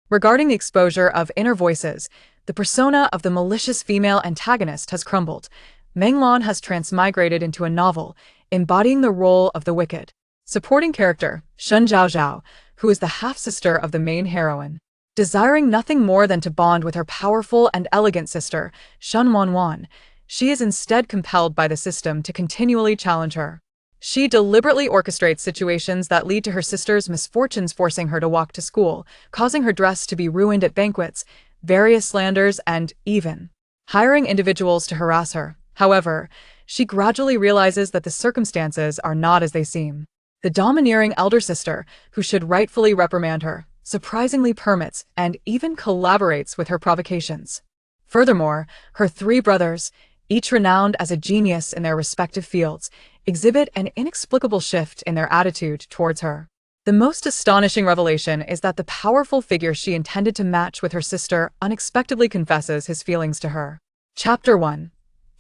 Regarding the exposure of inner voices, the persona of the malicious female antagonist has crumbled. Meng Lan has transmigrated into a novel, embodying the role of the wicked. Supporting character, Shen Zhaozhao, who is the half-sister of the main heroine. Desiring nothing more than to bond with her powerful and elegant sister, Shen Wanwan, she is instead compelled by the system to continually challenge her. She deliberately orchestrates situations that lead to her sister's misfortunes, forcing her to walk to school, causing her dress to be ruined at banquets, various slanders, and even hiring individuals to harass her. However, she gradually realizes that the circumstances are not as they seem. The domineering elder sister, who should rightfully reprimand her, surprisingly permits and even collaborates with her provocations. Furthermore, her three brothers, each renowned as a genius in their respective fields, exhibit an inexplicable shift in their attitude towards her. The most astonishing revelation is that the powerful figure she intended to match with her sister unexpectedly confesses his feelings to her. Chapter 1.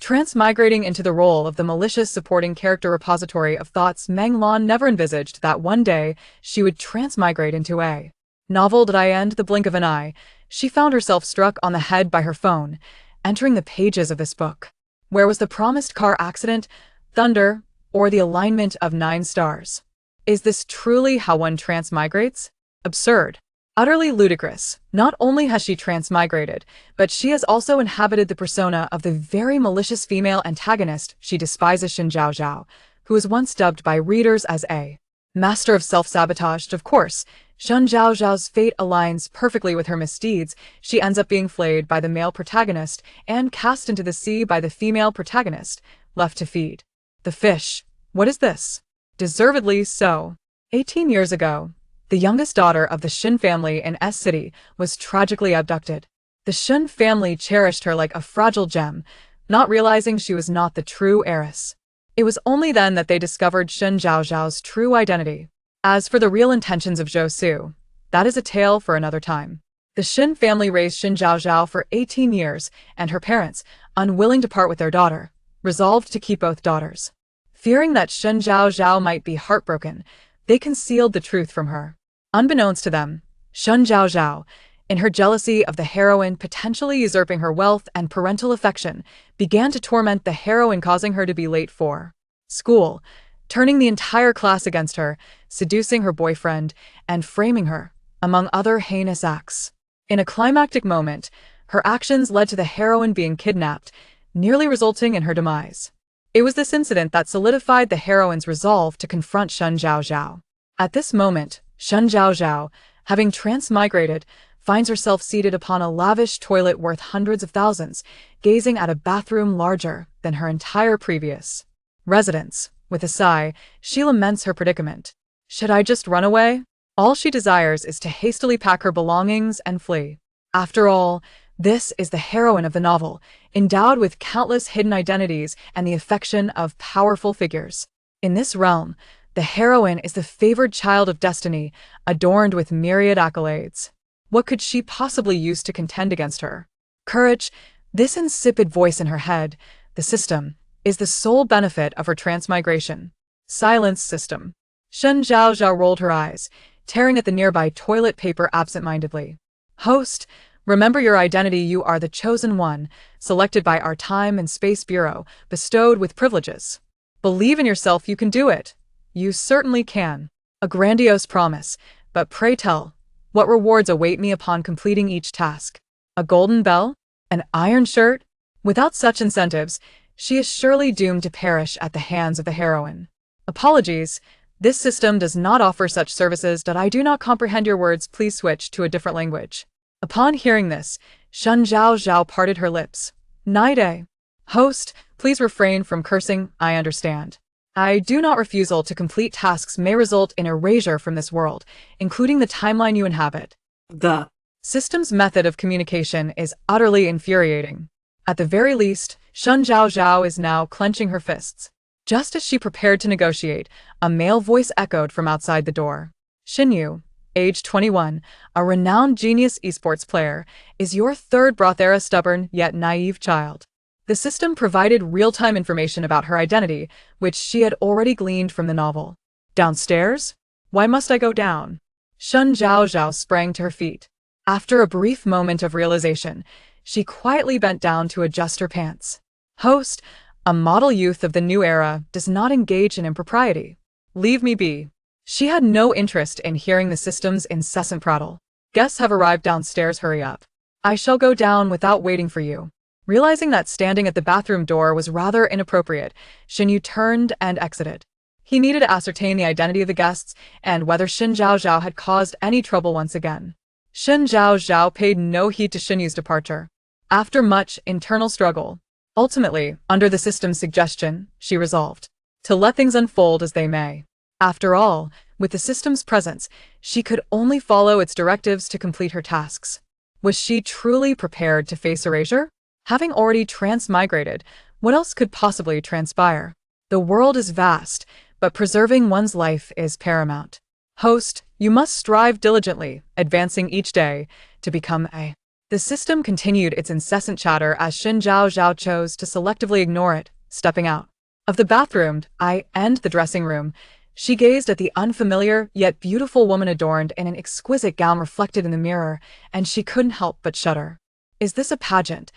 Transmigrating into the role of the malicious supporting character repository of thoughts. Meng Lan never envisaged that one day she would transmigrate into a novel. Did I end the blink of an eye? She found herself struck on the head by her phone, entering the pages of this book. Where was the promised car accident, thunder, or the alignment of 9 stars? Is this truly how one transmigrates? Absurd. Utterly ludicrous. Not only has she transmigrated, but she has also inhabited the persona of the very malicious female antagonist she despises, Shen Zhaozhao, who was once dubbed by readers as a master of self-sabotage. Of course, Shen Zhaozhao's fate aligns perfectly with her misdeeds. She ends up being flayed by the male protagonist and cast into the sea by the female protagonist, left to feed the fish. What is this? Deservedly so. 18 years ago, the youngest daughter of the Shen family in S City was tragically abducted. The Shen family cherished her like a fragile gem, not realizing she was not the true heiress. It was only then that they discovered Shen Zhaozhao's true identity. As for the real intentions of Zhou Su, that is a tale for another time. The Shen family raised Shen Zhaozhao for 18 years, and her parents, unwilling to part with their daughter, resolved to keep both daughters. Fearing that Shen Zhaozhao might be heartbroken, they concealed the truth from her. Unbeknownst to them, Shen Zhaozhao, in her jealousy of the heroine potentially usurping her wealth and parental affection, began to torment the heroine, causing her to be late for school, turning the entire class against her, seducing her boyfriend, and framing her, among other heinous acts. In a climactic moment, her actions led to the heroine being kidnapped, nearly resulting in her demise. It was this incident that solidified the heroine's resolve to confront Shen Zhaozhao. At this moment, Shen Zhaozhao, having transmigrated, finds herself seated upon a lavish toilet worth hundreds of thousands, gazing at a bathroom larger than her entire previous residence. With a sigh, she laments her predicament. Should I just run away? All she desires is to hastily pack her belongings and flee. After all, this is the heroine of the novel, endowed with countless hidden identities and the affection of powerful figures. In this realm, the heroine is the favored child of destiny, adorned with myriad accolades. What could she possibly use to contend against her? Courage, this insipid voice in her head, the system, is the sole benefit of her transmigration. Silence, system. Shen Zhaozhao rolled her eyes, tearing at the nearby toilet paper absent-mindedly. Host, remember your identity. You are the chosen one, selected by our Time and Space Bureau, bestowed with privileges. Believe in yourself, you can do it. You certainly can. A grandiose promise, but pray tell, what rewards await me upon completing each task? A golden bell? An iron shirt? Without such incentives, she is surely doomed to perish at the hands of the heroine. Apologies, this system does not offer such services. I do not comprehend your words. Please switch to a different language. Upon hearing this, Shen Zhaozhao parted her lips. Night. Host, please refrain from cursing. I understand. I do not. Refusal to complete tasks may result in erasure from this world, including the timeline you inhabit. The system's method of communication is utterly infuriating. At the very least, Shen Zhaozhao is now clenching her fists. Just as she prepared to negotiate, a male voice echoed from outside the door. Shen Yu, age 21, a renowned genius esports player, is your third brothera, stubborn yet naive child. The system provided real-time information about her identity, which she had already gleaned from the novel. Downstairs? Why must I go down? Shen Zhaozhao sprang to her feet. After a brief moment of realization, she quietly bent down to adjust her pants. Host, a model youth of the new era, does not engage in impropriety. Leave me be. She had no interest in hearing the system's incessant prattle. Guests have arrived downstairs, hurry up. I shall go down without waiting for you. Realizing that standing at the bathroom door was rather inappropriate, Shen Yu turned and exited. He needed to ascertain the identity of the guests and whether Shen Zhaozhao had caused any trouble once again. Shen Zhaozhao paid no heed to Shen Yu's departure. After much internal struggle, ultimately, under the system's suggestion, she resolved to let things unfold as they may. After all, with the system's presence, she could only follow its directives to complete her tasks. Was she truly prepared to face erasure? Having already transmigrated, what else could possibly transpire? The world is vast, but preserving one's life is paramount. Host, you must strive diligently, advancing each day, to become a. The system continued its incessant chatter as Shen Zhaozhao chose to selectively ignore it, stepping out of the bathroom and the dressing room. She gazed at the unfamiliar yet beautiful woman adorned in an exquisite gown reflected in the mirror, and she couldn't help but shudder. Is this a pageant?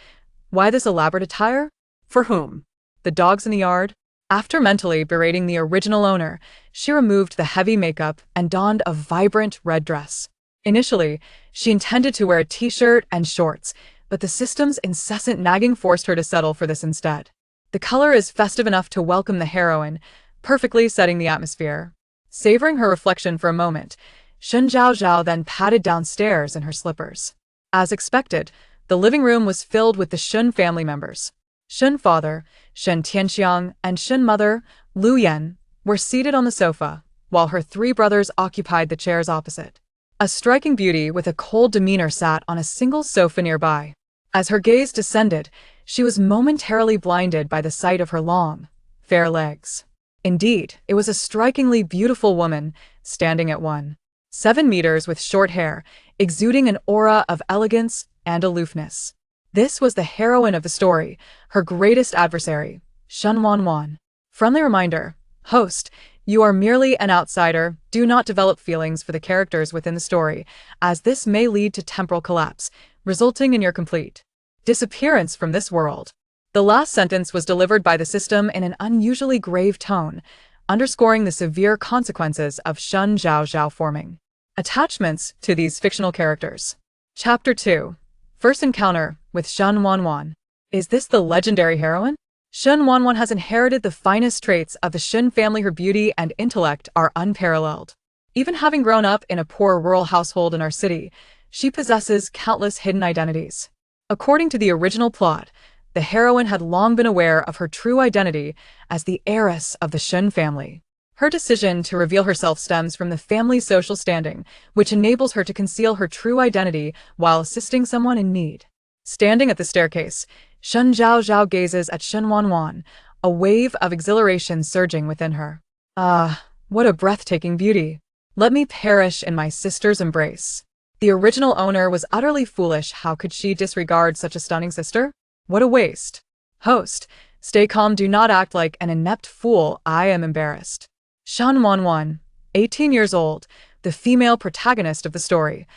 Why this elaborate attire? For whom? The dogs in the yard? After mentally berating the original owner, she removed the heavy makeup and donned a vibrant red dress. Initially, she intended to wear a t-shirt and shorts, but the system's incessant nagging forced her to settle for this instead. The color is festive enough to welcome the heroine, perfectly setting the atmosphere. Savoring her reflection for a moment, Shen Zhaozhao then padded downstairs in her slippers. As expected, the living room was filled with the Shen family members. Shen father, Shen Tianxiang, and Shen mother, Lu Yan, were seated on the sofa, while her three brothers occupied the chairs opposite. A striking beauty with a cold demeanor sat on a single sofa nearby. As her gaze descended, she was momentarily blinded by the sight of her long, fair legs. Indeed, it was a strikingly beautiful woman, standing at 1.7 meters with short hair, exuding an aura of elegance and aloofness. This was the heroine of the story, her greatest adversary, Shen Wanwan. Friendly reminder, host, you are merely an outsider, do not develop feelings for the characters within the story, as this may lead to temporal collapse, resulting in your complete disappearance from this world. The last sentence was delivered by the system in an unusually grave tone, underscoring the severe consequences of Shen Zhaozhao forming attachments to these fictional characters. Chapter 2. First Encounter with Shen Wanwan. Is this the legendary heroine? Shen Wanwan has inherited the finest traits of the Shen family. Her beauty and intellect are unparalleled. Even having grown up in a poor rural household in our city, she possesses countless hidden identities. According to the original plot, the heroine had long been aware of her true identity as the heiress of the Shen family. Her decision to reveal herself stems from the family's social standing, which enables her to conceal her true identity while assisting someone in need. Standing at the staircase, Shen Zhaozhao gazes at Shen Wanwan, a wave of exhilaration surging within her. Ah, what a breathtaking beauty! Let me perish in my sister's embrace. The original owner was utterly foolish. How could she disregard such a stunning sister? What a waste. Host, stay calm, do not act like an inept fool. I am embarrassed. Shen Wanwan, 18 years old, the female protagonist of the story.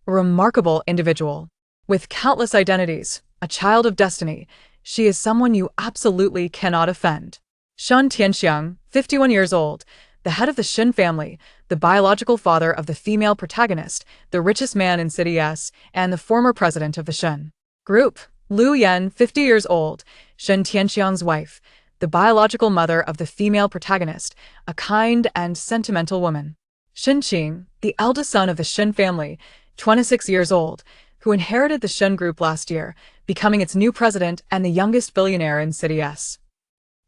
A remarkable individual. With countless identities, a child of destiny, she is someone you absolutely cannot offend. Shen Tianxiang, 51 years old, the head of the Shen family, the biological father of the female protagonist, the richest man in City S, and the former president of the Shen Group. Lu Yan, 50 years old, Shen Tianxiang's wife, the biological mother of the female protagonist, a kind and sentimental woman. Shen Qing, the eldest son of the Shen family, 26 years old, who inherited the Shen Group last year, becoming its new president and the youngest billionaire in City S.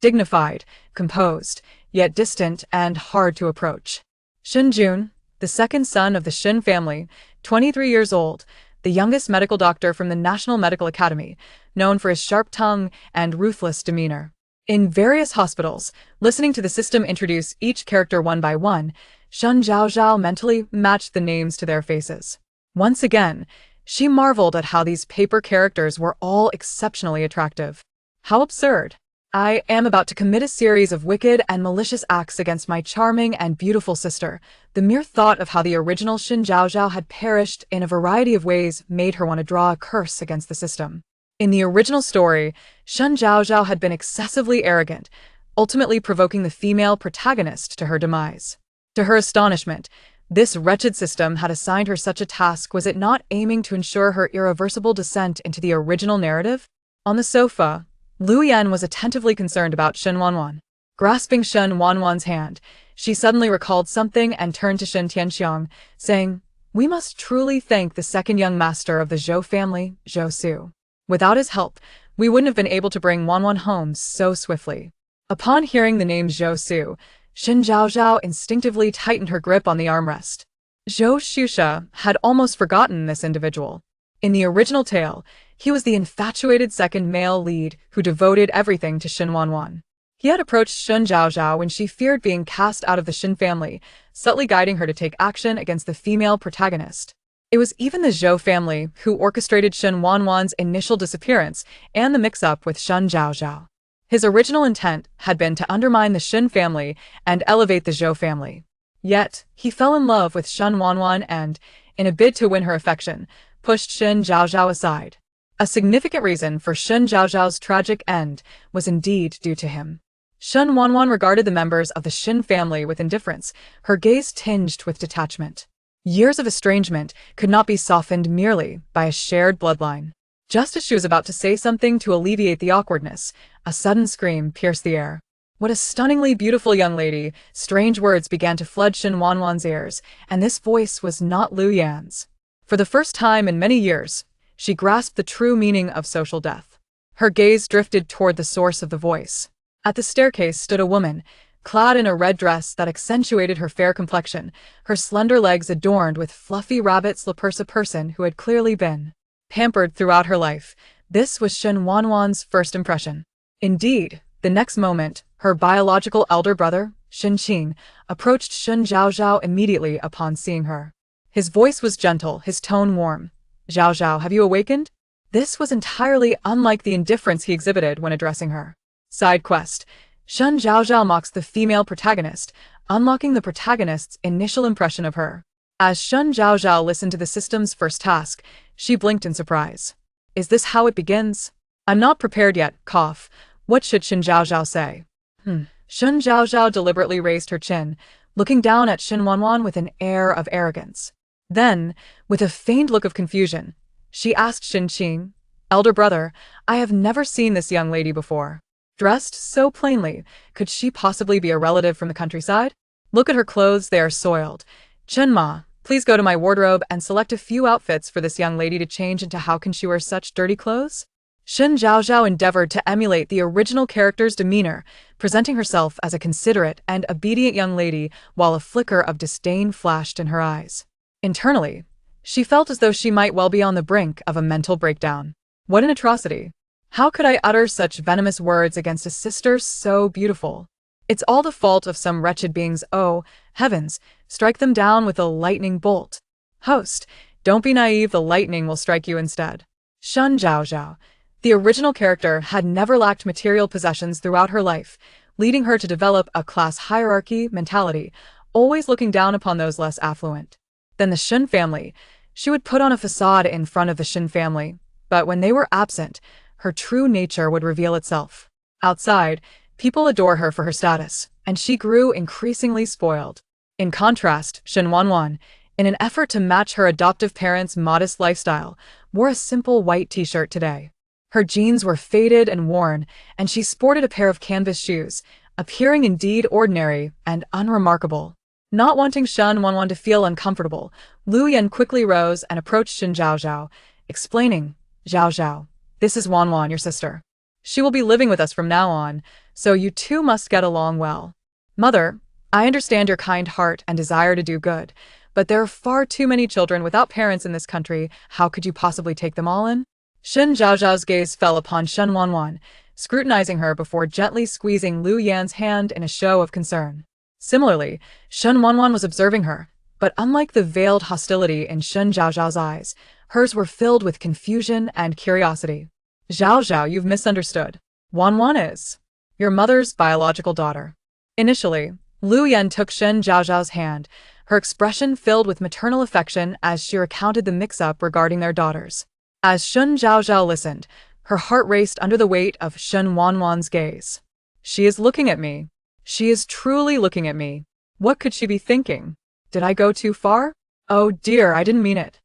Dignified, composed, yet distant and hard to approach. Shen Jun, the second son of the Shen family, 23 years old, the youngest medical doctor from the National Medical Academy, known for his sharp tongue and ruthless demeanor. In various hospitals, listening to the system introduce each character one by one, Shen Zhaozhao mentally matched the names to their faces. Once again, she marveled at how these paper characters were all exceptionally attractive. How absurd! I am about to commit a series of wicked and malicious acts against my charming and beautiful sister. The mere thought of how the original Shen Zhaozhao had perished in a variety of ways made her want to draw a curse against the system. In the original story, Shen Zhaozhao had been excessively arrogant, ultimately provoking the female protagonist to her demise. To her astonishment, this wretched system had assigned her such a task. Was it not aiming to ensure her irreversible descent into the original narrative? On the sofa, Lu Yan was attentively concerned about Shen Wanwan. Grasping Shen Wanwan's hand, she suddenly recalled something and turned to Shen Tianxiang, saying, "We must truly thank the second young master of the Zhou family, Zhou Su. Without his help, we wouldn't have been able to bring Wanwan home so swiftly." Upon hearing the name Zhou Su, Shen Zhaozhao instinctively tightened her grip on the armrest. Zhou Shusha had almost forgotten this individual. In the original tale, he was the infatuated second male lead who devoted everything to Shen Wanwan. He had approached Shen Zhaozhao when she feared being cast out of the Shen family, subtly guiding her to take action against the female protagonist. It was even the Zhou family who orchestrated Shen Wanwan's initial disappearance and the mix-up with Shen Zhaozhao. His original intent had been to undermine the Shen family and elevate the Zhou family. Yet, he fell in love with Shen Wanwan and, in a bid to win her affection, pushed Shen Zhaozhao aside. A significant reason for Shen Zhaozhao's tragic end was indeed due to him. Shen Wanwan regarded the members of the Shen family with indifference, her gaze tinged with detachment. Years of estrangement could not be softened merely by a shared bloodline. Just as she was about to say something to alleviate the awkwardness, a sudden scream pierced the air. "What a stunningly beautiful young lady!" Strange words began to flood Shen Wanwan's ears, and this voice was not Lu Yan's. For the first time in many years, she grasped the true meaning of social death. Her gaze drifted toward the source of the voice. At the staircase stood a woman, clad in a red dress that accentuated her fair complexion, her slender legs adorned with fluffy rabbit slippers. A person who had clearly been pampered throughout her life. This was Shen Wanwan's first impression. Indeed, the next moment, her biological elder brother, Shen Qing, approached Shen Zhaozhao immediately upon seeing her. His voice was gentle, his tone warm. "Zhaozhao, have you awakened?" This was entirely unlike the indifference he exhibited when addressing her. Side quest. Shen Zhaozhao mocks the female protagonist, unlocking the protagonist's initial impression of her. As Shen Zhaozhao listened to the system's first task, she blinked in surprise. "Is this how it begins?" "I'm not prepared yet, cough. What should Shen Zhaozhao say?" Shen Zhaozhao deliberately raised her chin, looking down at Shen Wanwan with an air of arrogance. Then, with a feigned look of confusion, she asked Shen Qing, "Elder brother, I have never seen this young lady before. Dressed so plainly, could she possibly be a relative from the countryside? Look at her clothes, they are soiled. Chen Ma, please go to my wardrobe and select a few outfits for this young lady to change into. How can she wear such dirty clothes?" Shen Zhaozhao endeavored to emulate the original character's demeanor, presenting herself as a considerate and obedient young lady while a flicker of disdain flashed in her eyes. Internally, she felt as though she might well be on the brink of a mental breakdown. What an atrocity! How could I utter such venomous words against a sister so beautiful? It's all the fault of some wretched beings. Oh, heavens, strike them down with a lightning bolt. Host, don't be naive, the lightning will strike you instead. Shen Zhaozhao, the original character, had never lacked material possessions throughout her life, leading her to develop a class hierarchy mentality, always looking down upon those less affluent. Then the Shen family. She would put on a facade in front of the Shen family, but when they were absent, her true nature would reveal itself. Outside, people adore her for her status, and she grew increasingly spoiled. In contrast, Shen Wanwan, in an effort to match her adoptive parents' modest lifestyle, wore a simple white t-shirt today. Her jeans were faded and worn, and she sported a pair of canvas shoes, appearing indeed ordinary and unremarkable. Not wanting Shen Wanwan to feel uncomfortable, Lu Yan quickly rose and approached Shen Zhaozhao, explaining, "Zhaozhao, this is Wanwan, your sister. She will be living with us from now on, so you two must get along well. Mother, I understand your kind heart and desire to do good, but there are far too many children without parents in this country. How could you possibly take them all in?" Shen Zhaozhao's gaze fell upon Shen Wanwan, scrutinizing her before gently squeezing Lu Yan's hand in a show of concern. Similarly, Shen Wanwan was observing her, but unlike the veiled hostility in Shen Zhaozhao's eyes, hers were filled with confusion and curiosity. "Zhaozhao, you've misunderstood. Wanwan is your mother's biological daughter. Initially, Lu Yan took Shen Zhaozhao's hand, her expression filled with maternal affection as she recounted the mix-up regarding their daughters. As Shen Zhaozhao listened, her heart raced under the weight of Shen Wanwan's gaze. She is looking at me. She is truly looking at me. What could she be thinking? Did I go too far? Oh dear, I didn't mean it.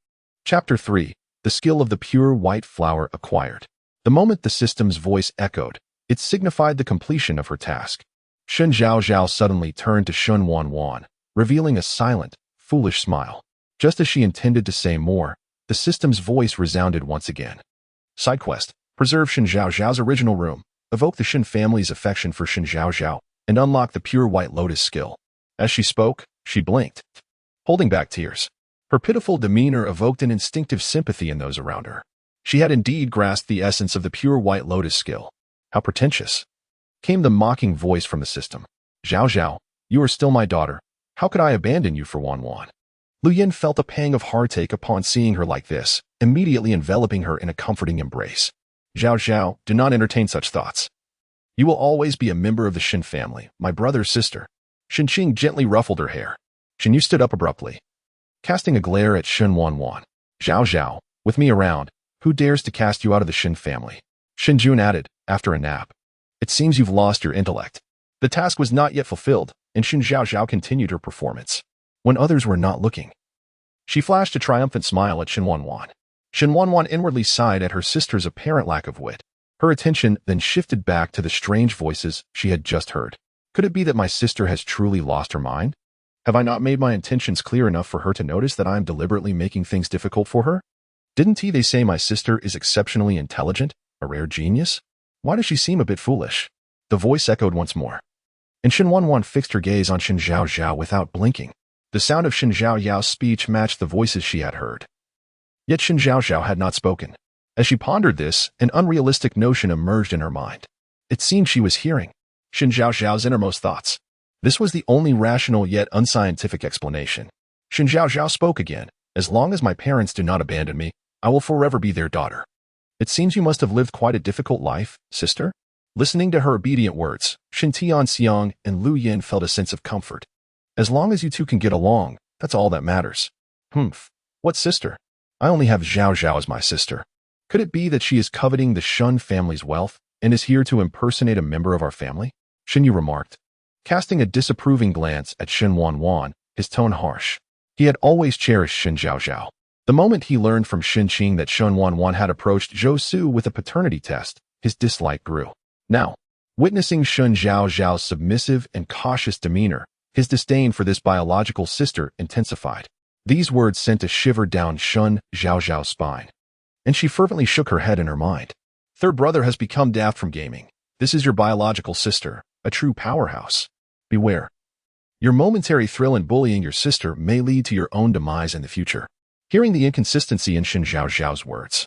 Chapter 3. The skill of the pure white flower acquired. The moment the system's voice echoed, it signified the completion of her task. Shen Zhaozhao suddenly turned to Shen Wanwan, revealing a silent, foolish smile. Just as she intended to say more, the system's voice resounded once again. Side quest: preserve Shen Zhaozhao's original room, evoke the Shen family's affection for Shen Zhaozhao, and unlock the pure white lotus skill. As she spoke, she blinked, holding back tears. Her pitiful demeanor evoked an instinctive sympathy in those around her. She had indeed grasped the essence of the pure white lotus skill. How pretentious! Came the mocking voice from the system. Zhaozhao, you are still my daughter. How could I abandon you for Wanwan? Lu Yin felt a pang of heartache upon seeing her like this, immediately enveloping her in a comforting embrace. Zhaozhao, do not entertain such thoughts. You will always be a member of the Shen family, my brother's sister. Shen Qing gently ruffled her hair. Shen Yu stood up abruptly, casting a glare at Shen Wanwan. Zhaozhao, with me around, who dares to cast you out of the Shen family? Shen Jun added, after a nap. It seems you've lost your intellect. The task was not yet fulfilled, and Shen Zhaozhao continued her performance. When others were not looking, she flashed a triumphant smile at Shen Wanwan. Shen Wanwan inwardly sighed at her sister's apparent lack of wit. Her attention then shifted back to the strange voices she had just heard. Could it be that my sister has truly lost her mind? Have I not made my intentions clear enough for her to notice that I am deliberately making things difficult for her? Didn't they say my sister is exceptionally intelligent, a rare genius? Why does she seem a bit foolish? The voice echoed once more. And Shen Wanwan fixed her gaze on Shen Zhaozhao without blinking. The sound of Shen Zhaoyao's speech matched the voices she had heard. Yet Shen Zhaozhao had not spoken. As she pondered this, an unrealistic notion emerged in her mind. It seemed she was hearing Shen Zhaozhao's innermost thoughts. This was the only rational yet unscientific explanation. Shen Zhaozhao spoke again. As long as my parents do not abandon me, I will forever be their daughter. It seems you must have lived quite a difficult life, sister? Listening to her obedient words, Shen Tianxiang and Lu Yin felt a sense of comfort. As long as you two can get along, that's all that matters. What sister? I only have Zhaozhao as my sister. Could it be that she is coveting the Shen family's wealth and is here to impersonate a member of our family? Shen Yu remarked, casting a disapproving glance at Shen Wanwan, his tone harsh. He had always cherished Shen Zhaozhao. The moment he learned from Shen Qing that Shen Wanwan had approached Zhou Su with a paternity test, his dislike grew. Now, witnessing Shen Zhaozhao's submissive and cautious demeanor, his disdain for this biological sister intensified. These words sent a shiver down Shen Zhaozhao's spine, and she fervently shook her head in her mind. Third brother has become daft from gaming. This is your biological sister, a true powerhouse. Beware. Your momentary thrill in bullying your sister may lead to your own demise in the future. Hearing the inconsistency in Shen Zhaozhao's words,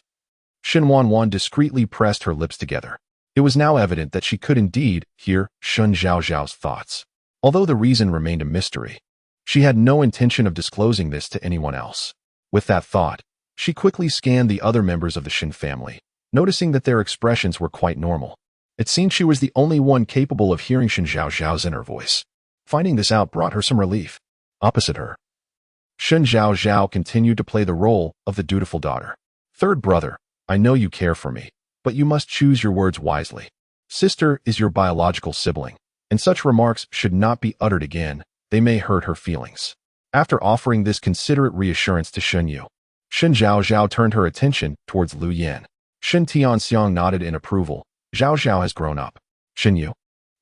Shen Wanwan discreetly pressed her lips together. It was now evident that she could indeed hear Shen Zhaozhao's thoughts. Although the reason remained a mystery, she had no intention of disclosing this to anyone else. With that thought, she quickly scanned the other members of the Shen family, noticing that their expressions were quite normal. It seemed she was the only one capable of hearing Shen Zhaozhao's inner voice. Finding this out brought her some relief. Opposite her, Shen Zhaozhao continued to play the role of the dutiful daughter. Third brother, I know you care for me, but you must choose your words wisely. Sister is your biological sibling, and such remarks should not be uttered again. They may hurt her feelings. After offering this considerate reassurance to Shen Yu, Shen Zhaozhao turned her attention towards Lu Yin. Shen Tianxiang nodded in approval. Zhaozhao has grown up. Shen Yu,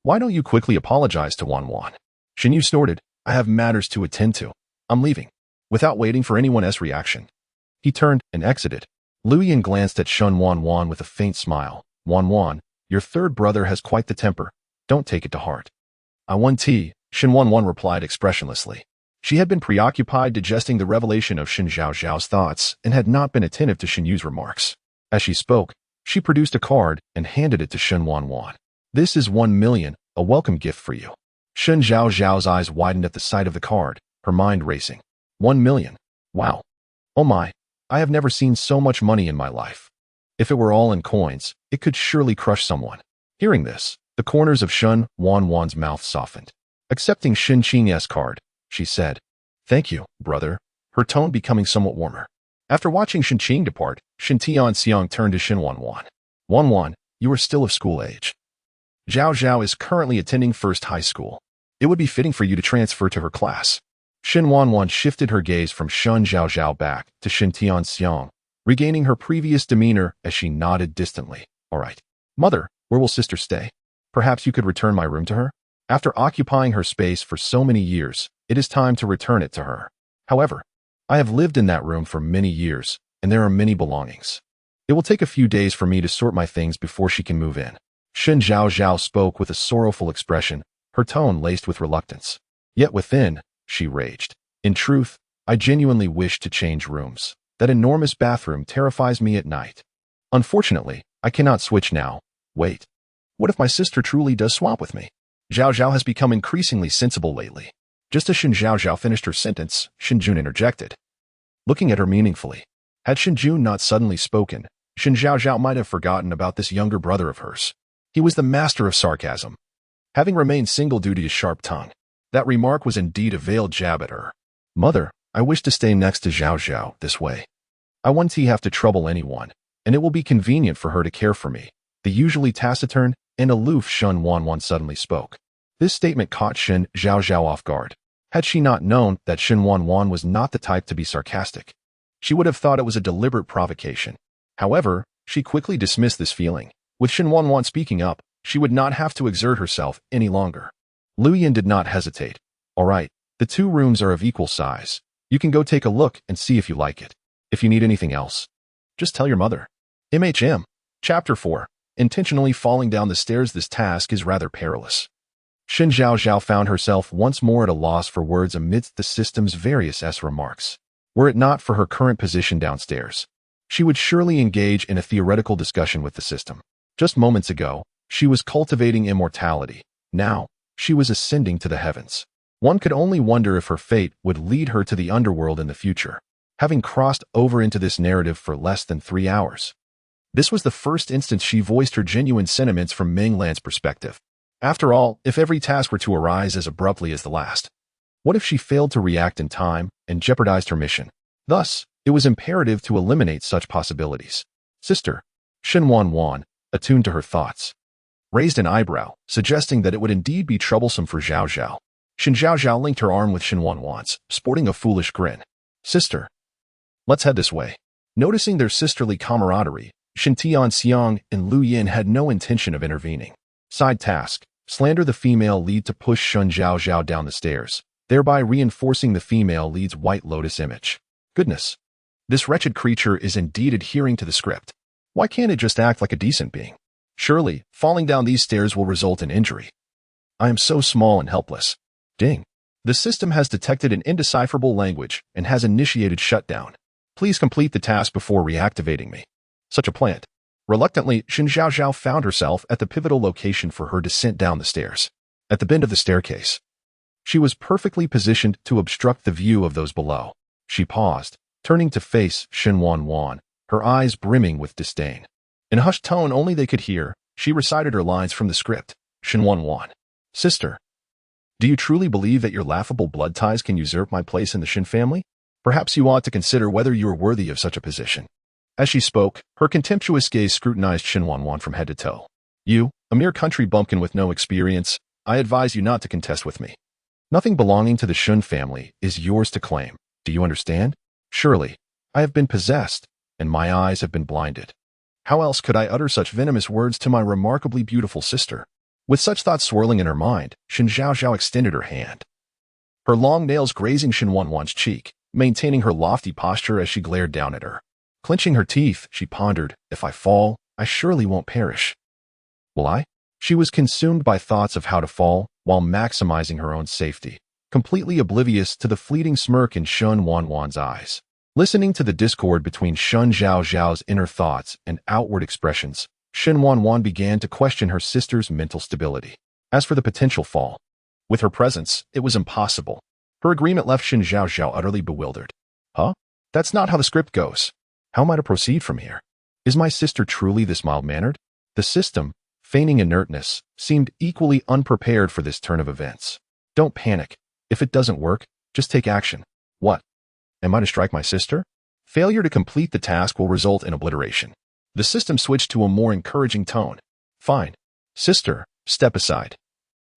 why don't you quickly apologize to Wanwan? Shen Yu snorted, I have matters to attend to. I'm leaving. Without waiting for anyone else's reaction, he turned and exited. Lu Yin glanced at Shen Wanwan with a faint smile. Wanwan, your third brother has quite the temper. Don't take it to heart. I want tea, Shen Wanwan replied expressionlessly. She had been preoccupied digesting the revelation of Shen Zhaozhao's thoughts and had not been attentive to Shen Yu's remarks. As she spoke, she produced a card and handed it to Shen Wanwan. This is 1 million, a welcome gift for you. Shen Zhaozhao's eyes widened at the sight of the card, her mind racing. 1 million. Wow. Oh my, I have never seen so much money in my life. If it were all in coins, it could surely crush someone. Hearing this, The corners of Shen Wanwan's mouth softened. Accepting Shen Qing's card, she said, "Thank you, brother," her tone becoming somewhat warmer. After watching Shen Qing depart, Shen Xiang turned to Shen Wanwan. "Wanwan, you are still of school age. Zhaozhao is currently attending first high school. It would be fitting for you to transfer to her class." Shen Wanwan shifted her gaze from Shen Zhaozhao back to Shen Xiang, regaining her previous demeanor as she nodded distantly. "All right. Mother, where will sister stay? Perhaps you could return my room to her? After occupying her space for so many years, it is time to return it to her. However, I have lived in that room for many years, and there are many belongings. It will take a few days for me to sort my things before she can move in." Shen Zhaozhao spoke with a sorrowful expression, her tone laced with reluctance. Yet within, she raged. "In truth, I genuinely wish to change rooms. That enormous bathroom terrifies me at night. Unfortunately, I cannot switch now. Wait. What if my sister truly does swap with me?" Zhaozhao has become increasingly sensible lately. Just as Shen Zhaozhao finished her sentence, Shen Jun interjected, looking at her meaningfully. Had Shen Jun not suddenly spoken, Shen Zhaozhao might have forgotten about this younger brother of hers. He was the master of sarcasm. Having remained single due to his sharp tongue, that remark was indeed a veiled jab at her. "Mother, I wish to stay next to Zhaozhao this way. I won't have to trouble anyone, and it will be convenient for her to care for me." The usually taciturn and aloof Shen Wanwan suddenly spoke. This statement caught Shen Zhaozhao off guard. Had she not known that Shen Wanwan was not the type to be sarcastic, she would have thought it was a deliberate provocation. However, she quickly dismissed this feeling. With Shen Wanwan speaking up, she would not have to exert herself any longer. Lu Yin did not hesitate. "All right, the two rooms are of equal size. You can go take a look and see if you like it. If you need anything else, just tell your mother." MHM. Chapter 4. Intentionally falling down the stairs. This task is rather perilous. Shen Zhaozhao found herself once more at a loss for words amidst the system's various remarks. Were it not for her current position downstairs, she would surely engage in a theoretical discussion with the system. Just moments ago, she was cultivating immortality. Now, she was ascending to the heavens. One could only wonder if her fate would lead her to the underworld in the future, having crossed over into this narrative for less than 3 hours. This was the first instance she voiced her genuine sentiments from Meng Lan's perspective. After all, if every task were to arise as abruptly as the last, what if she failed to react in time and jeopardized her mission? Thus, it was imperative to eliminate such possibilities. Sister, Shen Wanwan, attuned to her thoughts, raised an eyebrow, suggesting that it would indeed be troublesome for Zhaozhao. Shen Zhaozhao linked her arm with Shen Wanwan's, sporting a foolish grin. "Sister, let's head this way." Noticing their sisterly camaraderie, Shen Xiang and Lu Yin had no intention of intervening. Side task: slander the female lead to push Shen Zhaozhao down the stairs, thereby reinforcing the female lead's White Lotus image. Goodness, this wretched creature is indeed adhering to the script. Why can't it just act like a decent being? Surely, falling down these stairs will result in injury. I am so small and helpless. Ding. The system has detected an indecipherable language and has initiated shutdown. Please complete the task before reactivating me. Such a plant. Reluctantly, Shen Zhaozhao found herself at the pivotal location for her descent down the stairs. At the bend of the staircase, she was perfectly positioned to obstruct the view of those below. She paused, turning to face Shen Wanwan, her eyes brimming with disdain. In a hushed tone only they could hear, she recited her lines from the script. Shen Wanwan. "Sister, do you truly believe that your laughable blood ties can usurp my place in the Shen family? Perhaps you ought to consider whether you are worthy of such a position." As she spoke, her contemptuous gaze scrutinized Shen Wanwan from head to toe. "You, a mere country bumpkin with no experience, I advise you not to contest with me. Nothing belonging to the Shen family is yours to claim. Do you understand? Surely, I have been possessed, and my eyes have been blinded. How else could I utter such venomous words to my remarkably beautiful sister?" With such thoughts swirling in her mind, Shen Zhaozhao extended her hand, her long nails grazing Shen Wanwan's cheek, maintaining her lofty posture as she glared down at her. Clenching her teeth, she pondered, "If I fall, I surely won't perish. Will I?" She was consumed by thoughts of how to fall while maximizing her own safety, completely oblivious to the fleeting smirk in Shen Wanwan's eyes. Listening to the discord between Shen Zhaozhao's inner thoughts and outward expressions, Shen Wanwan began to question her sister's mental stability. As for the potential fall, with her presence, it was impossible. Her agreement left Shen Zhaozhao utterly bewildered. Huh? That's not how the script goes. How am I to proceed from here? Is my sister truly this mild-mannered? The system, feigning inertness, seemed equally unprepared for this turn of events. Don't panic. If it doesn't work, just take action. What? Am I to strike my sister? Failure to complete the task will result in obliteration. The system switched to a more encouraging tone. Fine. Sister, step aside.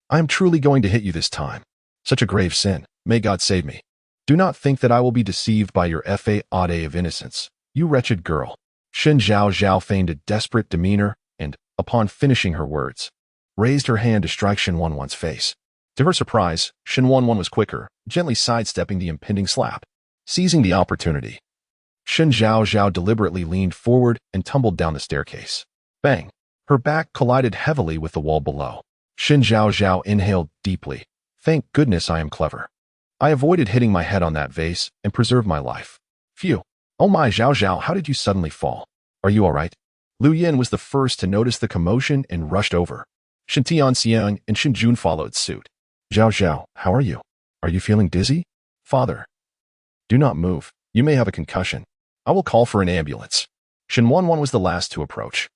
I am truly going to hit you this time. Such a grave sin. May God save me. Do not think that I will be deceived by your facade of innocence, you wretched girl. Shen Zhaozhao feigned a desperate demeanor and, upon finishing her words, raised her hand to strike Shen Wanwan's face. To her surprise, Shen Wanwan was quicker, gently sidestepping the impending slap. Seizing the opportunity, Shen Zhaozhao deliberately leaned forward and tumbled down the staircase. Bang! Her back collided heavily with the wall below. Shen Zhaozhao inhaled deeply. Thank goodness I am clever. I avoided hitting my head on that vase and preserved my life. Phew. Oh my, Zhaozhao, how did you suddenly fall? Are you all right? Lu Yin was the first to notice the commotion and rushed over. Shen Tianxiang and Shen Jun followed suit. Zhaozhao, how are you? Are you feeling dizzy? Father. Do not move. You may have a concussion. I will call for an ambulance. Shen Wanwan was the last to approach.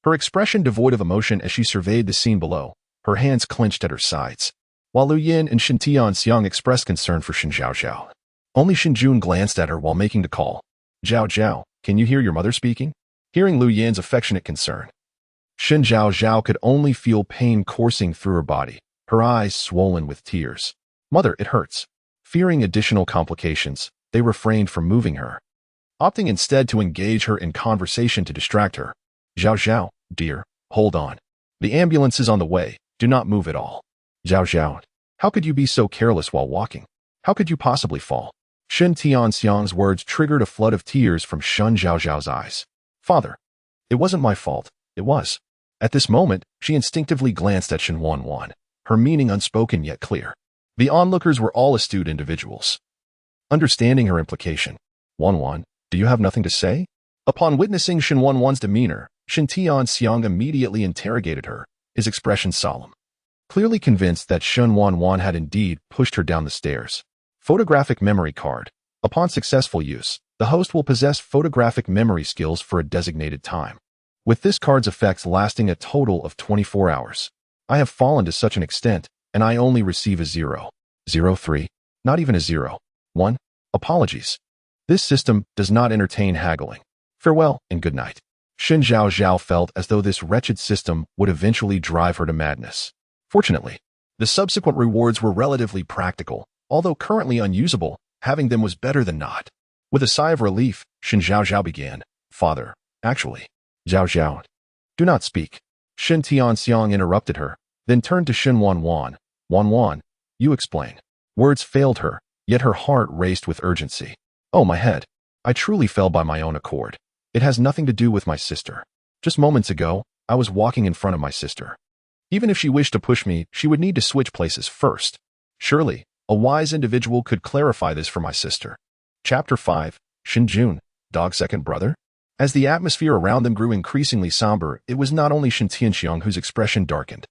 Her expression devoid of emotion as she surveyed the scene below, her hands clenched at her sides. While Lu Yin and Shen Tianxiang expressed concern for Shen Zhaozhao, only Shen Jun glanced at her while making the call. Zhaozhao, can you hear your mother speaking? Hearing Lu Yin's affectionate concern, Shen Zhaozhao could only feel pain coursing through her body, her eyes swollen with tears. Mother, it hurts. Fearing additional complications, they refrained from moving her, opting instead to engage her in conversation to distract her. Zhaozhao, dear, hold on. The ambulance is on the way. Do not move at all. Zhaozhao, how could you be so careless while walking? How could you possibly fall? Shen Tianxiang's words triggered a flood of tears from Shen Zhaozhao's eyes. Father, it wasn't my fault. It was. At this moment, she instinctively glanced at Shen Wanwan, her meaning unspoken yet clear. The onlookers were all astute individuals. Understanding her implication, Wanwan, do you have nothing to say? Upon witnessing Shen Wanwan's demeanor, Shen Tianxiang immediately interrogated her, his expression solemn. Clearly convinced that Shen Wanwan had indeed pushed her down the stairs. Photographic memory card. Upon successful use, the host will possess photographic memory skills for a designated time, with this card's effects lasting a total of 24 hours. I have fallen to such an extent, and I only receive a 0. 03. Not even a 0. 1. Apologies. This system does not entertain haggling. Farewell and good night. Shen Zhaozhao felt as though this wretched system would eventually drive her to madness. Fortunately, the subsequent rewards were relatively practical. Although currently unusable, having them was better than not. With a sigh of relief, Shen Zhaozhao began. Father, actually. Zhaozhao, do not speak. Shen Tianxiang interrupted her, then turned to Shen Wanwan. Wanwan, you explain. Words failed her, yet her heart raced with urgency. Oh, my head. I truly fell by my own accord. It has nothing to do with my sister. Just moments ago, I was walking in front of my sister. Even if she wished to push me, she would need to switch places first. Surely, a wise individual could clarify this for my sister. Chapter 5, Shen Jun, Dog's second brother? As the atmosphere around them grew increasingly somber, it was not only Shen Tianxiang whose expression darkened,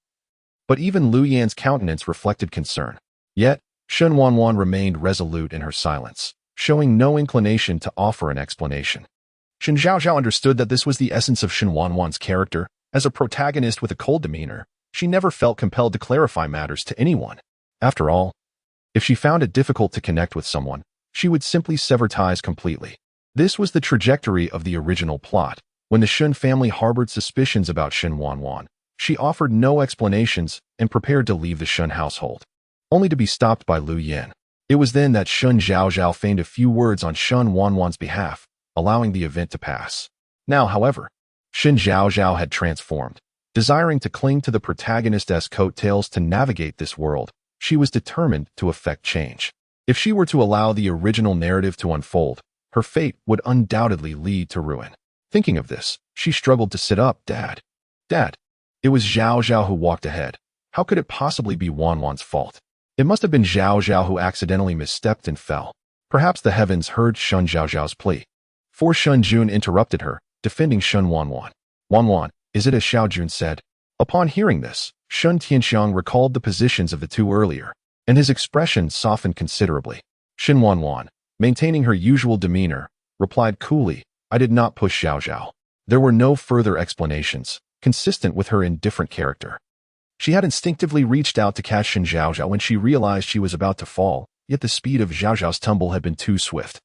but even Lu Yan's countenance reflected concern. Yet, Shen Wanwan remained resolute in her silence, showing no inclination to offer an explanation. Shen Zhaozhao understood that this was the essence of Shen Wanwan's character. As a protagonist with a cold demeanor, she never felt compelled to clarify matters to anyone. After all, if she found it difficult to connect with someone, she would simply sever ties completely. This was the trajectory of the original plot. When the Shen family harbored suspicions about Shen Wanwan, she offered no explanations and prepared to leave the Shen household, only to be stopped by Lu Yin. It was then that Shen Zhaozhao feigned a few words on Shen Wanwan's behalf, allowing the event to pass. Now, however, Shen Zhaozhao had transformed. Desiring to cling to the protagonist's coattails to navigate this world, she was determined to effect change. If she were to allow the original narrative to unfold, her fate would undoubtedly lead to ruin. Thinking of this, she struggled to sit up. Dad. It was Zhaozhao who walked ahead. How could it possibly be Wanwan's fault? It must have been Zhaozhao who accidentally misstepped and fell. Perhaps the heavens heard Shen Zhaozhao's plea. For Shen Jun interrupted her, defending Shen Wanwan. Wanwan, is it as Xiao Jun said? Upon hearing this, Shen Tianxiang recalled the positions of the two earlier, and his expression softened considerably. Shen Wanwan, maintaining her usual demeanor, replied coolly, I did not push Zhaozhao. There were no further explanations. consistent with her indifferent character. She had instinctively reached out to catch Shen Zhaozhao when she realized she was about to fall, yet the speed of Zhaozhao's tumble had been too swift.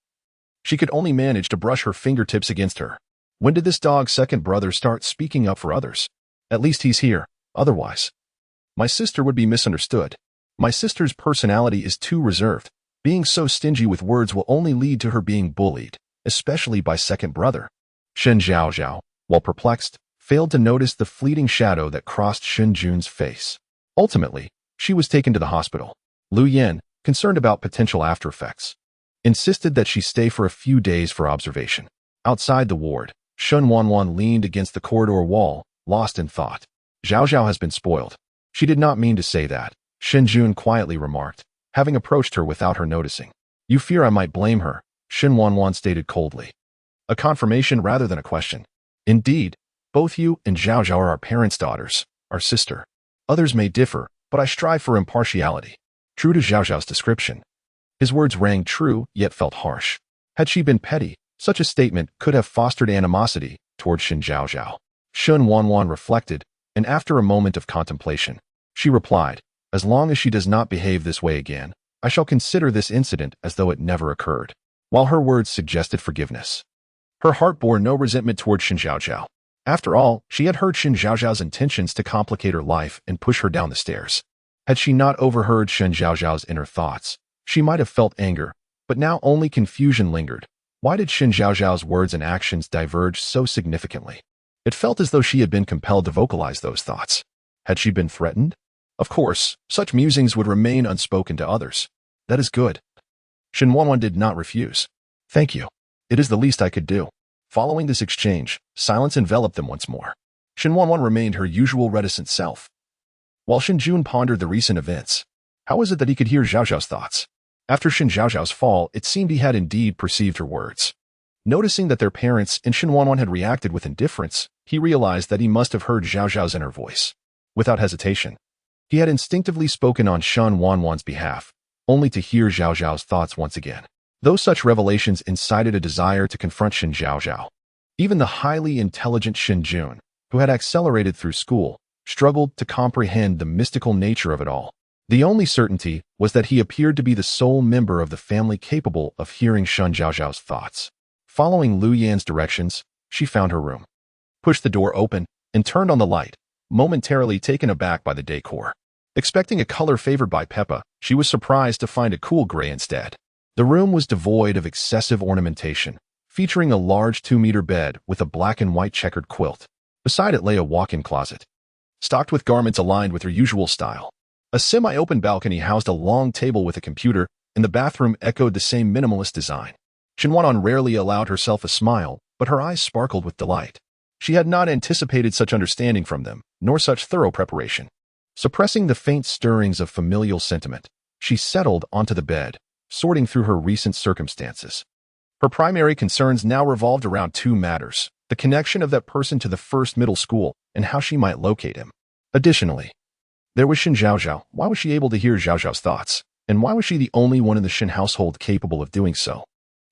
She could only manage to brush her fingertips against her. When did this dog's second brother start speaking up for others? At least he's here, otherwise. My sister would be misunderstood. My sister's personality is too reserved. Being so stingy with words will only lead to her being bullied, especially by second brother. Shen Zhaozhao, while perplexed, failed to notice the fleeting shadow that crossed Shen Jun's face. Ultimately, she was taken to the hospital. Lu Yan, concerned about potential aftereffects, insisted that she stay for a few days for observation. Outside the ward, Shen Wanwan leaned against the corridor wall, lost in thought. Zhaozhao has been spoiled. She did not mean to say that, Shen Jun quietly remarked, having approached her without her noticing. You fear I might blame her, Shen Wanwan stated coldly. A confirmation rather than a question. Indeed, both you and Zhaozhao are our parents' daughters, our sister. Others may differ, but I strive for impartiality. True to Zhaozhao's description. His words rang true, yet felt harsh. Had she been petty, such a statement could have fostered animosity toward Shen Zhaozhao. Shen Wanwan reflected, and after a moment of contemplation, she replied, as long as she does not behave this way again, I shall consider this incident as though it never occurred. While her words suggested forgiveness, her heart bore no resentment toward Shen Zhaozhao. After all, she had heard Shen Zhaozhao's intentions to complicate her life and push her down the stairs. Had she not overheard Shen Zhaozhao's inner thoughts, she might have felt anger, but now only confusion lingered. Why did Shen Zhaozhao's words and actions diverge so significantly? It felt as though she had been compelled to vocalize those thoughts. Had she been threatened? Of course, such musings would remain unspoken to others. That is good. Shen Wanwan did not refuse. Thank you. It is the least I could do. Following this exchange, silence enveloped them once more. Shen Wanwan remained her usual reticent self, while Shen Jun pondered the recent events. How was it that he could hear Zhaozhao's thoughts? After Shen Zhaozhao's fall, it seemed he had indeed perceived her words. Noticing that their parents and Shen Wanwan had reacted with indifference, he realized that he must have heard Zhaozhao's inner voice. Without hesitation, he had instinctively spoken on Shen Wanwan's behalf, only to hear Zhaozhao's thoughts once again. Though such revelations incited a desire to confront Shen Zhaozhao, even the highly intelligent Shen Jun, who had accelerated through school, struggled to comprehend the mystical nature of it all. The only certainty was that he appeared to be the sole member of the family capable of hearing Shen Zhaozhao's thoughts. Following Lu Yan's directions, she found her room, pushed the door open, and turned on the light, momentarily taken aback by the decor. Expecting a color favored by Peppa, she was surprised to find a cool gray instead. The room was devoid of excessive ornamentation, featuring a large 2-meter bed with a black and white checkered quilt. Beside it lay a walk-in closet, stocked with garments aligned with her usual style. A semi-open balcony housed a long table with a computer, and the bathroom echoed the same minimalist design. Shen Wanwan rarely allowed herself a smile, but her eyes sparkled with delight. She had not anticipated such understanding from them, nor such thorough preparation. Suppressing the faint stirrings of familial sentiment, she settled onto the bed, sorting through her recent circumstances. Her primary concerns now revolved around two matters: the connection of that person to the first middle school and how she might locate him. Additionally, there was Shen Zhaozhao. Why was she able to hear Zhaozhao's thoughts? And why was she the only one in the Shen household capable of doing so?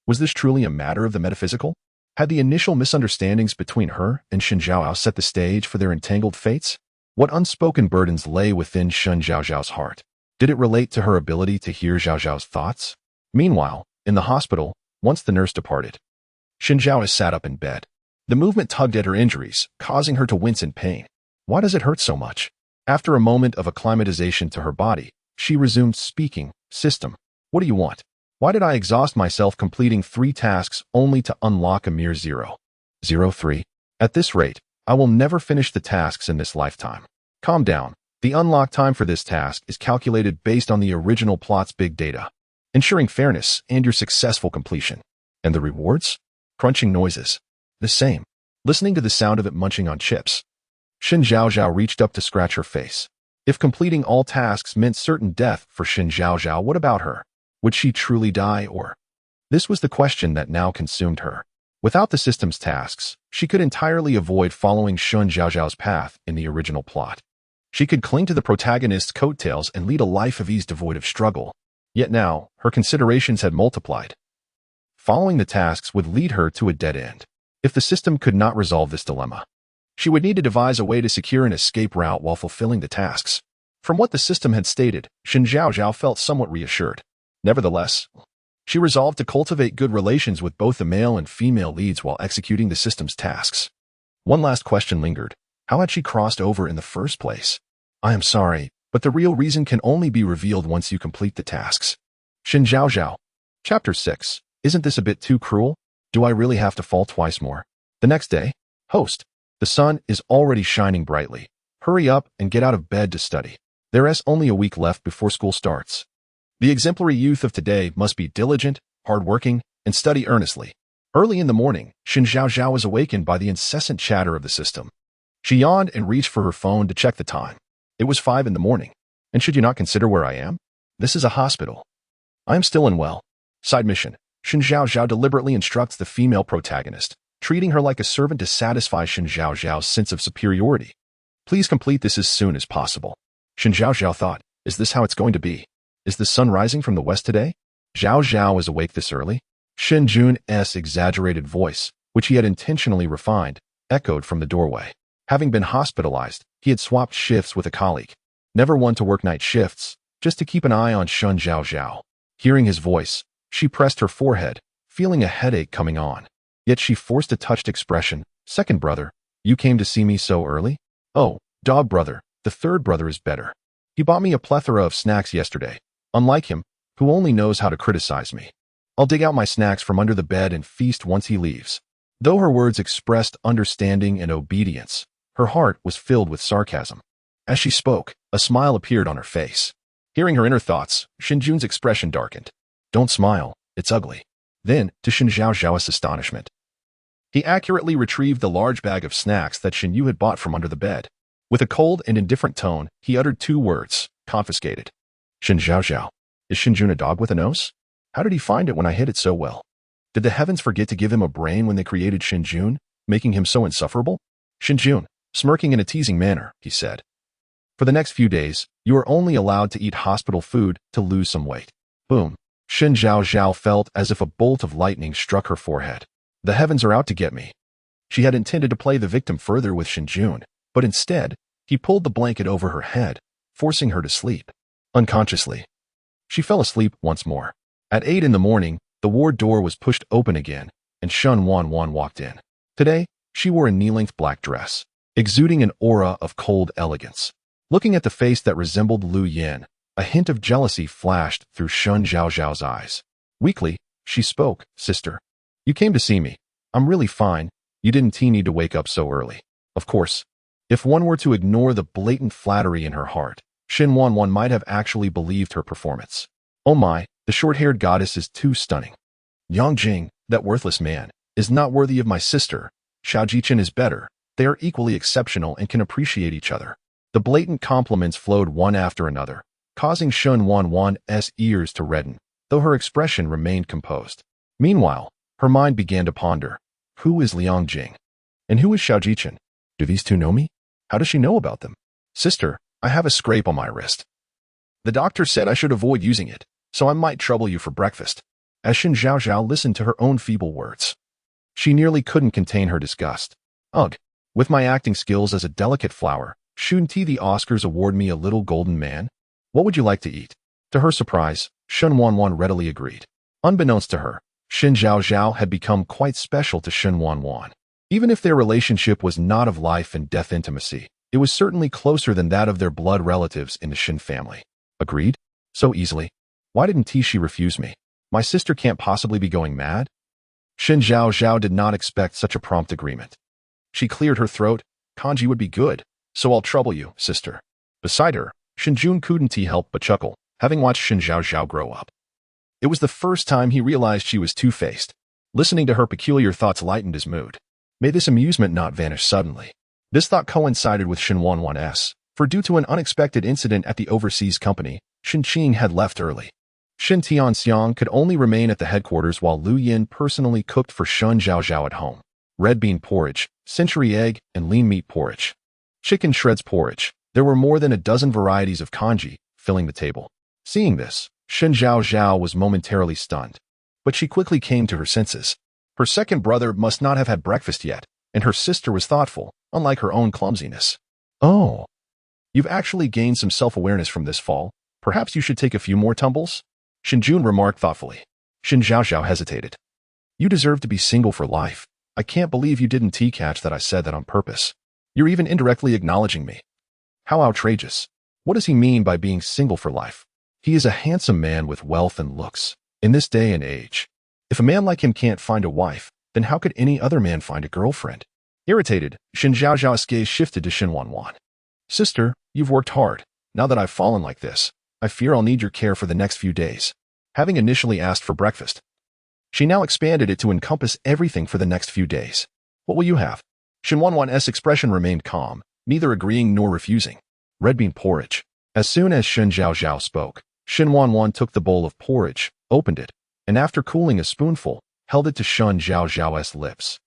Was this truly a matter of the metaphysical? Had the initial misunderstandings between her and Shen Zhaozhao set the stage for their entangled fates? What unspoken burdens lay within Shen Zhaozhao's heart? Did it relate to her ability to hear Zhaozhao's thoughts? Meanwhile, in the hospital, once the nurse departed, Shen Zhao sat up in bed. The movement tugged at her injuries, causing her to wince in pain. Why does it hurt so much? After a moment of acclimatization to her body, she resumed speaking. System, what do you want? Why did I exhaust myself completing 3 tasks only to unlock a mere 0.03? At this rate, I will never finish the tasks in this lifetime. Calm down. The unlock time for this task is calculated based on the original plot's big data, ensuring fairness and your successful completion. And the rewards? Crunching noises. The same. Listening to the sound of it munching on chips. Shen Zhaozhao reached up to scratch her face. If completing all tasks meant certain death for Shen Zhaozhao, what about her? Would she truly die, or? This was the question that now consumed her. Without the system's tasks, she could entirely avoid following Shen Zhaozhao's path in the original plot. She could cling to the protagonist's coattails and lead a life of ease devoid of struggle. Yet now, her considerations had multiplied. Following the tasks would lead her to a dead end. If the system could not resolve this dilemma, She would need to devise a way to secure an escape route while fulfilling the tasks. From what the system had stated, Shen Zhaozhao felt somewhat reassured. Nevertheless, she resolved to cultivate good relations with both the male and female leads while executing the system's tasks. One last question lingered. How had she crossed over in the first place? I am sorry, but the real reason can only be revealed once you complete the tasks. Shen Zhaozhao. Chapter 6. Isn't this a bit too cruel? Do I really have to fall twice more? The next day. Host. The sun is already shining brightly. Hurry up and get out of bed to study. There is only a week left before school starts. The exemplary youth of today must be diligent, hardworking, and study earnestly. Early in the morning, Shen Zhaozhao was awakened by the incessant chatter of the system. She yawned and reached for her phone to check the time. It was 5 in the morning. And should you not consider where I am? This is a hospital. I am still unwell. Side mission. Shen Zhaozhao deliberately instructs the female protagonist, treating her like a servant to satisfy Shen Zhaozhao's sense of superiority. Please complete this as soon as possible. Shen Zhaozhao thought, is this how it's going to be? Is the sun rising from the west today? Zhaozhao is awake this early? Shen Jun's exaggerated voice, which he had intentionally refined, echoed from the doorway. Having been hospitalized, he had swapped shifts with a colleague. Never one to work night shifts, just to keep an eye on Shen Zhaozhao. Hearing his voice, she pressed her forehead, feeling a headache coming on. Yet she forced a touched expression. Second brother, you came to see me so early? Oh, dog brother, the third brother is better. He bought me a plethora of snacks yesterday. Unlike him, who only knows how to criticize me. I'll dig out my snacks from under the bed and feast once he leaves. Though her words expressed understanding and obedience, her heart was filled with sarcasm. As she spoke, a smile appeared on her face. Hearing her inner thoughts, Shen Jun's expression darkened. Don't smile, it's ugly. Then, to Shen Zhaozhao's astonishment, he accurately retrieved the large bag of snacks that Shen Yu had bought from under the bed. With a cold and indifferent tone, he uttered 2 words, confiscated. Shen Zhaozhao. Is Shen Jun a dog with a nose? How did he find it when I hid it so well? Did the heavens forget to give him a brain when they created Shen Jun, making him so insufferable? Shen Jun, smirking in a teasing manner, he said. For the next few days, you are only allowed to eat hospital food to lose some weight. Boom. Shen Zhaozhao felt as if a bolt of lightning struck her forehead. The heavens are out to get me. She had intended to play the victim further with Shen Jun, but instead, he pulled the blanket over her head, forcing her to sleep. Unconsciously, she fell asleep once more. At 8 in the morning, the ward door was pushed open again, and Shen Wanwan walked in. Today, she wore a knee-length black dress, exuding an aura of cold elegance. Looking at the face that resembled Lu Yin, a hint of jealousy flashed through Shen Zhaozhao's eyes. Weakly, she spoke, Sister. You came to see me. I'm really fine. You didn't need to wake up so early. Of course, if one were to ignore the blatant flattery in her heart, Shen Wanwan might have actually believed her performance. Oh my, the short-haired goddess is too stunning. Yang Jing, that worthless man, is not worthy of my sister. Xiao Jichen is better. They are equally exceptional and can appreciate each other. The blatant compliments flowed one after another, causing Shen Wanwan's ears to redden, though her expression remained composed. Meanwhile, her mind began to ponder. Who is Liang Jing? And who is Xiao Jichen? Do these two know me? How does she know about them? Sister, I have a scrape on my wrist. The doctor said I should avoid using it, so I might trouble you for breakfast. As Shen Zhaozhao listened to her own feeble words, she nearly couldn't contain her disgust. Ugh, with my acting skills as a delicate flower, shouldn't the Oscars award me a little golden man? What would you like to eat? To her surprise, Shen Wanwan readily agreed. Unbeknownst to her, Shen Zhaozhao had become quite special to Shen Wanwan. Even if their relationship was not of life and death intimacy, it was certainly closer than that of their blood relatives in the Shen family. Agreed? So easily. Why didn't she refuse me? My sister can't possibly be going mad? Shen Zhaozhao did not expect such a prompt agreement. She cleared her throat. Kanji would be good, so I'll trouble you, sister. Beside her, Shen Jun couldn't help but chuckle, having watched Shen Zhaozhao grow up. It was the first time he realized she was two-faced. Listening to her peculiar thoughts lightened his mood. May this amusement not vanish suddenly. This thought coincided with Shen Wanwan's, for due to an unexpected incident at the overseas company, Shen Qing had left early. Shen Tianxiang could only remain at the headquarters while Lu Yin personally cooked for Shen Zhaozhao at home. Red bean porridge, century egg, and lean meat porridge. Chicken shreds porridge. There were more than a dozen varieties of kanji filling the table. Seeing this, Shen Zhaozhao was momentarily stunned. But she quickly came to her senses. Her second brother must not have had breakfast yet, and her sister was thoughtful, unlike her own clumsiness. "Oh, you've actually gained some self-awareness from this fall. Perhaps you should take a few more tumbles?" Shen Jun remarked thoughtfully. Shen Zhaozhao hesitated. "You deserve to be single for life. I can't believe you didn't catch that I said that on purpose. You're even indirectly acknowledging me. How outrageous. What does he mean by being single for life? He is a handsome man with wealth and looks. In this day and age, if a man like him can't find a wife, then how could any other man find a girlfriend?" Irritated, Shen Zhaozhao's gaze shifted to Shen Wanwan. "Sister, you've worked hard. Now that I've fallen like this, I fear I'll need your care for the next few days." Having initially asked for breakfast, she now expanded it to encompass everything for the next few days. "What will you have?" Shen Wanwan's expression remained calm, neither agreeing nor refusing. "Red bean porridge." As soon as Shen Zhaozhao spoke, Shen Wanwan took the bowl of porridge, opened it, and after cooling a spoonful, held it to Shen Zhaozhao's lips.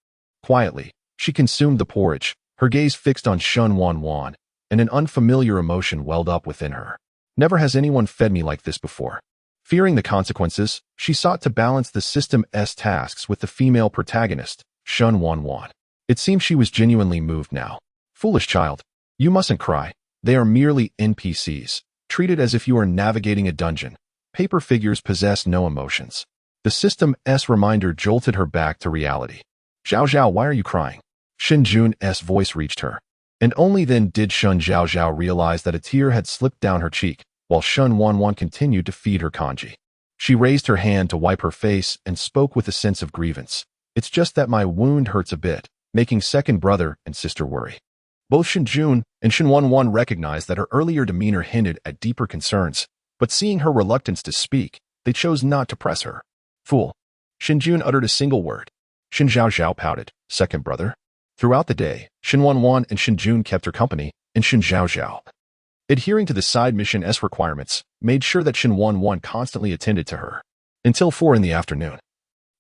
Quietly, she consumed the porridge, her gaze fixed on Shen Wanwan, and an unfamiliar emotion welled up within her. Never has anyone fed me like this before. Fearing the consequences, she sought to balance the system's tasks with the female protagonist, Shen Wanwan. It seemed she was genuinely moved now. "Foolish child, you mustn't cry. They are merely NPCs. Treat it as if you are navigating a dungeon. Paper figures possess no emotions." The system's reminder jolted her back to reality. "Zhaozhao, why are you crying?" Shen Jun's voice reached her. And only then did Shen Zhaozhao realize that a tear had slipped down her cheek, while Shen Wanwan continued to feed her kanji. She raised her hand to wipe her face and spoke with a sense of grievance. "It's just that my wound hurts a bit, making second brother and sister worry." Both Shen Jun and Shen Wanwan recognized that her earlier demeanor hinted at deeper concerns, but seeing her reluctance to speak, they chose not to press her. "Fool." Shen Jun uttered a single word. Shen Zhaozhao pouted. "Second brother?" Throughout the day, Shen Wanwan and Shen Jun kept her company, and Shen Zhaozhao, adhering to the side mission's requirements, made sure that Shen Wanwan constantly attended to her. Until 4 in the afternoon.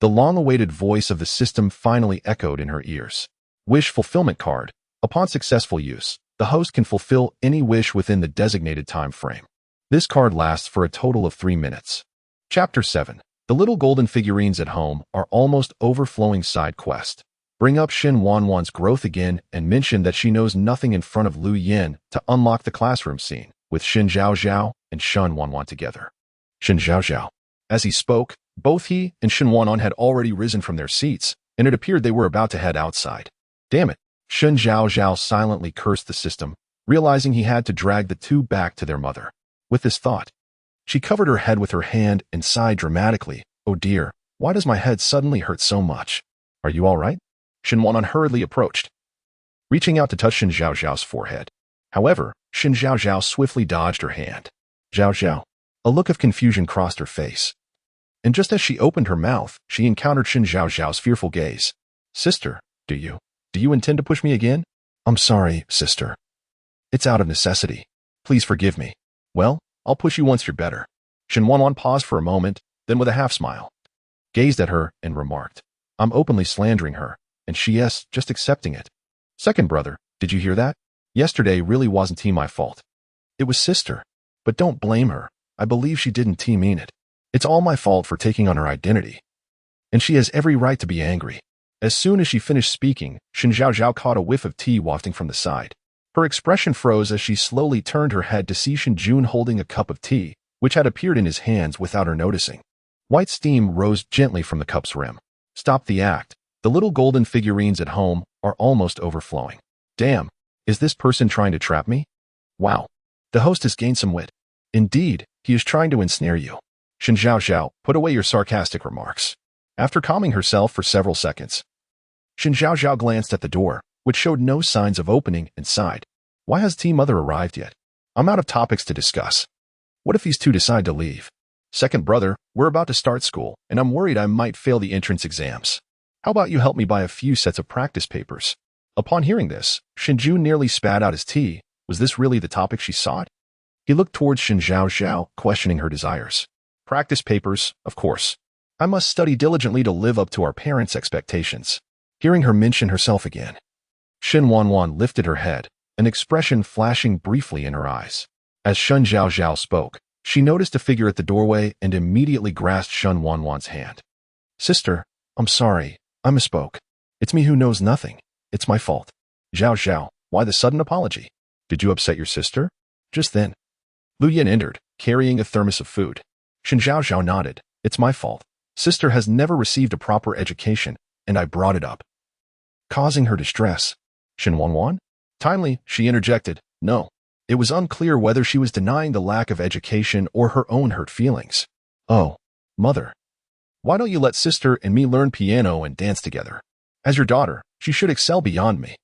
The long-awaited voice of the system finally echoed in her ears. Wish fulfillment card. Upon successful use, the host can fulfill any wish within the designated time frame. This card lasts for a total of 3 minutes. Chapter 7. The little golden figurines at home are almost overflowing side quest. Bring up Shen Wanwan's growth again and mention that she knows nothing in front of Lu Yin to unlock the classroom scene, with Shen Zhaozhao and Shen Wanwan together. Shen Zhaozhao. As he spoke, both he and Shen Wanwan had already risen from their seats, and it appeared they were about to head outside. Damn it. Shen Zhaozhao silently cursed the system, realizing he had to drag the two back to their mother. With this thought, she covered her head with her hand and sighed dramatically. "Oh dear, why does my head suddenly hurt so much? Are you all right?" Shen Wanwan hurriedly approached, reaching out to touch Shen Zhaozhao's forehead. However, Shen Zhaozhao swiftly dodged her hand. "Zhaozhao." A look of confusion crossed her face. And just as she opened her mouth, she encountered Shen Zhaozhao's fearful gaze. "Sister, do you intend to push me again?" "I'm sorry, sister. It's out of necessity. Please forgive me." "Well, I'll push you once you're better." Shen Wanwan paused for a moment, then with a half-smile, gazed at her and remarked, "I'm openly slandering her, and she's just accepting it." "Second brother, did you hear that? Yesterday really wasn't my fault. It was sister. But don't blame her. I believe she didn't mean it. It's all my fault for taking on her identity. And she has every right to be angry." As soon as she finished speaking, Shen Zhaozhao caught a whiff of tea wafting from the side. Her expression froze as she slowly turned her head to see Shen Jun holding a cup of tea, which had appeared in his hands without her noticing. White steam rose gently from the cup's rim. "Stop the act. The little golden figurines at home are almost overflowing." "Damn, is this person trying to trap me?" "Wow, the host has gained some wit. Indeed, he is trying to ensnare you." Shen Zhaozhao, put away your sarcastic remarks. After calming herself for several seconds, Shen Zhaozhao glanced at the door, which showed no signs of opening, and sighed. "Why has Mother arrived yet? I'm out of topics to discuss. What if these two decide to leave? Second brother, we're about to start school, and I'm worried I might fail the entrance exams. How about you help me buy a few sets of practice papers?" Upon hearing this, Shen Jun nearly spat out his tea. Was this really the topic she sought? He looked towards Shen Zhaozhao, questioning her desires. "Practice papers, of course. I must study diligently to live up to our parents' expectations." Hearing her mention herself again, Shen Wanwan lifted her head, an expression flashing briefly in her eyes. As Shen Zhaozhao spoke, she noticed a figure at the doorway and immediately grasped Shen Wanwan's hand. "Sister, I'm sorry. I misspoke. It's me who knows nothing." It's my fault. Zhao, why the sudden apology? Did you upset your sister? Just then, Lu Yin entered, carrying a thermos of food. Shen Zhaozhao nodded. It's my fault. Sister has never received a proper education, and I brought it up, causing her distress. Shen Wanwan? Timely, she interjected. No. It was unclear whether she was denying the lack of education or her own hurt feelings. Oh, mother. Why don't you let sister and me learn piano and dance together? As your daughter, she should excel beyond me.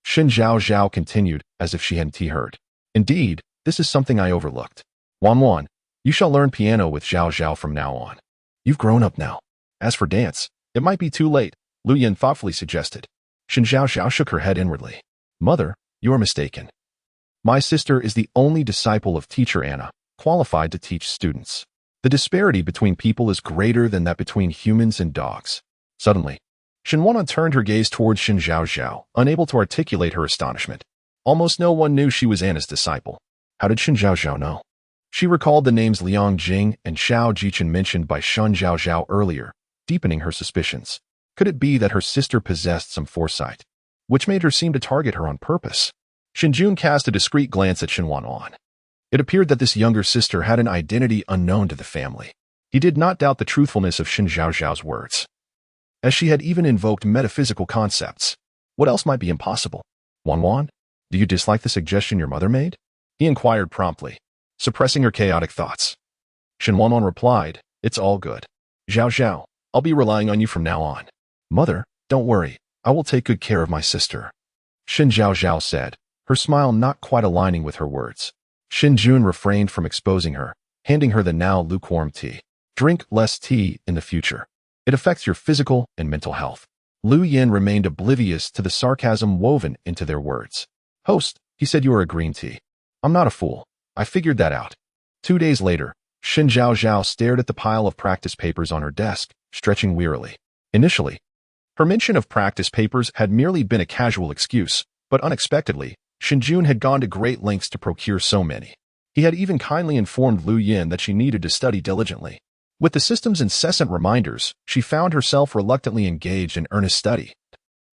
Shen Zhaozhao continued, as if she hadn't heard. Indeed, this is something I overlooked. Wanwan, you shall learn piano with Zhaozhao from now on. You've grown up now. As for dance, it might be too late, Lu Yin thoughtfully suggested. Shen Zhaozhao shook her head inwardly. Mother, you are mistaken. My sister is the only disciple of teacher Anna, qualified to teach students. The disparity between people is greater than that between humans and dogs. Suddenly, Shen Wanwan turned her gaze towards Shen Zhaozhao, unable to articulate her astonishment. Almost no one knew she was Anna's disciple. How did Shen Zhaozhao know? She recalled the names Liang Jing and Xiao Jichen mentioned by Shen Zhaozhao earlier, deepening her suspicions. Could it be that her sister possessed some foresight, which made her seem to target her on purpose? Shen Jun cast a discreet glance at Shen Wanwan. It appeared that this younger sister had an identity unknown to the family. He did not doubt the truthfulness of Shen Zhaozhao's words, as she had even invoked metaphysical concepts. What else might be impossible? Wanwan, do you dislike the suggestion your mother made? He inquired promptly, suppressing her chaotic thoughts. Shen Wanwan replied, It's all good. Zhaozhao, I'll be relying on you from now on. Mother, don't worry, I will take good care of my sister. Shen Zhaozhao said, her smile not quite aligning with her words. Shen Jun refrained from exposing her, handing her the now lukewarm tea. Drink less tea in the future. It affects your physical and mental health. Lu Yin remained oblivious to the sarcasm woven into their words. Host, he said you are a green tea. I'm not a fool. I figured that out. 2 days later, Shen Zhaozhao stared at the pile of practice papers on her desk, stretching wearily. Initially, her mention of practice papers had merely been a casual excuse, but unexpectedly, Shen Jun had gone to great lengths to procure so many. He had even kindly informed Lu Yin that she needed to study diligently. With the system's incessant reminders, she found herself reluctantly engaged in earnest study,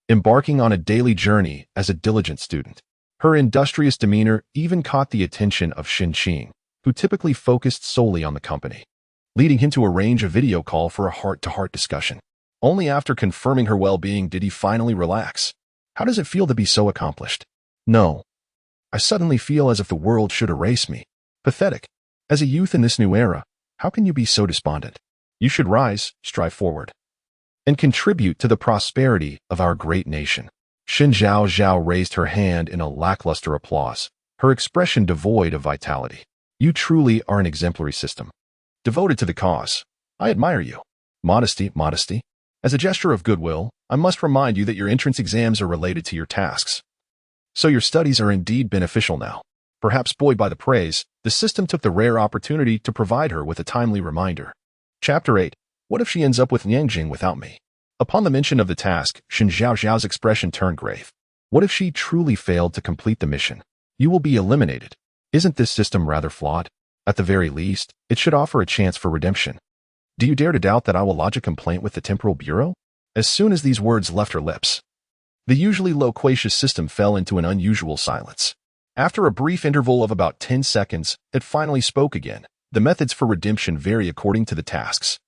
embarking on a daily journey as a diligent student. Her industrious demeanor even caught the attention of Shen Qing, who typically focused solely on the company, leading him to arrange a video call for a heart-to-heart discussion. Only after confirming her well-being did he finally relax. How does it feel to be so accomplished? No. I suddenly feel as if the world should erase me. Pathetic. As a youth in this new era, how can you be so despondent? You should rise, strive forward, and contribute to the prosperity of our great nation. Shen Zhaozhao raised her hand in a lackluster applause, her expression devoid of vitality. You truly are an exemplary system, devoted to the cause. I admire you. Modesty. As a gesture of goodwill, I must remind you that your entrance exams are related to your tasks. So your studies are indeed beneficial now. Perhaps buoyed by the praise, the system took the rare opportunity to provide her with a timely reminder. Chapter 8. What if she ends up with Liangjing without me? Upon the mention of the task, Shen Zhaozhao's expression turned grave. What if she truly failed to complete the mission? You will be eliminated. Isn't this system rather flawed? At the very least, it should offer a chance for redemption. Do you dare to doubt that I will lodge a complaint with the Temporal Bureau? As soon as these words left her lips, the usually loquacious system fell into an unusual silence. After a brief interval of about 10 seconds, it finally spoke again. The methods for redemption vary according to the tasks.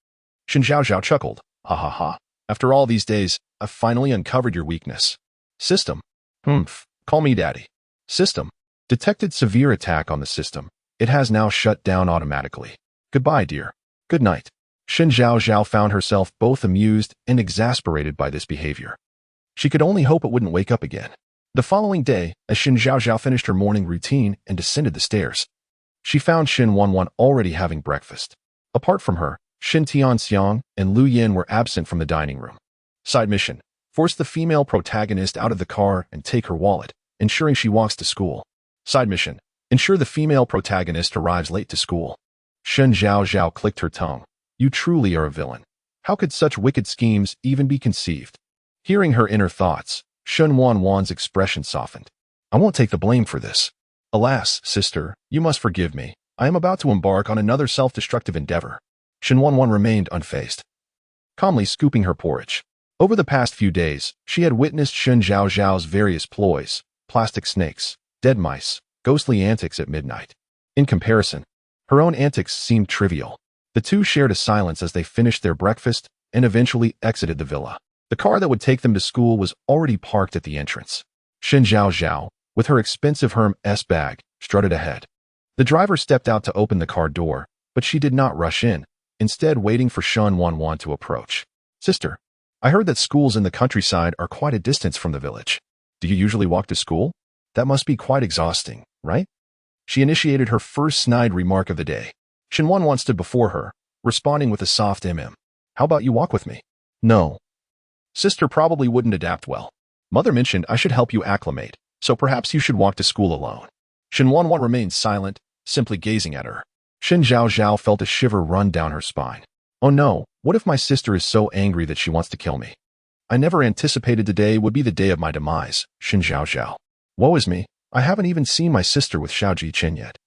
Shen Zhaozhao chuckled. Ha ha ha. After all these days, I've finally uncovered your weakness. System. Call me daddy. System. Detected severe attack on the system. It has now shut down automatically. Goodbye, dear. Good night. Shen Zhaozhao found herself both amused and exasperated by this behavior. She could only hope it wouldn't wake up again. The following day, as Shen Zhaozhao finished her morning routine and descended the stairs, she found Shen Wanwan already having breakfast. Apart from her, Shen Tianxiang and Lu Yin were absent from the dining room. Side mission. Force the female protagonist out of the car and take her wallet, ensuring she walks to school. Side mission. Ensure the female protagonist arrives late to school. Shen Zhaozhao clicked her tongue. You truly are a villain. How could such wicked schemes even be conceived? Hearing her inner thoughts, Shen Wanwan's expression softened. I won't take the blame for this. Alas, sister, you must forgive me. I am about to embark on another self-destructive endeavor. Shen Wanwan remained unfazed, calmly scooping her porridge. Over the past few days, she had witnessed Shen Zhaozhao's various ploys, plastic snakes, dead mice, ghostly antics at midnight. In comparison, her own antics seemed trivial. The two shared a silence as they finished their breakfast and eventually exited the villa. The car that would take them to school was already parked at the entrance. Shen Zhaozhao, with her expensive Hermes bag, strutted ahead. The driver stepped out to open the car door, but she did not rush in, instead waiting for Shen Wanwan to approach. "Sister, I heard that schools in the countryside are quite a distance from the village. Do you usually walk to school? That must be quite exhausting, right?" She initiated her first snide remark of the day. Shen Wanwan stood before her, responding with a soft "How about you walk with me?" "No. Sister probably wouldn't adapt well. Mother mentioned I should help you acclimate, so perhaps you should walk to school alone." Shen Wanwan remained silent, simply gazing at her. Shen Zhaozhao felt a shiver run down her spine. "Oh no, what if my sister is so angry that she wants to kill me? I never anticipated today would be the day of my demise." Shen Zhaozhao. "Woe is me, I haven't even seen my sister with Xiao Ji-chen yet.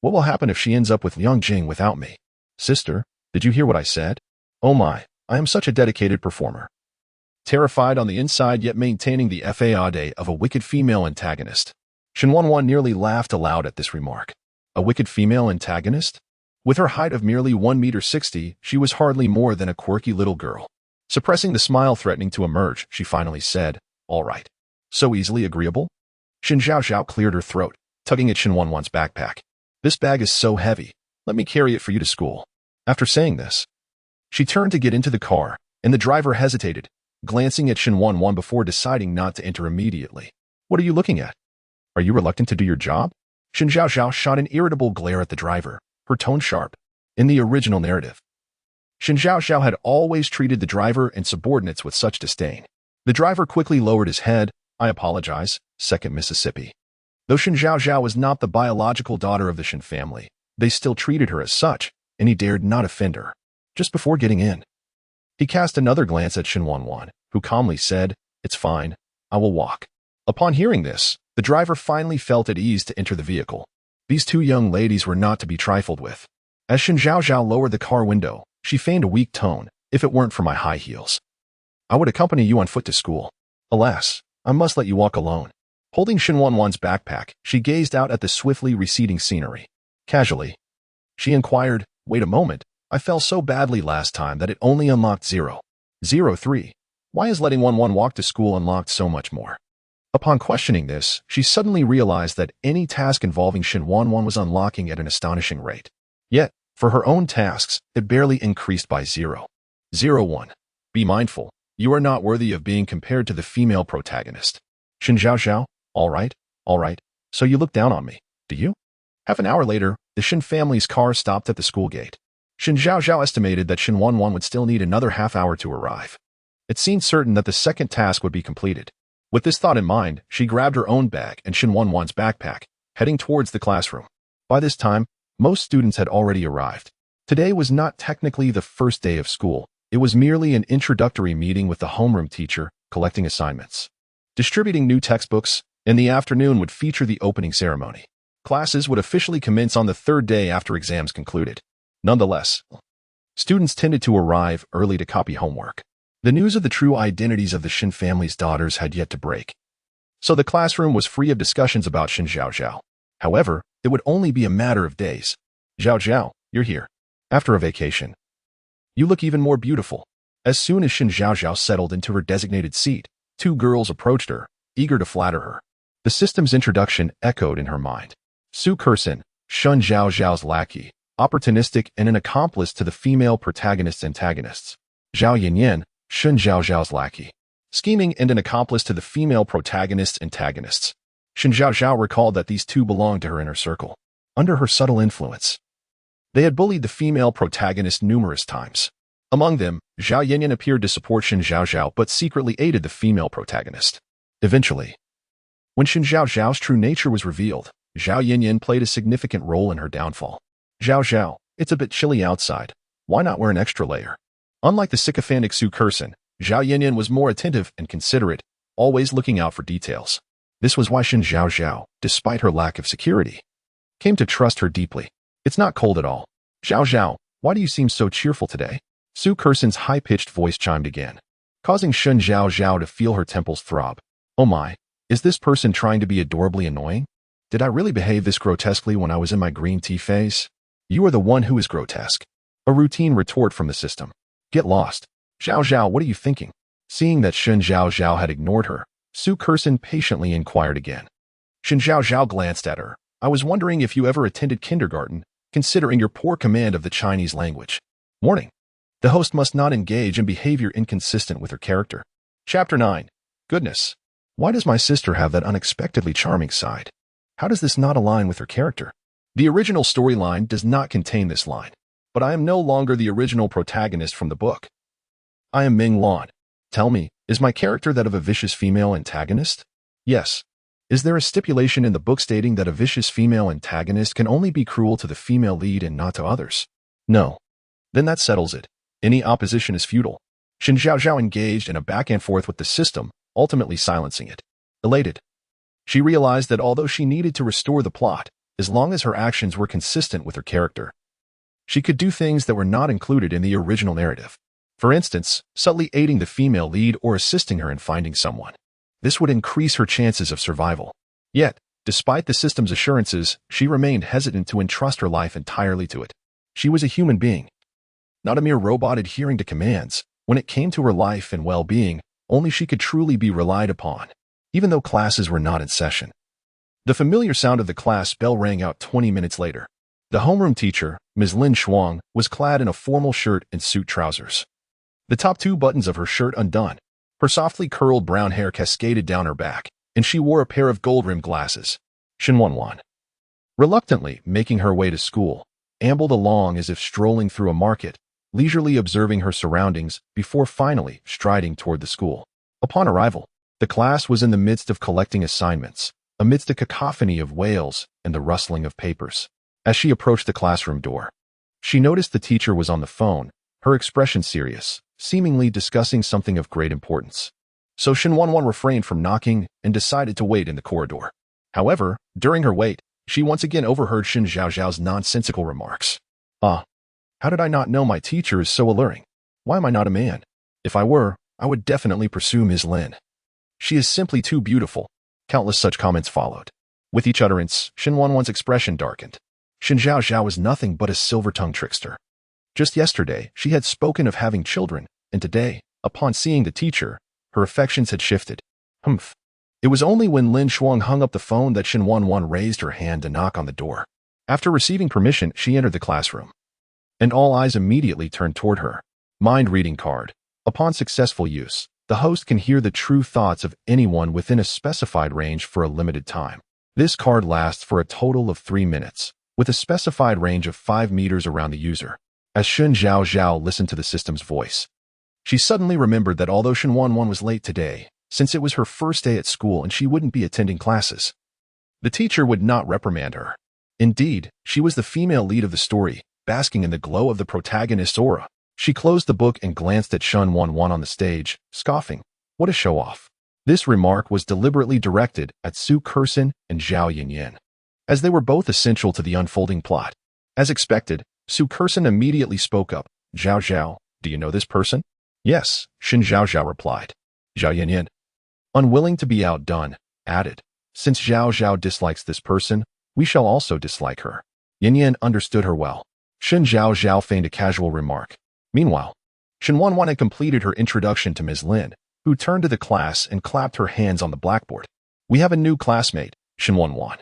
What will happen if she ends up with Liang Jing without me? Sister, did you hear what I said? Oh my, I am such a dedicated performer." Terrified on the inside yet maintaining the facade of a wicked female antagonist, Shen Wanwan nearly laughed aloud at this remark. A wicked female antagonist? With her height of merely 1.60 meters, she was hardly more than a quirky little girl. Suppressing the smile threatening to emerge, she finally said, "All right. So easily agreeable?" Shen Zhaozhao cleared her throat, tugging at Shen Wanwan's backpack. "This bag is so heavy. Let me carry it for you to school." After saying this, she turned to get into the car, and the driver hesitated, glancing at Shen Wanwan before deciding not to enter immediately. "What are you looking at? Are you reluctant to do your job?" Shen Zhaozhao shot an irritable glare at the driver, her tone sharp. In the original narrative, Shen Zhaozhao had always treated the driver and subordinates with such disdain. The driver quickly lowered his head. "I apologize, Second Mississippi." Though Shen Zhaozhao was not the biological daughter of the Shen family, they still treated her as such, and he dared not offend her. Just before getting in, he cast another glance at Shen Wanwan, who calmly said, "It's fine, I will walk." Upon hearing this, the driver finally felt at ease to enter the vehicle. These two young ladies were not to be trifled with. As Shen Zhaozhao lowered the car window, she feigned a weak tone. "If it weren't for my high heels, I would accompany you on foot to school. Alas, I must let you walk alone." Holding Shen Wanwan's backpack, she gazed out at the swiftly receding scenery. Casually, she inquired, "Wait a moment, I fell so badly last time that it only unlocked 0.03. Why is letting Wanwan walk to school unlocked so much more?" Upon questioning this, she suddenly realized that any task involving Shen Wanwan was unlocking at an astonishing rate. Yet, for her own tasks, it barely increased by 0.01. "Be mindful, you are not worthy of being compared to the female protagonist." Shen Zhaozhao, all right, so you look down on me, do you?" Half an hour later, the Shen family's car stopped at the school gate. Shen Zhaozhao estimated that Shen Wanwan would still need another half hour to arrive. It seemed certain that the second task would be completed. With this thought in mind, she grabbed her own bag and Shen Wanwan's backpack, heading towards the classroom. By this time, most students had already arrived. Today was not technically the first day of school. It was merely an introductory meeting with the homeroom teacher, collecting assignments, distributing new textbooks, and the afternoon would feature the opening ceremony. Classes would officially commence on the third day after exams concluded. Nonetheless, students tended to arrive early to copy homework. The news of the true identities of the Shen family's daughters had yet to break, so the classroom was free of discussions about Shen Zhaozhao. However, it would only be a matter of days. "Zhaozhao, you're here. After a vacation, you look even more beautiful." As soon as Shen Zhaozhao settled into her designated seat, two girls approached her, eager to flatter her. The system's introduction echoed in her mind. Su Kersen, Shen Zhaozhao's lackey, opportunistic and an accomplice to the female protagonist's antagonists. Zhao Yanyan, Shen Zhaozhao's lackey, scheming and an accomplice to the female protagonist's antagonists. Shen Zhaozhao recalled that these two belonged to her inner circle. Under her subtle influence, they had bullied the female protagonist numerous times. Among them, Zhao Yanyan appeared to support Shen Zhaozhao but secretly aided the female protagonist. Eventually, when Shen Zhaozhao's true nature was revealed, Zhao Yanyan played a significant role in her downfall. "Zhaozhao, it's a bit chilly outside. Why not wear an extra layer?" Unlike the sycophantic Su Kersen, Zhao Yanyan was more attentive and considerate, always looking out for details. This was why Shen Zhaozhao, despite her lack of security, came to trust her deeply. "It's not cold at all. Zhaozhao, why do you seem so cheerful today?" Su Kersen's high-pitched voice chimed again. causing Shen Zhaozhao to feel her temples throb. Oh my, is this person trying to be adorably annoying? Did I really behave this grotesquely when I was in my green tea phase? You are the one who is grotesque. A routine retort from the system. Get lost. Zhaozhao, what are you thinking? Seeing that Shen Zhaozhao had ignored her, Su Kursen patiently inquired again. Shen Zhaozhao glanced at her. I was wondering if you ever attended kindergarten, considering your poor command of the Chinese language. Warning. The host must not engage in behavior inconsistent with her character. Chapter 9. Goodness. Why does my sister have that unexpectedly charming side? How does this not align with her character? The original storyline does not contain this line, but I am no longer the original protagonist from the book. I am Meng Lan. Tell me, is my character that of a vicious female antagonist? Yes. Is there a stipulation in the book stating that a vicious female antagonist can only be cruel to the female lead and not to others? No. Then that settles it. Any opposition is futile. Shen Zhaozhao engaged in a back and forth with the system, ultimately silencing it. Elated. She realized that although she needed to restore the plot, as long as her actions were consistent with her character, she could do things that were not included in the original narrative. For instance, subtly aiding the female lead or assisting her in finding someone. This would increase her chances of survival. Yet, despite the system's assurances, she remained hesitant to entrust her life entirely to it. She was a human being, not a mere robot adhering to commands. When it came to her life and well-being, only she could truly be relied upon, even though classes were not in session. The familiar sound of the class bell rang out 20 minutes later. The homeroom teacher, Ms. Lin Shuang, was clad in a formal shirt and suit trousers. The top 2 buttons of her shirt undone. Her softly curled brown hair cascaded down her back, and she wore a pair of gold-rimmed glasses. Shen Wanwan, reluctantly making her way to school, ambled along as if strolling through a market, leisurely observing her surroundings before finally striding toward the school. Upon arrival, the class was in the midst of collecting assignments, amidst a cacophony of wails and the rustling of papers. As she approached the classroom door, she noticed the teacher was on the phone, her expression serious, seemingly discussing something of great importance. So Shen Wanwan refrained from knocking and decided to wait in the corridor. However, during her wait, she once again overheard Shen Zhaozhao's nonsensical remarks. How did I not know my teacher is so alluring? Why am I not a man? If I were, I would definitely pursue Ms. Lin. She is simply too beautiful. Countless such comments followed. With each utterance, Shen Wanwan's expression darkened. Shen Zhaozhao was nothing but a silver-tongued trickster. Just yesterday, she had spoken of having children, and today, upon seeing the teacher, her affections had shifted. It was only when Lin Shuang hung up the phone that Shen Wanwan raised her hand to knock on the door. After receiving permission, she entered the classroom, and all eyes immediately turned toward her. Mind-reading card. Upon successful use, the host can hear the true thoughts of anyone within a specified range for a limited time. This card lasts for a total of 3 minutes, with a specified range of 5 meters around the user. As Shen Zhaozhao listened to the system's voice, she suddenly remembered that although Shen Wanwan was late today, since it was her first day at school and she wouldn't be attending classes, the teacher would not reprimand her. Indeed, she was the female lead of the story, basking in the glow of the protagonist's aura. She closed the book and glanced at Shen Wanwan on the stage, scoffing. What a show-off. This remark was deliberately directed at Su Kursen and Zhao Yinyan, as they were both essential to the unfolding plot. As expected, Su Kursen immediately spoke up. Zhao, do you know this person? Yes, Shen Zhaozhao replied. Zhao Yinyan, unwilling to be outdone, added, since Zhao dislikes this person, we shall also dislike her. Yinyan understood her well. Shen Zhaozhao feigned a casual remark. Meanwhile, Shen Wanwan had completed her introduction to Ms. Lin, who turned to the class and clapped her hands on the blackboard. We have a new classmate, Shen Wanwan.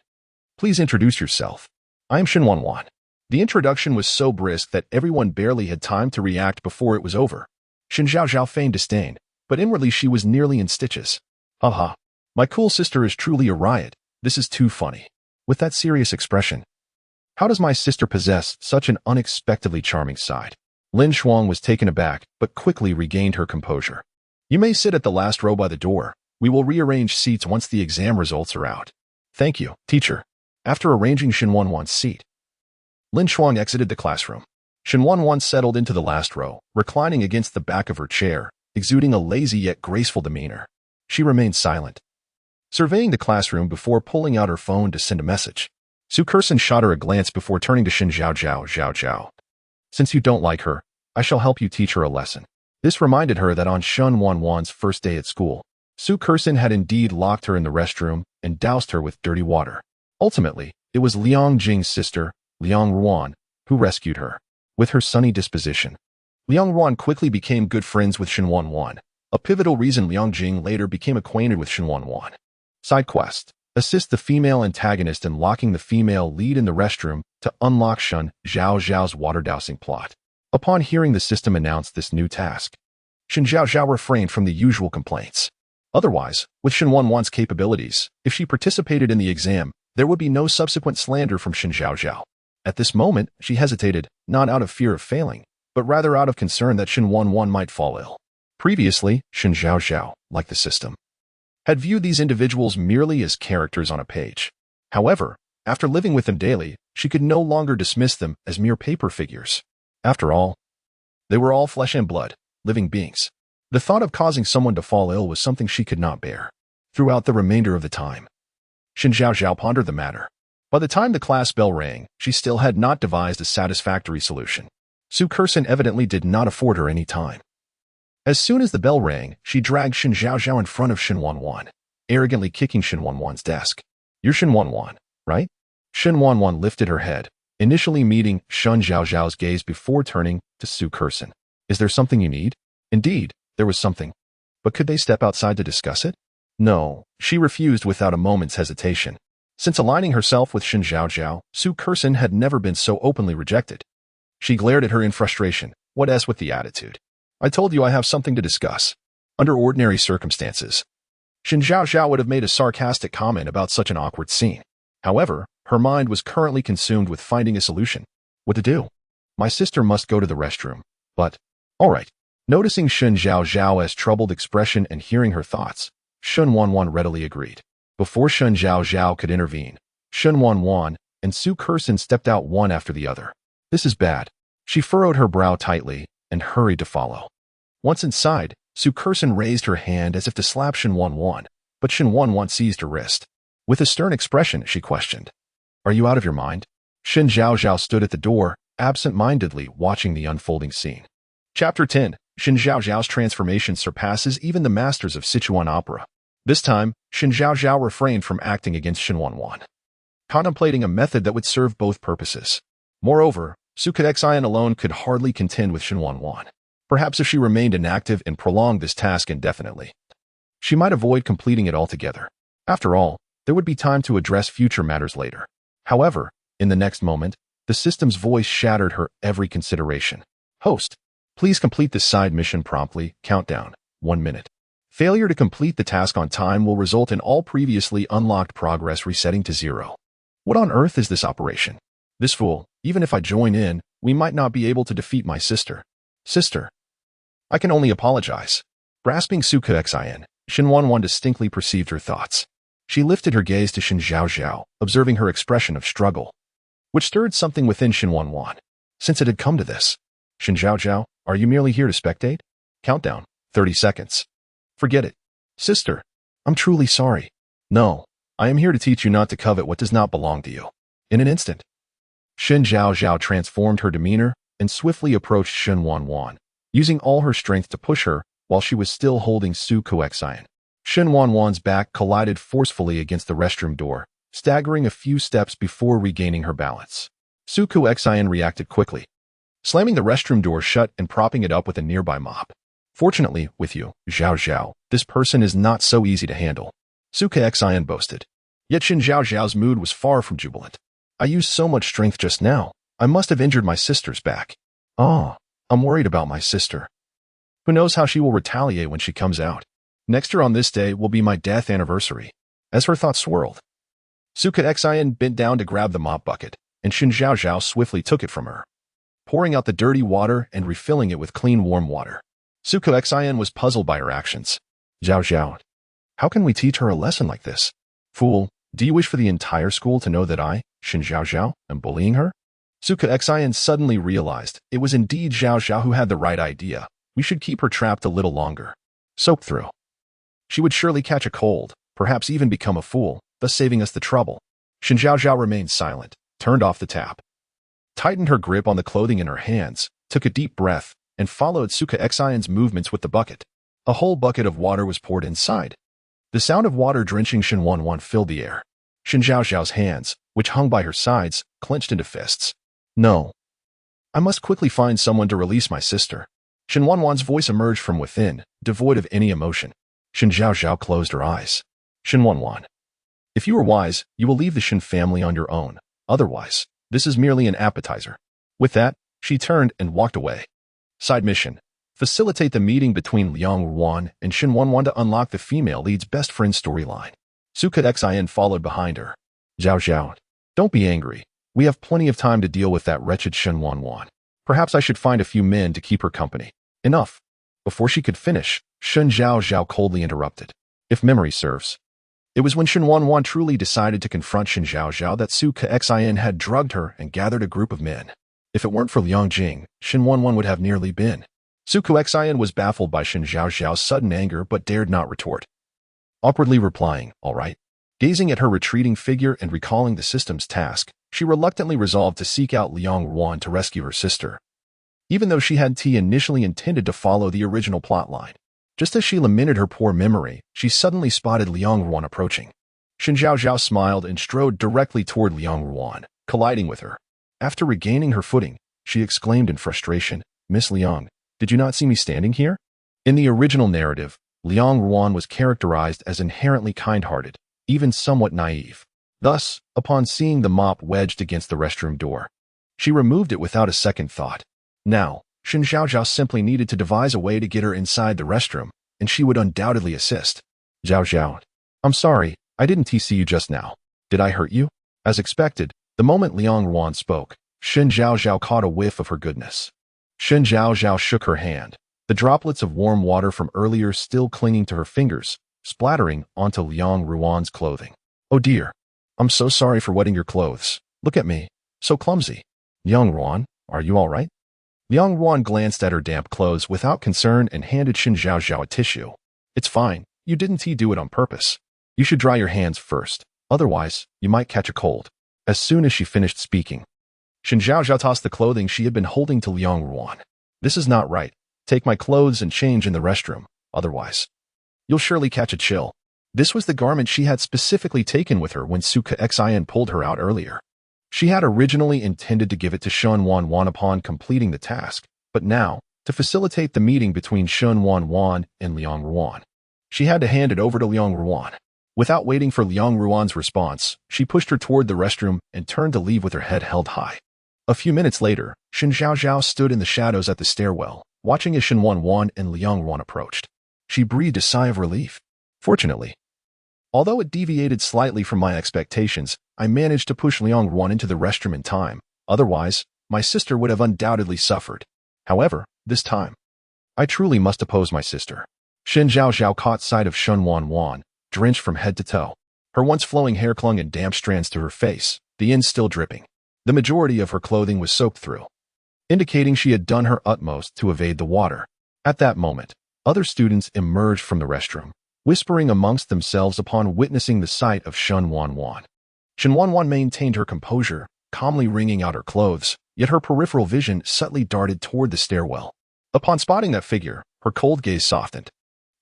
Please introduce yourself. I am Shen Wanwan. The introduction was so brisk that everyone barely had time to react before it was over. Shen Zhaozhao feigned disdain, but inwardly she was nearly in stitches. Haha, my cool sister is truly a riot. This is too funny. With that serious expression. How does my sister possess such an unexpectedly charming side? Lin Shuang was taken aback, but quickly regained her composure. You may sit at the last row by the door. We will rearrange seats once the exam results are out. Thank you, teacher. After arranging Shen Wanwan's seat, Lin Shuang exited the classroom. Shen Wanwan settled into the last row, reclining against the back of her chair, exuding a lazy yet graceful demeanor. She remained silent, surveying the classroom before pulling out her phone to send a message. Su Kursen shot her a glance before turning to Shen Zhaozhao. Since you don't like her, I shall help you teach her a lesson. This reminded her that on Shen Wanwan's first day at school, Su Kerson had indeed locked her in the restroom and doused her with dirty water. Ultimately, it was Liang Jing's sister, Liang Ruan, who rescued her. With her sunny disposition, Liang Ruan quickly became good friends with Shen Wanwan, a pivotal reason Liang Jing later became acquainted with Shen Wanwan. Side quest: assist the female antagonist in locking the female lead in the restroom to unlock Shen Zhaozhao's water dousing plot. Upon hearing the system announce this new task, Shen Zhaozhao refrained from the usual complaints. Otherwise, with Shen Wanwan's capabilities, if she participated in the exam, there would be no subsequent slander from Shen Zhaozhao. At this moment, she hesitated, not out of fear of failing, but rather out of concern that Shen Wanwan might fall ill. Previously, Shen Zhaozhao, like the system, had viewed these individuals merely as characters on a page. However, after living with them daily, she could no longer dismiss them as mere paper figures. After all, they were all flesh and blood, living beings. The thought of causing someone to fall ill was something she could not bear. Throughout the remainder of the time, Shen Zhaozhao pondered the matter. By the time the class bell rang, she still had not devised a satisfactory solution. Su Kerson evidently did not afford her any time. As soon as the bell rang, she dragged Shen Zhaozhao in front of Shen Wanwan, arrogantly kicking Shen Wanwan's desk. "You're Shen Wanwan, right?" Shen Wanwan lifted her head, initially meeting Shen Zhaozhao's gaze before turning to Su Kerson. "Is there something you need?" Indeed, there was something. But could they step outside to discuss it? No, she refused without a moment's hesitation. Since aligning herself with Shen Zhaozhao, Su Kerson had never been so openly rejected. She glared at her in frustration. What else with the attitude? "I told you I have something to discuss." Under ordinary circumstances, Shen Zhaozhao would have made a sarcastic comment about such an awkward scene. However, her mind was currently consumed with finding a solution. What to do? "My sister must go to the restroom. But, all right." Noticing Shen Zhaozhao's troubled expression and hearing her thoughts, Shen Wanwan readily agreed. Before Shen Zhaozhao could intervene, Shen Wanwan and Su Kerson stepped out one after the other. "This is bad." She furrowed her brow tightly and hurried to follow. Once inside, Su Kerson raised her hand as if to slap Shen Wanwan, but Shen Wanwan seized her wrist. With a stern expression, she questioned, "Are you out of your mind?" Shen Zhaozhao stood at the door, absent-mindedly watching the unfolding scene. Chapter 10. Shen Zhaozhao's transformation surpasses even the masters of Sichuan opera. This time, Shen Zhaozhao refrained from acting against Shen Wanwan, contemplating a method that would serve both purposes. Moreover, Su Kerson alone could hardly contend with Shen Wanwan. Perhaps if she remained inactive and prolonged this task indefinitely, she might avoid completing it altogether. After all, there would be time to address future matters later. However, in the next moment, the system's voice shattered her every consideration. "Host, please complete this side mission promptly. Countdown, 1 minute. Failure to complete the task on time will result in all previously unlocked progress resetting to 0. What on earth is this operation? This fool, even if I join in, we might not be able to defeat my sister. Sister, I can only apologize." Grasping Su Kerson, Shen Wanwan distinctly perceived her thoughts. She lifted her gaze to Shen Zhaozhao, observing her expression of struggle, which stirred something within Shen Wanwan. Since it had come to this, "Shen Zhaozhao, are you merely here to spectate?" Countdown, 30 seconds. "Forget it. Sister, I'm truly sorry. No, I am here to teach you not to covet what does not belong to you." In an instant, Shen Zhaozhao transformed her demeanor and swiftly approached Shen Wanwan, using all her strength to push her while she was still holding Su Kerson. Shen Wanwan's back collided forcefully against the restroom door, staggering a few steps before regaining her balance. Su Kerson reacted quickly, slamming the restroom door shut and propping it up with a nearby mop. "Fortunately, with you, Zhaozhao, this person is not so easy to handle," Su Kerson boasted. Yet Shen Zhaozhao's mood was far from jubilant. "I used so much strength just now, I must have injured my sister's back. Oh, I'm worried about my sister. Who knows how she will retaliate when she comes out. Next year on this day will be my death anniversary." As her thoughts swirled, Su Kerson bent down to grab the mop bucket, and Shen Zhaozhao swiftly took it from her, pouring out the dirty water and refilling it with clean warm water. Su Kerson was puzzled by her actions. "Zhaozhao, how can we teach her a lesson like this? Fool, do you wish for the entire school to know that I, Shen Zhaozhao, am bullying her?" Su Kerson suddenly realized it was indeed Zhaozhao who had the right idea. We should keep her trapped a little longer. Soaked through. She would surely catch a cold, perhaps even become a fool, thus saving us the trouble. Shen Zhaozhao remained silent, turned off the tap, tightened her grip on the clothing in her hands, took a deep breath, and followed Suka Xian's movements with the bucket. A whole bucket of water was poured inside. The sound of water drenching Shen Wanwan filled the air. Shen Zhaozhao's hands, which hung by her sides, clenched into fists. No. I must quickly find someone to release my sister. Shen Wanwan's voice emerged from within, devoid of any emotion. Shen Zhaozhao closed her eyes. Shen Wanwan. If you are wise, you will leave the Shen family on your own. Otherwise, this is merely an appetizer. With that, she turned and walked away. Side mission. Facilitate the meeting between Liang Ruan and Shen Wanwan to unlock the female lead's best friend storyline. Suka Xian followed behind her. Zhao, don't be angry. We have plenty of time to deal with that wretched Shen Wanwan. Perhaps I should find a few men to keep her company. Enough. Before she could finish, Shen Zhaozhao coldly interrupted. If memory serves. It was when Shen Wanwan truly decided to confront Shen Zhaozhao that Suka Xian had drugged her and gathered a group of men. If it weren't for Liang Jing, Shen Wanwan would have nearly been. Suka Xian was baffled by Shen Zhaozhao's sudden anger but dared not retort. Awkwardly replying, all right. Gazing at her retreating figure and recalling the system's task, she reluctantly resolved to seek out Liang Ruan to rescue her sister. Even though she had initially intended to follow the original plotline. Just as she lamented her poor memory, she suddenly spotted Liang Ruan approaching. Shen Zhaozhao smiled and strode directly toward Liang Ruan, colliding with her. After regaining her footing, she exclaimed in frustration, Miss Liang, did you not see me standing here? In the original narrative, Liang Ruan was characterized as inherently kind-hearted, even somewhat naive. Thus, upon seeing the mop wedged against the restroom door, she removed it without a second thought. Now, Shen Zhaozhao simply needed to devise a way to get her inside the restroom, and she would undoubtedly assist. Zhaozhao, I'm sorry, I didn't see you just now. Did I hurt you? As expected, the moment Liang Ruan spoke, Shen Zhaozhao caught a whiff of her goodness. Shen Zhaozhao shook her hand, the droplets of warm water from earlier still clinging to her fingers, splattering onto Liang Ruan's clothing. Oh dear. I'm so sorry for wetting your clothes. Look at me. So clumsy. Liang Ruan, are you all right? Liang Ruan glanced at her damp clothes without concern and handed Shen Zhaozhao a tissue. It's fine. You didn't do it on purpose. You should dry your hands first. Otherwise, you might catch a cold. As soon as she finished speaking, Shen Zhaozhao tossed the clothing she had been holding to Liang Ruan. This is not right. Take my clothes and change in the restroom. Otherwise, you'll surely catch a chill. This was the garment she had specifically taken with her when Suka Xian pulled her out earlier. She had originally intended to give it to Shen Wanwan upon completing the task, but now, to facilitate the meeting between Shen Wanwan and Liang Ruan, she had to hand it over to Liang Ruan. Without waiting for Liang Ruan's response, she pushed her toward the restroom and turned to leave with her head held high. A few minutes later, Shen Zhaozhao stood in the shadows at the stairwell, watching as Shen Wanwan and Liang Ruan approached. She breathed a sigh of relief. Fortunately, although it deviated slightly from my expectations, I managed to push Liang Ruan into the restroom in time. Otherwise, my sister would have undoubtedly suffered. However, this time, I truly must oppose my sister. Shen Zhaozhao caught sight of Shen Wanwan, drenched from head to toe. Her once flowing hair clung in damp strands to her face, the ends still dripping. The majority of her clothing was soaked through, indicating she had done her utmost to evade the water. At that moment, other students emerged from the restroom, whispering amongst themselves upon witnessing the sight of Shen Wanwan. Shen Wanwan maintained her composure, calmly wringing out her clothes, yet her peripheral vision subtly darted toward the stairwell. Upon spotting that figure, her cold gaze softened.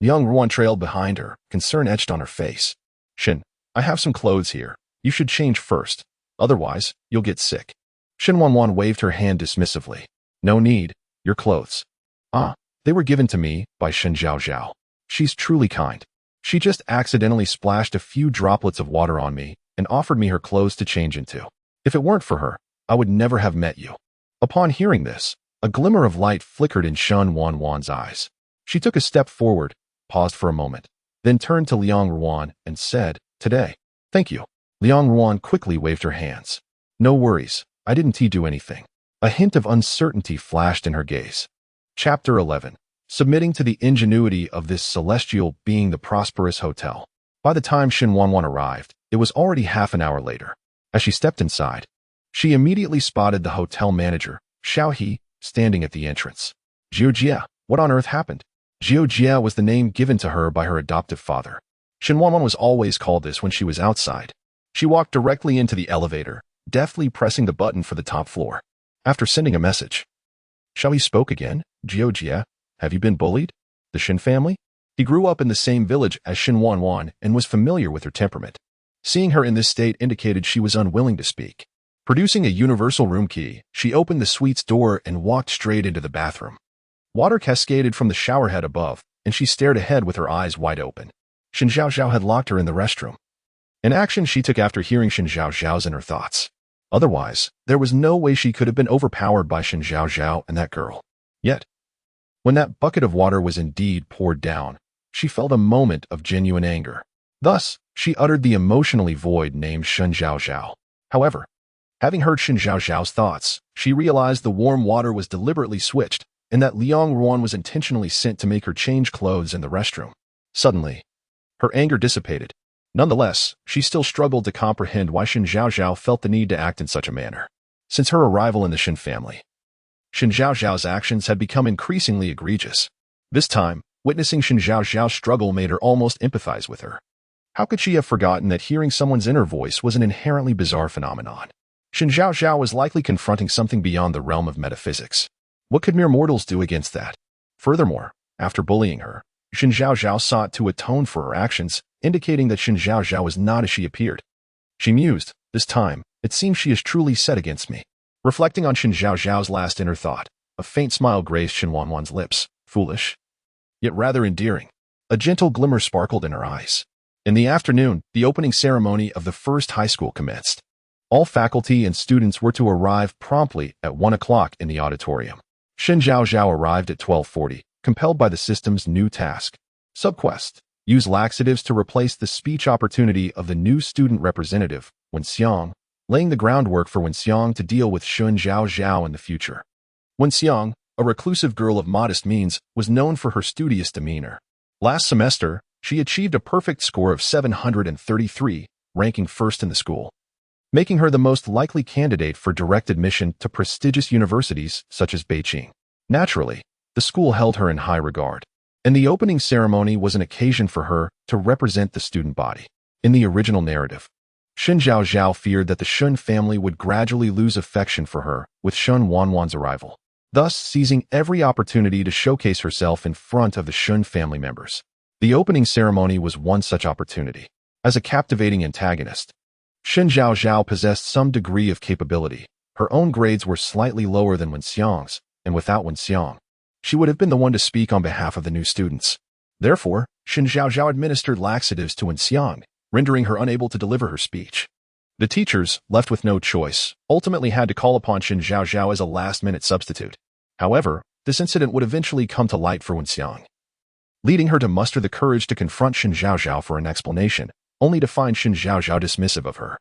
Liang Ruan trailed behind her, concern etched on her face. Shen, I have some clothes here. You should change first. Otherwise, you'll get sick. Shen Wanwan waved her hand dismissively. No need. Your clothes. Ah, they were given to me by Shen Zhaozhao. She's truly kind. She just accidentally splashed a few droplets of water on me and offered me her clothes to change into. If it weren't for her, I would never have met you. Upon hearing this, a glimmer of light flickered in Shen Wanwan's eyes. She took a step forward, paused for a moment, then turned to Liang Ruan and said, Today. Thank you. Liang Ruan quickly waved her hands. No worries, I didn't do anything. A hint of uncertainty flashed in her gaze. Chapter 11. Submitting to the ingenuity of this celestial being, the prosperous hotel. By the time Shen Wanwan arrived, it was already half an hour later. As she stepped inside, she immediately spotted the hotel manager, Xiao He, standing at the entrance. Jiujia, what on earth happened? Jiujia was the name given to her by her adoptive father. Shen Wanwan was always called this when she was outside. She walked directly into the elevator, deftly pressing the button for the top floor. After sending a message, Xiao He spoke again. Jiojia, have you been bullied? The Shen family? He grew up in the same village as Shen Wanwan and was familiar with her temperament. Seeing her in this state indicated she was unwilling to speak. Producing a universal room key, she opened the suite's door and walked straight into the bathroom. Water cascaded from the shower head above, and she stared ahead with her eyes wide open. Shen Zhaozhao had locked her in the restroom. An action she took after hearing Shen Zhaozhao's inner thoughts. Otherwise, there was no way she could have been overpowered by Shen Zhaozhao and that girl. Yet, when that bucket of water was indeed poured down, she felt a moment of genuine anger. Thus, she uttered the emotionally void name Shen Zhaozhao. However, having heard Shen Zhaozhao's thoughts, she realized the warm water was deliberately switched and that Liang Ruan was intentionally sent to make her change clothes in the restroom. Suddenly, her anger dissipated. Nonetheless, she still struggled to comprehend why Shen Zhaozhao felt the need to act in such a manner. Since her arrival in the Shen family, Shen Zhaozhao's actions had become increasingly egregious. This time, witnessing Shen Zhaozhao's struggle made her almost empathize with her. How could she have forgotten that hearing someone's inner voice was an inherently bizarre phenomenon? Shen Zhaozhao was likely confronting something beyond the realm of metaphysics. What could mere mortals do against that? Furthermore, after bullying her, Shen Zhaozhao sought to atone for her actions, indicating that Shen Zhaozhao was not as she appeared. She mused, this time, it seems she is truly set against me. Reflecting on Shen Zhaozhao's last inner thought, a faint smile graced Shen Wanwan's lips, foolish, yet rather endearing. A gentle glimmer sparkled in her eyes. In the afternoon, the opening ceremony of the first high school commenced. All faculty and students were to arrive promptly at 1 o'clock in the auditorium. Shen Zhaozhao arrived at 12:40, compelled by the system's new task. Subquest: use laxatives to replace the speech opportunity of the new student representative, Wenxiang, laying the groundwork for Wenxiang to deal with Shen Zhaozhao in the future. Wenxiang, a reclusive girl of modest means, was known for her studious demeanor. Last semester, she achieved a perfect score of 733, ranking first in the school, making her the most likely candidate for direct admission to prestigious universities such as Beijing. Naturally, the school held her in high regard, and the opening ceremony was an occasion for her to represent the student body. In the original narrative, Shen Zhaozhao feared that the Shen family would gradually lose affection for her with Shen Wanwan's arrival, thus seizing every opportunity to showcase herself in front of the Shen family members. The opening ceremony was one such opportunity. As a captivating antagonist, Shen Zhaozhao possessed some degree of capability. Her own grades were slightly lower than Wenxiang's, and without Wenxiang, she would have been the one to speak on behalf of the new students. Therefore, Shen Zhaozhao administered laxatives to Wenxiang, rendering her unable to deliver her speech. The teachers, left with no choice, ultimately had to call upon Shen Zhaozhao as a last-minute substitute. However, this incident would eventually come to light for Wenxiang, leading her to muster the courage to confront Shen Zhaozhao for an explanation, only to find Shen Zhaozhao dismissive of her.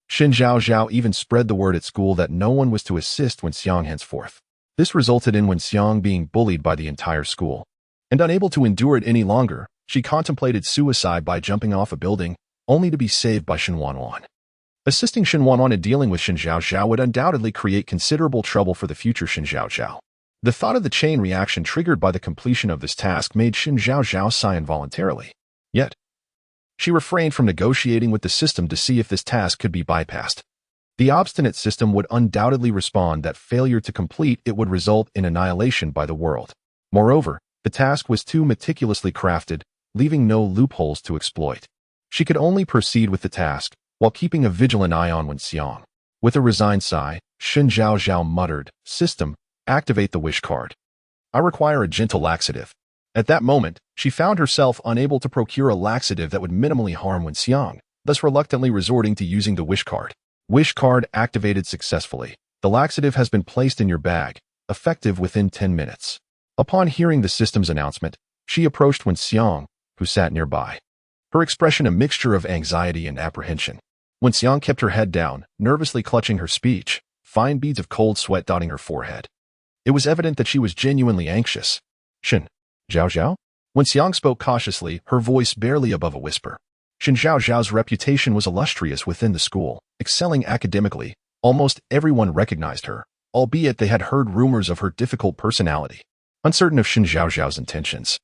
Shen Zhaozhao even spread the word at school that no one was to assist Wenxiang henceforth. This resulted in Wenxiang being bullied by the entire school. And unable to endure it any longer, she contemplated suicide by jumping off a building, only to be saved by Shen Wanwan. Assisting Shen Wanwan in dealing with Shen Zhaozhao would undoubtedly create considerable trouble for the future Shen Zhaozhao. The thought of the chain reaction triggered by the completion of this task made Shen Zhaozhao sigh involuntarily. Yet, she refrained from negotiating with the system to see if this task could be bypassed. The obstinate system would undoubtedly respond that failure to complete it would result in annihilation by the world. Moreover, the task was too meticulously crafted, leaving no loopholes to exploit. She could only proceed with the task while keeping a vigilant eye on Wenxiang. With a resigned sigh, Shen Zhaozhao muttered, "System, activate the wish card. I require a gentle laxative." At that moment, she found herself unable to procure a laxative that would minimally harm Wenxiang, thus reluctantly resorting to using the wish card. Wish card activated successfully. The laxative has been placed in your bag, effective within 10 minutes. Upon hearing the system's announcement, she approached Wenxiang, who sat nearby, her expression a mixture of anxiety and apprehension. Wenxiang kept her head down, nervously clutching her speech, fine beads of cold sweat dotting her forehead. It was evident that she was genuinely anxious. "Shen Zhaozhao?" Wenxiang spoke cautiously, her voice barely above a whisper. Shen Zhaozhao's reputation was illustrious within the school, excelling academically. Almost everyone recognized her, albeit they had heard rumors of her difficult personality. Uncertain of Shen Zhaozhao's intentions,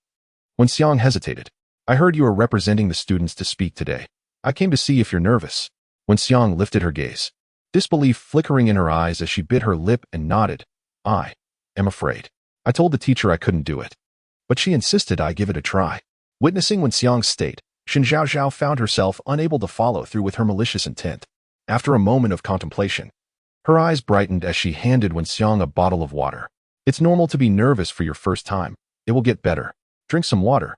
Wenxiang hesitated. "I heard you are representing the students to speak today. I came to see if you're nervous." Wenxiang lifted her gaze, disbelief flickering in her eyes as she bit her lip and nodded. "I am afraid. I told the teacher I couldn't do it, but she insisted I give it a try. Witnessing Wenxiang's state, Shen Zhaozhao found herself unable to follow through with her malicious intent. After a moment of contemplation, her eyes brightened as she handed Wenxiang a bottle of water. It's normal to be nervous for your first time. It will get better. Drink some water.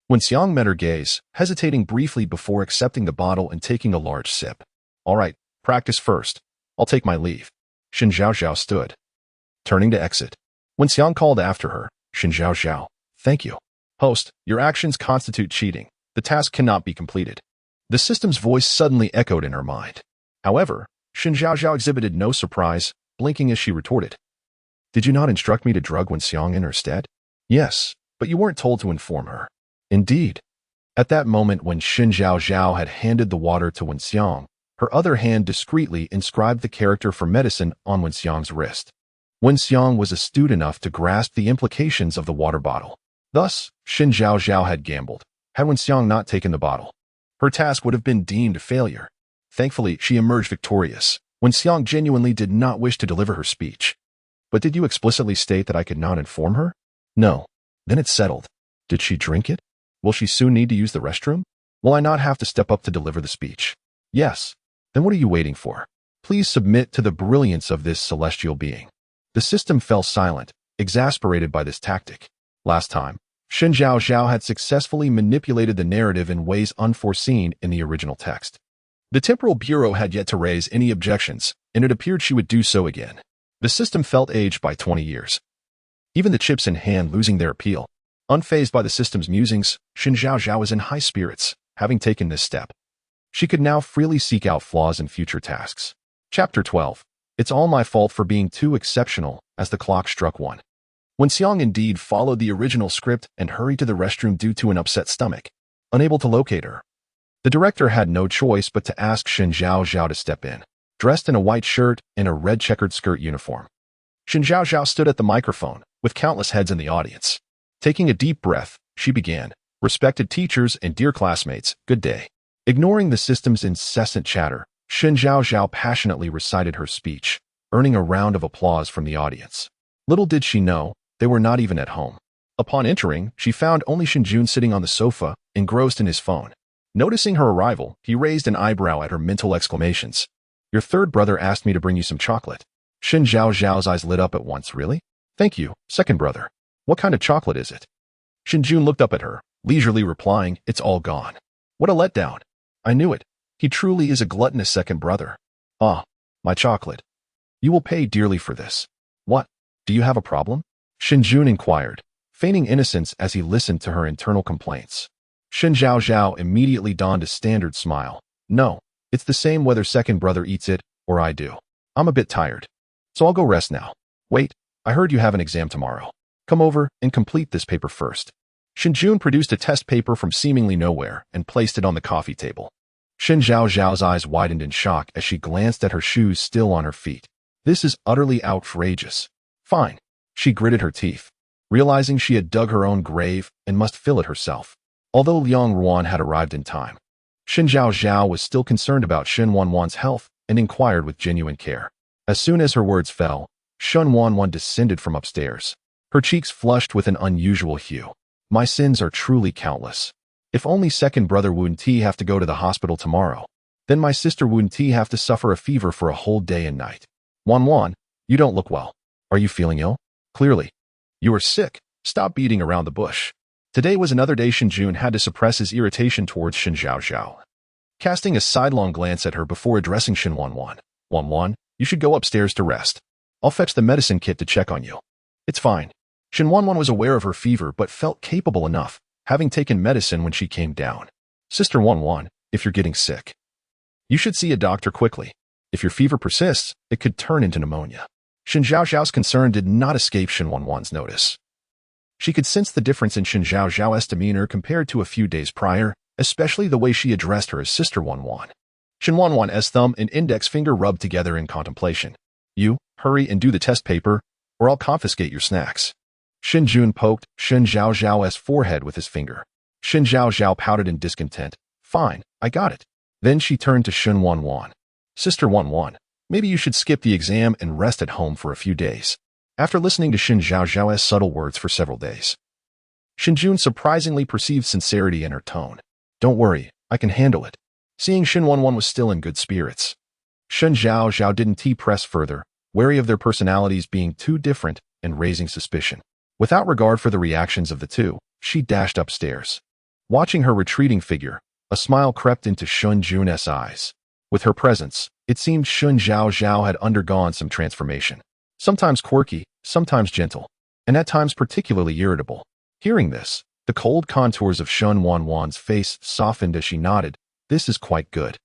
Wenxiang met her gaze, hesitating briefly before accepting the bottle and taking a large sip. All right, practice first. I'll take my leave. Shen Zhaozhao stood, turning to exit. Wenxiang called after her. Shen Zhaozhao, thank you. Host, your actions constitute cheating. The task cannot be completed. The system's voice suddenly echoed in her mind. However, Shen Zhaozhao exhibited no surprise, blinking as she retorted. Did you not instruct me to drug Wenxiang in her stead? Yes, but you weren't told to inform her. Indeed. At that moment when Shen Zhaozhao had handed the water to Wenxiang, her other hand discreetly inscribed the character for medicine on Wenxiang's wrist. Wenxiang was astute enough to grasp the implications of the water bottle. Thus, Shen Zhaozhao had gambled. Had Wenxiang not taken the bottle, her task would have been deemed a failure. Thankfully, she emerged victorious. Wenxiang genuinely did not wish to deliver her speech. But did you explicitly state that I could not inform her? No. Then it's settled. Did she drink it? Will she soon need to use the restroom? Will I not have to step up to deliver the speech? Yes. Then what are you waiting for? Please submit to the brilliance of this celestial being. The system fell silent, exasperated by this tactic. Last time, Shen Zhaozhao had successfully manipulated the narrative in ways unforeseen in the original text. The Temporal Bureau had yet to raise any objections, and it appeared she would do so again. The system felt aged by 20 years. Even the chips in hand losing their appeal. Unfazed by the system's musings, Shen Zhaozhao was in high spirits, having taken this step. She could now freely seek out flaws in future tasks. Chapter 12. It's all my fault for being too exceptional, as the clock struck 1. Wenxiang indeed followed the original script and hurried to the restroom due to an upset stomach. Unable to locate her, the director had no choice but to ask Shen Zhaozhao to step in, dressed in a white shirt and a red checkered skirt uniform. Shen Zhaozhao stood at the microphone, with countless heads in the audience. Taking a deep breath, she began, "Respected teachers and dear classmates, good day." Ignoring the system's incessant chatter, Shen Zhaozhao passionately recited her speech, earning a round of applause from the audience. Little did she know, they were not even at home. Upon entering, she found only Shen Jun sitting on the sofa, engrossed in his phone. Noticing her arrival, he raised an eyebrow at her mental exclamations. "Your third brother asked me to bring you some chocolate." Shen Zhaozhao's eyes lit up at once. "Really? Thank you, second brother. What kind of chocolate is it?" Shen Jun looked up at her, leisurely replying, "It's all gone." What a letdown. I knew it. He truly is a gluttonous second brother. "Ah, my chocolate. You will pay dearly for this." "What? Do you have a problem?" Shen Jun inquired, feigning innocence as he listened to her internal complaints. Shen Zhaozhao immediately donned a standard smile. "No, it's the same whether second brother eats it or I do. I'm a bit tired, so I'll go rest now. Wait, I heard you have an exam tomorrow. Come over and complete this paper first." Shen Jun produced a test paper from seemingly nowhere and placed it on the coffee table. Shen Zhaozhao's eyes widened in shock as she glanced at her shoes still on her feet. This is utterly outrageous. Fine. She gritted her teeth, realizing she had dug her own grave and must fill it herself. Although Liang Ruan had arrived in time, Shen Zhaozhao was still concerned about Shen Wanwan's health and inquired with genuine care. As soon as her words fell, Shen Wanwan descended from upstairs. Her cheeks flushed with an unusual hue. "My sins are truly countless. If only second brother Wu Ti have to go to the hospital tomorrow, then my sister Wu Ti have to suffer a fever for a whole day and night. Wanwan, you don't look well. Are you feeling ill? Clearly. You are sick. Stop beating around the bush." Today was another day Shen Jun had to suppress his irritation towards Shen Zhaozhao. Casting a sidelong glance at her before addressing Shen Wanwan. "Wanwan, you should go upstairs to rest. I'll fetch the medicine kit to check on you." "It's fine." Shen Wanwan was aware of her fever but felt capable enough, having taken medicine when she came down. "Sister Wanwan, if you're getting sick, you should see a doctor quickly. If your fever persists, it could turn into pneumonia." Shen Zhaozhao's concern did not escape Shen Wanwan's notice. She could sense the difference in Shen Zhaozhao's demeanor compared to a few days prior, especially the way she addressed her as Sister Wanwan. Shen Wanwan's thumb and index finger rubbed together in contemplation. "You, hurry and do the test paper, or I'll confiscate your snacks." Shen Jun poked Shen Zhaozhao's forehead with his finger. Shen Zhaozhao pouted in discontent. "Fine, I got it." Then she turned to Shen Wanwan. "Sister Wanwan, maybe you should skip the exam and rest at home for a few days. After listening to Shen Zhaozhao's subtle words for several days, Shen Jun surprisingly perceived sincerity in her tone. Don't worry, I can handle it. Seeing Shen Wanwan was still in good spirits, Shen Zhaozhao didn't press further, wary of their personalities being too different and raising suspicion. Without regard for the reactions of the two, she dashed upstairs. Watching her retreating figure, a smile crept into Shen Jun's eyes. With her presence, it seemed Shen Zhaozhao had undergone some transformation. Sometimes quirky, sometimes gentle, and at times particularly irritable. Hearing this, the cold contours of Shen Wanwan's face softened as she nodded. This is quite good.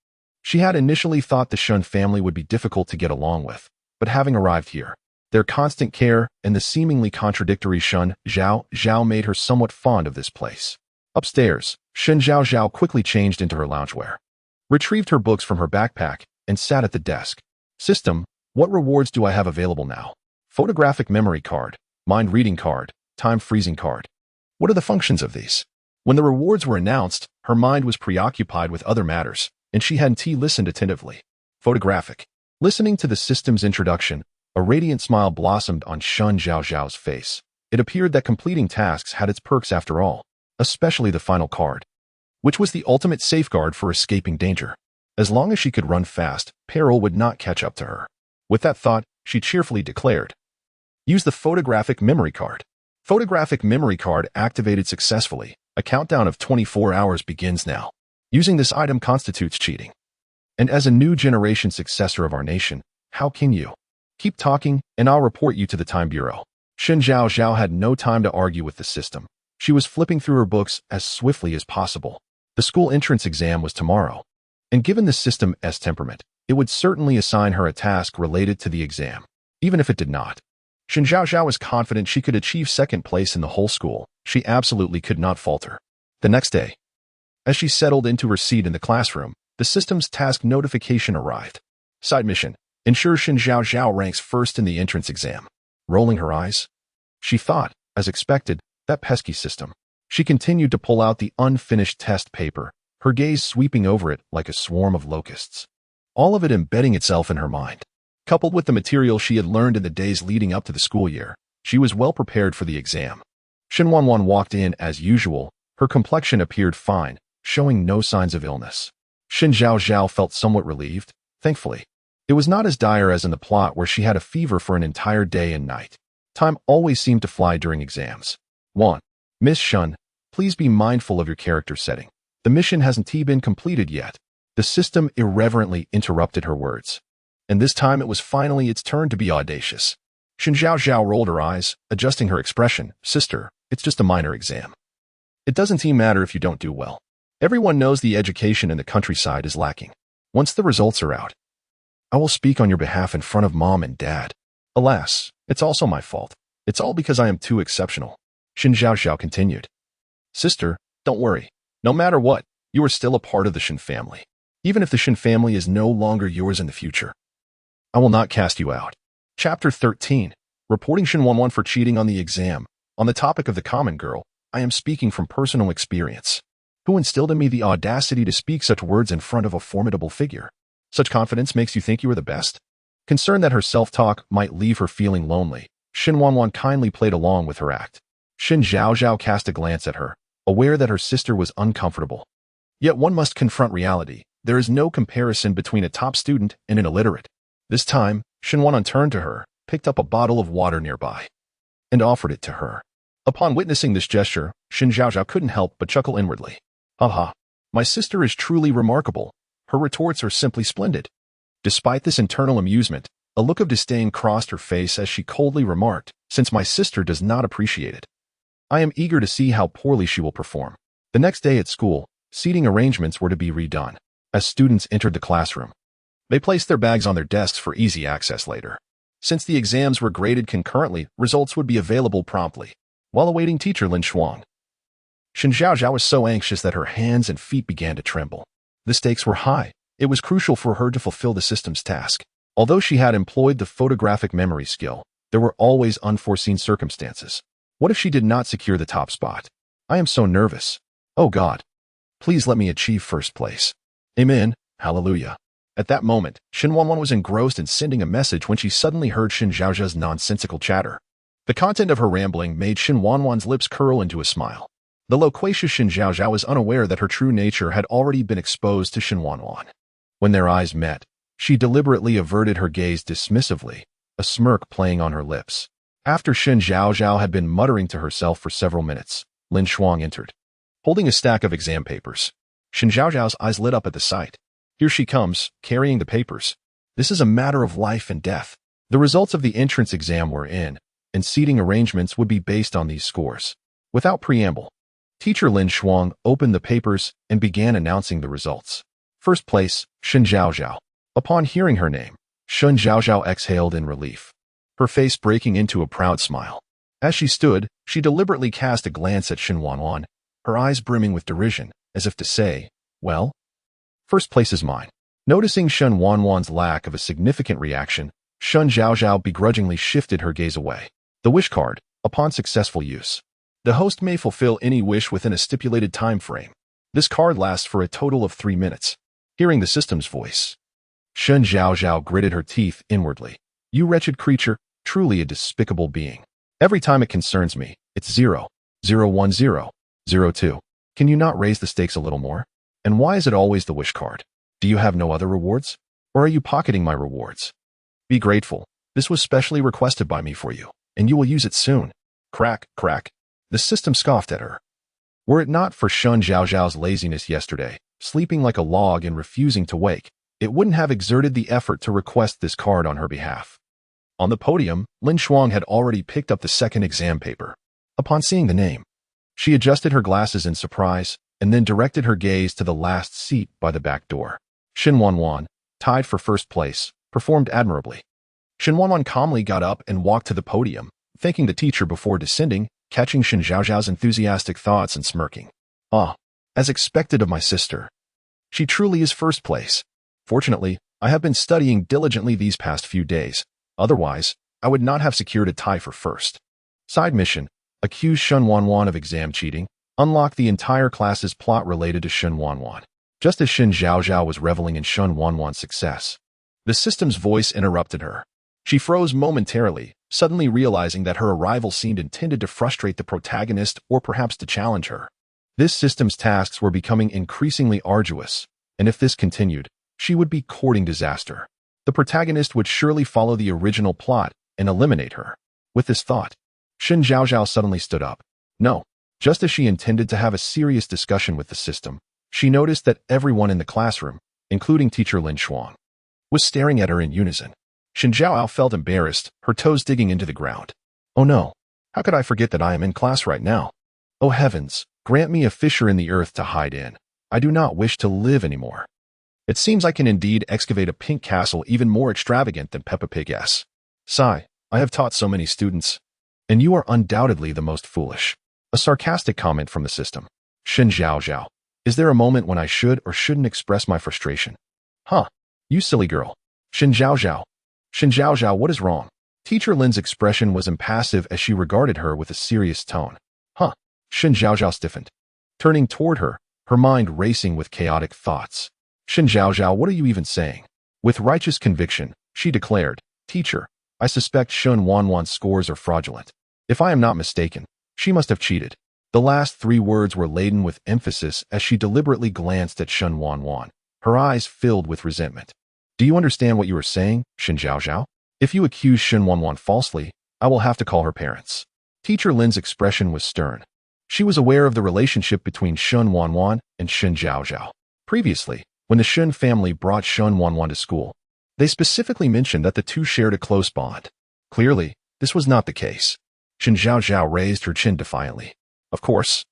She had initially thought the Shen family would be difficult to get along with, but having arrived here, their constant care and the seemingly contradictory Shen Zhaozhao made her somewhat fond of this place. Upstairs, Shen Zhaozhao quickly changed into her loungewear, retrieved her books from her backpack, and sat at the desk. System, what rewards do I have available now? Photographic memory card, mind reading card, time freezing card. What are the functions of these? When the rewards were announced, her mind was preoccupied with other matters, and she hadn't listened attentively. Photographic. Listening to the system's introduction, a radiant smile blossomed on Shen Zhaozhao's face. It appeared that completing tasks had its perks after all, especially the final card, which was the ultimate safeguard for escaping danger. As long as she could run fast, peril would not catch up to her. With that thought, she cheerfully declared, use the photographic memory card. Photographic memory card activated successfully. A countdown of 24 hours begins now. Using this item constitutes cheating. And as a new generation successor of our nation, how can you? Keep talking, and I'll report you to the Time Bureau. Shen Zhaozhao had no time to argue with the system. She was flipping through her books as swiftly as possible. The school entrance exam was tomorrow, and given the system's temperament, it would certainly assign her a task related to the exam, even if it did not. Shen Zhaozhao was confident she could achieve second place in the whole school. She absolutely could not falter. The next day, as she settled into her seat in the classroom, the system's task notification arrived. Side mission, ensure Shen Zhaozhao ranks first in the entrance exam. Rolling her eyes, she thought, as expected, that pesky system. She continued to pull out the unfinished test paper, her gaze sweeping over it like a swarm of locusts, all of it embedding itself in her mind. Coupled with the material she had learned in the days leading up to the school year, she was well prepared for the exam. Shen Wanwan walked in as usual. Her complexion appeared fine, showing no signs of illness. Shen Zhaozhao felt somewhat relieved, thankfully. It was not as dire as in the plot where she had a fever for an entire day and night. Time always seemed to fly during exams. 1. Miss Shen, please be mindful of your character setting. The mission hasn't been completed yet. The system irreverently interrupted her words. And this time it was finally its turn to be audacious. Shen Zhaozhao rolled her eyes, adjusting her expression. Sister, it's just a minor exam. It doesn't matter if you don't do well. Everyone knows the education in the countryside is lacking. Once the results are out, I will speak on your behalf in front of Mom and Dad. Alas, it's also my fault. It's all because I am too exceptional. Shen Zhaozhao continued. Sister, don't worry. No matter what, you are still a part of the Shen family. Even if the Shen family is no longer yours in the future, I will not cast you out. Chapter 13. Reporting Shen Wanwan for cheating on the exam. On the topic of the common girl, I am speaking from personal experience. Who instilled in me the audacity to speak such words in front of a formidable figure? Such confidence makes you think you are the best? Concerned that her self-talk might leave her feeling lonely, Shen Wanwan kindly played along with her act. Shen Zhaozhao cast a glance at her, aware that her sister was uncomfortable. Yet one must confront reality. There is no comparison between a top student and an illiterate. This time, Shen Wanwan turned to her, picked up a bottle of water nearby, and offered it to her. Upon witnessing this gesture, Shen Zhaozhao couldn't help but chuckle inwardly. Haha, my sister is truly remarkable. Her retorts are simply splendid. Despite this internal amusement, a look of disdain crossed her face as she coldly remarked, since my sister does not appreciate it, I am eager to see how poorly she will perform. The next day at school, seating arrangements were to be redone. As students entered the classroom, they placed their bags on their desks for easy access later. Since the exams were graded concurrently, results would be available promptly. While awaiting teacher Lin Shuang, Shen Zhaozhao was so anxious that her hands and feet began to tremble. The stakes were high. It was crucial for her to fulfill the system's task. Although she had employed the photographic memory skill, there were always unforeseen circumstances. What if she did not secure the top spot? I am so nervous. Oh God, please let me achieve first place. Amen. Hallelujah. At that moment, Shen Wanwan was engrossed in sending a message when she suddenly heard Shen Zhaozhao's nonsensical chatter. The content of her rambling made Shen Wanwan's lips curl into a smile. The loquacious Shen Zhaozhao was unaware that her true nature had already been exposed to Shen Wanwan. When their eyes met, she deliberately averted her gaze dismissively, a smirk playing on her lips. After Shen Zhaozhao had been muttering to herself for several minutes, Lin Shuang entered, holding a stack of exam papers. Shen Zhaozhao's eyes lit up at the sight. Here she comes, carrying the papers. This is a matter of life and death. The results of the entrance exam were in, and seating arrangements would be based on these scores. Without preamble, Teacher Lin Shuang opened the papers and began announcing the results. First place, Shen Zhaozhao. Upon hearing her name, Shen Zhaozhao exhaled in relief, her face breaking into a proud smile. As she stood, she deliberately cast a glance at Shen Wanwan, her eyes brimming with derision, as if to say, well, first place is mine. Noticing Shen Wanwan's lack of a significant reaction, Shen Zhaozhao begrudgingly shifted her gaze away. The wish card, upon successful use. The host may fulfill any wish within a stipulated time frame. This card lasts for a total of 3 minutes. Hearing the system's voice, Shen Zhaozhao gritted her teeth inwardly. You wretched creature, truly a despicable being. Every time it concerns me, it's 0, 0, 1, 0, 0, 2. Can you not raise the stakes a little more? And why is it always the wish card? Do you have no other rewards? Or are you pocketing my rewards? Be grateful. This was specially requested by me for you, and you will use it soon. Crack, crack. The system scoffed at her. Were it not for Shen Zhaozhao's laziness yesterday, sleeping like a log and refusing to wake, it wouldn't have exerted the effort to request this card on her behalf. On the podium, Lin Shuang had already picked up the second exam paper. Upon seeing the name, she adjusted her glasses in surprise and then directed her gaze to the last seat by the back door. Shen Wanwan, tied for first place, performed admirably. Shen Wanwan calmly got up and walked to the podium, thanking the teacher before descending, catching Shen Zhaozhao's enthusiastic thoughts and smirking. Ah, as expected of my sister. She truly is first place. Fortunately, I have been studying diligently these past few days. Otherwise, I would not have secured a tie for first. Side mission, accuse Shen Wanwan of exam cheating, unlock the entire class's plot related to Shen Wanwan. Just as Shen Zhaozhao was reveling in Shen Wanwan's success, the system's voice interrupted her. She froze momentarily, suddenly realizing that her arrival seemed intended to frustrate the protagonist or perhaps to challenge her. This system's tasks were becoming increasingly arduous, and if this continued, she would be courting disaster. The protagonist would surely follow the original plot and eliminate her. With this thought, Shen Zhaozhao suddenly stood up. No, just as she intended to have a serious discussion with the system, she noticed that everyone in the classroom, including teacher Lin Shuang, was staring at her in unison. Shen Zhaozhao felt embarrassed, her toes digging into the ground. Oh no, how could I forget that I am in class right now? Oh heavens, grant me a fissure in the earth to hide in. I do not wish to live anymore. It seems I can indeed excavate a pink castle even more extravagant than Peppa Pig's. Sigh, I have taught so many students. And you are undoubtedly the most foolish. A sarcastic comment from the system. Shen Zhaozhao, is there a moment when I should or shouldn't express my frustration? Huh, you silly girl. Shen Zhaozhao. Shen Zhaozhao, what is wrong? Teacher Lin's expression was impassive as she regarded her with a serious tone. Huh. Shen Zhaozhao stiffened, turning toward her, her mind racing with chaotic thoughts. Shen Zhaozhao, what are you even saying? With righteous conviction, she declared, Teacher, I suspect Shen Wanwan's scores are fraudulent. If I am not mistaken, she must have cheated. The last 3 words were laden with emphasis as she deliberately glanced at Shen Wanwan, her eyes filled with resentment. Do you understand what you are saying, Shen Zhaozhao? If you accuse Shen Wanwan falsely, I will have to call her parents. Teacher Lin's expression was stern. She was aware of the relationship between Shen Wanwan and Shen Zhaozhao. Previously, when the Shen family brought Shen Wanwan to school, they specifically mentioned that the two shared a close bond. Clearly, this was not the case. Shen Zhaozhao raised her chin defiantly. Of course.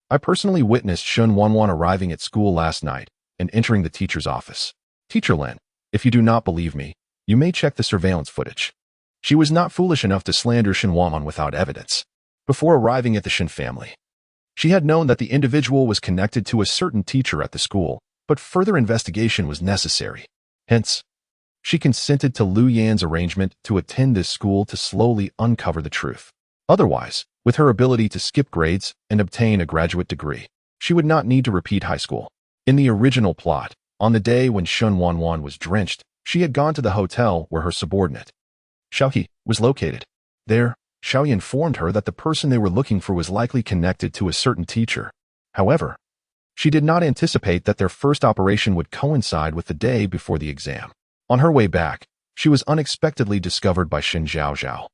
I personally witnessed Shen Wanwan arriving at school last night and entering the teacher's office. Teacher Lin, if you do not believe me, you may check the surveillance footage. She was not foolish enough to slander Shen Wanwan without evidence. Before arriving at the Shen family, she had known that the individual was connected to a certain teacher at the school, but further investigation was necessary. Hence, she consented to Lu Yan's arrangement to attend this school to slowly uncover the truth. Otherwise, with her ability to skip grades and obtain a graduate degree, she would not need to repeat high school. In the original plot, On the day when Shen Wanwan was drenched, she had gone to the hotel where her subordinate, Xiaohe, was located. There, Xiaohe informed her that the person they were looking for was likely connected to a certain teacher. However, she did not anticipate that their first operation would coincide with the day before the exam. On her way back, she was unexpectedly discovered by Shen Zhaozhao,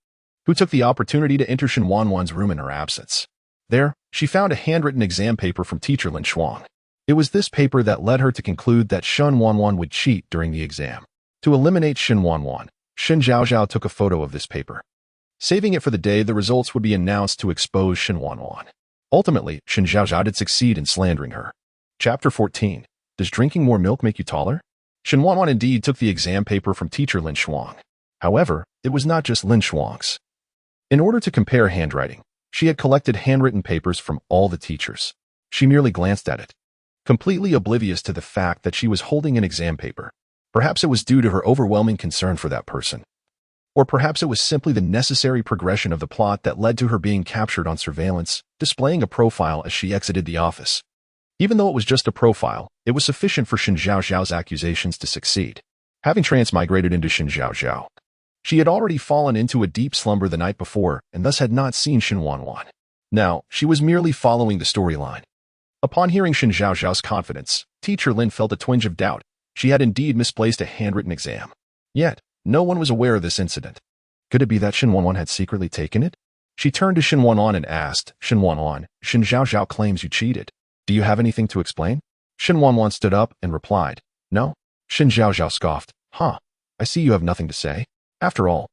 who took the opportunity to enter Shen Wanwan's room in her absence. There, she found a handwritten exam paper from teacher Lin Shuang. It was this paper that led her to conclude that Shen Wanwan would cheat during the exam. To eliminate Shen Wanwan, Shen Zhaozhao took a photo of this paper, saving it for the day the results would be announced to expose Shen Wanwan. Ultimately, Shen Zhaozhao did succeed in slandering her. Chapter 14. Does drinking more milk make you taller? Shen Wanwan indeed took the exam paper from teacher Lin Shuang. However, it was not just Lin Shuang's. In order to compare handwriting, she had collected handwritten papers from all the teachers. She merely glanced at it, completely oblivious to the fact that she was holding an exam paper. Perhaps it was due to her overwhelming concern for that person. Or perhaps it was simply the necessary progression of the plot that led to her being captured on surveillance, displaying a profile as she exited the office. Even though it was just a profile, it was sufficient for Shen Zhaozhao's accusations to succeed. Having transmigrated into Shen Zhaozhao, she had already fallen into a deep slumber the night before and thus had not seen Shen Wanwan. Now, she was merely following the storyline. Upon hearing Shen Zhaozhao's confidence, teacher Lin felt a twinge of doubt. She had indeed misplaced a handwritten exam. Yet, no one was aware of this incident. Could it be that Shen Wanwan had secretly taken it? She turned to Shen Wanwan and asked, Shen Wanwan, Shen Zhaozhao claims you cheated. Do you have anything to explain? Shen Wanwan stood up and replied, No. Shen Zhaozhao scoffed, I see you have nothing to say. After all,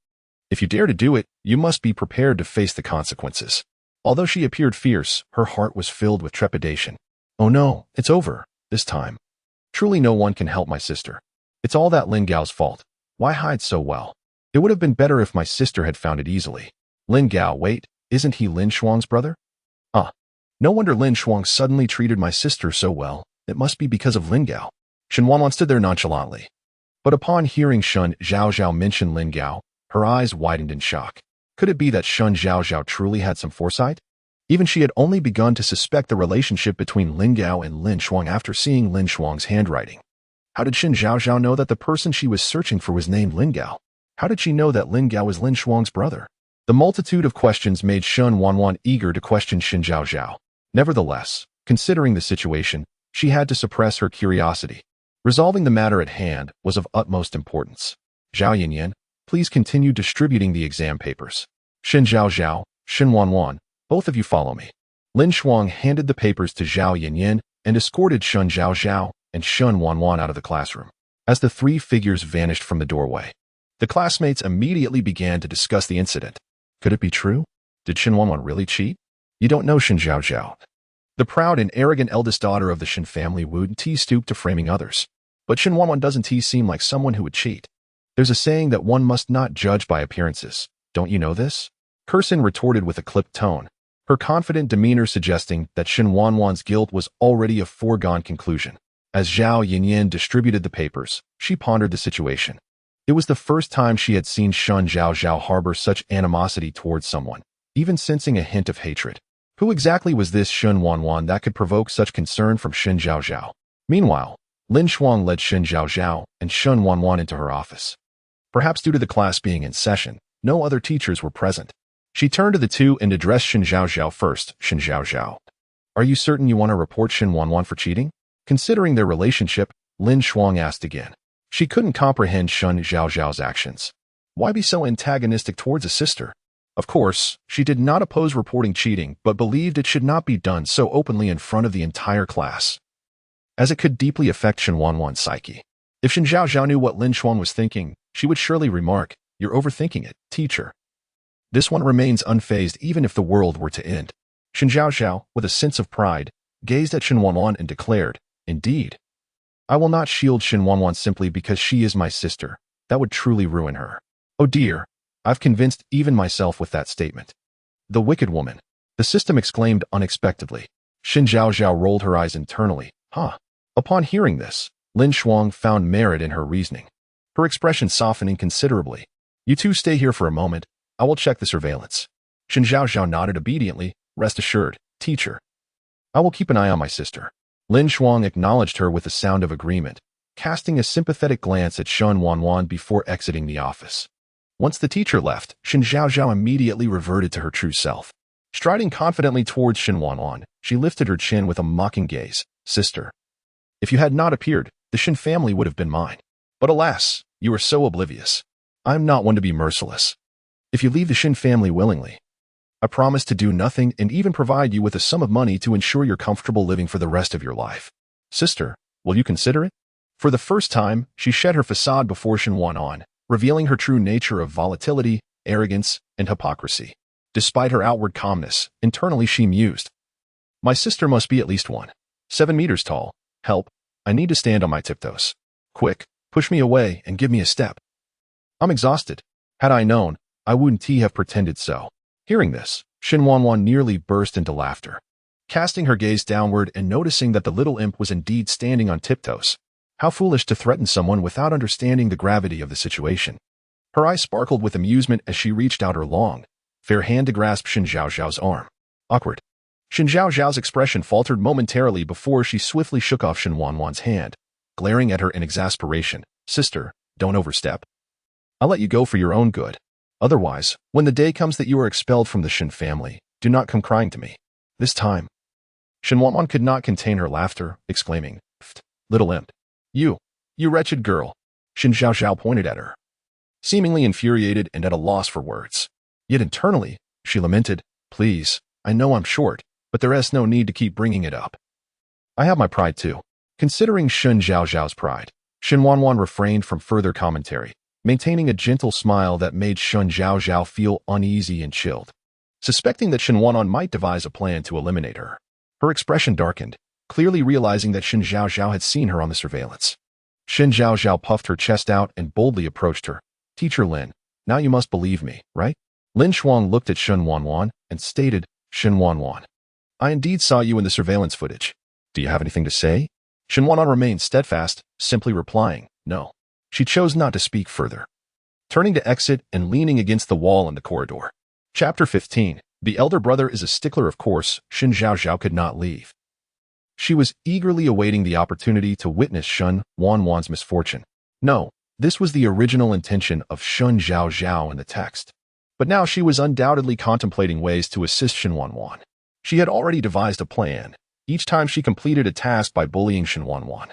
if you dare to do it, you must be prepared to face the consequences. Although she appeared fierce, her heart was filled with trepidation. Oh no, it's over, this time. Truly no one can help my sister. It's all that Lin Gao's fault. Why hide so well? It would have been better if my sister had found it easily. Lin Gao, wait, isn't he Lin Shuang's brother? No wonder Lin Shuang suddenly treated my sister so well. It must be because of Lin Gao. Shen Wanwan stood there nonchalantly. But upon hearing Shen Zhaozhao mention Lin Gao, her eyes widened in shock. Could it be that Shen Zhaozhao truly had some foresight? Even she had only begun to suspect the relationship between Lin Gao and Lin Shuang after seeing Lin Shuang's handwriting. How did Shen Zhaozhao know that the person she was searching for was named Lin Gao? How did she know that Lin Gao was Lin Shuang's brother? The multitude of questions made Shen Wanwan eager to question Shen Zhaozhao. Nevertheless, considering the situation, she had to suppress her curiosity. Resolving the matter at hand was of utmost importance. Zhao Yanyan, please continue distributing the exam papers. Shen Zhaozhao, Shen Wanwan, both of you follow me. Lin Shuang handed the papers to Zhao Yanyan and escorted Shen Zhaozhao and Shen Wanwan out of the classroom. As the three figures vanished from the doorway, the classmates immediately began to discuss the incident. Could it be true? Did Shen Wanwan really cheat? You don't know Shen Zhaozhao. The proud and arrogant eldest daughter of the Shen family wouldn't stoop to framing others. But Shen Wanwan doesn't seem like someone who would cheat. There's a saying that one must not judge by appearances. Don't you know this? Kursin retorted with a clipped tone, her confident demeanor suggesting that Shen Wanwan's guilt was already a foregone conclusion. As Zhao Yanyan distributed the papers, she pondered the situation. It was the first time she had seen Shen Zhaozhao harbor such animosity towards someone, even sensing a hint of hatred. Who exactly was this Shen Wanwan that could provoke such concern from Shen Zhaozhao? Meanwhile, Lin Shuang led Shen Zhaozhao and Shen Wanwan into her office. Perhaps due to the class being in session, no other teachers were present. She turned to the two and addressed Shen Zhaozhao first. Shen Zhaozhao, are you certain you want to report Shen Wanwan for cheating? Considering their relationship, Lin Shuang asked again. She couldn't comprehend Shen Zhaozhao's actions. Why be so antagonistic towards a sister? Of course, she did not oppose reporting cheating, but believed it should not be done so openly in front of the entire class, as it could deeply affect Shen Wanwan's psyche. If Shen Zhaozhao knew what Lin Shuang was thinking, she would surely remark, You're overthinking it, teacher. This one remains unfazed even if the world were to end. Shen Zhaozhao, with a sense of pride, gazed at Shen Wanwan and declared, Indeed. I will not shield Shen Wanwan simply because she is my sister. That would truly ruin her. Oh dear. I've convinced even myself with that statement. The wicked woman. The system exclaimed unexpectedly. Shen Zhaozhao rolled her eyes internally. Upon hearing this, Lin Shuang found merit in her reasoning, her expression softening considerably. You two stay here for a moment. I will check the surveillance. Shen Zhaozhao nodded obediently. Rest assured, teacher. I will keep an eye on my sister. Lin Shuang acknowledged her with a sound of agreement. casting a sympathetic glance at Shen Wanwan before exiting the office. Once the teacher left, Shen Zhaozhao immediately reverted to her true self. Striding confidently towards Shen Wanwan, she lifted her chin with a mocking gaze. Sister, if you had not appeared, the Shen family would have been mine. But alas, you are so oblivious. I am not one to be merciless. If you leave the Shen family willingly, I promise to do nothing and even provide you with a sum of money to ensure your comfortable living for the rest of your life. Sister, will you consider it? For the first time, she shed her facade before Shen Wanwan, revealing her true nature of volatility, arrogance, and hypocrisy. Despite her outward calmness, internally she mused. My sister must be at least 7 meters tall. Help, I need to stand on my tiptoes. Quick, push me away and give me a step. I'm exhausted. Had I known, I wouldn't have pretended so. Hearing this, Shen Wanwan nearly burst into laughter. Casting her gaze downward and noticing that the little imp was indeed standing on tiptoes. How foolish to threaten someone without understanding the gravity of the situation. Her eyes sparkled with amusement as she reached out her long, fair hand to grasp Shen Zhaozhao's arm. Awkward. Shen Zhaozhao's expression faltered momentarily before she swiftly shook off Shen Wanwan's hand, glaring at her in exasperation. Sister, don't overstep. I'll let you go for your own good. Otherwise, when the day comes that you are expelled from the Shen family, do not come crying to me. This time. Shen Wanwan could not contain her laughter, exclaiming, Little imp. You wretched girl. Shen Zhaozhao pointed at her, seemingly infuriated and at a loss for words. Yet internally, she lamented, Please, I know I'm short, but there is no need to keep bringing it up. I have my pride too. Considering Shen Zhaozhao's pride, Shen Wanwan refrained from further commentary, maintaining a gentle smile that made Shen Zhaozhao feel uneasy and chilled. Suspecting that Shen Wanwan might devise a plan to eliminate her, her expression darkened, clearly realizing that Shen Zhaozhao had seen her on the surveillance. Shen Zhaozhao puffed her chest out and boldly approached her. Teacher Lin, now you must believe me, right? Lin Shuang looked at Shen Wanwan and stated, Shen Wanwan, I indeed saw you in the surveillance footage. Do you have anything to say? Shen Wanwan remained steadfast, simply replying, no. She chose not to speak further. Turning to exit and leaning against the wall in the corridor. Chapter 15. The elder brother is a stickler. Of course, Shen Zhaozhao could not leave. She was eagerly awaiting the opportunity to witness Shen Wanwan's misfortune. No, this was the original intention of Shen Zhaozhao in the text. But now she was undoubtedly contemplating ways to assist Shen Wanwan. She had already devised a plan, each time she completed a task by bullying Shen Wanwan.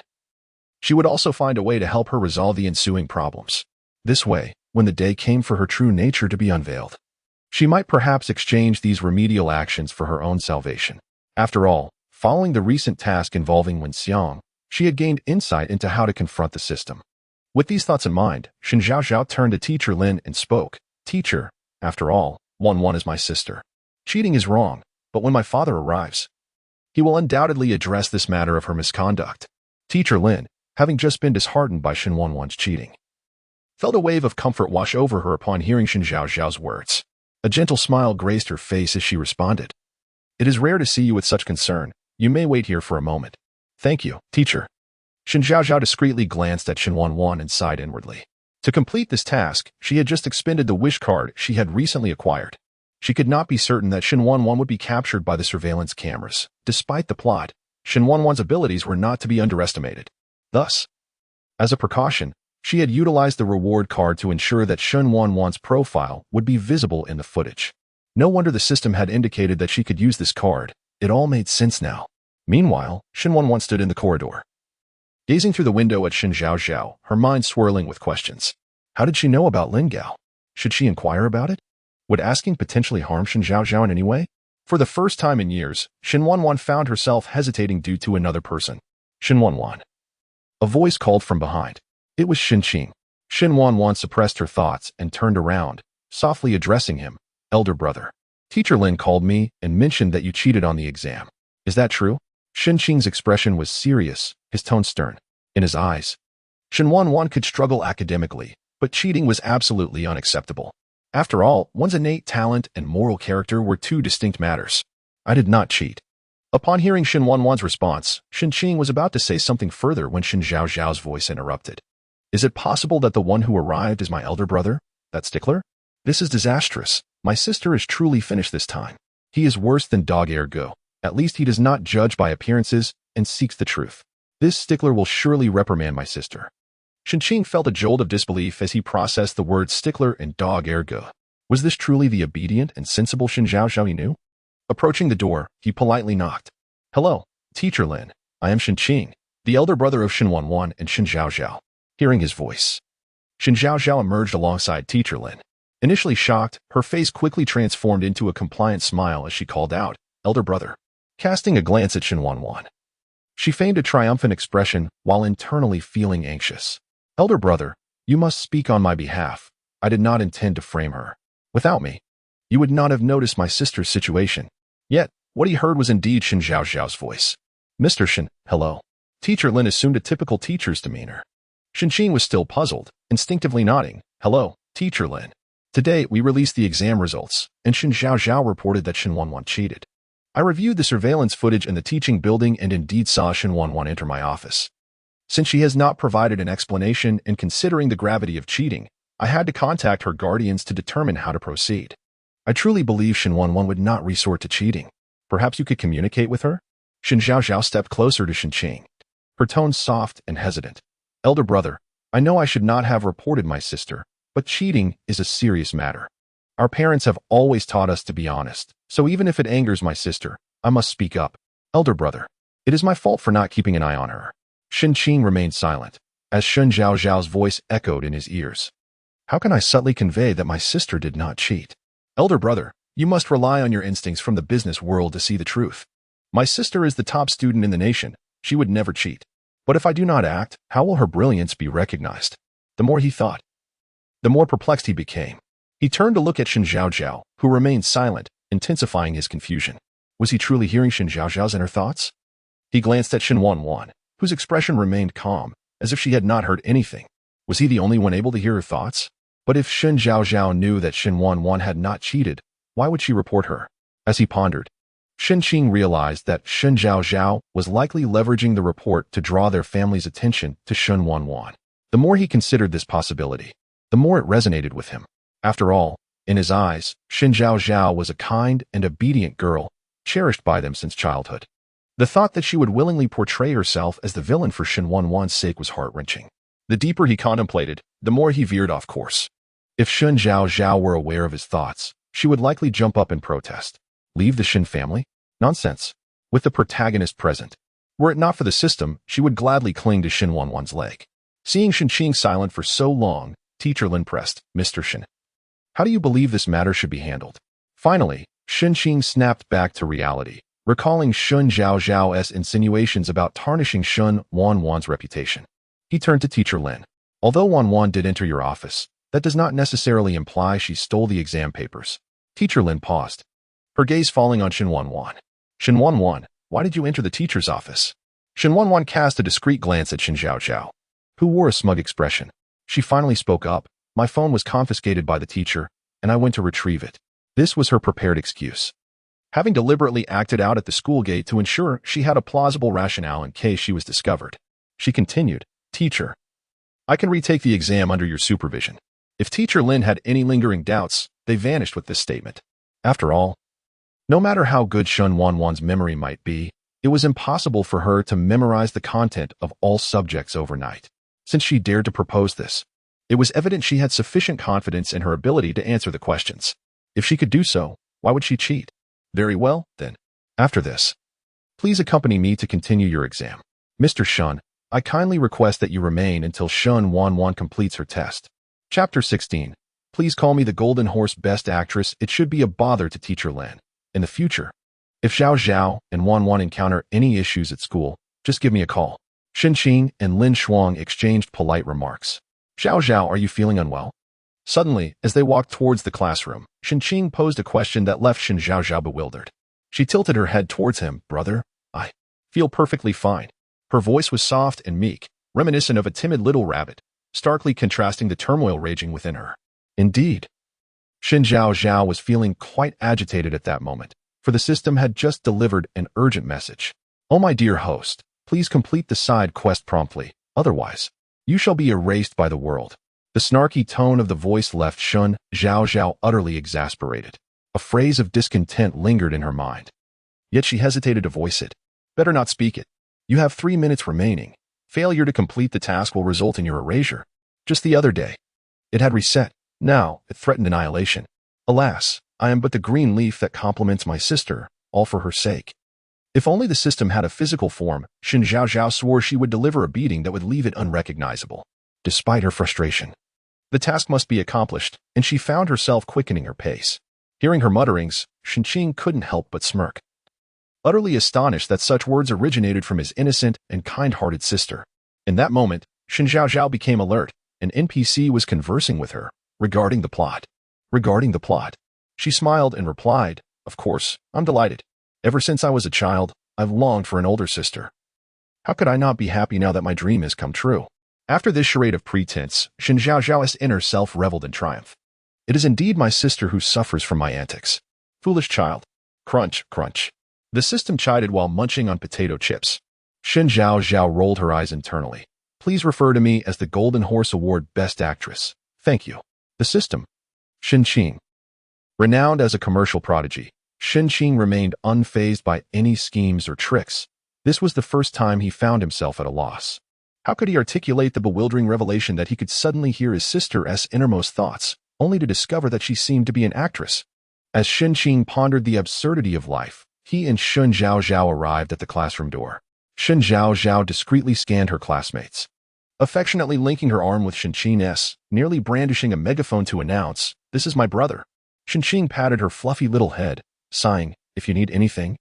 She would also find a way to help her resolve the ensuing problems. This way, when the day came for her true nature to be unveiled, she might perhaps exchange these remedial actions for her own salvation. After all, following the recent task involving Wen Xiang, she had gained insight into how to confront the system. With these thoughts in mind, Shen Zhaozhao turned to Teacher Lin and spoke, Teacher, after all, Wanwan is my sister. Cheating is wrong, but when my father arrives, he will undoubtedly address this matter of her misconduct. Teacher Lin, having just been disheartened by Shen Wanwan's cheating, felt a wave of comfort wash over her upon hearing Shen Zhaozhao's words. A gentle smile graced her face as she responded. It is rare to see you with such concern. You may wait here for a moment. Thank you, teacher. Shen Zhaozhao discreetly glanced at Shen Wanwan and sighed inwardly. To complete this task, she had just expended the wish card she had recently acquired. She could not be certain that Shen Wanwan would be captured by the surveillance cameras. Despite the plot, Shen Wanwan's abilities were not to be underestimated. Thus, as a precaution, she had utilized the reward card to ensure that Shen Wanwan's profile would be visible in the footage. No wonder the system had indicated that she could use this card. It all made sense now. Meanwhile, Shen Wanwan stood in the corridor, gazing through the window at Shen Zhaozhao, her mind swirling with questions. How did she know about Lin Gao? Should she inquire about it? Would asking potentially harm Shen Zhaozhao in any way? For the first time in years, Shen Wanwan found herself hesitating due to another person. Shen Wanwan. A voice called from behind. It was Shen Qing. Shen Wanwan suppressed her thoughts and turned around, softly addressing him. Elder brother. Teacher Lin called me and mentioned that you cheated on the exam. Is that true? Shen Qing's expression was serious, his tone stern. In his eyes, Shen Wanwan could struggle academically, but cheating was absolutely unacceptable. After all, one's innate talent and moral character were two distinct matters. I did not cheat. Upon hearing Shen Wanwan's response, Shen Qing was about to say something further when Shen Zhaozhao's voice interrupted. Is it possible that the one who arrived is my elder brother, that stickler? This is disastrous. My sister is truly finished this time. He is worse than dog ergo. At least he does not judge by appearances and seeks the truth. This stickler will surely reprimand my sister. Shen Qing felt a jolt of disbelief as he processed the words stickler and dog ergo. Was this truly the obedient and sensible Shen Zhaozhao he knew? Approaching the door, he politely knocked. Hello, Teacher Lin. I am Shen Qing, the elder brother of Shen Wanwan and Shen Zhaozhao. Hearing his voice, Shen Zhaozhao emerged alongside Teacher Lin. Initially shocked, her face quickly transformed into a compliant smile as she called out, Elder brother. Casting a glance at Shen Wanwan, she feigned a triumphant expression while internally feeling anxious. Elder brother, you must speak on my behalf. I did not intend to frame her. Without me, you would not have noticed my sister's situation. Yet, what he heard was indeed Shen Zhaozhao's voice. Mr. Shen, hello. Teacher Lin assumed a typical teacher's demeanor. Shen Qing was still puzzled, instinctively nodding. Hello, Teacher Lin. Today, we released the exam results, and Shen Zhaozhao reported that Shen Wanwan cheated. I reviewed the surveillance footage in the teaching building and indeed saw Shen Wanwan enter my office. Since she has not provided an explanation and considering the gravity of cheating, I had to contact her guardians to determine how to proceed. I truly believe Shen Wanwan would not resort to cheating. Perhaps you could communicate with her? Shen Zhaozhao stepped closer to Shen Qing, her tone soft and hesitant. Elder brother, I know I should not have reported my sister, but cheating is a serious matter. Our parents have always taught us to be honest, so even if it angers my sister, I must speak up. Elder brother, it is my fault for not keeping an eye on her. Shen Qing remained silent, as Shen Zhaozhao's voice echoed in his ears. How can I subtly convey that my sister did not cheat? Elder brother, you must rely on your instincts from the business world to see the truth. My sister is the top student in the nation. She would never cheat. But if I do not act, how will her brilliance be recognized? The more he thought, the more perplexed he became. He turned to look at Shen Zhaozhao, who remained silent, intensifying his confusion. Was he truly hearing Shen Zhaozhao's inner thoughts? He glanced at Shen Wanwan, whose expression remained calm, as if she had not heard anything. Was he the only one able to hear her thoughts? But if Shen Zhaozhao knew that Shen Wanwan had not cheated, why would she report her? As he pondered, Shen Qing realized that Shen Zhaozhao was likely leveraging the report to draw their family's attention to Shen Wanwan. The more he considered this possibility, the more it resonated with him. After all, in his eyes, Shen Zhaozhao was a kind and obedient girl, cherished by them since childhood. The thought that she would willingly portray herself as the villain for Shen Wanwan's sake was heart-wrenching. The deeper he contemplated, the more he veered off course. If Shen Zhaozhao were aware of his thoughts, she would likely jump up and protest. Leave the Shen family? Nonsense. With the protagonist present. Were it not for the system, she would gladly cling to Shen Wanwan's leg. Seeing Shen Qing silent for so long, Teacher Lin pressed, Mr. Shen, how do you believe this matter should be handled? Finally, Shen Qing snapped back to reality, recalling Shen Zhaozhao's insinuations about tarnishing Shen Wanwan's reputation. He turned to Teacher Lin. Although Wanwan did enter your office, that does not necessarily imply she stole the exam papers. Teacher Lin paused, her gaze falling on Shen Wanwan. Shen Wanwan, why did you enter the teacher's office? Shen Wanwan cast a discreet glance at Shen Zhaozhao, who wore a smug expression. She finally spoke up. My phone was confiscated by the teacher, and I went to retrieve it. This was her prepared excuse. Having deliberately acted out at the school gate to ensure she had a plausible rationale in case she was discovered. She continued, Teacher, I can retake the exam under your supervision. If Teacher Lin had any lingering doubts, they vanished with this statement. After all, no matter how good Shen Wanwan's memory might be, it was impossible for her to memorize the content of all subjects overnight. Since she dared to propose this, it was evident she had sufficient confidence in her ability to answer the questions. If she could do so, why would she cheat? Very well, then. After this, please accompany me to continue your exam. Mr. Shen, I kindly request that you remain until Shen Wanwan completes her test. Chapter 16. Please call me the Golden Horse Best Actress. It should be a bother to Teacher Lin. In the future, if Zhaozhao and Wanwan encounter any issues at school, just give me a call. Shen Qing and Lin Shuang exchanged polite remarks. Zhaozhao, are you feeling unwell? Suddenly, as they walked towards the classroom, Shen Qing posed a question that left Shen Zhaozhao bewildered. She tilted her head towards him. Brother, I feel perfectly fine. Her voice was soft and meek, reminiscent of a timid little rabbit, starkly contrasting the turmoil raging within her. Indeed, Shen Zhaozhao was feeling quite agitated at that moment, for the system had just delivered an urgent message. Oh, my dear host, please complete the side quest promptly, otherwise, you shall be erased by the world. The snarky tone of the voice left Shen Zhaozhao utterly exasperated. A phrase of discontent lingered in her mind. Yet she hesitated to voice it. Better not speak it. You have 3 minutes remaining. Failure to complete the task will result in your erasure. Just the other day, it had reset. Now, it threatened annihilation. Alas, I am but the green leaf that compliments my sister, all for her sake. If only the system had a physical form, Shen Zhaozhao swore she would deliver a beating that would leave it unrecognizable. Despite her frustration, the task must be accomplished, and she found herself quickening her pace. Hearing her mutterings, Shen Qing couldn't help but smirk, utterly astonished that such words originated from his innocent and kind-hearted sister. In that moment, Shen Zhaozhao became alert. An NPC was conversing with her, regarding the plot. Regarding the plot. She smiled and replied, "Of course, I'm delighted. Ever since I was a child, I've longed for an older sister. How could I not be happy now that my dream has come true?" After this charade of pretense, Shen Zhaozhao's inner self reveled in triumph. It is indeed my sister who suffers from my antics. Foolish child. Crunch, crunch. The system chided while munching on potato chips. Shen Zhaozhao rolled her eyes internally. "Please refer to me as the Golden Horse Award Best Actress. Thank you." The system. Shen Qing. Renowned as a commercial prodigy, Shen Qing remained unfazed by any schemes or tricks. This was the first time he found himself at a loss. How could he articulate the bewildering revelation that he could suddenly hear his sister's innermost thoughts, only to discover that she seemed to be an actress? As Shen Qing pondered the absurdity of life, he and Shen Zhaozhao arrived at the classroom door. Shen Zhaozhao discreetly scanned her classmates, affectionately linking her arm with Shen Qing's, nearly brandishing a megaphone to announce, "This is my brother." Shen Qing patted her fluffy little head, sighing, "If you need anything,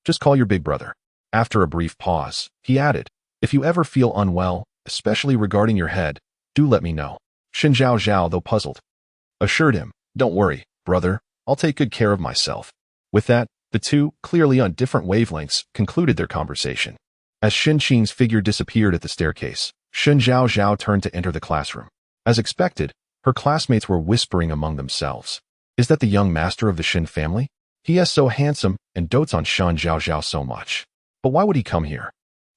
just call your big brother." After a brief pause, he added, "If you ever feel unwell, especially regarding your head, do let me know." Shen Zhaozhao, though puzzled, assured him, "Don't worry, brother, I'll take good care of myself." With that, the two, clearly on different wavelengths, concluded their conversation. As Shen Qing's figure disappeared at the staircase, Shen Zhaozhao turned to enter the classroom. As expected, her classmates were whispering among themselves. "Is that the young master of the Shen family? He is so handsome and dotes on Shen Zhaozhao so much. But why would he come here?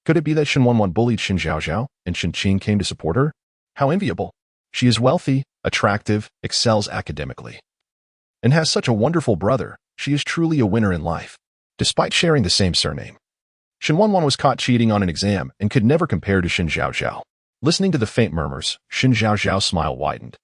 Could it be that Shen Wanwan bullied Shen Zhaozhao and Shen Qing came to support her? How enviable. She is wealthy, attractive, excels academically, and has such a wonderful brother. She is truly a winner in life." Despite sharing the same surname, Shen Wanwan was caught cheating on an exam and could never compare to Shen Zhaozhao. Listening to the faint murmurs, Shen Zhaozhao's smile widened,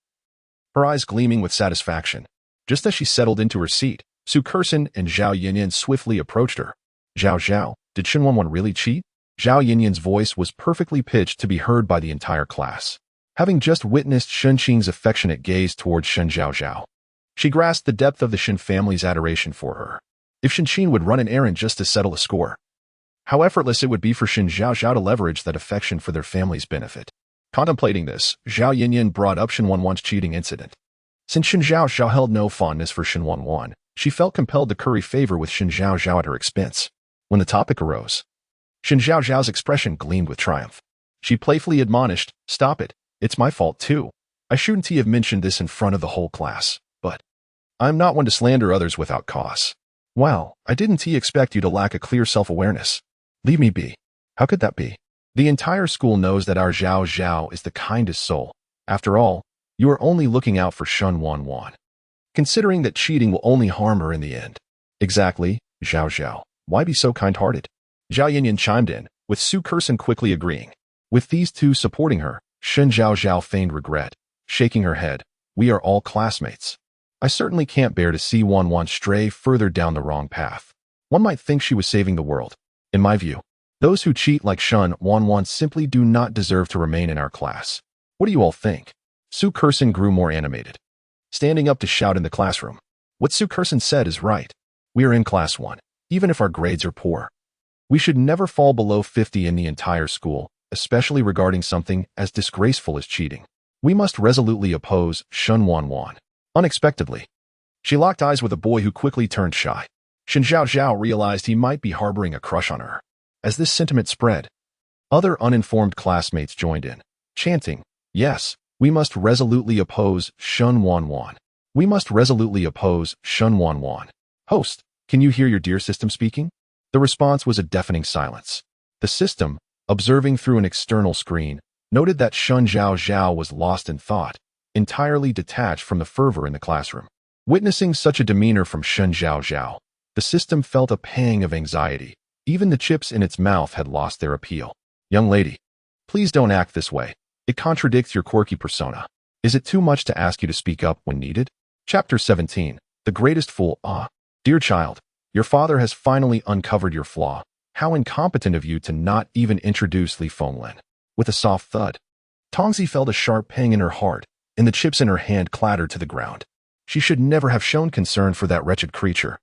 her eyes gleaming with satisfaction. Just as she settled into her seat, Su Kursen and Zhao Yinyan swiftly approached her. "Zhaozhao, did Shen Wanwan really cheat?" Zhao Yinyan's voice was perfectly pitched to be heard by the entire class. Having just witnessed Shen Qing's affectionate gaze towards Shen Zhaozhao, she grasped the depth of the Shen family's adoration for her. If Shen Qing would run an errand just to settle a score, how effortless it would be for Shen Zhaozhao to leverage that affection for their family's benefit. Contemplating this, Zhao Yinyan brought up Shen Wanwan's cheating incident. Since Shen Zhaozhao held no fondness for Shen Wanwan, she felt compelled to curry favor with Shen Zhaozhao at her expense. When the topic arose, Shen Zhaozhao's expression gleamed with triumph. She playfully admonished, "Stop it, it's my fault too. I shouldn't have mentioned this in front of the whole class, but I'm not one to slander others without cause. Wow, I didn't expect you to lack a clear self-awareness. Leave me be. How could that be? The entire school knows that our Zhao Zhao is the kindest soul. After all, you are only looking out for Shen Wanwan, considering that cheating will only harm her in the end." "Exactly, Zhao Zhao. Why be so kind-hearted?" Zhao Yinyan chimed in, with Su Kursen quickly agreeing. With these two supporting her, Shen Zhaozhao feigned regret, shaking her head. "We are all classmates. I certainly can't bear to see Wanwan stray further down the wrong path. One might think she was saving the world. In my view, those who cheat like Shen Wanwan simply do not deserve to remain in our class. What do you all think?" Su Kursen grew more animated, standing up to shout in the classroom. "What Su Kursen said is right. We are in class 1, even if our grades are poor. We should never fall below 50 in the entire school, especially regarding something as disgraceful as cheating. We must resolutely oppose Shen Wanwan." Unexpectedly, she locked eyes with a boy who quickly turned shy. Shen Zhaozhao realized he might be harboring a crush on her. As this sentiment spread, other uninformed classmates joined in, chanting, "Yes, we must resolutely oppose Shen Wanwan. We must resolutely oppose Shen Wanwan. Host, can you hear your dear system speaking?" The response was a deafening silence. The system, observing through an external screen, noted that Shen Zhaozhao was lost in thought, entirely detached from the fervor in the classroom. Witnessing such a demeanor from Shen Zhaozhao, the system felt a pang of anxiety. Even the chips in its mouth had lost their appeal. Young lady, please don't act this way. It contradicts your quirky persona. Is it too much to ask you to speak up when needed? Chapter 17. The Greatest Fool. Dear child, your father has finally uncovered your flaw. How incompetent of you to not even introduce Li Fenglin. With a soft thud, Tongzi felt a sharp pang in her heart, and the chips in her hand clattered to the ground. She should never have shown concern for that wretched creature.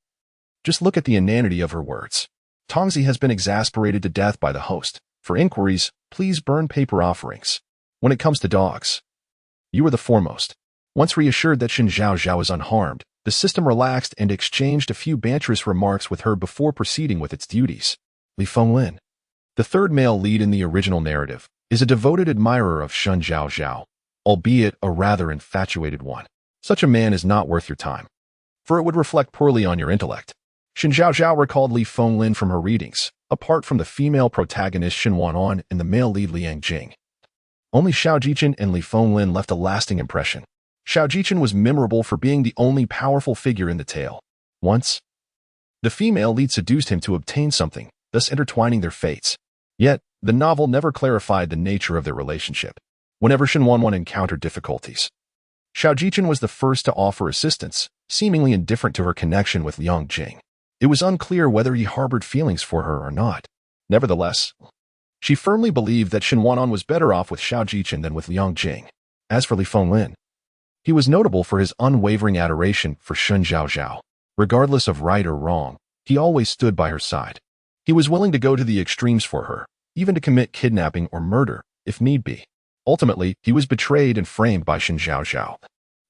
Just look at the inanity of her words. Tongzi has been exasperated to death by the host. For inquiries, please burn paper offerings. When it comes to dogs, you were the foremost. Once reassured that Shen Zhaozhao is unharmed, the system relaxed and exchanged a few banterous remarks with her before proceeding with its duties. Li Fenglin, the third male lead in the original narrative, is a devoted admirer of Shen Zhaozhao, albeit a rather infatuated one. Such a man is not worth your time, for it would reflect poorly on your intellect. Shen Zhaozhao recalled Li Fenglin from her readings, apart from the female protagonist Shen Wanwan and the male lead Liang Jing. Only Xiao Jichen and Li Fenglin left a lasting impression. Xiao Jichen was memorable for being the only powerful figure in the tale. Once, the female lead seduced him to obtain something, thus intertwining their fates. Yet, the novel never clarified the nature of their relationship. Whenever Shen Wanwan encountered difficulties, Xiao Jichen was the first to offer assistance, seemingly indifferent to her connection with Liang Jing. It was unclear whether he harbored feelings for her or not. Nevertheless, she firmly believed that Shen Wanwan was better off with Xiao Jichen than with Liang Jing. As for Li Fenglin, he was notable for his unwavering adoration for Shen Zhaozhao. Regardless of right or wrong, he always stood by her side. He was willing to go to the extremes for her, even to commit kidnapping or murder, if need be. Ultimately, he was betrayed and framed by Shen Zhaozhao.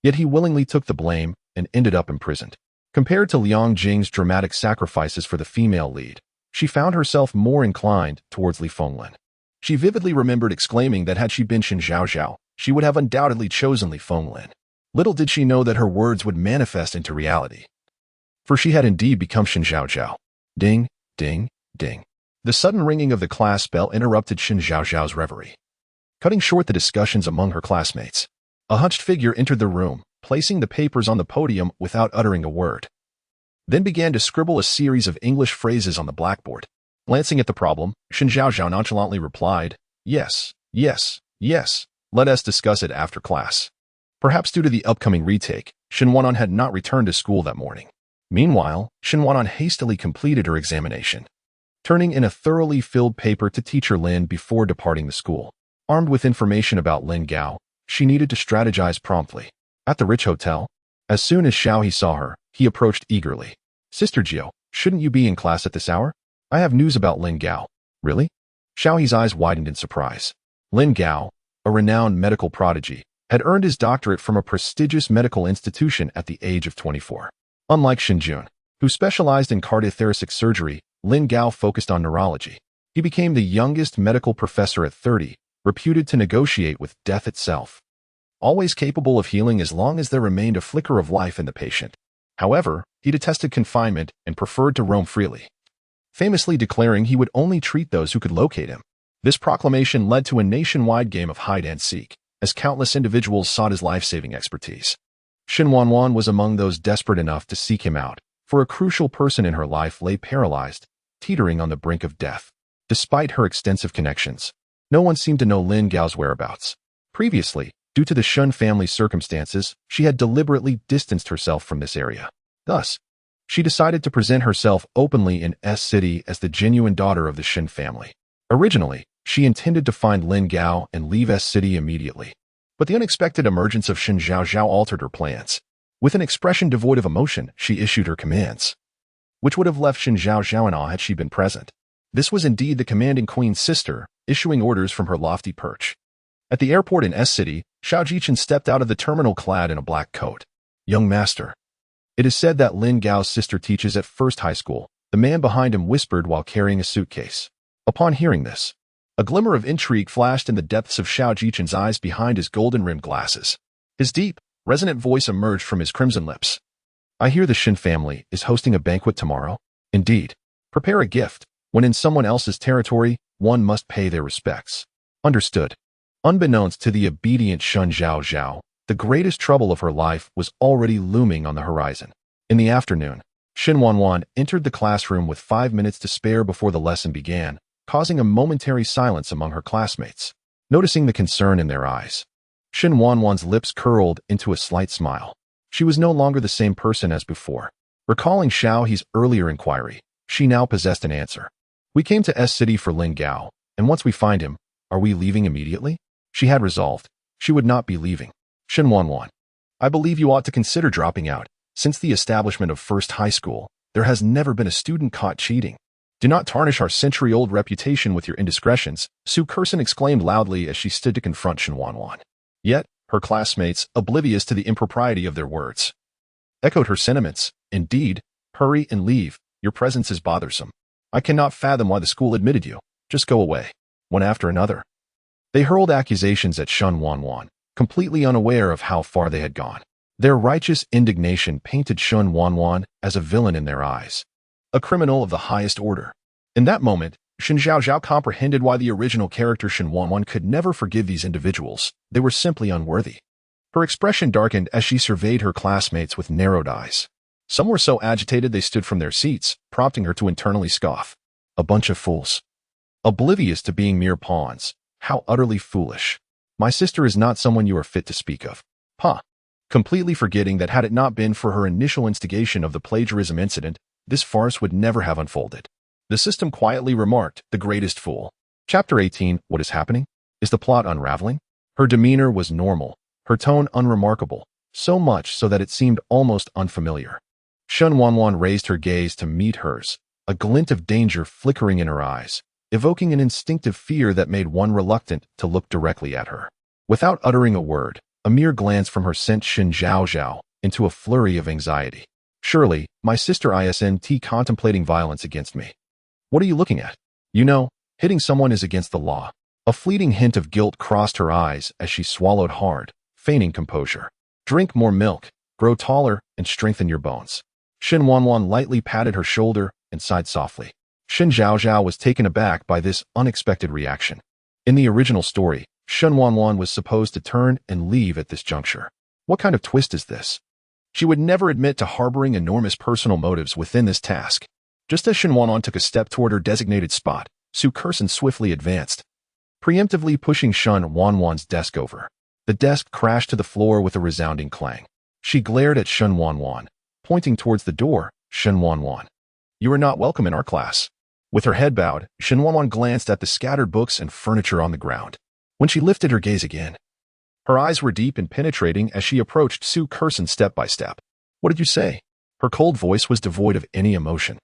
Yet he willingly took the blame and ended up imprisoned. Compared to Liang Jing's dramatic sacrifices for the female lead, she found herself more inclined towards Li Fenglin. She vividly remembered exclaiming that had she been Shen Zhaozhao, she would have undoubtedly chosen Li Fenglin. Little did she know that her words would manifest into reality. For she had indeed become Shen Zhaozhao. Ding, ding, ding. The sudden ringing of the class bell interrupted Shen Zhaozhao's reverie, cutting short the discussions among her classmates. A hunched figure entered the room, placing the papers on the podium without uttering a word, then began to scribble a series of English phrases on the blackboard. Glancing at the problem, Shen Zhaozhao nonchalantly replied, "Yes, yes, yes, let us discuss it after class." Perhaps due to the upcoming retake, Shen Wanwan had not returned to school that morning. Meanwhile, Shen Wanwan hastily completed her examination, turning in a thoroughly filled paper to teacher Lin before departing the school. Armed with information about Lin Gao, she needed to strategize promptly. At the rich hotel, as soon as Xiao He saw her, he approached eagerly. "Sister Jiao, shouldn't you be in class at this hour? I have news about Lin Gao." "Really?" Xiao He's eyes widened in surprise. Lin Gao, a renowned medical prodigy, had earned his doctorate from a prestigious medical institution at the age of 24. Unlike Shen Jun, who specialized in cardiothoracic surgery, Lin Gao focused on neurology. He became the youngest medical professor at 30, reputed to negotiate with death itself, always capable of healing as long as there remained a flicker of life in the patient. However, he detested confinement and preferred to roam freely, famously declaring he would only treat those who could locate him. This proclamation led to a nationwide game of hide and seek, as countless individuals sought his life-saving expertise. Shen Wanwan was among those desperate enough to seek him out, for a crucial person in her life lay paralyzed, teetering on the brink of death. Despite her extensive connections, no one seemed to know Lin Gao's whereabouts. Previously, due to the Shen family's circumstances, she had deliberately distanced herself from this area. Thus, she decided to present herself openly in S City as the genuine daughter of the Shen family. Originally, she intended to find Lin Gao and leave S City immediately. But the unexpected emergence of Shen Zhaozhao altered her plans. With an expression devoid of emotion, she issued her commands, which would have left Shen Zhaozhao in awe had she been present. This was indeed the commanding queen's sister, issuing orders from her lofty perch. At the airport in S City, Xiao Jichen stepped out of the terminal clad in a black coat. "Young master, it is said that Lin Gao's sister teaches at First High School," the man behind him whispered while carrying a suitcase. Upon hearing this, a glimmer of intrigue flashed in the depths of Xiao Jichen's eyes behind his golden-rimmed glasses. His deep, resonant voice emerged from his crimson lips. "I hear the Shen family is hosting a banquet tomorrow." "Indeed. Prepare a gift. When in someone else's territory, one must pay their respects." "Understood." Unbeknownst to the obedient Shen Zhaozhao, the greatest trouble of her life was already looming on the horizon. In the afternoon, Shen Wanwan entered the classroom with 5 minutes to spare before the lesson began, causing a momentary silence among her classmates. Noticing the concern in their eyes, Shen Wanwan's lips curled into a slight smile. She was no longer the same person as before. Recalling Xiao He's earlier inquiry, she now possessed an answer. We came to S City for Ling Gao, and once we find him, are we leaving immediately? She had resolved. She would not be leaving. Shen Wanwan, I believe you ought to consider dropping out. Since the establishment of First High School, there has never been a student caught cheating. Do not tarnish our century-old reputation with your indiscretions, Su Kerson exclaimed loudly as she stood to confront Shen Wanwan. Yet, her classmates, oblivious to the impropriety of their words, echoed her sentiments. Indeed, hurry and leave. Your presence is bothersome. I cannot fathom why the school admitted you. Just go away. One after another. They hurled accusations at Shen Wanwan, completely unaware of how far they had gone. Their righteous indignation painted Shen Wanwan as a villain in their eyes, a criminal of the highest order. In that moment, Shen Zhaozhao comprehended why the original character Shen Wanwan could never forgive these individuals. They were simply unworthy. Her expression darkened as she surveyed her classmates with narrowed eyes. Some were so agitated they stood from their seats, prompting her to internally scoff. A bunch of fools. Oblivious to being mere pawns. How utterly foolish. My sister is not someone you are fit to speak of. Completely forgetting that had it not been for her initial instigation of the plagiarism incident, this farce would never have unfolded. The system quietly remarked, the greatest fool. Chapter 18, What is happening? Is the plot unraveling? Her demeanor was normal, her tone unremarkable, so much so that it seemed almost unfamiliar. Shen Wanwan raised her gaze to meet hers, a glint of danger flickering in her eyes, evoking an instinctive fear that made one reluctant to look directly at her. Without uttering a word, a mere glance from her sent Shen Zhaozhao into a flurry of anxiety. Surely, my sister isn't contemplating violence against me. What are you looking at? You know, hitting someone is against the law. A fleeting hint of guilt crossed her eyes as she swallowed hard, feigning composure. Drink more milk, grow taller, and strengthen your bones. Shen Wanwan lightly patted her shoulder and sighed softly. Shen Zhaozhao was taken aback by this unexpected reaction. In the original story, Shen Wanwan was supposed to turn and leave at this juncture. What kind of twist is this? She would never admit to harboring enormous personal motives within this task. Just as Shen Wanwan took a step toward her designated spot, Su Kerson swiftly advanced, preemptively pushing Shen Wanwan's desk over. The desk crashed to the floor with a resounding clang. She glared at Shen Wanwan, pointing towards the door. Shen Wanwan, you are not welcome in our class. With her head bowed, Shen Wanwan glanced at the scattered books and furniture on the ground. When she lifted her gaze again, her eyes were deep and penetrating as she approached Su Kerson step by step. What did you say? Her cold voice was devoid of any emotion.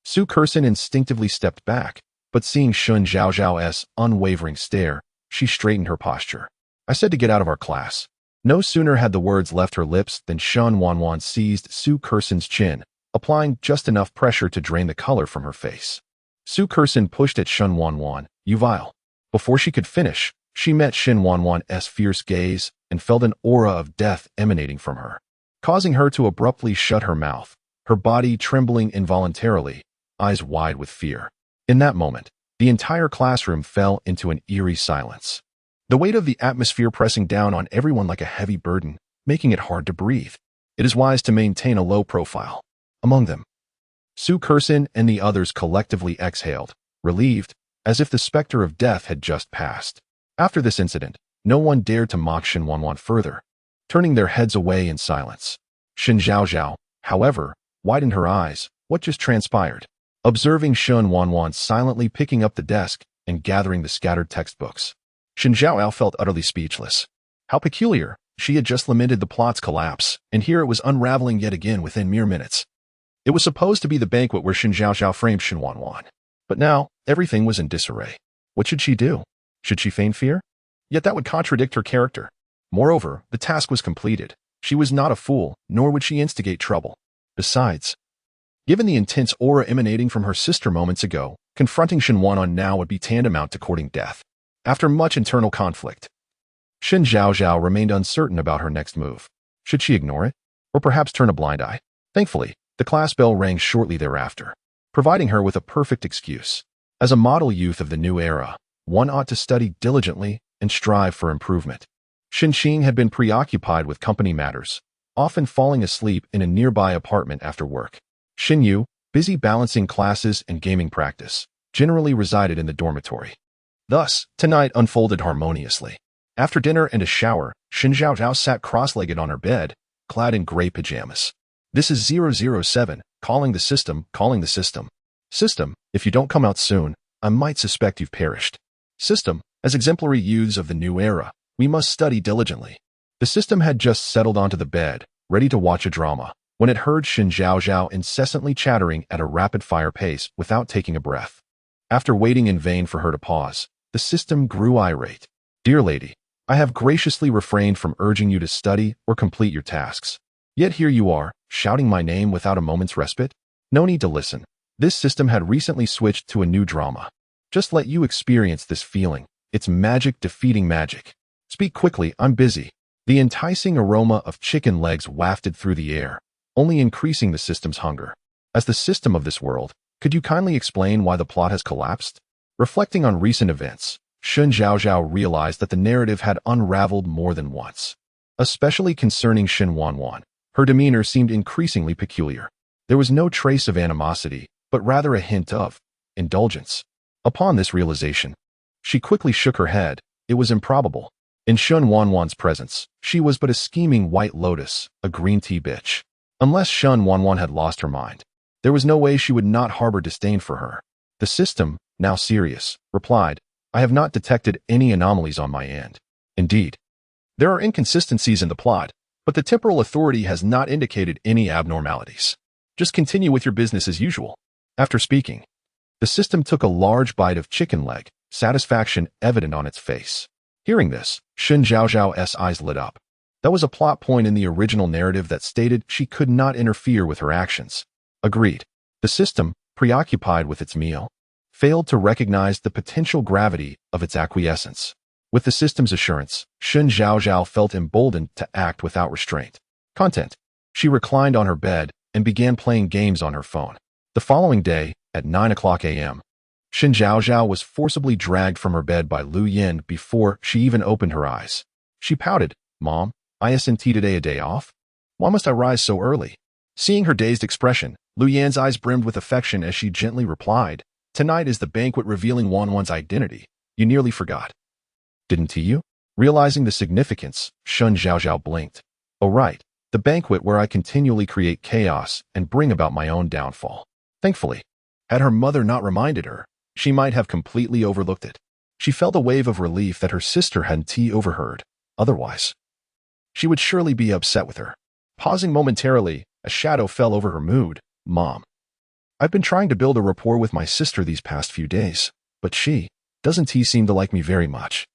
Su Kerson instinctively stepped back, but seeing Shen Zhaozhao's unwavering stare, she straightened her posture. I said to get out of our class. No sooner had the words left her lips than Shen Wanwan seized Su Kerson's chin, applying just enough pressure to drain the color from her face. Su Kerson pushed at Shen Wanwan, you vile. Before she could finish, she met Shen Wanwan's fierce gaze and felt an aura of death emanating from her, causing her to abruptly shut her mouth, her body trembling involuntarily, eyes wide with fear. In that moment, the entire classroom fell into an eerie silence. The weight of the atmosphere pressing down on everyone like a heavy burden, making it hard to breathe. It is wise to maintain a low profile. Among them, Su Kerson and the others collectively exhaled, relieved, as if the specter of death had just passed. After this incident, no one dared to mock Shen Wanwan further, turning their heads away in silence. Shen Zhaozhao, however, widened her eyes. What just transpired? Observing Shen Wanwan silently picking up the desk and gathering the scattered textbooks, Shen Zhaozhao felt utterly speechless. How peculiar. She had just lamented the plot's collapse, and here it was unraveling yet again within mere minutes. It was supposed to be the banquet where Shen Zhaozhao framed Shen Wanwan. But now, everything was in disarray. What should she do? Should she feign fear? Yet that would contradict her character. Moreover, the task was completed. She was not a fool, nor would she instigate trouble. Besides, given the intense aura emanating from her sister moments ago, confronting Shen Wanwan now would be tantamount to courting death. After much internal conflict, Shen Zhaozhao remained uncertain about her next move. Should she ignore it? Or perhaps turn a blind eye? Thankfully, the class bell rang shortly thereafter, providing her with a perfect excuse. As a model youth of the new era, one ought to study diligently and strive for improvement. Shen Qing had been preoccupied with company matters, often falling asleep in a nearby apartment after work. Shen Yu, busy balancing classes and gaming practice, generally resided in the dormitory. Thus, tonight unfolded harmoniously. After dinner and a shower, Shen Zhaozhao sat cross-legged on her bed, clad in gray pajamas. This is 007, calling the system, calling the system. System, if you don't come out soon, I might suspect you've perished. System, as exemplary youths of the new era, we must study diligently. The system had just settled onto the bed, ready to watch a drama, when it heard Shen Zhaozhao incessantly chattering at a rapid-fire pace without taking a breath. After waiting in vain for her to pause, the system grew irate. Dear lady, I have graciously refrained from urging you to study or complete your tasks. Yet here you are, shouting my name without a moment's respite? No need to listen. This system had recently switched to a new drama. Just let you experience this feeling. It's magic defeating magic. Speak quickly, I'm busy. The enticing aroma of chicken legs wafted through the air, only increasing the system's hunger. As the system of this world, could you kindly explain why the plot has collapsed? Reflecting on recent events, Shen Zhaozhao realized that the narrative had unraveled more than once. Especially concerning Shen Wanwan, her demeanor seemed increasingly peculiar. There was no trace of animosity, but rather a hint of indulgence. Upon this realization, she quickly shook her head. It was improbable. In Shen Wanwan's presence, she was but a scheming white lotus, a green tea bitch. Unless Shen Wanwan had lost her mind, there was no way she would not harbor disdain for her. The system, now serious, replied, I have not detected any anomalies on my end. Indeed, there are inconsistencies in the plot, but the temporal authority has not indicated any abnormalities. Just continue with your business as usual. After speaking, the system took a large bite of chicken leg, satisfaction evident on its face. Hearing this, Shen Zhaozhao's eyes lit up. That was a plot point in the original narrative that stated she could not interfere with her actions. Agreed. The system, preoccupied with its meal, failed to recognize the potential gravity of its acquiescence. With the system's assurance, Shen Zhaozhao felt emboldened to act without restraint. Content. She reclined on her bed and began playing games on her phone. The following day, at 9 o'clock a.m., Shen Zhaozhao was forcibly dragged from her bed by Lu Yin before she even opened her eyes. She pouted, Mom, isn't today a day off? Why must I rise so early? Seeing her dazed expression, Lu Yan's eyes brimmed with affection as she gently replied, Tonight is the banquet revealing Wanwan's identity. You nearly forgot. Didn't you? Realizing the significance, Shen Zhaozhao blinked. Oh right, the banquet where I continually create chaos and bring about my own downfall. Thankfully, had her mother not reminded her, she might have completely overlooked it. She felt a wave of relief that her sister hadn't overheard. Otherwise, she would surely be upset with her. Pausing momentarily, a shadow fell over her mood. Mom, I've been trying to build a rapport with my sister these past few days, but she doesn't seem to like me very much.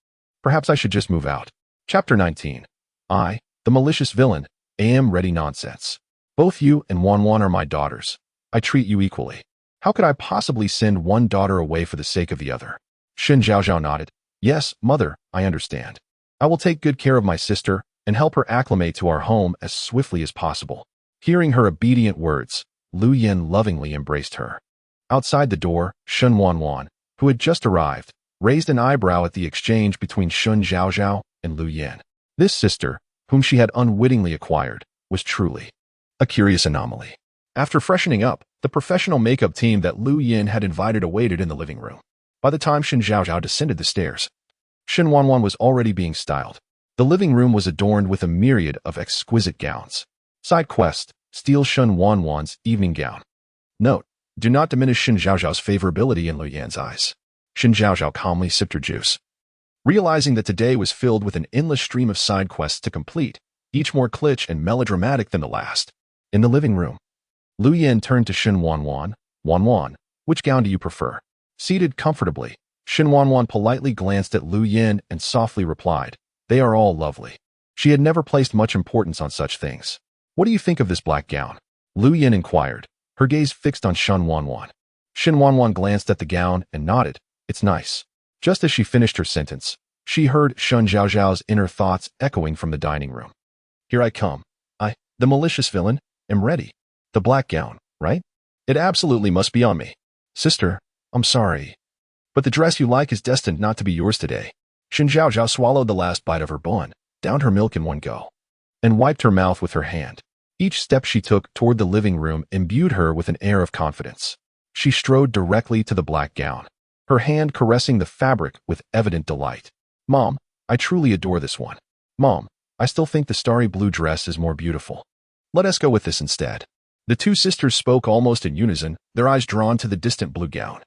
Perhaps I should just move out. Chapter 19. I, the malicious villain, am ready nonsense. Both you and Wanwan are my daughters. I treat you equally. How could I possibly send one daughter away for the sake of the other? Shen Zhaozhao nodded. Yes, mother, I understand. I will take good care of my sister and help her acclimate to our home as swiftly as possible. Hearing her obedient words, Lu Yin lovingly embraced her. Outside the door, Shen Wanwan, who had just arrived, raised an eyebrow at the exchange between Shen Zhaozhao and Lu Yin. This sister, whom she had unwittingly acquired, was truly a curious anomaly. After freshening up, the professional makeup team that Lu Yin had invited awaited in the living room. By the time Shen Zhaozhao descended the stairs, Shen Wanwan was already being styled. The living room was adorned with a myriad of exquisite gowns. Side quest, steal Shen Wanwan's evening gown. Note, do not diminish Shen Zhaozhao's favorability in Lu Yan's eyes. Shen Zhaozhao calmly sipped her juice. Realizing that today was filled with an endless stream of side quests to complete, each more kitsch and melodramatic than the last. In the living room, Lu Yin turned to Shen Wanwan. Wanwan, which gown do you prefer? Seated comfortably, Shen Wanwan politely glanced at Lu Yin and softly replied, They are all lovely. She had never placed much importance on such things. What do you think of this black gown? Lu Yin inquired, her gaze fixed on Shen Wanwan. Shen Wanwan glanced at the gown and nodded. It's nice. Just as she finished her sentence, she heard Shen Zhaozhao's inner thoughts echoing from the dining room. Here I come. I, the malicious villain, am ready. The black gown, right? It absolutely must be on me. Sister, I'm sorry, but the dress you like is destined not to be yours today. Shen Zhaozhao swallowed the last bite of her bun, downed her milk in one go, and wiped her mouth with her hand. Each step she took toward the living room imbued her with an air of confidence. She strode directly to the black gown, her hand caressing the fabric with evident delight. Mom, I truly adore this one. Mom, I still think the starry blue dress is more beautiful. Let us go with this instead. The two sisters spoke almost in unison, their eyes drawn to the distant blue gown.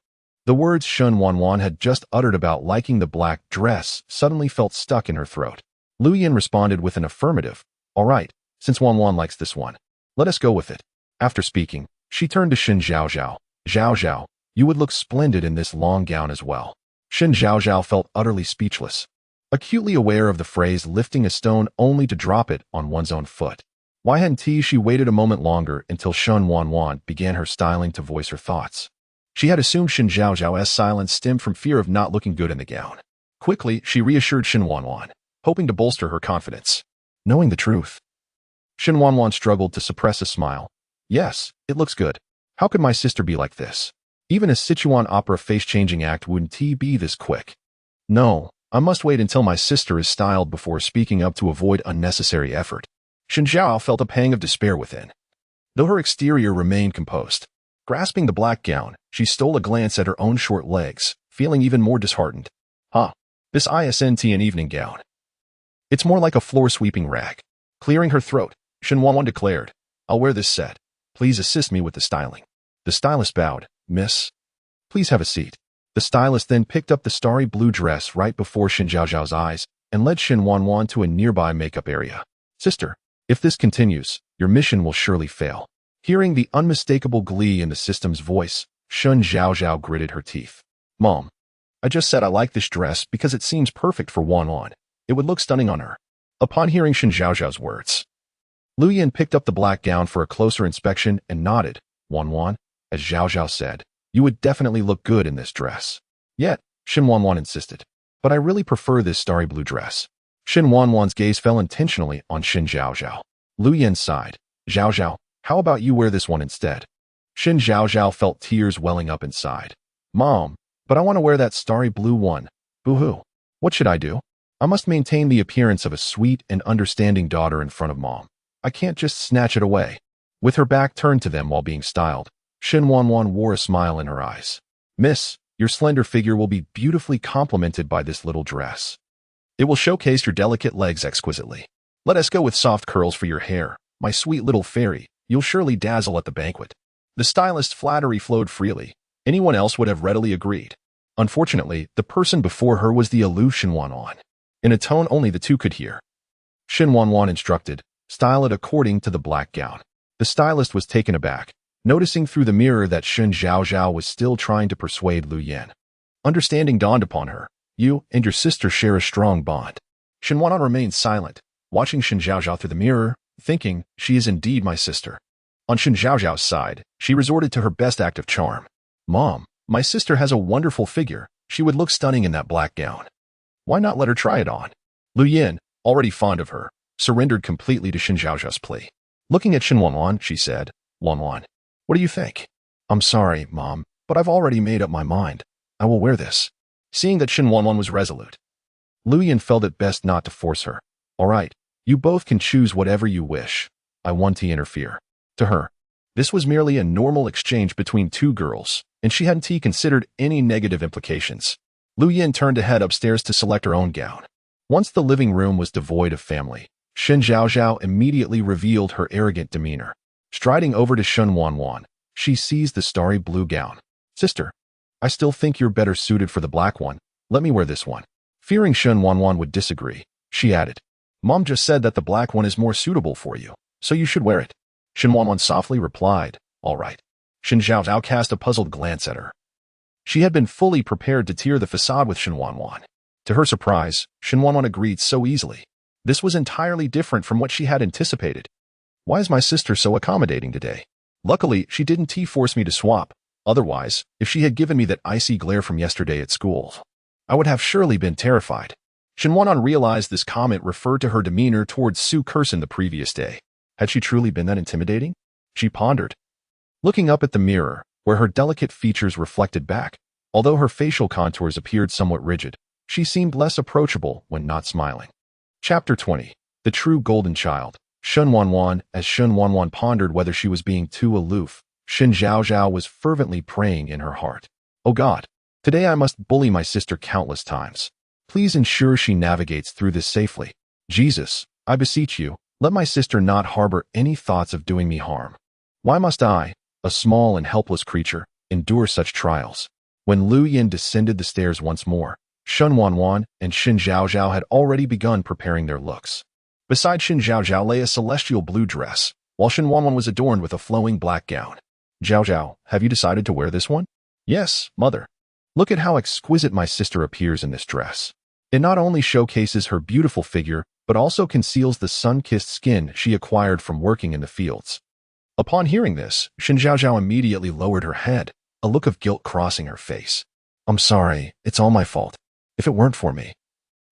The words Shen Wanwan had just uttered about liking the black dress suddenly felt stuck in her throat. Lu Yin responded with an affirmative. All right, since Wanwan likes this one, let us go with it. After speaking, she turned to Shen Zhaozhao. Zhaozhao, you would look splendid in this long gown as well. Shen Zhaozhao felt utterly speechless, acutely aware of the phrase lifting a stone only to drop it on one's own foot. Why hadn't she waited a moment longer until Shen Wanwan began her styling to voice her thoughts? She had assumed Shen Zhaozhao's silence stemmed from fear of not looking good in the gown. Quickly, she reassured Shen Wanwan, hoping to bolster her confidence. Knowing the truth, Shen Wanwan struggled to suppress a smile. Yes, it looks good. How could my sister be like this? Even a Sichuan opera face-changing act wouldn't be this quick. No, I must wait until my sister is styled before speaking up to avoid unnecessary effort. Shen Zhao felt a pang of despair within, though her exterior remained composed. Grasping the black gown, she stole a glance at her own short legs, feeling even more disheartened. This isn't an evening gown. It's more like a floor-sweeping rag. Clearing her throat, Shen Wanwan declared, I'll wear this set. Please assist me with the styling. The stylist bowed. Miss, please have a seat. The stylist then picked up the starry blue dress right before Shen Zhaozhao's eyes and led Shen Wanwan to a nearby makeup area. Sister, if this continues, your mission will surely fail. Hearing the unmistakable glee in the system's voice, Shen Zhaozhao gritted her teeth. Mom, I just said I like this dress because it seems perfect for Wanwan. It would look stunning on her. Upon hearing Shen Zhaozhao's words, Lu Yin picked up the black gown for a closer inspection and nodded. Wanwan, as Zhaozhao said, you would definitely look good in this dress. Yet, Shen Wanwan insisted. But I really prefer this starry blue dress. Shen Wanwan's gaze fell intentionally on Shen Zhaozhao. Lu Yin sighed. Zhaozhao, how about you wear this one instead? Shen Zhaozhao felt tears welling up inside. Mom, but I want to wear that starry blue one. Boo-hoo. What should I do? I must maintain the appearance of a sweet and understanding daughter in front of Mom. I can't just snatch it away. With her back turned to them while being styled, Shen Wanwan wore a smile in her eyes. Miss, your slender figure will be beautifully complemented by this little dress. It will showcase your delicate legs exquisitely. Let us go with soft curls for your hair. My sweet little fairy, you'll surely dazzle at the banquet. The stylist's flattery flowed freely. Anyone else would have readily agreed. Unfortunately, the person before her was the aloof Shen Wanwan, in a tone only the two could hear. Shen Wanwan instructed, style it according to the black gown. The stylist was taken aback, noticing through the mirror that Shen Zhaozhao was still trying to persuade Lu Yin. Understanding dawned upon her. You and your sister share a strong bond. Shen Wanwan remained silent, watching Shen Zhaozhao through the mirror, thinking, she is indeed my sister. On Shen Zhaozhao's side, she resorted to her best act of charm. Mom, my sister has a wonderful figure. She would look stunning in that black gown. Why not let her try it on? Lu Yin, already fond of her, surrendered completely to Shen Zhaozhao's plea. Looking at Shen Wanwan, she said, Wanwan, what do you think? I'm sorry, Mom, but I've already made up my mind. I will wear this. Seeing that Shen Wanwan was resolute, Lu Yin felt it best not to force her. All right, you both can choose whatever you wish. I want to interfere. To her, this was merely a normal exchange between two girls, and she hadn't considered any negative implications. Lu Yin turned to head upstairs to select her own gown. Once the living room was devoid of family, Shen Zhaozhao immediately revealed her arrogant demeanor. Striding over to Shen Wanwan, she seized the starry blue gown. Sister, I still think you're better suited for the black one. Let me wear this one. Fearing Shen Wanwan would disagree, she added, Mom just said that the black one is more suitable for you, so you should wear it. Shen Wanwan softly replied, all right. Shen Zhaozhao cast a puzzled glance at her. She had been fully prepared to tear the facade with Shen Wanwan. To her surprise, Shen Wanwan agreed so easily. This was entirely different from what she had anticipated. Why is my sister so accommodating today? Luckily, she didn't force me to swap. Otherwise, if she had given me that icy glare from yesterday at school, I would have surely been terrified. Shen Wanwan realized this comment referred to her demeanor towards Su Curson the previous day. Had she truly been that intimidating? She pondered. Looking up at the mirror, where her delicate features reflected back, although her facial contours appeared somewhat rigid, she seemed less approachable when not smiling. Chapter 20. The True Golden Child. Shen Wanwan, as Shen Wanwan pondered whether she was being too aloof, Shen Zhaozhao was fervently praying in her heart. Oh God, today I must bully my sister countless times. Please ensure she navigates through this safely. Jesus, I beseech you, let my sister not harbor any thoughts of doing me harm. Why must I, a small and helpless creature, endure such trials? When Lu Yin descended the stairs once more, Shen Wanwan and Shen Zhaozhao had already begun preparing their looks. Beside Shen Zhaozhao lay a celestial blue dress, while Shen Wanwan was adorned with a flowing black gown. Zhaozhao, have you decided to wear this one? Yes, mother. Look at how exquisite my sister appears in this dress. It not only showcases her beautiful figure, but also conceals the sun-kissed skin she acquired from working in the fields. Upon hearing this, Shen Zhaozhao immediately lowered her head, a look of guilt crossing her face. I'm sorry, it's all my fault. If it weren't for me,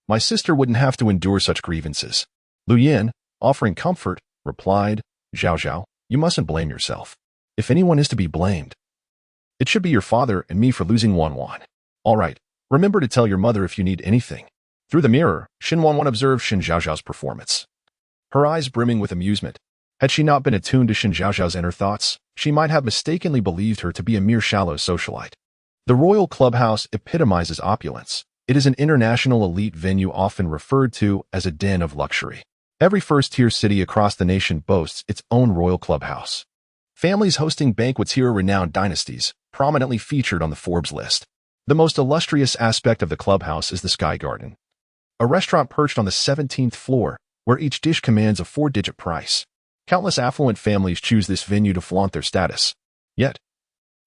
my sister wouldn't have to endure such grievances. Lu Yin, offering comfort, replied, Zhaozhao, you mustn't blame yourself. If anyone is to be blamed, it should be your father and me for losing Wanwan. All right, remember to tell your mother if you need anything. Through the mirror, Shen Wanwan observed Shen Zhaozhao's performance, her eyes brimming with amusement. Had she not been attuned to Shen Zhaozhao's inner thoughts, she might have mistakenly believed her to be a mere shallow socialite. The Royal Clubhouse epitomizes opulence. It is an international elite venue often referred to as a den of luxury. Every first-tier city across the nation boasts its own Royal Clubhouse. Families hosting banquets here are renowned dynasties, prominently featured on the Forbes list. The most illustrious aspect of the clubhouse is the Sky Garden, a restaurant perched on the 17th floor, where each dish commands a four-digit price. Countless affluent families choose this venue to flaunt their status. Yet,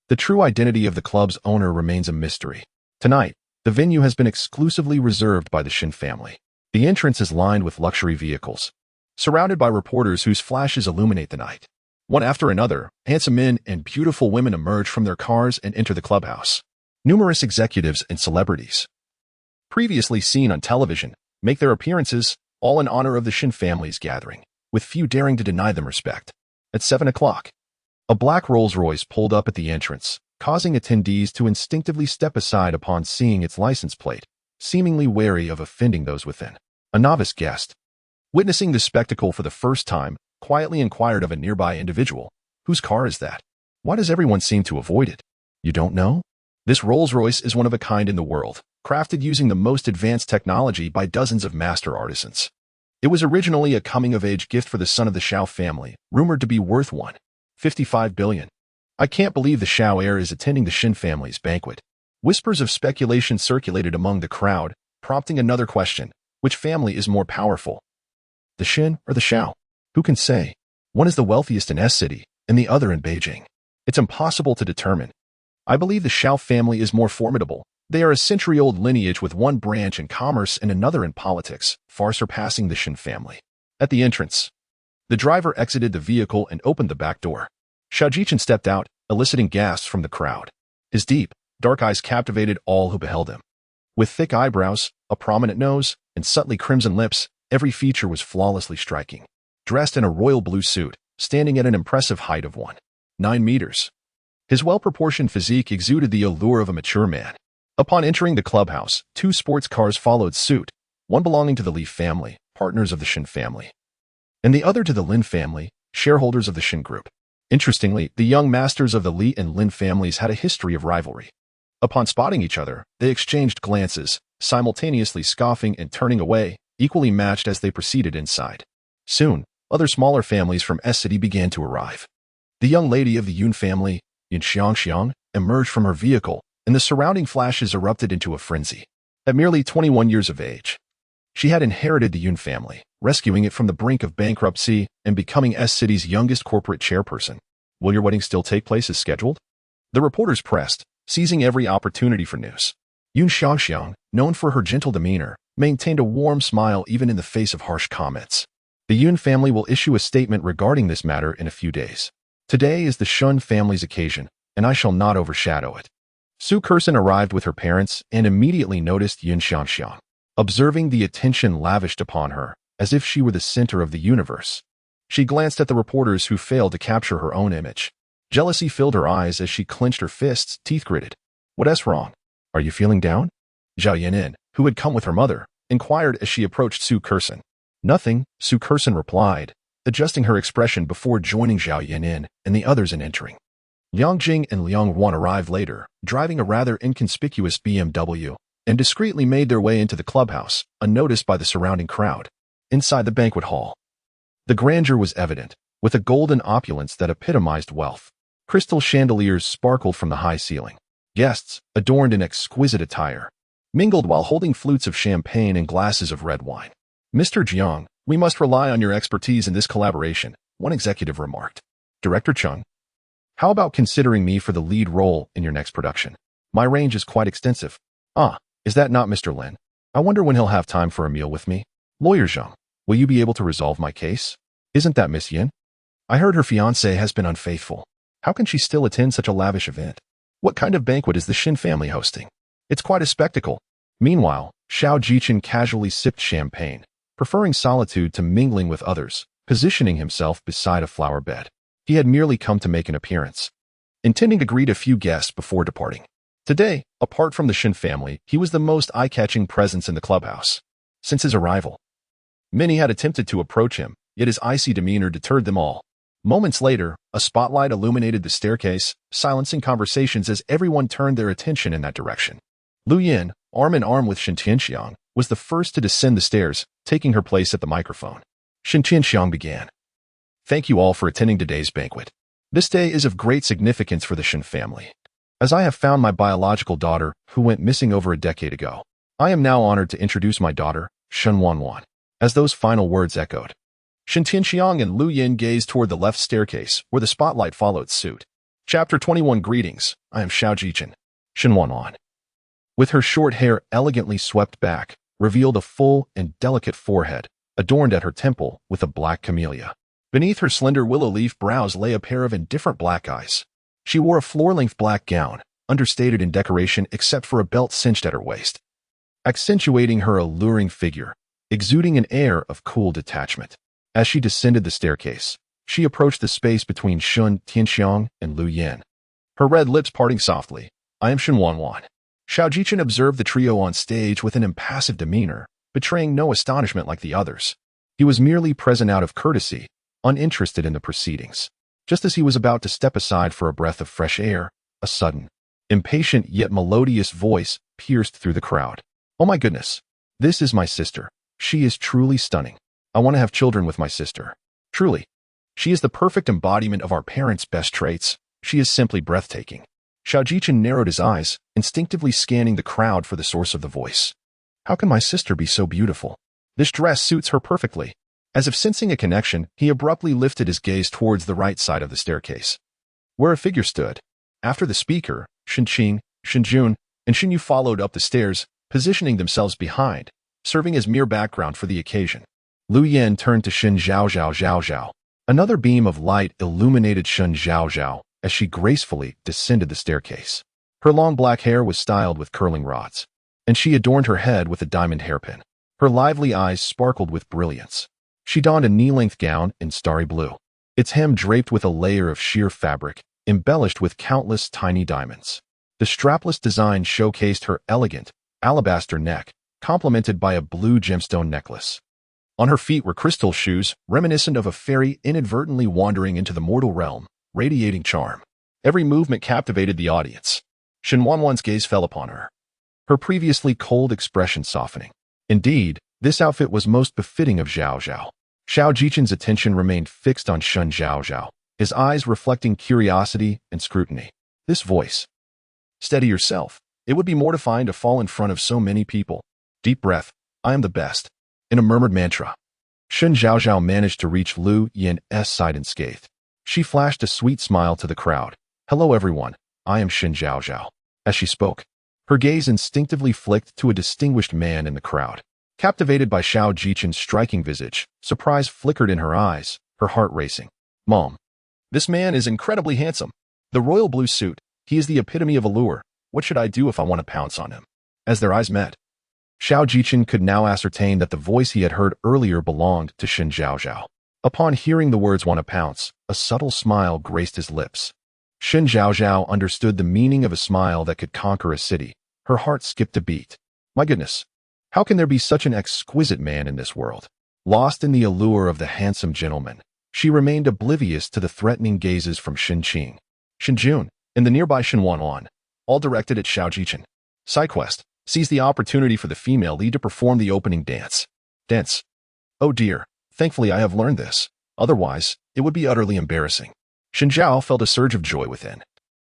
the true identity of the club's owner remains a mystery. Tonight, the venue has been exclusively reserved by the Shen family. The entrance is lined with luxury vehicles, surrounded by reporters whose flashes illuminate the night. One after another, handsome men and beautiful women emerge from their cars and enter the clubhouse. Numerous executives and celebrities, previously seen on television, make their appearances, all in honor of the Shen family's gathering, with few daring to deny them respect. At 7 o'clock, a black Rolls-Royce pulled up at the entrance, causing attendees to instinctively step aside upon seeing its license plate, seemingly wary of offending those within. A novice guest, witnessing the spectacle for the first time, quietly inquired of a nearby individual, "Whose car is that? Why does everyone seem to avoid it? You don't know? This Rolls-Royce is one of a kind in the world, crafted using the most advanced technology by dozens of master artisans. It was originally a coming-of-age gift for the son of the Zhao family, rumored to be worth $1.55 billion. I can't believe the Zhao heir is attending the Shen family's banquet." Whispers of speculation circulated among the crowd, prompting another question: which family is more powerful, the Shen or the Zhao? Who can say? One is the wealthiest in S-City, and the other in Beijing. It's impossible to determine. I believe the Zhao family is more formidable. They are a century-old lineage with one branch in commerce and another in politics, far surpassing the Shen family. At the entrance, the driver exited the vehicle and opened the back door. Xiao Jichen stepped out, eliciting gasps from the crowd. His deep, dark eyes captivated all who beheld him. With thick eyebrows, a prominent nose, and subtly crimson lips, every feature was flawlessly striking. Dressed in a royal blue suit, standing at an impressive height of 1.9 meters. His well-proportioned physique exuded the allure of a mature man. Upon entering the clubhouse, 2 sports cars followed suit, one belonging to the Li family, partners of the Shen family, and the other to the Lin family, shareholders of the Shen group. Interestingly, the young masters of the Li and Lin families had a history of rivalry. Upon spotting each other, they exchanged glances, simultaneously scoffing and turning away, equally matched as they proceeded inside. Soon, other smaller families from S-City began to arrive. The young lady of the Yun family, Yun Xiangxiang, emerged from her vehicle, and the surrounding flashes erupted into a frenzy. At merely 21 years of age, she had inherited the Yun family, rescuing it from the brink of bankruptcy and becoming S-City's youngest corporate chairperson. Will your wedding still take place as scheduled? The reporters pressed, seizing every opportunity for news. Yun Xiangxiang, known for her gentle demeanor, maintained a warm smile even in the face of harsh comments. The Yun family will issue a statement regarding this matter in a few days. Today is the Shen family's occasion, and I shall not overshadow it. Su Kersen arrived with her parents and immediately noticed Yun Xiangxiang, observing the attention lavished upon her, as if she were the center of the universe. She glanced at the reporters who failed to capture her own image. Jealousy filled her eyes as she clenched her fists, teeth gritted. "What's wrong? Are you feeling down?" Zhao Yanin, who had come with her mother, inquired as she approached Su Kersen. "Nothing," Su Kersen replied, adjusting her expression before joining Zhao Yan in and the others in entering. Liang Jing and Liang Wan arrived later, driving a rather inconspicuous BMW, and discreetly made their way into the clubhouse, unnoticed by the surrounding crowd. Inside the banquet hall, the grandeur was evident, with a golden opulence that epitomized wealth. Crystal chandeliers sparkled from the high ceiling. Guests, adorned in exquisite attire, mingled while holding flutes of champagne and glasses of red wine. "Mr. Jiang, we must rely on your expertise in this collaboration," one executive remarked. "Director Chung, how about considering me for the lead role in your next production? My range is quite extensive." "Ah, is that not Mr. Lin? I wonder when he'll have time for a meal with me." "Lawyer Zhang, will you be able to resolve my case? Isn't that Miss Yin? I heard her fiancé has been unfaithful. How can she still attend such a lavish event? What kind of banquet is the Shen family hosting? It's quite a spectacle." Meanwhile, Xiao Jichen casually sipped champagne, preferring solitude to mingling with others, positioning himself beside a flower bed. He had merely come to make an appearance, intending to greet a few guests before departing. Today, apart from the Shen family, he was the most eye-catching presence in the clubhouse. Since his arrival, many had attempted to approach him, yet his icy demeanor deterred them all. Moments later, a spotlight illuminated the staircase, silencing conversations as everyone turned their attention in that direction. Lu Yin, arm in arm with Shen Tianxiang, was the first to descend the stairs, taking her place at the microphone. Shen Tianxiang began. "Thank you all for attending today's banquet. This day is of great significance for the Shen family, as I have found my biological daughter, who went missing over a decade ago. I am now honored to introduce my daughter, Shen Wanwan." As those final words echoed, Shen Tianxiang and Lu Yin gazed toward the left staircase, where the spotlight followed suit. Chapter 21 Greetings, I am Xiao Jichen. Shen Wanwan, with her short hair elegantly swept back, revealed a full and delicate forehead, adorned at her temple with a black camellia. Beneath her slender willow-leaf brows lay a pair of indifferent black eyes. She wore a floor-length black gown, understated in decoration except for a belt cinched at her waist, accentuating her alluring figure, exuding an air of cool detachment. As she descended the staircase, she approached the space between Shen Tianxiang and Lu Yin, her red lips parting softly. "I am Shen Wanwan." Xiao Jichen observed the trio on stage with an impassive demeanor, betraying no astonishment like the others. He was merely present out of courtesy, uninterested in the proceedings. Just as he was about to step aside for a breath of fresh air, a sudden, impatient yet melodious voice pierced through the crowd. "Oh my goodness! This is my sister. She is truly stunning. I want to have children with my sister. Truly. She is the perfect embodiment of our parents' best traits. She is simply breathtaking." Xiao Jichen narrowed his eyes, instinctively scanning the crowd for the source of the voice. "How can my sister be so beautiful? This dress suits her perfectly." As if sensing a connection, he abruptly lifted his gaze towards the right side of the staircase, where a figure stood. After the speaker, Shen Qing, Shen Jun, and Shen Yu followed up the stairs, positioning themselves behind, serving as mere background for the occasion. Lu Yin turned to Shen Zhaozhao. Another beam of light illuminated Shen Zhaozhao as she gracefully descended the staircase. Her long black hair was styled with curling rods, and she adorned her head with a diamond hairpin. Her lively eyes sparkled with brilliance. She donned a knee-length gown in starry blue, its hem draped with a layer of sheer fabric, embellished with countless tiny diamonds. The strapless design showcased her elegant, alabaster neck, complemented by a blue gemstone necklace. On her feet were crystal shoes, reminiscent of a fairy inadvertently wandering into the mortal realm, radiating charm. Every movement captivated the audience. Shen Wanwan's gaze fell upon her, her previously cold expression softening. Indeed, this outfit was most befitting of Zhaozhao. Xiao Jichen's attention remained fixed on Shen Zhaozhao, his eyes reflecting curiosity and scrutiny. This voice. "Steady yourself. It would be mortifying to fall in front of so many people. Deep breath. I am the best." In a murmured mantra, Shen Zhaozhao managed to reach Lu Yin's side unscathed. She flashed a sweet smile to the crowd. "Hello everyone, I am Shen Zhaozhao." As she spoke, her gaze instinctively flicked to a distinguished man in the crowd. Captivated by Xiao Jichen's striking visage, surprise flickered in her eyes, her heart racing. "Mom, this man is incredibly handsome. The royal blue suit, he is the epitome of allure. What should I do if I want to pounce on him?" As their eyes met, Xiao Jichen could now ascertain that the voice he had heard earlier belonged to Shen Zhaozhao. Upon hearing the words "want to pounce," a subtle smile graced his lips. Shen Zhaozhao understood the meaning of a smile that could conquer a city. Her heart skipped a beat. My goodness, how can there be such an exquisite man in this world? Lost in the allure of the handsome gentleman, She remained oblivious to the threatening gazes from Shen Qing, Shen Jun, and the nearby Shen Wanwan, all directed at Xiao Jichin. Side quest: seize the opportunity for the female lead to perform the opening dance. Dance. Oh dear, thankfully I have learned this. Otherwise, it would be utterly embarrassing. Shen Zhao felt a surge of joy within,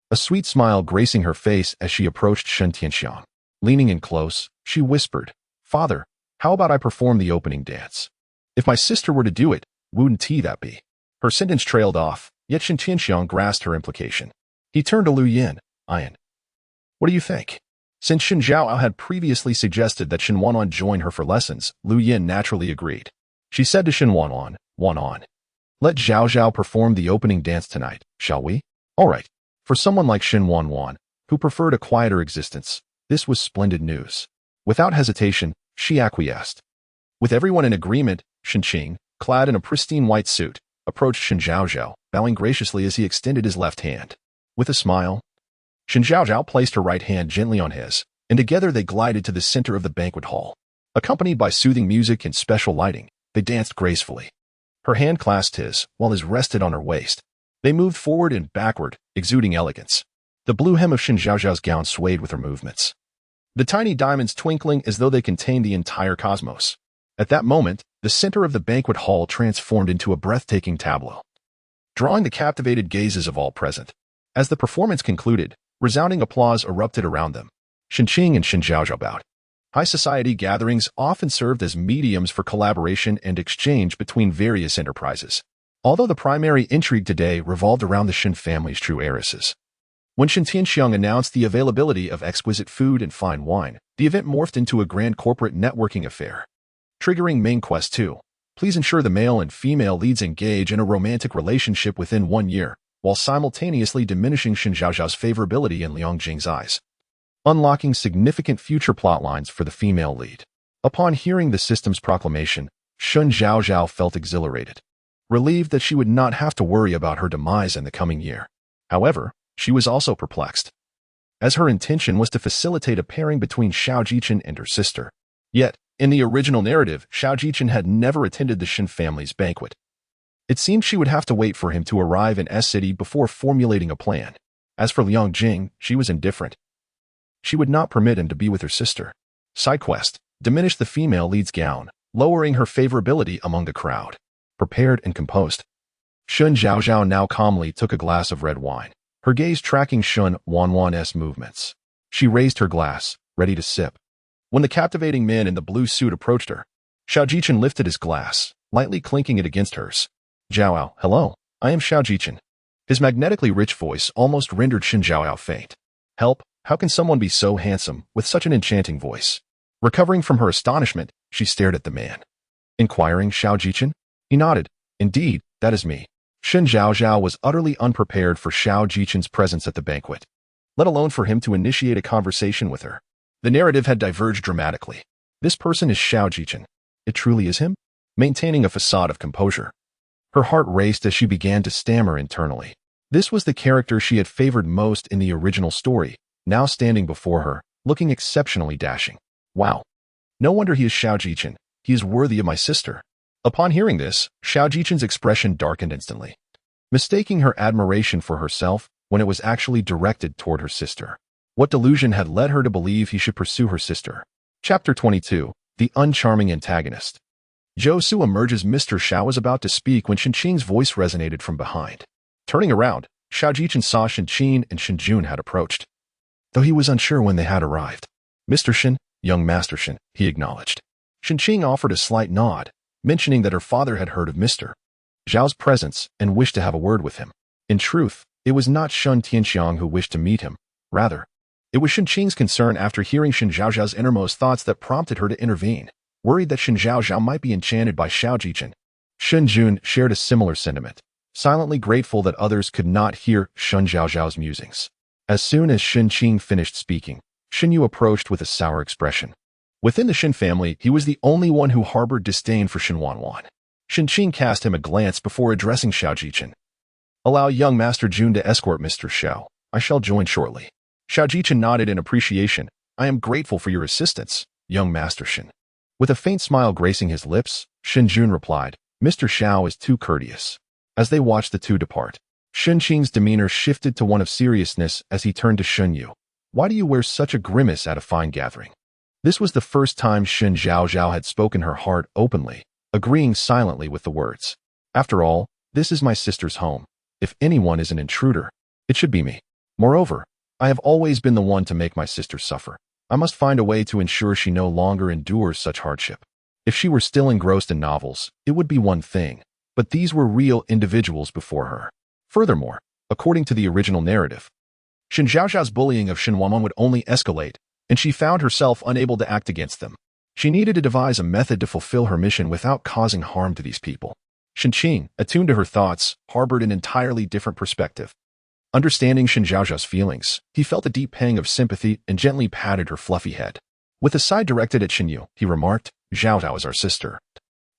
a sweet smile gracing her face as she approached Shen Tianxiang. Leaning in close, she whispered, "Father, how about I perform the opening dance? If my sister were to do it, wouldn't that be?" Her sentence trailed off, yet Shen Tianxiang grasped her implication. He turned to Lu Yin. "Ian, what do you think?" Since Shen Zhaozhao had previously suggested that Shen Wanwan join her for lessons, Lu Yin naturally agreed. She said to Shen Wanwan, "Wanwan, let Zhaozhao perform the opening dance tonight, shall we?" All right. For someone like Shen Wanwan, who preferred a quieter existence, this was splendid news. Without hesitation, she acquiesced. With everyone in agreement, Shen Qing, clad in a pristine white suit, approached Shen Zhaozhao, bowing graciously as he extended his left hand. With a smile, Shen Zhaozhao placed her right hand gently on his, and together they glided to the center of the banquet hall. Accompanied by soothing music and special lighting, they danced gracefully. Her hand clasped his, while his rested on her waist. They moved forward and backward, exuding elegance. The blue hem of Shen Zhaozhao's gown swayed with her movements, the tiny diamonds twinkling as though they contained the entire cosmos. At that moment, the center of the banquet hall transformed into a breathtaking tableau, drawing the captivated gazes of all present. As the performance concluded, resounding applause erupted around them. Shen Qing and Shen Zhaozhao bowed. High society gatherings often served as mediums for collaboration and exchange between various enterprises, although the primary intrigue today revolved around the Shen family's true heiresses. When Shen Tianxiang announced the availability of exquisite food and fine wine, the event morphed into a grand corporate networking affair, triggering main quest 2. Please ensure the male and female leads engage in a romantic relationship within 1 year, while simultaneously diminishing Shen Zhaozhao's favorability in Liang Jing's eyes, unlocking significant future plotlines for the female lead. Upon hearing the system's proclamation, Shen Zhaozhao felt exhilarated, relieved that she would not have to worry about her demise in the coming year. However, she was also perplexed, as her intention was to facilitate a pairing between Xiao Jichin and her sister. Yet, in the original narrative, Xiao Jichin had never attended the Shen family's banquet. It seemed she would have to wait for him to arrive in S-City before formulating a plan. As for Liang Jing, she was indifferent. She would not permit him to be with her sister. Side quest: diminish the female lead's gown, lowering her favorability among the crowd. Prepared and composed, Shen Zhaozhao now calmly took a glass of red wine, her gaze tracking Shen Wanwan's movements. She raised her glass, ready to sip. When the captivating man in the blue suit approached her, Xiao Jichin lifted his glass, lightly clinking it against hers. "Zhaozhao, hello, I am Xiao Jichin." His magnetically rich voice almost rendered Shen Zhaozhao faint. "Help, how can someone be so handsome, with such an enchanting voice?" Recovering from her astonishment, she stared at the man. Inquiring Xiao Jichin? He nodded. "Indeed, that is me." Shen Zhaozhao was utterly unprepared for Xiao Jichin's presence at the banquet, let alone for him to initiate a conversation with her. The narrative had diverged dramatically. This person is Xiao Jichin. It truly is him? Maintaining a facade of composure, her heart raced as she began to stammer internally. This was the character she had favored most in the original story, now standing before her, looking exceptionally dashing. Wow. No wonder he is Xiao Jichin. He is worthy of my sister. Upon hearing this, Xiao Jichin's expression darkened instantly, mistaking her admiration for herself when it was actually directed toward her sister. What delusion had led her to believe he should pursue her sister? Chapter 22. The Uncharming Antagonist. Zhou Su emerges. Mr. Xiao was about to speak when Shen Qing's voice resonated from behind. Turning around, Xiao Jichin saw Shen Qing and Shen Jun had approached, though he was unsure when they had arrived. "Mr. Shen, young Master Shen," he acknowledged. Shen Qing offered a slight nod, mentioning that her father had heard of Mr. Zhao's presence and wished to have a word with him. In truth, it was not Shen Tianxiang who wished to meet him. Rather, it was Shen Qing's concern after hearing Shen Zhaozhao's innermost thoughts that prompted her to intervene, worried that Shen Zhaozhao might be enchanted by Xiao Jichin. Shen Jun shared a similar sentiment, silently grateful that others could not hear Shen Zhaozhao's musings. As soon as Shen Qing finished speaking, Shen Yu approached with a sour expression. Within the Shen family, he was the only one who harbored disdain for Shen Wanwan. Shen Qing cast him a glance before addressing Xiao Jichin. "Allow young Master Jun to escort Mr. Xiao. I shall join shortly." Xiao Jichin nodded in appreciation. "I am grateful for your assistance, young Master Shen." With a faint smile gracing his lips, Shen Jun replied, "Mr. Xiao is too courteous. As they watched the two depart, Shen Qing's demeanor shifted to one of seriousness as he turned to Shen Yu. Why do you wear such a grimace at a fine gathering? This was the first time Shen Zhaozhao had spoken her heart openly, agreeing silently with the words. After all, this is my sister's home. If anyone is an intruder, it should be me. Moreover, I have always been the one to make my sister suffer. I must find a way to ensure she no longer endures such hardship. If she were still engrossed in novels, it would be one thing, but these were real individuals before her. Furthermore, according to the original narrative, Shen Zhaozhao's bullying of Shen Wanwan would only escalate, and she found herself unable to act against them. She needed to devise a method to fulfill her mission without causing harm to these people. Shen Qing, attuned to her thoughts, harbored an entirely different perspective. Understanding Shen Zhaozhao's feelings, he felt a deep pang of sympathy and gently patted her fluffy head. With a side directed at Shen Yu, he remarked, Zhaozhao is our sister.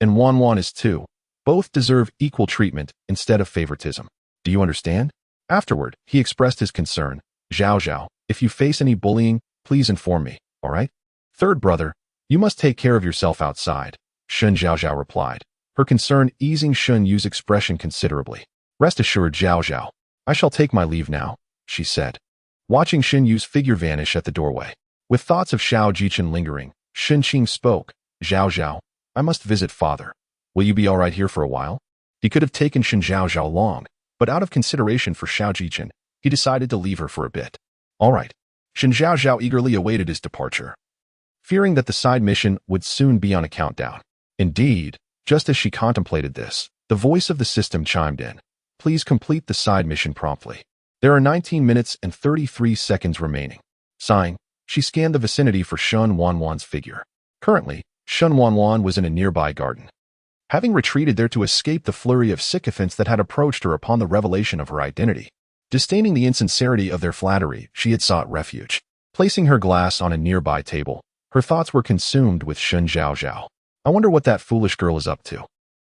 And Wanwan is too. Both deserve equal treatment instead of favoritism. Do you understand? Afterward, he expressed his concern. Zhaozhao, if you face any bullying, please inform me, all right? Third brother, you must take care of yourself outside, Shen Zhaozhao replied, her concern easing Shen Yu's expression considerably. Rest assured, Zhaozhao, I shall take my leave now, she said, watching Shen Yu's figure vanish at the doorway. With thoughts of Xiao Jichen lingering, Shen Qing spoke, Zhaozhao, I must visit father. Will you be all right here for a while? He could have taken Shen Zhaozhao along, but out of consideration for Xiao Jichen, he decided to leave her for a bit. All right. Shen Zhaozhao eagerly awaited his departure, fearing that the side mission would soon be on a countdown. Indeed, just as she contemplated this, the voice of the system chimed in. Please complete the side mission promptly. There are 19 minutes and 33 seconds remaining. Sighing, she scanned the vicinity for Shen Wanwan's figure. Currently, Shen Wanwan was in a nearby garden, having retreated there to escape the flurry of sycophants that had approached her upon the revelation of her identity. Disdaining the insincerity of their flattery, she had sought refuge. Placing her glass on a nearby table, her thoughts were consumed with Shen Zhaozhao. I wonder what that foolish girl is up to.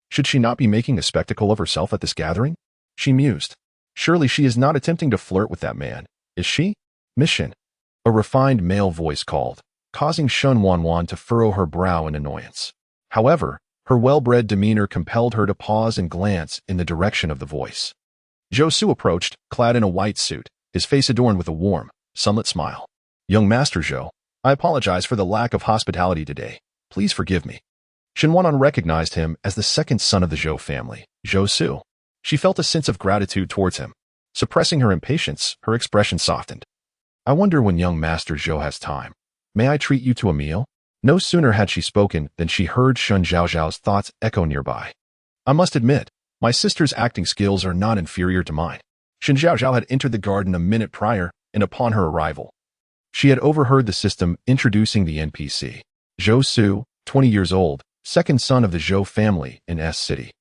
Should she not be making a spectacle of herself at this gathering? She mused. Surely she is not attempting to flirt with that man, is she? Mission. A refined male voice called, causing Shen Wanwan to furrow her brow in annoyance. However, her well-bred demeanor compelled her to pause and glance in the direction of the voice. Zhou Su approached, clad in a white suit, his face adorned with a warm, sunlit smile. Young Master Zhou, I apologize for the lack of hospitality today. Please forgive me. Shen Wanwan recognized him as the second son of the Zhou family, Zhou Su. She felt a sense of gratitude towards him. Suppressing her impatience, her expression softened. I wonder when young Master Zhou has time. May I treat you to a meal? No sooner had she spoken than she heard Shen Zhaozhao's thoughts echo nearby. I must admit, my sister's acting skills are not inferior to mine. Shen Zhaozhao had entered the garden a minute prior, and upon her arrival, she had overheard the system introducing the NPC. Zhou Su, 20 years old, second son of the Zhou family in S City.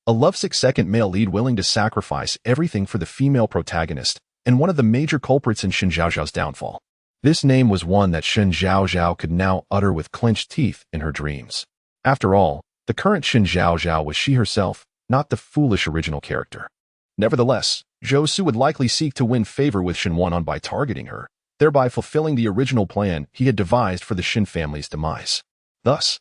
A lovesick second male lead willing to sacrifice everything for the female protagonist, and one of the major culprits in Shen Zhaozhao's downfall. This name was one that Shen Zhaozhao could now utter with clenched teeth in her dreams. After all, the current Shen Zhaozhao was she herself, not the foolish original character. Nevertheless, Zhou Su would likely seek to win favor with Shen Wanwan by targeting her, thereby fulfilling the original plan he had devised for the Shen family's demise. Thus,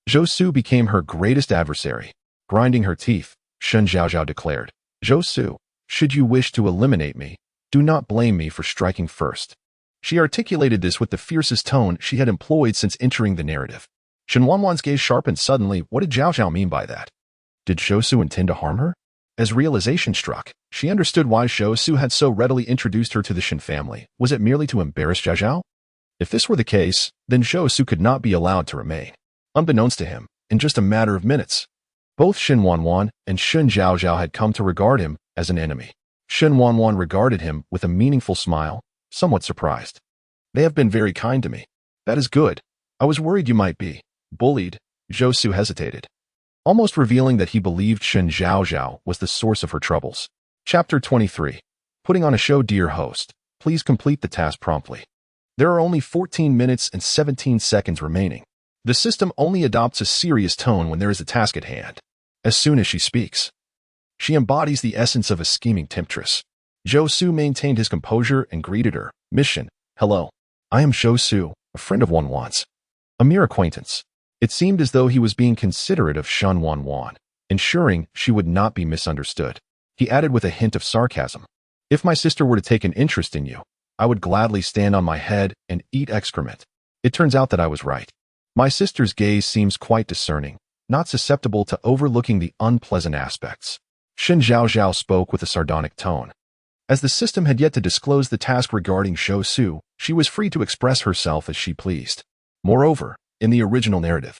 Zhou Su became her greatest adversary. Grinding her teeth, Shen Zhaozhao declared, Zhou Su, should you wish to eliminate me, do not blame me for striking first. She articulated this with the fiercest tone she had employed since entering the narrative. Shen Wanwan's gaze sharpened suddenly. What did Zhaozhao mean by that? Did Zhou Su intend to harm her? As realization struck, she understood why Zhou Su had so readily introduced her to the Shen family. Was it merely to embarrass Zhaozhao? If this were the case, then Zhou Su could not be allowed to remain. Unbeknownst to him, in just a matter of minutes, both Shen Wanwan and Shen Zhaozhao had come to regard him as an enemy. Shen Wanwan regarded him with a meaningful smile, somewhat surprised. They have been very kind to me. That is good. I was worried you might be bullied. Zhou Su hesitated, almost revealing that he believed Shen Zhaozhao was the source of her troubles. Chapter 23. Putting on a show. Dear host, please complete the task promptly. There are only 14 minutes and 17 seconds remaining. The system only adopts a serious tone when there is a task at hand. As soon as she speaks, she embodies the essence of a scheming temptress. Zhou Su maintained his composure and greeted her. Mission. Hello. I am Zhou Su, a friend of Wanwan's. A mere acquaintance. It seemed as though he was being considerate of Shen Wanwan. ensuring she would not be misunderstood. He added with a hint of sarcasm, "If my sister were to take an interest in you, I would gladly stand on my head and eat excrement." It turns out that I was right. My sister's gaze seems quite discerning, not susceptible to overlooking the unpleasant aspects. Shen Zhaozhao spoke with a sardonic tone. As the system had yet to disclose the task regarding Zhou Su, she was free to express herself as she pleased. Moreover, in the original narrative,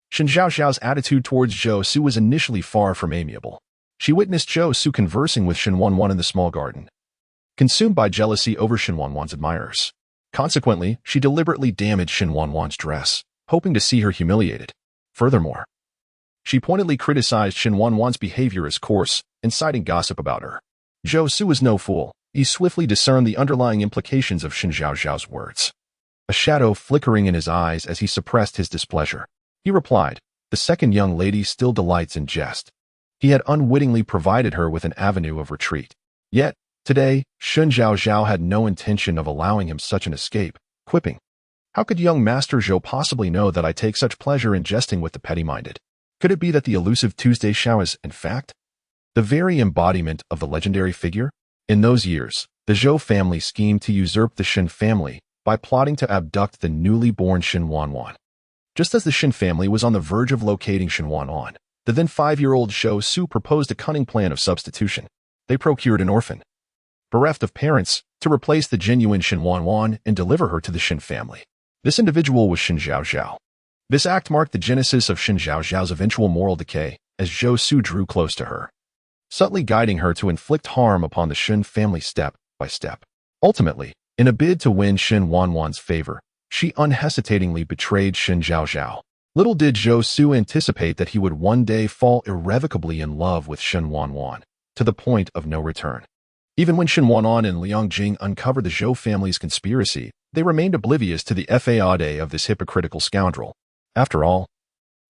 Shen Zhaozhao's attitude towards Zhou Su was initially far from amiable. She witnessed Zhou Su conversing with Shen Wanwan in the small garden, consumed by jealousy over Shen Wanwan's admirers. Consequently, she deliberately damaged Shen Wanwan's dress, hoping to see her humiliated. Furthermore, she pointedly criticized Shen Wanwan's behavior as coarse, inciting gossip about her. Zhou Su was no fool. He swiftly discerned the underlying implications of Shen Zhaozhao's words. A shadow flickering in his eyes as he suppressed his displeasure. He replied, "The second young lady still delights in jest." He had unwittingly provided her with an avenue of retreat. Yet, today, Shen Zhaozhao had no intention of allowing him such an escape, quipping, "How could young Master Zhou possibly know that I take such pleasure in jesting with the petty-minded? Could it be that the elusive Tuesday Xiao is, in fact, the very embodiment of the legendary figure?" In those years, the Zhou family schemed to usurp the Shen family by plotting to abduct the newly born Shen Wanwan. Just as the Shen family was on the verge of locating Shen Wanwan, the then 5-year-old Zhou Su proposed a cunning plan of substitution. They procured an orphan, bereft of parents, to replace the genuine Shen Wanwan and deliver her to the Shen family. This individual was Shen Zhaozhao. This act marked the genesis of Shen Zhaozhao's eventual moral decay as Zhou Su drew close to her, subtly guiding her to inflict harm upon the Shen family step by step. Ultimately, in a bid to win Shen Wanwan's favor, she unhesitatingly betrayed Shen Zhaozhao. Little did Zhou Su anticipate that he would one day fall irrevocably in love with Shen Wanwan, to the point of no return. Even when Shen Wanwan and Liang Jing uncovered the Zhou family's conspiracy, they remained oblivious to the faude of this hypocritical scoundrel. After all,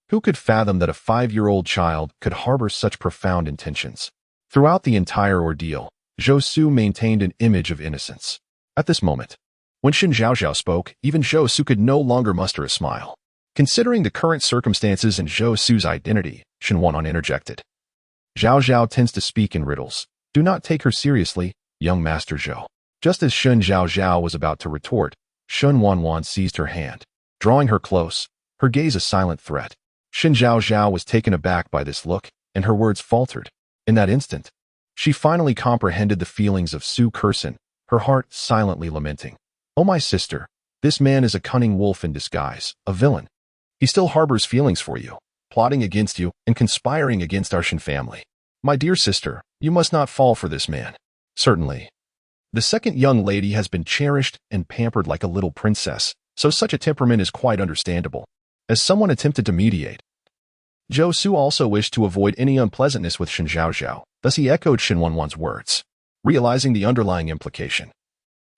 who could fathom that a 5-year-old child could harbor such profound intentions? Throughout the entire ordeal, Zhou Su maintained an image of innocence. At this moment, when Shen Zhaozhao spoke, even Zhou Su could no longer muster a smile. Considering the current circumstances and Zhou Su's identity, Shen Wanwan interjected, "Zhaozhao tends to speak in riddles. Do not take her seriously, young Master Zhou." Just as Shen Zhaozhao was about to retort, Shen Wanwan seized her hand, drawing her close, her gaze a silent threat. Shen Zhaozhao was taken aback by this look, and her words faltered. In that instant, she finally comprehended the feelings of Su Curson, her heart silently lamenting. "Oh, my sister, this man is a cunning wolf in disguise, a villain. He still harbors feelings for you, plotting against you and conspiring against our Shen family. My dear sister, you must not fall for this man." Certainly, the second young lady has been cherished and pampered like a little princess, so such a temperament is quite understandable. As someone attempted to mediate, Zhou Su also wished to avoid any unpleasantness with Shen Zhaozhao, thus he echoed Shen Wanwan's words. Realizing the underlying implication,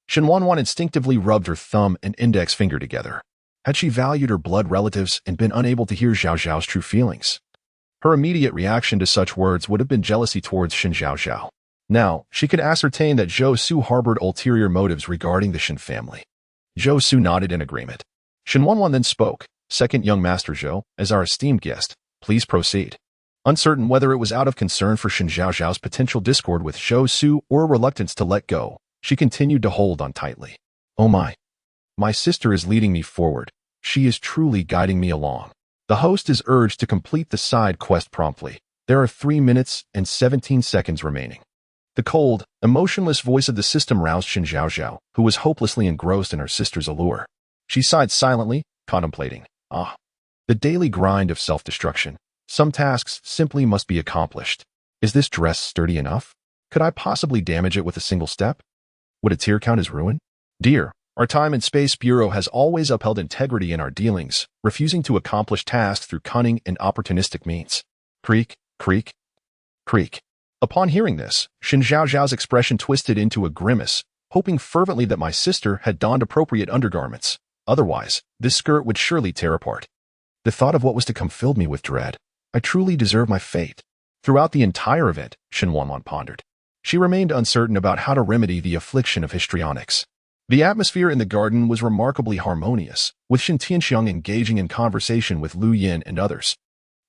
Shen Wanwan instinctively rubbed her thumb and index finger together. Had she valued her blood relatives and been unable to hear Zhaozhao's true feelings? Her immediate reaction to such words would have been jealousy towards Shen Zhaozhao. Now, she could ascertain that Zhou Su harbored ulterior motives regarding the Shen family. Zhou Su nodded in agreement. Shen Wanwan then spoke, "Second young Master Zhou, as our esteemed guest, please proceed." Uncertain whether it was out of concern for Shen Zhaozhao's potential discord with Zhou Su or a reluctance to let go, she continued to hold on tightly. "Oh my sister is leading me forward. She is truly guiding me along." The host is urged to complete the side quest promptly. There are 3 minutes and 17 seconds remaining. The cold, emotionless voice of the system roused Shen Zhaozhao, who was hopelessly engrossed in her sister's allure. She sighed silently, contemplating, the daily grind of self-destruction. Some tasks simply must be accomplished. Is this dress sturdy enough? Could I possibly damage it with a single step? Would a tear count as ruin? Dear, our Time and Space Bureau has always upheld integrity in our dealings, refusing to accomplish tasks through cunning and opportunistic means. Creak, creak, creak. Upon hearing this, Shen Zhaozhao's expression twisted into a grimace, hoping fervently that my sister had donned appropriate undergarments. Otherwise, this skirt would surely tear apart. The thought of what was to come filled me with dread. I truly deserve my fate. Throughout the entire event, Shen Wanwan pondered. She remained uncertain about how to remedy the affliction of histrionics. The atmosphere in the garden was remarkably harmonious, with Shen Tianxiang engaging in conversation with Lu Yin and others.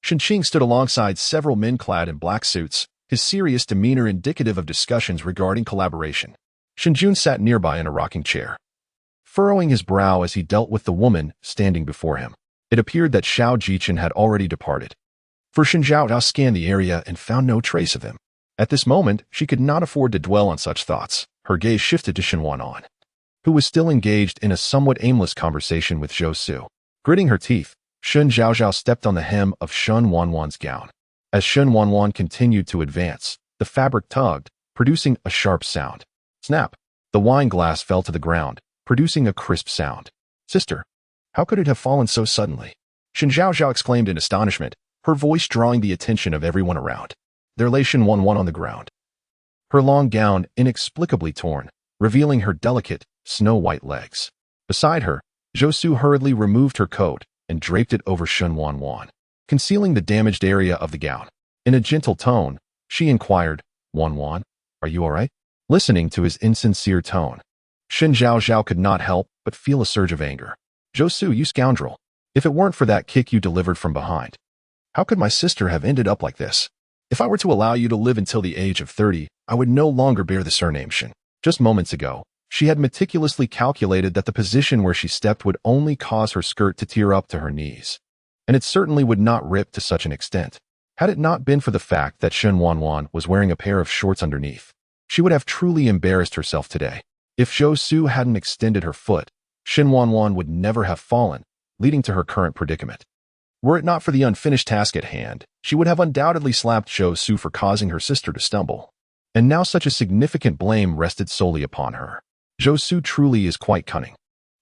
Shen Qing stood alongside several men clad in black suits, his serious demeanor indicative of discussions regarding collaboration. Shen Jun sat nearby in a rocking chair, furrowing his brow as he dealt with the woman standing before him. It appeared that Xiao Jichen had already departed, for Shen Zhaozhao scanned the area and found no trace of him. At this moment, she could not afford to dwell on such thoughts. Her gaze shifted to Shen Wanwan, who was still engaged in a somewhat aimless conversation with Zhou Su. Gritting her teeth, Shen Zhaozhao stepped on the hem of Shen Wanwan's gown. As Shen Wanwan continued to advance, the fabric tugged, producing a sharp sound. Snap! The wine glass fell to the ground, producing a crisp sound. Sister, how could it have fallen so suddenly? Shen Zhaozhao exclaimed in astonishment, her voice drawing the attention of everyone around. There lay Shen Wanwan on the ground, her long gown inexplicably torn, revealing her delicate, snow-white legs. Beside her, Zhou Su hurriedly removed her coat and draped it over Shen Wanwan, concealing the damaged area of the gown. In a gentle tone, she inquired, Wanwan, are you all right? Listening to his insincere tone, Shen Zhaozhao could not help but feel a surge of anger. Zhou Su, you scoundrel. If it weren't for that kick you delivered from behind, how could my sister have ended up like this? If I were to allow you to live until the age of 30, I would no longer bear the surname Shen. Just moments ago, she had meticulously calculated that the position where she stepped would only cause her skirt to tear up to her knees, and it certainly would not rip to such an extent. Had it not been for the fact that Shen Wanwan was wearing a pair of shorts underneath, she would have truly embarrassed herself today. If Zhou Su hadn't extended her foot, Shen Wanwan would never have fallen, leading to her current predicament. Were it not for the unfinished task at hand, she would have undoubtedly slapped Zhou Su for causing her sister to stumble. And now such a significant blame rested solely upon her. Zhou Su truly is quite cunning.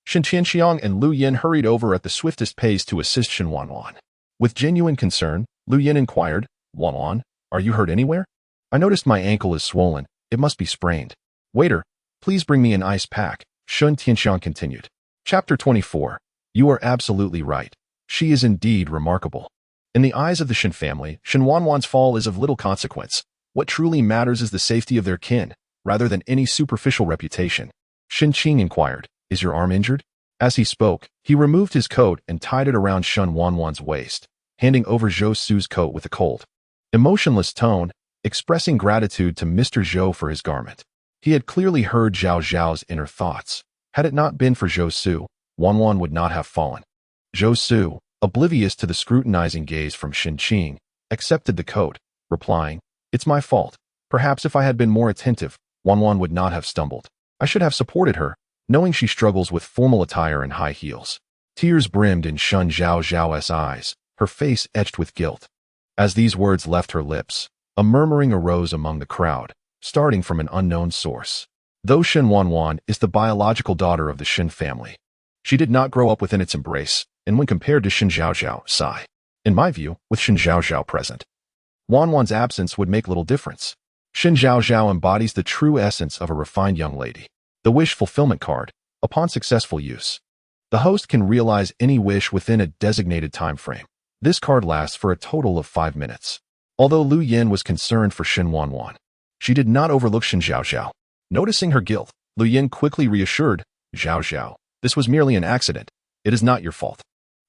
Shen Tianxiang and Lu Yin hurried over at the swiftest pace to assist Shen Wanwan. With genuine concern, Lu Yin inquired, Wanwan, are you hurt anywhere? I noticed my ankle is swollen. It must be sprained. Waiter, please bring me an ice pack, Shen Tianxiang continued. Chapter 24. You are absolutely right. She is indeed remarkable. In the eyes of the Shen family, Shen Wanwan's fall is of little consequence. What truly matters is the safety of their kin, rather than any superficial reputation. Shen Qing inquired, is your arm injured? As he spoke, he removed his coat and tied it around Shen Wanwan's waist, handing over Zhou Su's coat with a cold, emotionless tone, expressing gratitude to Mr. Zhou for his garment. He had clearly heard Zhao Zhao's inner thoughts. Had it not been for Zhou Su, Wanwan would not have fallen. Zhou Su, oblivious to the scrutinizing gaze from Shen Qing, accepted the coat, replying, it's my fault. Perhaps if I had been more attentive, Wanwan would not have stumbled. I should have supported her, knowing she struggles with formal attire and high heels. Tears brimmed in Shen Zhaozhao's eyes, her face etched with guilt. As these words left her lips, a murmuring arose among the crowd, starting from an unknown source. Though Shen Wanwan is the biological daughter of the Shen family, she did not grow up within its embrace, and when compared to Shen Zhaozhao, sigh. In my view, with Shen Zhaozhao present, Wanwan's absence would make little difference. Shen Zhaozhao embodies the true essence of a refined young lady. The wish fulfillment card, upon successful use, the host can realize any wish within a designated time frame. This card lasts for a total of 5 minutes. Although Lu Yin was concerned for Shen Wanwan, she did not overlook Shen Zhaozhao. Noticing her guilt, Lu Yin quickly reassured, Zhaozhao, this was merely an accident. It is not your fault.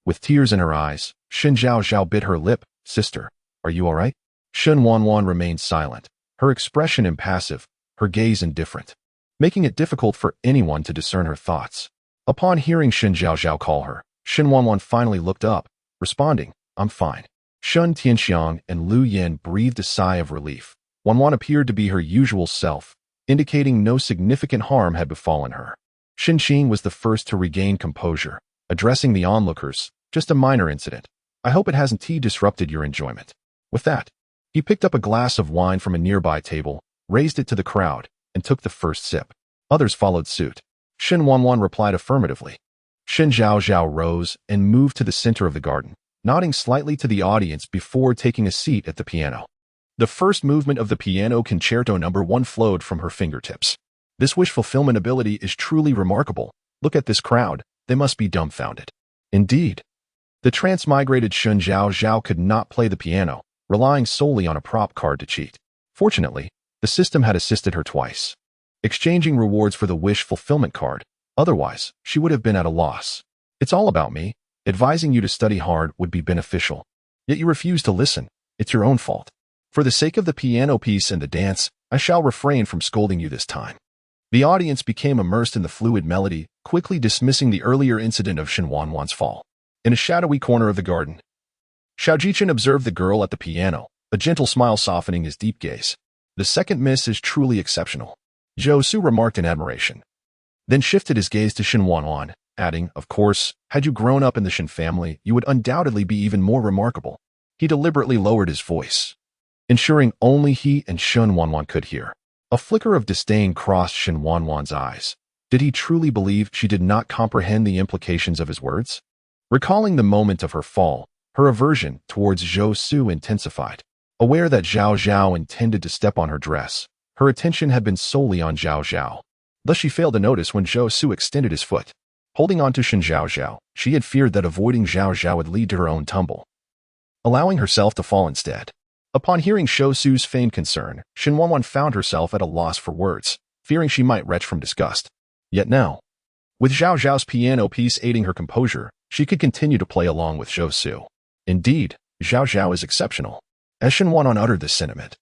With tears in her eyes, Shen Zhaozhao bit her lip. Sister, are you all right? Shen Wanwan remained silent, her expression impassive, her gaze indifferent, making it difficult for anyone to discern her thoughts. Upon hearing Shen Zhaozhao call her, Shen Wanwan finally looked up, responding, I'm fine. Shen Tianxiang and Lu Yin breathed a sigh of relief. Wanwan appeared to be her usual self, indicating no significant harm had befallen her. Shen Qing was the first to regain composure, addressing the onlookers, just a minor incident. I hope it hasn't disrupted your enjoyment. With that, he picked up a glass of wine from a nearby table, raised it to the crowd, and took the first sip. Others followed suit. Shen Wanwan replied affirmatively. Shen Zhaozhao rose and moved to the center of the garden, nodding slightly to the audience before taking a seat at the piano. The first movement of the piano concerto number 1 flowed from her fingertips. This wish fulfillment ability is truly remarkable. Look at this crowd, they must be dumbfounded. Indeed, the transmigrated Shen Zhaozhao could not play the piano, relying solely on a prop card to cheat. Fortunately, the system had assisted her twice, exchanging rewards for the wish fulfillment card. Otherwise, she would have been at a loss. It's all about me. Advising you to study hard would be beneficial. Yet you refuse to listen. It's your own fault. For the sake of the piano piece and the dance, I shall refrain from scolding you this time." The audience became immersed in the fluid melody, quickly dismissing the earlier incident of Shen Wanwan's fall. In a shadowy corner of the garden, Zhaozhao observed the girl at the piano, a gentle smile softening his deep gaze. "The second miss is truly exceptional," Zhou Su remarked in admiration. Then shifted his gaze to Shen Wanwan, adding, "Of course, had you grown up in the Shen family, you would undoubtedly be even more remarkable." He deliberately lowered his voice, ensuring only he and Shen Wanwan could hear. A flicker of disdain crossed Shen Wanwan's eyes. Did he truly believe she did not comprehend the implications of his words? Recalling the moment of her fall, her aversion towards Zhou Su intensified. Aware that Zhaozhao intended to step on her dress, her attention had been solely on Zhaozhao. Thus she failed to notice when Zhou Su extended his foot. Holding on to Shen Zhaozhao, she had feared that avoiding Zhaozhao would lead to her own tumble, allowing herself to fall instead. Upon hearing Zhou Su's feigned concern, Shen Wanwan found herself at a loss for words, fearing she might retch from disgust. Yet now, with Zhaozhao's piano piece aiding her composure, she could continue to play along with Zhou Su. Indeed, Zhaozhao is exceptional. As Shen Wanwan uttered this sentiment,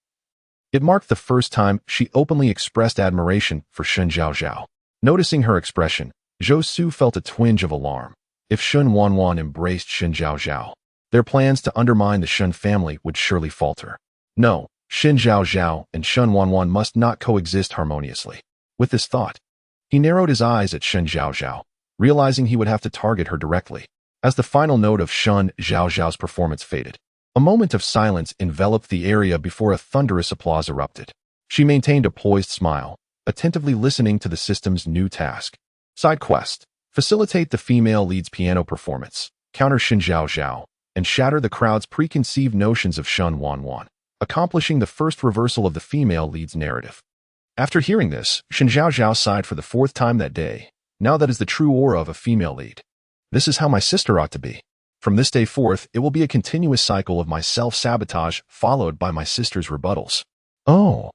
it marked the first time she openly expressed admiration for Shen Zhaozhao. Noticing her expression, Zhou Su felt a twinge of alarm. If Shen Wanwan embraced Shen Zhaozhao, their plans to undermine the Shen family would surely falter. No, Shen Zhaozhao and Shen Wanwan must not coexist harmoniously. With this thought, he narrowed his eyes at Shen Zhaozhao, realizing he would have to target her directly. As the final note of Shen Zhaozhao's performance faded, a moment of silence enveloped the area before a thunderous applause erupted. She maintained a poised smile, attentively listening to the system's new task. Side quest: facilitate the female lead's piano performance, counter Shen Zhaozhao, and shatter the crowd's preconceived notions of Shen Wanwan, accomplishing the first reversal of the female lead's narrative. After hearing this, Shen Zhaozhao sighed for the fourth time that day. Now that is the true aura of a female lead. This is how my sister ought to be. From this day forth, it will be a continuous cycle of my self-sabotage followed by my sister's rebuttals. Oh,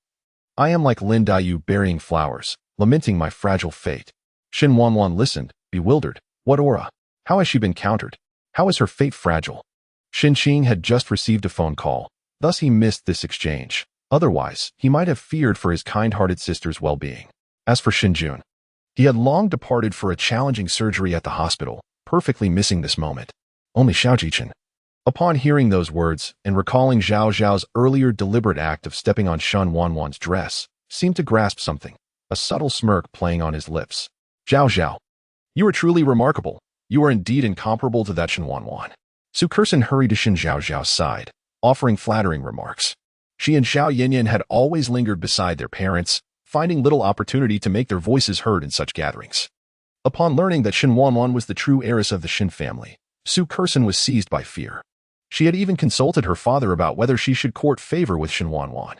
I am like Lin Daiyu burying flowers, lamenting my fragile fate. Shen Wanwan listened, bewildered. What aura? How has she been countered? How is her fate fragile? Shen Qing had just received a phone call, thus he missed this exchange. Otherwise, he might have feared for his kind-hearted sister's well-being. As for Shen Jun, he had long departed for a challenging surgery at the hospital, perfectly missing this moment. Only Zhaozhao. Upon hearing those words and recalling Zhaozhao's earlier deliberate act of stepping on Shen Wanwan's dress, seemed to grasp something, a subtle smirk playing on his lips. Zhaozhao, you are truly remarkable. You are indeed incomparable to that Shen Wanwan. Su Kersen hurried to Shen Zhaozhao's side, offering flattering remarks. She and Zhao Yanyan had always lingered beside their parents, finding little opportunity to make their voices heard in such gatherings. Upon learning that Shen Wanwan was the true heiress of the Shen family, Su Kersen was seized by fear. She had even consulted her father about whether she should court favor with Shen Wanwan.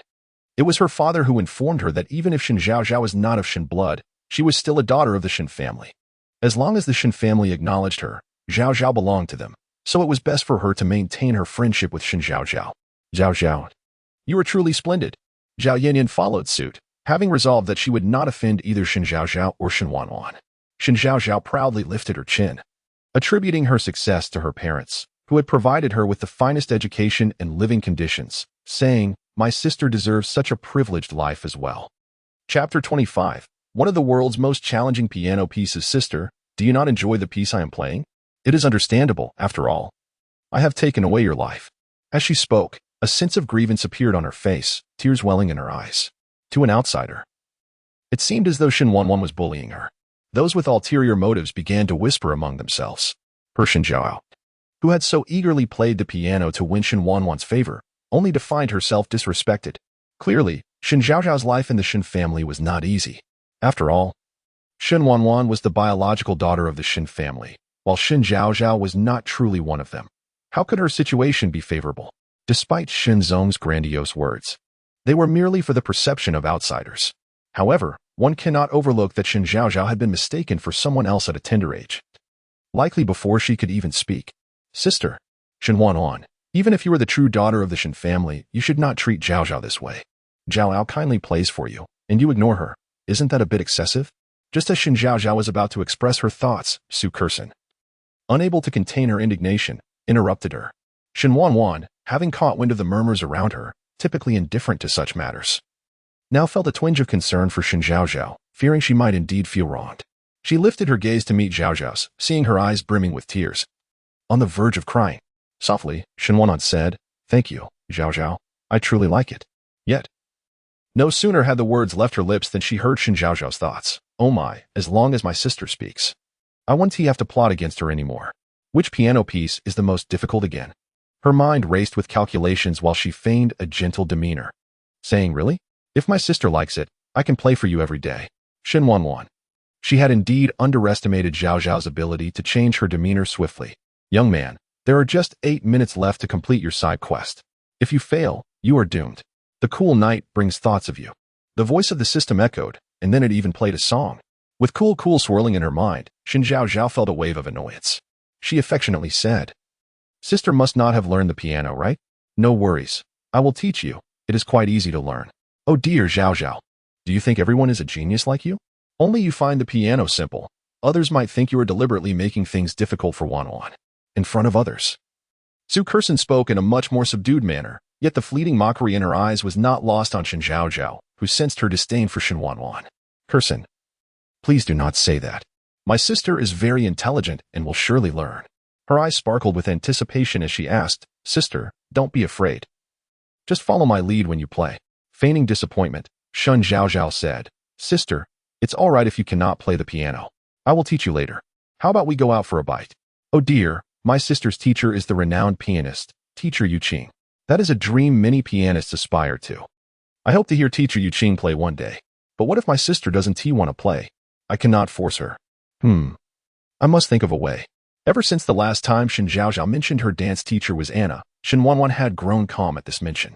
It was her father who informed her that even if Shen Zhaozhao was not of Shen blood, she was still a daughter of the Shen family. As long as the Shen family acknowledged her, Zhaozhao belonged to them, so it was best for her to maintain her friendship with Shen Zhaozhao. Zhaozhao, you are truly splendid. Zhao Yanyan followed suit, having resolved that she would not offend either Shen Zhaozhao or Shen Wanwan. Shen Zhaozhao proudly lifted her chin, attributing her success to her parents, who had provided her with the finest education and living conditions, saying, "My sister deserves such a privileged life as well." Chapter 25. One of the world's most challenging piano pieces. Sister, do you not enjoy the piece I am playing? It is understandable, after all. I have taken away your life. As she spoke, a sense of grievance appeared on her face, tears welling in her eyes. To an outsider, it seemed as though Shen Wanwan was bullying her. Those with ulterior motives began to whisper among themselves. Shen Zhaozhao, who had so eagerly played the piano to win Shen Wanwan's favor, only to find herself disrespected. Clearly, Shen Zhaozhao's life in the Shen family was not easy. After all, Shen Wanwan was the biological daughter of the Shen family, while Shen Zhaozhao was not truly one of them. How could her situation be favorable? Despite Shen Zong's grandiose words, they were merely for the perception of outsiders. However, one cannot overlook that Shen Zhaozhao had been mistaken for someone else at a tender age, likely before she could even speak. Sister, Shen Wanwan, even if you are the true daughter of the Shen family, you should not treat Zhaozhao this way. Zhao kindly plays for you, and you ignore her. Isn't that a bit excessive? Just as Shen Zhaozhao was about to express her thoughts, Su Kersen, unable to contain her indignation, interrupted her. Shen Wanwan, having caught wind of the murmurs around her, typically indifferent to such matters, now felt a twinge of concern for Shen Zhaozhao, fearing she might indeed feel wronged. She lifted her gaze to meet Zhaozhao's, seeing her eyes brimming with tears. On the verge of crying. Softly, Shen Wanwan said, "Thank you, Zhaozhao. I truly like it." Yet, no sooner had the words left her lips than she heard Shen Zhaozhao's thoughts. "Oh my, as long as my sister speaks. I won't have to plot against her anymore. Which piano piece is the most difficult again?" Her mind raced with calculations while she feigned a gentle demeanor, saying, "Really? If my sister likes it, I can play for you every day." Shen Wanwan. She had indeed underestimated Zhaozhao's ability to change her demeanor swiftly. "Young man, there are just 8 minutes left to complete your side quest. If you fail, you are doomed. The cool night brings thoughts of you." The voice of the system echoed, and then it even played a song. With cool swirling in her mind, Shen Zhaozhao felt a wave of annoyance. She affectionately said, "Sister must not have learned the piano, right? No worries. I will teach you. It is quite easy to learn." "Oh dear Zhaozhao. Do you think everyone is a genius like you? Only you find the piano simple. Others might think you are deliberately making things difficult for Wanwan. In front of others." Su Kursen spoke in a much more subdued manner, yet the fleeting mockery in her eyes was not lost on Shen Zhaozhao, who sensed her disdain for Shen Wanwan. "Kursen, please do not say that. My sister is very intelligent and will surely learn." Her eyes sparkled with anticipation as she asked, "Sister, don't be afraid. Just follow my lead when you play." Feigning disappointment, Shen Zhaozhao said, "Sister, it's all right if you cannot play the piano. I will teach you later. How about we go out for a bite?" "Oh dear, my sister's teacher is the renowned pianist, Teacher Yuqing. That is a dream many pianists aspire to. I hope to hear Teacher Yuqing play one day. But what if my sister doesn't want to play? I cannot force her. I must think of a way." Ever since the last time Shen Zhaozhao mentioned her dance teacher was Anna, Shen Wanwan had grown calm at this mention.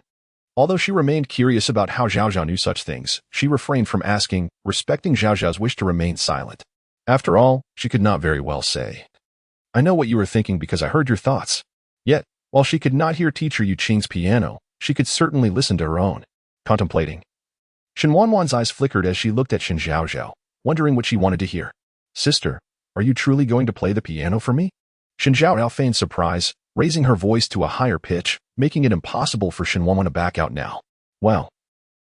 Although she remained curious about how Zhaozhao knew such things, she refrained from asking, respecting Zhaozhao's wish to remain silent. After all, she could not very well say, "I know what you were thinking because I heard your thoughts." Yet, while she could not hear Teacher Yuqing's piano, she could certainly listen to her own. Contemplating. Shen Wanwan's eyes flickered as she looked at Shen Zhaozhao, wondering what she wanted to hear. "Sister, are you truly going to play the piano for me?" Shen Zhaozhao feigned surprise, raising her voice to a higher pitch, making it impossible for Shen Wanwan to back out now. "Well,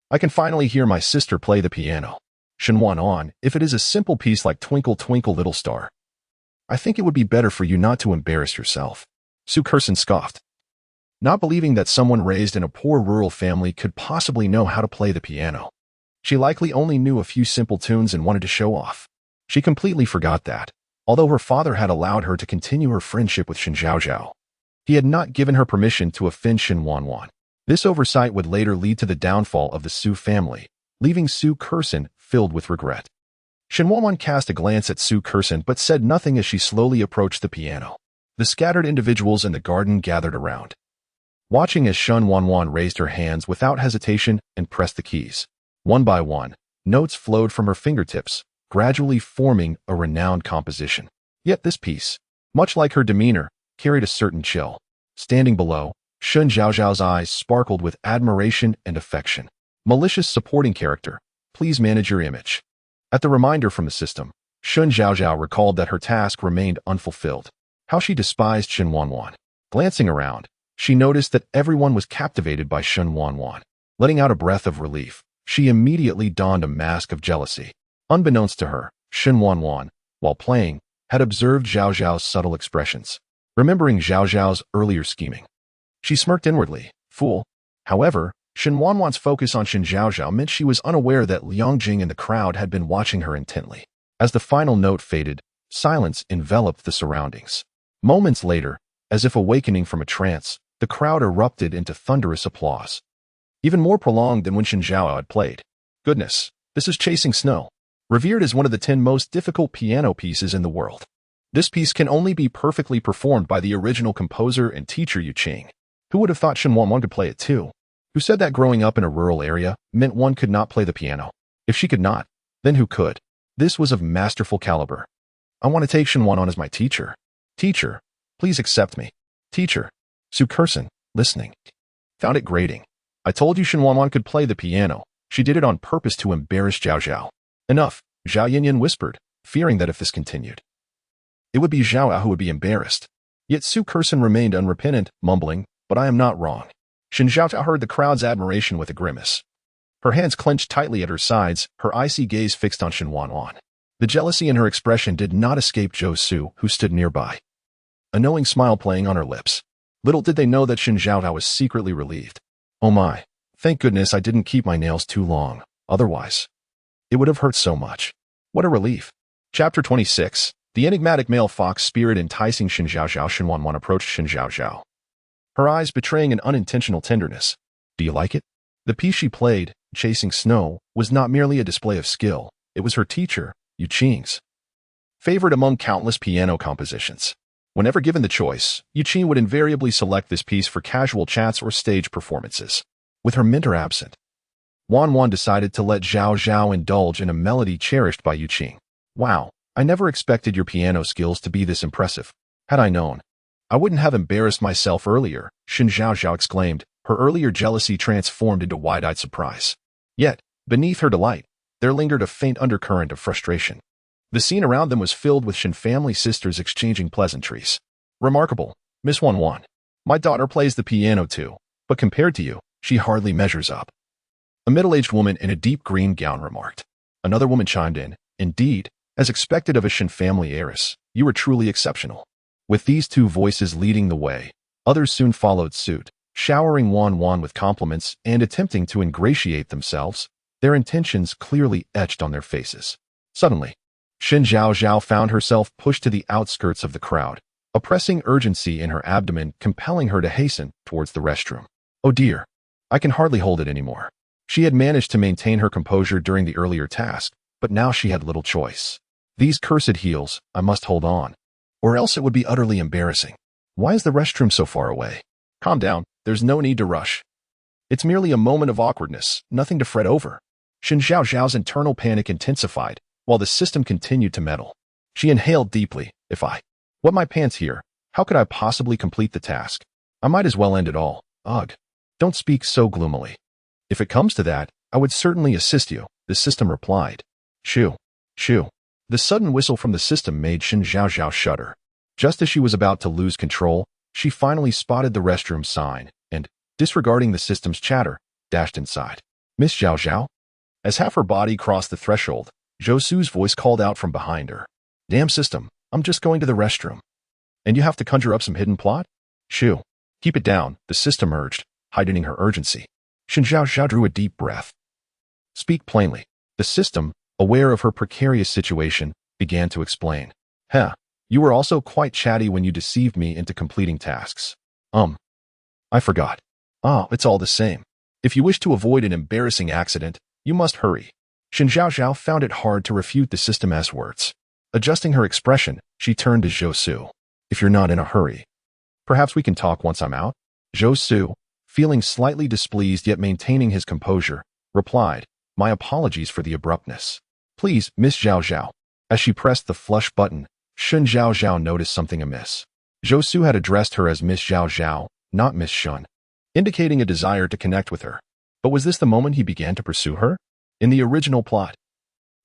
I can finally hear my sister play the piano. Shen Wanwan, if it is a simple piece like Twinkle Twinkle Little Star, I think it would be better for you not to embarrass yourself." Su Kursen scoffed, not believing that someone raised in a poor rural family could possibly know how to play the piano. She likely only knew a few simple tunes and wanted to show off. She completely forgot that, although her father had allowed her to continue her friendship with Shen Zhaozhao, he had not given her permission to offend Shen Wanwan. This oversight would later lead to the downfall of the Su family, leaving Su Kursen filled with regret. Shen Wanwan cast a glance at Su Kursen but said nothing as she slowly approached the piano. The scattered individuals in the garden gathered around, watching as Shen Wanwan raised her hands without hesitation and pressed the keys. One by one, notes flowed from her fingertips, gradually forming a renowned composition. Yet this piece, much like her demeanor, carried a certain chill. Standing below, Shen Zhaozhao's eyes sparkled with admiration and affection. "Malicious supporting character, please manage your image." At the reminder from the system, Shen Zhaozhao recalled that her task remained unfulfilled. How she despised Shen Wanwan. Glancing around, she noticed that everyone was captivated by Shen Wanwan. Letting out a breath of relief, she immediately donned a mask of jealousy. Unbeknownst to her, Shen Wanwan, while playing, had observed Zhaozhao's subtle expressions. Remembering Zhaozhao's earlier scheming, she smirked inwardly. Fool. However, Shen Wanwan's focus on Shen Zhaozhao meant she was unaware that Liang Jing and the crowd had been watching her intently. As the final note faded, silence enveloped the surroundings. Moments later, as if awakening from a trance, the crowd erupted into thunderous applause, even more prolonged than when Shen Zhaozhao had played. "Goodness, this is Chasing Snow, revered as one of the 10 most difficult piano pieces in the world. This piece can only be perfectly performed by the original composer and teacher Yuqing. Who would have thought Shen Wanwan could play it too? Who said that growing up in a rural area meant one could not play the piano? If she could not, then who could? This was of masterful caliber. I want to take Shen Wanwan as my teacher. Teacher, please accept me. Teacher." Su Kursen, listening, found it grating. "I told you Shen Wanwan could play the piano. She did it on purpose to embarrass Zhaozhao." "Enough," Zhao Yinyan whispered, fearing that if this continued, it would be Zhao who would be embarrassed. Yet Su Kurson remained unrepentant, mumbling, "But I am not wrong." Shen Zhaozhao heard the crowd's admiration with a grimace. Her hands clenched tightly at her sides, her icy gaze fixed on Shen Wanwan. The jealousy in her expression did not escape Zhou Su, who stood nearby, a knowing smile playing on her lips. Little did they know that Shen Zhaozhao was secretly relieved. "Oh my, thank goodness I didn't keep my nails too long, otherwise it would have hurt so much." What a relief. Chapter 26. The enigmatic male fox spirit enticing Shen Zhaozhao. Shen Wanwan approached Shen Zhaozhao, her eyes betraying an unintentional tenderness. "Do you like it?" The piece she played, Chasing Snow, was not merely a display of skill, it was her teacher, Yu Qing's favorite among countless piano compositions. Whenever given the choice, Yu Qing would invariably select this piece for casual chats or stage performances. With her mentor absent, Wanwan decided to let Zhaozhao indulge in a melody cherished by Yu Qing. "Wow, I never expected your piano skills to be this impressive. Had I known, I wouldn't have embarrassed myself earlier," Shen Zhaozhao exclaimed, her earlier jealousy transformed into wide-eyed surprise. Yet, beneath her delight, there lingered a faint undercurrent of frustration. The scene around them was filled with Shen family sisters exchanging pleasantries. "Remarkable, Miss Wanwan. My daughter plays the piano too, but compared to you, she hardly measures up," a middle-aged woman in a deep green gown remarked. Another woman chimed in, "Indeed, as expected of a Shen family heiress, you are truly exceptional." With these two voices leading the way, others soon followed suit, showering Wanwan with compliments and attempting to ingratiate themselves, their intentions clearly etched on their faces. Suddenly, Shen Zhaozhao found herself pushed to the outskirts of the crowd, a pressing urgency in her abdomen compelling her to hasten towards the restroom. "Oh dear, I can hardly hold it anymore." She had managed to maintain her composure during the earlier task, but now she had little choice. "These cursed heels, I must hold on, or else it would be utterly embarrassing. Why is the restroom so far away?" "Calm down, there's no need to rush. It's merely a moment of awkwardness, nothing to fret over." Shen Zhaozhao's internal panic intensified, while the system continued to meddle. She inhaled deeply. "If I wet my pants here, how could I possibly complete the task? I might as well end it all. Ugh. Don't speak so gloomily. If it comes to that, I would certainly assist you," the system replied. "Shoo, shoo." The sudden whistle from the system made Shen Zhaozhao shudder. Just as she was about to lose control, she finally spotted the restroom sign and, disregarding the system's chatter, dashed inside. "Miss Zhaozhao?" As half her body crossed the threshold, Zhou Su's voice called out from behind her. "Damn system, I'm just going to the restroom. And you have to conjure up some hidden plot?" "Shoo. Keep it down," the system urged, heightening her urgency. Shen Zhaozhao drew a deep breath. "Speak plainly." The system, aware of her precarious situation, began to explain. You were also quite chatty when you deceived me into completing tasks." I forgot." It's all the same. If you wish to avoid an embarrassing accident, you must hurry." Shen Zhaozhao found it hard to refute the system's words. Adjusting her expression, she turned to Zhou Su. "If you're not in a hurry, perhaps we can talk once I'm out?" Zhou Su, feeling slightly displeased yet maintaining his composure, replied, "My apologies for the abruptness. Please, Miss Zhaozhao." As she pressed the flush button, Shen Zhaozhao noticed something amiss. Zhou Su had addressed her as Miss Zhaozhao, not Miss Shen, indicating a desire to connect with her. But was this the moment he began to pursue her? In the original plot,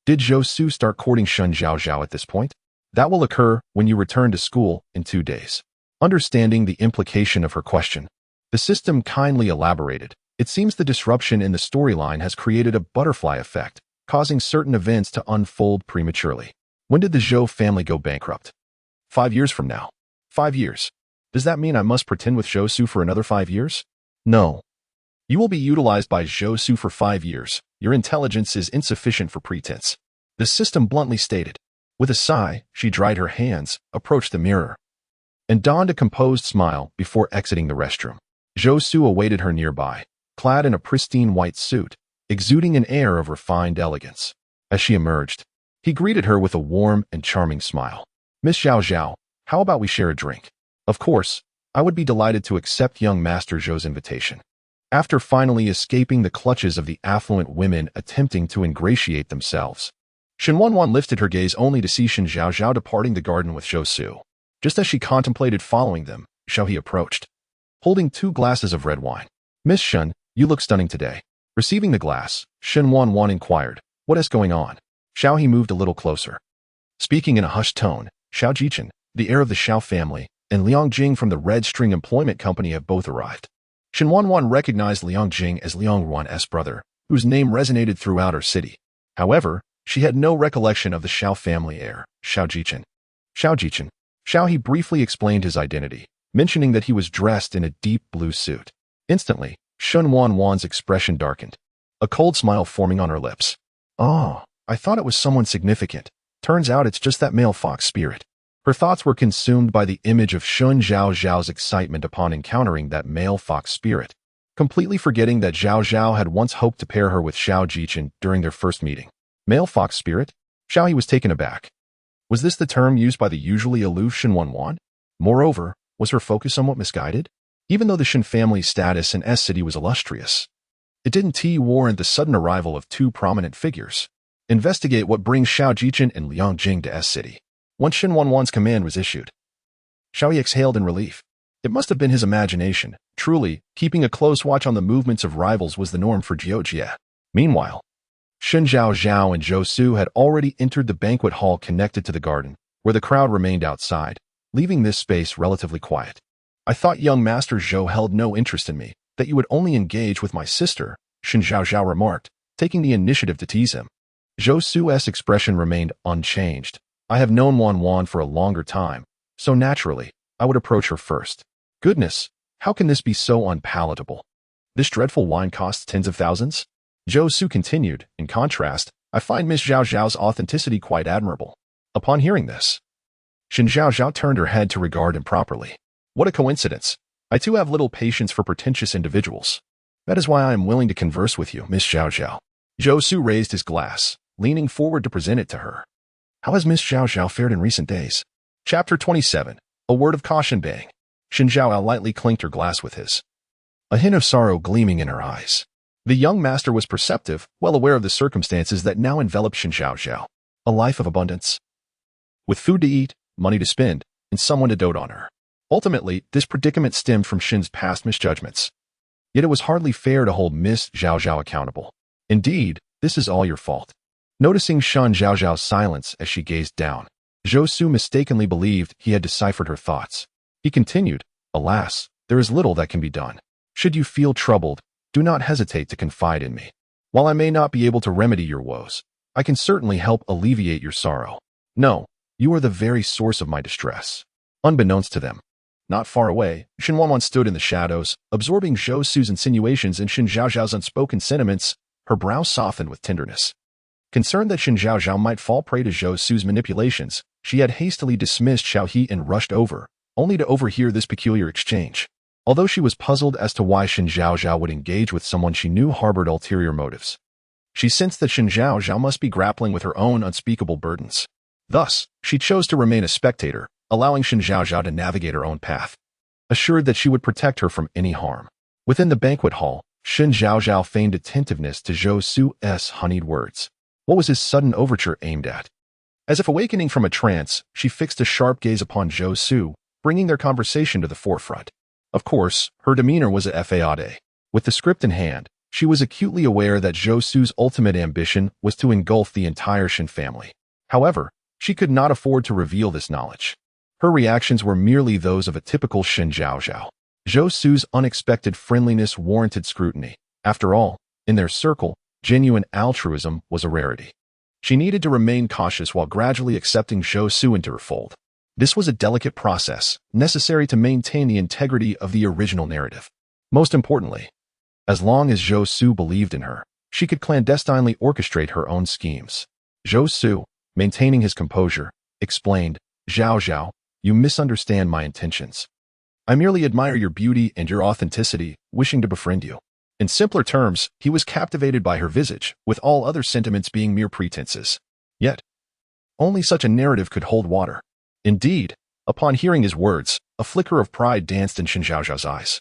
did Zhou Su start courting Shen Zhaozhao at this point? That will occur when you return to school in 2 days. Understanding the implication of her question, the system kindly elaborated. "It seems the disruption in the storyline has created a butterfly effect, causing certain events to unfold prematurely. When did the Zhou family go bankrupt? 5 years from now." 5 years. Does that mean I must pretend with Zhou Su for another 5 years? No. You will be utilized by Zhou Su for 5 years. Your intelligence is insufficient for pretense," the system bluntly stated. With a sigh, she dried her hands, approached the mirror, and donned a composed smile before exiting the restroom. Zhou Su awaited her nearby, clad in a pristine white suit, exuding an air of refined elegance. As she emerged, he greeted her with a warm and charming smile. "Miss Zhaozhao, how about we share a drink?" "Of course, I would be delighted to accept young Master Zhou's invitation." After finally escaping the clutches of the affluent women attempting to ingratiate themselves, Shen Wanwan lifted her gaze only to see Shen Zhaozhao departing the garden with Zhou Su. Just as she contemplated following them, Zhou approached, holding 2 glasses of red wine. "Miss Shen, you look stunning today." Receiving the glass, Shen Wanwan inquired, "What is going on?" Zhou moved a little closer. Speaking in a hushed tone, "Xiao Jichen, the heir of the Xiao family, and Liang Jing from the Red String Employment Company have both arrived. Shen Wanwan recognized Liang Jing as Liang Ruan's brother, whose name resonated throughout her city. However, she had no recollection of the Zhao family heir, Zhao Jichen. Zhao He briefly explained his identity, mentioning that he was dressed in a deep blue suit. Instantly, Shen Wanwan's expression darkened, a cold smile forming on her lips. Oh, I thought it was someone significant. Turns out it's just that male fox spirit. Her thoughts were consumed by the image of Shen Zhaozhao's excitement upon encountering that male fox spirit, completely forgetting that Zhaozhao had once hoped to pair her with Zhao Jichen during their first meeting. Male fox spirit? Zhao He was taken aback. Was this the term used by the usually aloof Shen Wanwan? Moreover, was her focus somewhat misguided? Even though the Shen family's status in S-City was illustrious, it didn't warrant the sudden arrival of two prominent figures. Investigate what brings Zhao Jichen and Liang Jing to S-City. Once Shen Wanwan's command was issued, Zhao He exhaled in relief. It must have been his imagination. Truly, keeping a close watch on the movements of rivals was the norm for Jiujie. Meanwhile, Shen Zhaozhao and Zhou Su had already entered the banquet hall connected to the garden, where the crowd remained outside, leaving this space relatively quiet. I thought young Master Zhou held no interest in me, that you would only engage with my sister, Shen Zhaozhao remarked, taking the initiative to tease him. Zhou Su's expression remained unchanged. I have known Wanwan for a longer time, so naturally, I would approach her first. Goodness, how can this be so unpalatable? This dreadful wine costs tens of thousands? Zhou Su continued. In contrast, I find Miss Zhaozhao's authenticity quite admirable. Upon hearing this, Shen Zhaozhao turned her head to regard him properly. What a coincidence. I too have little patience for pretentious individuals. That is why I am willing to converse with you, Miss Zhaozhao. Zhou Su raised his glass, leaning forward to present it to her. How has Miss Zhaozhao fared in recent days? Chapter 27. A word of caution. Bang. Shen Zhaozhao lightly clinked her glass with his, a hint of sorrow gleaming in her eyes. The young master was perceptive, well aware of the circumstances that now enveloped Shen Zhaozhao. A life of abundance, with food to eat, money to spend, and someone to dote on her. Ultimately, this predicament stemmed from Shen's past misjudgments. Yet it was hardly fair to hold Miss Zhaozhao accountable. Indeed, this is all your fault. Noticing Shen Zhaozhao's silence as she gazed down, Zhou Su mistakenly believed he had deciphered her thoughts. He continued, Alas, there is little that can be done. Should you feel troubled, do not hesitate to confide in me. While I may not be able to remedy your woes, I can certainly help alleviate your sorrow. No, you are the very source of my distress. Unbeknownst to them, not far away, Shen Wanwan stood in the shadows, absorbing Zhou Su's insinuations and Shen Zhaozhao's unspoken sentiments. Her brow softened with tenderness. Concerned that Shen Zhaozhao might fall prey to Zhou Su's manipulations, she had hastily dismissed Zhao He and rushed over, only to overhear this peculiar exchange. Although she was puzzled as to why Shen Zhaozhao would engage with someone she knew harbored ulterior motives, she sensed that Shen Zhaozhao must be grappling with her own unspeakable burdens. Thus, she chose to remain a spectator, allowing Shen Zhaozhao to navigate her own path, assured that she would protect her from any harm. Within the banquet hall, Shen Zhaozhao feigned attentiveness to Zhou Su's honeyed words. What was his sudden overture aimed at? As if awakening from a trance, she fixed a sharp gaze upon Zhou Su, bringing their conversation to the forefront. Of course, her demeanor was a fade. With the script in hand, she was acutely aware that Zhou Su's ultimate ambition was to engulf the entire Shen family. However, she could not afford to reveal this knowledge. Her reactions were merely those of a typical Shen Zhaozhao. Zhou Su's unexpected friendliness warranted scrutiny. After all, in their circle, genuine altruism was a rarity. She needed to remain cautious while gradually accepting Zhou Su into her fold. This was a delicate process, necessary to maintain the integrity of the original narrative. Most importantly, as long as Zhou Su believed in her, she could clandestinely orchestrate her own schemes. Zhou Su, maintaining his composure, explained, Zhaozhao, you misunderstand my intentions. I merely admire your beauty and your authenticity, wishing to befriend you. In simpler terms, he was captivated by her visage, with all other sentiments being mere pretenses. Yet, only such a narrative could hold water. Indeed, upon hearing his words, a flicker of pride danced in Shen Zhaozhao's eyes,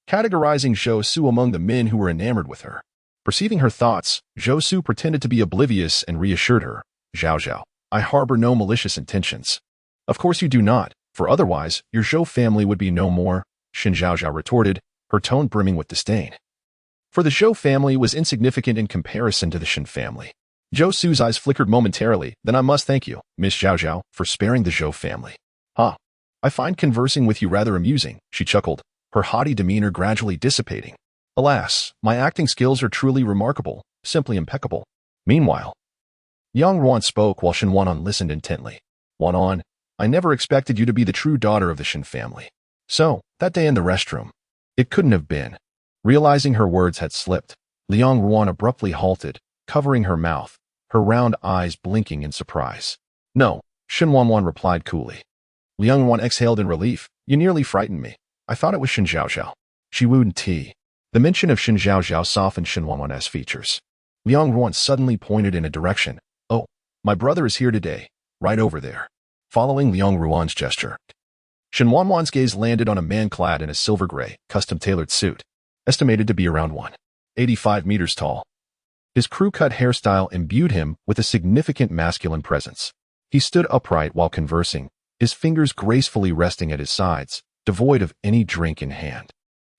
categorizing Zhou Su among the men who were enamored with her. Perceiving her thoughts, Zhou Su pretended to be oblivious and reassured her, Zhaozhao, I harbor no malicious intentions. Of course you do not, for otherwise, your Zhou family would be no more, Shen Zhaozhao retorted, her tone brimming with disdain. For the Zhou family was insignificant in comparison to the Shen family. Zhou Su's eyes flickered momentarily. Then I must thank you, Miss Zhaozhao, for sparing the Zhou family. I find conversing with you rather amusing, she chuckled, her haughty demeanor gradually dissipating. Alas, my acting skills are truly remarkable, simply impeccable. Meanwhile, Liang Ruan spoke while Shen Wanwan listened intently. Wanwan, I never expected you to be the true daughter of the Shen family. So, that day in the restroom, it couldn't have been. Realizing her words had slipped, Liang Ruan abruptly halted, covering her mouth, her round eyes blinking in surprise. No, Shen Wanwan replied coolly. Liang Ruan exhaled in relief. You nearly frightened me. I thought it was Shen Zhaozhao. She wooed tea. The mention of Shen Zhaozhao softened Shen Wanwan's features. Liang Ruan suddenly pointed in a direction. Oh, my brother is here today, right over there. Following Liang Ruan's gesture, Shen Wanwan's gaze landed on a man clad in a silver-gray, custom-tailored suit, estimated to be around 185 meters tall. His crew-cut hairstyle imbued him with a significant masculine presence. He stood upright while conversing, his fingers gracefully resting at his sides, devoid of any drink in hand.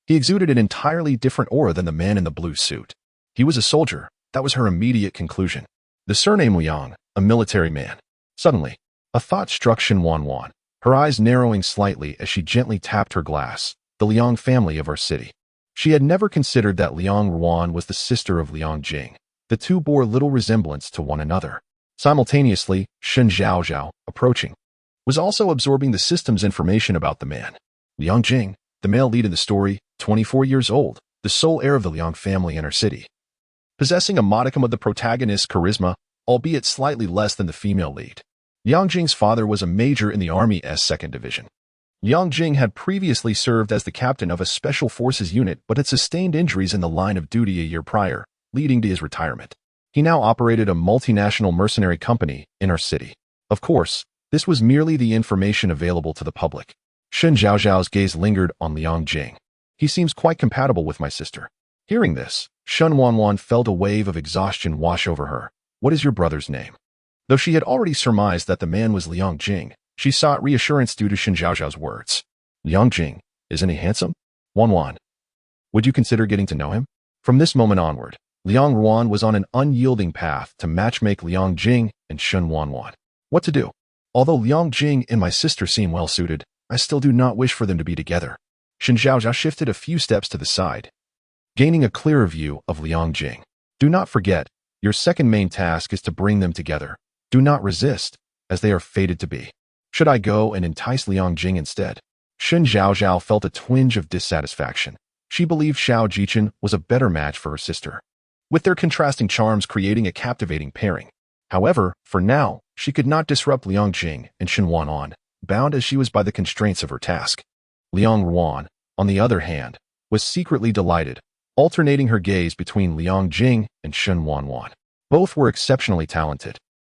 He exuded an entirely different aura than the man in the blue suit. He was a soldier, that was her immediate conclusion. The surname Liang, a military man. Suddenly, a thought struck Shen Wanwan, her eyes narrowing slightly as she gently tapped her glass. The Liang family of our city. She had never considered that Liang Ruan was the sister of Liang Jing. The two bore little resemblance to one another. Simultaneously, Shen Zhaozhao, approaching, was also absorbing the system's information about the man. Liang Jing, the male lead in the story, 24 years old, the sole heir of the Liang family in our city. Possessing a modicum of the protagonist's charisma, albeit slightly less than the female lead. Liang Jing's father was a major in the Army's 2nd Division. Liang Jing had previously served as the captain of a special forces unit but had sustained injuries in the line of duty a year prior, leading to his retirement. He now operated a multinational mercenary company in our city. Of course, this was merely the information available to the public. Shen Zhaozhao's gaze lingered on Liang Jing. He seems quite compatible with my sister. Hearing this, Shen Wanwan felt a wave of exhaustion wash over her. What is your brother's name? Though she had already surmised that the man was Liang Jing, she sought reassurance due to Shen Zhaozhao's words. Liang Jing, isn't he handsome? Wanwan. Would you consider getting to know him? From this moment onward, Liang Ruan was on an unyielding path to matchmake Liang Jing and Shen Wanwan. What to do? Although Liang Jing and my sister seem well suited, I still do not wish for them to be together. Shen Zhaozhao shifted a few steps to the side, gaining a clearer view of Liang Jing. Do not forget, your second main task is to bring them together. Do not resist, as they are fated to be. Should I go and entice Liang Jing instead? Shen Zhaozhao felt a twinge of dissatisfaction. She believed Xiao Jichen was a better match for her sister, with their contrasting charms creating a captivating pairing. However, for now, she could not disrupt Liang Jing and Shen Wanwan, bound as she was by the constraints of her task. Liang Ruan, on the other hand, was secretly delighted, alternating her gaze between Liang Jing and Shen Wanwan. Both were exceptionally talented.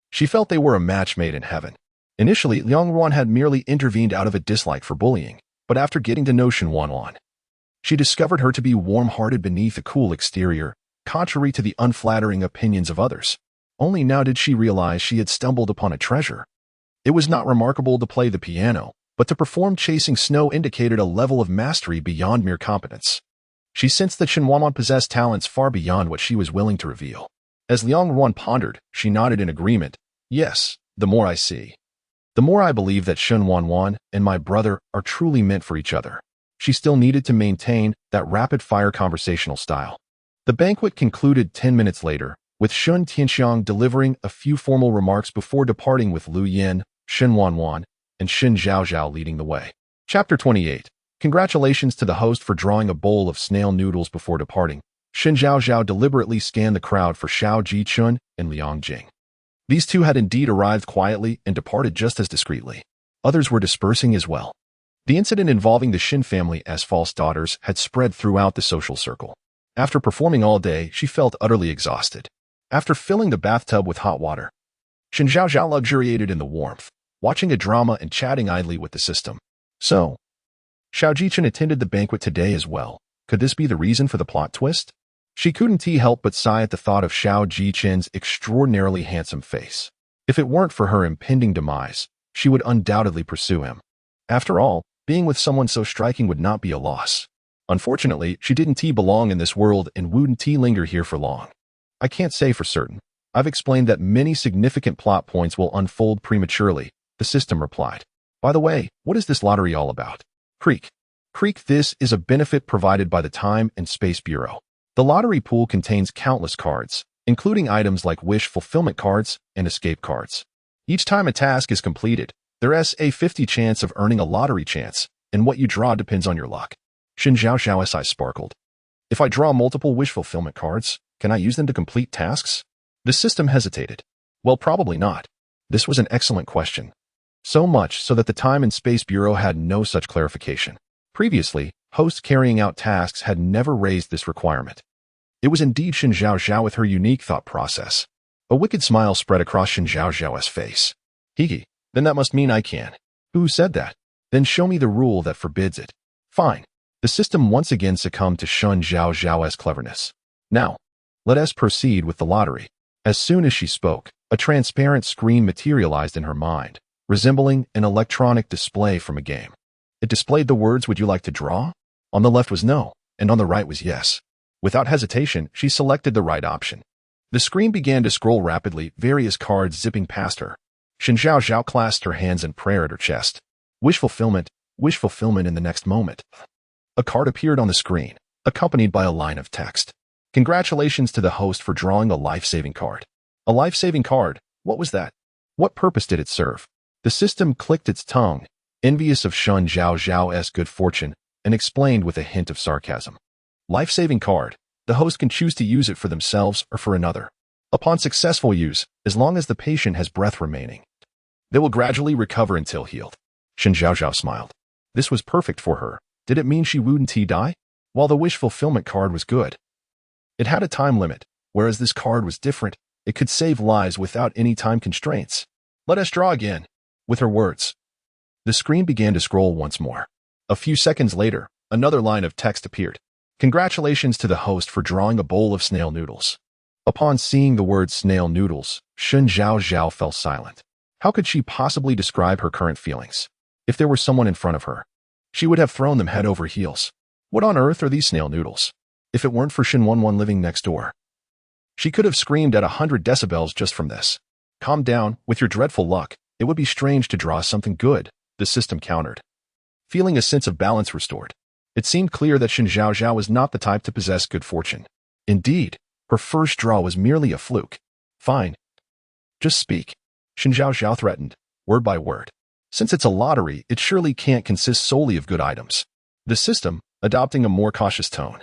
She felt they were a match made in heaven. Initially, Liang Ruan had merely intervened out of a dislike for bullying, but after getting to know Shen Wanwan, she discovered her to be warm-hearted beneath a cool exterior, contrary to the unflattering opinions of others. Only now did she realize she had stumbled upon a treasure. It was not remarkable to play the piano, but to perform chasing snow indicated a level of mastery beyond mere competence. She sensed that Shen Wanwan possessed talents far beyond what she was willing to reveal. As Liang Ruan pondered, she nodded in agreement. Yes, the more I see, the more I believe that Shen Wanwan and my brother are truly meant for each other. She still needed to maintain that rapid-fire conversational style. The banquet concluded 10 minutes later, with Shun Tianxiang delivering a few formal remarks before departing with Lu Yin, Shen Wanwan, and Shen Zhaozhao leading the way. Chapter 28. Congratulations to the host for drawing a bowl of snail noodles before departing. Shen Zhaozhao deliberately scanned the crowd for Xiao Jichun and Liang Jing. These two had indeed arrived quietly and departed just as discreetly. Others were dispersing as well. The incident involving the Shen family as false daughters had spread throughout the social circle. After performing all day, she felt utterly exhausted. After filling the bathtub with hot water, Shen Zhaozhao luxuriated in the warmth, watching a drama and chatting idly with the system. So, Xiao Jichen attended the banquet today as well. Could this be the reason for the plot twist? She couldn't help but sigh at the thought of Xiao Jichen's extraordinarily handsome face. If it weren't for her impending demise, she would undoubtedly pursue him. After all, being with someone so striking would not be a loss. Unfortunately, she didn't belong in this world and wouldn't linger here for long. I can't say for certain. I've explained that many significant plot points will unfold prematurely, the system replied. By the way, what is this lottery all about? Creek. This is a benefit provided by the Time and Space Bureau. The lottery pool contains countless cards, including items like wish fulfillment cards and escape cards. Each time a task is completed, there's a 50 chance of earning a lottery chance, and what you draw depends on your luck. Shen Zhaozhao's eyes sparkled. If I draw multiple wish fulfillment cards, can I use them to complete tasks? The system hesitated. Well, probably not. This was an excellent question. So much so that the Time and Space Bureau had no such clarification. Previously, hosts carrying out tasks had never raised this requirement. It was indeed Shen Zhaozhao with her unique thought process. A wicked smile spread across Shen Zhaozhao's face. Hee, then that must mean I can. Who said that? Then show me the rule that forbids it. Fine. The system once again succumbed to Shen Zhaozhao's cleverness. Now, let us proceed with the lottery. As soon as she spoke, a transparent screen materialized in her mind, resembling an electronic display from a game. It displayed the words, "Would you like to draw?" On the left was no, and on the right was yes. Without hesitation, she selected the right option. The screen began to scroll rapidly, various cards zipping past her. Shen Zhaozhao clasped her hands in prayer at her chest. Wish fulfillment in the next moment. A card appeared on the screen, accompanied by a line of text. Congratulations to the host for drawing a life-saving card. A life-saving card? What was that? What purpose did it serve? The system clicked its tongue, envious of Shen Zhaozhao's good fortune, and explained with a hint of sarcasm. Life-saving card. The host can choose to use it for themselves or for another. Upon successful use, as long as the patient has breath remaining, they will gradually recover until healed. Shen Zhaozhao smiled. This was perfect for her. Did it mean she wouldn't die? While the wish fulfillment card was good, it had a time limit, whereas this card was different. It could save lives without any time constraints. Let us draw again. With her words, the screen began to scroll once more. A few seconds later, another line of text appeared. Congratulations to the host for drawing a bowl of snail noodles. Upon seeing the word snail noodles, Shen Zhaozhao fell silent. How could she possibly describe her current feelings? If there were someone in front of her, she would have thrown them head over heels. What on earth are these snail noodles? If it weren't for Shen Wanwan living next door, she could have screamed at 100 decibels just from this. Calm down, with your dreadful luck. It would be strange to draw something good, the system countered. Feeling a sense of balance restored, it seemed clear that Shen Zhaozhao was not the type to possess good fortune. Indeed, her first draw was merely a fluke. Fine. Just speak. Shen Zhaozhao threatened, word by word. Since it's a lottery, it surely can't consist solely of good items. The system, adopting a more cautious tone,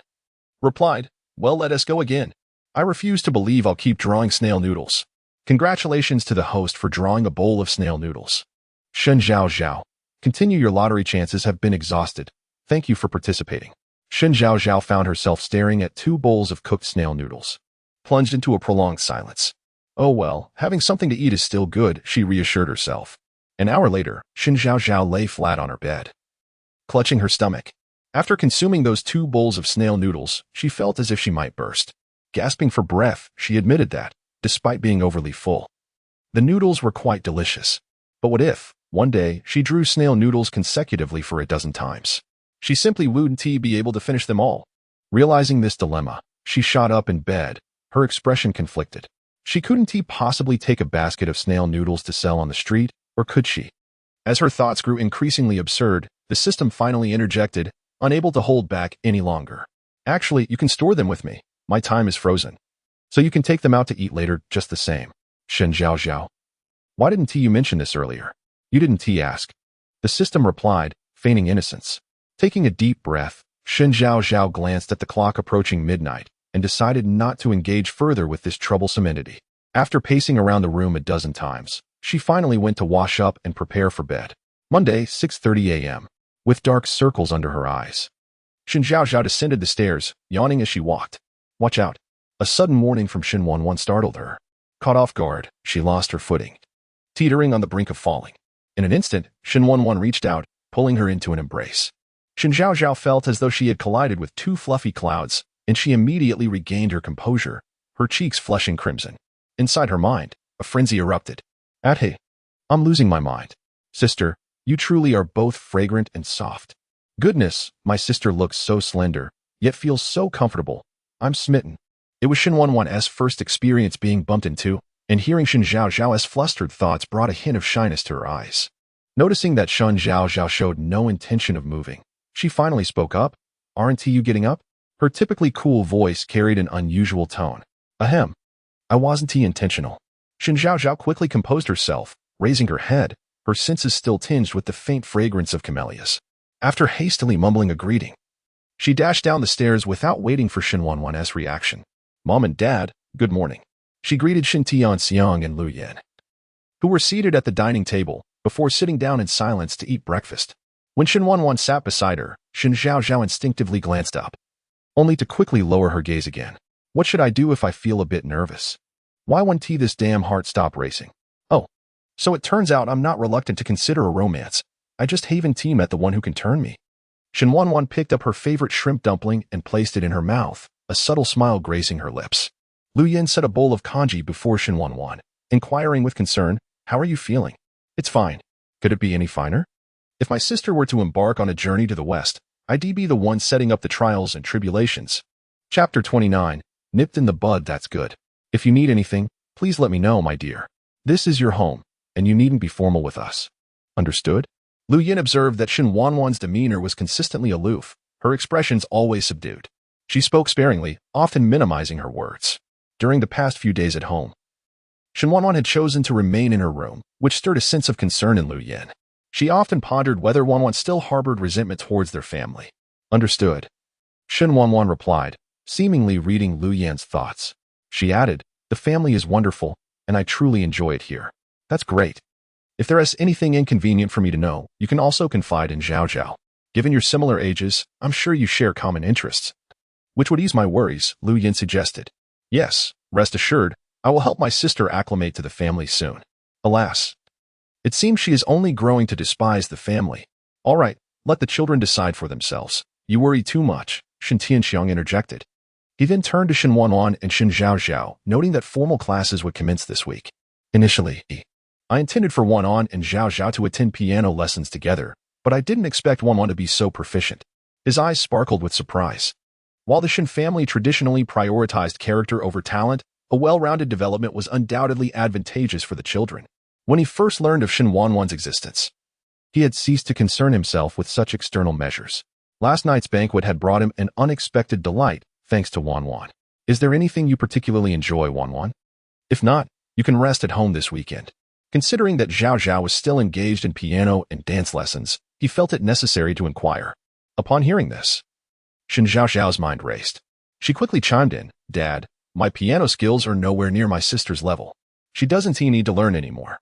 replied, well, let us go again. I refuse to believe I'll keep drawing snail noodles. Congratulations to the host for drawing a bowl of snail noodles. Shen Zhaozhao, continue, your lottery chances have been exhausted. Thank you for participating. Shen Zhaozhao found herself staring at 2 bowls of cooked snail noodles, plunged into a prolonged silence. Oh well, having something to eat is still good, she reassured herself. An hour later, Shen Zhaozhao lay flat on her bed, clutching her stomach. After consuming those 2 bowls of snail noodles, she felt as if she might burst. Gasping for breath, she admitted that, despite being overly full, the noodles were quite delicious. But what if, one day, she drew snail noodles consecutively for a dozen times? She simply wouldn't be able to finish them all. Realizing this dilemma, she shot up in bed, her expression conflicted. She couldn't possibly take a basket of snail noodles to sell on the street, or could she? As her thoughts grew increasingly absurd, the system finally interjected, unable to hold back any longer. Actually, you can store them with me. My time is frozen. So you can take them out to eat later just the same. Shen Zhaozhao. Why didn't you mention this earlier? You didn't ask. The system replied, feigning innocence. Taking a deep breath, Shen Zhaozhao glanced at the clock approaching midnight and decided not to engage further with this troublesome entity. After pacing around the room a dozen times, she finally went to wash up and prepare for bed. Monday, 6:30 a.m. With dark circles under her eyes, Shen Zhaozhao descended the stairs, yawning as she walked. Watch out. A sudden warning from Shen Wanwan startled her. Caught off guard, she lost her footing, teetering on the brink of falling. In an instant, Shen Wanwan reached out, pulling her into an embrace. Shen Zhaozhao felt as though she had collided with 2 fluffy clouds, and she immediately regained her composure, her cheeks flushing crimson. Inside her mind, a frenzy erupted. Hey, I'm losing my mind. Sister, you truly are both fragrant and soft. Goodness, my sister looks so slender, yet feels so comfortable. I'm smitten. It was Shen Wanwan's first experience being bumped into, and hearing Shen Zhaozhao's flustered thoughts brought a hint of shyness to her eyes. Noticing that Shen Zhaozhao showed no intention of moving, she finally spoke up. Aren't you getting up? Her typically cool voice carried an unusual tone. Ahem. I wasn't intentional. Shen Zhaozhao quickly composed herself, raising her head, her senses still tinged with the faint fragrance of camellias. After hastily mumbling a greeting, she dashed down the stairs without waiting for Shen Wanwan's reaction. Mom and Dad, good morning. She greeted Shen Tianxiang and Lu Yan, who were seated at the dining table, before sitting down in silence to eat breakfast. When Shen Wanwan sat beside her, Shen Zhaozhao instinctively glanced up, only to quickly lower her gaze again. What should I do if I feel a bit nervous? Why won't this damn heart stop racing? Oh, so it turns out I'm not reluctant to consider a romance. I just haven't met the one who can turn me. Shen Wanwan picked up her favorite shrimp dumpling and placed it in her mouth, a subtle smile gracing her lips. Lu Yan set a bowl of congee before Shen Wanwan, inquiring with concern, how are you feeling? It's fine. Could it be any finer? If my sister were to embark on a journey to the west, I'd be the one setting up the trials and tribulations. Chapter 29, Nipped in the bud, that's good. If you need anything, please let me know, my dear. This is your home, and you needn't be formal with us. Understood? Lu Yan observed that Shen Wanwan's demeanor was consistently aloof, her expressions always subdued. She spoke sparingly, often minimizing her words. During the past few days at home, Shen Wanwan had chosen to remain in her room, which stirred a sense of concern in Lu Yan. She often pondered whether Wanwan still harbored resentment towards their family. Understood. Shen Wanwan replied, seemingly reading Lu Yan's thoughts. She added, the family is wonderful, and I truly enjoy it here. That's great. If there is anything inconvenient for me to know, you can also confide in Zhaozhao. Given your similar ages, I'm sure you share common interests. Which would ease my worries, Lu Yan suggested. Yes, rest assured, I will help my sister acclimate to the family soon. Alas, it seems she is only growing to despise the family. All right, let the children decide for themselves. You worry too much, Shen Tianxiang interjected. He then turned to Shen Wanwan and Shen Zhaozhao, noting that formal classes would commence this week. Initially, I intended for Wanwan and Zhaozhao to attend piano lessons together, but I didn't expect Wanwan to be so proficient. His eyes sparkled with surprise. While the Shen family traditionally prioritized character over talent, a well-rounded development was undoubtedly advantageous for the children. When he first learned of Shen Wanwan's existence, he had ceased to concern himself with such external measures. Last night's banquet had brought him an unexpected delight, thanks to Wanwan. Is there anything you particularly enjoy, Wanwan? If not, you can rest at home this weekend. Considering that Zhaozhao was still engaged in piano and dance lessons, he felt it necessary to inquire. Upon hearing this, Shen Zhaozhao's mind raced. She quickly chimed in, Dad, my piano skills are nowhere near my sister's level. She doesn't need to learn anymore.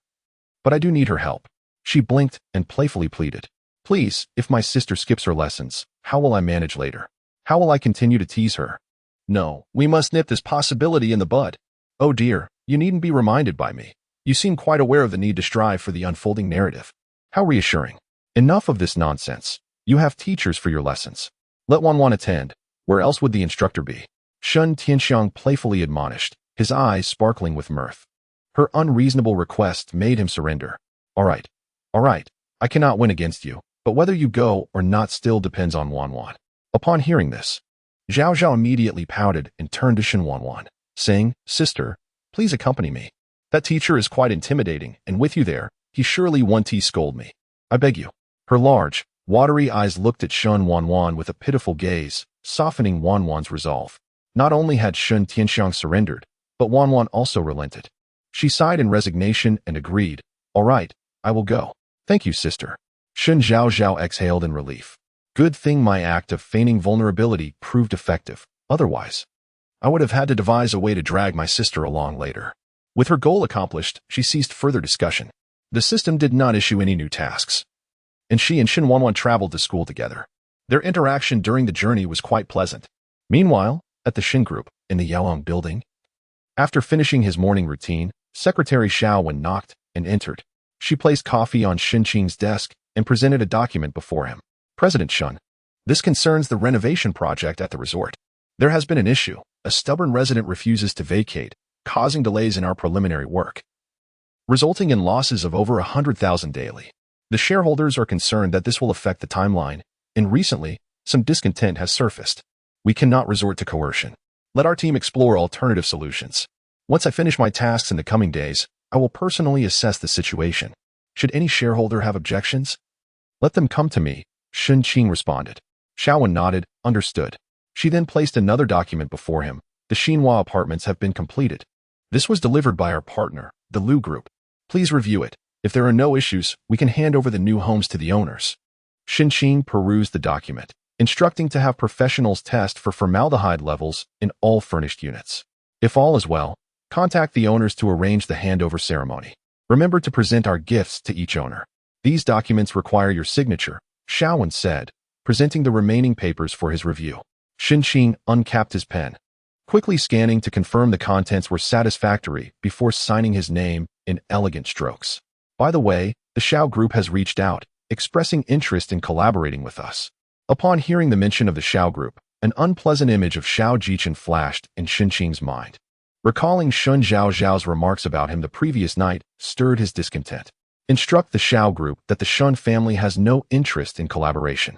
But I do need her help. She blinked and playfully pleaded. Please, if my sister skips her lessons, how will I manage later? How will I continue to tease her? No, we must nip this possibility in the bud. Oh dear, you needn't be reminded by me. You seem quite aware of the need to strive for the unfolding narrative. How reassuring. Enough of this nonsense. You have teachers for your lessons. Let Wanwan attend. Where else would the instructor be? Shen Tianxiang playfully admonished, his eyes sparkling with mirth. Her unreasonable request made him surrender. All right. I cannot win against you, but whether you go or not still depends on Wanwan. Upon hearing this, Zhaozhao immediately pouted and turned to Shen Wanwan, saying, Sister, please accompany me. That teacher is quite intimidating, and with you there, he surely won't scold me. I beg you. Her large, watery eyes looked at Shen Wanwan with a pitiful gaze, softening Wanwan's resolve. Not only had Shen Tianxiang surrendered, but Wanwan also relented. She sighed in resignation and agreed, All right, I will go. Thank you, sister. Shen Zhaozhao exhaled in relief. Good thing my act of feigning vulnerability proved effective. Otherwise, I would have had to devise a way to drag my sister along later. With her goal accomplished, she ceased further discussion. The system did not issue any new tasks, and she and Shen Wanwan traveled to school together. Their interaction during the journey was quite pleasant. Meanwhile, at the Shen group, in the Yaoang building, after finishing his morning routine, Secretary Xiao Wen knocked and entered. She placed coffee on Shen Qing's desk and presented a document before him. President Shen, this concerns the renovation project at the resort. There has been an issue. A stubborn resident refuses to vacate, causing delays in our preliminary work, resulting in losses of over 100,000 daily. The shareholders are concerned that this will affect the timeline, and recently, some discontent has surfaced. We cannot resort to coercion. Let our team explore alternative solutions. Once I finish my tasks in the coming days, I will personally assess the situation. Should any shareholder have objections? Let them come to me, Shen Qing responded. Zhaowen nodded, understood. She then placed another document before him. The Xinhua apartments have been completed. This was delivered by our partner, the Lu Group. Please review it. If there are no issues, we can hand over the new homes to the owners. Shen Qing perused the document, instructing to have professionals test for formaldehyde levels in all furnished units. If all is well, contact the owners to arrange the handover ceremony. Remember to present our gifts to each owner. These documents require your signature, Zhaowen said, presenting the remaining papers for his review. Shen Qing uncapped his pen, quickly scanning to confirm the contents were satisfactory before signing his name in elegant strokes. By the way, the Zhao Group has reached out, expressing interest in collaborating with us. Upon hearing the mention of the Zhao Group, an unpleasant image of Zhao Jichen flashed in Shen Qing's mind. Recalling Shen Zhaozhao's remarks about him the previous night stirred his discontent. Instruct the Zhao Group that the Shen family has no interest in collaboration.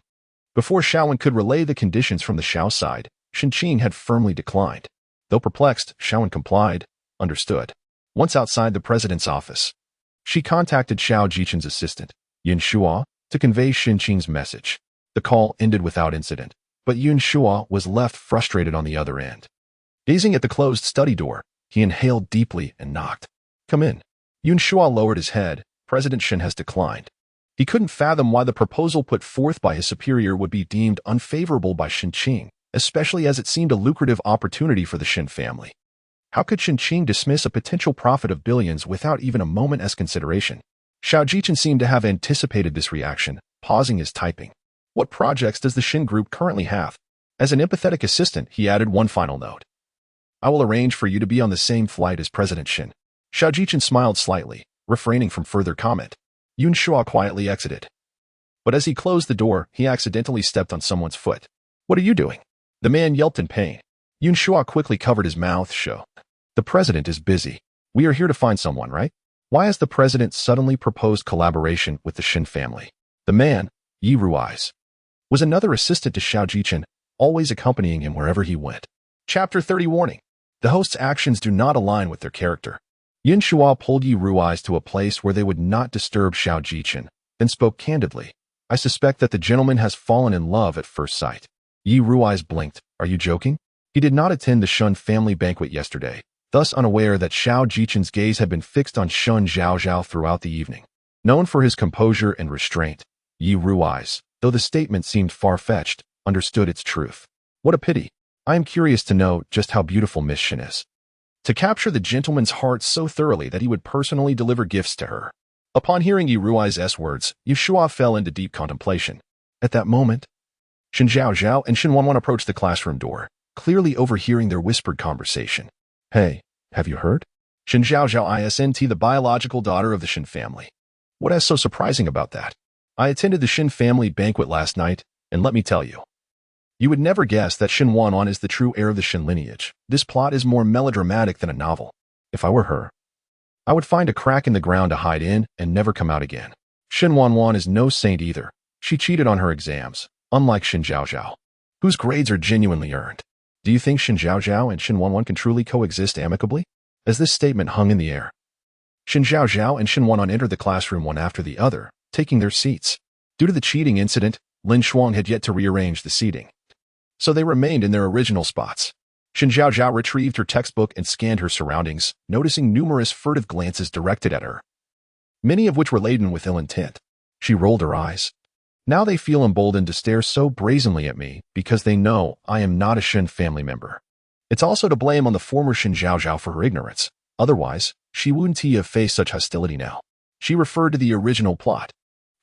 Before Zhaowen could relay the conditions from the Zhao side, Shen Qing had firmly declined. Though perplexed, Zhaowen complied, understood. Once outside the president's office, she contacted Zhao Jichen's assistant, Yin Shua, to convey Shen Qing's message. The call ended without incident, but Yin Shua was left frustrated on the other end. Gazing at the closed study door, he inhaled deeply and knocked. Come in. Yin Shua lowered his head. President Shen has declined. He couldn't fathom why the proposal put forth by his superior would be deemed unfavorable by Shen Qing, especially as it seemed a lucrative opportunity for the Shen family. How could Shen Qing dismiss a potential profit of billions without even a moment as consideration? Zhao Jichen seemed to have anticipated this reaction, pausing his typing. What projects does the Shen Group currently have? As an empathetic assistant, he added one final note. I will arrange for you to be on the same flight as President Shen. Zhao Jichen smiled slightly, refraining from further comment. Yun Shua quietly exited. But as he closed the door, he accidentally stepped on someone's foot. What are you doing? The man yelped in pain. Yun Shua quickly covered his mouth shut. The president is busy. We are here to find someone, right? Why has the president suddenly proposed collaboration with the Shen family? The man, Yi Rui's, was another assistant to Zhao Jichen, always accompanying him wherever he went. Chapter 30 Warning. The host's actions do not align with their character. Yin Shua pulled Yi Rui's to a place where they would not disturb Zhao Jichen, then spoke candidly. I suspect that the gentleman has fallen in love at first sight. Yi Rui's blinked. Are you joking? He did not attend the Shen family banquet yesterday, thus unaware that Zhao Jichen's gaze had been fixed on Shen Zhaozhao throughout the evening. Known for his composure and restraint, Yi Rui's, though the statement seemed far-fetched, understood its truth. What a pity. I am curious to know just how beautiful Miss Shen is. To capture the gentleman's heart so thoroughly that he would personally deliver gifts to her. Upon hearing Yi Rui's words, Yu Shua fell into deep contemplation. At that moment, Shen Zhaozhao and Shen Wanwan approached the classroom door, clearly overhearing their whispered conversation. Hey, have you heard? Shen Zhaozhao isn't the biological daughter of the Shen family. What is so surprising about that? I attended the Shen family banquet last night, and let me tell you. You would never guess that Shen Wanwan is the true heir of the Shen lineage. This plot is more melodramatic than a novel. If I were her, I would find a crack in the ground to hide in and never come out again. Shen Wanwan is no saint either. She cheated on her exams, unlike Shen Zhaozhao, whose grades are genuinely earned. Do you think Shen Zhaozhao and Shen Wanwan can truly coexist amicably? As this statement hung in the air, Shen Zhaozhao and Shen Wanwan entered the classroom one after the other, taking their seats. Due to the cheating incident, Lin Shuang had yet to rearrange the seating, so they remained in their original spots. Shen Zhaozhao retrieved her textbook and scanned her surroundings, noticing numerous furtive glances directed at her, many of which were laden with ill intent. She rolled her eyes. Now they feel emboldened to stare so brazenly at me because they know I am not a Shen family member. It's also to blame on the former Shen Zhaozhao for her ignorance. Otherwise, she wouldn't have faced such hostility now. She referred to the original plot.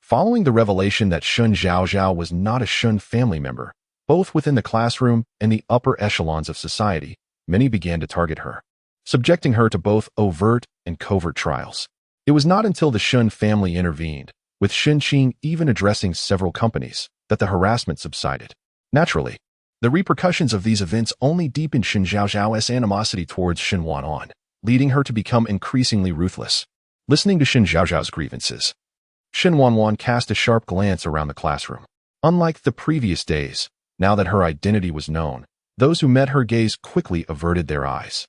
Following the revelation that Shen Zhaozhao was not a Shen family member, both within the classroom and the upper echelons of society, many began to target her, subjecting her to both overt and covert trials. It was not until the Shen family intervened, with Shen Qing even addressing several companies, that the harassment subsided. Naturally, the repercussions of these events only deepened Shen Zhaozhao's animosity towards Shen Wanwan, leading her to become increasingly ruthless. Listening to Shen Zhaozhao's grievances, Shen Wanwan cast a sharp glance around the classroom. Unlike the previous days, now that her identity was known, those who met her gaze quickly averted their eyes.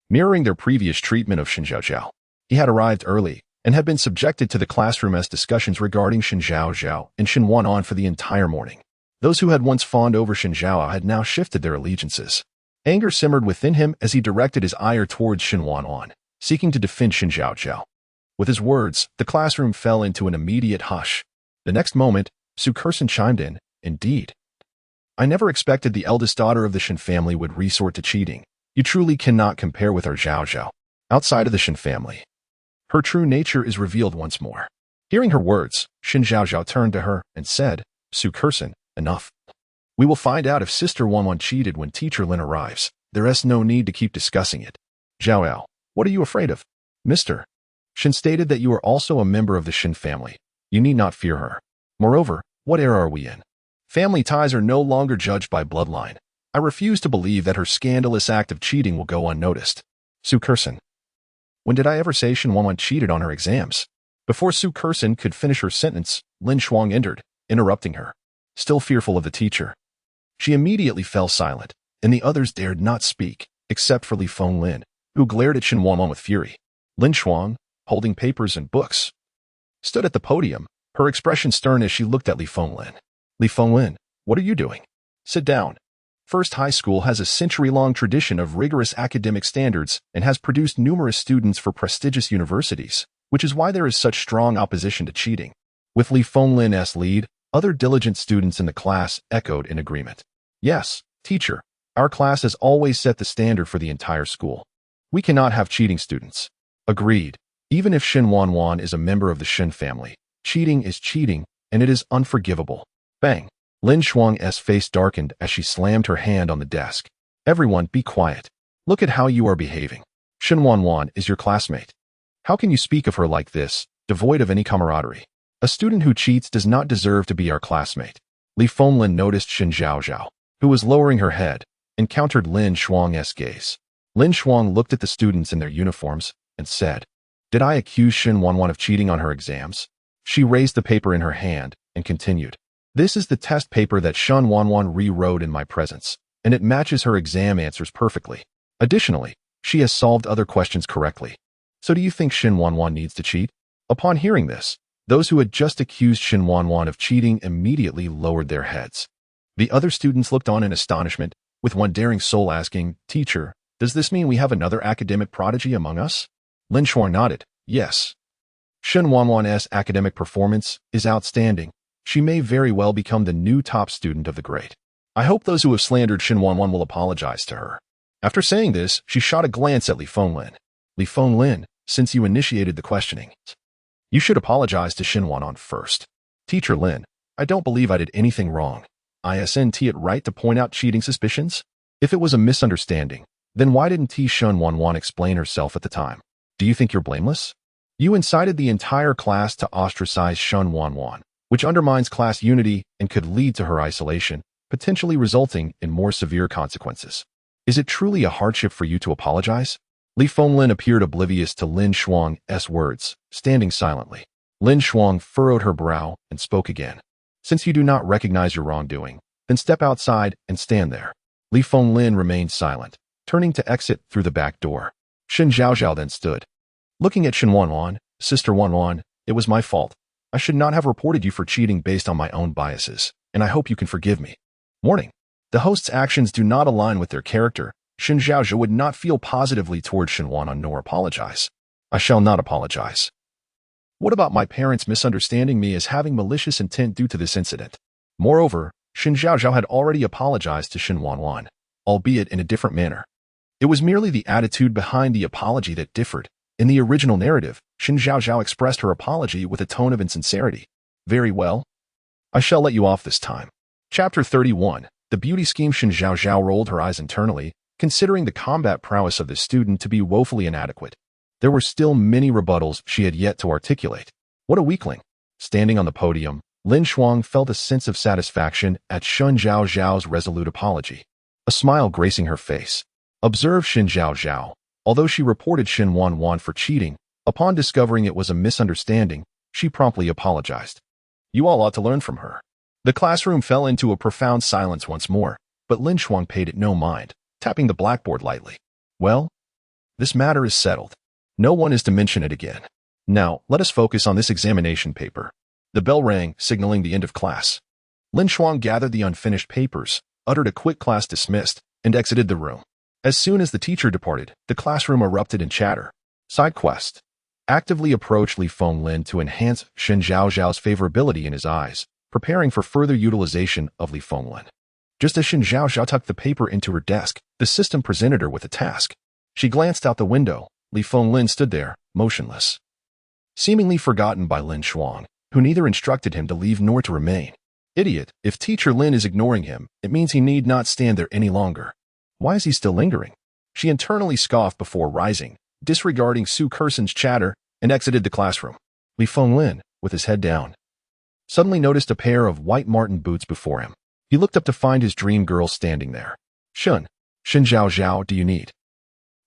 Mirroring their previous treatment of Shen Zhaozhao, he had arrived early and had been subjected to the classroom-esque discussions regarding Shen Zhaozhao and Shen Wanwan for the entire morning. Those who had once fawned over Shen Zhaozhao had now shifted their allegiances. Anger simmered within him as he directed his ire towards Shen Wanwan, seeking to defend Shen Zhaozhao. With his words, the classroom fell into an immediate hush. The next moment, Su Kersen chimed in, "Indeed. I never expected the eldest daughter of the Shen family would resort to cheating. You truly cannot compare with our Zhaozhao. Outside of the Shen family, her true nature is revealed once more." Hearing her words, Shen Zhaozhao turned to her and said, "Su Kersen, enough. We will find out if Sister Wanwan cheated when Teacher Lin arrives. There is no need to keep discussing it." "Zhaoao, what are you afraid of?" "Mr. Shen stated that you are also a member of the Shen family. You need not fear her. Moreover, what era are we in? Family ties are no longer judged by bloodline. I refuse to believe that her scandalous act of cheating will go unnoticed." "Su Kersen, when did I ever say Shen Wanwan cheated on her exams?" Before Su Kersen could finish her sentence, Lin Shuang entered, interrupting her. Still fearful of the teacher, she immediately fell silent, and the others dared not speak, except for Li Fenglin, who glared at Shen Wanwan with fury. Lin Shuang, holding papers and books, stood at the podium, her expression stern as she looked at Li Fenglin. "Li Fenglin, what are you doing? Sit down." First High School has a century-long tradition of rigorous academic standards and has produced numerous students for prestigious universities, which is why there is such strong opposition to cheating. With Li Fenglin's lead, other diligent students in the class echoed in agreement. "Yes, teacher, our class has always set the standard for the entire school. We cannot have cheating students." "Agreed. Even if Shen Wanwan is a member of the Shen family, cheating is cheating, and it is unforgivable." Bang! Lin Shuang's face darkened as she slammed her hand on the desk. "Everyone, be quiet. Look at how you are behaving. Shen Wanwan is your classmate. How can you speak of her like this, devoid of any camaraderie? A student who cheats does not deserve to be our classmate." Li Fenglin noticed Shen Zhaozhao, who was lowering her head, encountered Lin Shuang's gaze. Lin Shuang looked at the students in their uniforms and said, "Did I accuse Shen Wanwan of cheating on her exams?" She raised the paper in her hand and continued, "This is the test paper that Shen Wanwan rewrote in my presence, and it matches her exam answers perfectly. Additionally, she has solved other questions correctly. So do you think Shen Wanwan needs to cheat?" Upon hearing this, those who had just accused Shen Wanwan of cheating immediately lowered their heads. The other students looked on in astonishment, with one daring soul asking, "Teacher, does this mean we have another academic prodigy among us?" Lin Shuang nodded, "Yes. Shen Wanwan's academic performance is outstanding. She may very well become the new top student of the grade. I hope those who have slandered Shen Wanwan will apologize to her." After saying this, she shot a glance at Li Fenglin. "Li Fenglin, since you initiated the questioning, you should apologize to Shen Wanwan first." "Teacher Lin, I don't believe I did anything wrong. Isn't it right to point out cheating suspicions? If it was a misunderstanding, then why didn't Shen Wanwan explain herself at the time? Do you think you're blameless? You incited the entire class to ostracize Shen Wanwan, which undermines class unity and could lead to her isolation, potentially resulting in more severe consequences. Is it truly a hardship for you to apologize?" Li Fenglin appeared oblivious to Lin Shuang's words, standing silently. Lin Shuang furrowed her brow and spoke again. "Since you do not recognize your wrongdoing, then step outside and stand there." Li Fenglin remained silent, turning to exit through the back door. Shen Zhaozhao then stood. Looking at Shen Wanwan, "Sister Wanwan, it was my fault. I should not have reported you for cheating based on my own biases, and I hope you can forgive me." Warning: the host's actions do not align with their character. Shen Zhaozhao would not feel positively towards Shen Wanwan nor apologize. "I shall not apologize. What about my parents misunderstanding me as having malicious intent due to this incident?" Moreover, Shen Zhaozhao had already apologized to Shen Wanwan, albeit in a different manner. It was merely the attitude behind the apology that differed. In the original narrative, Shen Zhaozhao expressed her apology with a tone of insincerity. "Very well. I shall let you off this time." Chapter 31. The beauty scheme. Shen Zhaozhao rolled her eyes internally, considering the combat prowess of the student to be woefully inadequate. There were still many rebuttals she had yet to articulate. What a weakling! Standing on the podium, Lin Shuang felt a sense of satisfaction at Shen Zhaozhao's resolute apology. A smile gracing her face. Observe Shen Zhaozhao. Although she reported Shen Wanwan for cheating, upon discovering it was a misunderstanding, she promptly apologized. You all ought to learn from her. The classroom fell into a profound silence once more, but Lin Shuang paid it no mind, tapping the blackboard lightly. Well, this matter is settled. No one is to mention it again. Now, let us focus on this examination paper. The bell rang, signaling the end of class. Lin Shuang gathered the unfinished papers, uttered a quick class dismissed, and exited the room. As soon as the teacher departed, the classroom erupted in chatter. Side quest. Actively approach Li Fenglin to enhance Shen Zhaozhao's favorability in his eyes, preparing for further utilization of Li Fenglin. Just as Shen Zhaozhao tucked the paper into her desk, the system presented her with a task. She glanced out the window. Li Fenglin stood there, motionless. Seemingly forgotten by Lin Shuang, who neither instructed him to leave nor to remain. Idiot, if Teacher Lin is ignoring him, it means he need not stand there any longer. Why is he still lingering? She internally scoffed before rising, disregarding Su Kerson's chatter, and exited the classroom. Li Fenglin, with his head down, suddenly noticed a pair of white marten boots before him. He looked up to find his dream girl standing there. Shen Zhaozhao, do you need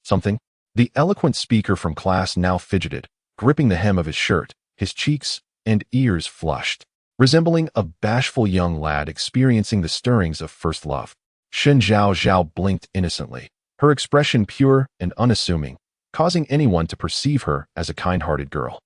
something? The eloquent speaker from class now fidgeted, gripping the hem of his shirt, his cheeks and ears flushed, resembling a bashful young lad experiencing the stirrings of first love. Shen Zhaozhao blinked innocently, her expression pure and unassuming, causing anyone to perceive her as a kind-hearted girl.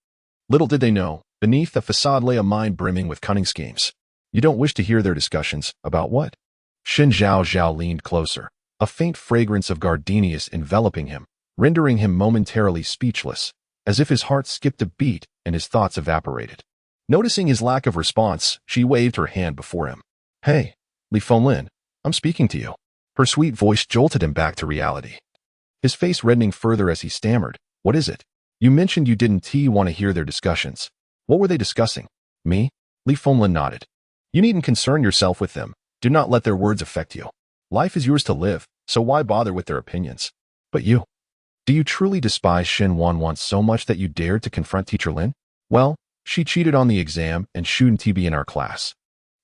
Little did they know, beneath the facade lay a mind brimming with cunning schemes. You don't wish to hear their discussions, about what? Shen Zhaozhao leaned closer, a faint fragrance of gardenias enveloping him, rendering him momentarily speechless, as if his heart skipped a beat and his thoughts evaporated. Noticing his lack of response, she waved her hand before him. Hey, Li Fenglin, I'm speaking to you. Her sweet voice jolted him back to reality. His face reddening further as he stammered, what is it? You mentioned you didn't want to hear their discussions. What were they discussing? Me? Li Fenglin nodded. You needn't concern yourself with them. Do not let their words affect you. Life is yours to live, so why bother with their opinions? But you. Do you truly despise Shen Wanwan so much that you dared to confront Teacher Lin? Well, she cheated on the exam and shouldn't be in our class.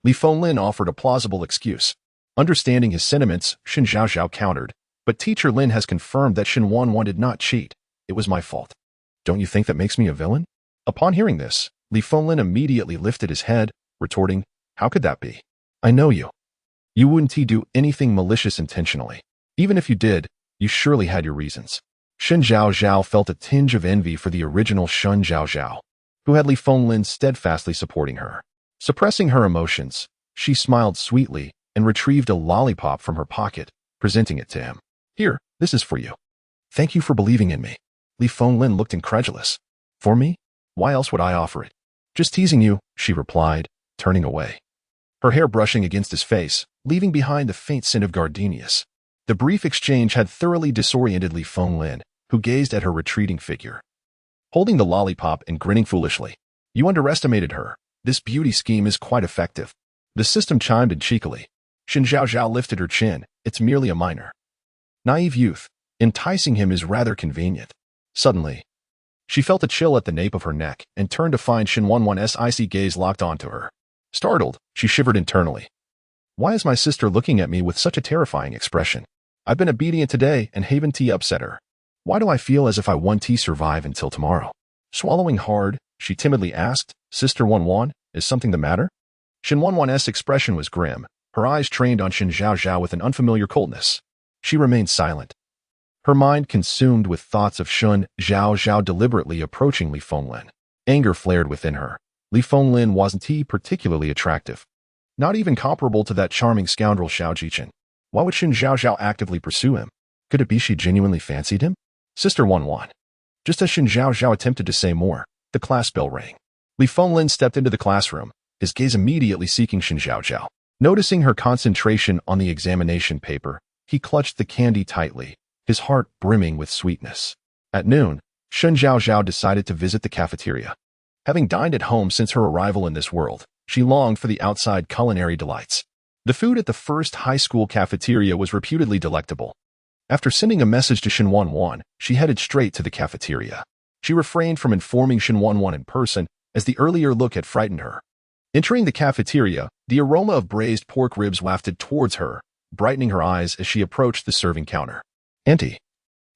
Li Fenglin offered a plausible excuse. Understanding his sentiments, Shen Zhaozhao countered, but Teacher Lin has confirmed that Shen Wanwan did not cheat. It was my fault. Don't you think that makes me a villain? Upon hearing this, Li Fenglin immediately lifted his head, retorting, how could that be? I know you. You wouldn't do anything malicious intentionally. Even if you did, you surely had your reasons. Shen Zhaozhao felt a tinge of envy for the original Shen Zhaozhao, who had Li Fenglin steadfastly supporting her. Suppressing her emotions, she smiled sweetly and retrieved a lollipop from her pocket, presenting it to him. Here, this is for you. Thank you for believing in me. Li Fenglin looked incredulous. For me? Why else would I offer it? Just teasing you, she replied, turning away. Her hair brushing against his face, leaving behind the faint scent of gardenias. The brief exchange had thoroughly disoriented Li Fenglin, who gazed at her retreating figure. Holding the lollipop and grinning foolishly. You underestimated her. This beauty scheme is quite effective. The system chimed in cheekily. Shen Zhaozhao lifted her chin. It's merely a minor. Naive youth. Enticing him is rather convenient. Suddenly, she felt a chill at the nape of her neck and turned to find Shen Wanwan's icy gaze locked onto her. Startled, she shivered internally. Why is my sister looking at me with such a terrifying expression? I've been obedient today and haven't upset her. Why do I feel as if I won't survive until tomorrow? Swallowing hard, she timidly asked, Sister Wanwan, is something the matter? Shen Wanwan's expression was grim, her eyes trained on Shen Zhaozhao with an unfamiliar coldness. She remained silent. Her mind consumed with thoughts of Shen Zhaozhao deliberately approaching Li Fenglin. Anger flared within her. Li Fenglin wasn't particularly attractive. Not even comparable to that charming scoundrel Xiao Jichen. Why would Shen Zhaozhao actively pursue him? Could it be she genuinely fancied him? Sister Wanwan. Just as Shen Zhaozhao attempted to say more, the class bell rang. Li Fenglin stepped into the classroom, his gaze immediately seeking Shen Zhaozhao. Noticing her concentration on the examination paper, he clutched the candy tightly, his heart brimming with sweetness. At noon, Shen Zhaozhao decided to visit the cafeteria. Having dined at home since her arrival in this world, she longed for the outside culinary delights. The food at the first high school cafeteria was reputedly delectable. After sending a message to Shen Wanwan, she headed straight to the cafeteria. She refrained from informing Shen Wanwan in person, as the earlier look had frightened her. Entering the cafeteria, the aroma of braised pork ribs wafted towards her, brightening her eyes as she approached the serving counter. Auntie,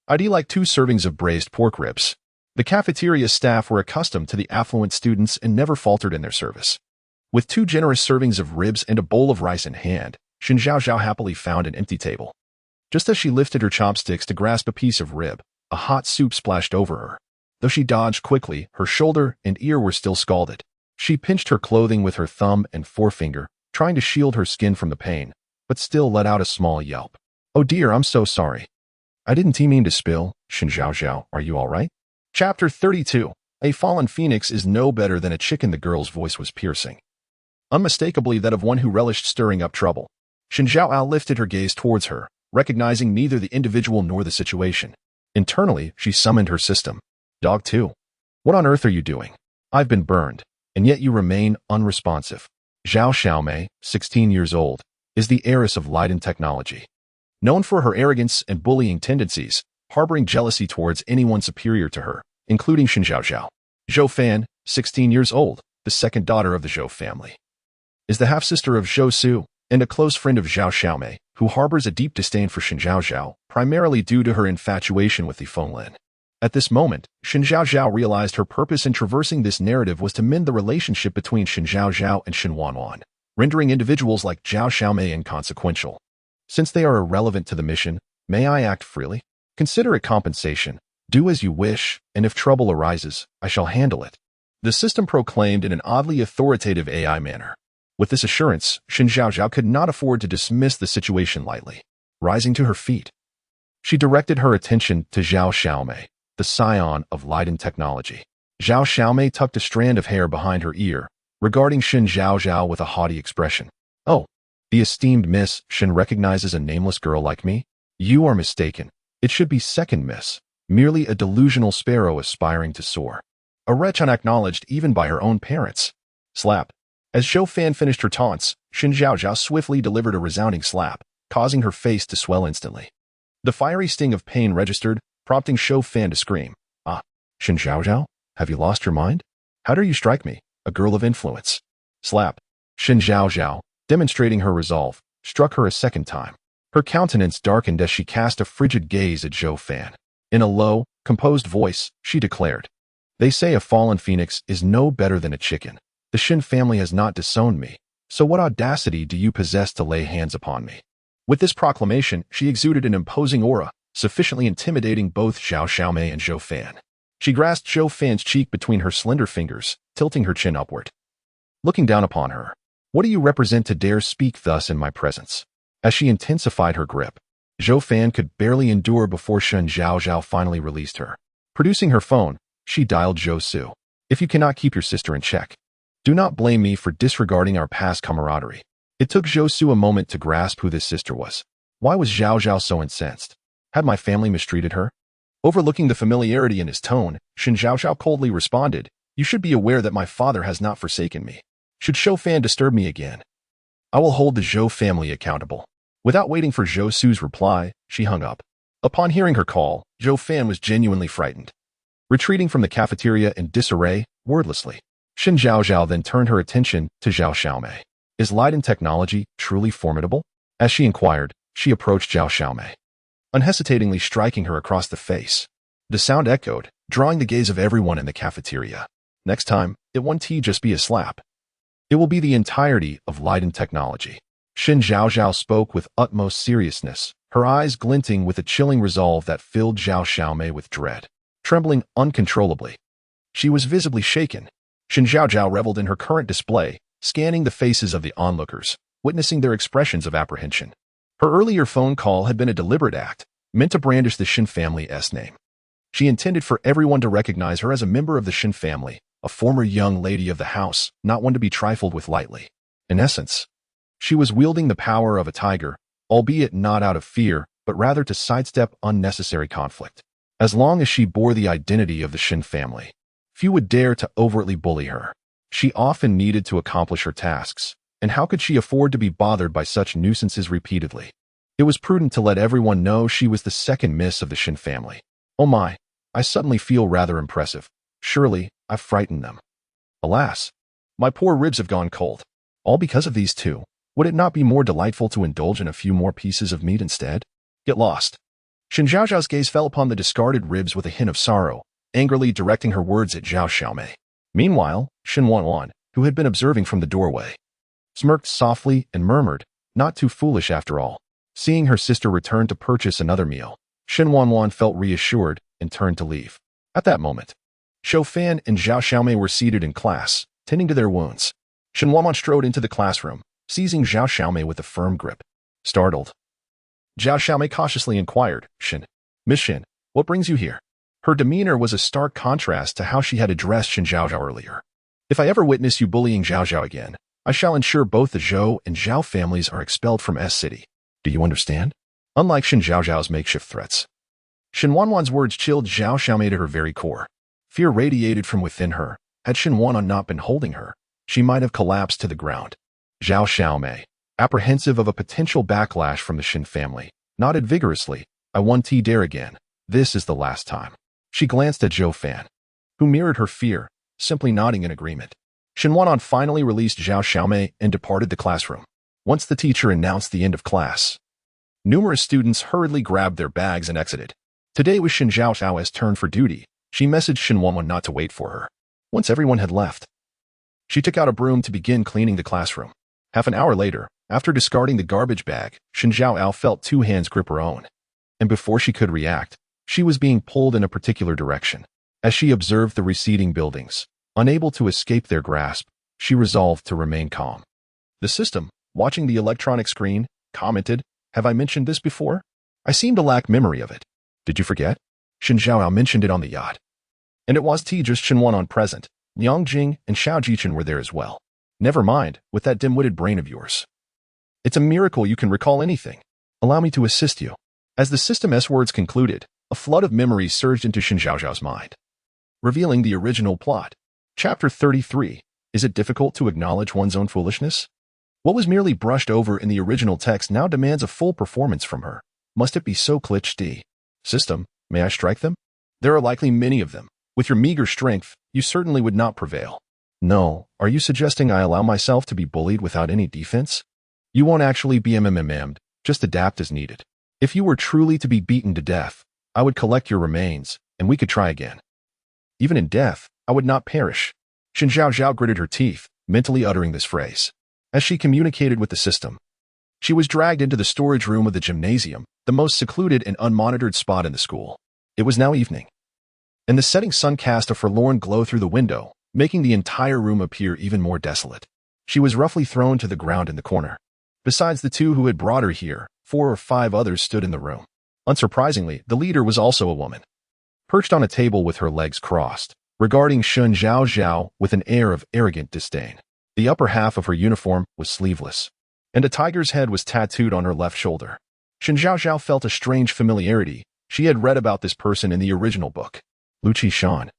I'd like 2 servings of braised pork ribs. The cafeteria staff were accustomed to the affluent students and never faltered in their service. With 2 generous servings of ribs and a bowl of rice in hand, Shen Zhaozhao happily found an empty table. Just as she lifted her chopsticks to grasp a piece of rib, a hot soup splashed over her. Though she dodged quickly, her shoulder and ear were still scalded. She pinched her clothing with her thumb and forefinger, trying to shield her skin from the pain, but still let out a small yelp. "Oh dear, I'm so sorry. I didn't mean to spill. Shen Zhaozhao, are you all right?" Chapter 32. A fallen phoenix is no better than a chicken. The girl's voice was piercing, unmistakably that of one who relished stirring up trouble. Shen Zhaozhao lifted her gaze towards her, recognizing neither the individual nor the situation. Internally, she summoned her system. "Dog 2. What on earth are you doing? I've been burned, and yet you remain unresponsive." Zhao Xiaomei, 16 years old, is the heiress of light and technology. Known for her arrogance and bullying tendencies, harboring jealousy towards anyone superior to her, including Shen Zhaozhao. Zhou Fan, 16 years old, the second daughter of the Zhou family, is the half-sister of Zhou Su and a close friend of Zhao Xiaomei, who harbors a deep disdain for Shen Zhaozhao, primarily due to her infatuation with the Feng Lin. At this moment, Shen Zhaozhao realized her purpose in traversing this narrative was to mend the relationship between Shen Zhaozhao and Shen Wanwan, rendering individuals like Zhao Xiaomei inconsequential. "Since they are irrelevant to the mission, may I act freely? Consider it compensation. Do as you wish, and if trouble arises, I shall handle it," the system proclaimed in an oddly authoritative AI manner. With this assurance, Shen Zhaozhao could not afford to dismiss the situation lightly. Rising to her feet, she directed her attention to Zhao Xiaomei, the scion of light and technology. Zhao Xiaomei tucked a strand of hair behind her ear, regarding Shen Zhaozhao with a haughty expression. "Oh, the esteemed Miss Shen recognizes a nameless girl like me? You are mistaken. It should be second Miss, merely a delusional sparrow aspiring to soar. A wretch unacknowledged even by her own parents." Slap. As Zhou Fan finished her taunts, Shen Zhaozhao swiftly delivered a resounding slap, causing her face to swell instantly. The fiery sting of pain registered, prompting Zhou Fan to scream. "Ah, Shen Zhaozhao, have you lost your mind? How dare you strike me, a girl of influence?" Slap. Shen Zhaozhao, demonstrating her resolve, struck her a second time. Her countenance darkened as she cast a frigid gaze at Zhou Fan. In a low, composed voice, she declared, "They say a fallen phoenix is no better than a chicken. The Shen family has not disowned me, so what audacity do you possess to lay hands upon me?" With this proclamation, she exuded an imposing aura, sufficiently intimidating both Zhao Xiaomei and Zhou Fan. She grasped Zhou Fan's cheek between her slender fingers, tilting her chin upward. Looking down upon her, "What do you represent to dare speak thus in my presence?" As she intensified her grip, Zhou Fan could barely endure before Shen Zhaozhao finally released her. Producing her phone, she dialed Zhou Su. "If you cannot keep your sister in check, do not blame me for disregarding our past camaraderie." It took Zhou Su a moment to grasp who this sister was. Why was Zhaozhao so incensed? Had my family mistreated her? Overlooking the familiarity in his tone, Shen Zhaozhao coldly responded, "You should be aware that my father has not forsaken me. Should Zhou Fan disturb me again, I will hold the Zhou family accountable." Without waiting for Zhou Su's reply, she hung up. Upon hearing her call, Zhou Fan was genuinely frightened. Retreating from the cafeteria in disarray, wordlessly, Shen Zhaozhao then turned her attention to Zhao Xiaomei. "Is light and technology truly formidable?" As she inquired, she approached Zhao Xiaomei, unhesitatingly striking her across the face. The sound echoed, drawing the gaze of everyone in the cafeteria. Next time, it won't just be a slap. It will be the entirety of light and technology. Shen Zhaozhao spoke with utmost seriousness, her eyes glinting with a chilling resolve that filled Zhao Xiaomei with dread. Trembling uncontrollably, she was visibly shaken. Shen Zhaozhao reveled in her current display, scanning the faces of the onlookers, witnessing their expressions of apprehension. Her earlier phone call had been a deliberate act, meant to brandish the Shen family's name. She intended for everyone to recognize her as a member of the Shen family, a former young lady of the house, not one to be trifled with lightly. In essence, she was wielding the power of a tiger, albeit not out of fear, but rather to sidestep unnecessary conflict. As long as she bore the identity of the Shen family, few would dare to overtly bully her. She often needed to accomplish her tasks, and how could she afford to be bothered by such nuisances repeatedly? It was prudent to let everyone know she was the second Miss of the Shen family. Oh my, I suddenly feel rather impressive. Surely, I've frightened them. Alas, my poor ribs have gone cold. All because of these two. Would it not be more delightful to indulge in a few more pieces of meat instead? Get lost. Shen Zhaozhao's gaze fell upon the discarded ribs with a hint of sorrow, angrily directing her words at Zhao Xiaomei. Meanwhile, Shen Wanwan, who had been observing from the doorway, smirked softly and murmured, "Not too foolish after all." Seeing her sister return to purchase another meal, Shen Wanwan felt reassured and turned to leave. At that moment, Shou Fan and Zhao Xiaomei were seated in class, tending to their wounds. Shen Wanwan strode into the classroom, seizing Zhao Xiaomei with a firm grip. Startled, Zhao Xiaomei cautiously inquired, Miss Shen, what brings you here? Her demeanor was a stark contrast to how she had addressed Shen Zhaozhao earlier. If I ever witness you bullying Zhaozhao again, I shall ensure both the Zhou and Zhao families are expelled from S City. Do you understand? Unlike Shen Zhaozhao's makeshift threats. Shen Wanwan's words chilled Zhao Xiaomei to her very core. Fear radiated from within her. Had Shen Wanwan not been holding her, she might have collapsed to the ground. Zhao Xiaomei, apprehensive of a potential backlash from the Shen family, nodded vigorously. I won't dare again. This is the last time. She glanced at Zhou Fan, who mirrored her fear, simply nodding in agreement. Shen Wanwan finally released Zhao Xiaomei and departed the classroom. Once the teacher announced the end of class, numerous students hurriedly grabbed their bags and exited. Today was Shen Zhaozhao's turn for duty. She messaged Shen Wanwan not to wait for her. Once everyone had left, she took out a broom to begin cleaning the classroom. Half an hour later, after discarding the garbage bag, Shen Zhaozhao felt two hands grip her own. And before she could react, she was being pulled in a particular direction. As she observed the receding buildings, unable to escape their grasp, she resolved to remain calm. The system, watching the electronic screen, commented, have I mentioned this before? I seem to lack memory of it. Did you forget? Shen Zhaozhao mentioned it on the yacht. And it was just Shen Wanwan present. Liang Jing and Xiao Jichen were there as well. Never mind, with that dim-witted brain of yours. It's a miracle you can recall anything. Allow me to assist you. As the system's words concluded, a flood of memories surged into Shen Zhaozhao's mind, revealing the original plot. Chapter 33. Is it difficult to acknowledge one's own foolishness? What was merely brushed over in the original text now demands a full performance from her. Must it be so cliché? System, may I strike them? There are likely many of them. With your meager strength, you certainly would not prevail. No, are you suggesting I allow myself to be bullied without any defense? You won't actually be MMM'd, just adapt as needed. If you were truly to be beaten to death, I would collect your remains, and we could try again. Even in death, I would not perish. Shen Zhaozhao gritted her teeth, mentally uttering this phrase. As she communicated with the system, she was dragged into the storage room of the gymnasium, the most secluded and unmonitored spot in the school. It was now evening, and the setting sun cast a forlorn glow through the window, making the entire room appear even more desolate. She was roughly thrown to the ground in the corner. Besides the two who had brought her here, 4 or 5 others stood in the room. Unsurprisingly, the leader was also a woman, perched on a table with her legs crossed, regarding Shen Zhaozhao with an air of arrogant disdain. The upper half of her uniform was sleeveless, and a tiger's head was tattooed on her left shoulder. Shen Zhaozhao felt a strange familiarity. She had read about this person in the original book. Lu Qishan,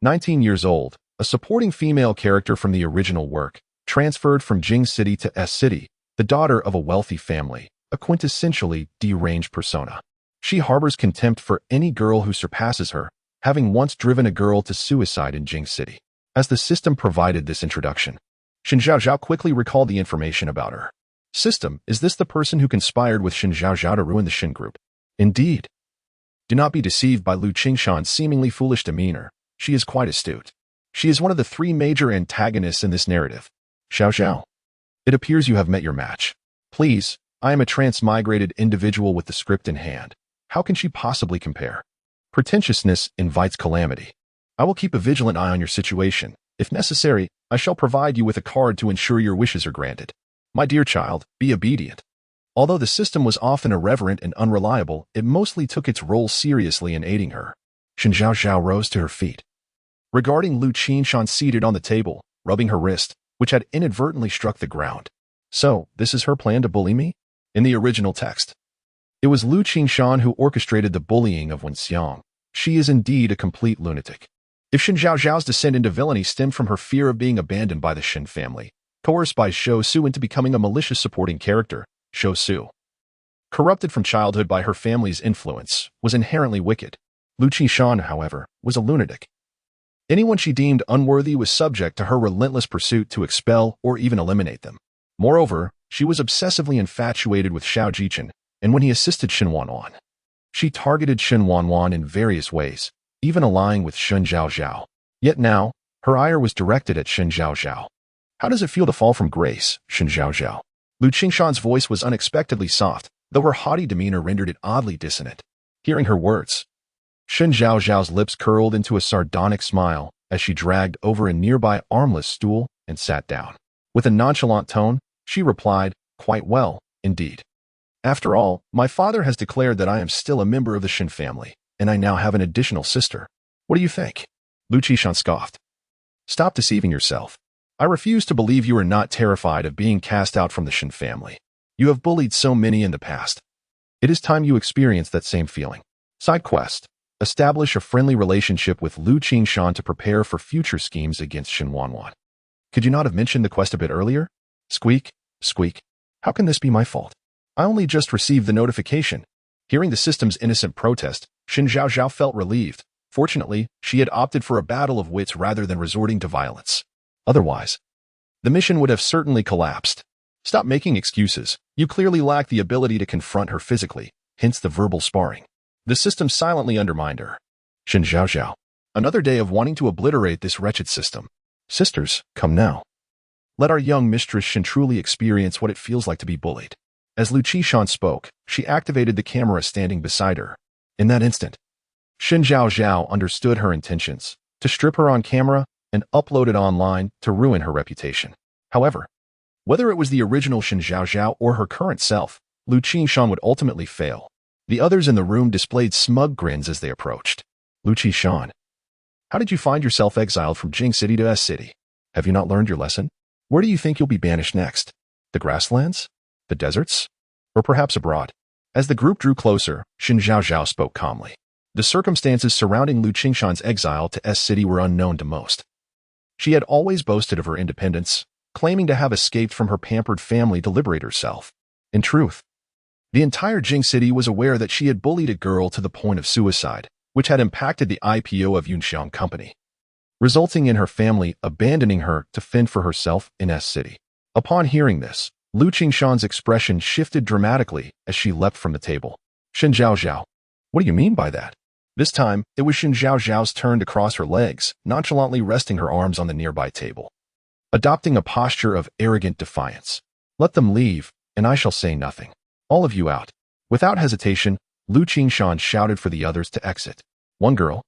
19 years old, a supporting female character from the original work, transferred from Jing City to S City, the daughter of a wealthy family, a quintessentially deranged persona. She harbors contempt for any girl who surpasses her, having once driven a girl to suicide in Jing City. As the system provided this introduction, Shen Zhaozhao quickly recalled the information about her. System, is this the person who conspired with Shen Zhaozhao to ruin the Shen group? Indeed. Do not be deceived by Lu Qingshan's seemingly foolish demeanor. She is quite astute. She is one of the 3 major antagonists in this narrative. Zhaozhao, it appears you have met your match. Please, I am a transmigrated individual with the script in hand. How can she possibly compare? Pretentiousness invites calamity. I will keep a vigilant eye on your situation. If necessary, I shall provide you with a card to ensure your wishes are granted. My dear child, be obedient. Although the system was often irreverent and unreliable, it mostly took its role seriously in aiding her. Shen Zhaozhao rose to her feet, regarding Lu Qingshan seated on the table, rubbing her wrist, which had inadvertently struck the ground. So, this is her plan to bully me? In the original text, it was Lu Qingshan who orchestrated the bullying of Wen Xiang. She is indeed a complete lunatic. If Shen Zhaozhao's descent into villainy stemmed from her fear of being abandoned by the Shen family, coerced by Shou Su into becoming a malicious supporting character, Shou Su, corrupted from childhood by her family's influence, was inherently wicked. Lu Qingshan, however, was a lunatic. Anyone she deemed unworthy was subject to her relentless pursuit to expel or even eliminate them. Moreover, she was obsessively infatuated with Xiao Jichen, and when he assisted Shen Wanwan, she targeted Shen Wanwan in various ways, even allying with Shen Zhaozhao. Yet now, her ire was directed at Shen Zhaozhao. How does it feel to fall from grace, Shen Zhaozhao? Lu Qingshan's voice was unexpectedly soft, though her haughty demeanor rendered it oddly dissonant. Hearing her words, Shen Zhaozhao's lips curled into a sardonic smile as she dragged over a nearby armless stool and sat down. With a nonchalant tone, she replied, "Quite well, indeed. After all, my father has declared that I am still a member of the Shen family, and I now have an additional sister. What do you think?" Lu Qishan scoffed. "Stop deceiving yourself. I refuse to believe you are not terrified of being cast out from the Shen family. You have bullied so many in the past. It is time you experience that same feeling." Side quest. Establish a friendly relationship with Lu Qishan to prepare for future schemes against Shen Wanwan. Could you not have mentioned the quest a bit earlier? Squeak, squeak. How can this be my fault? I only just received the notification. Hearing the system's innocent protest, Shen Zhaozhao felt relieved. Fortunately, she had opted for a battle of wits rather than resorting to violence. Otherwise, the mission would have certainly collapsed. Stop making excuses. You clearly lack the ability to confront her physically, hence the verbal sparring. The system silently undermined her. Shen Zhaozhao. Another day of wanting to obliterate this wretched system. Sisters, come now. Let our young mistress Shen truly experience what it feels like to be bullied. As Lu Qishan spoke, she activated the camera standing beside her. In that instant, Shen Zhaozhao understood her intentions, to strip her on camera and upload it online to ruin her reputation. However, whether it was the original Shen Zhaozhao or her current self, Lu Qishan would ultimately fail. The others in the room displayed smug grins as they approached. Lu Qishan, how did you find yourself exiled from Jing City to S City? Have you not learned your lesson? Where do you think you'll be banished next? The grasslands? The deserts? Or perhaps abroad? As the group drew closer, Shen Zhaozhao spoke calmly. The circumstances surrounding Lu Qishan's exile to S City were unknown to most. She had always boasted of her independence, claiming to have escaped from her pampered family to liberate herself. In truth, the entire Jing City was aware that she had bullied a girl to the point of suicide, which had impacted the IPO of Yunxiang Company, resulting in her family abandoning her to fend for herself in S City. Upon hearing this, Lu Qishan's expression shifted dramatically as she leapt from the table. Shen Zhaozhao, what do you mean by that? This time, it was Shen Zhaozhao's turn to cross her legs, nonchalantly resting her arms on the nearby table, adopting a posture of arrogant defiance. Let them leave, and I shall say nothing. All of you out. Without hesitation, Lu Qishan shouted for the others to exit. One girl,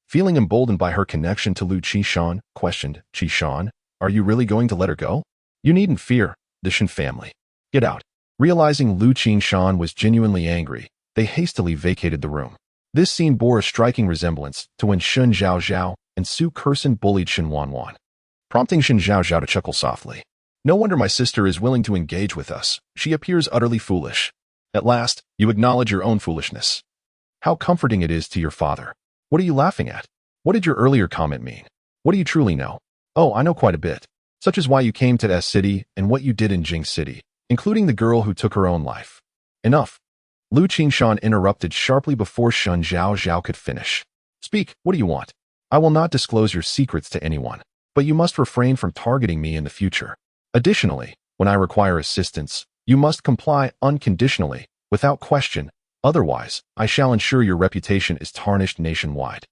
feeling emboldened by her connection to Lu Qishan, questioned, "Qishan, are you really going to let her go? You needn't fear, the Shen family. Get out." Realizing Lu Qishan was genuinely angry, they hastily vacated the room. This scene bore a striking resemblance to when Shen Zhaozhao and Su Kersen bullied Shen Wanwan, prompting Shen Zhaozhao to chuckle softly. No wonder my sister is willing to engage with us. She appears utterly foolish. At last, you acknowledge your own foolishness. How comforting it is to your father. What are you laughing at? What did your earlier comment mean? What do you truly know? Oh, I know quite a bit. Such as why you came to S City and what you did in Jing City, including the girl who took her own life. Enough. Lu Qishan interrupted sharply before Shen Zhaozhao could finish. Speak, what do you want? I will not disclose your secrets to anyone, but you must refrain from targeting me in the future. Additionally, when I require assistance, you must comply unconditionally, without question, otherwise, I shall ensure your reputation is tarnished nationwide.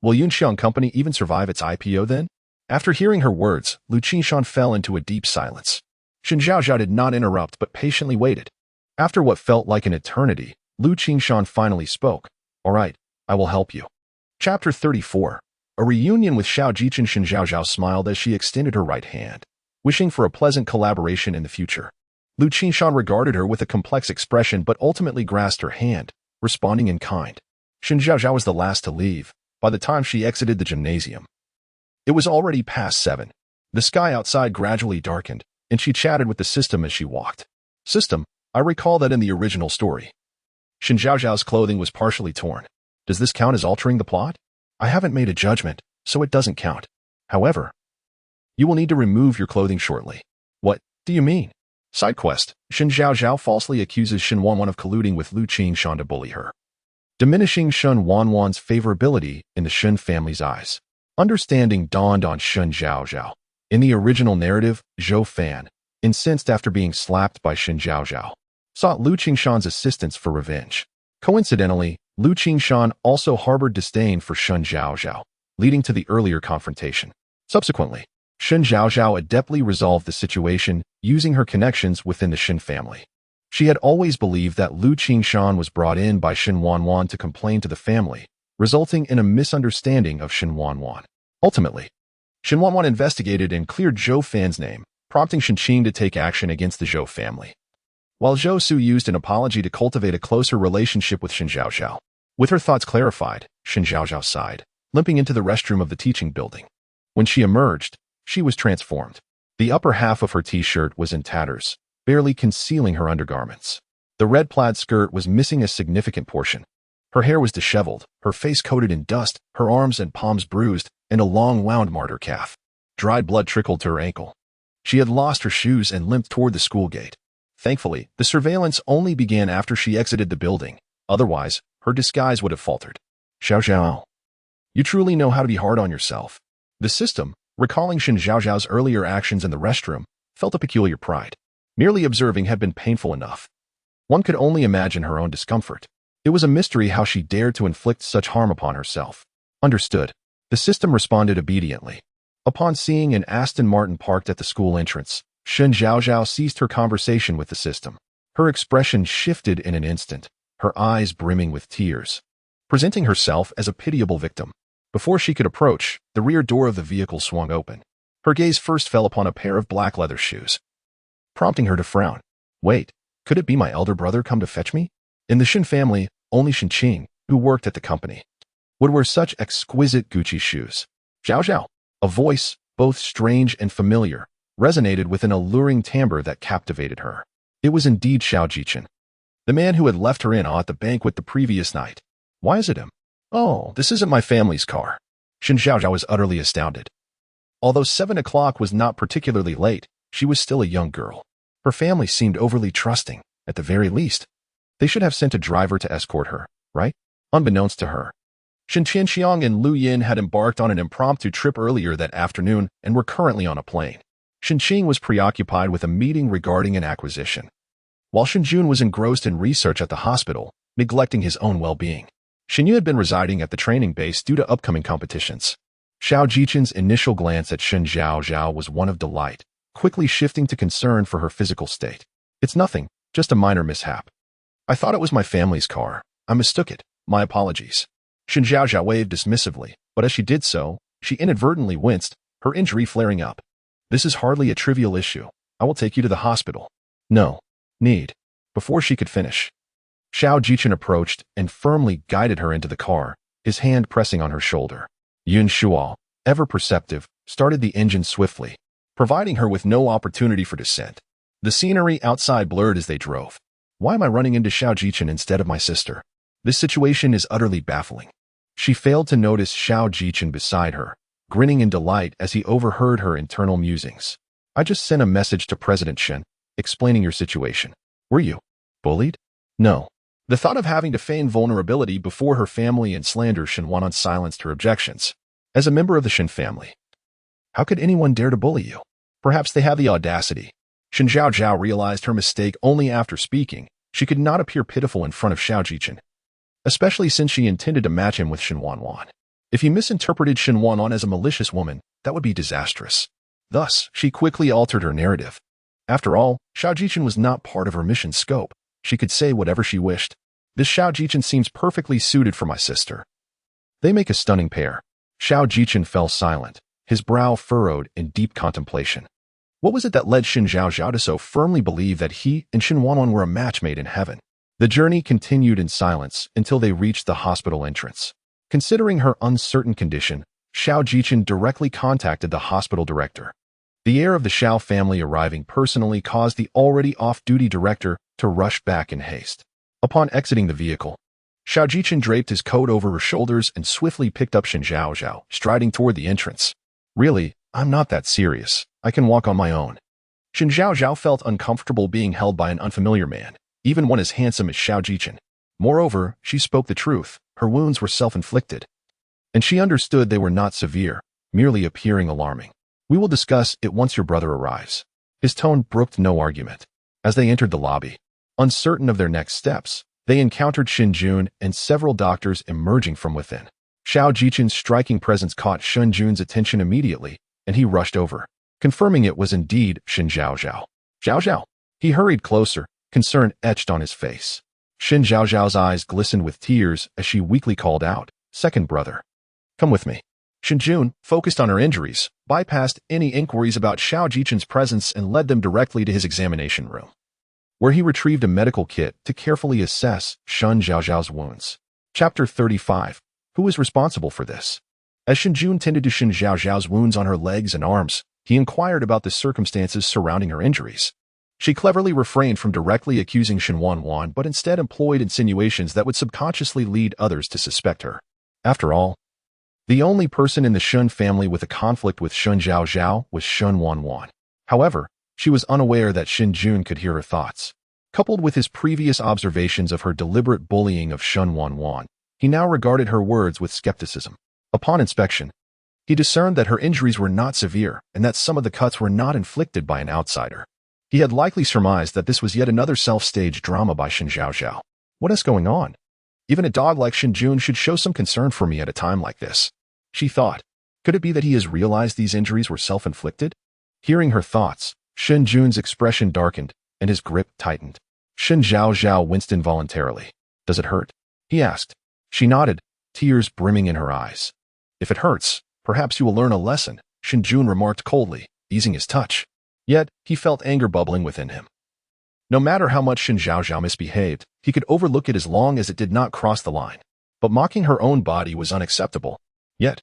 Will Yunxiang Company even survive its IPO then? After hearing her words, Lu Qishan fell into a deep silence. Shen Zhaozhao did not interrupt but patiently waited. After what felt like an eternity, Lu Qishan finally spoke. All right, I will help you. Chapter 34. A reunion with Xiao Jichin. Shen Zhaozhao smiled as she extended her right hand, wishing for a pleasant collaboration in the future. Lu Qishan regarded her with a complex expression but ultimately grasped her hand, responding in kind. Shen Zhaozhao was the last to leave, by the time she exited the gymnasium. It was already past 7. The sky outside gradually darkened, and she chatted with the system as she walked. System, I recall that in the original story, Shen Zhaozhao's clothing was partially torn. Does this count as altering the plot? I haven't made a judgment, so it doesn't count. However, you will need to remove your clothing shortly. What do you mean? Side quest. Shen Zhaozhao falsely accuses Shen Wanwan of colluding with Lu Qishan to bully her, diminishing Shen Wanwan's favorability in the Shen family's eyes. Understanding dawned on Shen Zhaozhao. In the original narrative, Zhou Fan, incensed after being slapped by Shen Zhaozhao, sought Lu Qishan's assistance for revenge. Coincidentally, Lu Qishan also harbored disdain for Shen Zhaozhao, leading to the earlier confrontation. Subsequently, Shen Zhaozhao adeptly resolved the situation using her connections within the Shen family. She had always believed that Lu Qishan was brought in by Shen Wanwan to complain to the family, resulting in a misunderstanding of Shen Wanwan. Ultimately, Shen Wanwan investigated and cleared Zhou Fan's name, prompting Shen Qing to take action against the Zhou family. While Zhou Su used an apology to cultivate a closer relationship with Shen Zhaozhao. With her thoughts clarified, Shen Zhaozhao sighed, limping into the restroom of the teaching building. When she emerged, she was transformed. The upper half of her t-shirt was in tatters, barely concealing her undergarments. The red plaid skirt was missing a significant portion. Her hair was disheveled, her face coated in dust, her arms and palms bruised, and a long wound marked her calf. Dried blood trickled to her ankle. She had lost her shoes and limped toward the school gate. Thankfully, the surveillance only began after she exited the building. Otherwise, her disguise would have faltered. Zhaozhao, you truly know how to be hard on yourself. The system, recalling Shen Zhaozhao's earlier actions in the restroom, felt a peculiar pride. Merely observing had been painful enough. One could only imagine her own discomfort. It was a mystery how she dared to inflict such harm upon herself. Understood. The system responded obediently. Upon seeing an Aston Martin parked at the school entrance, Shen Zhaozhao ceased her conversation with the system. Her expression shifted in an instant, her eyes brimming with tears, presenting herself as a pitiable victim. Before she could approach, the rear door of the vehicle swung open. Her gaze first fell upon a pair of black leather shoes, prompting her to frown. Wait, could it be my elder brother come to fetch me? In the Shen family, only Shen Qing, who worked at the company, would wear such exquisite Gucci shoes. Zhaozhao, a voice, both strange and familiar, resonated with an alluring timbre that captivated her. It was indeed Xiao Jichen, the man who had left her in awe at the banquet the previous night. Why is it him? Oh, this isn't my family's car. Shen Zhaozhao was utterly astounded. Although 7 o'clock was not particularly late, she was still a young girl. Her family seemed overly trusting, at the very least. They should have sent a driver to escort her, right? Unbeknownst to her, Shen Qianxiang and Lu Yin had embarked on an impromptu trip earlier that afternoon and were currently on a plane. Shen Qing was preoccupied with a meeting regarding an acquisition, while Shen Jun was engrossed in research at the hospital, neglecting his own well-being. Shen Yu had been residing at the training base due to upcoming competitions. Xiao Jichen's initial glance at Shen Zhaozhao was one of delight, quickly shifting to concern for her physical state. It's nothing, just a minor mishap. I thought it was my family's car. I mistook it. My apologies. Shen Zhaozhao waved dismissively, but as she did so, she inadvertently winced, her injury flaring up. This is hardly a trivial issue. I will take you to the hospital. No. Need. Before she could finish, Xiao Jichen approached and firmly guided her into the car, his hand pressing on her shoulder. Yun Shuo, ever perceptive, started the engine swiftly, providing her with no opportunity for dissent. The scenery outside blurred as they drove. Why am I running into Xiao Jichen instead of my sister? This situation is utterly baffling. She failed to notice Xiao Jichen beside her, grinning in delight as he overheard her internal musings. I just sent a message to President Shen, explaining your situation. Were you bullied? No. The thought of having to feign vulnerability before her family and slander Shen Wanwan silenced her objections. As a member of the Shen family, how could anyone dare to bully you? Perhaps they have the audacity. Shen Zhaozhao realized her mistake only after speaking. She could not appear pitiful in front of Xiao Jichen, especially since she intended to match him with Shen Wanwan. If he misinterpreted Shen Wanwan as a malicious woman, that would be disastrous. Thus, she quickly altered her narrative. After all, Xiao Jichen was not part of her mission's scope. She could say whatever she wished. This Xiao Jichen seems perfectly suited for my sister. They make a stunning pair. Xiao Jichen fell silent, his brow furrowed in deep contemplation. What was it that led Shen Zhaozhao to so firmly believe that he and Shen Wanwan were a match made in heaven? The journey continued in silence until they reached the hospital entrance. Considering her uncertain condition, Xiao Jichen directly contacted the hospital director. The heir of the Xiao family arriving personally caused the already off-duty director to rush back in haste. Upon exiting the vehicle, Xiao Jichen draped his coat over her shoulders and swiftly picked up Shen Zhaozhao, striding toward the entrance. Really, I'm not that serious. I can walk on my own. Shen Zhaozhao felt uncomfortable being held by an unfamiliar man, even one as handsome as Xiao Jichen. Moreover, she spoke the truth. Her wounds were self-inflicted, and she understood they were not severe, merely appearing alarming. We will discuss it once your brother arrives. His tone brooked no argument. As they entered the lobby, uncertain of their next steps, they encountered Shen Jun and several doctors emerging from within. Xiao Jichen's striking presence caught Shen Jun's attention immediately, and he rushed over, confirming it was indeed Shen Zhaozhao. Zhaozhao. He hurried closer, concern etched on his face. Shen Zhaozhao's eyes glistened with tears as she weakly called out, second brother. Come with me. Shen Jun, focused on her injuries, bypassed any inquiries about Xiao Jichen's presence and led them directly to his examination room, where he retrieved a medical kit to carefully assess Shen Zhaozhao's wounds. Chapter 35. Who is responsible for this? As Shen Jun tended to Shen Zhaozhao's wounds on her legs and arms, he inquired about the circumstances surrounding her injuries. She cleverly refrained from directly accusing Shen Wanwan, but instead employed insinuations that would subconsciously lead others to suspect her. After all, the only person in the Shen family with a conflict with Shen Zhaozhao was Shen Wanwan. However, she was unaware that Shen Jun could hear her thoughts. Coupled with his previous observations of her deliberate bullying of Shen Wanwan, he now regarded her words with skepticism. Upon inspection, he discerned that her injuries were not severe and that some of the cuts were not inflicted by an outsider. He had likely surmised that this was yet another self-staged drama by Shen Zhaozhao. What is going on? Even a dog like Shen Jun should show some concern for me at a time like this, she thought. Could it be that he has realized these injuries were self-inflicted? Hearing her thoughts, Shen Jun's expression darkened and his grip tightened. Shen Zhaozhao winced involuntarily. Does it hurt? He asked. She nodded, tears brimming in her eyes. If it hurts, perhaps you will learn a lesson, Shen Jun remarked coldly, easing his touch. Yet, he felt anger bubbling within him. No matter how much Shen Zhaozhao misbehaved, he could overlook it as long as it did not cross the line. But mocking her own body was unacceptable. Yet,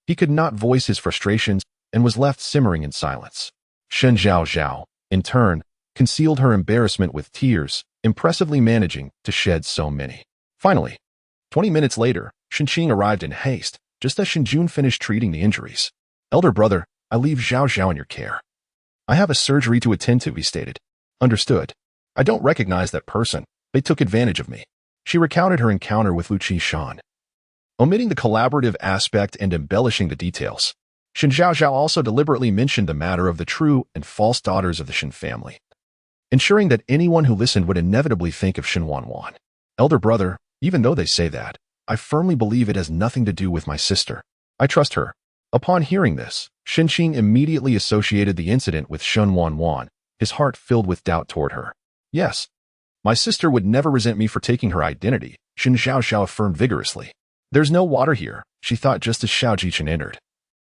he could not voice his frustrations and was left simmering in silence. Shen Zhaozhao, in turn, concealed her embarrassment with tears, impressively managing to shed so many. Finally, 20 minutes later, Shen Qing arrived in haste, just as Shen Jun finished treating the injuries. Elder brother, I leave Zhaozhao in your care. I have a surgery to attend to, he stated. Understood. I don't recognize that person. They took advantage of me. She recounted her encounter with Lu Qishan, omitting the collaborative aspect and embellishing the details. Shen Zhaozhao also deliberately mentioned the matter of the true and false daughters of the Shen family, ensuring that anyone who listened would inevitably think of Shen Wanwan. Elder brother, even though they say that, I firmly believe it has nothing to do with my sister. I trust her. Upon hearing this, Shen Qing immediately associated the incident with Shen Wanwan, his heart filled with doubt toward her. Yes, my sister would never resent me for taking her identity, Shen Zhaozhao affirmed vigorously. There's no water here, she thought just as Xiao Jichen entered,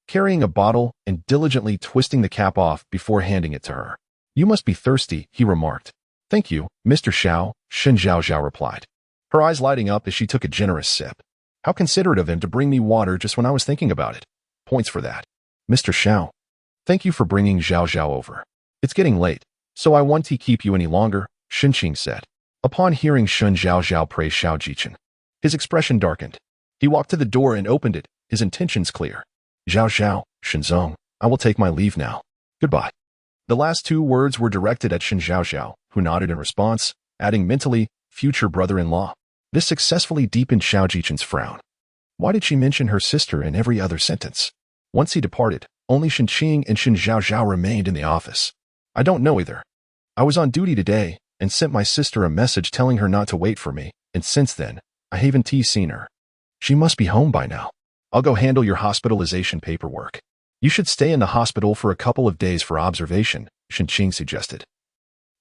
carrying a bottle and diligently twisting the cap off before handing it to her. You must be thirsty, he remarked. Thank you, Mr. Xiao, Shen Zhaozhao replied, her eyes lighting up as she took a generous sip. How considerate of him to bring me water just when I was thinking about it. Points for that. Mr. Xiao, thank you for bringing Zhaozhao over. It's getting late, so I won't keep you any longer, Shen Qing said. Upon hearing Shen Zhaozhao praise Xiao Jichen, his expression darkened. He walked to the door and opened it, his intentions clear. Zhaozhao, Shenzong, I will take my leave now. Goodbye. The last two words were directed at Shen Zhaozhao, who nodded in response, adding mentally, future brother-in-law. This successfully deepened Xiao Jichen's frown. Why did she mention her sister in every other sentence? Once he departed, only Shen Qing and Shen Zhaozhao remained in the office. I don't know either. I was on duty today and sent my sister a message telling her not to wait for me, and since then, I haven't seen her. She must be home by now. I'll go handle your hospitalization paperwork. You should stay in the hospital for a couple of days for observation, Shen Qing suggested.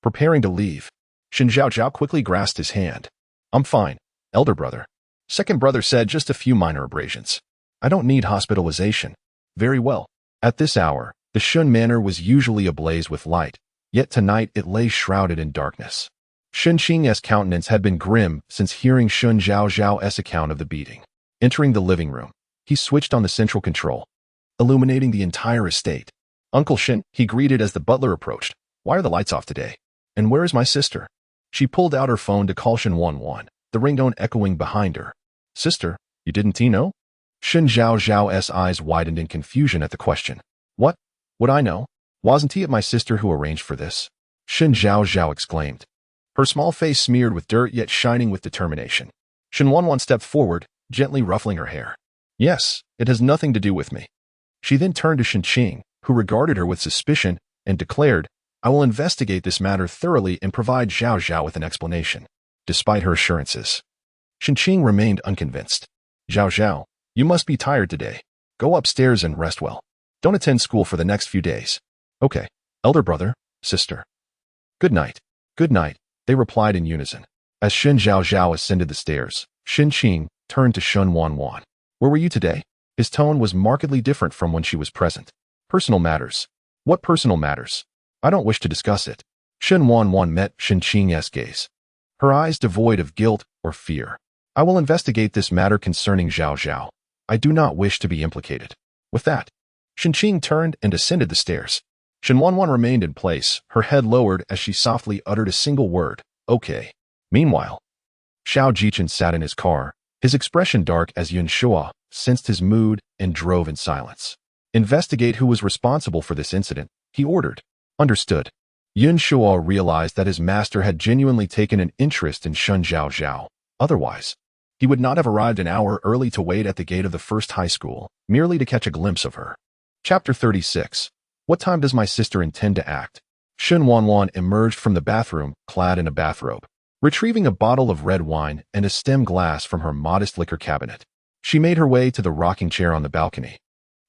Preparing to leave, Shen Zhaozhao quickly grasped his hand. I'm fine, elder brother. Second brother said just a few minor abrasions. I don't need hospitalization. Very well. At this hour, the Shen Manor was usually ablaze with light, yet tonight it lay shrouded in darkness. Shen Qing's countenance had been grim since hearing Shen Zhaozhao's account of the beating. Entering the living room, he switched on the central control, illuminating the entire estate. Uncle Shen, he greeted as the butler approached. Why are the lights off today? And where is my sister? She pulled out her phone to call Shen Wanwan, the ringtone echoing behind her. Sister, you didn't know? Shen Zhaozhao's eyes widened in confusion at the question. What? Would I know? Wasn't it my sister who arranged for this? Shen Zhaozhao exclaimed, her small face smeared with dirt yet shining with determination. Shen Wanwan stepped forward, gently ruffling her hair. Yes, it has nothing to do with me. She then turned to Shen Qing, who regarded her with suspicion, and declared, I will investigate this matter thoroughly and provide Zhaozhao with an explanation. Despite her assurances, Shen Qing remained unconvinced. Zhaozhao, you must be tired today. Go upstairs and rest well. Don't attend school for the next few days. Okay, elder brother, sister. Good night. Good night, they replied in unison. As Shen Zhaozhao ascended the stairs, Shen Qing, turned to Shen Wanwan. Where were you today? His tone was markedly different from when she was present. Personal matters. What personal matters? I don't wish to discuss it. Shen Wanwan met Shen Qing's gaze, her eyes devoid of guilt or fear. I will investigate this matter concerning Zhaozhao. I do not wish to be implicated. With that, Shen Qing turned and descended the stairs. Shen Wanwan remained in place, her head lowered as she softly uttered a single word, okay. Meanwhile, Xiao Jichen sat in his car, his expression dark as Yun Shuo sensed his mood and drove in silence. Investigate who was responsible for this incident, he ordered. Understood. Yun Shuo realized that his master had genuinely taken an interest in Shen Zhaozhao. Otherwise, he would not have arrived an hour early to wait at the gate of the first high school, merely to catch a glimpse of her. Chapter 36. What time does my sister intend to act? Shen Wanwan emerged from the bathroom, clad in a bathrobe, retrieving a bottle of red wine and a stem glass from her modest liquor cabinet. She made her way to the rocking chair on the balcony,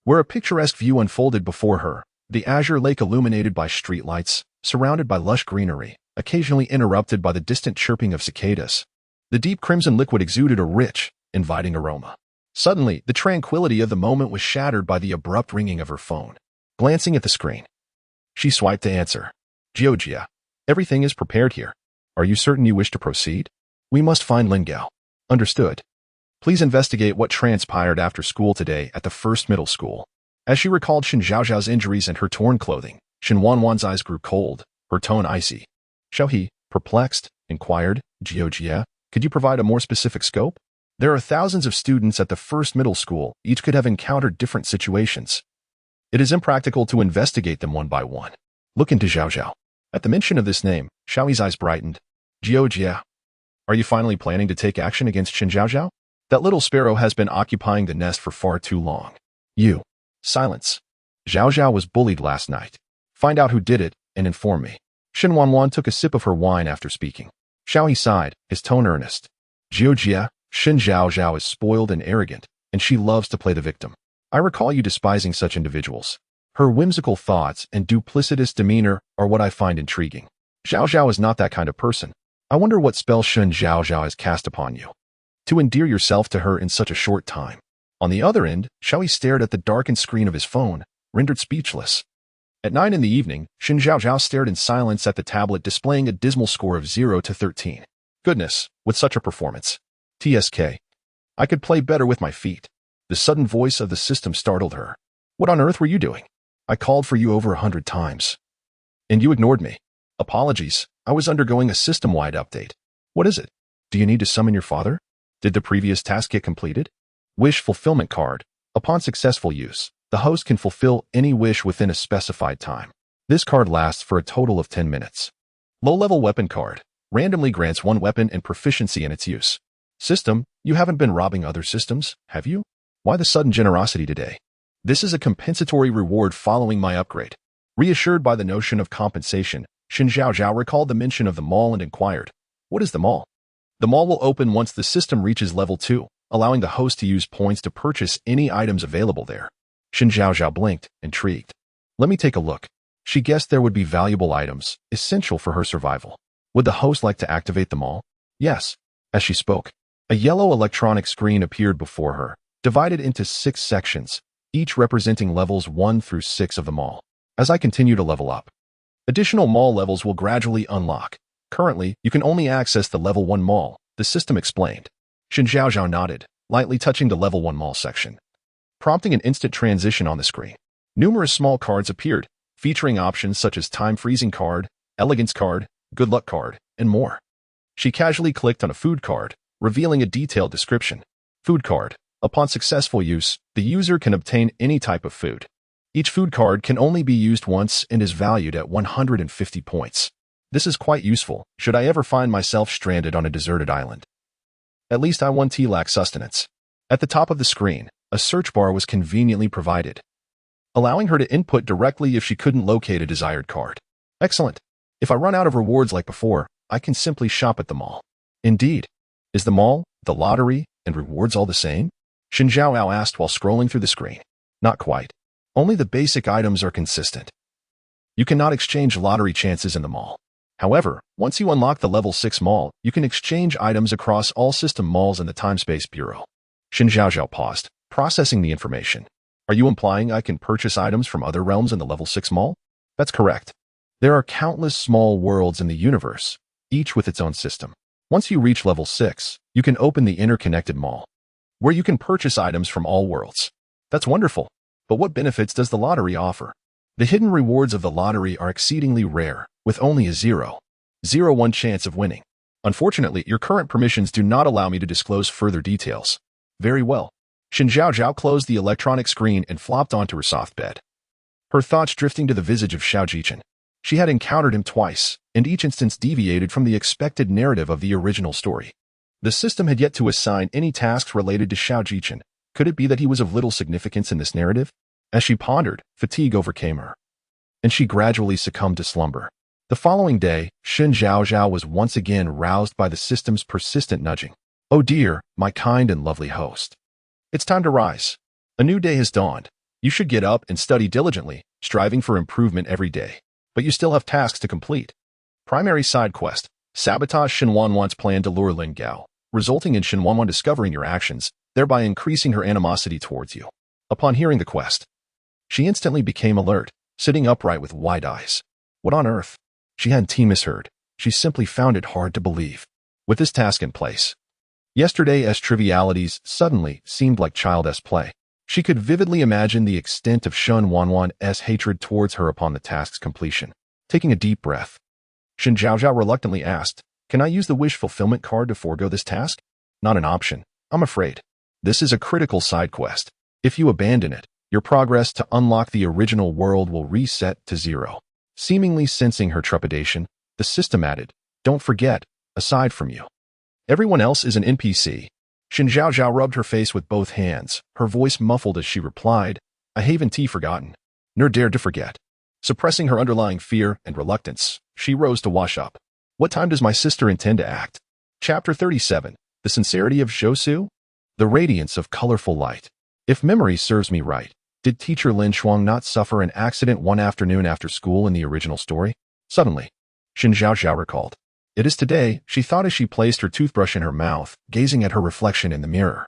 where a picturesque view unfolded before her, the azure lake illuminated by streetlights, surrounded by lush greenery, occasionally interrupted by the distant chirping of cicadas. The deep crimson liquid exuded a rich, inviting aroma. Suddenly, the tranquility of the moment was shattered by the abrupt ringing of her phone. Glancing at the screen, she swiped to answer. Jiojia, everything is prepared here. Are you certain you wish to proceed? We must find Lin Gao. Understood. Please investigate what transpired after school today at the first middle school. As she recalled Shen Zhaozhao's injuries and her torn clothing, Shen Wanwan's eyes grew cold, her tone icy. Xiaohe, perplexed, inquired, Jiojia, could you provide a more specific scope? There are thousands of students at the first middle school, each could have encountered different situations. It is impractical to investigate them one by one. Look into Zhaozhao. At the mention of this name, Xiaohe's eyes brightened. Jiojia, are you finally planning to take action against Shen Zhaozhao? That little sparrow has been occupying the nest for far too long. You. Silence. Zhaozhao was bullied last night. Find out who did it and inform me. Shen Wanwan took a sip of her wine after speaking. Xiaohe sighed, his tone earnest. Jiojia, Shen Zhaozhao is spoiled and arrogant, and she loves to play the victim. I recall you despising such individuals. Her whimsical thoughts and duplicitous demeanor are what I find intriguing. Zhaozhao is not that kind of person. I wonder what spell Shen Zhaozhao has cast upon you to endear yourself to her in such a short time. On the other end, Xiaohe stared at the darkened screen of his phone, rendered speechless. At 9 in the evening, Shen Zhaozhao stared in silence at the tablet displaying a dismal score of 0 to 13. Goodness, with such a performance. TSK. I could play better with my feet. The sudden voice of the system startled her. What on earth were you doing? I called for you over 100 times. And you ignored me. Apologies, I was undergoing a system-wide update. What is it? Do you need to summon your father? Did the previous task get completed? Wish fulfillment card. Upon successful use, the host can fulfill any wish within a specified time. This card lasts for a total of 10 minutes. Low-level weapon card. Randomly grants one weapon and proficiency in its use. System, you haven't been robbing other systems, have you? Why the sudden generosity today? This is a compensatory reward following my upgrade. Reassured by the notion of compensation, Shen Zhaozhao recalled the mention of the mall and inquired, what is the mall? The mall will open once the system reaches level 2, allowing the host to use points to purchase any items available there. Shen Zhaozhao blinked, intrigued. Let me take a look. She guessed there would be valuable items, essential for her survival. Would the host like to activate the mall? Yes. As she spoke, a yellow electronic screen appeared before her, divided into 6 sections, each representing levels 1 through 6 of the mall. As I continue to level up, additional mall levels will gradually unlock. Currently, you can only access the level 1 mall, the system explained. Shen Zhaozhao nodded, lightly touching the level 1 mall section, prompting an instant transition on the screen. Numerous small cards appeared, featuring options such as time freezing card, elegance card, good luck card, and more. She casually clicked on a food card, revealing a detailed description. Food card. Upon successful use, the user can obtain any type of food. Each food card can only be used once and is valued at 150 points. This is quite useful, should I ever find myself stranded on a deserted island. At least I 1 lack sustenance. At the top of the screen, a search bar was conveniently provided, allowing her to input directly if she couldn't locate a desired card. Excellent. If I run out of rewards like before, I can simply shop at the mall. Indeed. Is the mall, the lottery, and rewards all the same? Shen Zhaozhao asked while scrolling through the screen. Not quite. Only the basic items are consistent. You cannot exchange lottery chances in the mall. However, once you unlock the level 6 mall, you can exchange items across all system malls in the Time-Space Bureau. Shen Zhaozhao paused, processing the information. Are you implying I can purchase items from other realms in the level 6 mall? That's correct. There are countless small worlds in the universe, each with its own system. Once you reach level 6, you can open the interconnected mall, where you can purchase items from all worlds. That's wonderful. But what benefits does the lottery offer? The hidden rewards of the lottery are exceedingly rare, with only a 0.01 chance of winning. Unfortunately, your current permissions do not allow me to disclose further details. Very well. Shen Zhaozhao closed the electronic screen and flopped onto her soft bed, her thoughts drifting to the visage of Xiao Jichen. She had encountered him twice, and each instance deviated from the expected narrative of the original story. The system had yet to assign any tasks related to Xiao Jichen. Could it be that he was of little significance in this narrative? As she pondered, fatigue overcame her, and she gradually succumbed to slumber. The following day, Shen Zhaozhao was once again roused by the system's persistent nudging. Oh dear, my kind and lovely host. It's time to rise. A new day has dawned. You should get up and study diligently, striving for improvement every day. But you still have tasks to complete. Primary side quest. Sabotage Shen Wanwan's plan to lure Lin Gao, resulting in Shen Wanwan discovering your actions, thereby increasing her animosity towards you. Upon hearing the quest, she instantly became alert, sitting upright with wide eyes. What on earth? She hadn't misheard. She simply found it hard to believe. With this task in place, yesterday's trivialities suddenly seemed like childish play. She could vividly imagine the extent of Shen Wanwan's hatred towards her upon the task's completion. Taking a deep breath, Shen Zhaozhao reluctantly asked, "Can I use the wish fulfillment card to forego this task?" "Not an option, I'm afraid. This is a critical side quest. If you abandon it, your progress to unlock the original world will reset to 0. Seemingly sensing her trepidation, the system added, "Don't forget, aside from you, everyone else is an NPC." Shen Zhaozhao rubbed her face with both hands, her voice muffled as she replied, "I haven't forgotten, nor dared to forget." Suppressing her underlying fear and reluctance, she rose to wash up. What time does my sister intend to act? Chapter 37. The Sincerity of Zhou. The Radiance of Colorful Light. If memory serves me right, did teacher Lin Shuang not suffer an accident one afternoon after school in the original story? Suddenly, Shen Zhaozhao recalled. It is today, she thought as she placed her toothbrush in her mouth, gazing at her reflection in the mirror,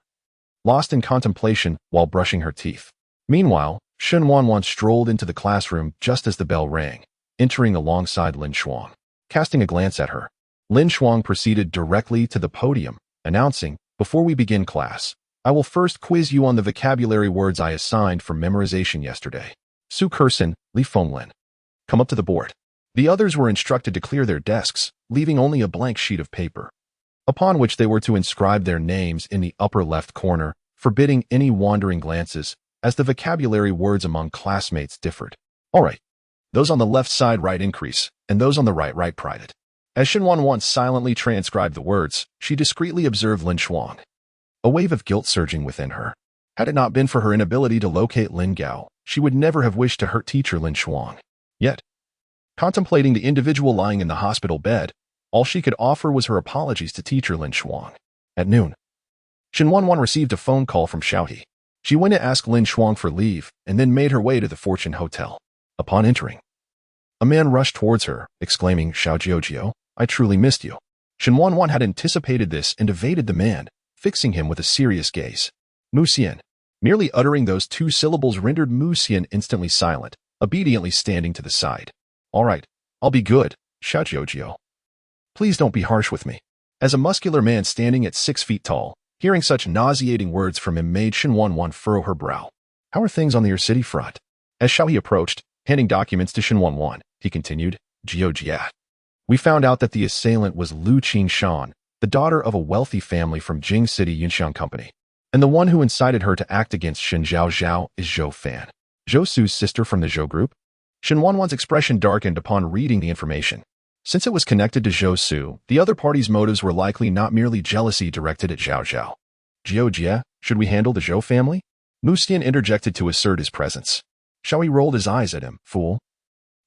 lost in contemplation while brushing her teeth. Meanwhile, Shen Wanwan strolled into the classroom just as the bell rang, entering alongside Lin Shuang. Casting a glance at her, Lin Shuang proceeded directly to the podium, announcing, "Before we begin class, I will first quiz you on the vocabulary words I assigned for memorization yesterday. Su Kersen, Li Fenglin. Come up to the board." The others were instructed to clear their desks, leaving only a blank sheet of paper, upon which they were to inscribe their names in the upper left corner, forbidding any wandering glances, as the vocabulary words among classmates differed. All right. Those on the left side write increase, and those on the right write prided. As Shen Wanwan silently transcribed the words, she discreetly observed Lin Shuang. A wave of guilt surging within her. Had it not been for her inability to locate Lin Gao, she would never have wished to hurt teacher Lin Shuang. Yet, contemplating the individual lying in the hospital bed, all she could offer was her apologies to teacher Lin Shuang. At noon, Shen Wanwan received a phone call from Xiaohe. She went to ask Lin Shuang for leave and then made her way to the Fortune Hotel. Upon entering, a man rushed towards her, exclaiming, "Xiao Jiao, I truly missed you." Shen Wanwan had anticipated this and evaded the man, fixing him with a serious gaze. Mu Xian. Merely uttering those two syllables rendered Mu Xian instantly silent, obediently standing to the side. "All right, I'll be good, Xiao Jiao. Please don't be harsh with me." As a muscular man standing at 6 feet tall, hearing such nauseating words from him made Shen Wanwan furrow her brow. "How are things on your city front?" As Xiaohe approached, handing documents to Shen Wanwan, he continued, "Jia. We found out that the assailant was Lu Qingshan, the daughter of a wealthy family from Jing City Yunxiang Company. And the one who incited her to act against Shen Zhaozhao is Zhou Fan, Zhou Su's sister from the Zhou group." Shen Wanwan's expression darkened upon reading the information. Since it was connected to Zhou Su, the other party's motives were likely not merely jealousy directed at Zhaozhao. "Jia, should we handle the Zhou family?" Mu Xian interjected to assert his presence. Xiaohe rolled his eyes at him, "Fool.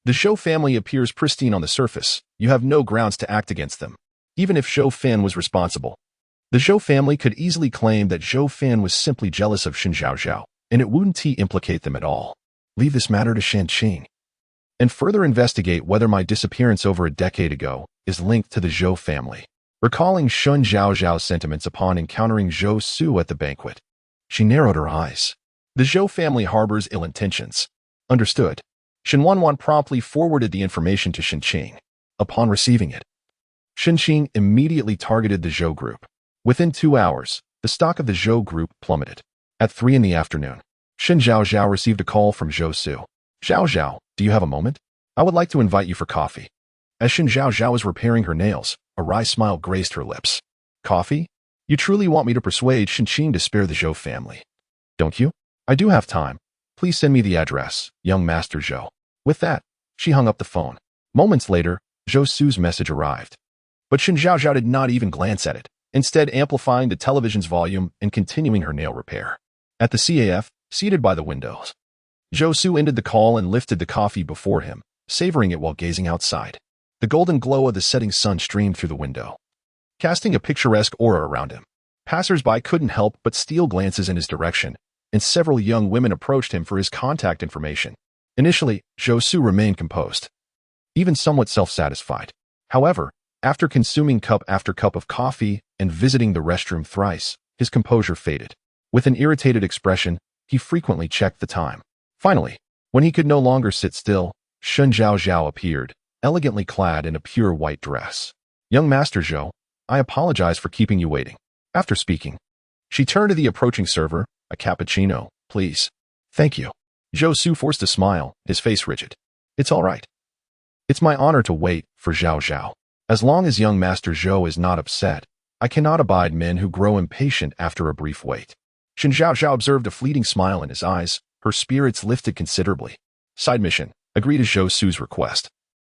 The Zhou family appears pristine on the surface. You have no grounds to act against them. Even if Zhou Fan was responsible, the Zhou family could easily claim that Zhou Fan was simply jealous of Shen Zhaozhao, and it wouldn't implicate them at all. Leave this matter to Shan Qing." and further investigate whether my disappearance over a decade ago is linked to the Zhou family. Recalling Shen Zhaozhao's sentiments upon encountering Zhou Su at the banquet, she narrowed her eyes. The Zhou family harbors ill intentions. Understood. Shen Wanwan promptly forwarded the information to Shen Qing. Upon receiving it, Shen Qing immediately targeted the Zhou group. Within 2 hours, the stock of the Zhou group plummeted. At 3 in the afternoon, Shen Zhaozhao received a call from Zhou Su. Zhaozhao, do you have a moment? I would like to invite you for coffee. As Shen Zhaozhao was repairing her nails, a wry smile graced her lips. Coffee? You truly want me to persuade Shen Qing to spare the Zhou family? Don't you? I do have time. Please send me the address, young Master Zhou. With that, she hung up the phone. Moments later, Zhou Su's message arrived. But Shen Zhaozhao did not even glance at it, instead amplifying the television's volume and continuing her nail repair. At the CAF, seated by the windows, Zhou Su ended the call and lifted the coffee before him, savoring it while gazing outside. The golden glow of the setting sun streamed through the window, casting a picturesque aura around him. Passers-by couldn't help but steal glances in his direction, and several young women approached him for his contact information. Initially, Zhou Su remained composed, even somewhat self-satisfied. However, after consuming cup after cup of coffee and visiting the restroom thrice, his composure faded. With an irritated expression, he frequently checked the time. Finally, when he could no longer sit still, Shen Zhaozhao appeared, elegantly clad in a pure white dress. Young Master Zhou, I apologize for keeping you waiting. After speaking, she turned to the approaching server. A cappuccino, please. Thank you. Zhou Su forced a smile, his face rigid. It's all right. It's my honor to wait for Zhaozhao. As long as young Master Zhou is not upset, I cannot abide men who grow impatient after a brief wait. Shen Zhaozhao observed a fleeting smile in his eyes, her spirits lifted considerably. Side mission, agree to Zhou Su's request,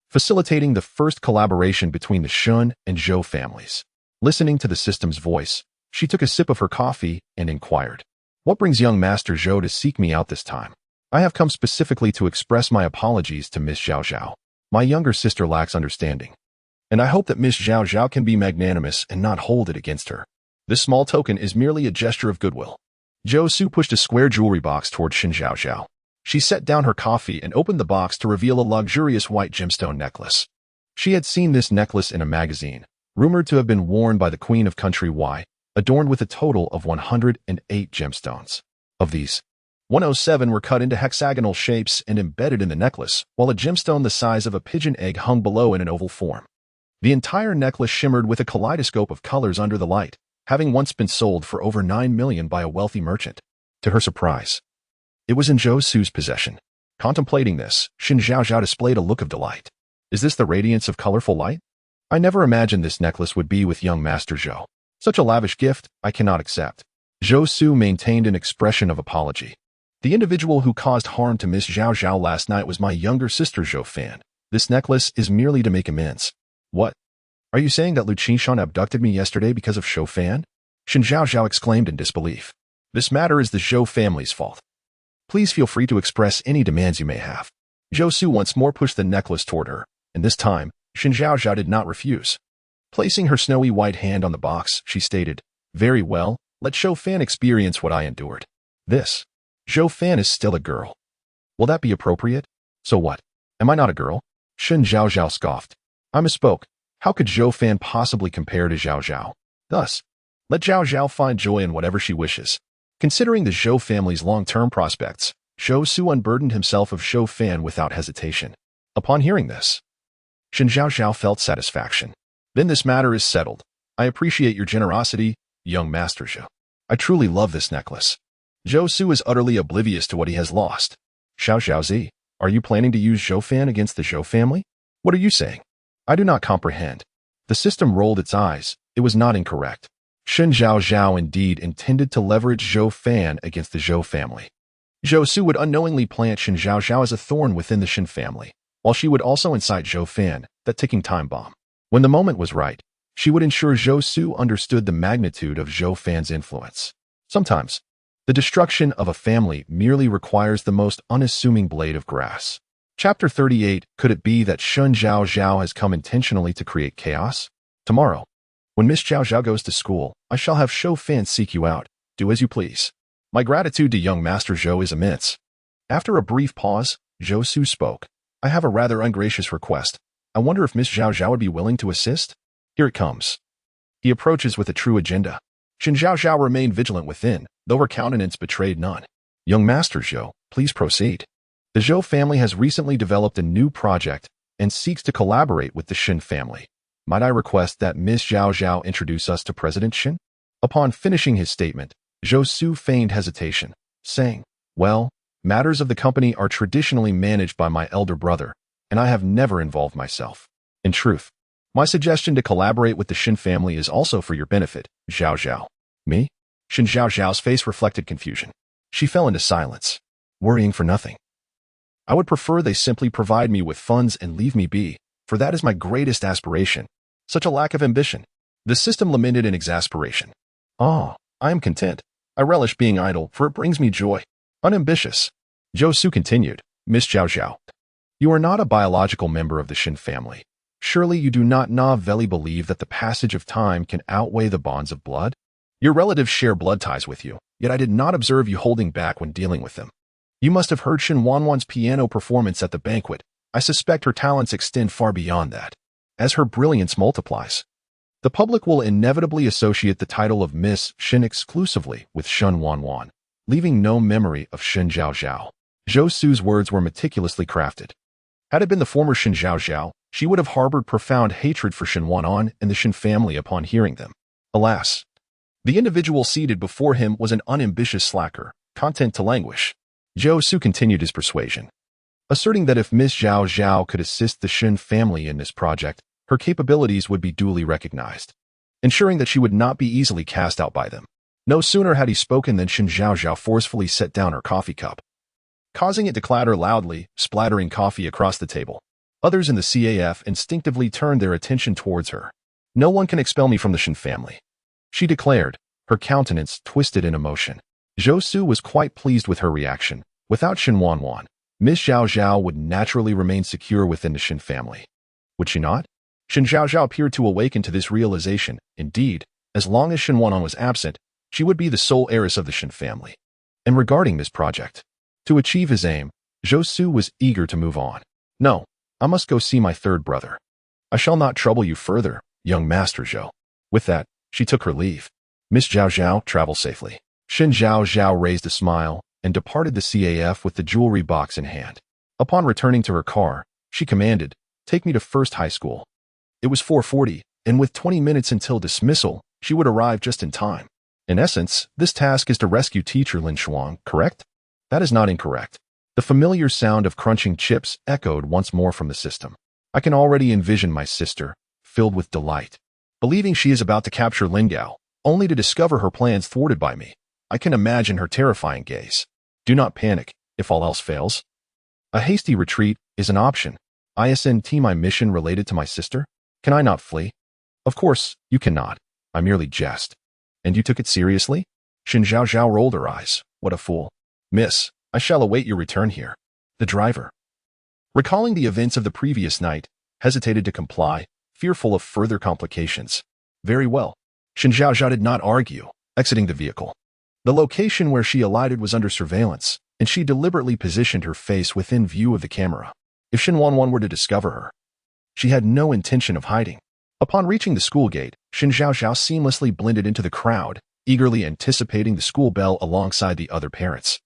facilitating the first collaboration between the Shen and Zhou families. Listening to the system's voice, she took a sip of her coffee and inquired, what brings young Master Zhou to seek me out this time? I have come specifically to express my apologies to Miss Zhaozhao. My younger sister lacks understanding, and I hope that Miss Zhaozhao can be magnanimous and not hold it against her. This small token is merely a gesture of goodwill. Zhou Su pushed a square jewelry box toward Shen Zhaozhao. She set down her coffee and opened the box to reveal a luxurious white gemstone necklace. She had seen this necklace in a magazine, rumored to have been worn by the Queen of Country Y, adorned with a total of 108 gemstones. Of these, 107 were cut into hexagonal shapes and embedded in the necklace, while a gemstone the size of a pigeon egg hung below in an oval form. The entire necklace shimmered with a kaleidoscope of colors under the light, having once been sold for over 9 million by a wealthy merchant. To her surprise, it was in Zhou Su's possession. Contemplating this, Shen Zhaozhao displayed a look of delight. Is this the radiance of colorful light? I never imagined this necklace would be with young Master Zhou. Such a lavish gift, I cannot accept. Zhou Su maintained an expression of apology. The individual who caused harm to Miss Zhaozhao last night was my younger sister Zhou Fan. This necklace is merely to make amends. What? Are you saying that Lu Qinshan abducted me yesterday because of Zhou Fan? Shen Zhaozhao exclaimed in disbelief. This matter is the Zhou family's fault. Please feel free to express any demands you may have. Zhou Su once more pushed the necklace toward her, and this time, Shen Zhaozhao did not refuse. Placing her snowy white hand on the box, she stated, very well, let Zhou Fan experience what I endured. This. Zhou Fan is still a girl. Will that be appropriate? So what? Am I not a girl? Shen Zhaozhao scoffed. I misspoke. How could Zhou Fan possibly compare to Zhaozhao? Thus, let Zhaozhao find joy in whatever she wishes. Considering the Zhou family's long-term prospects, Zhou Su unburdened himself of Zhou Fan without hesitation. Upon hearing this, Shen Zhaozhao felt satisfaction. Then this matter is settled. I appreciate your generosity, young Master Zhou. I truly love this necklace. Zhou Su is utterly oblivious to what he has lost. Zhaozhao, are you planning to use Zhou Fan against the Zhou family? What are you saying? I do not comprehend. The system rolled its eyes. It was not incorrect. Shen Zhaozhao indeed intended to leverage Zhou Fan against the Zhou family. Zhou Su would unknowingly plant Shen Zhaozhao as a thorn within the Shen family, while she would also incite Zhou Fan, that ticking time bomb. When the moment was right, she would ensure Zhou Su understood the magnitude of Zhou Fan's influence. Sometimes, the destruction of a family merely requires the most unassuming blade of grass. Chapter 38. Could it be that Shen Zhaozhao has come intentionally to create chaos? Tomorrow, when Miss Zhaozhao goes to school, I shall have Zhou Fan seek you out. Do as you please. My gratitude to young Master Zhou is immense. After a brief pause, Zhou Su spoke. I have a rather ungracious request. I wonder if Miss Zhaozhao would be willing to assist? Here it comes. He approaches with a true agenda. Shen Zhaozhao remained vigilant within, though her countenance betrayed none. Young Master Zhou, please proceed. The Zhou family has recently developed a new project and seeks to collaborate with the Shen family. Might I request that Miss Zhaozhao introduce us to President Shen? Upon finishing his statement, Zhou Su feigned hesitation, saying, well, matters of the company are traditionally managed by my elder brother, and I have never involved myself. In truth, my suggestion to collaborate with the Shen family is also for your benefit, Zhaozhao. Me? Shen Zhaozhao's face reflected confusion. She fell into silence, worrying for nothing. I would prefer they simply provide me with funds and leave me be, for that is my greatest aspiration. Such a lack of ambition. The system lamented in exasperation. Ah, I am content. I relish being idle, for it brings me joy. Unambitious. Zhou Su continued, Miss Zhaozhao, you are not a biological member of the Shen family. Surely you do not naively believe that the passage of time can outweigh the bonds of blood? Your relatives share blood ties with you, yet I did not observe you holding back when dealing with them. You must have heard Shen Wanwan's piano performance at the banquet. I suspect her talents extend far beyond that. As her brilliance multiplies, the public will inevitably associate the title of Miss Shen exclusively with Shen Wanwan, leaving no memory of Shen Zhaozhao. Zhou Su's words were meticulously crafted. Had it been the former Shen Zhaozhao, she would have harbored profound hatred for Shen Wanwan and the Shen family upon hearing them. Alas, the individual seated before him was an unambitious slacker, content to languish. Zhou Su continued his persuasion, asserting that if Miss Zhaozhao could assist the Shen family in this project, her capabilities would be duly recognized, ensuring that she would not be easily cast out by them. No sooner had he spoken than Shen Zhaozhao forcefully set down her coffee cup, causing it to clatter loudly, splattering coffee across the table. Others in the CAF instinctively turned their attention towards her. No one can expel me from the Shen family, she declared, her countenance twisted in emotion. Zhou Su was quite pleased with her reaction. Without Shen Wanwan, Miss Zhaozhao would naturally remain secure within the Shen family. Would she not? Shen Zhaozhao appeared to awaken to this realization. Indeed, as long as Shen Wanwan was absent, she would be the sole heiress of the Shen family. And regarding this project, to achieve his aim, Zhou Su was eager to move on. No, I must go see my third brother. I shall not trouble you further, young Master Zhou. With that, she took her leave. Miss Zhaozhao, travel safely. Shen Zhaozhao raised a smile and departed the CAF with the jewelry box in hand. Upon returning to her car, she commanded, take me to First High School. It was 4:40, and with 20 minutes until dismissal, she would arrive just in time. In essence, this task is to rescue teacher Lin Shuang, correct? That is not incorrect. The familiar sound of crunching chips echoed once more from the system. I can already envision my sister, filled with delight, believing she is about to capture Lin Gao, only to discover her plans thwarted by me. I can imagine her terrifying gaze. Do not panic, if all else fails. A hasty retreat is an option. Isn't my mission related to my sister? Can I not flee? Of course, you cannot. I merely jest. And you took it seriously? Shen Zhaozhao rolled her eyes. What a fool. Miss, I shall await your return here. The driver, recalling the events of the previous night, hesitated to comply, fearful of further complications. Very well. Shen Zhaozhao did not argue, exiting the vehicle. The location where she alighted was under surveillance, and she deliberately positioned her face within view of the camera. If Shen Wanwan were to discover her, she had no intention of hiding. Upon reaching the school gate, Shen Zhaozhao seamlessly blended into the crowd, eagerly anticipating the school bell alongside the other parents.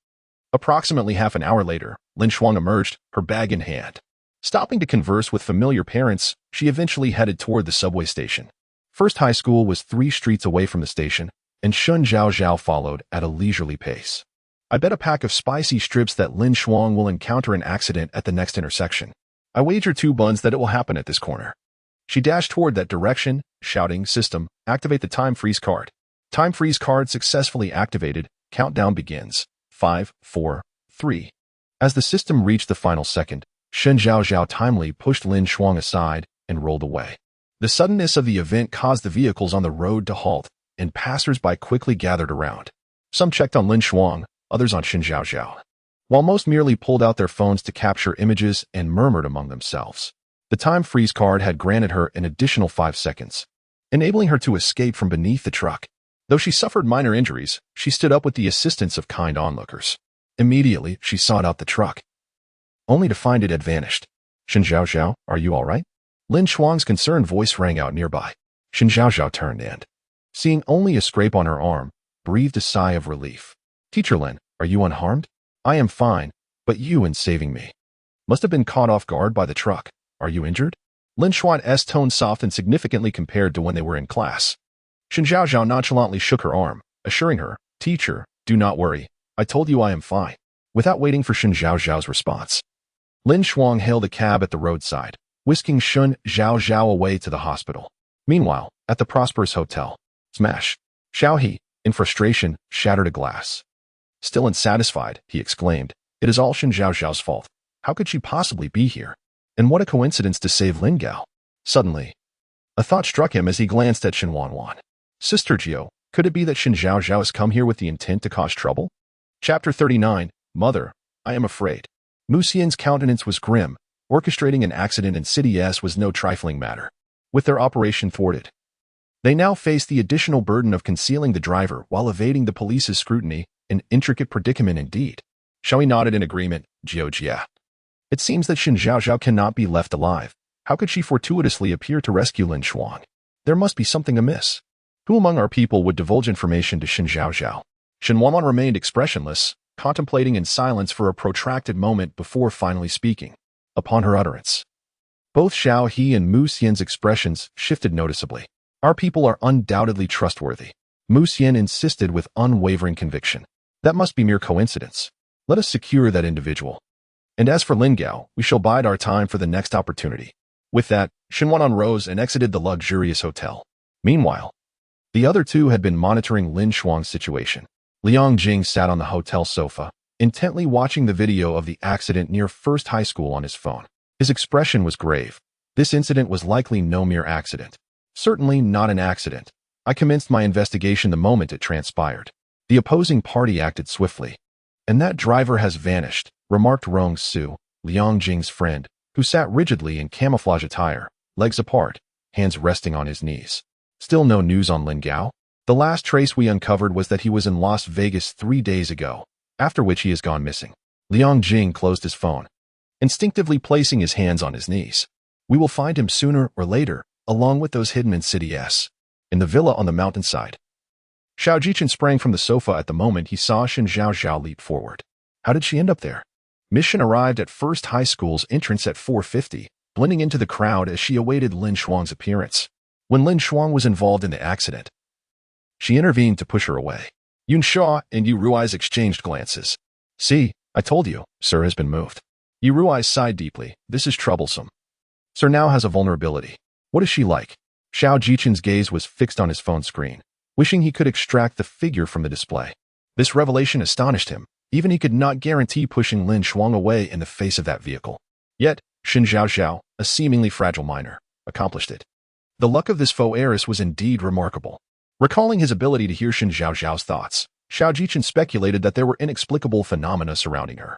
Approximately half an hour later, Lin Shuang emerged, her bag in hand. Stopping to converse with familiar parents, she eventually headed toward the subway station. First High School was 3 streets away from the station, and Shen Zhaozhao followed at a leisurely pace. I bet a pack of spicy strips that Lin Shuang will encounter an accident at the next intersection. I wager 2 buns that it will happen at this corner. She dashed toward that direction, shouting, System, activate the time freeze card. Time freeze card successfully activated. Countdown begins. 5, 4, 3. As the system reached the final second, Shen Zhaozhao timely pushed Lin Shuang aside and rolled away. The suddenness of the event caused the vehicles on the road to halt, and passers-by quickly gathered around. Some checked on Lin Shuang, others on Shen Zhaozhao, while most merely pulled out their phones to capture images and murmured among themselves. The time freeze card had granted her an additional 5 seconds, enabling her to escape from beneath the truck. Though she suffered minor injuries, she stood up with the assistance of kind onlookers. Immediately, she sought out the truck, only to find it had vanished. Shen Zhaozhao, are you all right? Lin Shuang's concerned voice rang out nearby. Shen Zhaozhao turned and, seeing only a scrape on her arm, breathed a sigh of relief. Teacher Lin, are you unharmed? I am fine, but you in saving me. Must have been caught off guard by the truck. Are you injured? Lin Shuang's tone softened significantly compared to when they were in class. Shen Zhaozhao nonchalantly shook her arm, assuring her, Teacher, do not worry. I told you I am fine. Without waiting for Shen Zhaozhao's response, Lin Shuang hailed a cab at the roadside, whisking Shen Zhaozhao away to the hospital. Meanwhile, at the prosperous hotel, smash. Xiao He, in frustration, shattered a glass. Still unsatisfied, he exclaimed, it is all Shen Zhaozhao's fault. How could she possibly be here? And what a coincidence to save Lin Gao. Suddenly, a thought struck him as he glanced at Shen Wanwan. Sister Jiao, could it be that Shen Zhaozhao has come here with the intent to cause trouble? Chapter 39, Mother, I am afraid. Mu Xian's countenance was grim. Orchestrating an accident in City S was no trifling matter. With their operation thwarted, they now faced the additional burden of concealing the driver while evading the police's scrutiny, an intricate predicament indeed. Xiaoyi nodded in agreement, Jia. It seems that Shen Zhaozhao cannot be left alive. How could she fortuitously appear to rescue Lin Shuang? There must be something amiss. Who among our people would divulge information to Shen Zhaozhao? Shen Wanwan remained expressionless, contemplating in silence for a protracted moment before finally speaking. Upon her utterance, both Xiao He and Mu Xian's expressions shifted noticeably. Our people are undoubtedly trustworthy. Mu Xian insisted with unwavering conviction. That must be mere coincidence. Let us secure that individual. And as for Lin Gao, we shall bide our time for the next opportunity. With that, Shen Wanwan rose and exited the luxurious hotel. Meanwhile, the other two had been monitoring Lin Shuang's situation. Liang Jing sat on the hotel sofa, intently watching the video of the accident near First High School on his phone. His expression was grave. This incident was likely no mere accident. Certainly not an accident. I commenced my investigation the moment it transpired. The opposing party acted swiftly. And that driver has vanished, remarked Rong Su, Liang Jing's friend, who sat rigidly in camouflage attire, legs apart, hands resting on his knees. Still no news on Lin Gao? The last trace we uncovered was that he was in Las Vegas 3 days ago, after which he has gone missing. Liang Jing closed his phone, instinctively placing his hands on his knees. We will find him sooner or later, along with those hidden in City S, in the villa on the mountainside. Xiao Jichen sprang from the sofa at the moment he saw Shen Zhaozhao leap forward. How did she end up there? Miss Shen arrived at First High School's entrance at 4:50, blending into the crowd as she awaited Lin Shuang's appearance. When Lin Shuang was involved in the accident, she intervened to push her away. Yun Sha and Yu Rui's exchanged glances. See, I told you, Sir has been moved. Yu Rui sighed deeply. This is troublesome. Sir now has a vulnerability. What is she like? Xiao Jichen's gaze was fixed on his phone screen, wishing he could extract the figure from the display. This revelation astonished him. Even he could not guarantee pushing Lin Shuang away in the face of that vehicle. Yet, Shen Zhaozhao, a seemingly fragile minor, accomplished it. The luck of this faux heiress was indeed remarkable. Recalling his ability to hear Shen Zhaozhao's thoughts, Xiao Jichen speculated that there were inexplicable phenomena surrounding her.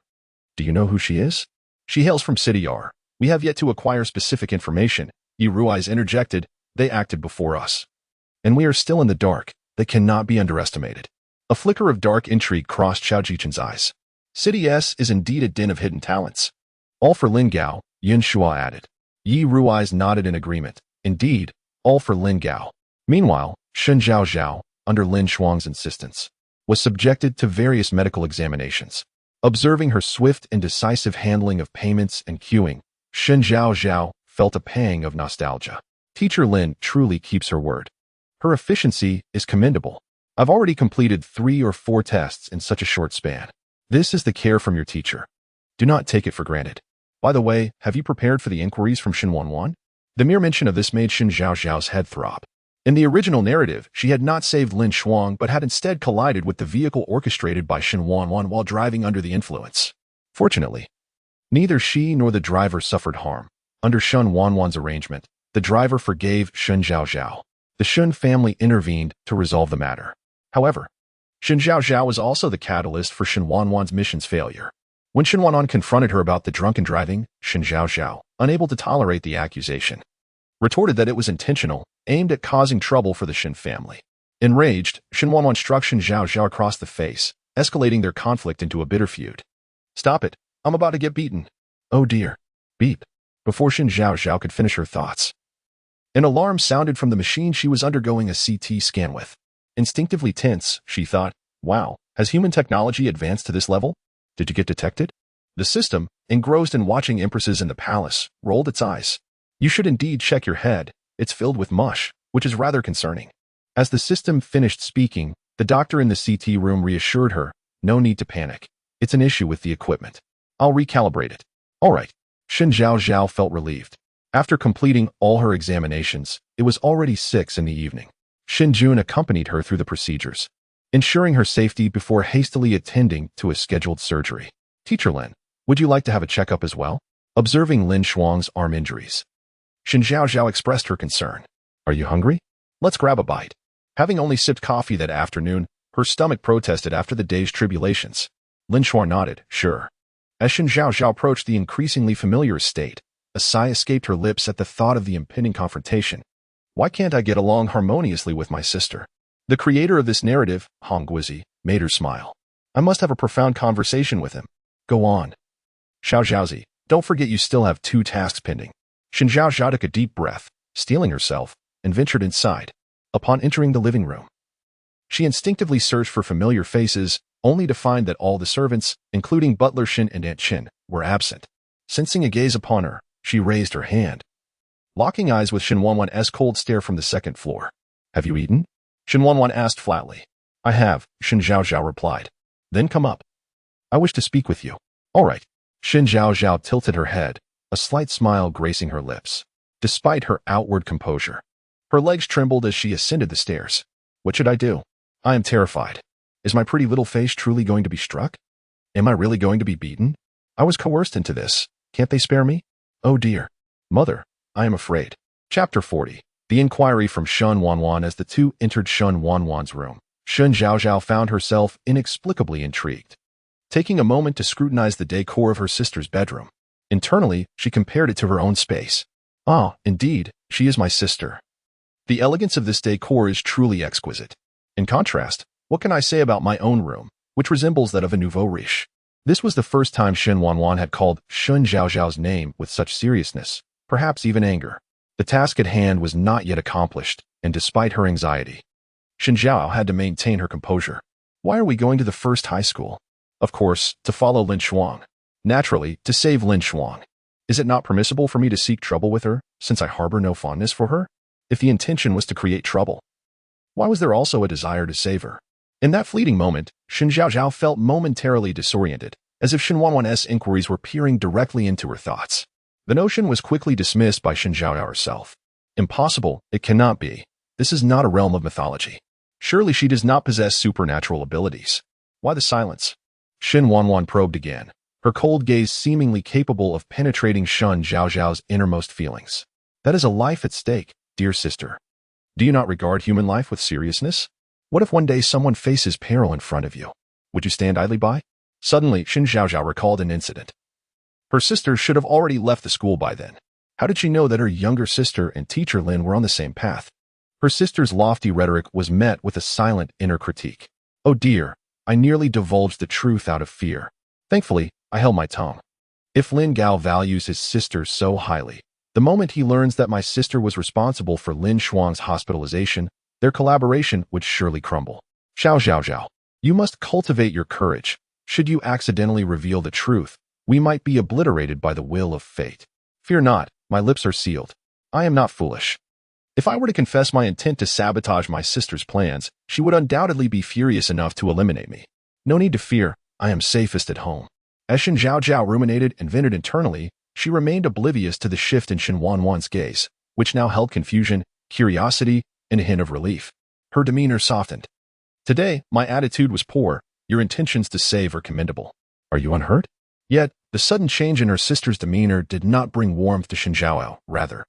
Do you know who she is? She hails from City R. We have yet to acquire specific information. Yu Rui's interjected. They acted before us. And we are still in the dark. They cannot be underestimated. A flicker of dark intrigue crossed Xiao Jichen's eyes. City S is indeed a den of hidden talents. All for Lin Gao, Yin Shua added. Yi Rui's nodded in agreement. Indeed, all for Lin Gao. Meanwhile, Shen Zhaozhao, under Lin Shuang's insistence, was subjected to various medical examinations. Observing her swift and decisive handling of payments and queuing, Shen Zhaozhao felt a pang of nostalgia. Teacher Lin truly keeps her word. Her efficiency is commendable. I've already completed 3 or 4 tests in such a short span. This is the care from your teacher. Do not take it for granted. By the way, have you prepared for the inquiries from Shen Wanwan? The mere mention of this made Shen Zhaozhao's head throb. In the original narrative, she had not saved Lin Shuang but had instead collided with the vehicle orchestrated by Shen Wanwan while driving under the influence. Fortunately, neither she nor the driver suffered harm. Under Shen Wanwan's arrangement, the driver forgave Shen Zhaozhao. The Shen family intervened to resolve the matter. However, Shen Zhaozhao was also the catalyst for Shen Wanwan's mission's failure. When Shen Wanwan confronted her about the drunken driving, Shen Zhaozhao, unable to tolerate the accusation, retorted that it was intentional, aimed at causing trouble for the Shen family. Enraged, Shen Wanwan struck Shen Zhaozhao across the face, escalating their conflict into a bitter feud. Stop it, I'm about to get beaten. Oh dear. Beep. before Shen Zhaozhao could finish her thoughts. An alarm sounded from the machine she was undergoing a CT scan with. Instinctively tense, she thought, wow, has human technology advanced to this level? Did you get detected? The system, engrossed in watching empresses in the palace, rolled its eyes. You should indeed check your head. It's filled with mush, which is rather concerning. As the system finished speaking, the doctor in the CT room reassured her, no need to panic. It's an issue with the equipment. I'll recalibrate it. All right. Shen Zhaozhao felt relieved. After completing all her examinations, it was already 6 in the evening. Shen Jun accompanied her through the procedures, ensuring her safety before hastily attending to a scheduled surgery. Teacher Lin, would you like to have a checkup as well? Observing Lin Shuang's arm injuries, Shen Zhaozhao expressed her concern. Are you hungry? Let's grab a bite. Having only sipped coffee that afternoon, her stomach protested after the day's tribulations. Lin Shuang nodded, sure. As Shen Zhaozhao approached the increasingly familiar estate, a sigh escaped her lips at the thought of the impending confrontation. Why can't I get along harmoniously with my sister? The creator of this narrative, Hong Guizi, made her smile. I must have a profound conversation with him. Go on. Xiao Zhaozi, don't forget you still have 2 tasks pending. Shen Zhaozhao took a deep breath, steeling herself, and ventured inside. Upon entering the living room, she instinctively searched for familiar faces, only to find that all the servants, including butler Shen and Aunt Shen, were absent. Sensing a gaze upon her, she raised her hand, locking eyes with Shen Wanwan's cold stare from the second floor. Have you eaten? Shen Wanwan asked flatly. I have, Shen Zhaozhao replied. Then come up. I wish to speak with you. All right. Shen Zhaozhao tilted her head, a slight smile gracing her lips. Despite her outward composure, her legs trembled as she ascended the stairs. What should I do? I am terrified. Is my pretty little face truly going to be struck? Am I really going to be beaten? I was coerced into this. Can't they spare me? Oh dear. Mother, I am afraid. Chapter 40. The inquiry from Shen Wanwan. As the two entered Shen Wanwan's room, Shen Zhaozhao found herself inexplicably intrigued. Taking a moment to scrutinize the decor of her sister's bedroom, internally, she compared it to her own space. Ah, indeed, she is my sister. The elegance of this decor is truly exquisite. In contrast, what can I say about my own room, which resembles that of a nouveau riche? This was the first time Shen Wanwan had called Shen Zhaozhao's name with such seriousness, perhaps even anger. The task at hand was not yet accomplished, and despite her anxiety, Shen Zhao had to maintain her composure. Why are we going to the first high school? Of course, to follow Lin Shuang. Naturally, to save Lin Shuang. Is it not permissible for me to seek trouble with her, since I harbor no fondness for her? If the intention was to create trouble, why was there also a desire to save her? In that fleeting moment, Shen Zhaozhao felt momentarily disoriented, as if Shen Wanwan's inquiries were peering directly into her thoughts. The notion was quickly dismissed by Shen Zhaozhao herself. Impossible, it cannot be. This is not a realm of mythology. Surely she does not possess supernatural abilities. Why the silence? Shen Wanwan probed again, her cold gaze seemingly capable of penetrating Shen Zhaozhao's innermost feelings. That is a life at stake, dear sister. Do you not regard human life with seriousness? What if one day someone faces peril in front of you? Would you stand idly by? Suddenly, Shen Zhaozhao recalled an incident. Her sister should have already left the school by then. How did she know that her younger sister and teacher Lin were on the same path? Her sister's lofty rhetoric was met with a silent inner critique. Oh dear, I nearly divulged the truth out of fear. Thankfully, I held my tongue. If Lin Gao values his sister so highly, the moment he learns that my sister was responsible for Lin Shuang's hospitalization, their collaboration would surely crumble. Xiao Zhaozhao, you must cultivate your courage. Should you accidentally reveal the truth, we might be obliterated by the will of fate. Fear not, my lips are sealed. I am not foolish. If I were to confess my intent to sabotage my sister's plans, she would undoubtedly be furious enough to eliminate me. No need to fear, I am safest at home. As Shen Zhaozhao ruminated and vented internally, she remained oblivious to the shift in Shen Wanwan's gaze, which now held confusion, curiosity, and a hint of relief. Her demeanor softened. Today, my attitude was poor. Your intentions to save are commendable. Are you unhurt? Yet, the sudden change in her sister's demeanor did not bring warmth to Shen Zhaozhao, rather.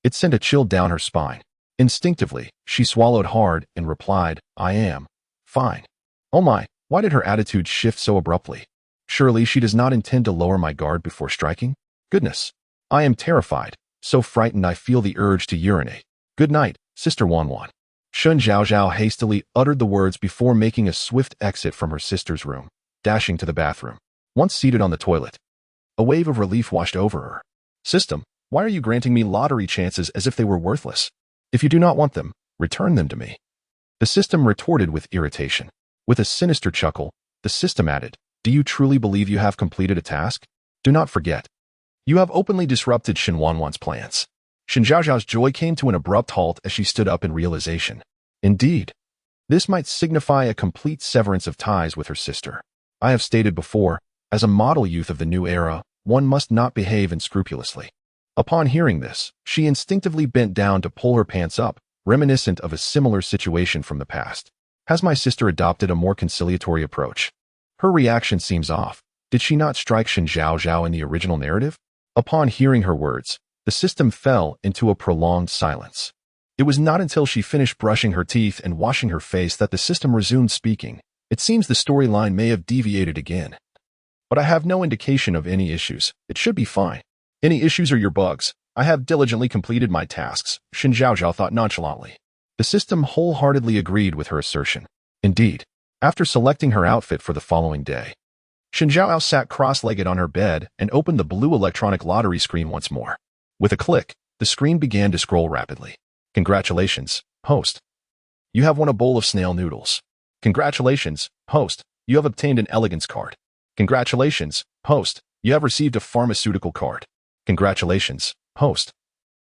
It sent a chill down her spine. Instinctively, she swallowed hard and replied, I am fine. Oh my, why did her attitude shift so abruptly? Surely she does not intend to lower my guard before striking? Goodness, I am terrified, so frightened I feel the urge to urinate. Good night, Sister Wanwan. Shen Zhaozhao hastily uttered the words before making a swift exit from her sister's room, dashing to the bathroom. Once seated on the toilet, a wave of relief washed over her. System, Why are you granting me lottery chances as if they were worthless? If you do not want them, return them to me." The system retorted with irritation. With a sinister chuckle, the system added, "Do you truly believe you have completed a task? Do not forget. You have openly disrupted Shen Wanwan's plans." Shen Zhaozhao's joy came to an abrupt halt as she stood up in realization. Indeed, this might signify a complete severance of ties with her sister. I have stated before, as a model youth of the new era, one must not behave unscrupulously. Upon hearing this, she instinctively bent down to pull her pants up, reminiscent of a similar situation from the past. Has my sister adopted a more conciliatory approach? Her reaction seems off. Did she not strike Shen Zhaozhao in the original narrative? Upon hearing her words, the system fell into a prolonged silence. It was not until she finished brushing her teeth and washing her face that the system resumed speaking. It seems the storyline may have deviated again. But I have no indication of any issues. It should be fine. Any issues are your bugs. I have diligently completed my tasks, Shen Zhaozhao thought nonchalantly. The system wholeheartedly agreed with her assertion. Indeed, after selecting her outfit for the following day, Shen Zhaozhao sat cross-legged on her bed and opened the blue electronic lottery screen once more. With a click, the screen began to scroll rapidly. Congratulations, host. You have won a bowl of snail noodles. Congratulations, host. You have obtained an elegance card. Congratulations, host. You have received a pharmaceutical card. Congratulations, host.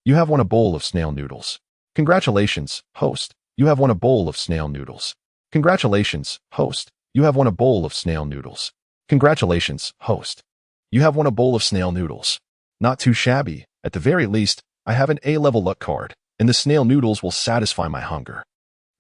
You have won a bowl of snail noodles. Congratulations, host. You have won a bowl of snail noodles. Congratulations, host. You have won a bowl of snail noodles. Congratulations, host. You have won a bowl of snail noodles. Not too shabby. At the very least, I have an A-level luck card, and the snail noodles will satisfy my hunger.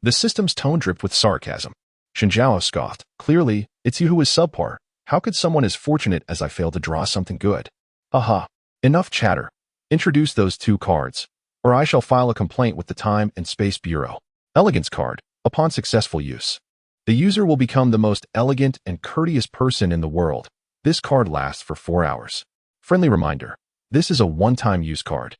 The system's tone dripped with sarcasm. Shen Zhaozhao scoffed. Clearly, it's you who is subpar. How could someone as fortunate as I fail to draw something good? Aha. Enough chatter. Introduce those two cards, or I shall file a complaint with the Time and Space Bureau. Elegance card. Upon successful use, the user will become the most elegant and courteous person in the world. This card lasts for 4 hours. Friendly reminder. This is a one-time use card.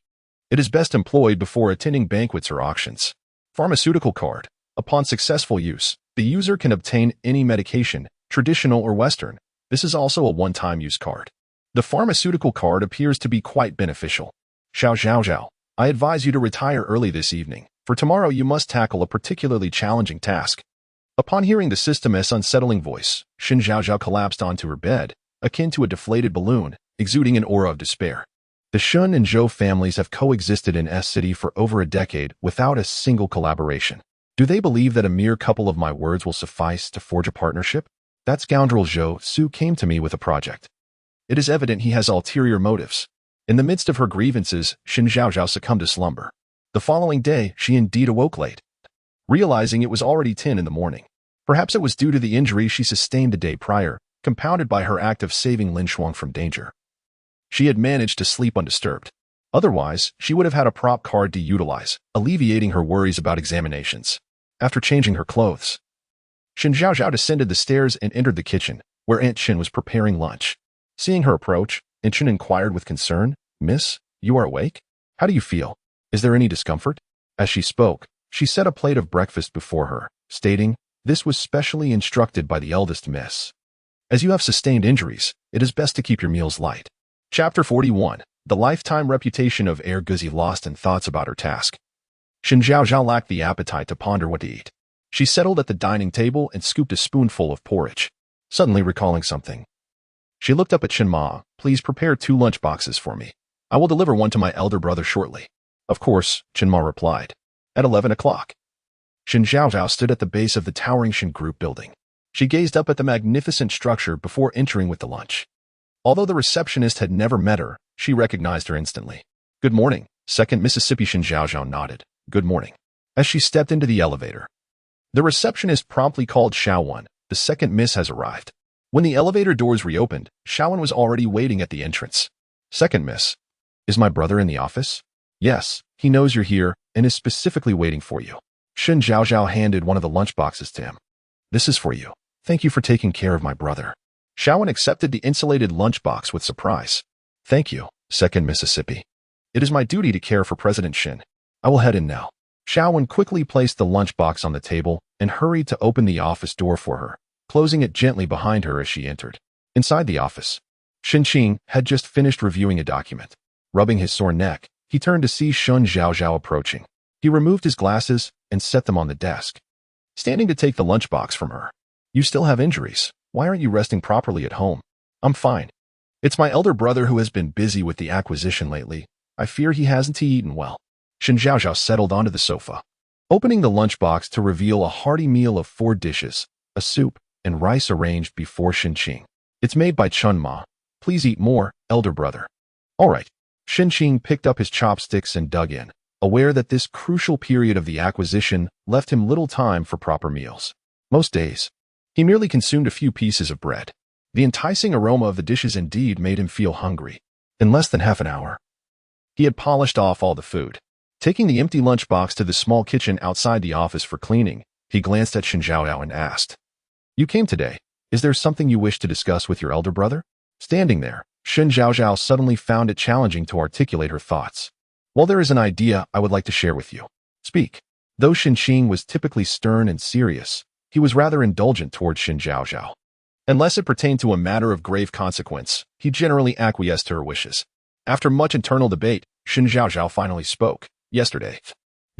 It is best employed before attending banquets or auctions. Pharmaceutical card. Upon successful use, the user can obtain any medication, traditional or Western. This is also a one-time use card. The pharmaceutical card appears to be quite beneficial. Shen Zhaozhao, I advise you to retire early this evening. For tomorrow you must tackle a particularly challenging task. Upon hearing the system's unsettling voice, Shen Zhaozhao collapsed onto her bed, akin to a deflated balloon, exuding an aura of despair. The Shen and Zhou families have coexisted in S-City for over a decade without a single collaboration. Do they believe that a mere couple of my words will suffice to forge a partnership? That scoundrel Zhou Su came to me with a project. It is evident he has ulterior motives. In the midst of her grievances, Shen Zhaozhao succumbed to slumber. The following day, she indeed awoke late, realizing it was already 10 in the morning. Perhaps it was due to the injury she sustained the day prior, compounded by her act of saving Lin Shuang from danger. She had managed to sleep undisturbed. Otherwise, she would have had a prop card to utilize, alleviating her worries about examinations. After changing her clothes, Shen Zhaozhao descended the stairs and entered the kitchen, where Aunt Chen was preparing lunch. Seeing her approach, Aunt Chen inquired with concern, "Miss, you are awake? How do you feel? Is there any discomfort?" As she spoke, she set a plate of breakfast before her, stating, "This was specially instructed by the eldest miss. As you have sustained injuries, it is best to keep your meals light." Chapter 41. The lifetime reputation of Air Guzi lost in thoughts about her task. Shen Zhaozhao lacked the appetite to ponder what to eat. She settled at the dining table and scooped a spoonful of porridge. Suddenly recalling something, she looked up at Chen Ma. "Please prepare 2 lunch boxes for me. I will deliver one to my elder brother shortly." "Of course," Chen Ma replied. At 11 o'clock, Shen Zhaozhao stood at the base of the towering Shen Group building. She gazed up at the magnificent structure before entering with the lunch. Although the receptionist had never met her, she recognized her instantly. "Good morning, Second Mississippi." Shen Zhaozhao nodded. "Good morning." As she stepped into the elevator, the receptionist promptly called Shaowan. "The second miss has arrived." When the elevator doors reopened, Shaowan was already waiting at the entrance. "Second miss, is my brother in the office?" "Yes, he knows you're here and is specifically waiting for you." Shen Zhaozhao handed one of the lunchboxes to him. "This is for you. Thank you for taking care of my brother." Shaowan accepted the insulated lunchbox with surprise. "Thank you, Second Mississippi. It is my duty to care for President Shen. I will head in now." Shaowan quickly placed the lunchbox on the table and hurried to open the office door for her, closing it gently behind her as she entered. Inside the office, Shen Qing had just finished reviewing a document. Rubbing his sore neck, he turned to see Shen Zhaozhao approaching. He removed his glasses and set them on the desk, standing to take the lunchbox from her. You still have injuries. Why aren't you resting properly at home? I'm fine. It's my elder brother who has been busy with the acquisition lately. I fear he hasn't eaten well. Shen Zhaozhao settled onto the sofa, opening the lunchbox to reveal a hearty meal of 4 dishes, a soup, and rice arranged before Shen Qing. It's made by Chun Ma. Please eat more, elder brother. All right. Shen Qing picked up his chopsticks and dug in, aware that this crucial period of the acquisition left him little time for proper meals. Most days, he merely consumed a few pieces of bread. The enticing aroma of the dishes indeed made him feel hungry. In less than half an hour, he had polished off all the food. Taking the empty lunchbox to the small kitchen outside the office for cleaning, he glanced at Shen Zhaozhao and asked, You came today. Is there something you wish to discuss with your elder brother? Standing there, Shen Zhaozhao suddenly found it challenging to articulate her thoughts. Well, there is an idea I would like to share with you. Speak. Though Shen Qing was typically stern and serious, he was rather indulgent towards Shen Zhaozhao. Unless it pertained to a matter of grave consequence, he generally acquiesced to her wishes. After much internal debate, Shen Zhaozhao finally spoke. Yesterday,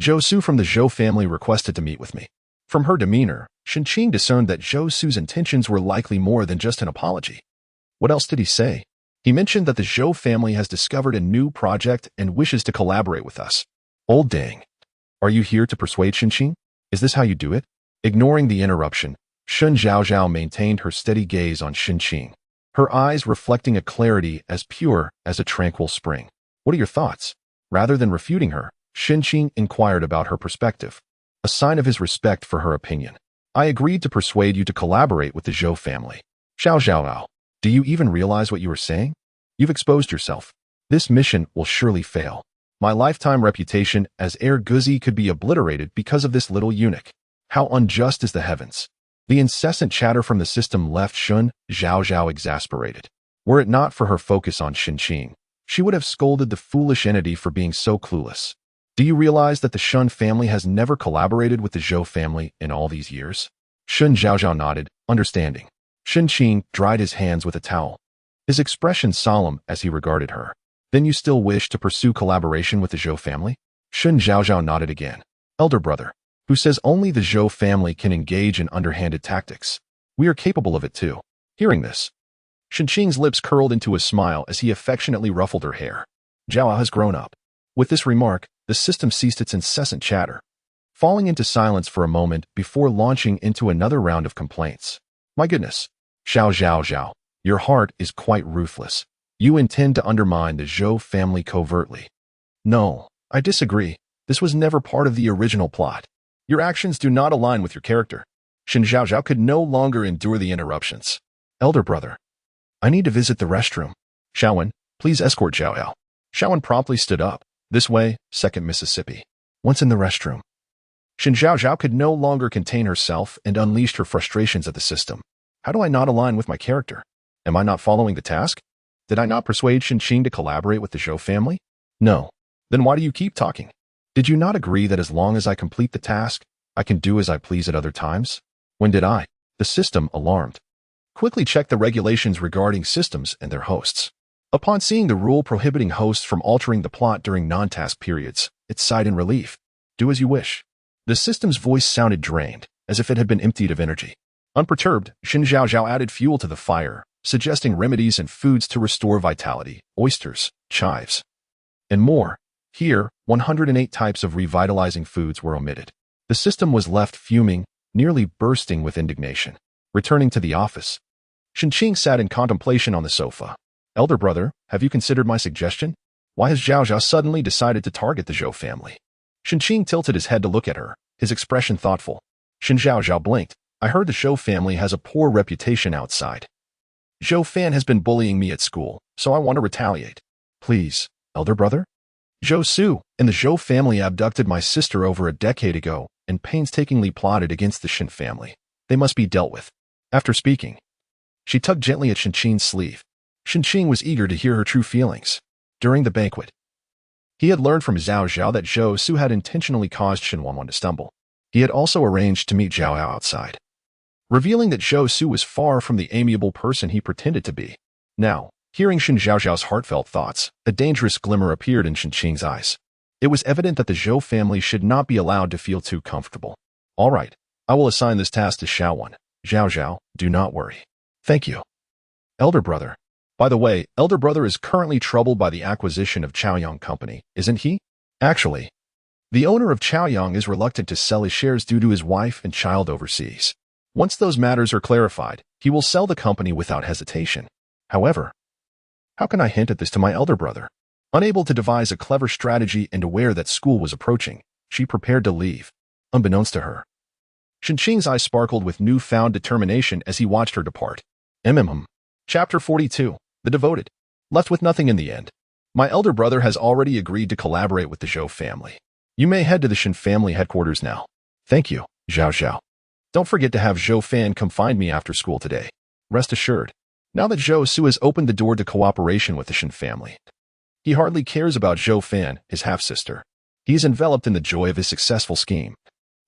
Zhou Su from the Zhou family requested to meet with me. From her demeanor, Shen Qing discerned that Zhou Su's intentions were likely more than just an apology. What else did he say? He mentioned that the Zhou family has discovered a new project and wishes to collaborate with us. Old dang. Are you here to persuade Shen Qing? Is this how you do it? Ignoring the interruption, Shen Zhaozhao maintained her steady gaze on Shen Qing, her eyes reflecting a clarity as pure as a tranquil spring. What are your thoughts? Rather than refuting her, Shen Qing inquired about her perspective, a sign of his respect for her opinion. I agreed to persuade you to collaborate with the Zhou family. Zhaozhao, do you even realize what you are saying? You've exposed yourself. This mission will surely fail. My lifetime reputation as heir Guzi could be obliterated because of this little eunuch. How unjust is the heavens. The incessant chatter from the system left Shen Zhaozhao exasperated. Were it not for her focus on Shen Qing, she would have scolded the foolish entity for being so clueless. Do you realize that the Shen family has never collaborated with the Zhou family in all these years? Shen Zhaozhao nodded, understanding. Shen Qing dried his hands with a towel, his expression solemn as he regarded her. Then you still wish to pursue collaboration with the Zhou family? Shen Zhaozhao nodded again. Elder brother, who says only the Zhou family can engage in underhanded tactics. We are capable of it too. Hearing this, Shen Qing's lips curled into a smile as he affectionately ruffled her hair. Zhao has grown up. With this remark, the system ceased its incessant chatter, falling into silence for a moment before launching into another round of complaints. My goodness, Zhaozhao, your heart is quite ruthless. You intend to undermine the Zhou family covertly. No, I disagree. This was never part of the original plot. Your actions do not align with your character. Shen Zhaozhao could no longer endure the interruptions. Elder brother, I need to visit the restroom. Shaowen, please escort Zhaoyao. Shaowen promptly stood up. This way, 2nd Mississippi. Once in the restroom, Shen Zhaozhao could no longer contain herself and unleashed her frustrations at the system. How do I not align with my character? Am I not following the task? Did I not persuade Shen Qing to collaborate with the Zhou family? No. Then why do you keep talking? Did you not agree that as long as I complete the task, I can do as I please at other times? When did I? The system, alarmed, quickly checked the regulations regarding systems and their hosts. Upon seeing the rule prohibiting hosts from altering the plot during non-task periods, it sighed in relief. Do as you wish. The system's voice sounded drained, as if it had been emptied of energy. Unperturbed, Shen Zhaozhao added fuel to the fire, suggesting remedies and foods to restore vitality, oysters, chives, and more. Here, 108 types of revitalizing foods were omitted. The system was left fuming, nearly bursting with indignation. Returning to the office, Shen Qing sat in contemplation on the sofa. Elder brother, have you considered my suggestion? Why has Zhaozhao suddenly decided to target the Zhou family? Shen Qing tilted his head to look at her, his expression thoughtful. Shen Zhaozhao blinked. I heard the Zhou family has a poor reputation outside. Zhou fan has been bullying me at school, so I want to retaliate. Please, elder brother? Zhou Su and the Zhou family abducted my sister over a decade ago and painstakingly plotted against the Shen family. They must be dealt with. After speaking, she tugged gently at Shen Qing's sleeve. Shen Qing was eager to hear her true feelings. During the banquet, he had learned from Zhaozhao that Zhou Su had intentionally caused Shen Wanwan to stumble. He had also arranged to meet Zhao outside, revealing that Zhou Su was far from the amiable person he pretended to be. Now, Hearing Shen Zhaozhao's heartfelt thoughts, a dangerous glimmer appeared in Shen Qing's eyes. It was evident that the Zhou family should not be allowed to feel too comfortable. All right, I will assign this task to Xiaowan. Zhaozhao, do not worry. Thank you. Elder brother. By the way, elder brother is currently troubled by the acquisition of Chaoyang Company, isn't he? Actually, the owner of Chaoyang is reluctant to sell his shares due to his wife and child overseas. Once those matters are clarified, he will sell the company without hesitation. However, how can I hint at this to my elder brother? Unable to devise a clever strategy and aware that school was approaching, she prepared to leave, unbeknownst to her. Shen Qing's eyes sparkled with newfound determination as he watched her depart. Chapter 42. The Devoted. Left with nothing in the end. My elder brother has already agreed to collaborate with the Zhou family. You may head to the Shen family headquarters now. Thank you, Zhaozhao. Don't forget to have Zhou Fan come find me after school today. Rest assured, now that Zhou Su has opened the door to cooperation with the Shen family, he hardly cares about Zhou Fan, his half-sister. He is enveloped in the joy of his successful scheme,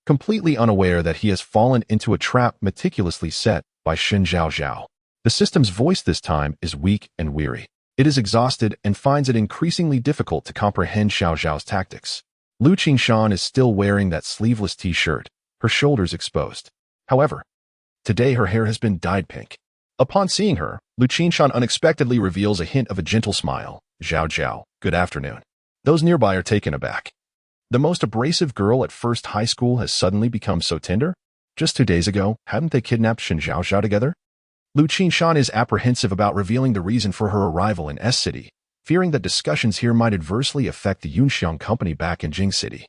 completely unaware that he has fallen into a trap meticulously set by Shen Zhaozhao. The system's voice this time is weak and weary. It is exhausted and finds it increasingly difficult to comprehend Zhaozhao's tactics. Lu Qingshan is still wearing that sleeveless t-shirt, her shoulders exposed. However, today her hair has been dyed pink. Upon seeing her, Lu Qingshan unexpectedly reveals a hint of a gentle smile. Zhaozhao, good afternoon. Those nearby are taken aback. The most abrasive girl at first high school has suddenly become so tender? Just 2 days ago, hadn't they kidnapped Shen Zhaozhao together? Lu Qingshan is apprehensive about revealing the reason for her arrival in S City, fearing that discussions here might adversely affect the Yunxiang company back in Jing City,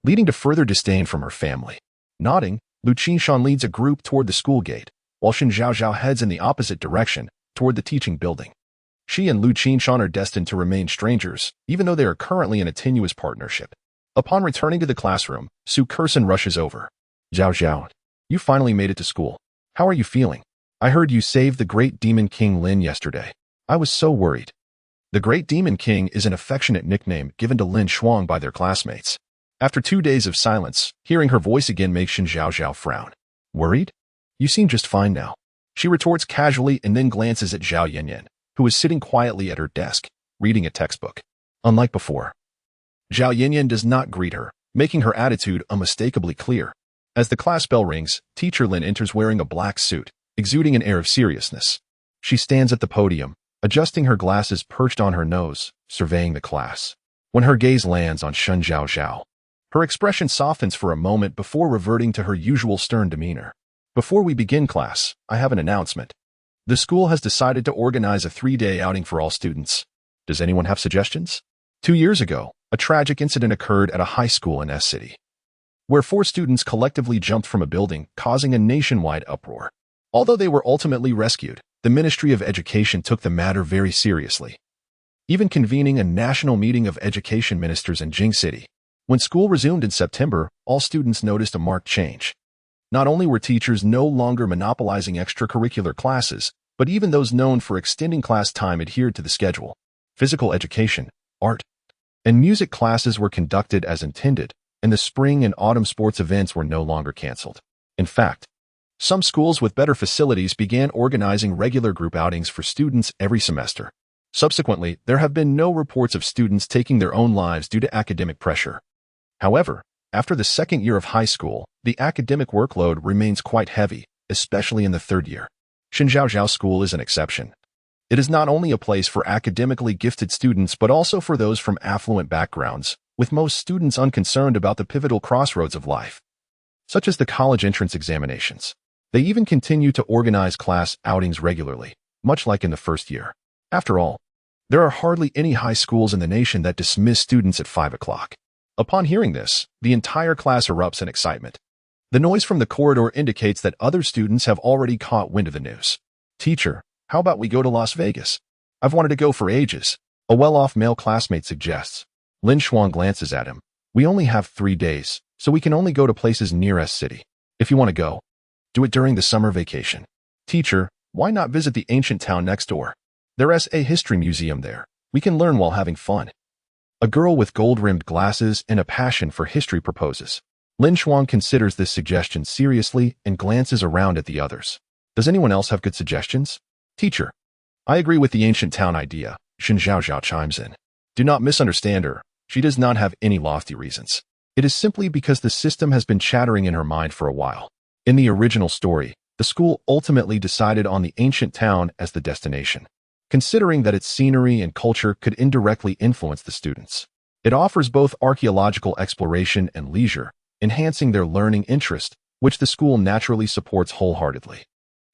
leading to further disdain from her family. Nodding, Lu Qingshan leads a group toward the school gate, while Shen Zhaozhao heads in the opposite direction, toward the teaching building. She and Lu Qingshan are destined to remain strangers, even though they are currently in a tenuous partnership. Upon returning to the classroom, Su Kurson rushes over. Zhaozhao, you finally made it to school. How are you feeling? I heard you saved the great demon king Lin yesterday. I was so worried. The Great Demon King is an affectionate nickname given to Lin Shuang by their classmates. After 2 days of silence, hearing her voice again makes Shen Zhaozhao frown. Worried? You seem just fine now. She retorts casually and then glances at Zhao Yanyan, who is sitting quietly at her desk, reading a textbook. Unlike before, Zhao Yanyan does not greet her, making her attitude unmistakably clear. As the class bell rings, Teacher Lin enters wearing a black suit, exuding an air of seriousness. She stands at the podium, adjusting her glasses perched on her nose, surveying the class. When her gaze lands on Shen Zhaozhao, her expression softens for a moment before reverting to her usual stern demeanor. Before we begin class, I have an announcement. The school has decided to organize a 3-day outing for all students. Does anyone have suggestions? 2 years ago, a tragic incident occurred at a high school in S City, where 4 students collectively jumped from a building, causing a nationwide uproar. Although they were ultimately rescued, the Ministry of Education took the matter very seriously, even convening a national meeting of education ministers in Jing City. When school resumed in September, all students noticed a marked change. Not only were teachers no longer monopolizing extracurricular classes, but even those known for extending class time adhered to the schedule. Physical education, art, and music classes were conducted as intended, and the spring and autumn sports events were no longer canceled. In fact, some schools with better facilities began organizing regular group outings for students every semester. Subsequently, there have been no reports of students taking their own lives due to academic pressure. However, after the second year of high school, the academic workload remains quite heavy, especially in the 3rd year. Shen Zhaozhao School is an exception. It is not only a place for academically gifted students but also for those from affluent backgrounds, with most students unconcerned about the pivotal crossroads of life, such as the college entrance examinations. They even continue to organize class outings regularly, much like in the 1st year. After all, there are hardly any high schools in the nation that dismiss students at 5 o'clock. Upon hearing this, the entire class erupts in excitement. The noise from the corridor indicates that other students have already caught wind of the news. Teacher, how about we go to Las Vegas? I've wanted to go for ages, a well-off male classmate suggests. Lin Shuang glances at him. We only have 3 days, so we can only go to places near S City. If you want to go, do it during the summer vacation. Teacher, why not visit the ancient town next door? There's a history museum there. We can learn while having fun. A girl with gold-rimmed glasses and a passion for history proposes. Lin Shuang considers this suggestion seriously and glances around at the others. Does anyone else have good suggestions? Teacher, I agree with the ancient town idea, Shen Zhaozhao chimes in. Do not misunderstand her. She does not have any lofty reasons. It is simply because the system has been chattering in her mind for a while. In the original story, the school ultimately decided on the ancient town as the destination, considering that its scenery and culture could indirectly influence the students. It offers both archaeological exploration and leisure, enhancing their learning interest, which the school naturally supports wholeheartedly.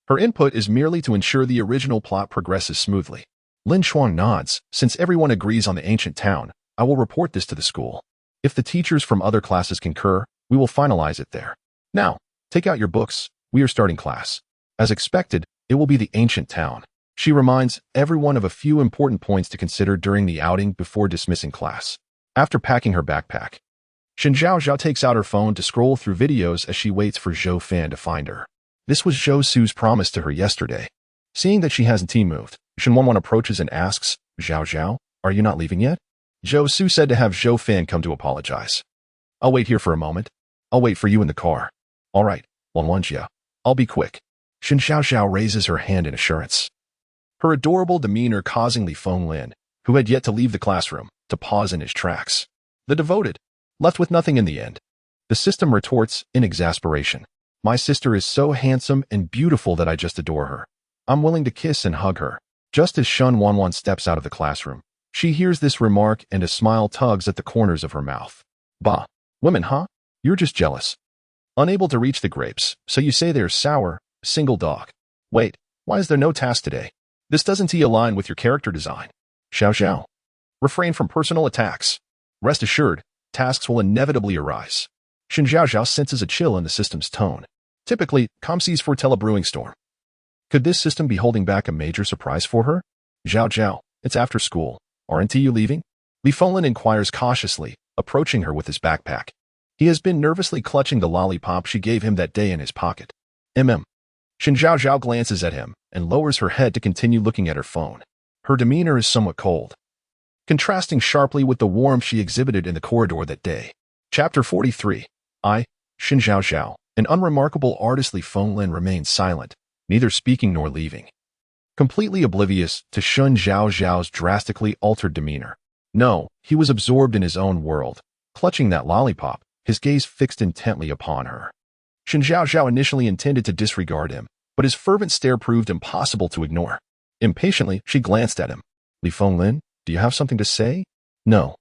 Her input is merely to ensure the original plot progresses smoothly. Lin Chuang nods. Since everyone agrees on the ancient town, I will report this to the school. If the teachers from other classes concur, we will finalize it there. Now, take out your books. We are starting class. As expected, it will be the ancient town. She reminds everyone of a few important points to consider during the outing before dismissing class. After packing her backpack, Shen Zhaozhao takes out her phone to scroll through videos as she waits for Zhou Fan to find her. This was Zhou Su's promise to her yesterday. Seeing that she hasn't moved, Shen Wanwan approaches and asks, Zhaozhao, are you not leaving yet? Zhou Su said to have Zhou Fan come to apologize. I'll wait here for a moment. I'll wait for you in the car. All right, Wanwanjia. I'll be quick. Shen Zhaozhao raises her hand in assurance. Her adorable demeanor causing Li Fenglin, who had yet to leave the classroom, to pause in his tracks. The devoted, left with nothing in the end. The system retorts in exasperation. My sister is so handsome and beautiful that I just adore her. I'm willing to kiss and hug her. Just as Shen Wanwan steps out of the classroom, she hears this remark and a smile tugs at the corners of her mouth. Bah, women, huh? You're just jealous. Unable to reach the grapes, so you say they're sour, single dog. Wait, why is there no task today? This doesn't align with your character design. Xiao. Refrain from personal attacks. Rest assured, tasks will inevitably arise. Shen Zhaozhao senses a chill in the system's tone. Typically, calm seas foretell a brewing storm. Could this system be holding back a major surprise for her? Zhao, it's after school. Aren't you leaving? Li Fenglin inquires cautiously, approaching her with his backpack. He has been nervously clutching the lollipop she gave him that day in his pocket. Shen Zhaozhao glances at him and lowers her head to continue looking at her phone. Her demeanor is somewhat cold, contrasting sharply with the warmth she exhibited in the corridor that day. Chapter 43. Shen Zhaozhao, an unremarkable artist. Li Fenglin remained silent, neither speaking nor leaving, completely oblivious to Shen Zhaozhao's drastically altered demeanor. No, he was absorbed in his own world, clutching that lollipop, his gaze fixed intently upon her. Shen Zhaozhao initially intended to disregard him, but his fervent stare proved impossible to ignore. Impatiently, she glanced at him. Li Fenglin, do you have something to say? No.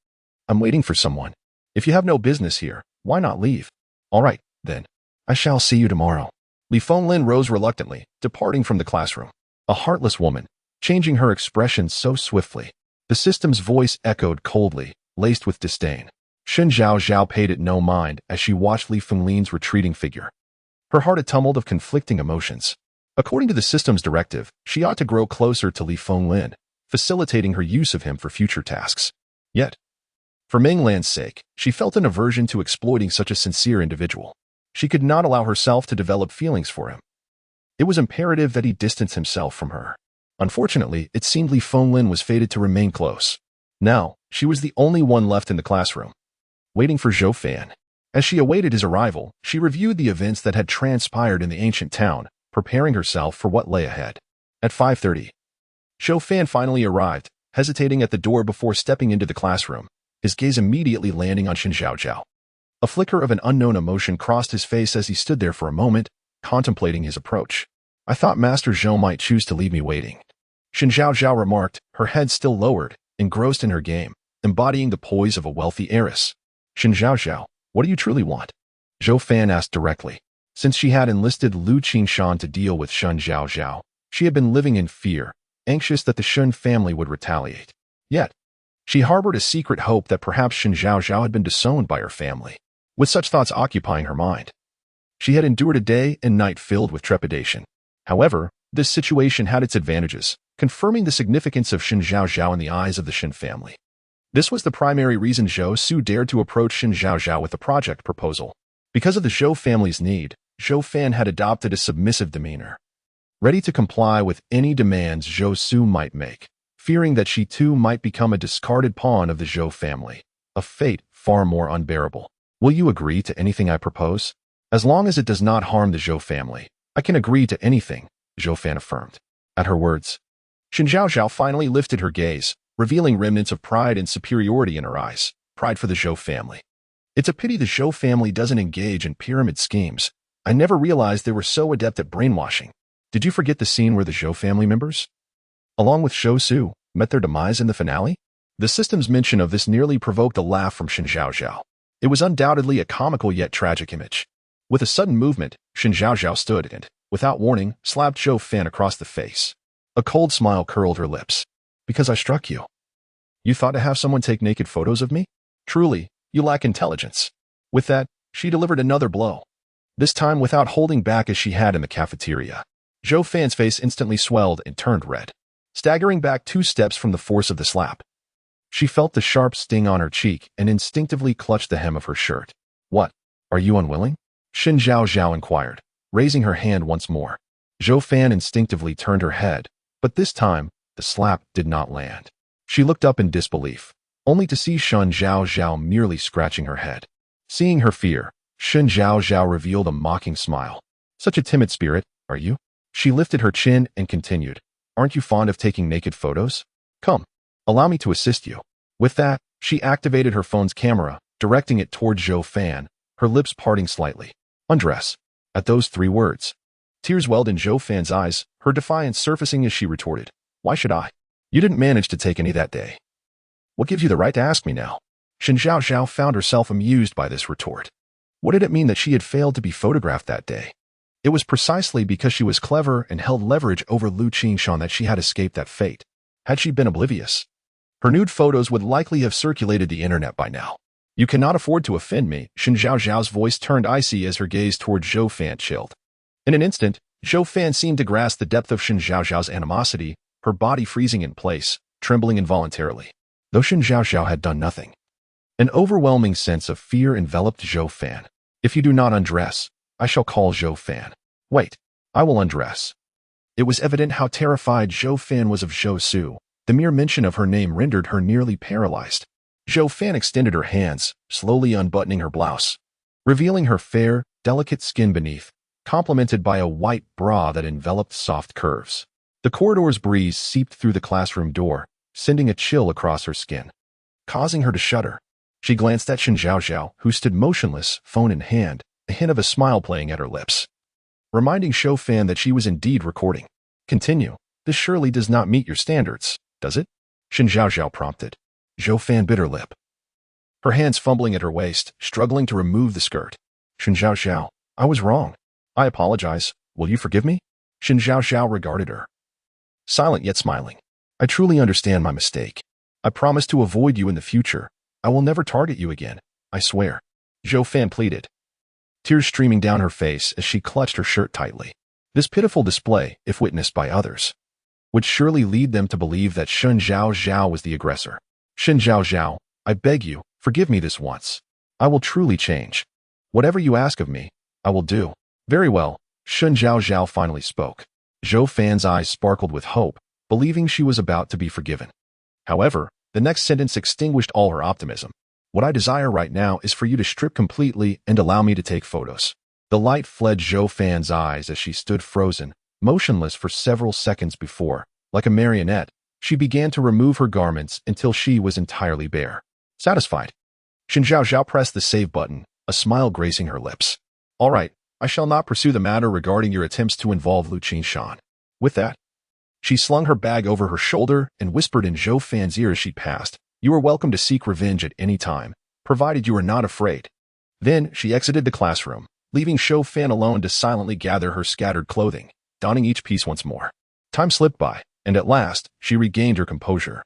I'm waiting for someone. If you have no business here, why not leave? All right, then. I shall see you tomorrow. Li Fenglin rose reluctantly, departing from the classroom. A heartless woman, changing her expression so swiftly. The system's voice echoed coldly, laced with disdain. Shen Zhaozhao paid it no mind as she watched Li Fenglin's retreating figure. Her heart a tumult of conflicting emotions. According to the system's directive, she ought to grow closer to Li Fenglin, facilitating her use of him for future tasks. Yet, for Meng Lan's sake, she felt an aversion to exploiting such a sincere individual. She could not allow herself to develop feelings for him. It was imperative that he distance himself from her. Unfortunately, it seemed Li Fenglin was fated to remain close. Now, she was the only one left in the classroom, waiting for Zhou Fan. As she awaited his arrival, she reviewed the events that had transpired in the ancient town, preparing herself for what lay ahead. At 5:30, Zhou Fan finally arrived, hesitating at the door before stepping into the classroom, his gaze immediately landing on Shen Zhaozhao. A flicker of an unknown emotion crossed his face as he stood there for a moment, contemplating his approach. I thought Master Zhou might choose to leave me waiting. Shen Zhaozhao remarked, her head still lowered, engrossed in her game, embodying the poise of a wealthy heiress. Shen Zhaozhao, what do you truly want? Zhou Fan asked directly. Since she had enlisted Lu Qingshan to deal with Shen Zhaozhao, she had been living in fear, anxious that the Shen family would retaliate. Yet, she harbored a secret hope that perhaps Shen Zhaozhao had been disowned by her family. With such thoughts occupying her mind, she had endured a day and night filled with trepidation. However, this situation had its advantages, confirming the significance of Shen Zhaozhao in the eyes of the Shen family. This was the primary reason Zhou Su dared to approach Shen Zhaozhao with a project proposal. Because of the Zhou family's need, Zhou Fan had adopted a submissive demeanor, ready to comply with any demands Zhou Su might make, fearing that she too might become a discarded pawn of the Zhou family, a fate far more unbearable. Will you agree to anything I propose? As long as it does not harm the Zhou family, I can agree to anything, Zhou Fan affirmed. At her words, Shen Zhaozhao finally lifted her gaze, revealing remnants of pride and superiority in her eyes. Pride for the Zhou family. It's a pity the Zhou family doesn't engage in pyramid schemes. I never realized they were so adept at brainwashing. Did you forget the scene where the Zhou family members, along with Shou Su, met their demise in the finale? The system's mention of this nearly provoked a laugh from Shen Zhaozhao. It was undoubtedly a comical yet tragic image. With a sudden movement, Shen Zhaozhao stood and, without warning, slapped Zhou Fan across the face. A cold smile curled her lips. Because I struck you. You thought to have someone take naked photos of me? Truly, you lack intelligence. With that, she delivered another blow. This time without holding back as she had in the cafeteria. Zhou Fan's face instantly swelled and turned red. Staggering back 2 steps from the force of the slap, she felt the sharp sting on her cheek and instinctively clutched the hem of her shirt. What? Are you unwilling? Shen Zhaozhao inquired, raising her hand once more. Zhou Fan instinctively turned her head, but this time, the slap did not land. She looked up in disbelief, only to see Shen Zhaozhao merely scratching her head. Seeing her fear, Shen Zhaozhao revealed a mocking smile. Such a timid spirit, are you? She lifted her chin and continued. Aren't you fond of taking naked photos? Come, allow me to assist you. With that, she activated her phone's camera, directing it toward Zhou Fan, her lips parting slightly. Undress. At those 3 words, tears welled in Zhou Fan's eyes, her defiance surfacing as she retorted. Why should I? You didn't manage to take any that day. What gives you the right to ask me now? Shen Zhaozhao found herself amused by this retort. What did it mean that she had failed to be photographed that day? It was precisely because she was clever and held leverage over Lu Qingshan that she had escaped that fate. Had she been oblivious, her nude photos would likely have circulated the internet by now. You cannot afford to offend me. Shen Zhaozhao's voice turned icy as her gaze toward Zhou Fan chilled. In an instant, Zhou Fan seemed to grasp the depth of Shen Zhaozhao's animosity, her body freezing in place, trembling involuntarily. Though Shen Zhaozhao had done nothing, an overwhelming sense of fear enveloped Zhou Fan. If you do not undress, I shall call Zhou Fan. Wait, I will undress. It was evident how terrified Zhou Fan was of Shou Su. The mere mention of her name rendered her nearly paralyzed. Zhou Fan extended her hands, slowly unbuttoning her blouse, revealing her fair, delicate skin beneath, complemented by a white bra that enveloped soft curves. The corridor's breeze seeped through the classroom door, sending a chill across her skin, causing her to shudder. She glanced at Shen Zhaozhao, who stood motionless, phone in hand, a hint of a smile playing at her lips, reminding Zhou Fan that she was indeed recording. Continue. This surely does not meet your standards, does it? Shen Zhaozhao prompted. Zhou Fan bit her lip, her hands fumbling at her waist, struggling to remove the skirt. Shen Zhaozhao, I was wrong. I apologize. Will you forgive me? Shen Zhaozhao regarded her, silent yet smiling. I truly understand my mistake. I promise to avoid you in the future. I will never target you again. I swear. Zhou Fan pleaded, tears streaming down her face as she clutched her shirt tightly. This pitiful display, if witnessed by others, would surely lead them to believe that Shen Zhaozhao was the aggressor. Shen Zhaozhao, I beg you, forgive me this once. I will truly change. Whatever you ask of me, I will do. Very well, Shen Zhaozhao finally spoke. Zhou Fan's eyes sparkled with hope, believing she was about to be forgiven. However, the next sentence extinguished all her optimism. What I desire right now is for you to strip completely and allow me to take photos. The light fled Zhou Fan's eyes as she stood frozen, motionless for several seconds before, like a marionette, she began to remove her garments until she was entirely bare. Satisfied, Shen Zhaozhao pressed the save button, a smile gracing her lips. All right, I shall not pursue the matter regarding your attempts to involve Lu Qingshan. With that, she slung her bag over her shoulder and whispered in Zhou Fan's ear as she passed, You are welcome to seek revenge at any time, provided you are not afraid. Then she exited the classroom, leaving Zhou Fan alone to silently gather her scattered clothing, donning each piece once more. Time slipped by, and at last, she regained her composure.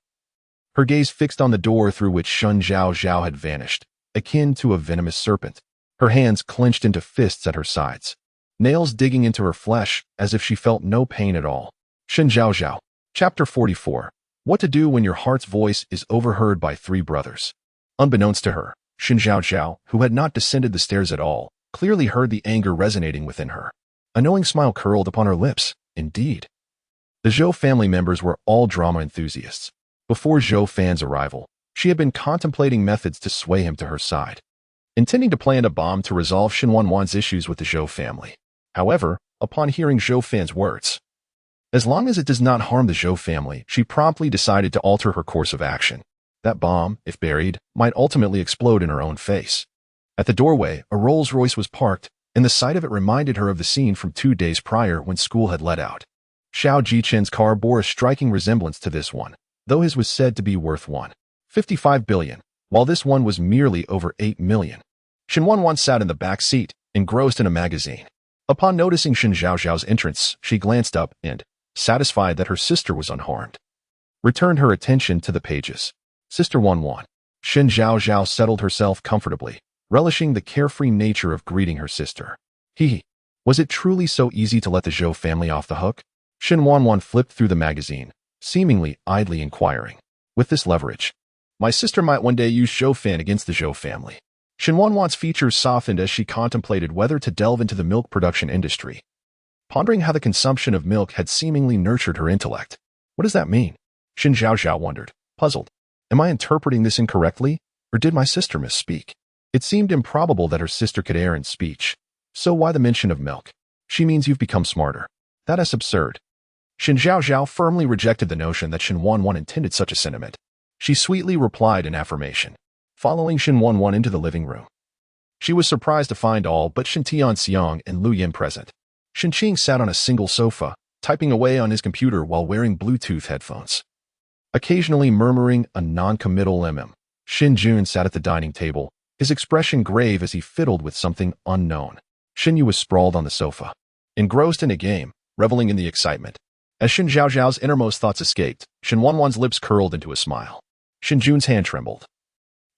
Her gaze fixed on the door through which Shen Zhaozhao had vanished, akin to a venomous serpent. Her hands clenched into fists at her sides, nails digging into her flesh as if she felt no pain at all. Shen Zhaozhao. Chapter 44. What to do when your heart's voice is overheard by 3 brothers. Unbeknownst to her, Shen Zhaozhao, who had not descended the stairs at all, clearly heard the anger resonating within her. A knowing smile curled upon her lips. Indeed, the Zhou family members were all drama enthusiasts. Before Zhou Fan's arrival, she had been contemplating methods to sway him to her side, intending to plant a bomb to resolve Shen Wanwan's issues with the Zhou family. However, upon hearing Zhou Fan's words, As long as it does not harm the Zhou family, she promptly decided to alter her course of action. That bomb, if buried, might ultimately explode in her own face. At the doorway, a Rolls-Royce was parked, and the sight of it reminded her of the scene from 2 days prior when school had let out. Xiao Jichen's car bore a striking resemblance to this one, though his was said to be worth $1.55 billion, while this one was merely over $8 million. Shen Wanwan sat in the back seat, engrossed in a magazine. Upon noticing Shen Zhaozhao's entrance, she glanced up and, satisfied that her sister was unharmed, returned her attention to the pages. Sister Wanwan. Shen Zhaozhao settled herself comfortably, relishing the carefree nature of greeting her sister. Was it truly so easy to let the Zhou family off the hook? Shen Wanwan flipped through the magazine, seemingly idly inquiring. With this leverage, my sister might one day use Zhou fan against the Zhou family. Shen Wanwan's features softened as she contemplated whether to delve into the milk production industry, pondering how the consumption of milk had seemingly nurtured her intellect. What does that mean? Shen Zhaozhao wondered, puzzled. Am I interpreting this incorrectly, or did my sister misspeak? It seemed improbable that her sister could err in speech. So why the mention of milk? She means you've become smarter. That is absurd. Shen Zhaozhao firmly rejected the notion that Shen Wanwan intended such a sentiment. She sweetly replied in affirmation, following Shen Wanwan into the living room. She was surprised to find all but Shen Tianxiang and Lu Yin present. Shen Qing sat on a single sofa, typing away on his computer while wearing Bluetooth headphones, occasionally murmuring a non-committal Shen Jun sat at the dining table, his expression grave as he fiddled with something unknown. Shen Yu was sprawled on the sofa, engrossed in a game, reveling in the excitement. As Shen Zhaozhao's innermost thoughts escaped, Shen Wanwan's lips curled into a smile. Shen Jun's hand trembled,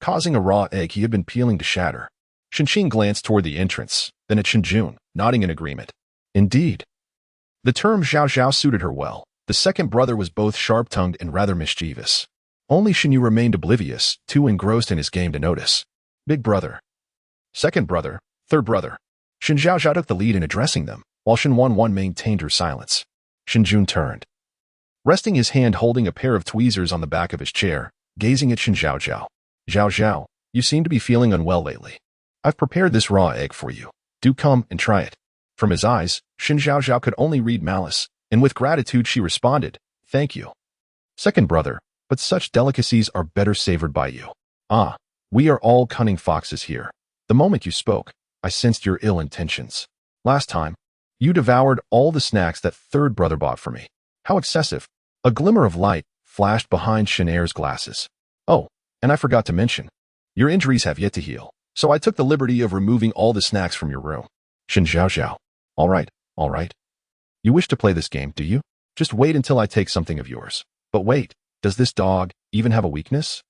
causing a raw egg he had been peeling to shatter. Shen Qing glanced toward the entrance, then at Shen Jun, nodding in agreement. Indeed. The term Zhaozhao suited her well. The second brother was both sharp-tongued and rather mischievous. Only Shen Yu remained oblivious, too engrossed in his game to notice. Big brother. Second brother. Third brother. Shen Zhaozhao took the lead in addressing them, while Shen Wanwan maintained her silence. Shen Jun turned, resting his hand holding a pair of tweezers on the back of his chair, gazing at Shen Zhaozhao. Zhaozhao, you seem to be feeling unwell lately. I've prepared this raw egg for you. Do come and try it. From his eyes, Shen Zhaozhao could only read malice, and with gratitude she responded, thank you. Second brother, but such delicacies are better savored by you. Ah, we are all cunning foxes here. The moment you spoke, I sensed your ill intentions. Last time, you devoured all the snacks that third brother bought for me. How excessive. A glimmer of light flashed behind Shen Er's glasses. Oh, and I forgot to mention, your injuries have yet to heal, so I took the liberty of removing all the snacks from your room. Shen Zhaozhao. All right. You wish to play this game, do you? Just wait until I take something of yours. But wait, does this dog even have a weakness?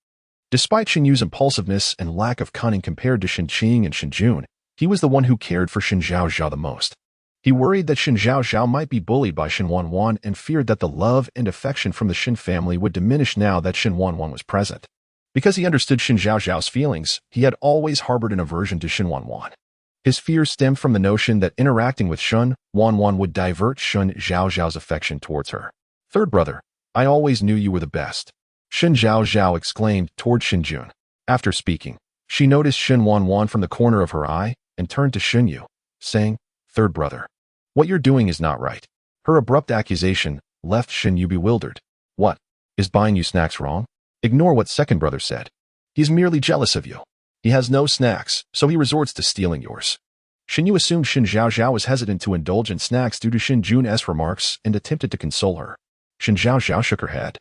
Despite Shen Yu's impulsiveness and lack of cunning compared to Shen Qing and Shen Jun, he was the one who cared for Shen Zhaozhao the most. He worried that Shen Zhaozhao might be bullied by Shen Wanwan and feared that the love and affection from the Shen family would diminish now that Shen Wanwan was present. Because he understood Shen Zhaozhao's feelings, he had always harbored an aversion to Shen Wanwan. His fears stemmed from the notion that interacting with Shen Wanwan would divert Shen Zhaozhao's affection towards her. Third brother, I always knew you were the best. Shen Zhaozhao exclaimed toward Shen Jun. After speaking, she noticed Shen Wanwan from the corner of her eye and turned to Shen Yu, saying, Third brother, what you're doing is not right. Her abrupt accusation left Shen Yu bewildered. What? Is buying you snacks wrong? Ignore what second brother said. He's merely jealous of you. He has no snacks, so he resorts to stealing yours. Shen Yu assumed Shen Zhaozhao was hesitant to indulge in snacks due to Shen Jun's remarks and attempted to console her. Shen Zhaozhao shook her head.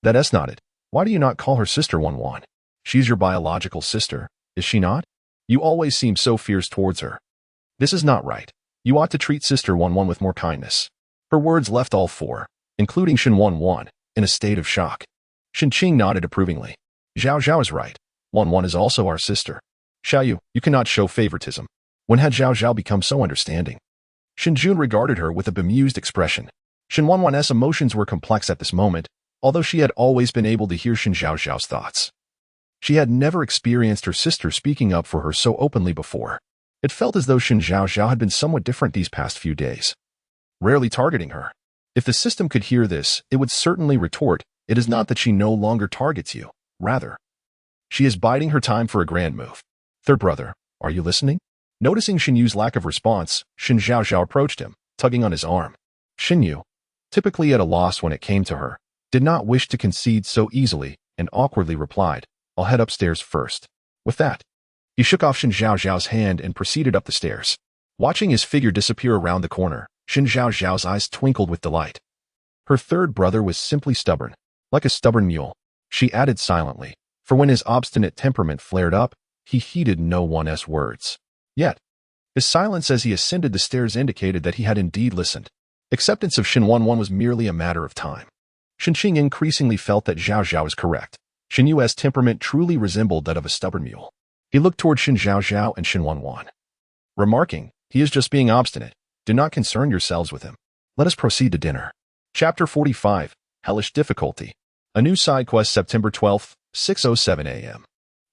That's not it. Why do you not call her sister Wanwan? She's your biological sister, is she not? You always seem so fierce towards her. This is not right. You ought to treat sister Wanwan with more kindness. Her words left all four, including Shen Wanwan, in a state of shock. Shen Qing nodded approvingly. Zhaozhao is right. Wanwan is also our sister. Xiaoyu, you cannot show favoritism. When had Zhaozhao become so understanding? Shen Jun regarded her with a bemused expression. Shen Wanwan's emotions were complex at this moment, although she had always been able to hear Shen Zhaozhao's thoughts. She had never experienced her sister speaking up for her so openly before. It felt as though Shen Zhaozhao had been somewhat different these past few days, rarely targeting her. If the system could hear this, it would certainly retort, it is not that she no longer targets you. Rather, she is biding her time for a grand move. Third brother, are you listening? Noticing Shen Yu's lack of response, Shen Zhaozhao approached him, tugging on his arm. Shen Yu, typically at a loss when it came to her, did not wish to concede so easily and awkwardly replied, "I'll head upstairs first." With that, he shook off Shen Zhaozhao's hand and proceeded up the stairs. Watching his figure disappear around the corner, Shen Zhaozhao's eyes twinkled with delight. Her third brother was simply stubborn, like a stubborn mule, she added silently, for when his obstinate temperament flared up, he heeded no one's words. Yet, his silence as he ascended the stairs indicated that he had indeed listened. Acceptance of Shen Wanwan was merely a matter of time. Shen Qing increasingly felt that Zhaozhao was correct. Shen Yu's temperament truly resembled that of a stubborn mule. He looked toward Shen Zhaozhao and Shen Wanwan, remarking, "He is just being obstinate. Do not concern yourselves with him. Let us proceed to dinner." Chapter 45, Hellish Difficulty. A new side quest, September 12th, 6:07 a.m.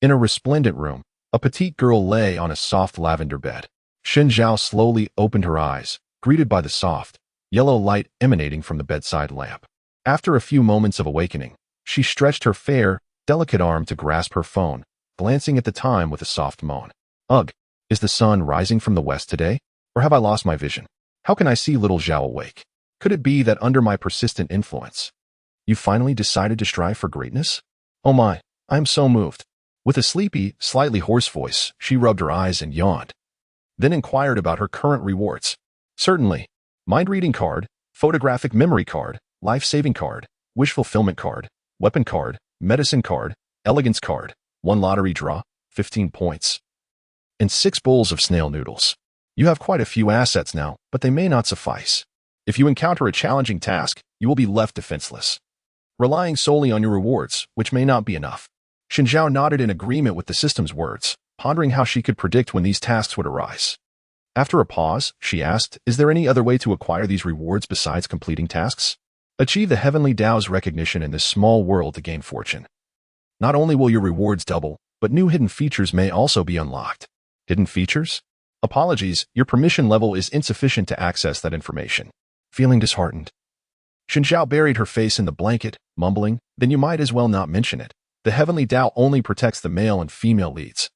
In a resplendent room, a petite girl lay on a soft lavender bed. Shen Zhao slowly opened her eyes, greeted by the soft, yellow light emanating from the bedside lamp. After a few moments of awakening, she stretched her fair, delicate arm to grasp her phone, glancing at the time with a soft moan. Ugh, is the sun rising from the west today? Or have I lost my vision? How can I see little Zhao awake? Could it be that under my persistent influence, you finally decided to strive for greatness? Oh my, I am so moved. With a sleepy, slightly hoarse voice, she rubbed her eyes and yawned, then inquired about her current rewards. Certainly. Mind-reading card, photographic memory card, life-saving card, wish fulfillment card, weapon card, medicine card, elegance card, 1 lottery draw, 15 points, and 6 bowls of snail noodles. You have quite a few assets now, but they may not suffice. If you encounter a challenging task, you will be left defenseless, relying solely on your rewards, which may not be enough. Shen Zhao nodded in agreement with the system's words, pondering how she could predict when these tasks would arise. After a pause, she asked, "Is there any other way to acquire these rewards besides completing tasks? Achieve the heavenly Tao's recognition in this small world to gain fortune. Not only will your rewards double, but new hidden features may also be unlocked." Hidden features? Apologies, your permission level is insufficient to access that information. Feeling disheartened, Shen Zhao buried her face in the blanket, mumbling, "Then you might as well not mention it. The heavenly Tao only protects the male and female leads.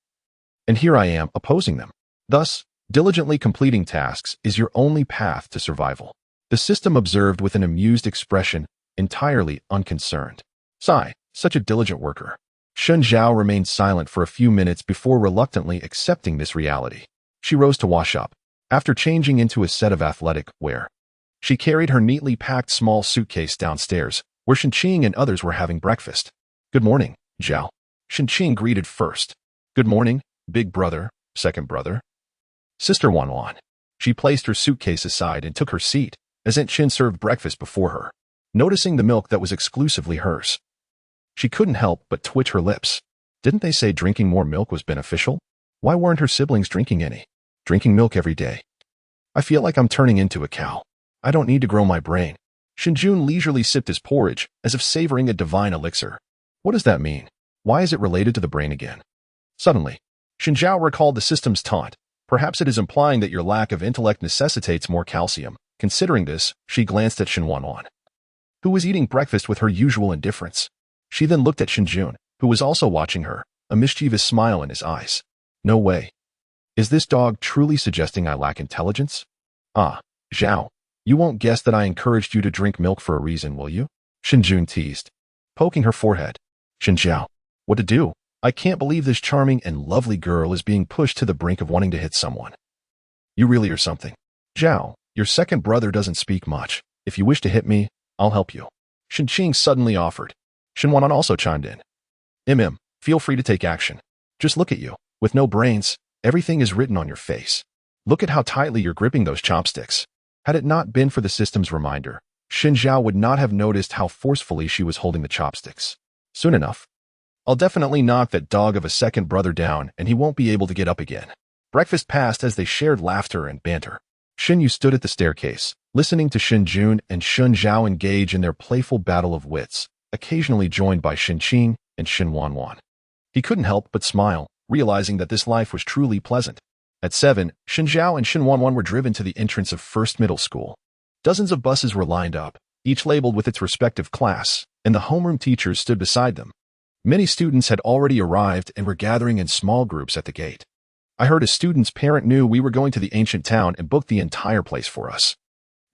And here I am, opposing them. Thus, diligently completing tasks is your only path to survival." The system observed with an amused expression, entirely unconcerned. Sigh, such a diligent worker. Shen Zhao remained silent for a few minutes before reluctantly accepting this reality. She rose to wash up. After changing into a set of athletic wear, she carried her neatly packed small suitcase downstairs, where Shen Qing and others were having breakfast. "Good morning, Zhao." Shen Qing greeted first. "Good morning, big brother, second brother, Sister Wanwan." She placed her suitcase aside and took her seat, as Aunt Shen served breakfast before her. Noticing the milk that was exclusively hers, she couldn't help but twitch her lips. Didn't they say drinking more milk was beneficial? Why weren't her siblings drinking any? Drinking milk every day. I feel like I'm turning into a cow. I don't need to grow my brain. Shen Jun leisurely sipped his porridge, as if savoring a divine elixir. What does that mean? Why is it related to the brain again? Suddenly, Shen Zhao recalled the system's taunt. Perhaps it is implying that your lack of intellect necessitates more calcium. Considering this, she glanced at Shen Wanwan, who was eating breakfast with her usual indifference. She then looked at Shen Jun, who was also watching her, a mischievous smile in his eyes. No way. Is this dog truly suggesting I lack intelligence? Ah, Zhao, you won't guess that I encouraged you to drink milk for a reason, will you? Shen Jun teased, poking her forehead. Shen Zhao, what to do? I can't believe this charming and lovely girl is being pushed to the brink of wanting to hit someone. You really are something. Zhao, your second brother doesn't speak much. If you wish to hit me, I'll help you. Shen Qing suddenly offered. Shen Wanwan also chimed in. Feel free to take action. Just look at you. With no brains, everything is written on your face. Look at how tightly you're gripping those chopsticks. Had it not been for the system's reminder, Shen Zhao would not have noticed how forcefully she was holding the chopsticks. Soon enough, I'll definitely knock that dog of a second brother down and he won't be able to get up again. Breakfast passed as they shared laughter and banter. Shen Yu stood at the staircase, listening to Shen Jun and Shen Zhao engage in their playful battle of wits, occasionally joined by Shen Qing and Shen Wanwan. He couldn't help but smile, realizing that this life was truly pleasant. At 7, Shen Zhao and Shen Wanwan were driven to the entrance of First Middle School. Dozens of buses were lined up, each labeled with its respective class, and the homeroom teachers stood beside them. Many students had already arrived and were gathering in small groups at the gate. I heard a student's parent knew we were going to the ancient town and booked the entire place for us.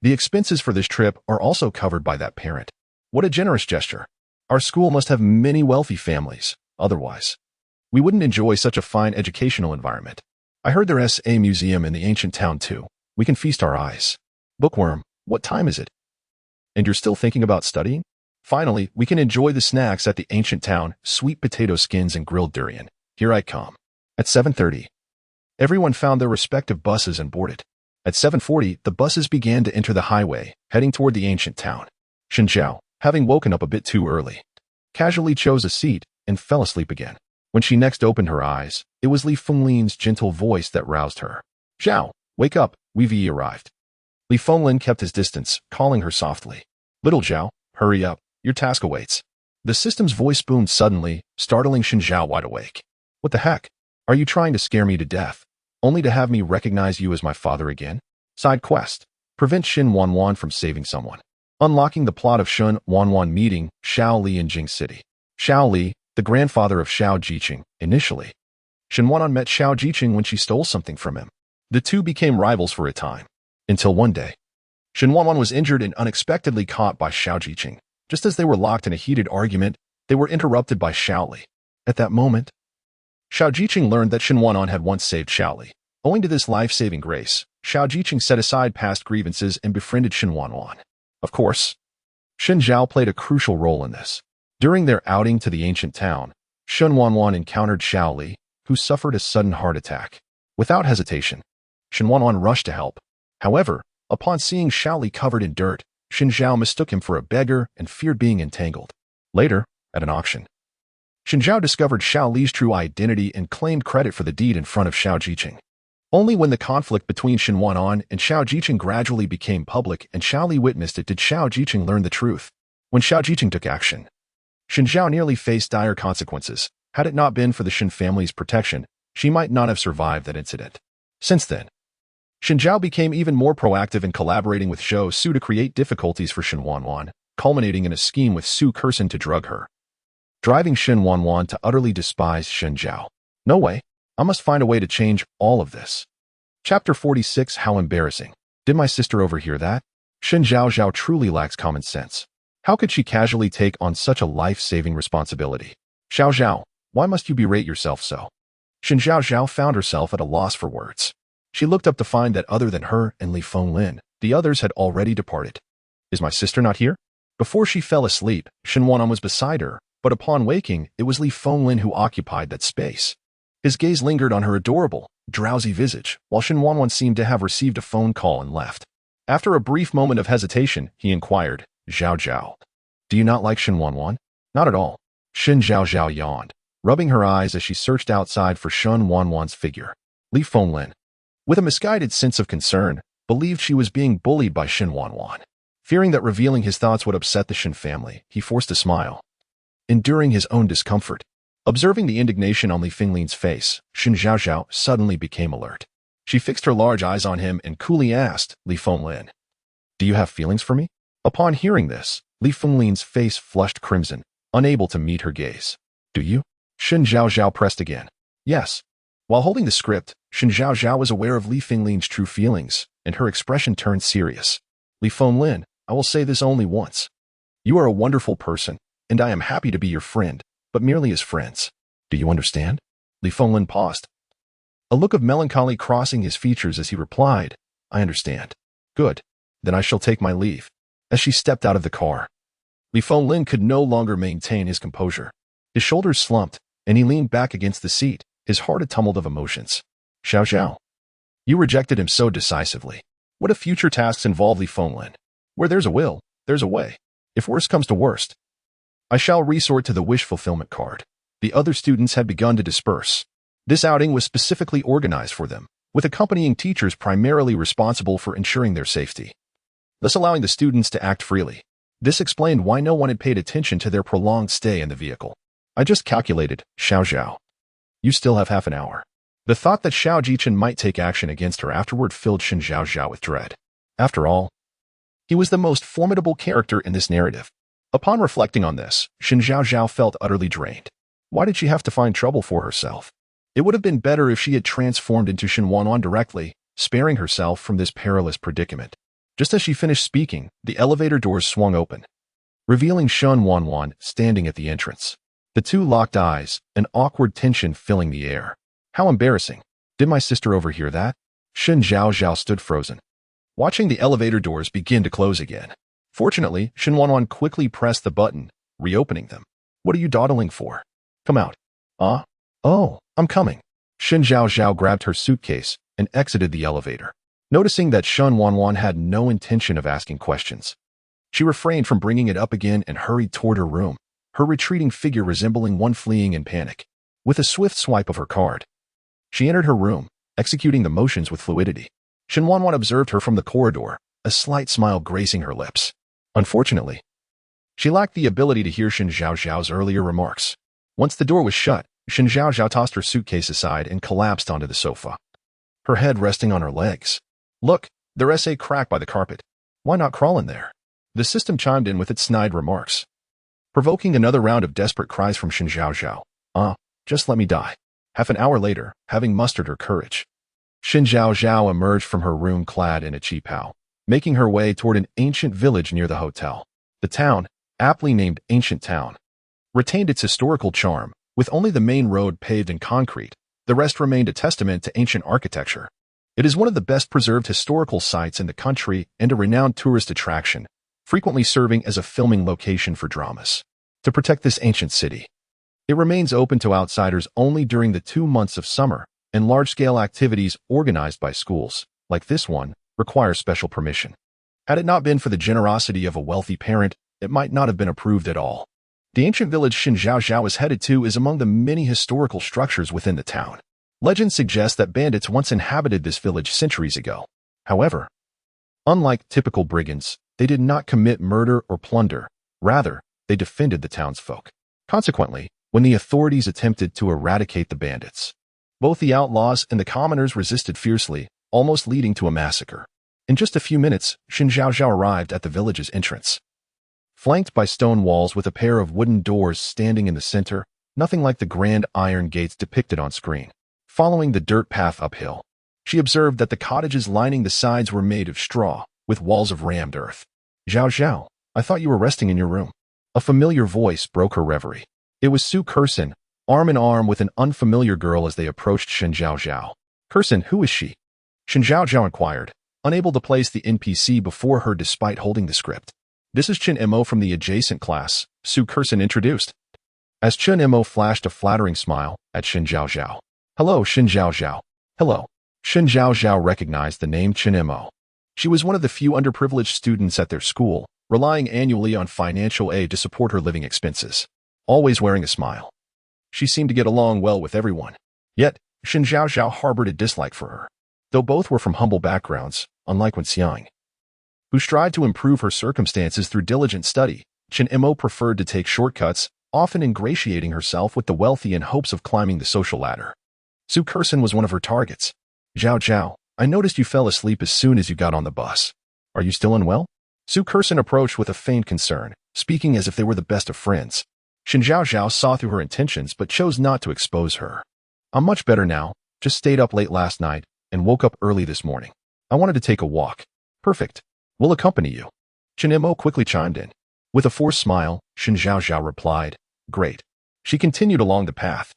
The expenses for this trip are also covered by that parent. What a generous gesture. Our school must have many wealthy families. Otherwise, we wouldn't enjoy such a fine educational environment. I heard there's a museum in the ancient town too. We can feast our eyes. Bookworm, what time is it? And you're still thinking about studying? Finally, we can enjoy the snacks at the ancient town, sweet potato skins and grilled durian. Here I come. At 7:30, everyone found their respective buses and boarded. At 7:40, the buses began to enter the highway, heading toward the ancient town. Shen Zhaozhao, having woken up a bit too early, casually chose a seat and fell asleep again. When she next opened her eyes, it was Li Fenglin's gentle voice that roused her. Zhao, wake up, we've arrived. Li Fenglin kept his distance, calling her softly. Little Zhao, hurry up, your task awaits. The system's voice boomed suddenly, startling Shen Zhaozhao wide awake. What the heck? Are you trying to scare me to death, only to have me recognize you as my father again? Side quest. Prevent Shen Wanwan from saving someone. Unlocking the plot of Shen Wanwan meeting Xiao Li in Jing City. Xiao Li, the grandfather of Xiao Jiqing, initially. Shen Wanwan met Xiao Jiqing when she stole something from him. The two became rivals for a time. Until one day, Shen Wanwan was injured and unexpectedly caught by Xiao Jiqing. Just as they were locked in a heated argument, they were interrupted by Xiao Li. At that moment, Xiao Jiqing learned that Shen Wanwan had once saved Xiao Li. Owing to this life-saving grace, Xiao Jiqing set aside past grievances and befriended Shen Wanwan. Of course, Shen Zhaozhao played a crucial role in this. During their outing to the ancient town, Shen Wanwan encountered Xiao Li, who suffered a sudden heart attack. Without hesitation, Shen Wanwan rushed to help. However, upon seeing Xiao Li covered in dirt, Shen Zhaozhao mistook him for a beggar and feared being entangled. Later, at an auction, Shen Zhaozhao discovered Xiao Li's true identity and claimed credit for the deed in front of Xiao Jiqing. Only when the conflict between Shen Wanwan and Xiao Jiqing gradually became public and Xiao Li witnessed it did Xiao Jiqing learn the truth. When Xiao Jiqing took action, Shen Zhaozhao nearly faced dire consequences. Had it not been for the Shen family's protection, she might not have survived that incident. Since then, Shen Zhaozhao became even more proactive in collaborating with Zhou Su to create difficulties for Shen Wanwan, culminating in a scheme with Su Curson to drug her, driving Shen Wanwan to utterly despise Shen Zhaozhao. No way. I must find a way to change all of this. Chapter 46. How embarrassing. Did my sister overhear that? Shen Zhaozhao truly lacks common sense. How could she casually take on such a life-saving responsibility? Zhaozhao, why must you berate yourself so? Shen Zhaozhao found herself at a loss for words. She looked up to find that other than her and Li Fenglin, the others had already departed. Is my sister not here? Before she fell asleep, Shen Wanwan was beside her, but upon waking, it was Li Fenglin who occupied that space. His gaze lingered on her adorable, drowsy visage, while Shen Wanwan seemed to have received a phone call and left. After a brief moment of hesitation, he inquired, Zhaozhao, do you not like Shen Wanwan? Not at all. Shen Zhaozhao yawned, rubbing her eyes as she searched outside for Shen Wanwan's figure. Li Fenglin, with a misguided sense of concern, believed she was being bullied by Shen Wanwan. Fearing that revealing his thoughts would upset the Shen family, he forced a smile, enduring his own discomfort. Observing the indignation on Li Fenglin's face, Shen Zhaozhao suddenly became alert. She fixed her large eyes on him and coolly asked, Li Fenglin, do you have feelings for me? Upon hearing this, Li Fenglin's face flushed crimson, unable to meet her gaze. Do you? Shen Zhaozhao pressed again. Yes. While holding the script, Shen Zhaozhao was aware of Li Fenglin's true feelings, and her expression turned serious. Li Fenglin, I will say this only once. You are a wonderful person, and I am happy to be your friend, but merely as friends. Do you understand? Li Fenglin paused, a look of melancholy crossing his features as he replied, I understand. Good. Then I shall take my leave. As she stepped out of the car, Li Fenglin could no longer maintain his composure. His shoulders slumped, and he leaned back against the seat, his heart a tumult of emotions. Zhaozhao, you rejected him so decisively. What if future tasks involve Li Fenglin? Where there's a will, there's a way. If worst comes to worst, I shall resort to the wish fulfillment card. The other students had begun to disperse. This outing was specifically organized for them, with accompanying teachers primarily responsible for ensuring their safety, thus allowing the students to act freely. This explained why no one had paid attention to their prolonged stay in the vehicle. I just calculated, Zhaozhao. You still have half an hour. The thought that Xiao Jiqing might take action against her afterward filled Shen Zhaozhao with dread. After all, he was the most formidable character in this narrative. Upon reflecting on this, Shen Zhaozhao felt utterly drained. Why did she have to find trouble for herself? It would have been better if she had transformed into Shen Wanwan directly, sparing herself from this perilous predicament. Just as she finished speaking, the elevator doors swung open, revealing Shen Wanwan standing at the entrance. The two locked eyes, an awkward tension filling the air. How embarrassing. Did my sister overhear that? Shen Zhaozhao stood frozen, watching the elevator doors begin to close again. Fortunately, Shen Wanwan quickly pressed the button, reopening them. What are you dawdling for? Come out. Oh, I'm coming. Shen Zhaozhao grabbed her suitcase and exited the elevator. Noticing that Shen Wanwan had no intention of asking questions, she refrained from bringing it up again and hurried toward her room, her retreating figure resembling one fleeing in panic. With a swift swipe of her card, she entered her room, executing the motions with fluidity. Shen Wanwan observed her from the corridor, a slight smile gracing her lips. Unfortunately, she lacked the ability to hear Shen Zhaozhao's earlier remarks. Once the door was shut, Shen Zhaozhao tossed her suitcase aside and collapsed onto the sofa, her head resting on her legs. Look, their essay cracked by the carpet. Why not crawl in there? The system chimed in with its snide remarks, provoking another round of desperate cries from Shen Zhaozhao. Just let me die. Half an hour later, having mustered her courage, Shen Zhaozhao emerged from her room clad in a qipao, making her way toward an ancient village near the hotel. The town, aptly named Ancient Town, retained its historical charm, with only the main road paved in concrete. The rest remained a testament to ancient architecture. It is one of the best preserved historical sites in the country and a renowned tourist attraction, frequently serving as a filming location for dramas. To protect this ancient city, it remains open to outsiders only during the 2 months of summer, and large-scale activities organized by schools, like this one, require special permission. Had it not been for the generosity of a wealthy parent, it might not have been approved at all. The ancient village Shen Zhaozhao is headed to is among the many historical structures within the town. Legend suggests that bandits once inhabited this village centuries ago. However, unlike typical brigands, they did not commit murder or plunder. Rather, they defended the townsfolk. Consequently, when the authorities attempted to eradicate the bandits, both the outlaws and the commoners resisted fiercely, almost leading to a massacre. In just a few minutes, Shen Zhaozhao arrived at the village's entrance. Flanked by stone walls with a pair of wooden doors standing in the center, nothing like the grand iron gates depicted on screen. Following the dirt path uphill, she observed that the cottages lining the sides were made of straw, with walls of rammed earth. Zhaozhao, I thought you were resting in your room. A familiar voice broke her reverie. It was Su Kursin, arm in arm with an unfamiliar girl as they approached Shen Zhaozhao. Kursin, who is she? Shen Zhaozhao inquired, unable to place the NPC before her despite holding the script. This is Chen Mo from the adjacent class, Su Kursin introduced, as Chen Mo flashed a flattering smile at Shen Zhaozhao. Hello, Shen Zhaozhao. Hello. Shen Zhaozhao recognized the name Chen Mo. She was one of the few underprivileged students at their school, relying annually on financial aid to support her living expenses. Always wearing a smile, she seemed to get along well with everyone. Yet, Shen Zhaozhao harbored a dislike for her. Though both were from humble backgrounds, unlike Wen Xiang, who strived to improve her circumstances through diligent study, Chen Mo preferred to take shortcuts, often ingratiating herself with the wealthy in hopes of climbing the social ladder. Su Kursin was one of her targets. Zhao, I noticed you fell asleep as soon as you got on the bus. Are you still unwell? Su Kursin approached with a faint concern, speaking as if they were the best of friends. Shen Zhaozhao saw through her intentions but chose not to expose her. I'm much better now, just stayed up late last night and woke up early this morning. I wanted to take a walk. Perfect. We'll accompany you. Chen Mo quickly chimed in. With a forced smile, Shen Zhaozhao replied, Great. She continued along the path,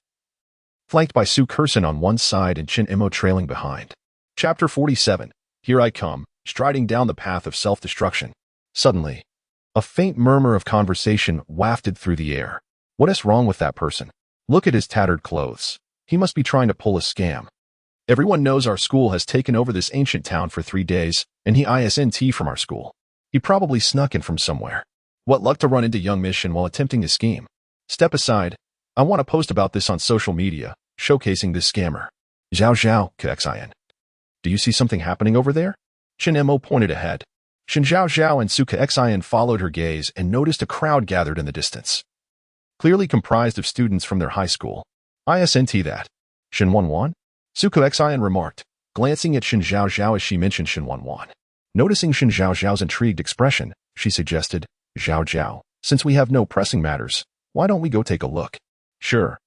flanked by Su Kursin on one side and Chen Mo trailing behind. Chapter 47. Here I come, striding down the path of self-destruction. Suddenly, a faint murmur of conversation wafted through the air. What is wrong with that person? Look at his tattered clothes. He must be trying to pull a scam. Everyone knows our school has taken over this ancient town for 3 days, and he ISNT from our school. He probably snuck in from somewhere. What luck to run into young Miss Shen while attempting his scheme. Step aside. I want to post about this on social media, showcasing this scammer. Zhao, KXIN. Do you see something happening over there? Chen Mo pointed ahead. Shen Zhaozhao and Su KXIN followed her gaze and noticed a crowd gathered in the distance, clearly comprised of students from their high school. ISNT that. Shen Wanwan? Su KXIN remarked, glancing at Shen Zhaozhao as she mentioned Shen Wanwan. Noticing Shen Zhaozhao's intrigued expression, she suggested, Zhao, since we have no pressing matters, why don't we go take a look? Sure.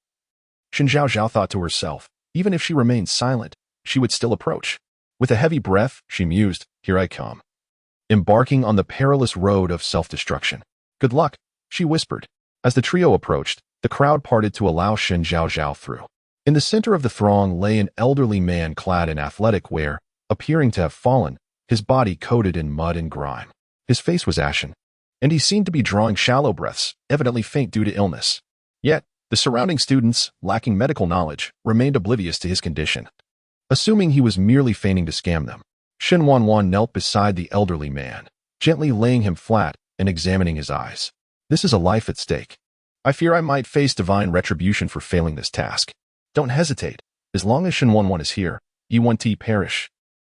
Shen Zhaozhao thought to herself, even if she remained silent, she would still approach. With a heavy breath, she mused, Here I come. embarking on the perilous road of self-destruction. Good luck, she whispered. As the trio approached, the crowd parted to allow Shen Zhaozhao through. In the center of the throng lay an elderly man clad in athletic wear, appearing to have fallen, his body coated in mud and grime. His face was ashen, and he seemed to be drawing shallow breaths, evidently faint due to illness. Yet, the surrounding students, lacking medical knowledge, remained oblivious to his condition, assuming he was merely feigning to scam them. Shen Wanwan knelt beside the elderly man, gently laying him flat and examining his eyes. This is a life at stake. I fear I might face divine retribution for failing this task. Don't hesitate. As long as Shen Wanwan is here, you won't perish.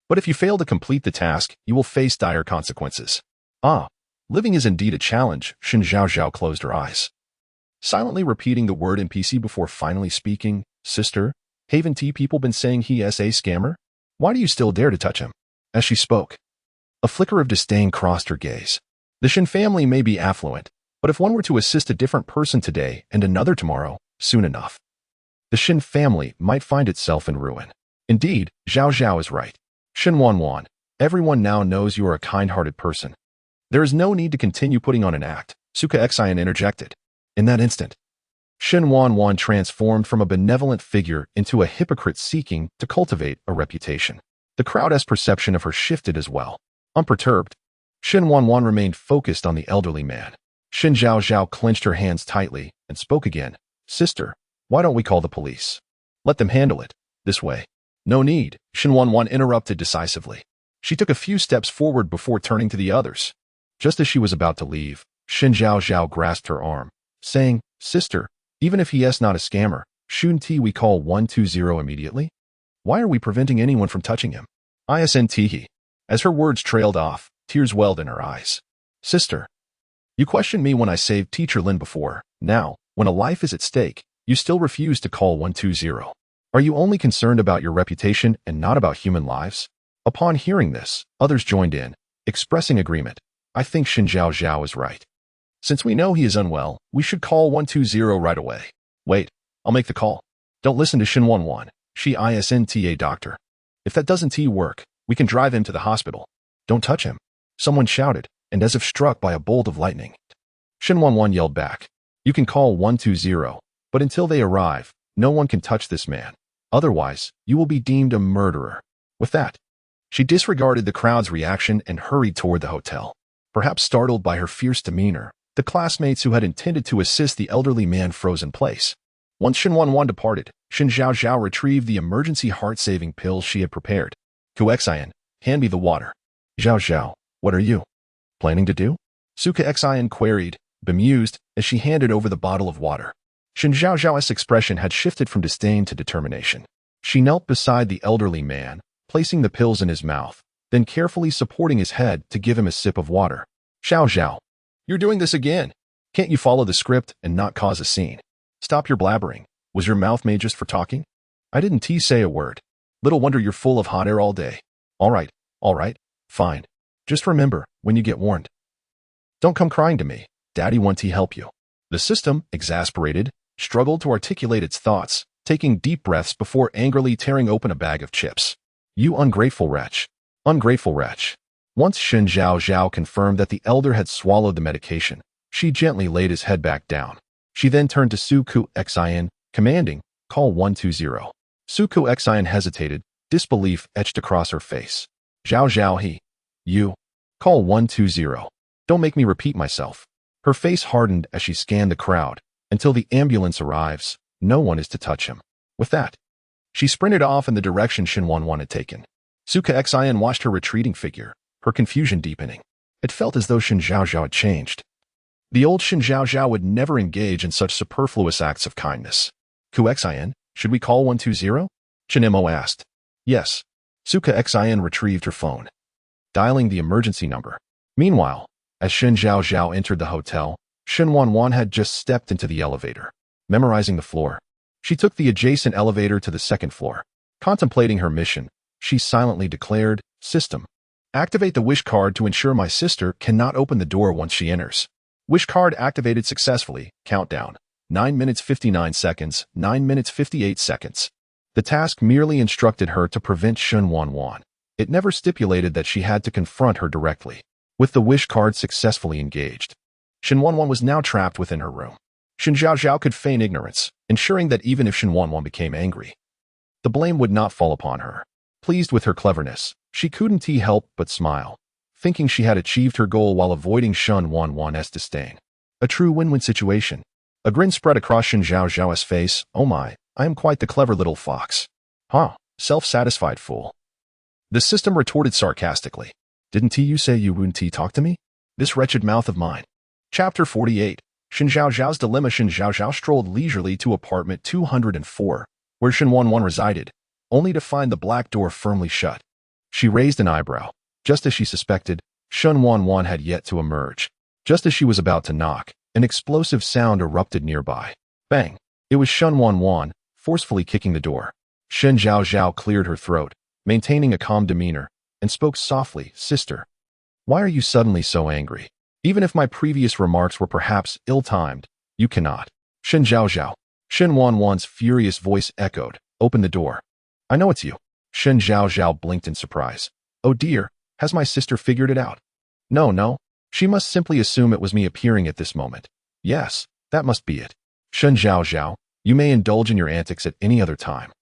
But if you fail to complete the task, you will face dire consequences. Ah, living is indeed a challenge. Shen Zhaozhao closed her eyes, silently repeating the word NPC before finally speaking. Sister, haven't people been saying he is a scammer? Why do you still dare to touch him? As she spoke, a flicker of disdain crossed her gaze. The Shen family may be affluent, but if one were to assist a different person today and another tomorrow, soon enough, the Shen family might find itself in ruin. Indeed, Zhaozhao is right. Shen Wanwan, everyone now knows you are a kind-hearted person. There is no need to continue putting on an act, Suka Xian interjected. In that instant, Shen Wanwan transformed from a benevolent figure into a hypocrite seeking to cultivate a reputation. The crowd's perception of her shifted as well. Unperturbed, Shen Wanwan remained focused on the elderly man. Shen Zhaozhao clenched her hands tightly and spoke again. Sister, why don't we call the police? Let them handle it this way. No need, Shen Wanwan interrupted decisively. She took a few steps forward before turning to the others. Just as she was about to leave, Shen Zhaozhao grasped her arm, saying, Sister, even if he is not a scammer, shouldn't we call 120 immediately? Why are we preventing anyone from touching him? ISNT. As her words trailed off, tears welled in her eyes. Sister, you questioned me when I saved Teacher Lin before. Now, when a life is at stake, you still refuse to call 120. Are you only concerned about your reputation and not about human lives? Upon hearing this, others joined in, expressing agreement. I think Shen Zhaozhao is right. Since we know he is unwell, we should call 120 right away. Wait, I'll make the call. Don't listen to Shen Wanwan. She isn't a doctor. If that doesn't work, we can drive him to the hospital. Don't touch him. Someone shouted, and as if struck by a bolt of lightning, Shen Wanwan yelled back. You can call 120, but until they arrive, no one can touch this man. Otherwise, you will be deemed a murderer. With that, she disregarded the crowd's reaction and hurried toward the hotel. Perhaps startled by her fierce demeanor, the classmates who had intended to assist the elderly man froze in place. Once Shen Wanwan departed, Shen Zhaozhao retrieved the emergency heart-saving pills she had prepared. Xian, hand me the water. Zhaozhao, what are you planning to do? Suka Xian queried, bemused, as she handed over the bottle of water. Shen Zhaozhao's expression had shifted from disdain to determination. She knelt beside the elderly man, placing the pills in his mouth, then carefully supporting his head to give him a sip of water. Zhaozhao, you're doing this again. Can't you follow the script and not cause a scene? Stop your blabbering. Was your mouth made just for talking? I didn't say a word. Little wonder you're full of hot air all day. All right, fine. Just remember, when you get warned, don't come crying to me. Daddy won't help you. The system, exasperated, struggled to articulate its thoughts, taking deep breaths before angrily tearing open a bag of chips. You ungrateful wretch. Ungrateful wretch. Once Shen Zhaozhao confirmed that the elder had swallowed the medication, she gently laid his head back down. She then turned to Suku Xian, commanding, call 120. Suku Xian hesitated, disbelief etched across her face. Zhaozhao you. Call 120. Don't make me repeat myself. Her face hardened as she scanned the crowd. Until the ambulance arrives, no one is to touch him. With that, she sprinted off in the direction Shen Wanwan had taken. Suka Xian watched her retreating figure, her confusion deepening. It felt as though Shen Zhaozhao had changed. The old Shen Zhaozhao would never engage in such superfluous acts of kindness. Xian, should we call 120? Shen Mo asked. Yes. Suka Xian retrieved her phone, dialing the emergency number. Meanwhile, as Shen Zhaozhao entered the hotel, Shen Wanwan had just stepped into the elevator. Memorizing the floor, she took the adjacent elevator to the second floor. Contemplating her mission, she silently declared, System, activate the wish card to ensure my sister cannot open the door once she enters. Wish card activated successfully. Countdown. 9 minutes 59 seconds, 9 minutes 58 seconds. The task merely instructed her to prevent Shen Wanwan. It never stipulated that she had to confront her directly. With the wish card successfully engaged, Shen Wanwan was now trapped within her room. Shen Zhaozhao could feign ignorance, ensuring that even if Shen Wanwan became angry, the blame would not fall upon her. Pleased with her cleverness, she couldn't help but smile, thinking she had achieved her goal while avoiding Shen Wanwan's disdain. A true win-win situation. A grin spread across Shen Zhaozhao's face. Oh my, I am quite the clever little fox. Huh, self-satisfied fool. The system retorted sarcastically. Didn't you say you wouldn't talk to me? This wretched mouth of mine. Chapter 48. Shen Zhaozhao's Dilemma. Shen Zhaozhao strolled leisurely to apartment 204, where Shen Wanwan resided, only to find the black door firmly shut. She raised an eyebrow. Just as she suspected, Shen Wanwan had yet to emerge. Just as she was about to knock, an explosive sound erupted nearby. Bang! It was Shen Wanwan, forcefully kicking the door. Shen Zhaozhao cleared her throat, maintaining a calm demeanor, and spoke softly. Sister, why are you suddenly so angry? Even if my previous remarks were perhaps ill-timed, you cannot. Shen Zhaozhao. Shen Wanwan's furious voice echoed. Open the door. I know it's you. Shen Zhaozhao blinked in surprise. Oh dear, has my sister figured it out? No. She must simply assume it was me appearing at this moment. Yes, that must be it. Shen Zhaozhao, you may indulge in your antics at any other time,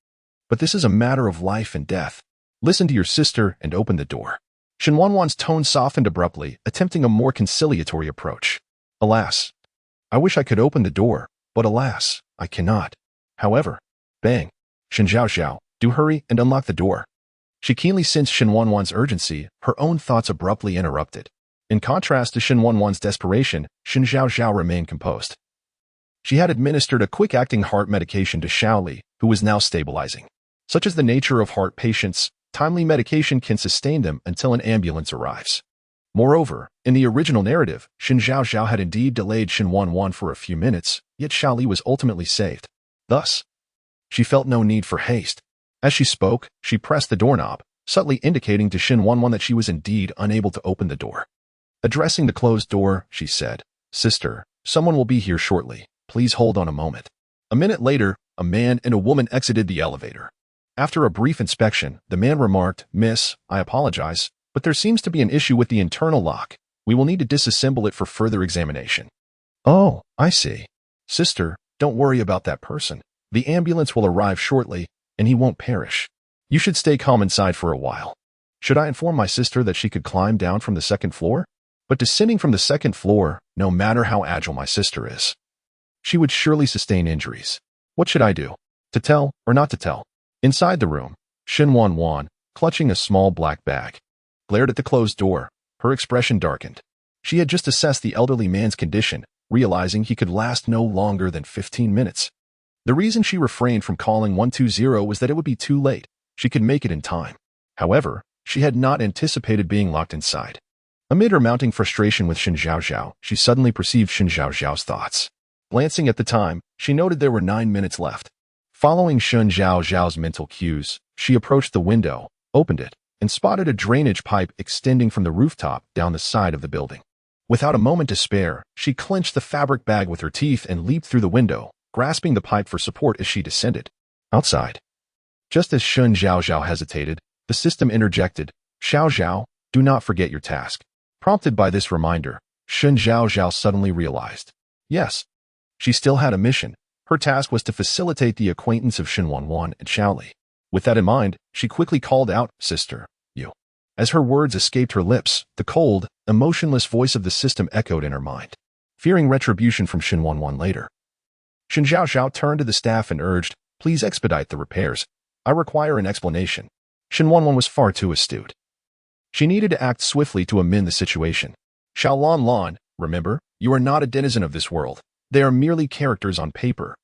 but this is a matter of life and death. Listen to your sister and open the door. Shen Wanwan's tone softened abruptly, attempting a more conciliatory approach. Alas, I wish I could open the door, but alas, I cannot. However, bang. Shen Zhaozhao, do hurry and unlock the door. She keenly sensed Shen Wanwan's urgency, her own thoughts abruptly interrupted. In contrast to Shen Wanwan's desperation, Shen Zhaozhao remained composed. She had administered a quick-acting heart medication to Xiaoli, who was now stabilizing. Such is the nature of heart patients, timely medication can sustain them until an ambulance arrives. Moreover, in the original narrative, Shen Zhaozhao had indeed delayed Shen Wanwan for a few minutes, yet Xiaoli was ultimately saved. Thus, she felt no need for haste. As she spoke, she pressed the doorknob, subtly indicating to Shen Wanwan that she was indeed unable to open the door. Addressing the closed door, she said, Sister, someone will be here shortly. Please hold on a moment. A minute later, a man and a woman exited the elevator. After a brief inspection, the man remarked, Miss, I apologize, but there seems to be an issue with the internal lock. We will need to disassemble it for further examination. Oh, I see. Sister, don't worry about that person. The ambulance will arrive shortly, and he won't perish. You should stay calm inside for a while. Should I inform my sister that she could climb down from the second floor? But descending from the second floor, no matter how agile my sister is, she would surely sustain injuries. What should I do? To tell or not to tell? Inside the room, Shen Wanwan, clutching a small black bag, glared at the closed door. Her expression darkened. She had just assessed the elderly man's condition, realizing he could last no longer than 15 minutes. The reason she refrained from calling 120 was that it would be too late. She could make it in time. However, she had not anticipated being locked inside. Amid her mounting frustration with Shen Zhaozhao, she suddenly perceived Shen Zhaozhao's thoughts. Glancing at the time, she noted there were 9 minutes left. Following Shen Zhaozhao's mental cues, she approached the window, opened it, and spotted a drainage pipe extending from the rooftop down the side of the building. Without a moment to spare, she clenched the fabric bag with her teeth and leaped through the window, grasping the pipe for support as she descended. Outside, just as Shen Zhaozhao hesitated, the system interjected, Zhaozhao, do not forget your task. Prompted by this reminder, Shen Zhaozhao suddenly realized. Yes, she still had a mission. Her task was to facilitate the acquaintance of Shen Wanwan and Xiaoli. With that in mind, she quickly called out, Sister, you. As her words escaped her lips, the cold, emotionless voice of the system echoed in her mind. Fearing retribution from Shen Wanwan later, Shen Zhaozhao turned to the staff and urged, Please expedite the repairs. I require an explanation. Shen Wanwan was far too astute. She needed to act swiftly to amend the situation. Xiaolan Lan, remember, you are not a denizen of this world. They are merely characters on paper.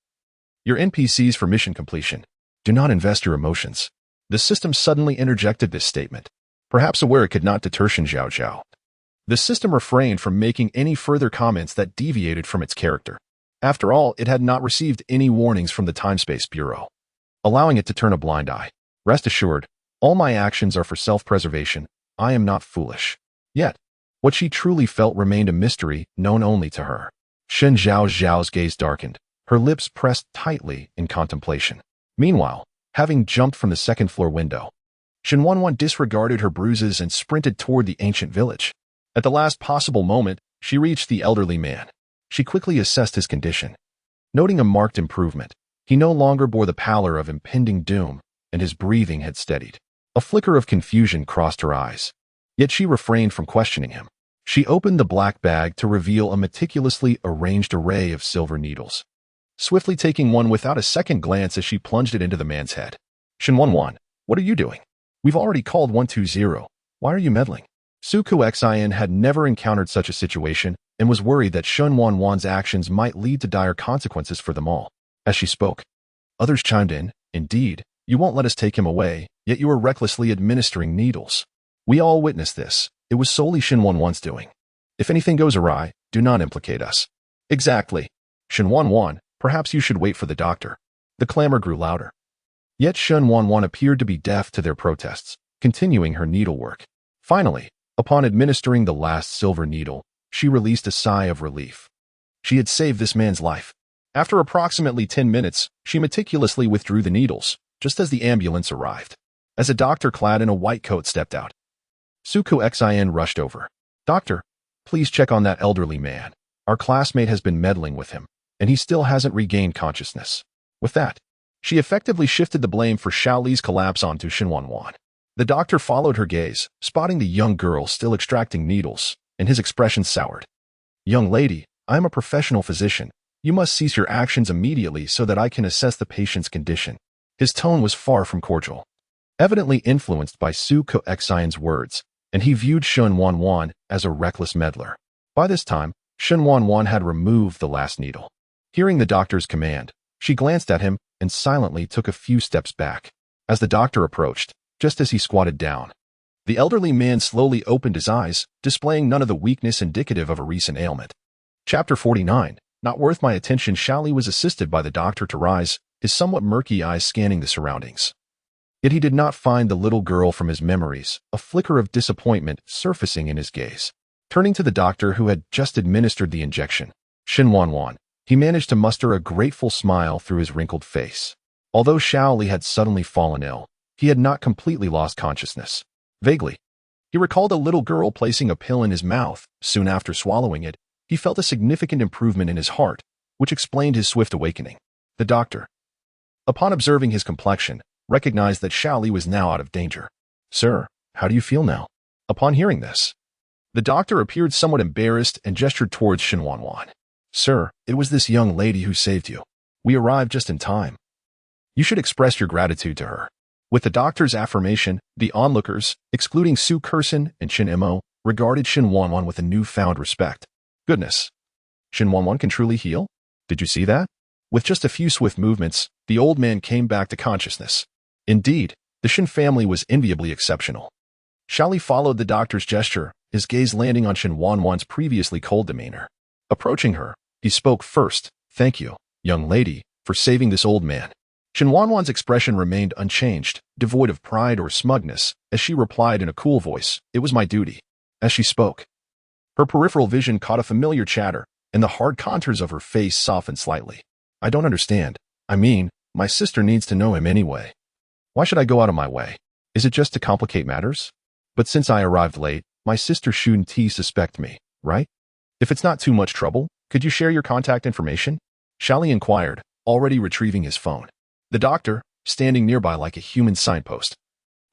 Your NPCs for mission completion. Do not invest your emotions. The system suddenly interjected this statement, perhaps aware it could not deter Shen Zhaozhao. The system refrained from making any further comments that deviated from its character. After all, it had not received any warnings from the Time-Space Bureau, allowing it to turn a blind eye. Rest assured, all my actions are for self-preservation. I am not foolish. Yet, what she truly felt remained a mystery known only to her. Shen Zhaozhao's gaze darkened, her lips pressed tightly in contemplation. Meanwhile, having jumped from the second-floor window, Shen Wanwan disregarded her bruises and sprinted toward the ancient village. At the last possible moment, she reached the elderly man. She quickly assessed his condition. Noting a marked improvement, he no longer bore the pallor of impending doom, and his breathing had steadied. A flicker of confusion crossed her eyes. Yet she refrained from questioning him. She opened the black bag to reveal a meticulously arranged array of silver needles, swiftly taking one without a second glance as she plunged it into the man's head. Shen Wanwan, what are you doing? We've already called 120. Why are you meddling? Su Kuxian had never encountered such a situation and was worried that Shen Wanwan's actions might lead to dire consequences for them all. As she spoke, others chimed in. Indeed, you won't let us take him away, yet you are recklessly administering needles. We all witnessed this. It was solely Shen Wanwan's doing. If anything goes awry, do not implicate us. Exactly. Shen Wanwan, perhaps you should wait for the doctor. The clamor grew louder. Yet Shen Wanwan appeared to be deaf to their protests, continuing her needlework. Finally, upon administering the last silver needle, she released a sigh of relief. She had saved this man's life. After approximately 10 minutes, she meticulously withdrew the needles, just as the ambulance arrived. As a doctor clad in a white coat stepped out, Su Kuxian rushed over. Doctor, please check on that elderly man. Our classmate has been meddling with him, and he still hasn't regained consciousness. With that, she effectively shifted the blame for Xiaoli's collapse onto Shen Wanwan. The doctor followed her gaze, spotting the young girl still extracting needles, and his expression soured. Young lady, I am a professional physician. You must cease your actions immediately so that I can assess the patient's condition. His tone was far from cordial, evidently influenced by Su Kuxian's words, and he viewed Shen Wanwan as a reckless meddler. By this time, Shen Wanwan had removed the last needle. Hearing the doctor's command, she glanced at him and silently took a few steps back. As the doctor approached, just as he squatted down, the elderly man slowly opened his eyes, displaying none of the weakness indicative of a recent ailment. Chapter 49. Not worth my attention. Xiaoli was assisted by the doctor to rise, his somewhat murky eyes scanning the surroundings. Yet he did not find the little girl from his memories, a flicker of disappointment surfacing in his gaze. Turning to the doctor who had just administered the injection, Shen Wanwan, he managed to muster a grateful smile through his wrinkled face. Although Xiaoli had suddenly fallen ill, he had not completely lost consciousness. Vaguely, he recalled a little girl placing a pill in his mouth. Soon after swallowing it, he felt a significant improvement in his heart, which explained his swift awakening. The doctor, upon observing his complexion, recognized that Xiaoli was now out of danger. Sir, how do you feel now? Upon hearing this, the doctor appeared somewhat embarrassed and gestured towards Shen Wanwan. Sir, it was this young lady who saved you. We arrived just in time. You should express your gratitude to her. With the doctor's affirmation, the onlookers, excluding Su Kursen and Shen Mo, regarded Shen Wanwan with a newfound respect. Goodness. Shen Wanwan can truly heal? Did you see that? With just a few swift movements, the old man came back to consciousness. Indeed, the Shen family was enviably exceptional. Xiaoli followed the doctor's gesture, his gaze landing on Shen Wanwan's previously cold demeanor. Approaching her, he spoke first. Thank you, young lady, for saving this old man. Shen Wanwan's expression remained unchanged, devoid of pride or smugness, as she replied in a cool voice, It was my duty. As she spoke, her peripheral vision caught a familiar chatter, and the hard contours of her face softened slightly. I don't understand. I mean, my sister needs to know him anyway. Why should I go out of my way? Is it just to complicate matters? But since I arrived late, my sister shouldn't suspect me, right? If it's not too much trouble, could you share your contact information? Xiaoli inquired, already retrieving his phone. The doctor, standing nearby like a human signpost,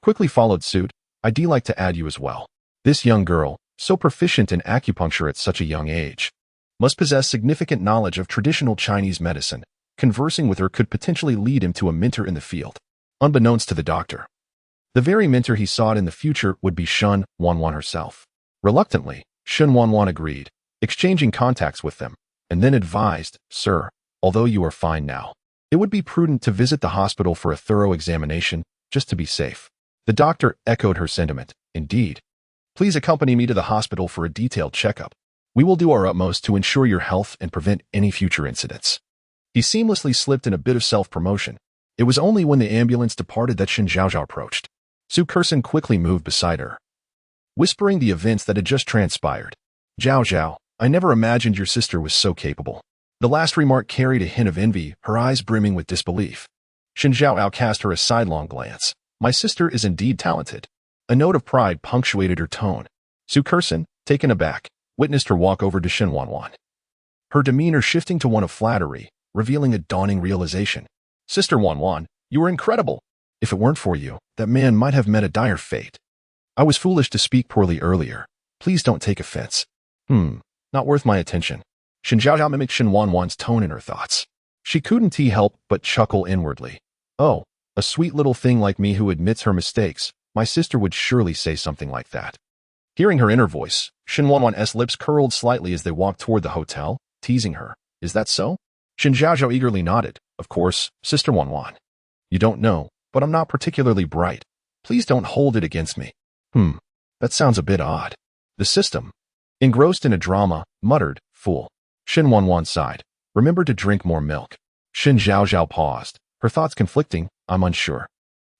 quickly followed suit. I'd like to add you as well. This young girl, so proficient in acupuncture at such a young age, must possess significant knowledge of traditional Chinese medicine. Conversing with her could potentially lead him to a mentor in the field. Unbeknownst to the doctor, the very mentor he sought in the future would be Shen Wanwan herself. Reluctantly, Shen Wanwan agreed, exchanging contacts with them, and then advised, Sir, although you are fine now, it would be prudent to visit the hospital for a thorough examination, just to be safe. The doctor echoed her sentiment. Indeed. Please accompany me to the hospital for a detailed checkup. We will do our utmost to ensure your health and prevent any future incidents. He seamlessly slipped in a bit of self-promotion. It was only when the ambulance departed that Shen Zhaozhao approached. Su Kursen quickly moved beside her, whispering the events that had just transpired. Zhaozhao, I never imagined your sister was so capable. The last remark carried a hint of envy, her eyes brimming with disbelief. Shen Zhaozhao cast her a sidelong glance. My sister is indeed talented. A note of pride punctuated her tone. Su Kursen, taken aback, witnessed her walk over to Shen Wanwan. Her demeanor shifting to one of flattery, revealing a dawning realization. Sister Wanwan, you were incredible. If it weren't for you, that man might have met a dire fate. I was foolish to speak poorly earlier. Please don't take offense. Not worth my attention. Shen Zhaozhao mimicked Shen Wanwan's tone in her thoughts. She couldn't help but chuckle inwardly. Oh, a sweet little thing like me who admits her mistakes. My sister would surely say something like that. Hearing her inner voice, Shen Wanwan's lips curled slightly as they walked toward the hotel, teasing her. Is that so? Shen Zhaozhao eagerly nodded. Of course, Sister Wanwan. You don't know, but I'm not particularly bright. Please don't hold it against me. That sounds a bit odd. The system, engrossed in a drama, muttered, fool. Shen Wanwan sighed. Remember to drink more milk. Shen Zhaozhao paused, her thoughts conflicting. I'm unsure.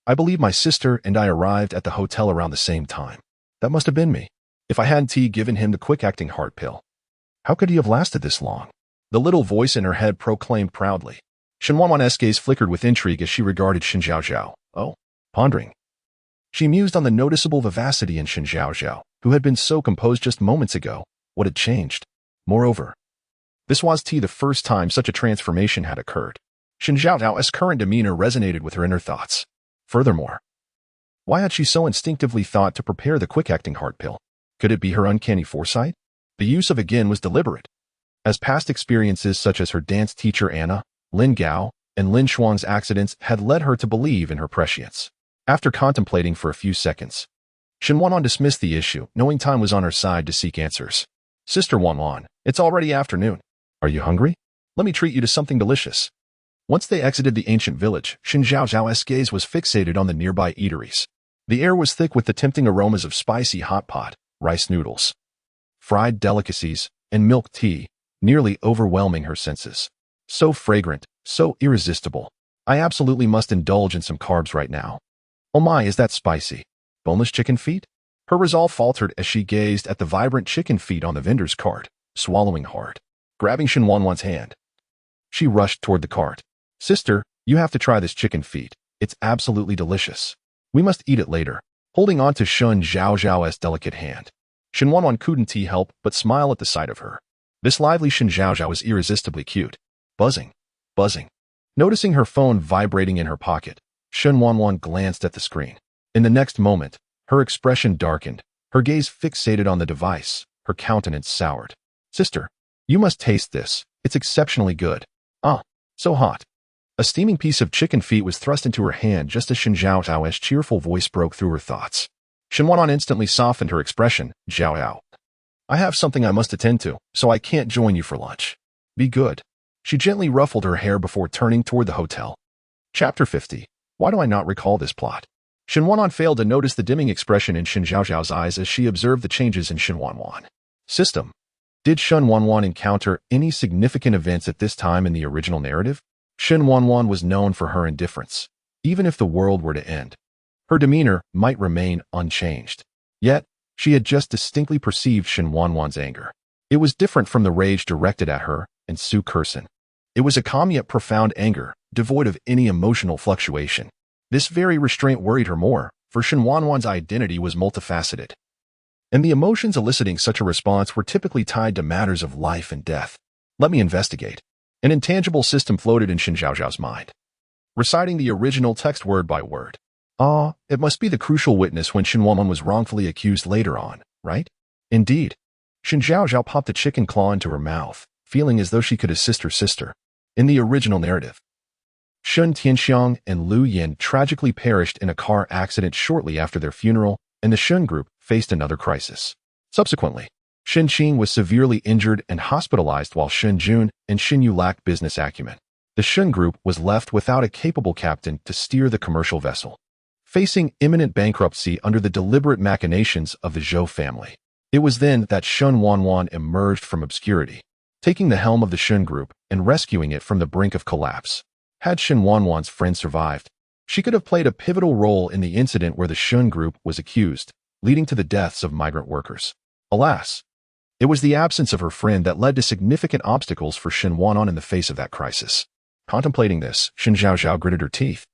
I believe my sister and I arrived at the hotel around the same time. That must have been me. If I hadn't given him the quick-acting heart pill. How could he have lasted this long? The little voice in her head proclaimed proudly. Shen Wanwan's gaze flickered with intrigue as she regarded Shen Zhaozhao. Oh, pondering. She mused on the noticeable vivacity in Shen Zhaozhao, who had been so composed just moments ago. What had changed? Moreover, this was the first time such a transformation had occurred. Shen Zhaozhao's current demeanor resonated with her inner thoughts. Furthermore, why had she so instinctively thought to prepare the quick-acting heart pill? Could it be her uncanny foresight? The use of again was deliberate, as past experiences such as her dance teacher Anna, Lin Gao, and Lin Shuang's accidents had led her to believe in her prescience. After contemplating for a few seconds, Shen Wanwan dismissed the issue, knowing time was on her side to seek answers. Sister Wanwan, it's already afternoon. Are you hungry? Let me treat you to something delicious. Once they exited the ancient village, Shen Zhaozhao's gaze was fixated on the nearby eateries. The air was thick with the tempting aromas of spicy hot pot, rice noodles, fried delicacies, and milk tea, nearly overwhelming her senses. So fragrant, so irresistible. I absolutely must indulge in some carbs right now. Oh my, is that spicy? Boneless chicken feet? Her resolve faltered as she gazed at the vibrant chicken feet on the vendor's cart, swallowing hard. Grabbing Shen Wanwan's hand, she rushed toward the cart. Sister, you have to try this chicken feet. It's absolutely delicious. We must eat it later. Holding on to Shen Zhaozhao's delicate hand, Shen Wanwan couldn't help but smile at the sight of her. This lively Shen Zhaozhao was irresistibly cute. Buzzing. Noticing her phone vibrating in her pocket, Shen Wanwan glanced at the screen. In the next moment, her expression darkened, her gaze fixated on the device, her countenance soured. Sister, you must taste this. It's exceptionally good. Ah, so hot. A steaming piece of chicken feet was thrust into her hand just as Shen Zhaozhao's cheerful voice broke through her thoughts. Shen Wanwan instantly softened her expression. Zhaozhao, I have something I must attend to, so I can't join you for lunch. Be good. She gently ruffled her hair before turning toward the hotel. Chapter 50. Why do I not recall this plot? Shen Wanwan failed to notice the dimming expression in Shen Zhaozhao's eyes as she observed the changes in Shen Wanwan. System. Did Shen Wanwan encounter any significant events at this time in the original narrative? Shen Wanwan was known for her indifference. Even if the world were to end, her demeanor might remain unchanged. Yet, she had just distinctly perceived Shen Wanwan's anger. It was different from the rage directed at her and Su Kurson. It was a calm yet profound anger, devoid of any emotional fluctuation. This very restraint worried her more, for Shen Wanwan's identity was multifaceted, and the emotions eliciting such a response were typically tied to matters of life and death. Let me investigate. An intangible system floated in Shen Zhaozhao's mind, reciting the original text word by word. It must be the crucial witness when Shen Wanwan was wrongfully accused later on, right? Indeed. Shen Zhaozhao popped a chicken claw into her mouth, feeling as though she could assist her sister. In the original narrative, Shen Tianxiang and Lu Yin tragically perished in a car accident shortly after their funeral, and the Shen group faced another crisis. Subsequently, Shen Qing was severely injured and hospitalized while Shen Jun and Shen Yu lacked business acumen. The Shen group was left without a capable captain to steer the commercial vessel, facing imminent bankruptcy under the deliberate machinations of the Zhou family. It was then that Shen Wanwan emerged from obscurity, taking the helm of the Shen group and rescuing it from the brink of collapse. Had Shen Wanwan's friend survived, she could have played a pivotal role in the incident where the Shen group was accused, leading to the deaths of migrant workers. Alas, it was the absence of her friend that led to significant obstacles for Shen Wanwan in the face of that crisis. Contemplating this, Shen Zhaozhao gritted her teeth.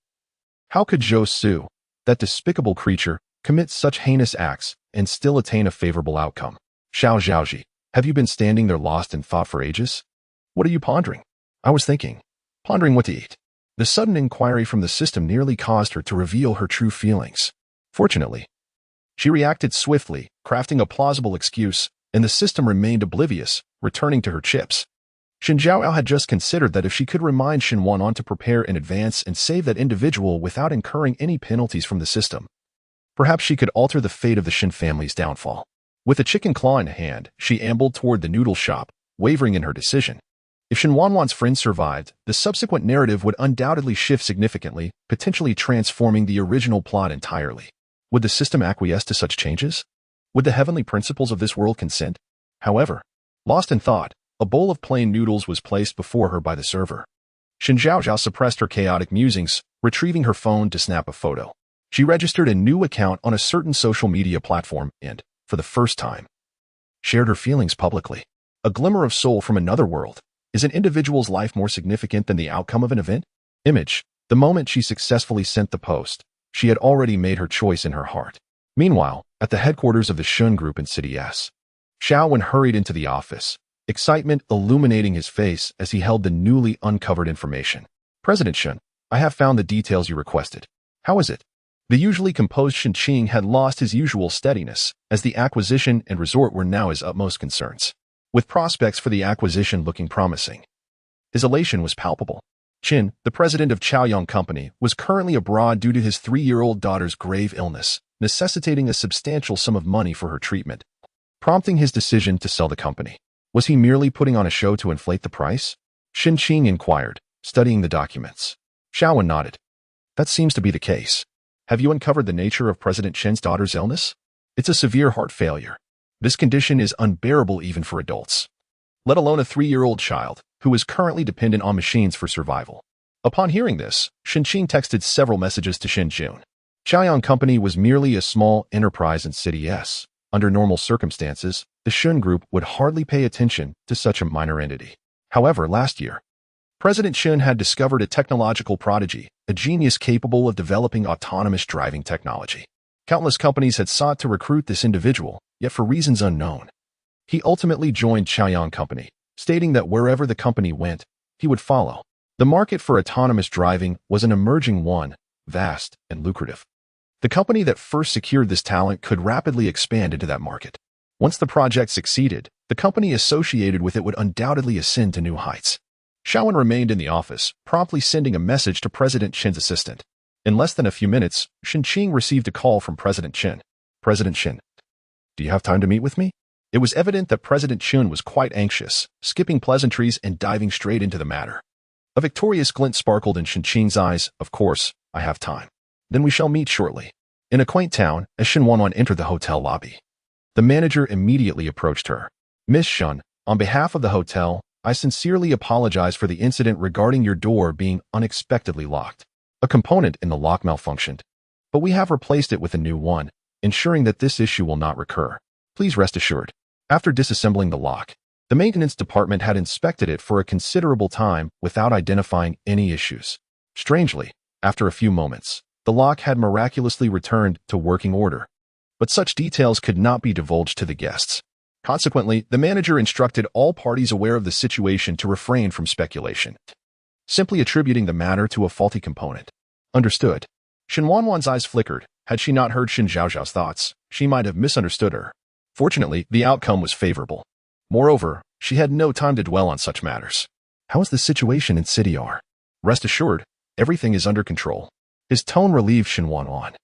How could Zhou Su, that despicable creature, commit such heinous acts and still attain a favorable outcome? Zhaozhao, have you been standing there lost in thought for ages? What are you pondering? I was thinking. Pondering what to eat. The sudden inquiry from the system nearly caused her to reveal her true feelings. Fortunately, she reacted swiftly, crafting a plausible excuse, and the system remained oblivious, returning to her chips. Shen Zhaozhao had just considered that if she could remind Shen Wanwan to prepare in advance and save that individual without incurring any penalties from the system, perhaps she could alter the fate of the Shen family's downfall. With a chicken claw in hand, she ambled toward the noodle shop, wavering in her decision. If Shen Wanwan's friend survived, the subsequent narrative would undoubtedly shift significantly, potentially transforming the original plot entirely. Would the system acquiesce to such changes? Would the heavenly principles of this world consent? However, lost in thought, a bowl of plain noodles was placed before her by the server. Shen Zhaozhao suppressed her chaotic musings, retrieving her phone to snap a photo. She registered a new account on a certain social media platform and, for the first time, shared her feelings publicly. A glimmer of soul from another world. Is an individual's life more significant than the outcome of an event? Image. The moment she successfully sent the post, she had already made her choice in her heart. Meanwhile, at the headquarters of the Shen Group in City S, Zhaowen hurried into the office, excitement illuminating his face as he held the newly uncovered information. President Shen, I have found the details you requested. How is it? The usually composed Shen Qing had lost his usual steadiness, as the acquisition and resort were now his utmost concerns, with prospects for the acquisition looking promising. His elation was palpable. Qin, the president of Chaoyang Company, was currently abroad due to his 3-year-old daughter's grave illness, necessitating a substantial sum of money for her treatment, prompting his decision to sell the company. Was he merely putting on a show to inflate the price? Shen Qing inquired, studying the documents. Zhaowen nodded. That seems to be the case. Have you uncovered the nature of President Shen's daughter's illness? It's a severe heart failure. This condition is unbearable even for adults, let alone a 3-year-old child, who is currently dependent on machines for survival. Upon hearing this, Shen Qing texted several messages to Shen Jun. Chaoyang Company was merely a small enterprise in City S. Under normal circumstances, the Shen Group would hardly pay attention to such a minor entity. However, last year, President Shen had discovered a technological prodigy, a genius capable of developing autonomous driving technology. Countless companies had sought to recruit this individual, yet for reasons unknown, he ultimately joined Chaoyang Company, stating that wherever the company went, he would follow. The market for autonomous driving was an emerging one, vast and lucrative. The company that first secured this talent could rapidly expand into that market. Once the project succeeded, the company associated with it would undoubtedly ascend to new heights. Zhaowen remained in the office, promptly sending a message to President Shen's assistant. In less than a few minutes, Shen Qing received a call from President Shen. President Shen, do you have time to meet with me? It was evident that President Shen was quite anxious, skipping pleasantries and diving straight into the matter. A victorious glint sparkled in Shen Qing's eyes. Of course, I have time. Then we shall meet shortly. In a quaint town, as Shen Wanwan entered the hotel lobby, the manager immediately approached her. Miss Shen, on behalf of the hotel, I sincerely apologize for the incident regarding your door being unexpectedly locked. A component in the lock malfunctioned, but we have replaced it with a new one, ensuring that this issue will not recur. Please rest assured. After disassembling the lock, the maintenance department had inspected it for a considerable time without identifying any issues. Strangely, after a few moments, the lock had miraculously returned to working order. But such details could not be divulged to the guests. Consequently, the manager instructed all parties aware of the situation to refrain from speculation, simply attributing the matter to a faulty component. Understood. Shen Wanwan's eyes flickered. Had she not heard Shen Zhaozhao's thoughts, she might have misunderstood her. Fortunately, the outcome was favorable. Moreover, she had no time to dwell on such matters. How is the situation in City R? Rest assured, everything is under control. His tone relieved Shen Wanwan,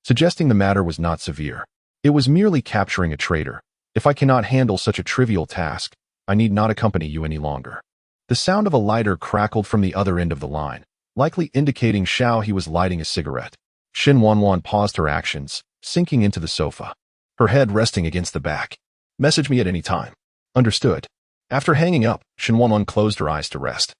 suggesting the matter was not severe. It was merely capturing a traitor. If I cannot handle such a trivial task, I need not accompany you any longer. The sound of a lighter crackled from the other end of the line, likely indicating he was lighting a cigarette. Shen Wanwan paused her actions, sinking into the sofa, her head resting against the back. Message me at any time. Understood. After hanging up, Shen Wanwan closed her eyes to rest,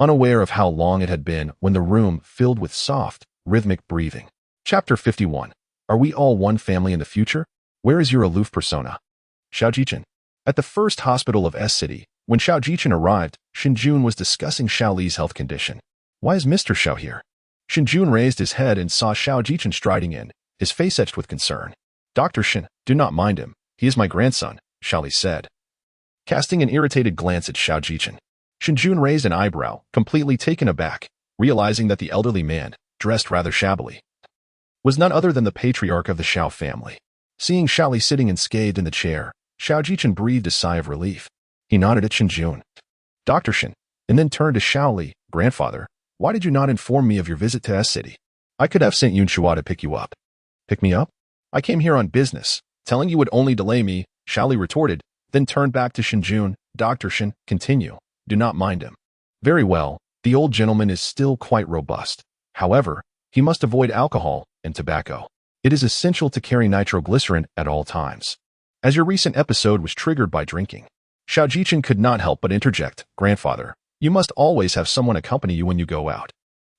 unaware of how long it had been when the room filled with soft, rhythmic breathing. Chapter 51. Are we all one family in the future? Where is your aloof persona? Xiao Jichen. At the first hospital of S City, when Xiao Jichen arrived, Shen Jun was discussing Xiao Li's health condition. Why is Mr. Xiao here? Shen Jun raised his head and saw Xiao Jichen striding in, his face etched with concern. Dr. Shen, do not mind him. He is my grandson. Xiaoli said, casting an irritated glance at Xiao Jichen. Shen Jun raised an eyebrow, completely taken aback, realizing that the elderly man, dressed rather shabbily, was none other than the patriarch of the Xiao family. Seeing Xiaoli sitting enscathed in the chair, Xiao Jichen breathed a sigh of relief. He nodded at Shen Jun, Dr. Shen, and then turned to Xiaoli, grandfather, why did you not inform me of your visit to S City? I could have sent Yun Chua to pick you up. Pick me up? I came here on business. Telling you would only delay me, Xiaoli retorted, then turned back to Shen Jun. Dr. Shen, continue. Do not mind him. Very well, the old gentleman is still quite robust. However, he must avoid alcohol and tobacco. It is essential to carry nitroglycerin at all times. As your recent episode was triggered by drinking, Xiao Jichen could not help but interject, grandfather, you must always have someone accompany you when you go out.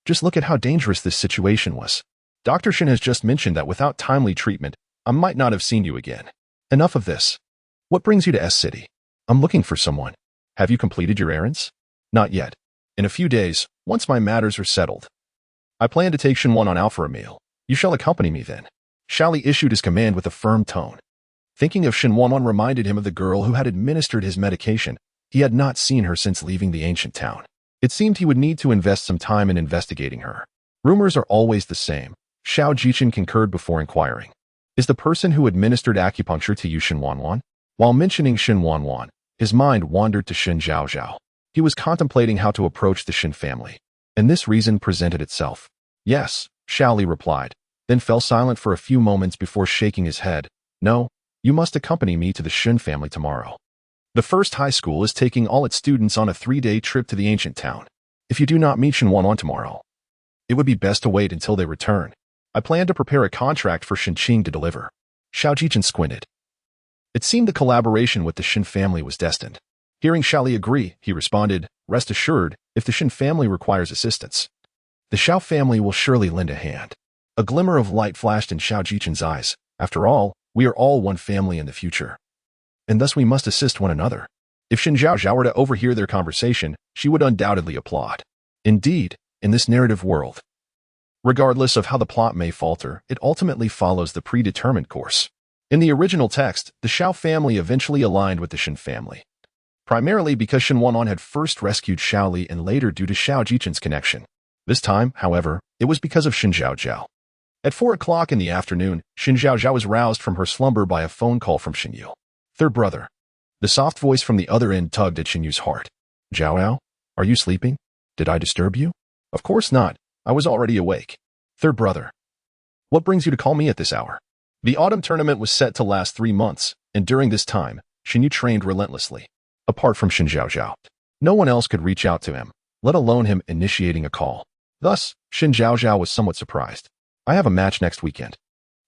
Just look at how dangerous this situation was. Dr. Shen has just mentioned that without timely treatment, I might not have seen you again. Enough of this. What brings you to S City? I'm looking for someone. Have you completed your errands? Not yet. In a few days, once my matters are settled, I plan to take Shen Wanwan out for a meal. You shall accompany me then. Xiaoli issued his command with a firm tone. Thinking of Shen Wanwan reminded him of the girl who had administered his medication. He had not seen her since leaving the ancient town. It seemed he would need to invest some time in investigating her. Rumors are always the same. Xiao Jichen concurred before inquiring. Is the person who administered acupuncture to you Shen Wanwan? While mentioning Shen Wanwan, his mind wandered to Shen Zhaozhao. He was contemplating how to approach the Shen family, and this reason presented itself. Yes, Xiaoli replied, then fell silent for a few moments before shaking his head. No, you must accompany me to the Shen family tomorrow. The first high school is taking all its students on a 3-day trip to the ancient town. If you do not meet Shen Wanwan tomorrow, it would be best to wait until they return. I plan to prepare a contract for Shen Qing to deliver. Xiao Jichen squinted. It seemed the collaboration with the Shen family was destined. Hearing Xiaoli agree, he responded, rest assured, if the Shen family requires assistance, the Xiao family will surely lend a hand. A glimmer of light flashed in Xiao Jichen's eyes. After all, we are all one family in the future, and thus we must assist one another. If Shen Zhaozhao were to overhear their conversation, she would undoubtedly applaud. Indeed, in this narrative world, regardless of how the plot may falter, it ultimately follows the predetermined course. In the original text, the Xiao family eventually aligned with the Shen family, primarily because Shen Wanwan had first rescued Xiaoli and later due to Xiao Jichen's connection. This time, however, it was because of Shen Zhaozhao. At 4 o'clock in the afternoon, Shen Zhaozhao was roused from her slumber by a phone call from Shen Yu. Third brother. The soft voice from the other end tugged at Shen Yu's heart. Zhaoao, are you sleeping? Did I disturb you? Of course not. I was already awake. Third brother. What brings you to call me at this hour? The autumn tournament was set to last 3 months, and during this time, Shen Yu trained relentlessly. Apart from Shen Zhaozhao, no one else could reach out to him, let alone him initiating a call. Thus, Shen Zhaozhao was somewhat surprised. I have a match next weekend.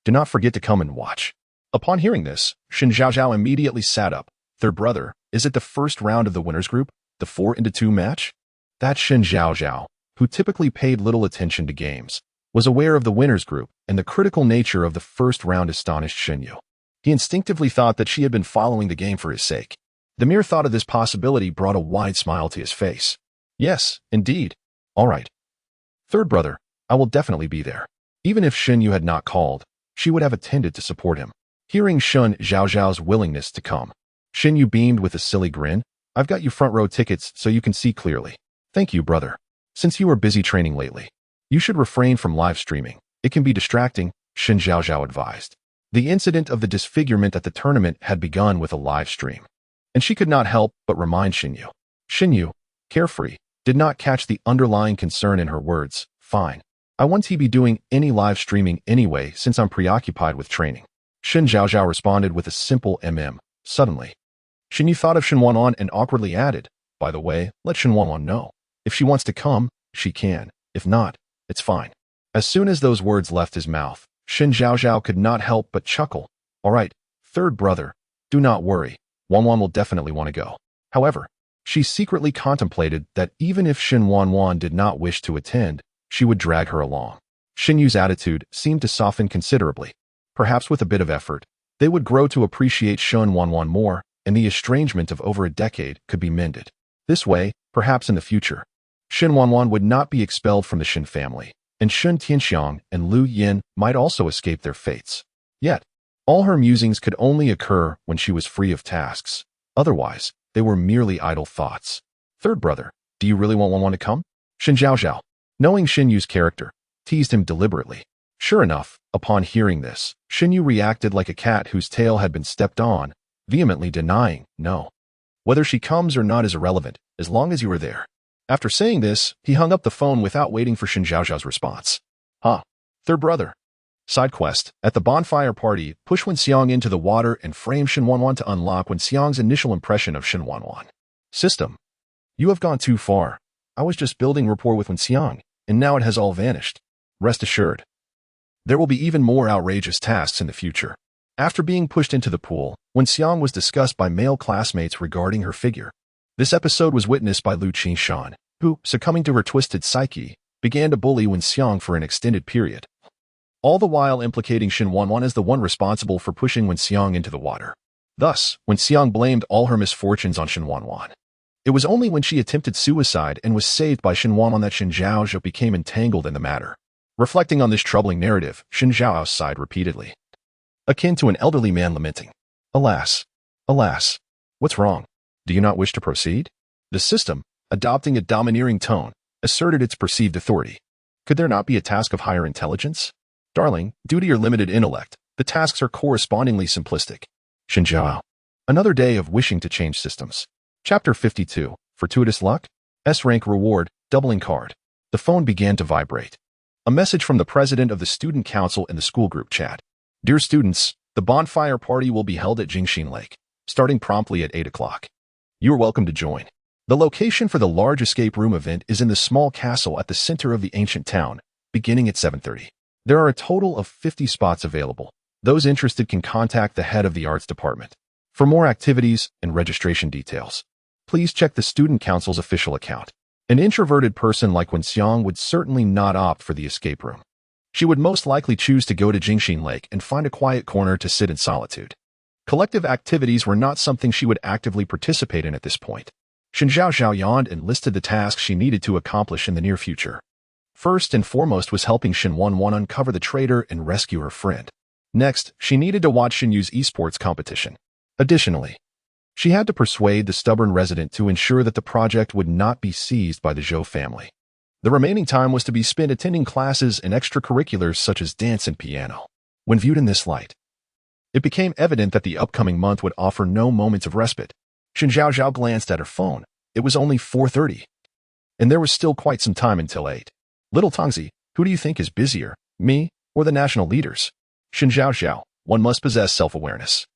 Do not forget to come and watch. Upon hearing this, Shen Zhaozhao immediately sat up. Third brother, is it the first round of the winners group, the 4-2 match? That Shen Zhaozhao, who typically paid little attention to games, was aware of the winners group, and the critical nature of the first round astonished Shen Yu. He instinctively thought that she had been following the game for his sake. The mere thought of this possibility brought a wide smile to his face. Yes, indeed. All right. Third brother, I will definitely be there. Even if Shen Yu had not called, she would have attended to support him. Hearing Shen Zhaozhao's willingness to come, Shen Yu beamed with a silly grin. I've got you front row tickets so you can see clearly. Thank you, brother. Since you are busy training lately, you should refrain from live streaming. It can be distracting, Shen Zhaozhao advised. The incident of the disfigurement at the tournament had begun with a live stream, and she could not help but remind Shen Yu. Shen Yu, carefree, did not catch the underlying concern in her words. Fine. I won't be doing any live streaming anyway since I'm preoccupied with training. Shen Zhaozhao responded with a simple Suddenly, Shen Yu thought of Shen Wanwan and awkwardly added, by the way, let Shen Wanwan know. If she wants to come, she can. If not, it's fine. As soon as those words left his mouth, Shen Zhaozhao could not help but chuckle. All right, third brother, do not worry. Wanwan will definitely want to go. However, she secretly contemplated that even if Shen Wanwan did not wish to attend, she would drag her along. Shen Yu's attitude seemed to soften considerably. Perhaps with a bit of effort, they would grow to appreciate Shen Wanwan more, and the estrangement of over a decade could be mended. This way, perhaps in the future, Shen Wanwan would not be expelled from the Shen family, and Shen Tianxiang and Lu Yin might also escape their fates. Yet, All her musings could only occur when she was free of tasks. Otherwise, they were merely idle thoughts. Third brother, do you really want Wanwan to come? Shen Zhaozhao, knowing Shen Yu's character, teased him deliberately. Sure enough, upon hearing this, Shen Yu reacted like a cat whose tail had been stepped on, vehemently denying, no. Whether she comes or not is irrelevant, as long as you are there. After saying this, he hung up the phone without waiting for Shen Zhaozhao's response. Third brother. Side quest. At the bonfire party, push Wen Xiang into the water and frame Shen Wanwan to unlock Wen Xiang's initial impression of Shen Wanwan. System. You have gone too far. I was just building rapport with Wen Xiang, and now it has all vanished. Rest assured. There will be even more outrageous tasks in the future. After being pushed into the pool, Wen Xiang was discussed by male classmates regarding her figure. This episode was witnessed by Lu Qingshan, who, succumbing to her twisted psyche, began to bully Wen Xiang for an extended period, all the while implicating Shen Wanwan as the one responsible for pushing Wen Xiang into the water. Thus, Wen Xiang blamed all her misfortunes on Shen Wanwan. It was only when she attempted suicide and was saved by Shen Wanwan that Shen Zhaozhao became entangled in the matter. Reflecting on this troubling narrative, Shen Zhaozhao sighed repeatedly, akin to an elderly man lamenting. Alas, alas, what's wrong? Do you not wish to proceed? The system, adopting a domineering tone, asserted its perceived authority. Could there not be a task of higher intelligence? Darling, due to your limited intellect, the tasks are correspondingly simplistic. Shen Zhaozhao. Another day of wishing to change systems. Chapter 52. Fortuitous luck? S-rank reward, doubling card. The phone began to vibrate. A message from the president of the student council in the school group chat. Dear students, the bonfire party will be held at Jingxin Lake, starting promptly at 8 o'clock. You are welcome to join. The location for the large escape room event is in the small castle at the center of the ancient town, beginning at 7:30. There are a total of 50 spots available. Those interested can contact the head of the arts department. For more activities and registration details, please check the student council's official account. An introverted person like Wen Xiang would certainly not opt for the escape room. She would most likely choose to go to Jingxin Lake and find a quiet corner to sit in solitude. Collective activities were not something she would actively participate in at this point. Shen Zhaozhao yawned and listed the tasks she needed to accomplish in the near future. First and foremost was helping Shen Wanwan uncover the traitor and rescue her friend. Next, she needed to watch Shen Yu's esports competition. Additionally, she had to persuade the stubborn resident to ensure that the project would not be seized by the Zhou family. The remaining time was to be spent attending classes and extracurriculars such as dance and piano. When viewed in this light, it became evident that the upcoming month would offer no moments of respite. Shen Zhaozhao glanced at her phone. It was only 4:30, and there was still quite some time until 8. Little Tongzi, who do you think is busier, me or the national leaders? Shen Zhaozhao, one must possess self-awareness.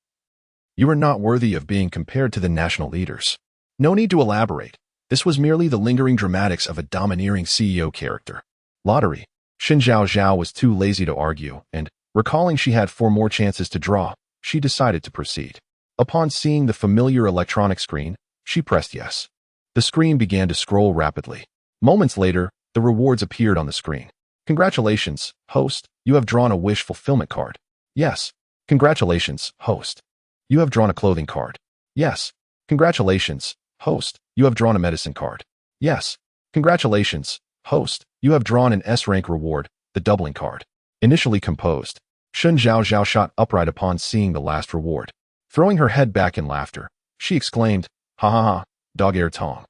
You are not worthy of being compared to the national leaders. No need to elaborate. This was merely the lingering dramatics of a domineering CEO character. Lottery. Shen Zhaozhao was too lazy to argue, and, recalling she had 4 more chances to draw, she decided to proceed. Upon seeing the familiar electronic screen, she pressed yes. The screen began to scroll rapidly. Moments later, the rewards appeared on the screen. Congratulations, host, you have drawn a wish fulfillment card. Yes. Congratulations, host. You have drawn a clothing card. Yes. Congratulations, host, you have drawn a medicine card. Yes. Congratulations, host, you have drawn an S-rank reward, the doubling card. Initially composed, Shen Zhaozhao shot upright upon seeing the last reward. Throwing her head back in laughter, she exclaimed, ha ha ha, dog-eared Tong.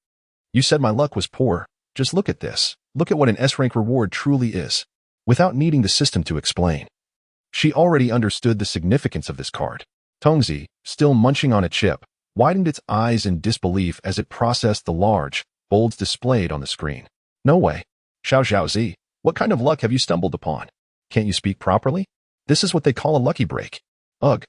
You said my luck was poor. Just look at this. Look at what an S-rank reward truly is. Without needing the system to explain, she already understood the significance of this card. Tongzi, still munching on a chip, widened its eyes in disbelief as it processed the large bolds displayed on the screen. No way. Zhaozi, what kind of luck have you stumbled upon? Can't you speak properly? This is what they call a lucky break. Ugh.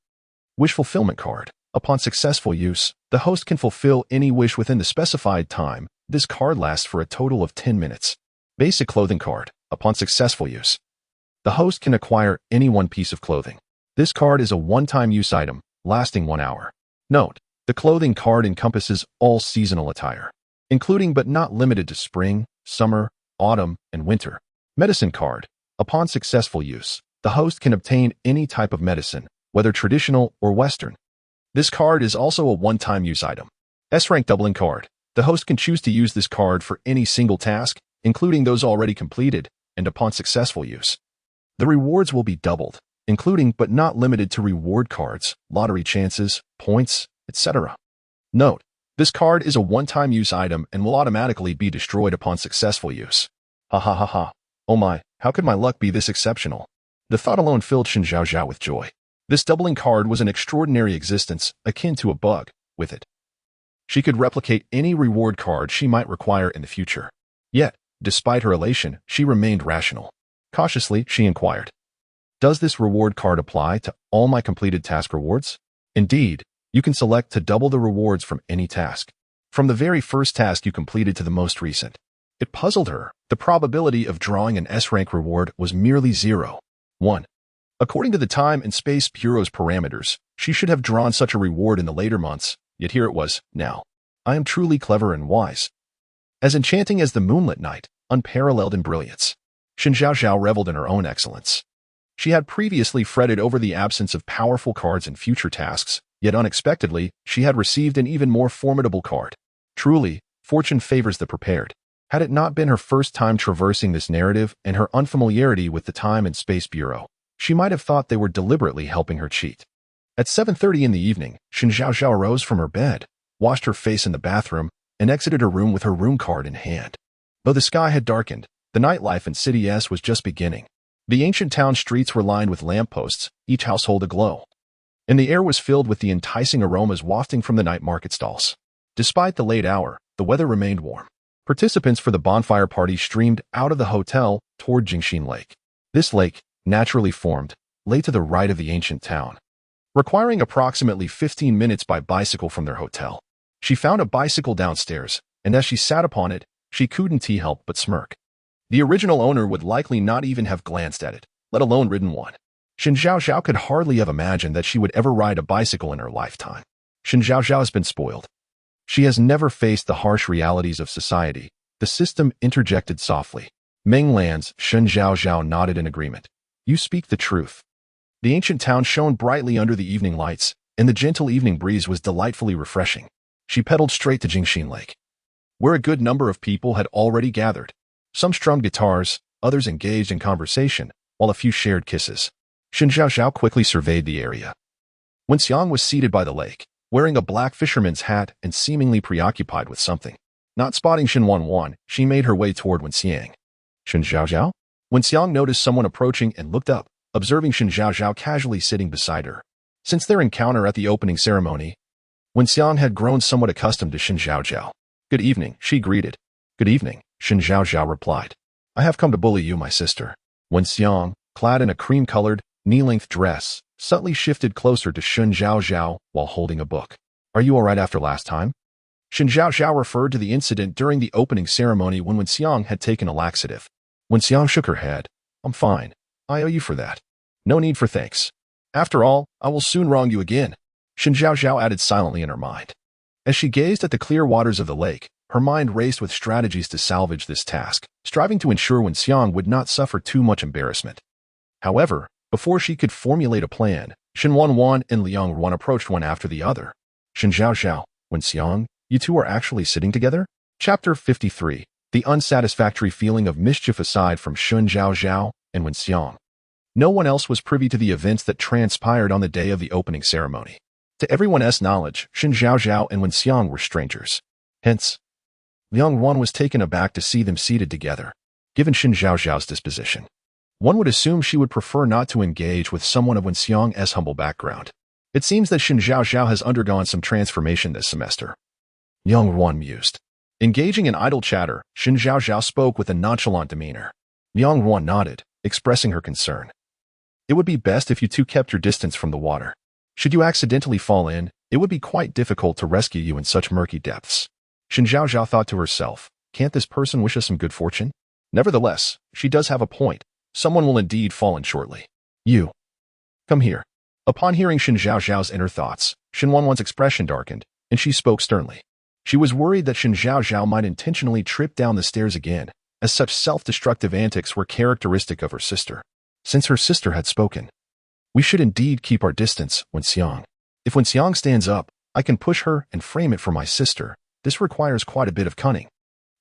Wish fulfillment card. Upon successful use, the host can fulfill any wish within the specified time. This card lasts for a total of 10 minutes. Basic clothing card. Upon successful use, the host can acquire any one piece of clothing. This card is a one-time use item, lasting 1 hour. Note, the clothing card encompasses all seasonal attire, including but not limited to spring, summer, autumn, and winter. Medicine card. Upon successful use, the host can obtain any type of medicine, whether traditional or Western. This card is also a one-time use item. S-rank doubling card. The host can choose to use this card for any single task, including those already completed, and upon successful use, the rewards will be doubled. including but not limited to reward cards, lottery chances, points, etc. Note: this card is a one-time use item and will automatically be destroyed upon successful use. Ha ha ha ha. Oh my, how could my luck be this exceptional? The thought alone filled Shen Zhaozhao with joy. This doubling card was an extraordinary existence, akin to a bug. With it, she could replicate any reward card she might require in the future. Yet, despite her elation, she remained rational. Cautiously, she inquired, "Does this reward card apply to all my completed task rewards?" Indeed, you can select to double the rewards from any task, from the very first task you completed to the most recent. It puzzled her. The probability of drawing an S-rank reward was merely 0.1. According to the Time and Space Bureau's parameters, she should have drawn such a reward in the later months, yet here it was, now. I am truly clever and wise. As enchanting as the moonlit night, unparalleled in brilliance. Shen Zhaozhao reveled in her own excellence. She had previously fretted over the absence of powerful cards in future tasks, yet unexpectedly, she had received an even more formidable card. Truly, fortune favors the prepared. Had it not been her first time traversing this narrative and her unfamiliarity with the Time and Space Bureau, she might have thought they were deliberately helping her cheat. At 7:30 in the evening, Shen Zhaozhao arose from her bed, washed her face in the bathroom, and exited her room with her room card in hand. Though the sky had darkened, the nightlife in City S was just beginning. The ancient town streets were lined with lampposts, each household aglow. And the air was filled with the enticing aromas wafting from the night market stalls. Despite the late hour, the weather remained warm. Participants for the bonfire party streamed out of the hotel toward Jingxin Lake. This lake, naturally formed, lay to the right of the ancient town, requiring approximately 15 minutes by bicycle from their hotel. She found a bicycle downstairs, and as she sat upon it, she couldn't help but smirk. The original owner would likely not even have glanced at it, let alone ridden one. Shen Zhaozhao could hardly have imagined that she would ever ride a bicycle in her lifetime. Shen Zhaozhao has been spoiled. She has never faced the harsh realities of society. The system interjected softly. Meng Lan's Shen Zhaozhao nodded in agreement. You speak the truth. The ancient town shone brightly under the evening lights, and the gentle evening breeze was delightfully refreshing. She pedaled straight to Jingxin Lake, where a good number of people had already gathered. Some strummed guitars, others engaged in conversation, while a few shared kisses. Shen Zhaozhao quickly surveyed the area. Wenxiang was seated by the lake, wearing a black fisherman's hat and seemingly preoccupied with something. Not spotting Shen Wanwan, she made her way toward Wenxiang. Shen Zhaozhao? Wenxiang noticed someone approaching and looked up, observing Shen Zhaozhao casually sitting beside her. Since their encounter at the opening ceremony, Wenxiang had grown somewhat accustomed to Shen Zhaozhao. Good evening, she greeted. Good evening, Shen Zhaozhao replied. I have come to bully you, my sister. Wenxiang, clad in a cream-colored, knee-length dress, subtly shifted closer to Shen Zhaozhao while holding a book. Are you all right after last time? Shen Zhaozhao referred to the incident during the opening ceremony when Wenxiang had taken a laxative. Wenxiang shook her head. I'm fine. I owe you for that. No need for thanks. After all, I will soon wrong you again, Shen Zhaozhao added silently in her mind. As she gazed at the clear waters of the lake, her mind raced with strategies to salvage this task, striving to ensure Wenxiang would not suffer too much embarrassment. However, before she could formulate a plan, Shen Wanwan and Liang Ruan approached one after the other. Shen Zhaozhao, Wenxiang, you two are actually sitting together? Chapter 53. The unsatisfactory feeling of mischief aside from Shen Zhaozhao and Wenxiang. No one else was privy to the events that transpired on the day of the opening ceremony. To everyone's knowledge, Shen Zhaozhao and Wenxiang were strangers. Hence, Liang Ruan was taken aback to see them seated together. Given Shen Zhaozhao's disposition, one would assume she would prefer not to engage with someone of Wenxiang's humble background. It seems that Shen Zhaozhao has undergone some transformation this semester. Liang Ruan mused. Engaging in idle chatter, Shen Zhaozhao spoke with a nonchalant demeanor. Liang Ruan nodded, expressing her concern. It would be best if you two kept your distance from the water. Should you accidentally fall in, it would be quite difficult to rescue you in such murky depths. Shen Zhaozhao thought to herself, can't this person wish us some good fortune? Nevertheless, she does have a point. Someone will indeed fall in shortly. You. Come here. Upon hearing Shen Zhaozhao's inner thoughts, Shen Wanwan's expression darkened, and she spoke sternly. She was worried that Shen Zhaozhao might intentionally trip down the stairs again, as such self-destructive antics were characteristic of her sister. Since her sister had spoken, we should indeed keep our distance, Wenxiang. If Wenxiang stands up, I can push her and frame it for my sister. This requires quite a bit of cunning.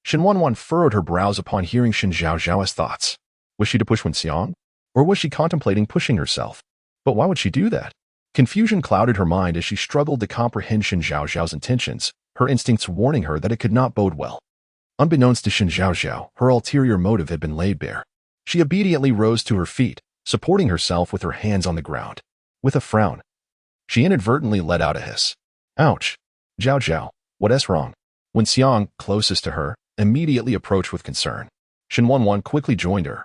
Shen Wanwan furrowed her brows upon hearing Shen Zhaozhao's thoughts. Was she to push Wenxiang? Or was she contemplating pushing herself? But why would she do that? Confusion clouded her mind as she struggled to comprehend Shen Zhaozhao's intentions, her instincts warning her that it could not bode well. Unbeknownst to Shen Zhaozhao, her ulterior motive had been laid bare. She obediently rose to her feet, supporting herself with her hands on the ground. With a frown, she inadvertently let out a hiss. Ouch! Zhaozhao, what's wrong? Wen Xiang, closest to her, immediately approached with concern. Shen Wanwan quickly joined her,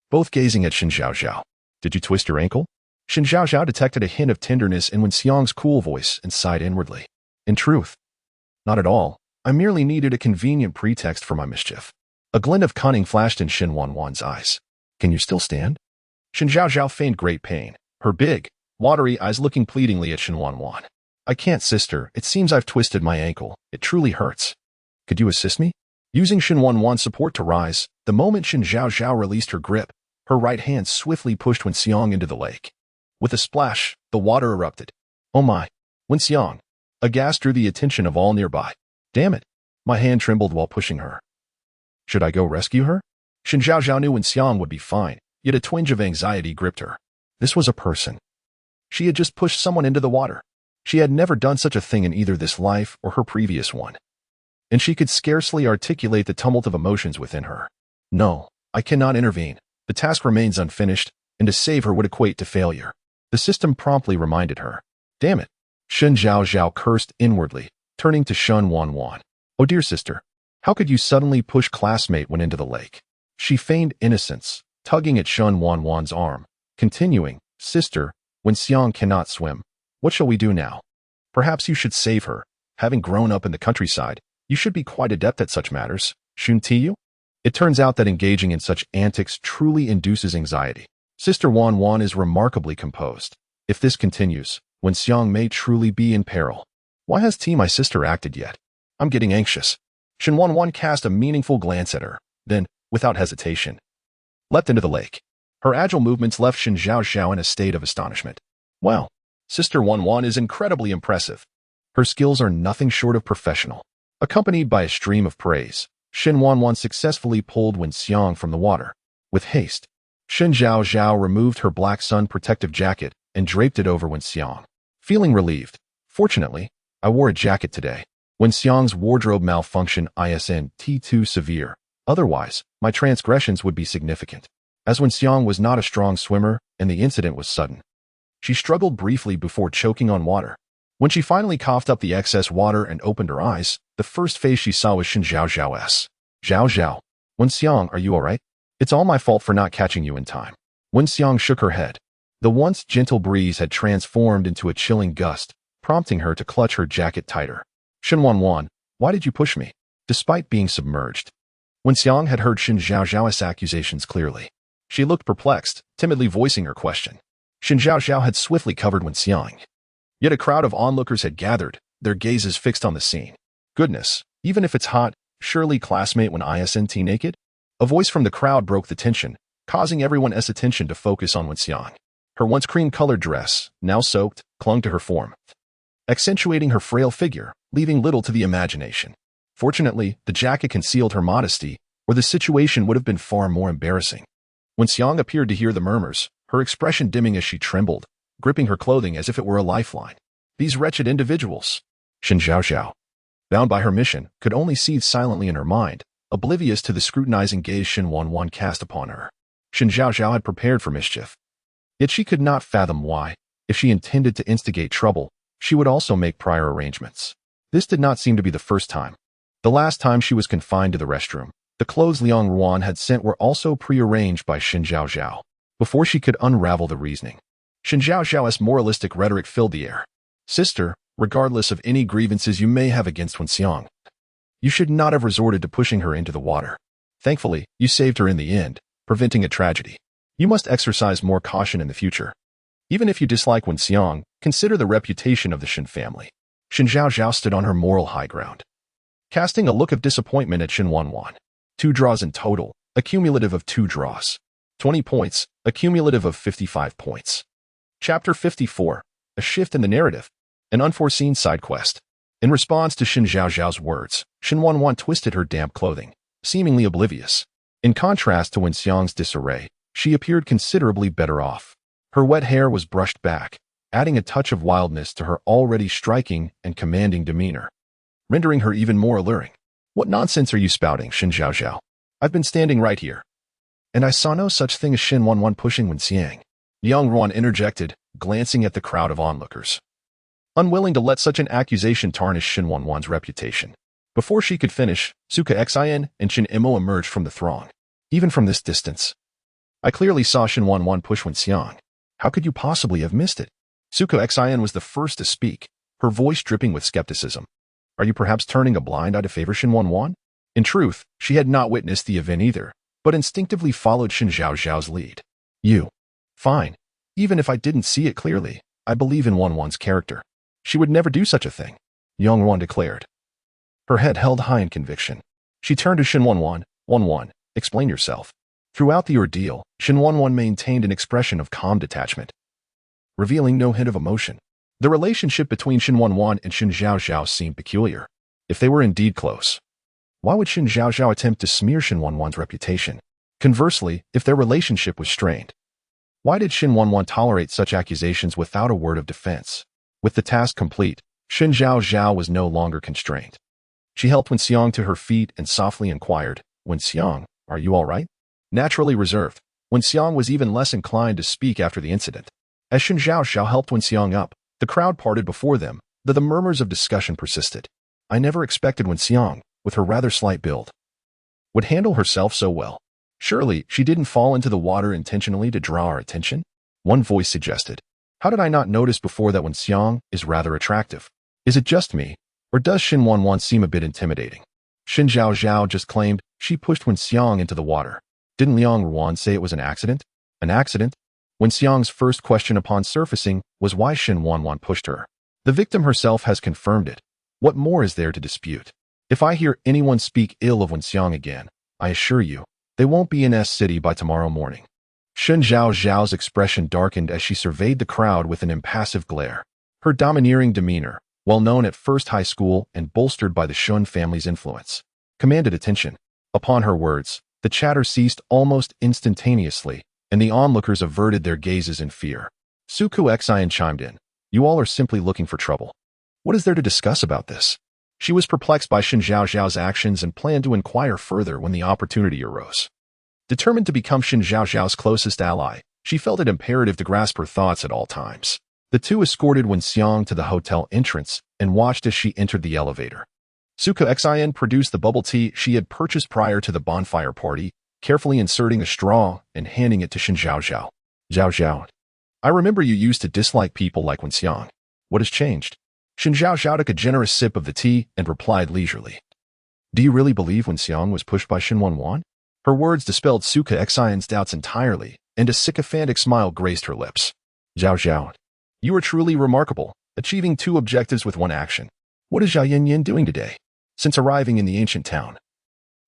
both gazing at Shen Zhaozhao. Did you twist your ankle? Shen Zhaozhao detected a hint of tenderness in Wen Xiang's cool voice and sighed inwardly. In truth, not at all. I merely needed a convenient pretext for my mischief. A glint of cunning flashed in Shen Wanwan's eyes. Can you still stand? Shen Zhaozhao feigned great pain, her big, watery eyes looking pleadingly at Shen Wanwan. I can't, sister. It seems I've twisted my ankle. It truly hurts. Could you assist me? Using Shen Wanwan's support to rise, the moment Shen Zhaozhao released her grip, her right hand swiftly pushed Wen Xiang into the lake. With a splash, the water erupted. Oh my! Wen Xiang, aghast, drew the attention of all nearby. Damn it! My hand trembled while pushing her. Should I go rescue her? Shen Zhaozhao knew Wen Xiang would be fine, yet a twinge of anxiety gripped her. This was a person. She had just pushed someone into the water. She had never done such a thing in either this life or her previous one. And she could scarcely articulate the tumult of emotions within her. No, I cannot intervene. The task remains unfinished, and to save her would equate to failure. The system promptly reminded her. Damn it! Shen Zhaozhao cursed inwardly, turning to Shen Wanwan. Oh dear sister, how could you suddenly push classmate when into the lake? She feigned innocence, tugging at Shen Wanwan's arm, continuing, Sister, Wen Xiang cannot swim. What shall we do now? Perhaps you should save her. Having grown up in the countryside, you should be quite adept at such matters, shouldn't you? It turns out that engaging in such antics truly induces anxiety. Sister Wanwan is remarkably composed. If this continues, Wen Xiang may truly be in peril. Why has my sister acted yet? I'm getting anxious. Shen Wanwan cast a meaningful glance at her, then, without hesitation, leapt into the lake. Her agile movements left Shen Zhaozhao in a state of astonishment. Wow, Sister Wanwan is incredibly impressive. Her skills are nothing short of professional. Accompanied by a stream of praise, Shen Wanwan successfully pulled Wen Xiang from the water. With haste, Shen Zhaozhao removed her black sun protective jacket and draped it over Wen Xiang. Feeling relieved, fortunately, I wore a jacket today. Wen Xiang's wardrobe malfunction isn't too severe. Otherwise, my transgressions would be significant. As Wen Xiang was not a strong swimmer and the incident was sudden, she struggled briefly before choking on water. When she finally coughed up the excess water and opened her eyes, the first face she saw was Shen Zhaozhao's. Zhaozhao, Wen Xiang, are you alright? It's all my fault for not catching you in time. Wen Xiang shook her head. The once gentle breeze had transformed into a chilling gust, prompting her to clutch her jacket tighter. Shen Wanwan, why did you push me? Despite being submerged, Wen Xiang had heard Shen Zhaozhao's accusations clearly. She looked perplexed, timidly voicing her question. Shen Zhaozhao had swiftly covered Wen Xiang. Yet a crowd of onlookers had gathered, their gazes fixed on the scene. Goodness, even if it's hot, surely classmate when isn't naked? A voice from the crowd broke the tension, causing everyone's attention to focus on Wen Xiang. Her once cream-colored dress, now soaked, clung to her form, accentuating her frail figure, leaving little to the imagination. Fortunately, the jacket concealed her modesty, or the situation would have been far more embarrassing. Wen Xiang appeared to hear the murmurs, her expression dimming as she trembled, gripping her clothing as if it were a lifeline. These wretched individuals. Shen Zhaozhao, bound by her mission, could only seethe silently in her mind, oblivious to the scrutinizing gaze Shen Wanwan cast upon her. Shen Zhaozhao had prepared for mischief. Yet she could not fathom why, if she intended to instigate trouble, she would also make prior arrangements. This did not seem to be the first time. The last time she was confined to the restroom, the clothes Liang Ruan had sent were also prearranged by Shen Zhaozhao. Before she could unravel the reasoning, Shen Zhaozhao's moralistic rhetoric filled the air. Sister, regardless of any grievances you may have against Wen Xiang, you should not have resorted to pushing her into the water. Thankfully, you saved her in the end, preventing a tragedy. You must exercise more caution in the future. Even if you dislike Wen Xiang, consider the reputation of the Shen family. Shen Zhaozhao stood on her moral high ground, casting a look of disappointment at Shen Wanwan. 2 draws in total, a cumulative of 2 draws. 20 points, a cumulative of 55 points. Chapter 54, a shift in the narrative, an unforeseen side quest. In response to Shen Zhaozhao's words, Shen Wanwan twisted her damp clothing, seemingly oblivious. In contrast to Wen Xiang's disarray, she appeared considerably better off. Her wet hair was brushed back, adding a touch of wildness to her already striking and commanding demeanor, rendering her even more alluring. What nonsense are you spouting, Shen Zhaozhao? I've been standing right here. And I saw no such thing as Shen Wanwan pushing Wen Xiang. Yang Ruan interjected, glancing at the crowd of onlookers, unwilling to let such an accusation tarnish Shen Wanwan's reputation. Before she could finish, Suka Xian and Shen Imo emerged from the throng. Even from this distance, I clearly saw Shen Wanwan push Wen Xiang. How could you possibly have missed it? Suka Xian was the first to speak, her voice dripping with skepticism. Are you perhaps turning a blind eye to favor Shen Wanwan? In truth, she had not witnessed the event either, but instinctively followed Shen Zhaozhao's lead. You. Fine. Even if I didn't see it clearly, I believe in Wanwan's character. She would never do such a thing, Yang Ruan declared, her head held high in conviction. She turned to Shen Wanwan. Wanwan, explain yourself. Throughout the ordeal, Shen Wanwan maintained an expression of calm detachment, revealing no hint of emotion. The relationship between Shen Wanwan and Shen Zhaozhao seemed peculiar. If they were indeed close, why would Shen Zhaozhao attempt to smear Shen Wanwan's reputation? Conversely, if their relationship was strained, why did Shen Wanwan tolerate such accusations without a word of defense? With the task complete, Shen Zhaozhao was no longer constrained. She helped Wen Xiang to her feet and softly inquired, Wen Xiang, are you all right? Naturally reserved, Wen Xiang was even less inclined to speak after the incident. As Shen Zhaozhao helped Wen Xiang up, the crowd parted before them, though the murmurs of discussion persisted. I never expected Wen Xiang, with her rather slight build, would handle herself so well. Surely, she didn't fall into the water intentionally to draw our attention? One voice suggested. How did I not notice before that Wen Xiang is rather attractive? Is it just me, or does Shen Wanwan seem a bit intimidating? Shen Zhaozhao just claimed she pushed Wen Xiang into the water. Didn't Liang Ruan say it was an accident? An accident? Wen Xiang's first question upon surfacing was why Shen Wanwan pushed her. The victim herself has confirmed it. What more is there to dispute? If I hear anyone speak ill of Wen Xiang again, I assure you, they won't be in S City by tomorrow morning. Shen Zhaozhao's expression darkened as she surveyed the crowd with an impassive glare. Her domineering demeanor, well known at First High School and bolstered by the Shun family's influence, commanded attention. Upon her words, the chatter ceased almost instantaneously, and the onlookers averted their gazes in fear. Suku Xian chimed in. You all are simply looking for trouble. What is there to discuss about this? She was perplexed by Shen Zhaozhao's actions and planned to inquire further when the opportunity arose. Determined to become Shen Zhaozhao's closest ally, she felt it imperative to grasp her thoughts at all times. The two escorted Wen Xiang to the hotel entrance and watched as she entered the elevator. Suka Xian produced the bubble tea she had purchased prior to the bonfire party, carefully inserting a straw and handing it to Shen Zhaozhao. Zhaozhao, I remember you used to dislike people like Wen Xiang. What has changed? Shen Zhaozhao took a generous sip of the tea and replied leisurely. Do you really believe Wen Xiang was pushed by Shen Wanwan? Her words dispelled Suka Xian's doubts entirely, and a sycophantic smile graced her lips. Zhaozhao, you are truly remarkable, achieving two objectives with one action. What is Zhao Yanyan doing today? Since arriving in the ancient town,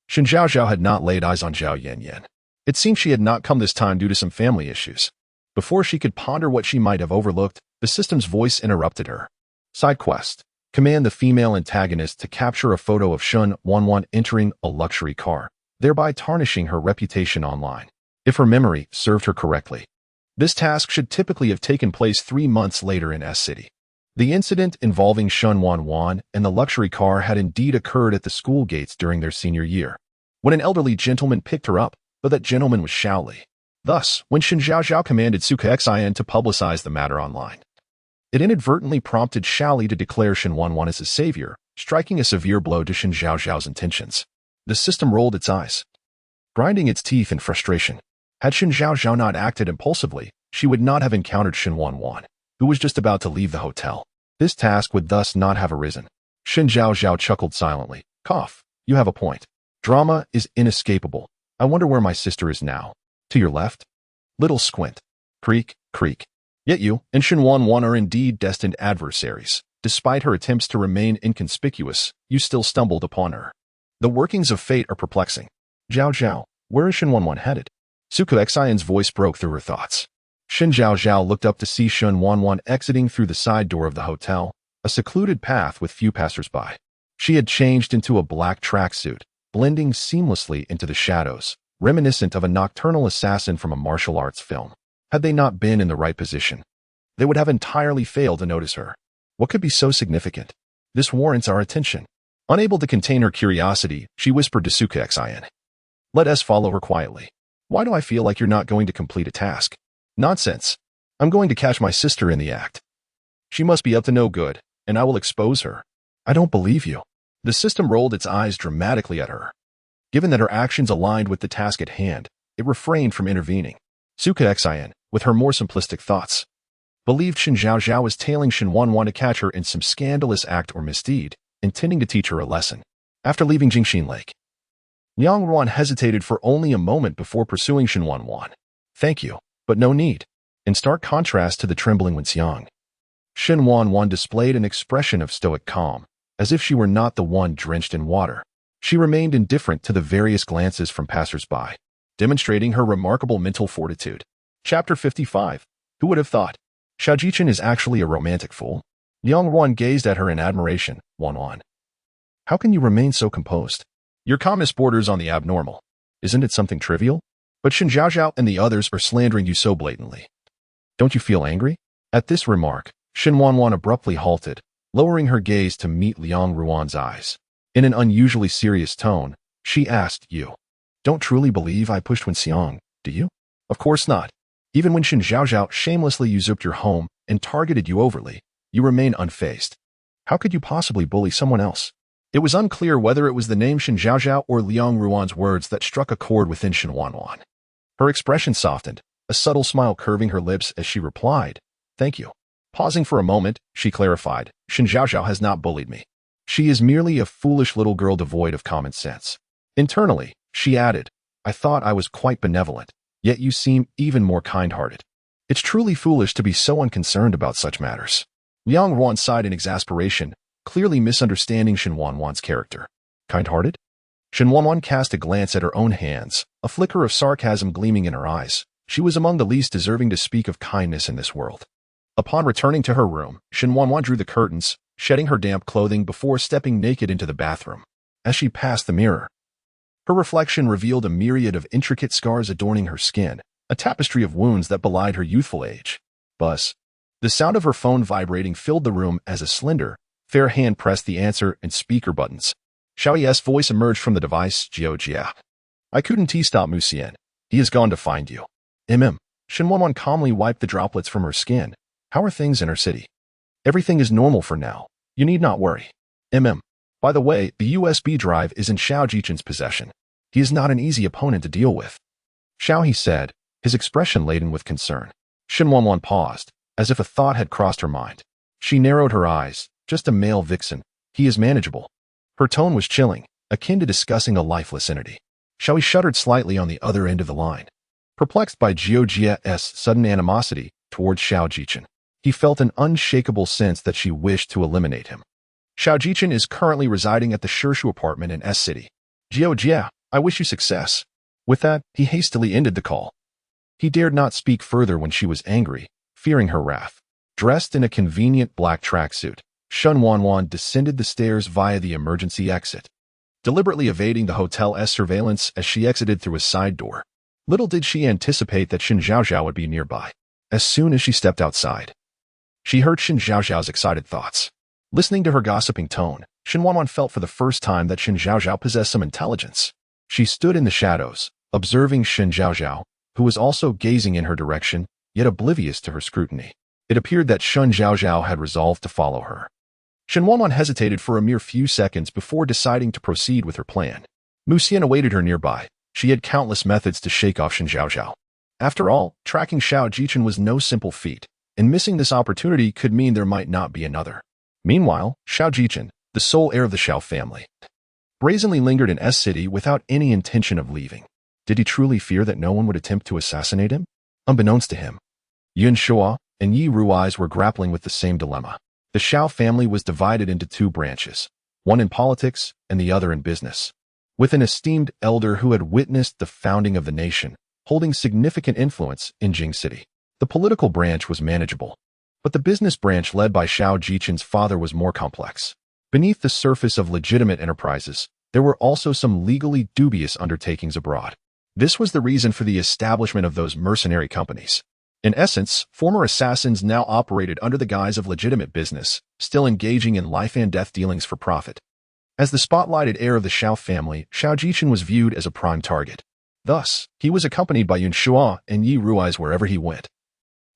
Shen Zhaozhao had not laid eyes on Zhao Yanyan. It seemed she had not come this time due to some family issues. Before she could ponder what she might have overlooked, the system's voice interrupted her. Side quest. Command the female antagonist to capture a photo of Shen Wanwan entering a luxury car, thereby tarnishing her reputation online. If her memory served her correctly, this task should typically have taken place 3 months later in S City. The incident involving Shen Wanwan and the luxury car had indeed occurred at the school gates during their senior year, when an elderly gentleman picked her up, but that gentleman was Shaoli. Thus, when Shen Zhaozhao commanded Suka Xian to publicize the matter online, it inadvertently prompted Shaoli to declare Shen Wanwan as his savior, striking a severe blow to Shen Zhaozhao's intentions. The system rolled its eyes, grinding its teeth in frustration. Had Shen Zhaozhao not acted impulsively, she would not have encountered Shen Wanwan, who was just about to leave the hotel. This task would thus not have arisen. Shen Zhaozhao chuckled silently. Cough. You have a point. Drama is inescapable. I wonder where my sister is now. To your left? Little squint. Creak, creak. Yet you and Shen Wanwan are indeed destined adversaries. Despite her attempts to remain inconspicuous, you still stumbled upon her. The workings of fate are perplexing. Zhaozhao, where is Shen Wanwan headed? Suka Xian's voice broke through her thoughts. Shen Zhaozhao looked up to see Shen Wanwan exiting through the side door of the hotel, a secluded path with few passers-by. She had changed into a black tracksuit, blending seamlessly into the shadows, reminiscent of a nocturnal assassin from a martial arts film. Had they not been in the right position, they would have entirely failed to notice her. What could be so significant? This warrants our attention. Unable to contain her curiosity, she whispered to Sukexien. Let us follow her quietly. Why do I feel like you're not going to complete a task? Nonsense. I'm going to catch my sister in the act. She must be up to no good, and I will expose her. I don't believe you. The system rolled its eyes dramatically at her. Given that her actions aligned with the task at hand, it refrained from intervening. Sukexien, with her more simplistic thoughts, believed Shen Zhaozhao was tailing Shen Wanwan to catch her in some scandalous act or misdeed, intending to teach her a lesson. After leaving Jingxin Lake, Liang Ruan hesitated for only a moment before pursuing Shen Wanwan. Thank you, but no need. In stark contrast to the trembling Wenxiang, Shen Wanwan displayed an expression of stoic calm, as if she were not the one drenched in water. She remained indifferent to the various glances from passers-by, demonstrating her remarkable mental fortitude. Chapter 55. Who would have thought? Xiao Jichen is actually a romantic fool. Liang Ruan gazed at her in admiration. Wanwan, how can you remain so composed? Your calmness borders on the abnormal. Isn't it something trivial? But Shen Zhaozhao and the others are slandering you so blatantly. Don't you feel angry? At this remark, Shen Wanwan abruptly halted, lowering her gaze to meet Liang Ruan's eyes. In an unusually serious tone, she asked, You don't truly believe I pushed Wenxiang, do you? Of course not. Even when Shen Zhaozhao shamelessly usurped your home and targeted you overly, you remain unfazed. How could you possibly bully someone else? It was unclear whether it was the name Shen Zhaozhao or Liang Ruan's words that struck a chord within Shen Wanwan. Her expression softened, a subtle smile curving her lips as she replied, Thank you. Pausing for a moment, she clarified, Shen Zhaozhao has not bullied me. She is merely a foolish little girl devoid of common sense. Internally, she added, I thought I was quite benevolent, yet you seem even more kind-hearted. It's truly foolish to be so unconcerned about such matters. Liang Ruan sighed in exasperation, clearly misunderstanding Shen Wanwan's character. Kind-hearted? Shen Wanwan cast a glance at her own hands, a flicker of sarcasm gleaming in her eyes. She was among the least deserving to speak of kindness in this world. Upon returning to her room, Shen Wanwan drew the curtains, shedding her damp clothing before stepping naked into the bathroom. As she passed the mirror, her reflection revealed a myriad of intricate scars adorning her skin, a tapestry of wounds that belied her youthful age. Buzz. The sound of her phone vibrating filled the room as a slender, fair hand pressed the answer and speaker buttons. Xiao Yi's voice emerged from the device. Jia. I couldn't stop Musien. He has gone to find you. Shen Wanwan calmly wiped the droplets from her skin. How are things in her city? Everything is normal for now. You need not worry. By the way, the USB drive is in Xiao Jichen's possession. He is not an easy opponent to deal with. Xiao, he said, his expression laden with concern. Shen Wanwan paused, as if a thought had crossed her mind. She narrowed her eyes. Just a male vixen. He is manageable. Her tone was chilling, akin to discussing a lifeless entity. Xiao Yi shuddered slightly on the other end of the line. Perplexed by Jia's sudden animosity towards Xiao Jichen, he felt an unshakable sense that she wished to eliminate him. Xiao Jichen is currently residing at the Shirshu apartment in S City. Jia, I wish you success. With that, he hastily ended the call. He dared not speak further when she was angry, fearing her wrath. Dressed in a convenient black tracksuit, Shen Wanwan descended the stairs via the emergency exit, deliberately evading the hotel's surveillance as she exited through a side door. Little did she anticipate that Shen Zhaozhao would be nearby. As soon as she stepped outside, she heard Shen Zhaozhao's excited thoughts. Listening to her gossiping tone, Shen Wanwan felt for the first time that Shen Zhaozhao possessed some intelligence. She stood in the shadows, observing Shen Zhaozhao, who was also gazing in her direction, yet oblivious to her scrutiny. It appeared that Shen Zhaozhao had resolved to follow her. Shen Wanwan hesitated for a mere few seconds before deciding to proceed with her plan. Musien awaited her nearby. She had countless methods to shake off Shen Zhaozhao. After all, tracking Xiao Jichen was no simple feat, and missing this opportunity could mean there might not be another. Meanwhile, Xiao Jichen, the sole heir of the Xiao family, brazenly lingered in S City without any intention of leaving. Did he truly fear that no one would attempt to assassinate him? Unbeknownst to him, Yun Shua and Yi Rui's were grappling with the same dilemma. The Xiao family was divided into two branches, one in politics and the other in business. With an esteemed elder who had witnessed the founding of the nation, holding significant influence in Jing City, the political branch was manageable. But the business branch led by Xiao Jichen's father was more complex. Beneath the surface of legitimate enterprises, there were also some legally dubious undertakings abroad. This was the reason for the establishment of those mercenary companies. In essence, former assassins now operated under the guise of legitimate business, still engaging in life-and-death dealings for profit. As the spotlighted heir of the Zhao family, Zhao Jichen was viewed as a prime target. Thus, he was accompanied by Yun Shuo and Yi Rui's wherever he went,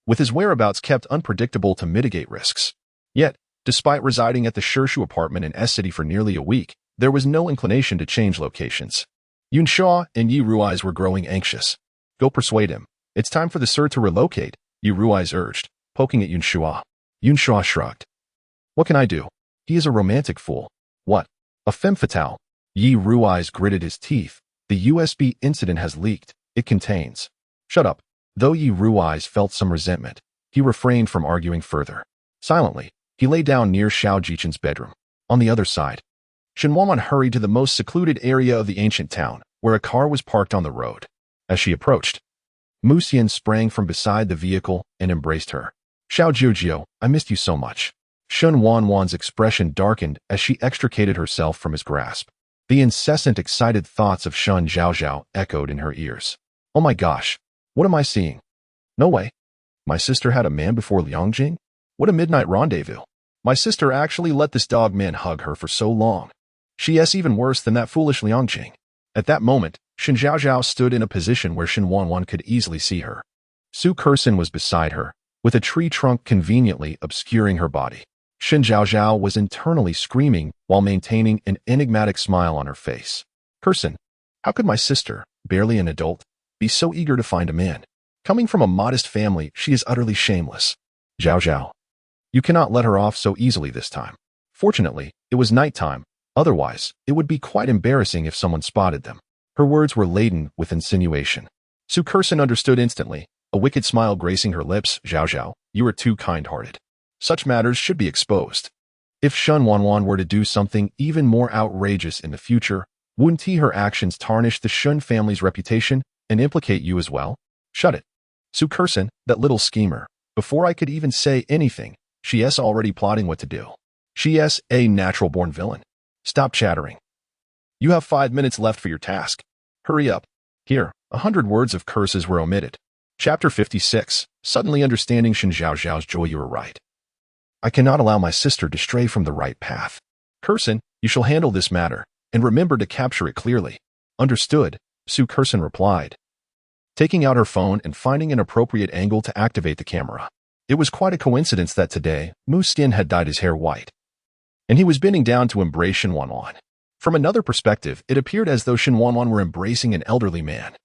with his whereabouts kept unpredictable to mitigate risks. Yet, despite residing at the Shishu apartment in S-City for nearly a week, there was no inclination to change locations. Yun Shuo and Yi Rui's were growing anxious. Go persuade him. It's time for the sir to relocate, Yi Rui's urged, poking at Yun Shuo. Yun Shuo shrugged. What can I do? He is a romantic fool. What? A femme fatale. Yi Rui's gritted his teeth. The USB incident has leaked. It contains. Shut up. Though Yi Rui's felt some resentment, he refrained from arguing further. Silently, he lay down near Zhao Jichen's bedroom. On the other side, Shen Wanwan hurried to the most secluded area of the ancient town, where a car was parked on the road. As she approached, Mu Xian sprang from beside the vehicle and embraced her. Zhao Zhaozhao, I missed you so much. Shen Wanwan's expression darkened as she extricated herself from his grasp. The incessant excited thoughts of Shen Zhaozhao echoed in her ears. Oh my gosh, what am I seeing? No way. My sister had a man before Liangjing? What a midnight rendezvous. My sister actually let this dog man hug her for so long. She is even worse than that foolish Liangjing. At that moment, Shen Zhaozhao stood in a position where Shen Wanwan could easily see her. Su Kursin was beside her, with a tree trunk conveniently obscuring her body. Shen Zhaozhao was internally screaming while maintaining an enigmatic smile on her face. Kursin, how could my sister, barely an adult, be so eager to find a man? Coming from a modest family, she is utterly shameless. Zhaozhao, you cannot let her off so easily this time. Fortunately, it was nighttime. Otherwise, it would be quite embarrassing if someone spotted them. Her words were laden with insinuation. Su Kursin understood instantly, a wicked smile gracing her lips. Zhaozhao, you are too kind-hearted. Such matters should be exposed. If Shen Wanwan were to do something even more outrageous in the future, wouldn't her actions tarnish the Shen family's reputation and implicate you as well? Shut it. Su Kursin, that little schemer. Before I could even say anything, she is already plotting what to do. She is a natural-born villain. Stop chattering. You have 5 minutes left for your task. Hurry up. Here, 100 words of curses were omitted. Chapter 56, Suddenly Understanding Shen Zhaozhao's Joy. You were right. I cannot allow my sister to stray from the right path. Kursin, you shall handle this matter, and remember to capture it clearly. Understood, Su Kursin replied, taking out her phone and finding an appropriate angle to activate the camera. It was quite a coincidence that today, Mu Xian had dyed his hair white, and he was bending down to embrace Shen Wanwan. From another perspective, it appeared as though Shen Wanwan were embracing an elderly man.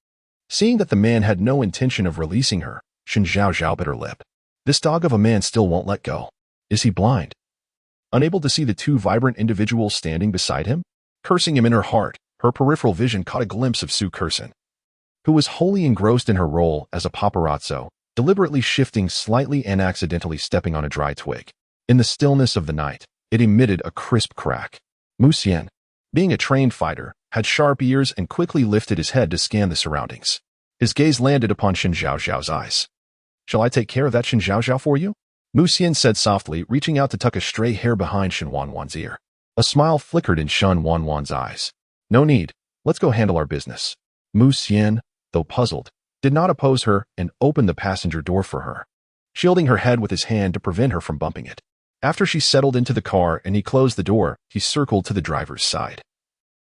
Seeing that the man had no intention of releasing her, Shen Zhaozhao bit her lip. This dog of a man still won't let go. Is he blind? Unable to see the two vibrant individuals standing beside him? Cursing him in her heart, her peripheral vision caught a glimpse of Su Kursin, who was wholly engrossed in her role as a paparazzo, deliberately shifting slightly and accidentally stepping on a dry twig. In the stillness of the night, it emitted a crisp crack. Mu Xian, being a trained fighter, had sharp ears and quickly lifted his head to scan the surroundings. His gaze landed upon Shen Zhaozhao's eyes. Shall I take care of that Shen Zhaozhao for you? Mu Xian said softly, reaching out to tuck a stray hair behind Shen Wanwan's ear. A smile flickered in Shen Wanwan's eyes. No need. Let's go handle our business. Mu Xian, though puzzled, did not oppose her and opened the passenger door for her, shielding her head with his hand to prevent her from bumping it. After she settled into the car and he closed the door, he circled to the driver's side,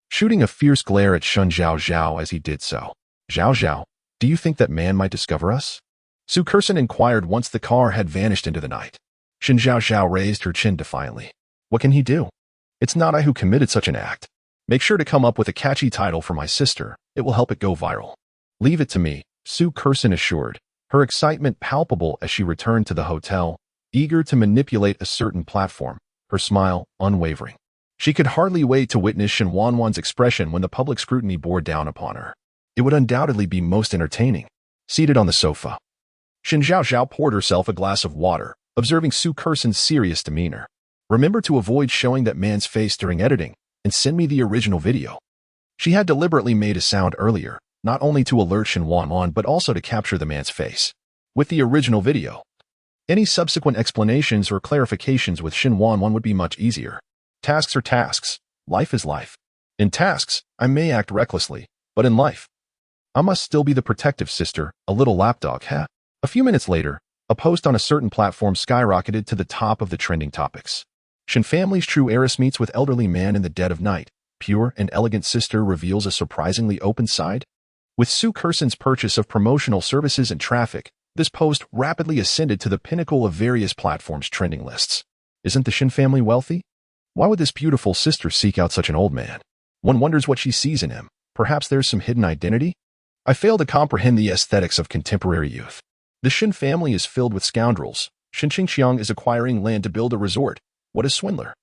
shooting a fierce glare at Shen Zhaozhao as he did so. Zhaozhao, do you think that man might discover us? Su Kursin inquired once the car had vanished into the night. Shen Zhaozhao raised her chin defiantly. What can he do? It's not I who committed such an act. Make sure to come up with a catchy title for my sister. It will help it go viral. Leave it to me, Su Kursin assured, her excitement palpable as she returned to the hotel, eager to manipulate a certain platform, her smile unwavering. She could hardly wait to witness Shen Wanwan's expression when the public scrutiny bore down upon her. It would undoubtedly be most entertaining. Seated on the sofa, Shen Zhaozhao poured herself a glass of water, observing Su Kursin's serious demeanor. Remember to avoid showing that man's face during editing, and send me the original video. She had deliberately made a sound earlier, not only to alert Shen Wanwan but also to capture the man's face. With the original video, any subsequent explanations or clarifications with Shen Wanwan would be much easier. Tasks are tasks. Life is life. In tasks, I may act recklessly, but in life, I must still be the protective sister, a little lapdog, huh? A few minutes later, a post on a certain platform skyrocketed to the top of the trending topics. Shen family's true heiress meets with elderly man in the dead of night. Pure and elegant sister reveals a surprisingly open side. With Su Kerson's purchase of promotional services and traffic, this post rapidly ascended to the pinnacle of various platforms' trending lists. Isn't the Shen family wealthy? Why would this beautiful sister seek out such an old man? One wonders what she sees in him. Perhaps there's some hidden identity? I fail to comprehend the aesthetics of contemporary youth. The Shen family is filled with scoundrels. Shen Qingxiang is acquiring land to build a resort. What a swindler.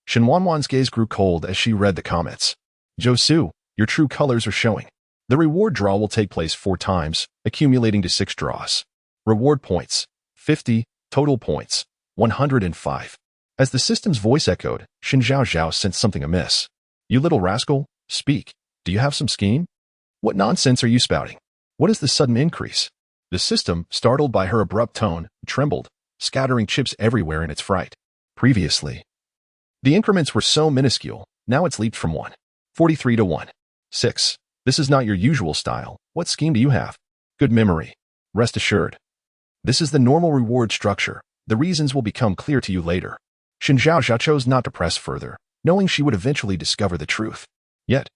Shen Wanwan's gaze grew cold as she read the comments. Zhou Su, your true colors are showing. The reward draw will take place 4 times, accumulating to 6 draws. Reward points, 50, total points, 105. As the system's voice echoed, Shen Zhaozhao sensed something amiss. You little rascal, speak. Do you have some scheme? What nonsense are you spouting? What is the sudden increase? The system, startled by her abrupt tone, trembled, scattering chips everywhere in its fright. Previously, the increments were so minuscule, now it's leaped from 143 to 1.6. This is not your usual style. What scheme do you have? Good memory. Rest assured. This is the normal reward structure. The reasons will become clear to you later. Shen Zhaozhao chose not to press further, knowing she would eventually discover the truth. Yet,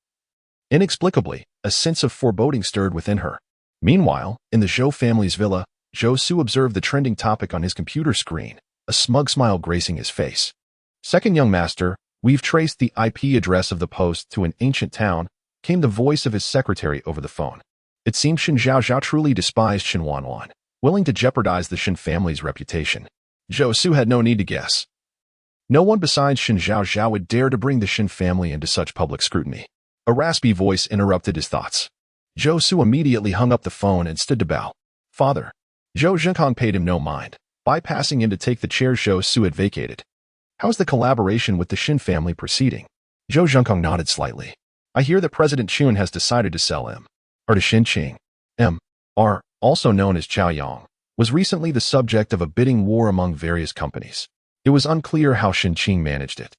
inexplicably, a sense of foreboding stirred within her. Meanwhile, in the Zhou family's villa, Zhou Su observed the trending topic on his computer screen, a smug smile gracing his face. Second young master, we've traced the IP address of the post to an ancient town, came the voice of his secretary over the phone. It seemed Shen Zhaozhao truly despised Shen Wanwan, willing to jeopardize the Shen family's reputation. Zhou Su had no need to guess. No one besides Shen Zhaozhao would dare to bring the Shen family into such public scrutiny. A raspy voice interrupted his thoughts. Zhou Su immediately hung up the phone and stood to bow. Father. Zhou Zhenkong paid him no mind, bypassing him to take the chair Zhou Su had vacated. How's the collaboration with the Shen family proceeding? Zhou Zhenkong nodded slightly. I hear that President Chun has decided to sell M.R. to Shen Qing. M.R., also known as Chaoyang, was recently the subject of a bidding war among various companies. It was unclear how Shen Qing managed it.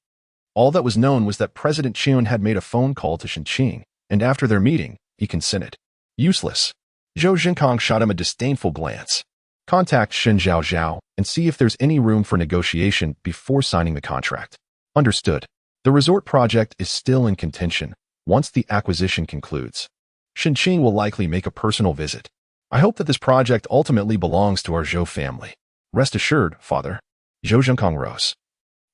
All that was known was that President Chun had made a phone call to Shen Qing, and after their meeting, he consented. Useless. Zhou Zhenkong shot him a disdainful glance. Contact Shen Zhaozhao and see if there's any room for negotiation before signing the contract. Understood. The resort project is still in contention. Once the acquisition concludes, Shen Qing will likely make a personal visit. I hope that this project ultimately belongs to our Zhou family. Rest assured, father. Zhou Zhenkong rose,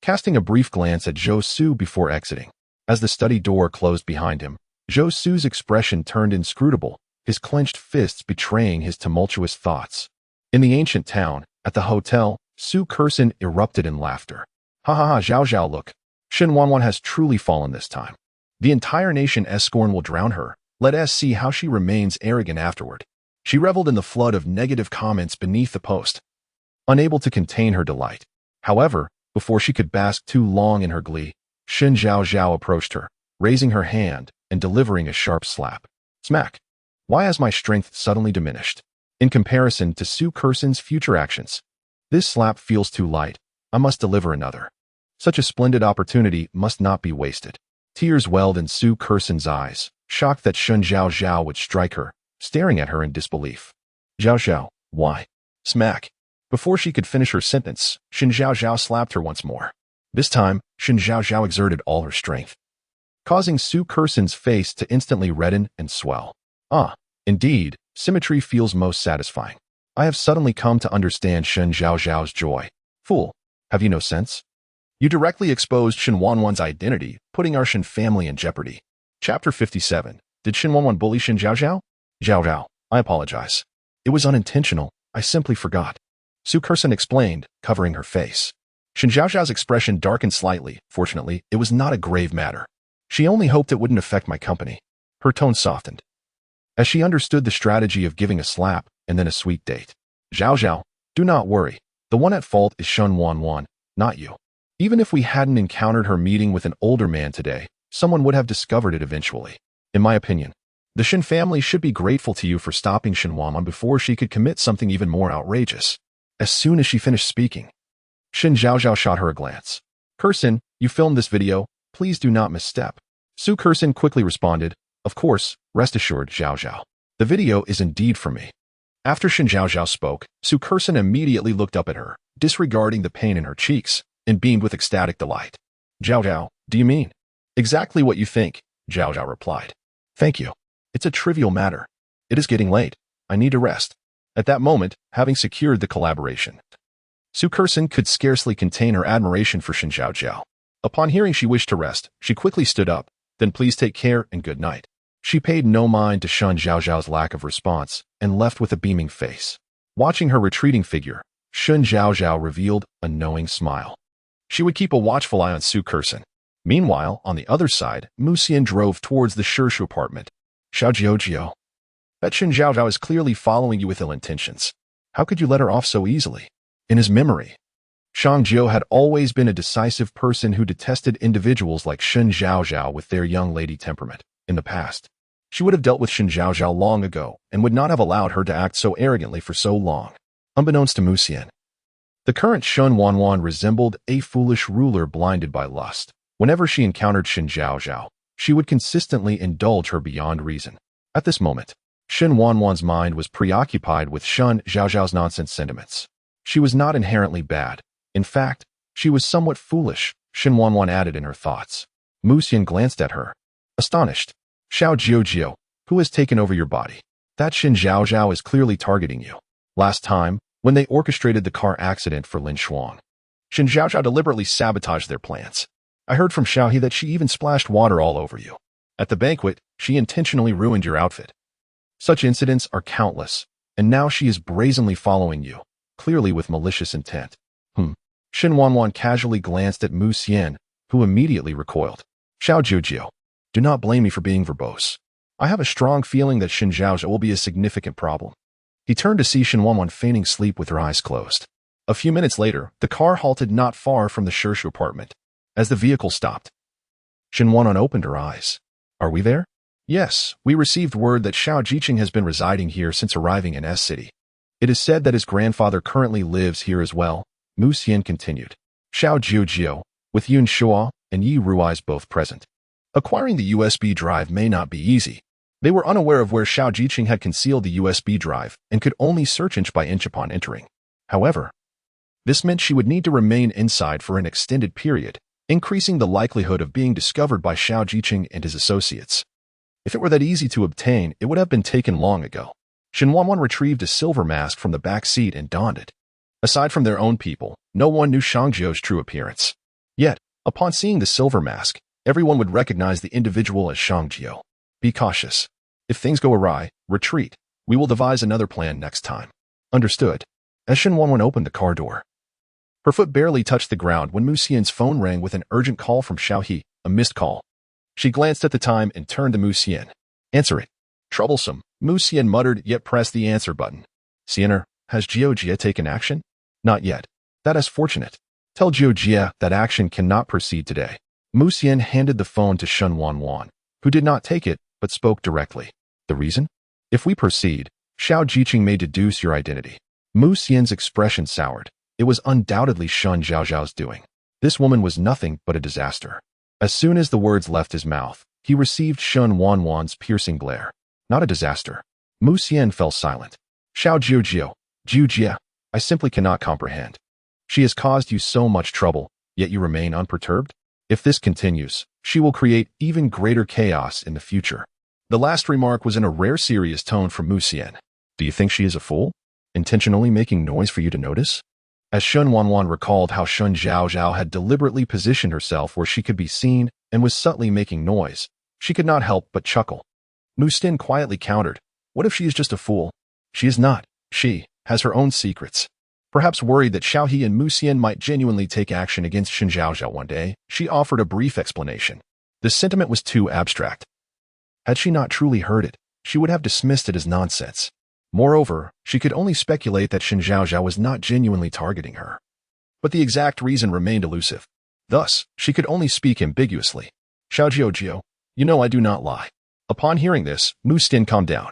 casting a brief glance at Zhou Su before exiting. As the study door closed behind him, Zhou Su's expression turned inscrutable, his clenched fists betraying his tumultuous thoughts. In the ancient town, at the hotel, Su Kerson erupted in laughter. Ha ha ha, Zhaozhao, look. Shen Wanwan has truly fallen this time. The entire nation's scorn will drown her. Let us see how she remains arrogant afterward. She reveled in the flood of negative comments beneath the post, unable to contain her delight. However, before she could bask too long in her glee, Shen Zhaozhao approached her, raising her hand and delivering a sharp slap. Smack. Why has my strength suddenly diminished? In comparison to Su Kerson's future actions, this slap feels too light. I must deliver another. Such a splendid opportunity must not be wasted. Tears welled in Su Kerson's eyes, shocked that Shen Zhaozhao would strike her, staring at her in disbelief. Zhaozhao, why? Smack. Before she could finish her sentence, Shen Zhaozhao slapped her once more. This time, Shen Zhaozhao exerted all her strength, causing Su Kerson's face to instantly redden and swell. Ah, indeed, symmetry feels most satisfying. I have suddenly come to understand Shen Zhaozhao's joy. Fool, have you no sense? You directly exposed Shen Wanwan's identity, putting our Shen family in jeopardy. Chapter 57. Did Shen Wanwan bully Shen Zhaozhao? Zhaozhao, I apologize. It was unintentional. I simply forgot. Su Kerson explained, covering her face. Shen Zhaozhao's expression darkened slightly. Fortunately, it was not a grave matter. She only hoped it wouldn't affect my company. Her tone softened, as she understood the strategy of giving a slap and then a sweet date. Zhaozhao, do not worry. The one at fault is Shen Wanwan, not you. Even if we hadn't encountered her meeting with an older man today, someone would have discovered it eventually. In my opinion, the Shen family should be grateful to you for stopping Shen Wanwan before she could commit something even more outrageous. As soon as she finished speaking, Shen Zhaozhao shot her a glance. Kerson, you filmed this video. Please do not misstep. Su Kerson quickly responded, of course, rest assured, Zhaozhao. The video is indeed for me. After Shen Zhaozhao spoke, Su Kursen immediately looked up at her, disregarding the pain in her cheeks, and beamed with ecstatic delight. Zhaozhao, do you mean? Exactly what you think, Zhaozhao replied. Thank you. It's a trivial matter. It is getting late. I need to rest. At that moment, having secured the collaboration, Su Kursen could scarcely contain her admiration for Shen Zhaozhao. Upon hearing she wished to rest, she quickly stood up. Then please take care and good night. She paid no mind to Shen Zhaozhao's lack of response and left with a beaming face. Watching her retreating figure, Shen Zhaozhao revealed a knowing smile. She would keep a watchful eye on Su Kursen. Meanwhile, on the other side, Mu Xian drove towards the Shirshu apartment. Xiao, that Shen Zhaozhao is clearly following you with ill intentions. How could you let her off so easily? In his memory, Shang Jiu had always been a decisive person who detested individuals like Shen Zhaozhao with their young lady temperament. In the past, she would have dealt with Shen Zhaozhao long ago and would not have allowed her to act so arrogantly for so long. Unbeknownst to Mu Xian, the current Shen Wanwan resembled a foolish ruler blinded by lust. Whenever she encountered Shen Zhaozhao, she would consistently indulge her beyond reason. At this moment, Shen Wanwan's mind was preoccupied with Shen Zhaozhao's nonsense sentiments. She was not inherently bad. In fact, she was somewhat foolish, Shen Wanwan added in her thoughts. Mu Xian glanced at her, astonished. Xiao, who has taken over your body? That Shen Zhaozhao is clearly targeting you. Last time, when they orchestrated the car accident for Lin Shuang, Shen Zhaozhao deliberately sabotaged their plans. I heard from Xiaohe that she even splashed water all over you. At the banquet, she intentionally ruined your outfit. Such incidents are countless, and now she is brazenly following you, clearly with malicious intent. Shen Wanwan casually glanced at Mu Xian, who immediately recoiled. Xiao, do not blame me for being verbose. I have a strong feeling that Shen Zhaozhao will be a significant problem. He turned to see Shen Wanwan feigning sleep with her eyes closed. A few minutes later, the car halted not far from the Shirshu apartment. As the vehicle stopped, Shen Wanwan opened her eyes. Are we there? Yes, we received word that Xiao Jiqing has been residing here since arriving in S City. It is said that his grandfather currently lives here as well, Mu Xian continued. Xiao Jiu, with Yun Shuo and Yi Rui's both present. Acquiring the USB drive may not be easy. They were unaware of where Xiao Jiqing had concealed the USB drive and could only search inch by inch upon entering. However, this meant she would need to remain inside for an extended period, increasing the likelihood of being discovered by Xiao Jiqing and his associates. If it were that easy to obtain, it would have been taken long ago. Shen Wanwan retrieved a silver mask from the back seat and donned it. Aside from their own people, no one knew Shangjiu's true appearance. Yet, upon seeing the silver mask, everyone would recognize the individual as Shangjiu. Be cautious. If things go awry, retreat. We will devise another plan next time. Understood. As Shen Wanwan opened the car door, her foot barely touched the ground when Mu Xian's phone rang with an urgent call from Xiaohe, a missed call. She glanced at the time and turned to Mu Xian. Answer it. Troublesome, Mu Xian muttered yet pressed the answer button. Xianer, has Jiujia taken action? Not yet. That is fortunate. Tell Jiujia that action cannot proceed today. Mu Xian handed the phone to Shen Wanwan, who did not take it but spoke directly. The reason? If we proceed, Xiao Jiqing may deduce your identity. Mu Xian's expression soured. It was undoubtedly Shen Zhaozhao's doing. This woman was nothing but a disaster. As soon as the words left his mouth, he received Shen Wanwan's piercing glare. Not a disaster. Mu Xian fell silent. Xiao Jiujia, I simply cannot comprehend. She has caused you so much trouble, yet you remain unperturbed? If this continues, she will create even greater chaos in the future. The last remark was in a rare serious tone from Mu Xian. Do you think she is a fool? Intentionally making noise for you to notice? As Shen Wanwan recalled how Shen Zhaozhao had deliberately positioned herself where she could be seen and was subtly making noise, she could not help but chuckle. Mu Xian quietly countered, what if she is just a fool? She is not. She has her own secrets. Perhaps worried that Xiaohe and Mu Xian might genuinely take action against Shen Zhaozhao one day, she offered a brief explanation. The sentiment was too abstract. Had she not truly heard it, she would have dismissed it as nonsense. Moreover, she could only speculate that Shen Zhaozhao was not genuinely targeting her. But the exact reason remained elusive. Thus, she could only speak ambiguously. Xiao, you know I do not lie. Upon hearing this, Mu Xian calmed down.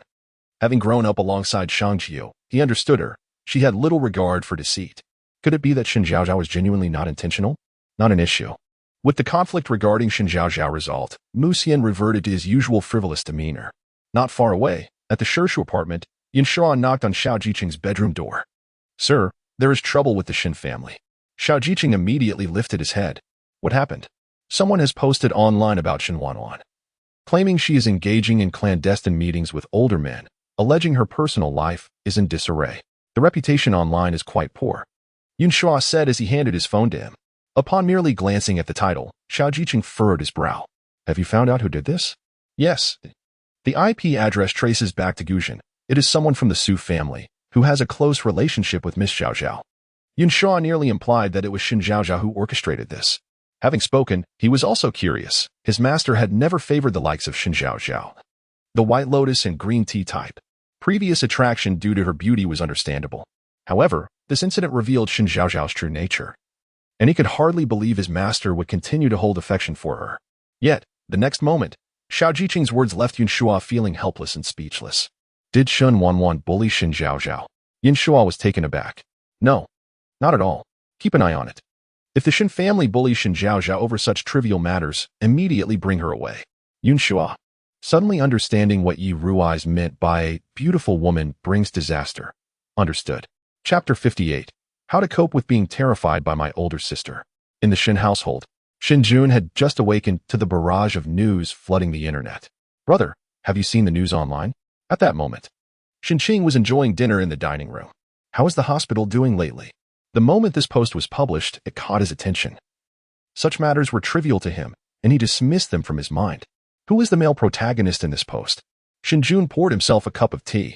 Having grown up alongside Shangjiu, he understood her. She had little regard for deceit. Could it be that Shen Zhaozhao was genuinely not intentional? Not an issue. With the conflict regarding Shen Zhaozhao resolved, Mu Xian reverted to his usual frivolous demeanor. Not far away, at the Shirshu apartment, Yin Shuo knocked on Xiao Jiqing's bedroom door. "Sir, there is trouble with the Shen family." Xiao Jiqing immediately lifted his head. "What happened?" "Someone has posted online about Shen Wanwan, claiming she is engaging in clandestine meetings with older men, alleging her personal life is in disarray. The reputation online is quite poor," Yin Shuo said as he handed his phone to him. Upon merely glancing at the title, Xiao Jiqing furrowed his brow. "Have you found out who did this?" "Yes. The IP address traces back to Guzhen. It is someone from the Su family, who has a close relationship with Miss Zhaozhao." Yin Shuo nearly implied that it was Shen Zhaozhao who orchestrated this. Having spoken, he was also curious. His master had never favored the likes of Shen Zhaozhao, the White Lotus and green tea type. Previous attraction due to her beauty was understandable. However, this incident revealed Shen Zhaozhao's true nature, and he could hardly believe his master would continue to hold affection for her. Yet, the next moment, Xiao Jiqing's words left Yin Shuo feeling helpless and speechless. Did Shen Wanwan bully Shen Zhaozhao? Yin Shuo was taken aback. No, not at all. Keep an eye on it. If the Shen family bullies Shen Zhaozhao over such trivial matters, immediately bring her away. Yin Shuo, suddenly understanding what Yi Rui's meant by a beautiful woman brings disaster. Understood. Chapter 58. How to cope with being terrified by my older sister. In the Shen household, Shen Jun had just awakened to the barrage of news flooding the internet. "Brother, have you seen the news online?" At that moment, Shen Qing was enjoying dinner in the dining room. "How is the hospital doing lately?" The moment this post was published, it caught his attention. Such matters were trivial to him, and he dismissed them from his mind. Who is the male protagonist in this post? Shen Jun poured himself a cup of tea.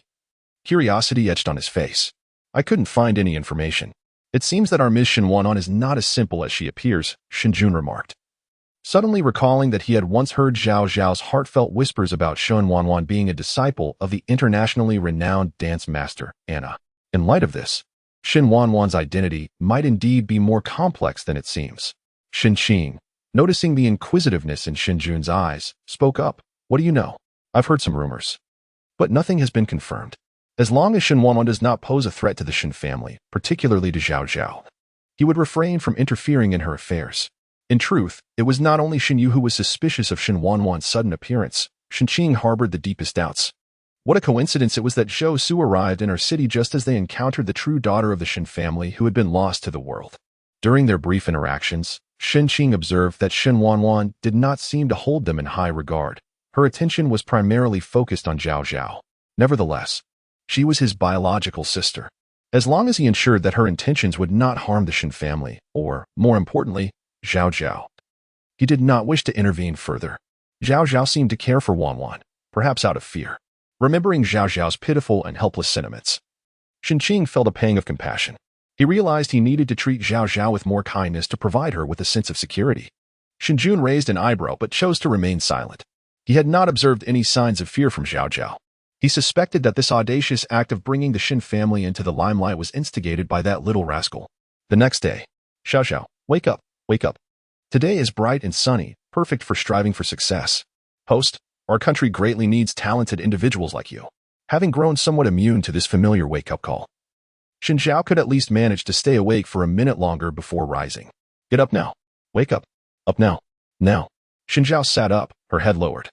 Curiosity etched on his face. "I couldn't find any information. It seems that our Ms. Shen Wanwan is not as simple as she appears," Shen Jun remarked. Suddenly recalling that he had once heard Zhao Zhao's heartfelt whispers about Shen Wanwan being a disciple of the internationally renowned dance master, Anna. In light of this, Shen Wanwan's identity might indeed be more complex than it seems. Shen Qing, noticing the inquisitiveness in Shen Jun's eyes, spoke up. "What do you know?" "I've heard some rumors, but nothing has been confirmed. As long as Shen Wanwan does not pose a threat to the Shen family, particularly to Zhao Zhao, he would refrain from interfering in her affairs." In truth, it was not only Shen Yu who was suspicious of Shen Wanwan's sudden appearance. Shen Qing harbored the deepest doubts. What a coincidence it was that Zhou Su arrived in her city just as they encountered the true daughter of the Shen family who had been lost to the world. During their brief interactions, Shen Qing observed that Shen Wanwan did not seem to hold them in high regard. Her attention was primarily focused on Zhao Zhao. Nevertheless, she was his biological sister. As long as he ensured that her intentions would not harm the Shen family, or, more importantly, Zhao Zhao, he did not wish to intervene further. Zhao Zhao seemed to care for Wanwan, perhaps out of fear. Remembering Zhao Zhao's pitiful and helpless sentiments, Shen Qing felt a pang of compassion. He realized he needed to treat Zhao Zhao with more kindness to provide her with a sense of security. Shen Jun raised an eyebrow but chose to remain silent. He had not observed any signs of fear from Zhao Zhao. He suspected that this audacious act of bringing the Shen family into the limelight was instigated by that little rascal. The next day, Zhao Zhao, wake up, wake up. Today is bright and sunny, perfect for striving for success. Host, our country greatly needs talented individuals like you. Having grown somewhat immune to this familiar wake-up call, Shen Zhao could at least manage to stay awake for a minute longer before rising. Get up now. Wake up. Up now. Now. Shen Zhao sat up, her head lowered.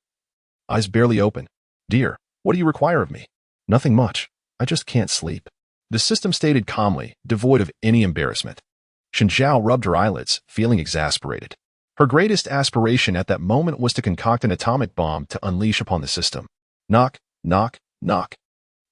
Eyes barely open. Dear, what do you require of me? Nothing much. I just can't sleep. The system stated calmly, devoid of any embarrassment. Shen Zhao rubbed her eyelids, feeling exasperated. Her greatest aspiration at that moment was to concoct an atomic bomb to unleash upon the system. Knock, knock, knock.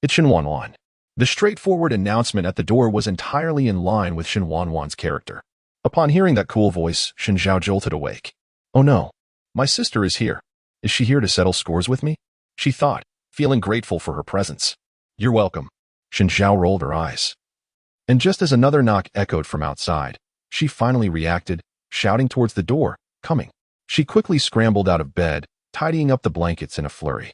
It's Shen Wanwan. The straightforward announcement at the door was entirely in line with Shen Wanwan's character. Upon hearing that cool voice, Shen Zhao jolted awake. Oh no, my sister is here. Is she here to settle scores with me? She thought, feeling grateful for her presence. You're welcome. Shen Zhao rolled her eyes. And just as another knock echoed from outside, she finally reacted, shouting towards the door, coming. She quickly scrambled out of bed, tidying up the blankets in a flurry.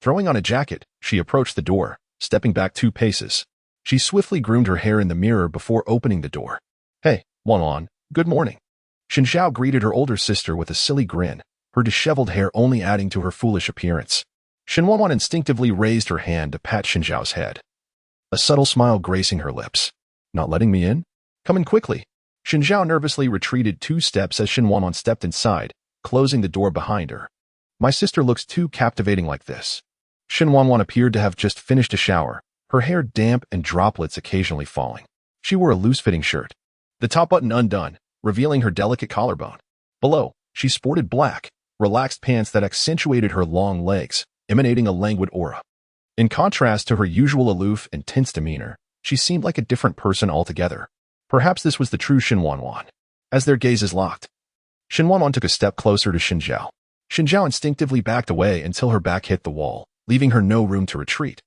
Throwing on a jacket, she approached the door, stepping back 2 paces. She swiftly groomed her hair in the mirror before opening the door. Hey, Wanwan, good morning. Shen Zhao greeted her older sister with a silly grin, her disheveled hair only adding to her foolish appearance. Shen Wanwan instinctively raised her hand to pat Shen Zhao's head, a subtle smile gracing her lips. Not letting me in? Come in quickly. Shen Zhao nervously retreated 2 steps as Shen Wanwan stepped inside, closing the door behind her. My sister looks too captivating like this. Shen Wanwan appeared to have just finished a shower, her hair damp and droplets occasionally falling. She wore a loose-fitting shirt, the top button undone, revealing her delicate collarbone. Below, she sported black, relaxed pants that accentuated her long legs, emanating a languid aura. In contrast to her usual aloof and tense demeanor, she seemed like a different person altogether. Perhaps this was the true Shen Wanwan. As their gazes locked, Shen Wanwan took a step closer to Shen Zhao. Shen Zhao instinctively backed away until her back hit the wall, leaving her no room to retreat.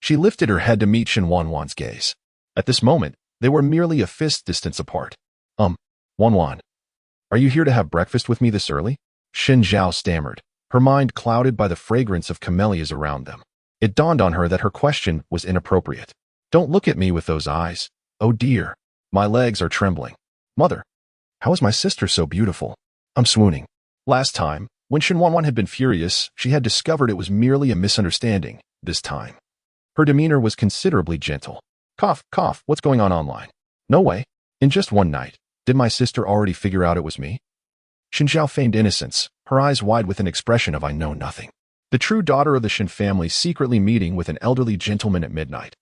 She lifted her head to meet Shen Wanwan's gaze. At this moment, they were merely a fist distance apart. Wanwan, are you here to have breakfast with me this early? Shen Zhao stammered, her mind clouded by the fragrance of camellias around them. It dawned on her that her question was inappropriate. Don't look at me with those eyes. Oh dear, my legs are trembling. Mother, how is my sister so beautiful? I'm swooning. Last time, when Shen Wanwan had been furious, she had discovered it was merely a misunderstanding. This time, her demeanor was considerably gentle. Cough, cough, what's going on online? No way. In just one night, did my sister already figure out it was me? Shen Zhao feigned innocence, her eyes wide with an expression of I know nothing. The true daughter of the Shen family secretly meeting with an elderly gentleman at midnight.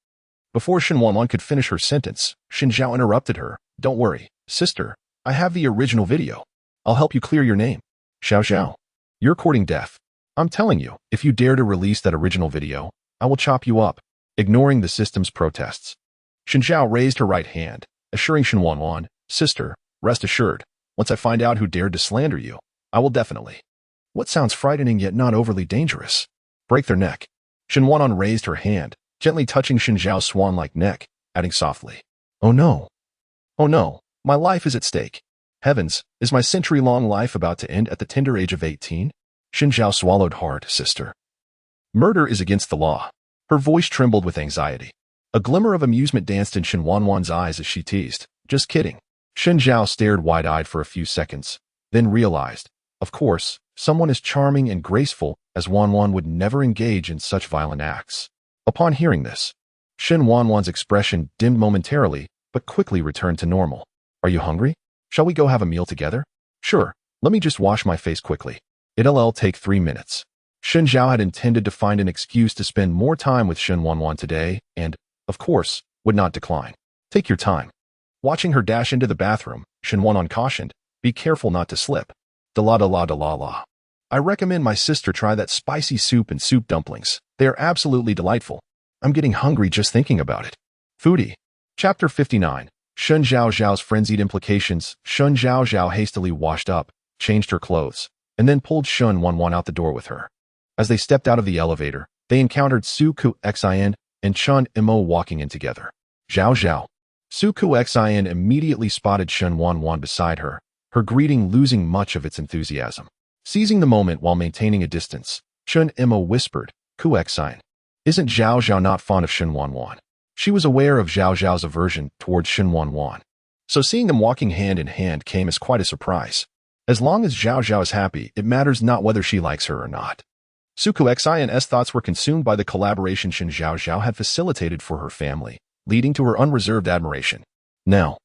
Before Shen Wanwan could finish her sentence, Shen Zhao interrupted her. Don't worry, sister, I have the original video. I'll help you clear your name. Zhao, you're courting death. I'm telling you, if you dare to release that original video, I will chop you up. Ignoring the system's protests, Shen Zhao raised her right hand, assuring Shen Wanwan, sister, rest assured, once I find out who dared to slander you, I will definitely. What sounds frightening yet not overly dangerous? Break their neck. Shen Wanwan raised her hand, gently touching Shen Zhao's swan-like neck, adding softly, Oh no, my life is at stake. Heavens, is my century-long life about to end at the tender age of 18? Shen Zhao swallowed hard, sister. Murder is against the law. Her voice trembled with anxiety. A glimmer of amusement danced in Shen Wanwan's eyes as she teased. Just kidding. Shen Zhao stared wide-eyed for a few seconds, then realized, of course, someone as charming and graceful as Wanwan would never engage in such violent acts. Upon hearing this, Shen Wanwan's expression dimmed momentarily, but quickly returned to normal. Are you hungry? Shall we go have a meal together? Sure, let me just wash my face quickly. It'll take 3 minutes. Shen Zhao had intended to find an excuse to spend more time with Shen Wanwan today and, of course, would not decline. Take your time. Watching her dash into the bathroom, Shen Wanwan cautioned, be careful not to slip. Da-la-da-la-da-la-la. I recommend my sister try that spicy soup and soup dumplings. They are absolutely delightful. I'm getting hungry just thinking about it. Foodie. Chapter 59. Shen Zhaozhao's frenzied implications. Shen Zhaozhao hastily washed up, changed her clothes, and then pulled Shen Wanwan out the door with her. As they stepped out of the elevator, they encountered Su Ku Xin and Chun Imo walking in together. Zhao. Su Ku Xin immediately spotted Shen Wanwan beside her, her greeting losing much of its enthusiasm. Seizing the moment while maintaining a distance, Chun Imo whispered, Ku Xin. Isn't Zhao not fond of Shen Wanwan? She was aware of Zhao's aversion towards Shen Wanwan, so seeing them walking hand in hand came as quite a surprise. As long as Zhao is happy, it matters not whether she likes her or not. Su Ku Xin's thoughts were consumed by the collaboration Shen Zhaozhao had facilitated for her family, leading to her unreserved admiration. Now,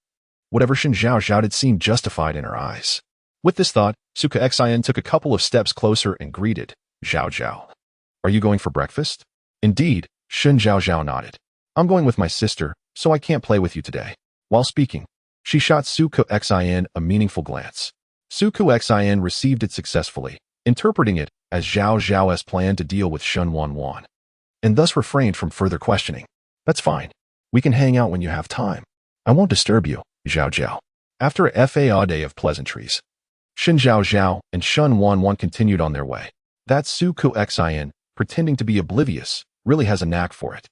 whatever Shen Zhaozhao did seemed justified in her eyes. With this thought, Su Ku Xin took a couple of steps closer and greeted, Zhao. Are you going for breakfast? Indeed, Shen Zhaozhao nodded. I'm going with my sister, so I can't play with you today. While speaking, she shot Su Ku Xin a meaningful glance. Su Ku Xin received it successfully, interpreting it as Zhao's plan to deal with Shen Wanwan, and thus refrained from further questioning. That's fine. We can hang out when you have time. I won't disturb you, Zhao. After a FAA day of pleasantries, Shen Zhaozhao and Shen Wanwan continued on their way. That Su Ku Xin, pretending to be oblivious, really has a knack for it.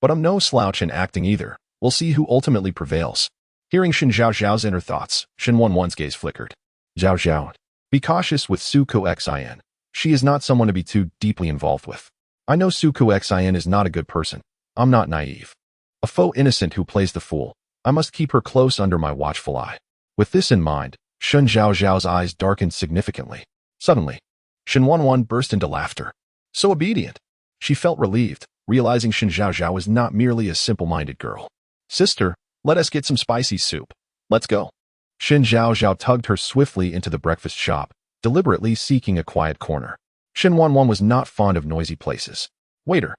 But I'm no slouch in acting either. We'll see who ultimately prevails. Hearing Shen Zhaozhao's inner thoughts, Shen Wanwan's gaze flickered. Zhao, be cautious with Su Ku Xin. She is not someone to be too deeply involved with. I know Su Ku Xin is not a good person. I'm not naive. A faux innocent who plays the fool. I must keep her close under my watchful eye. With this in mind, Shen Zhaozhao's eyes darkened significantly. Suddenly, Shen Wanwan burst into laughter. So obedient. She felt relieved, realizing Shen Zhaozhao was not merely a simple-minded girl. Sister, let us get some spicy soup. Let's go. Shen Zhaozhao tugged her swiftly into the breakfast shop, deliberately seeking a quiet corner. Shen Wanwan was not fond of noisy places. Waiter.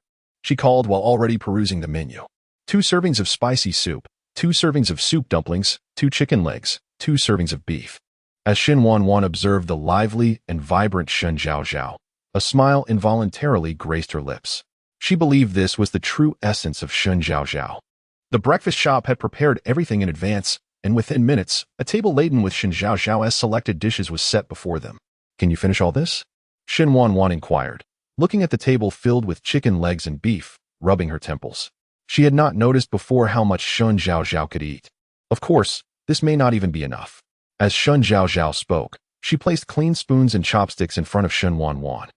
she called while already perusing the menu. 2 servings of spicy soup, 2 servings of soup dumplings, 2 chicken legs, 2 servings of beef. As Shen Wanwan observed the lively and vibrant Shen Zhaozhao, a smile involuntarily graced her lips. She believed this was the true essence of Shen Zhaozhao. The breakfast shop had prepared everything in advance, and within minutes, a table laden with Shen Zhaozhao's selected dishes was set before them. "Can you finish all this?" Shen Wanwan inquired, looking at the table filled with chicken legs and beef, rubbing her temples. She had not noticed before how much Shen Zhaozhao could eat. Of course, this may not even be enough. As Shen Zhaozhao spoke, she placed clean spoons and chopsticks in front of Shen Wanwan,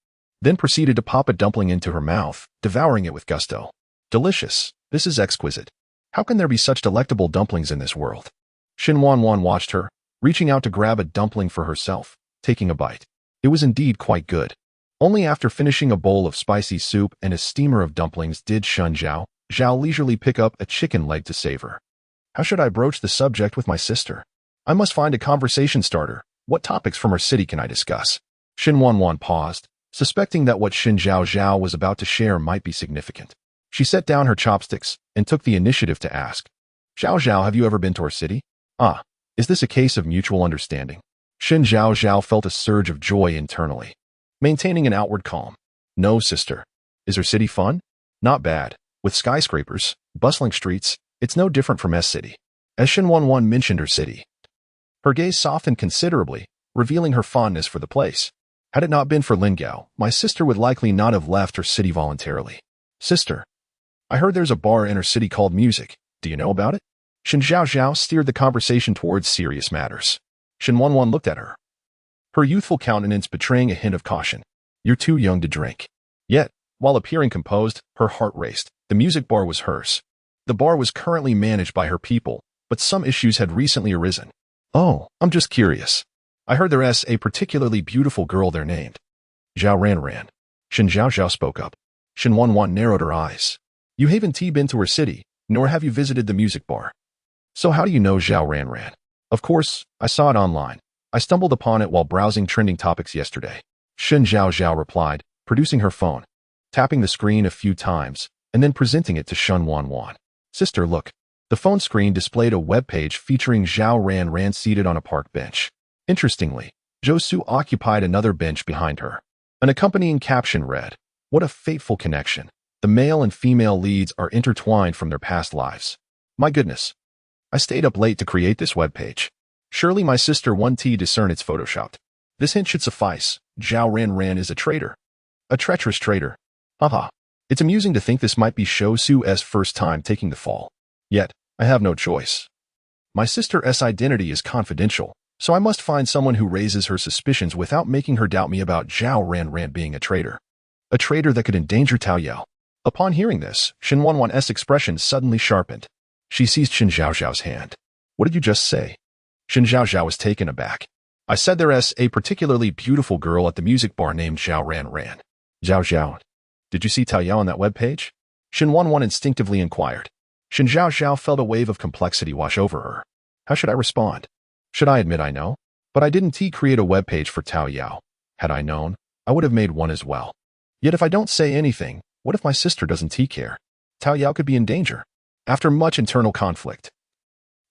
then proceeded to pop a dumpling into her mouth, devouring it with gusto. "Delicious. This is exquisite. How can there be such delectable dumplings in this world?" Shen Wanwan watched her, reaching out to grab a dumpling for herself, taking a bite. It was indeed quite good. Only after finishing a bowl of spicy soup and a steamer of dumplings did Shen Zhaozhao leisurely pick up a chicken leg to savor. "How should I broach the subject with my sister? I must find a conversation starter. What topics from our city can I discuss?" Shen Wanwan paused, suspecting that what Shen Zhaozhao was about to share might be significant. She set down her chopsticks and took the initiative to ask, "Zhaozhao, have you ever been to our city? Ah, is this a case of mutual understanding?" Shen Zhaozhao felt a surge of joy internally, maintaining an outward calm. "No, sister. Is her city fun? Not bad. With skyscrapers, bustling streets, it's no different from S-City." As Shen Wanwan mentioned her city, her gaze softened considerably, revealing her fondness for the place. "Had it not been for Lingao, my sister would likely not have left her city voluntarily." "Sister, I heard there's a bar in her city called Music. Do you know about it?" Shen Zhaozhao steered the conversation towards serious matters. Shen Wanwan looked at her, her youthful countenance betraying a hint of caution. "You're too young to drink." Yet, while appearing composed, her heart raced. The music bar was hers. The bar was currently managed by her people, but some issues had recently arisen. "Oh, I'm just curious. I heard there's a particularly beautiful girl there named Zhao Ranran." Shen Zhaozhao spoke up. Shen Wanwan narrowed her eyes. "You haven't been to her city, nor have you visited the music bar. So how do you know Zhao Ranran?" "Of course, I saw it online. I stumbled upon it while browsing trending topics yesterday." Shen Zhaozhao replied, producing her phone, tapping the screen a few times, and then presenting it to Shen Wanwan. "Sister, look." The phone screen displayed a web page featuring Zhao Ranran seated on a park bench. Interestingly, Zhou Su occupied another bench behind her. An accompanying caption read, "What a fateful connection. The male and female leads are intertwined from their past lives. My goodness. I stayed up late to create this webpage. Surely my sister won't discern it's photoshopped. This hint should suffice. Zhao Ranran is a traitor. A treacherous traitor. Haha. It's amusing to think this might be Zhou Su's first time taking the fall. Yet, I have no choice. My sister's identity is confidential, so I must find someone who raises her suspicions without making her doubt me about Zhao Ranran being a traitor. A traitor that could endanger Taoyao." Upon hearing this, Shen Wanwan's expression suddenly sharpened. She seized Shen Zhaozhao's hand. "What did you just say?" Shen Zhaozhao was taken aback. "I said there's a particularly beautiful girl at the music bar named Zhao Ranran." "Zhaozhao, did you see Taoyao on that webpage?" Shen Wanwan instinctively inquired. Shen Zhaozhao felt a wave of complexity wash over her. How should I respond? Should I admit I know? But I didn't create a webpage for Taoyao. Had I known, I would have made one as well. Yet if I don't say anything, what if my sister doesn't care? Taoyao could be in danger. After much internal conflict,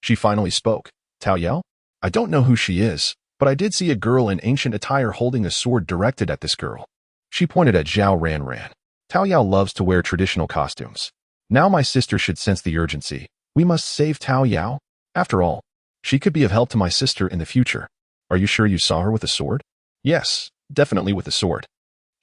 she finally spoke. "Taoyao? I don't know who she is, but I did see a girl in ancient attire holding a sword directed at this girl." She pointed at Zhao Ranran. "Taoyao loves to wear traditional costumes. Now my sister should sense the urgency. We must save Taoyao. After all, she could be of help to my sister in the future." "Are you sure you saw her with a sword?" "Yes, definitely with a sword."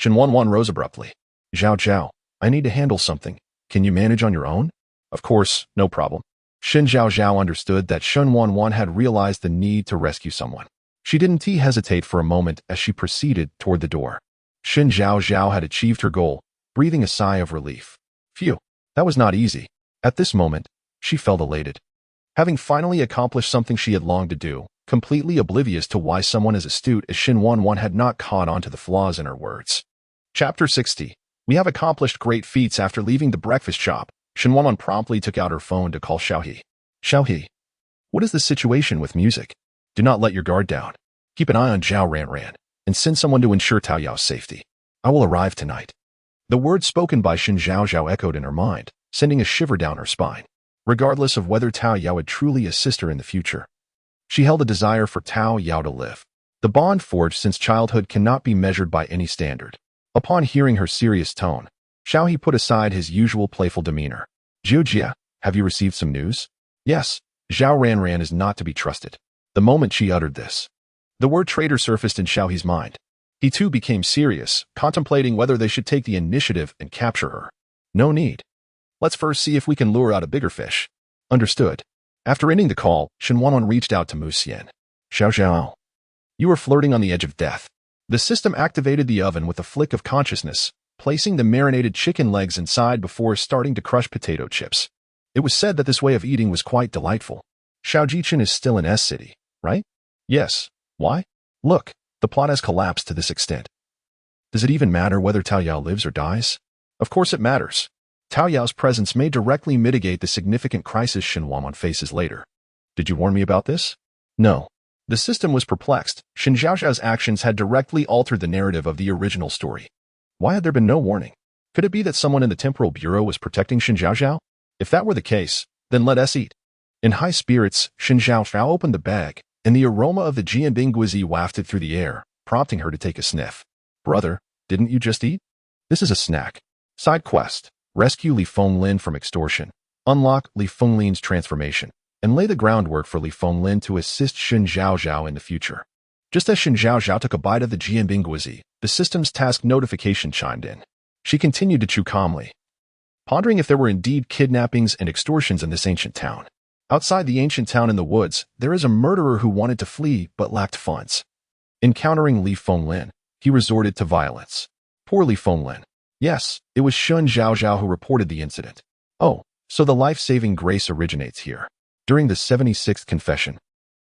Shen Wanwan rose abruptly. Zhao, I need to handle something. Can you manage on your own?" "Of course, no problem." Shen Zhaozhao understood that Shen Wanwan had realized the need to rescue someone. She didn't hesitate for a moment as she proceeded toward the door. Shen Zhaozhao had achieved her goal, breathing a sigh of relief. Phew, that was not easy. At this moment, she felt elated. Having finally accomplished something she had longed to do, completely oblivious to why someone as astute as Shen Wanwan had not caught on to the flaws in her words. Chapter 60. We have accomplished great feats after leaving the breakfast shop. Shen Wanwan promptly took out her phone to call Xiaohe. "Xiaohe, what is the situation with music? Do not let your guard down. Keep an eye on Zhao Ranran, and send someone to ensure Taoyao's safety. I will arrive tonight." The words spoken by Shen Zhaozhao echoed in her mind, sending a shiver down her spine. Regardless of whether Tao Yao would truly assist her in the future, she held a desire for Tao Yao to live. The bond forged since childhood cannot be measured by any standard. Upon hearing her serious tone, Xiaohe put aside his usual playful demeanor. Jiujia, have you received some news? Yes, Zhao Ranran is not to be trusted. The moment she uttered this, the word traitor surfaced in Xiaohe's mind. He too became serious, contemplating whether they should take the initiative and capture her. No need. Let's first see if we can lure out a bigger fish. Understood. After ending the call, Shen Wanwan reached out to Mu Xian. Zhaozhao, you are flirting on the edge of death. The system activated the oven with a flick of consciousness, placing the marinated chicken legs inside before starting to crush potato chips. It was said that this way of eating was quite delightful. Shaojichen is still in S-City, right? Yes. Why? Look, the plot has collapsed to this extent. Does it even matter whether Tao Yao lives or dies? Of course it matters. Tao Yao's presence may directly mitigate the significant crisis Shen Wanwan faces later. Did you warn me about this? No. The system was perplexed. Shen Zhaozhao's actions had directly altered the narrative of the original story. Why had there been no warning? Could it be that someone in the Temporal Bureau was protecting Shen Zhaozhao? If that were the case, then let us eat. In high spirits, Shen Zhaozhao opened the bag, and the aroma of the jianbingguizi wafted through the air, prompting her to take a sniff. Brother, didn't you just eat? This is a snack. Side quest. Rescue Li Fenglin from extortion. Unlock Li Fenglin's transformation, and lay the groundwork for Li Fenglin to assist Shen Zhaozhao in the future. Just as Shen Zhaozhao took a bite of the jianbingguizi, the system's task notification chimed in. She continued to chew calmly, pondering if there were indeed kidnappings and extortions in this ancient town. Outside the ancient town in the woods, there is a murderer who wanted to flee but lacked funds. Encountering Li Fenglin, he resorted to violence. Poor Li Fenglin. Yes, it was Shen Zhaozhao who reported the incident. Oh, so the life-saving grace originates here. During the 76th confession,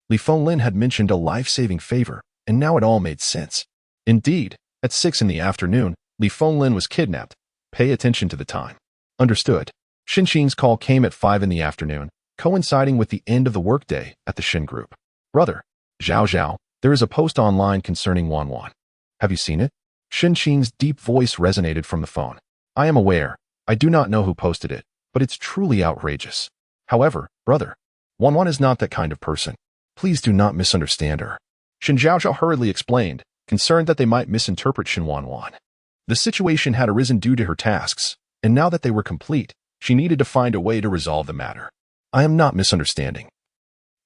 Li Fenglin had mentioned a life-saving favor, and now it all made sense. Indeed, at 6 in the afternoon, Li Fenglin was kidnapped. Pay attention to the time. Understood. Shen Qing's call came at 5 in the afternoon, coinciding with the end of the workday at the Shen Group. Brother, Zhaozhao, there is a post online concerning Wanwan. Have you seen it? Shen Qing's deep voice resonated from the phone. I am aware. I do not know who posted it, but it's truly outrageous. However, brother, Wanwan is not that kind of person. Please do not misunderstand her. Shen Zhaozhao hurriedly explained, concerned that they might misinterpret Shen Wanwan. The situation had arisen due to her tasks, and now that they were complete, she needed to find a way to resolve the matter. I am not misunderstanding.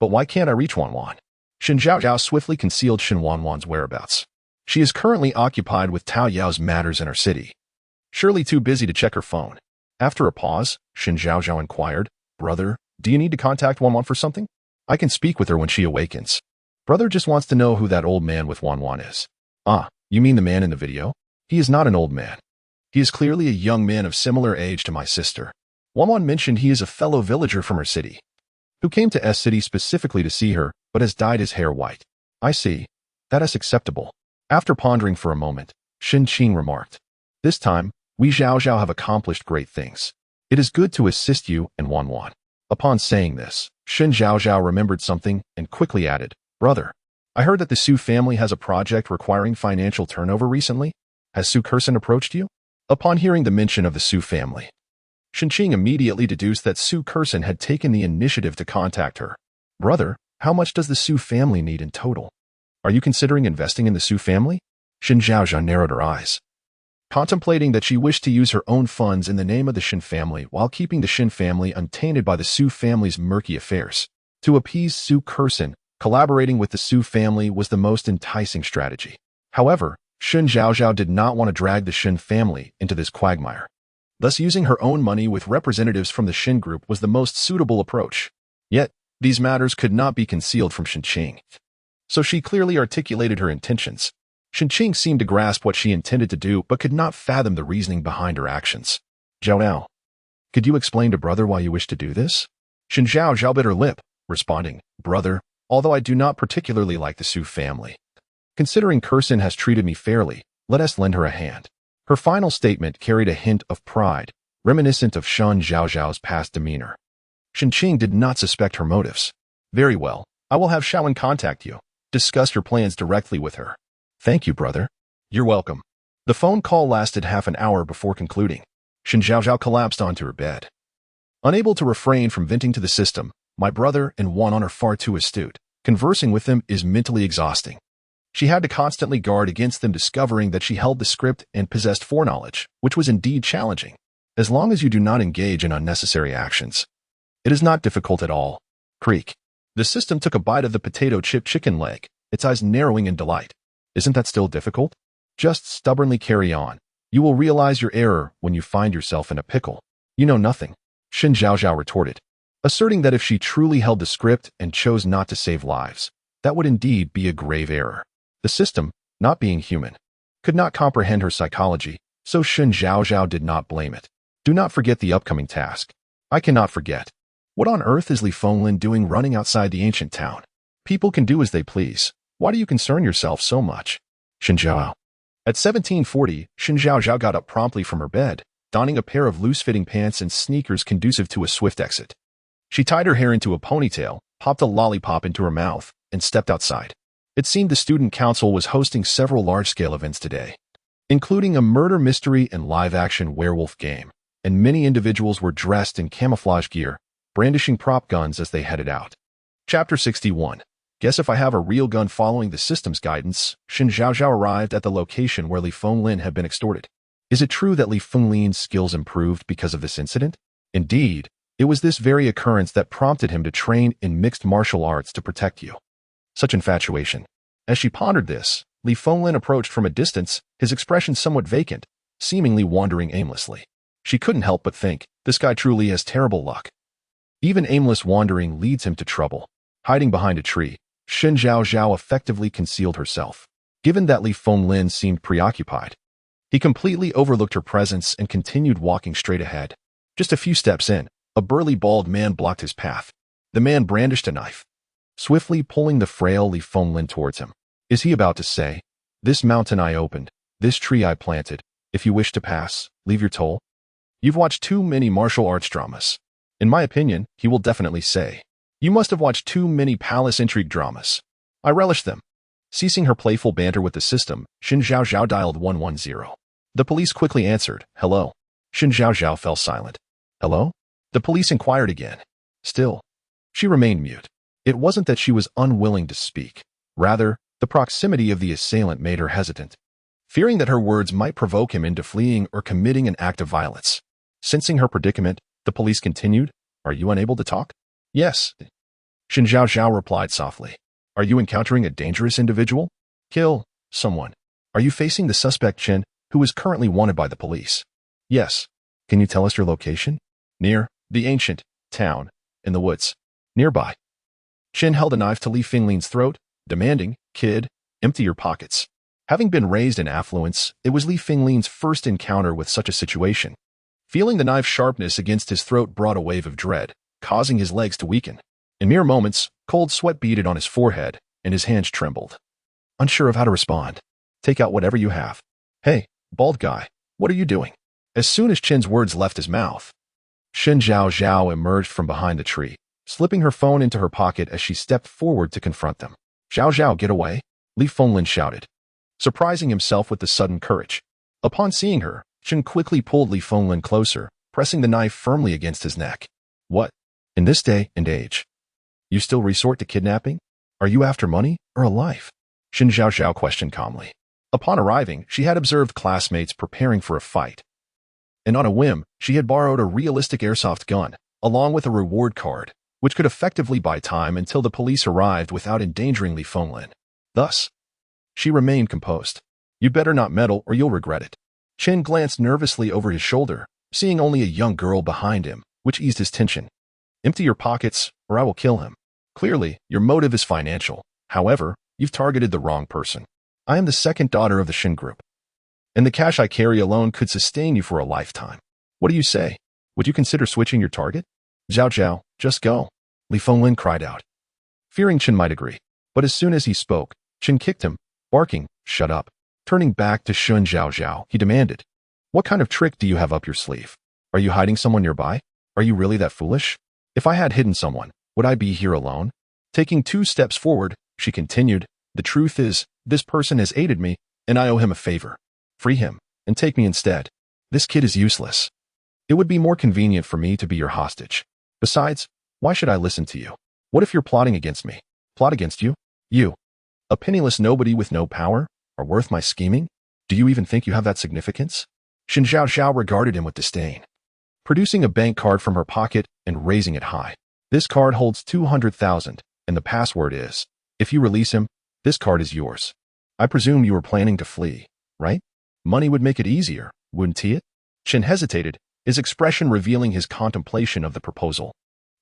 But why can't I reach Wanwan? Shen Zhaozhao swiftly concealed Shen Wanwan's whereabouts. She is currently occupied with Tao Yao's matters in her city. Surely too busy to check her phone. After a pause, Shen Zhaozhao inquired, Brother, do you need to contact Wanwan for something? I can speak with her when she awakens. Brother just wants to know who that old man with Wanwan is. Ah, you mean the man in the video? He is not an old man. He is clearly a young man of similar age to my sister. Wanwan mentioned he is a fellow villager from her city, who came to S-City specifically to see her, but has dyed his hair white. I see. That is acceptable. After pondering for a moment, Shen Qing remarked, This time, we Zhaozhao have accomplished great things. It is good to assist you and Wanwan. Upon saying this, Shen Zhaozhao remembered something and quickly added, Brother, I heard that the Su family has a project requiring financial turnover recently. Has Su Curson approached you? Upon hearing the mention of the Su family, Shen Qing immediately deduced that Su Curson had taken the initiative to contact her. Brother, how much does the Su family need in total? Are you considering investing in the Su family? Shen Zhaozhao narrowed her eyes, contemplating that she wished to use her own funds in the name of the Shen family while keeping the Shen family untainted by the Su family's murky affairs. To appease Su Curson, collaborating with the Su family was the most enticing strategy. However, Shen Zhaozhao did not want to drag the Shen family into this quagmire. Thus, using her own money with representatives from the Shen Group was the most suitable approach. Yet, these matters could not be concealed from Shen Qing. So she clearly articulated her intentions. Shen Qing seemed to grasp what she intended to do but could not fathom the reasoning behind her actions. Zhao, could you explain to brother why you wish to do this? Shen Zhaozhao bit her lip, responding, Brother, although I do not particularly like the Su family, considering Curson has treated me fairly, let us lend her a hand. Her final statement carried a hint of pride, reminiscent of Shen Zhaozhao's past demeanor. Shen Qing did not suspect her motives. Very well, I will have Shaowen contact you. Discuss your plans directly with her. Thank you, brother. You're welcome. The phone call lasted half an hour before concluding. Shen Zhaozhao collapsed onto her bed. Unable to refrain from venting to the system, my brother and Wanwan are far too astute. Conversing with them is mentally exhausting. She had to constantly guard against them discovering that she held the script and possessed foreknowledge, which was indeed challenging. As long as you do not engage in unnecessary actions, it is not difficult at all. Creak. The system took a bite of the potato chip chicken leg, its eyes narrowing in delight. Isn't that still difficult? Just stubbornly carry on. You will realize your error when you find yourself in a pickle. You know nothing, Shen Zhaozhao retorted, asserting that if she truly held the script and chose not to save lives, that would indeed be a grave error. The system, not being human, could not comprehend her psychology, so Shen Zhaozhao did not blame it. Do not forget the upcoming task. I cannot forget. What on earth is Li Fenglin doing running outside the ancient town? People can do as they please. Why do you concern yourself so much? Shen Zhao. At 17:40, Shen Zhaozhao got up promptly from her bed, donning a pair of loose-fitting pants and sneakers conducive to a swift exit. She tied her hair into a ponytail, popped a lollipop into her mouth, and stepped outside. It seemed the student council was hosting several large-scale events today, including a murder mystery and live-action werewolf game, and many individuals were dressed in camouflage gear, brandishing prop guns as they headed out. Chapter 61. Guess if I have a real gun following the system's guidance. Shen Zhaozhao arrived at the location where Li Fenglin had been extorted. Is it true that Li Fenglin's skills improved because of this incident? Indeed, it was this very occurrence that prompted him to train in mixed martial arts to protect you. Such infatuation. As she pondered this, Li Fenglin approached from a distance, his expression somewhat vacant, seemingly wandering aimlessly. She couldn't help but think, this guy truly has terrible luck. Even aimless wandering leads him to trouble. Hiding behind a tree, Shen Zhaozhao effectively concealed herself. Given that Li Fenglin seemed preoccupied, he completely overlooked her presence and continued walking straight ahead. Just a few steps in, a burly bald man blocked his path. The man brandished a knife, swiftly pulling the frail Li Fenglin towards him. Is he about to say, "This mountain I opened, this tree I planted, if you wish to pass, leave your toll"? You've watched too many martial arts dramas. In my opinion, he will definitely say, "You must have watched too many palace intrigue dramas." I relish them. Ceasing her playful banter with the system, Shen Zhaozhao dialed 110. The police quickly answered, "Hello." Shen Zhaozhao fell silent. "Hello?" The police inquired again. Still, she remained mute. It wasn't that she was unwilling to speak. Rather, the proximity of the assailant made her hesitant, fearing that her words might provoke him into fleeing or committing an act of violence. Sensing her predicament, the police continued, "Are you unable to talk?" "Yes." Shen Zhaozhao replied softly. "Are you encountering a dangerous individual? Kill someone. Are you facing the suspect Chen, who is currently wanted by the police?" "Yes." "Can you tell us your location?" "Near the ancient town, in the woods nearby." Chen held a knife to Li Fenglin's throat, demanding, "Kid, empty your pockets." Having been raised in affluence, it was Li Fenglin's first encounter with such a situation. Feeling the knife's sharpness against his throat brought a wave of dread, causing his legs to weaken. In mere moments, cold sweat beaded on his forehead, and his hands trembled. Unsure of how to respond, "Take out whatever you have." "Hey, bald guy, what are you doing?" As soon as Chen's words left his mouth, Shen Zhaozhao emerged from behind the tree, slipping her phone into her pocket as she stepped forward to confront them. "Zhaozhao, get away!" Li Fenglin shouted, surprising himself with the sudden courage. Upon seeing her, Chen quickly pulled Li Fenglin closer, pressing the knife firmly against his neck. "What? In this day and age, you still resort to kidnapping? Are you after money or a life?" Shen Zhaozhao questioned calmly. Upon arriving, she had observed classmates preparing for a fight, and on a whim, she had borrowed a realistic airsoft gun, along with a reward card, which could effectively buy time until the police arrived without endangering Li Fenglin. Thus, she remained composed. "You better not meddle or you'll regret it." Chen glanced nervously over his shoulder, seeing only a young girl behind him, which eased his tension. "Empty your pockets, or I will kill him." Clearly, your motive is financial. However, you've targeted the wrong person. I am the second daughter of the Shen group, and the cash I carry alone could sustain you for a lifetime. What do you say? Would you consider switching your target? "Zhaozhao, just go," Li Fenglin cried out, fearing Chen might agree. But as soon as he spoke, Chen kicked him, barking, "Shut up." Turning back to Shen Zhaozhao, he demanded, "What kind of trick do you have up your sleeve? Are you hiding someone nearby? Are you really that foolish? If I had hidden someone, would I be here alone?" Taking 2 steps forward, she continued, "The truth is, this person has aided me, and I owe him a favor. Free him, and take me instead. This kid is useless. It would be more convenient for me to be your hostage. Besides, why should I listen to you? What if you're plotting against me? Plot against you? You, a penniless nobody with no power, are worth my scheming? Do you even think you have that significance? Shen Zhaozhao regarded him with disdain, producing a bank card from her pocket and raising it high. This card holds 200,000, and the password is, if you release him, this card is yours. I presume you were planning to flee, right? Money would make it easier, wouldn't it? Shen hesitated, his expression revealing his contemplation of the proposal.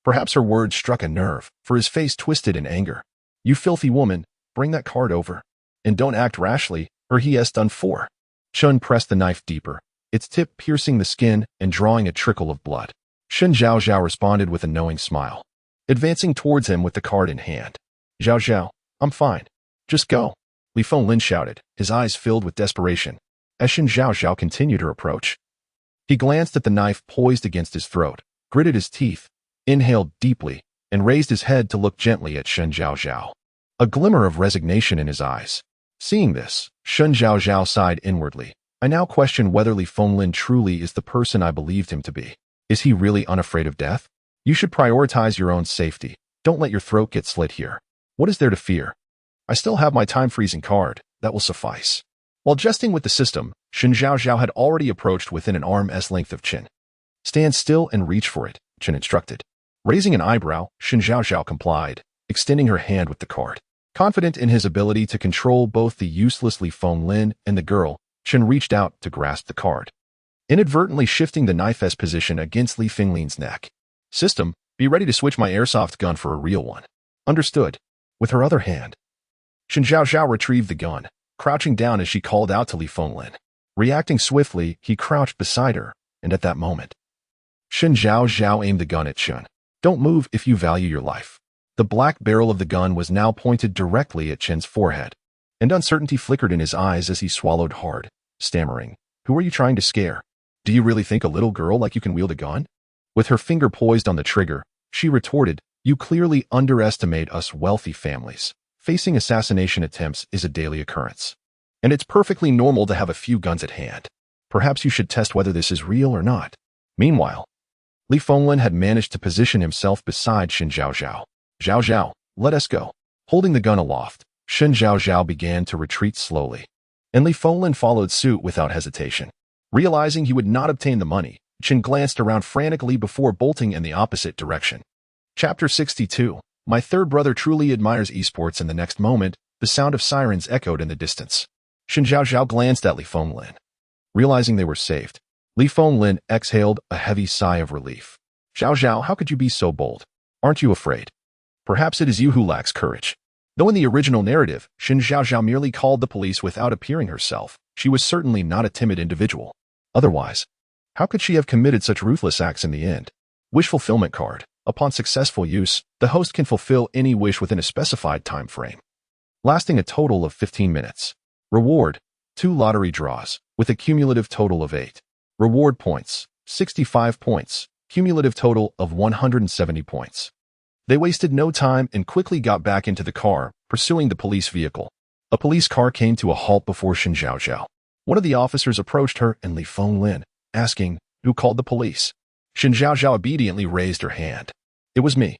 Perhaps her words struck a nerve, for his face twisted in anger. You filthy woman, bring that card over. And don't act rashly, or he has done for. Shen pressed the knife deeper, its tip piercing the skin and drawing a trickle of blood. Shen Zhaozhao responded with a knowing smile, advancing towards him with the card in hand. Zhaozhao, I'm fine. Just go. Li Fenglin shouted, his eyes filled with desperation, as Shen Zhaozhao continued her approach. He glanced at the knife poised against his throat, gritted his teeth, inhaled deeply, and raised his head to look gently at Shen Zhaozhao, a glimmer of resignation in his eyes. Seeing this, Shen Zhaozhao sighed inwardly. I now question whether Li Fenglin truly is the person I believed him to be. Is he really unafraid of death? You should prioritize your own safety. Don't let your throat get slit here. What is there to fear? I still have my time-freezing card. That will suffice. While jesting with the system, Shen Zhaozhao had already approached within an arm's length of Chen. Stand still and reach for it, Chen instructed. Raising an eyebrow, Shen Zhaozhao complied, extending her hand with the card. Confident in his ability to control both the useless Li Fenglin and the girl, Chen reached out to grasp the card, inadvertently shifting the knife's position against Li Fenglin's neck. System, be ready to switch my airsoft gun for a real one. Understood. With her other hand, Shen Zhaozhao retrieved the gun, crouching down as she called out to Li Fenglin. Reacting swiftly, he crouched beside her, and at that moment, Shen Zhaozhao aimed the gun at Chen. Don't move if you value your life. The black barrel of the gun was now pointed directly at Chen's forehead, and uncertainty flickered in his eyes as he swallowed hard, stammering, Who are you trying to scare? Do you really think a little girl like you can wield a gun? With her finger poised on the trigger, she retorted, You clearly underestimate us wealthy families. Facing assassination attempts is a daily occurrence, and it's perfectly normal to have a few guns at hand. Perhaps you should test whether this is real or not. Meanwhile, Li Fenglin had managed to position himself beside Shen Zhaozhao. Zhaozhao, let us go. Holding the gun aloft, Shen Zhaozhao began to retreat slowly, and Li Fenglin followed suit without hesitation. Realizing he would not obtain the money, Chen glanced around frantically before bolting in the opposite direction. Chapter 62. My third brother truly admires esports. In the next moment, the sound of sirens echoed in the distance. Shen Zhaozhao glanced at Li Fenglin. Realizing they were saved, Li Fenglin exhaled a heavy sigh of relief. Zhaozhao, how could you be so bold? Aren't you afraid? Perhaps it is you who lacks courage. Though in the original narrative, Shen Zhaozhao merely called the police without appearing herself, she was certainly not a timid individual. Otherwise, how could she have committed such ruthless acts in the end? Wish fulfillment card. Upon successful use, the host can fulfill any wish within a specified time frame, lasting a total of 15 minutes. Reward, 2 lottery draws, with a cumulative total of 8. Reward points, 65 points, cumulative total of 170 points. They wasted no time and quickly got back into the car, pursuing the police vehicle. A police car came to a halt before Shen Zhaozhao. One of the officers approached her and Li Fenglin, asking, Who called the police? Shen Zhaozhao obediently raised her hand. It was me.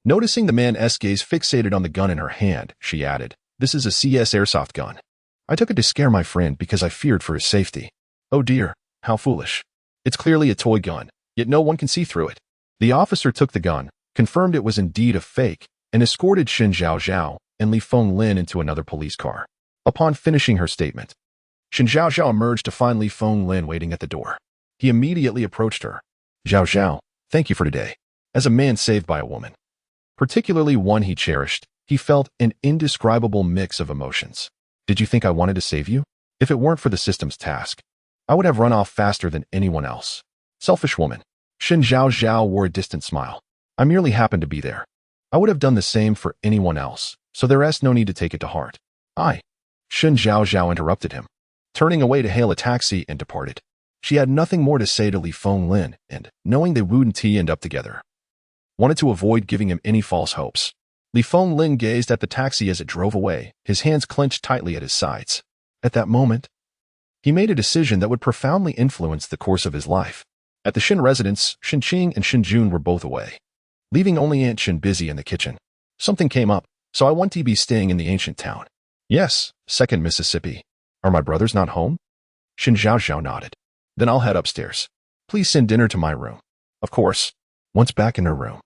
Noticing the man's gaze fixated on the gun in her hand, she added, This is a CS airsoft gun. I took it to scare my friend because I feared for his safety. Oh dear, how foolish. It's clearly a toy gun, yet no one can see through it. The officer took the gun, confirmed it was indeed a fake, and escorted Shen Zhaozhao and Li Fenglin into another police car. Upon finishing her statement, Shen Zhaozhao emerged to find Li Fenglin waiting at the door. He immediately approached her. Zhaozhao, thank you for today. As a man saved by a woman, particularly one he cherished, he felt an indescribable mix of emotions. Did you think I wanted to save you? If it weren't for the system's task, I would have run off faster than anyone else. Selfish woman. Shen Zhaozhao wore a distant smile. I merely happened to be there. I would have done the same for anyone else, so there is no need to take it to heart. Shen Zhaozhao interrupted him, turning away to hail a taxi and departed. She had nothing more to say to Li Fenglin, and, knowing they wouldn't end up together, wanted to avoid giving him any false hopes. Li Fenglin gazed at the taxi as it drove away, his hands clenched tightly at his sides. At that moment, He made a decision that would profoundly influence the course of his life. At the Shen residence, Shen Qing and Shen Jun were both away, leaving only Aunt Shen busy in the kitchen. Something came up, so I want to be staying in the ancient town. Yes, 2nd Mississippi. Are my brothers not home? Shen Zhaozhao nodded. Then I'll head upstairs. Please send dinner to my room. Of course. Once back in her room,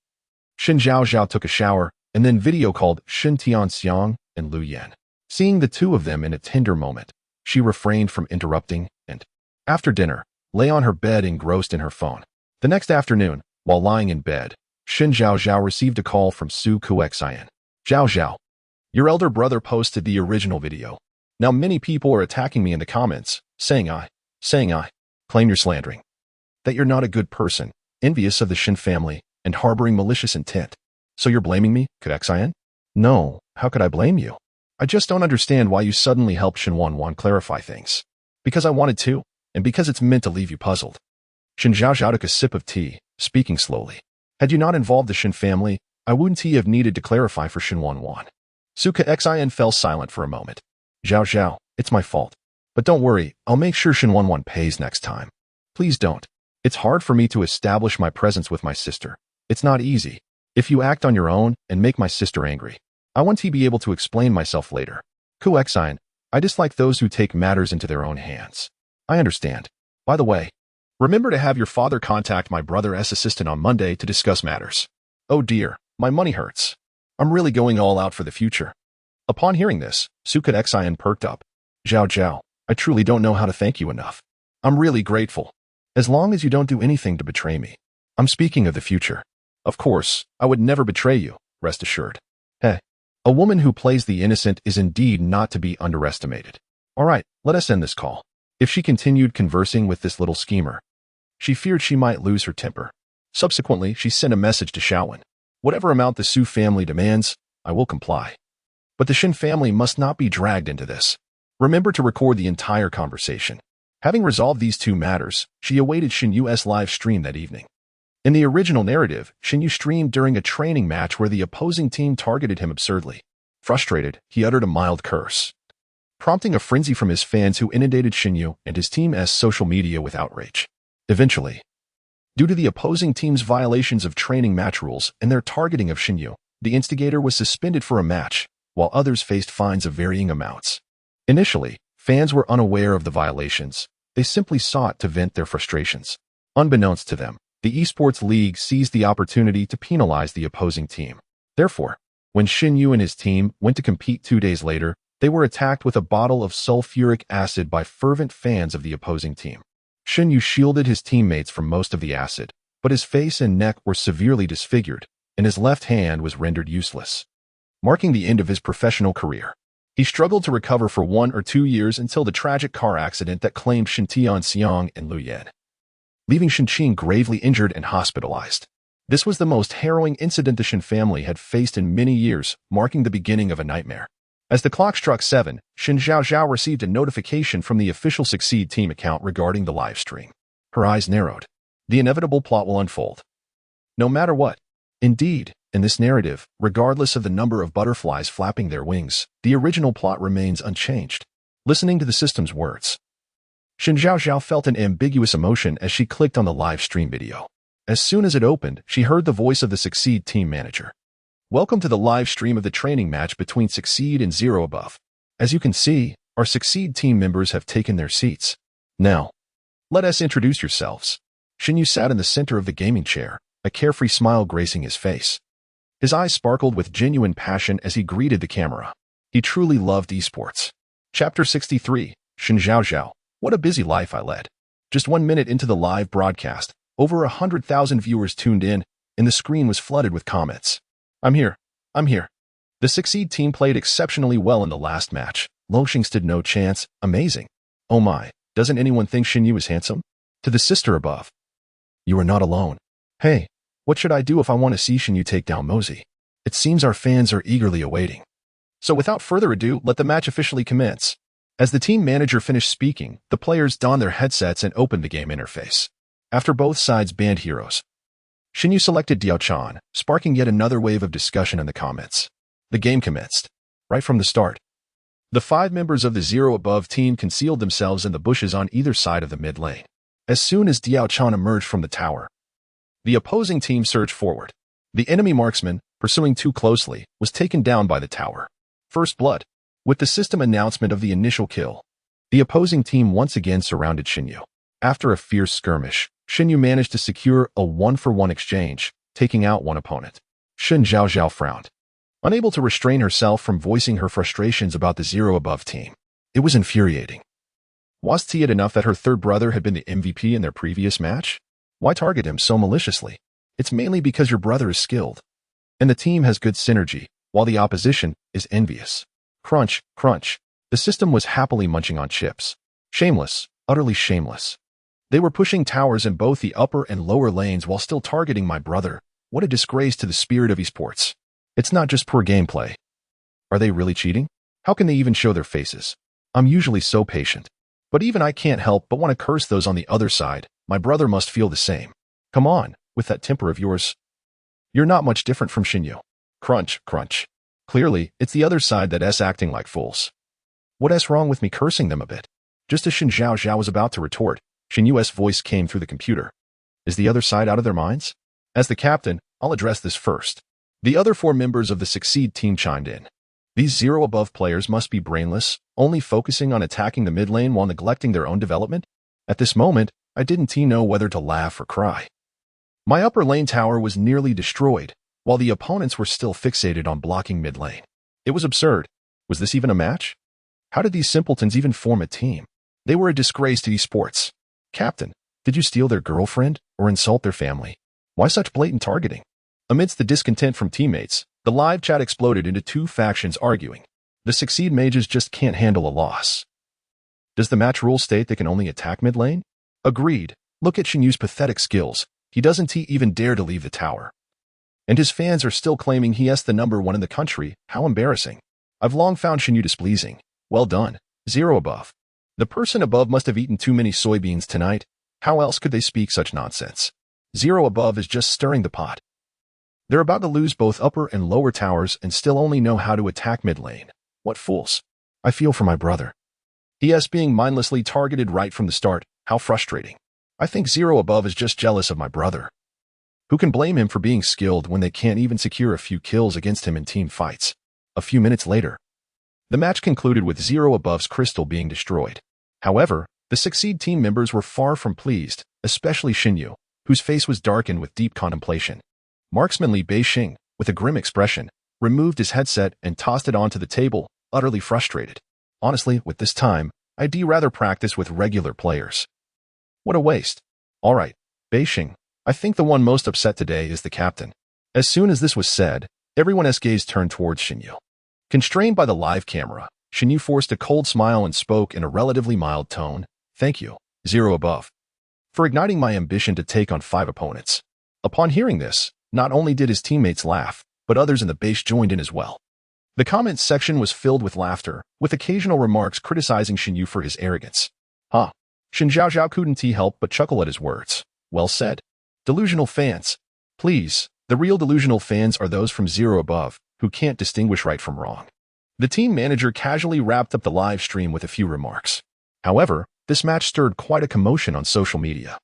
Shen Zhaozhao took a shower and then video called Shen Tianxiang and Lu Yan. Seeing the two of them in a tender moment, she refrained from interrupting and, after dinner, lay on her bed engrossed in her phone. The next afternoon, while lying in bed, Shen Zhaozhao received a call from Su Kuxian. Zhaozhao, your elder brother posted the original video. Now many people are attacking me in the comments, saying I claim you're slandering. That you're not a good person, envious of the Shen family, and harboring malicious intent. So you're blaming me, Kuxian? No, how could I blame you? I just don't understand why you suddenly helped Shen Wanwan clarify things. Because I wanted to, and because it's meant to leave you puzzled. Shen Zhaozhao took a sip of tea, speaking slowly. Had you not involved the Shen family, I wouldn't have needed to clarify for Shen Wanwan. Su Kuxian fell silent for a moment. Zhaozhao, it's my fault. But don't worry, I'll make sure Shen Wanwan pays next time. Please don't. It's hard for me to establish my presence with my sister. It's not easy. If you act on your own and make my sister angry, I want to be able to explain myself later. Kuxian, I dislike those who take matters into their own hands. I understand. By the way, remember to have your father contact my brother's assistant on Monday to discuss matters. Oh dear, my money hurts. I'm really going all out for the future. Upon hearing this, Su Kuxian perked up. Zhaozhao, I truly don't know how to thank you enough. I'm really grateful. As long as you don't do anything to betray me. I'm speaking of the future. Of course, I would never betray you, rest assured. Hey, a woman who plays the innocent is indeed not to be underestimated. All right, let us end this call. If she continued conversing with this little schemer, she feared she might lose her temper. Subsequently, she sent a message to Shaowen. Whatever amount the Su family demands, I will comply. But the Shen family must not be dragged into this. Remember to record the entire conversation. Having resolved these two matters, she awaited Shen Yu's live stream that evening. In the original narrative, Shen Yu streamed during a training match where the opposing team targeted him absurdly. Frustrated, he uttered a mild curse, prompting a frenzy from his fans who inundated Shen Yu and his team's social media with outrage. Eventually, due to the opposing team's violations of training match rules and their targeting of Shen Yu, the instigator was suspended for a match, while others faced fines of varying amounts. Initially, fans were unaware of the violations. They simply sought to vent their frustrations. Unbeknownst to them, the esports league seized the opportunity to penalize the opposing team. Therefore, when Shen Yu and his team went to compete 2 days later, they were attacked with a bottle of sulfuric acid by fervent fans of the opposing team. Shen Yu shielded his teammates from most of the acid, but his face and neck were severely disfigured, and his left hand was rendered useless, marking the end of his professional career. He struggled to recover for 1 or 2 years until the tragic car accident that claimed Shen Tianxiang and Lu Yan, leaving Shen Qing gravely injured and hospitalized. This was the most harrowing incident the Shen family had faced in many years, marking the beginning of a nightmare. As the clock struck 7, Shen Zhaozhao received a notification from the official Succeed team account regarding the live stream. Her eyes narrowed. The inevitable plot will unfold. No matter what. Indeed, in this narrative, regardless of the number of butterflies flapping their wings, the original plot remains unchanged. Listening to the system's words, Shen Zhaozhao felt an ambiguous emotion as she clicked on the live stream video. As soon as it opened, she heard the voice of the Succeed team manager. Welcome to the live stream of the training match between Succeed and Zero Above. As you can see, our Succeed team members have taken their seats. Now, let us introduce yourselves. Shen Yu sat in the center of the gaming chair, a carefree smile gracing his face. His eyes sparkled with genuine passion as he greeted the camera. He truly loved esports. Chapter 63, Shen Zhaozhao. What a busy life I led. Just 1 minute into the live broadcast, over 100,000 viewers tuned in, and the screen was flooded with comments. I'm here. The Succeed team played exceptionally well in the last match. Loxing stood no chance. Amazing. Oh my, doesn't anyone think Shen Yu is handsome? To the sister above. You are not alone. Hey, what should I do if I want to see Shen Yu take down Mosey? It seems our fans are eagerly awaiting. So without further ado, let the match officially commence. As the team manager finished speaking, the players donned their headsets and opened the game interface. After both sides banned heroes, Shen Yu selected Diao Chan, sparking yet another wave of discussion in the comments. The game commenced. Right from the start, The 5 members of the Zero Above team concealed themselves in the bushes on either side of the mid lane. As soon as Diao Chan emerged from the tower, the opposing team surged forward. The enemy marksman, pursuing too closely, was taken down by the tower. First blood. With the system announcement of the initial kill, the opposing team once again surrounded Shen Yu. After a fierce skirmish, Shen Yu managed to secure a 1-for-1 exchange, taking out one opponent. Shen Zhaozhao frowned, unable to restrain herself from voicing her frustrations about the Zero Above team. It was infuriating. Wasn't it enough that her third brother had been the MVP in their previous match? Why target him so maliciously? It's mainly because your brother is skilled, and the team has good synergy, while the opposition is envious. Crunch, crunch. The system was happily munching on chips. Shameless, utterly shameless. They were pushing towers in both the upper and lower lanes while still targeting my brother. What a disgrace to the spirit of esports. It's not just poor gameplay. Are they really cheating? How can they even show their faces? I'm usually so patient, but even I can't help but want to curse those on the other side. My brother must feel the same. Come on, with that temper of yours. You're not much different from Shen Yu. Crunch, crunch. Clearly, it's the other side that's acting like fools. What's wrong with me cursing them a bit? Just as Shen Zhaozhao was about to retort, Shen Yu's voice came through the computer. Is the other side out of their minds? As the captain, I'll address this first. The other 4 members of the Succeed team chimed in. These Zero Above players must be brainless, only focusing on attacking the mid lane while neglecting their own development. At this moment, I didn't know whether to laugh or cry. My upper lane tower was nearly destroyed, while the opponents were still fixated on blocking mid lane. It was absurd. Was this even a match? How did these simpletons even form a team? They were a disgrace to esports. Captain, did you steal their girlfriend or insult their family? Why such blatant targeting? Amidst the discontent from teammates, the live chat exploded into 2 factions arguing. The Succeed mages just can't handle a loss. Does the match rule state they can only attack mid lane? Agreed. Look at Shen Yu's pathetic skills. He doesn't even dare to leave the tower. And his fans are still claiming he is the #1 in the country. How embarrassing. I've long found Shen Yu displeasing. Well done, Zero Above. The person above must have eaten too many soybeans tonight. How else could they speak such nonsense? Zero Above is just stirring the pot. They're about to lose both upper and lower towers and still only know how to attack mid lane. What fools. I feel for my brother. He is being mindlessly targeted right from the start. How frustrating. I think Zero Above is just jealous of my brother. Who can blame him for being skilled when they can't even secure a few kills against him in team fights? A few minutes later, the match concluded with Zero Above's crystal being destroyed. However, the Succeed team members were far from pleased, especially Shen Yu, whose face was darkened with deep contemplation. Marksman Li Beixing, with a grim expression, removed his headset and tossed it onto the table, utterly frustrated. Honestly, with this time, I'd rather practice with regular players. What a waste. All right, Beixing, I think the one most upset today is the captain. As soon as this was said, everyone's gaze turned towards Shen Yu. Constrained by the live camera, Shen Yu forced a cold smile and spoke in a relatively mild tone. Thank you, Zero Above, for igniting my ambition to take on 5 opponents. Upon hearing this, not only did his teammates laugh, but others in the base joined in as well. The comments section was filled with laughter, with occasional remarks criticizing Shen Yu for his arrogance. Shen Zhaozhao couldn't help but chuckle at his words. Well said. Delusional fans. Please, the real delusional fans are those from Zero Above, who can't distinguish right from wrong. The team manager casually wrapped up the live stream with a few remarks. However, this match stirred quite a commotion on social media.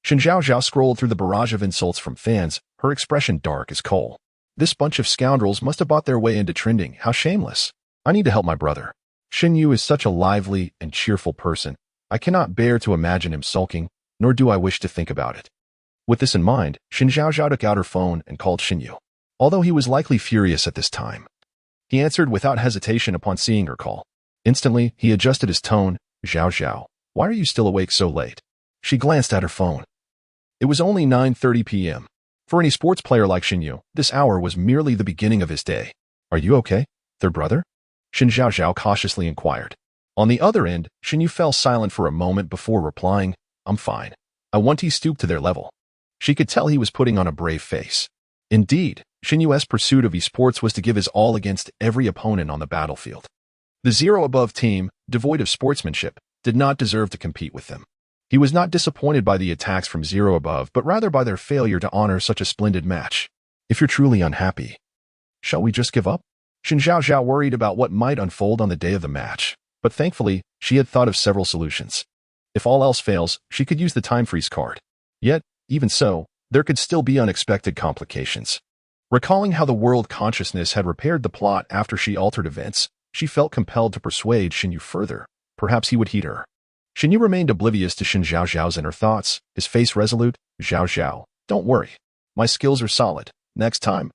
Shen Zhaozhao scrolled through the barrage of insults from fans, her expression dark as coal. This bunch of scoundrels must have bought their way into trending. How shameless. I need to help my brother. Shen Yu is such a lively and cheerful person. I cannot bear to imagine him sulking, nor do I wish to think about it. With this in mind, Shen Zhaozhao took out her phone and called Shen Yu. Although he was likely furious at this time, he answered without hesitation upon seeing her call. Instantly, he adjusted his tone. Zhaozhao, why are you still awake so late? She glanced at her phone. It was only 9:30 p.m. For any sports player like Shen Yu, this hour was merely the beginning of his day. Are you okay, third brother? Shen Zhaozhao cautiously inquired. On the other end, Shen Yu fell silent for a moment before replying, I'm fine. I want he stooped to their level. She could tell he was putting on a brave face. Indeed, Shen Yu's pursuit of esports was to give his all against every opponent on the battlefield. The Zero Above team, devoid of sportsmanship, did not deserve to compete with them. He was not disappointed by the attacks from Zero Above, but rather by their failure to honor such a splendid match. If you're truly unhappy, shall we just give up? Shen Zhaozhao worried about what might unfold on the day of the match, but thankfully, she had thought of several solutions. If all else fails, she could use the time freeze card. Yet, even so, there could still be unexpected complications. Recalling how the world consciousness had repaired the plot after she altered events, she felt compelled to persuade Shen Yu further. Perhaps he would heed her. Shen Yu remained oblivious to Shen Zhaozhao's inner thoughts, his face resolute. Zhaozhao, don't worry. My skills are solid. Next time,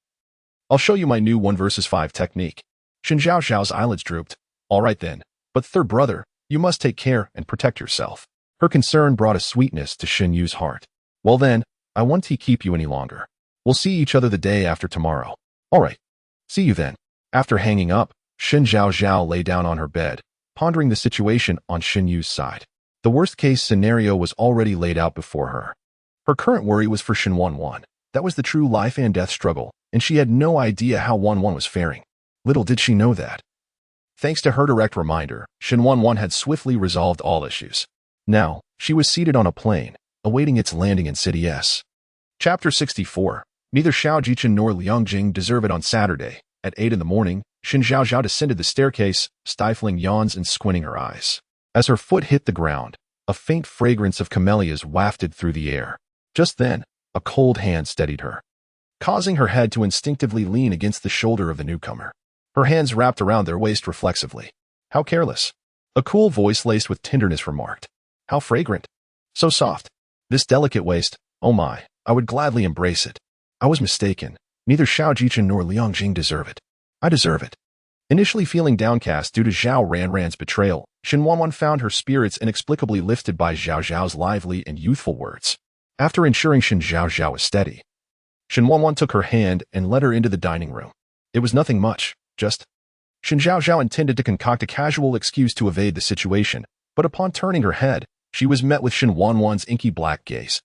I'll show you my new 1 versus 5 technique. Shen Zhaozhao's eyelids drooped. All right then. But third brother, you must take care and protect yourself. Her concern brought a sweetness to Shen Yu's heart. Well then, I won't keep you any longer. We'll see each other the day after tomorrow. All right. See you then. After hanging up, Shen Zhaozhao lay down on her bed, pondering the situation on Shen Yu's side. The worst-case scenario was already laid out before her. Her current worry was for Shen Wanwan. That was the true life-and-death struggle, and she had no idea how Wanwan was faring. Little did she know that. Thanks to her direct reminder, Shen Wanwan had swiftly resolved all issues. Now, she was seated on a plane, awaiting its landing in City S. Chapter 64. Neither Xiao Jichen nor Liang Jing deserve it. On Saturday, at 8 in the morning, Shen Zhaozhao descended the staircase, stifling yawns and squinting her eyes. As her foot hit the ground, a faint fragrance of camellias wafted through the air. Just then, a cold hand steadied her, causing her head to instinctively lean against the shoulder of the newcomer. Her hands wrapped around their waist reflexively. How careless. A cool voice laced with tenderness remarked. How fragrant. So soft. This delicate waist, oh my, I would gladly embrace it. I was mistaken. Neither Xiao Jichen nor Liang Jing deserve it. I deserve it. Initially feeling downcast due to Zhao Ranran's betrayal, Shen Wanwan found her spirits inexplicably lifted by Zhaozhao's lively and youthful words. After ensuring Shen Zhaozhao was steady, Shen Wanwan took her hand and led her into the dining room. It was nothing much, just... Shen Zhaozhao intended to concoct a casual excuse to evade the situation, but upon turning her head, she was met with Shen Wanwan's inky black gaze,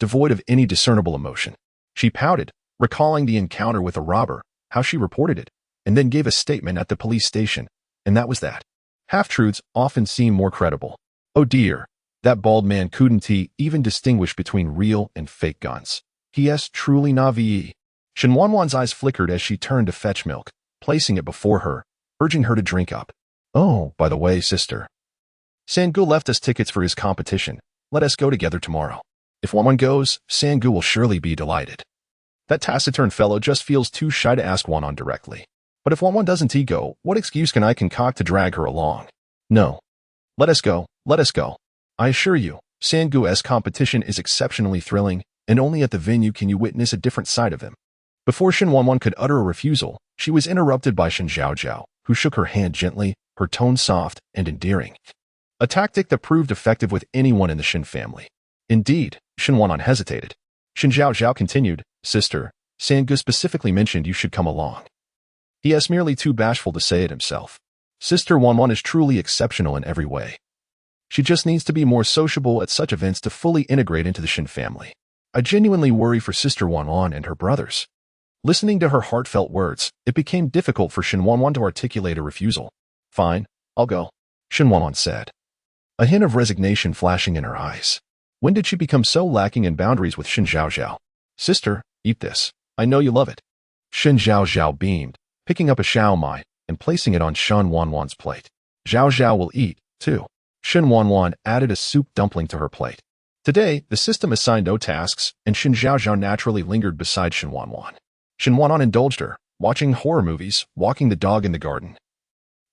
devoid of any discernible emotion. She pouted, recalling the encounter with a robber, how she reported it, and then gave a statement at the police station, and that was that. Half-truths often seem more credible. Oh dear, that bald man couldn't even distinguish between real and fake guns. He.S. truly navi. Shen Wanwan's eyes flickered as she turned to fetch milk, placing it before her, urging her to drink up. Oh, by the way, sister. Sangu left us tickets for his competition. Let us go together tomorrow. If Wanwan goes, Sangu will surely be delighted. That taciturn fellow just feels too shy to ask Wanwan directly. But if Wanwan doesn't go, what excuse can I concoct to drag her along? No. Let us go, let us go. I assure you, Sangu's competition is exceptionally thrilling, and only at the venue can you witness a different side of him. Before Shen Wanwan could utter a refusal, she was interrupted by Shen Zhaozhao, who shook her hand gently, her tone soft and endearing. A tactic that proved effective with anyone in the Shen family. Indeed, Shen Wanwan hesitated. Shen Zhaozhao continued, Sister, Sangu specifically mentioned you should come along. He is merely too bashful to say it himself. Sister Wanwan is truly exceptional in every way. She just needs to be more sociable at such events to fully integrate into the Shen family. I genuinely worry for Sister Wanwan and her brothers. Listening to her heartfelt words, it became difficult for Shen Wanwan to articulate a refusal. Fine, I'll go, Shen Wanwan said, a hint of resignation flashing in her eyes. When did she become so lacking in boundaries with Shen Zhaozhao? Sister, eat this. I know you love it. Shen Zhaozhao beamed, picking up a xiaomai and placing it on Shen Wanwan's plate. Zhaozhao will eat, too. Shen Wanwan added a soup dumpling to her plate. Today, the system assigned no tasks, and Shen Zhaozhao naturally lingered beside Shen Wanwan. Shen Wanwan indulged her, watching horror movies, walking the dog in the garden,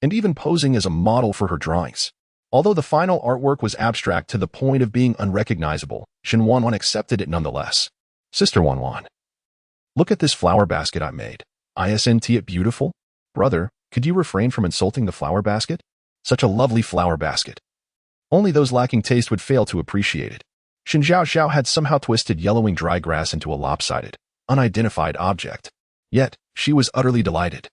and even posing as a model for her drawings. Although the final artwork was abstract to the point of being unrecognizable, Shen Wanwan accepted it nonetheless. Sister Wanwan, look at this flower basket I made. Isn't it beautiful? Brother, could you refrain from insulting the flower basket? Such a lovely flower basket. Only those lacking taste would fail to appreciate it. Shen Zhaozhao had somehow twisted yellowing dry grass into a lopsided, unidentified object. Yet, she was utterly delighted,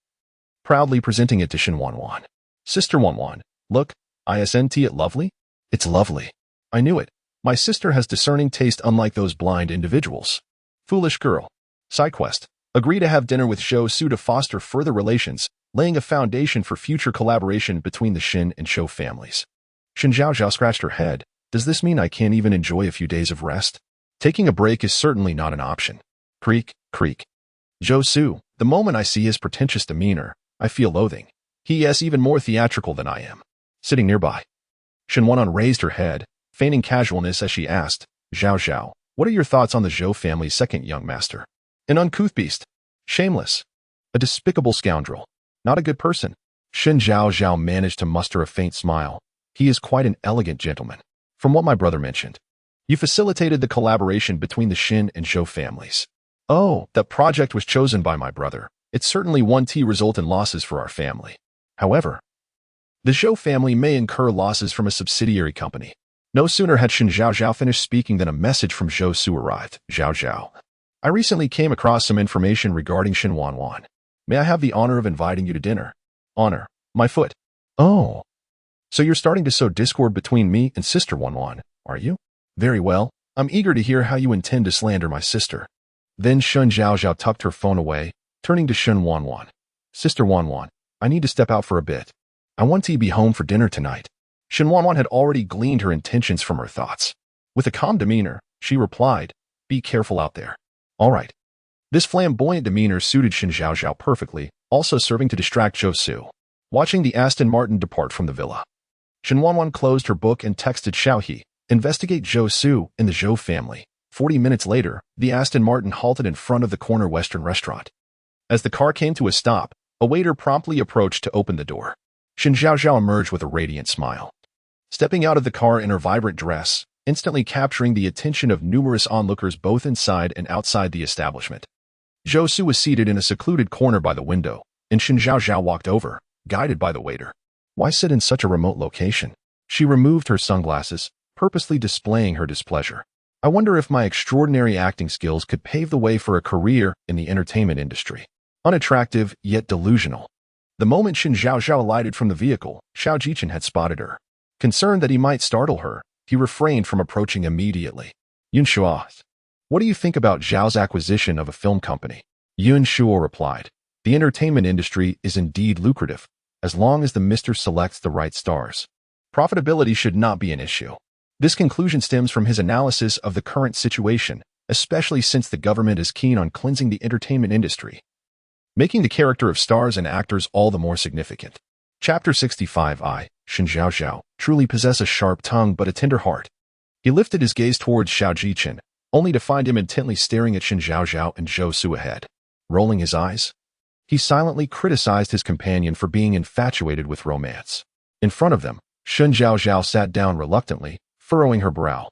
proudly presenting it to Shen Wanwan. Sister Wanwan, look, isn't it lovely? It's lovely. I knew it. My sister has discerning taste unlike those blind individuals. Foolish girl. Side quest. Agree to have dinner with Zhou Su to foster further relations, laying a foundation for future collaboration between the Shen and Zhou families. Shen Zhaozhao scratched her head. Does this mean I can't even enjoy a few days of rest? Taking a break is certainly not an option. Creak, creak. Zhou Su, the moment I see his pretentious demeanor, I feel loathing. He is even more theatrical than I am. Sitting nearby, Shen Wanwan raised her head, feigning casualness as she asked, Zhaozhao, what are your thoughts on the Zhou family's second young master? An uncouth beast. Shameless. A despicable scoundrel. Not a good person. Shen Zhaozhao managed to muster a faint smile. He is quite an elegant gentleman. From what my brother mentioned, you facilitated the collaboration between the Shen and Zhou families. Oh, that project was chosen by my brother. It certainly won't result in losses for our family. However, the Zhou family may incur losses from a subsidiary company. No sooner had Shen Zhaozhao finished speaking than a message from Zhou Su arrived. Zhaozhao, I recently came across some information regarding Shen Wanwan. May I have the honor of inviting you to dinner? Honor. My foot. Oh. So you're starting to sow discord between me and Sister Wanwan, are you? Very well. I'm eager to hear how you intend to slander my sister. Then Shen Zhaozhao tucked her phone away, turning to Shen Wanwan. Sister Wanwan, I need to step out for a bit. I want to be home for dinner tonight. Shen Wanwan had already gleaned her intentions from her thoughts. With a calm demeanor, she replied, Be careful out there. All right. This flamboyant demeanor suited Shen Zhaozhao perfectly, also serving to distract Zhou Su. Watching the Aston Martin depart from the villa, Shen Wanwan closed her book and texted Xiaohe, investigate Zhou Su and the Zhou family. 40 minutes later, the Aston Martin halted in front of the corner Western restaurant. As the car came to a stop, a waiter promptly approached to open the door. Shen Zhaozhao emerged with a radiant smile. Stepping out of the car in her vibrant dress, instantly capturing the attention of numerous onlookers both inside and outside the establishment. Zhou Su was seated in a secluded corner by the window, and Shen Zhaozhao walked over, guided by the waiter. Why sit in such a remote location? She removed her sunglasses, purposely displaying her displeasure. I wonder if my extraordinary acting skills could pave the way for a career in the entertainment industry. Unattractive, yet delusional. The moment Shen Zhaozhao alighted from the vehicle, Xiao Jichen had spotted her. Concerned that he might startle her, he refrained from approaching immediately. Yun Shuo, what do you think about Zhao's acquisition of a film company? Yun Shuo replied, the entertainment industry is indeed lucrative, as long as the mister selects the right stars. Profitability should not be an issue. This conclusion stems from his analysis of the current situation, especially since the government is keen on cleansing the entertainment industry, making the character of stars and actors all the more significant. Chapter 65 Shen Zhaozhao, truly possess a sharp tongue but a tender heart. He lifted his gaze towards Xiao Jichen, only to find him intently staring at Shen Zhaozhao and Zhou Su ahead. Rolling his eyes, he silently criticized his companion for being infatuated with romance. In front of them, Shen Zhaozhao sat down reluctantly, furrowing her brow.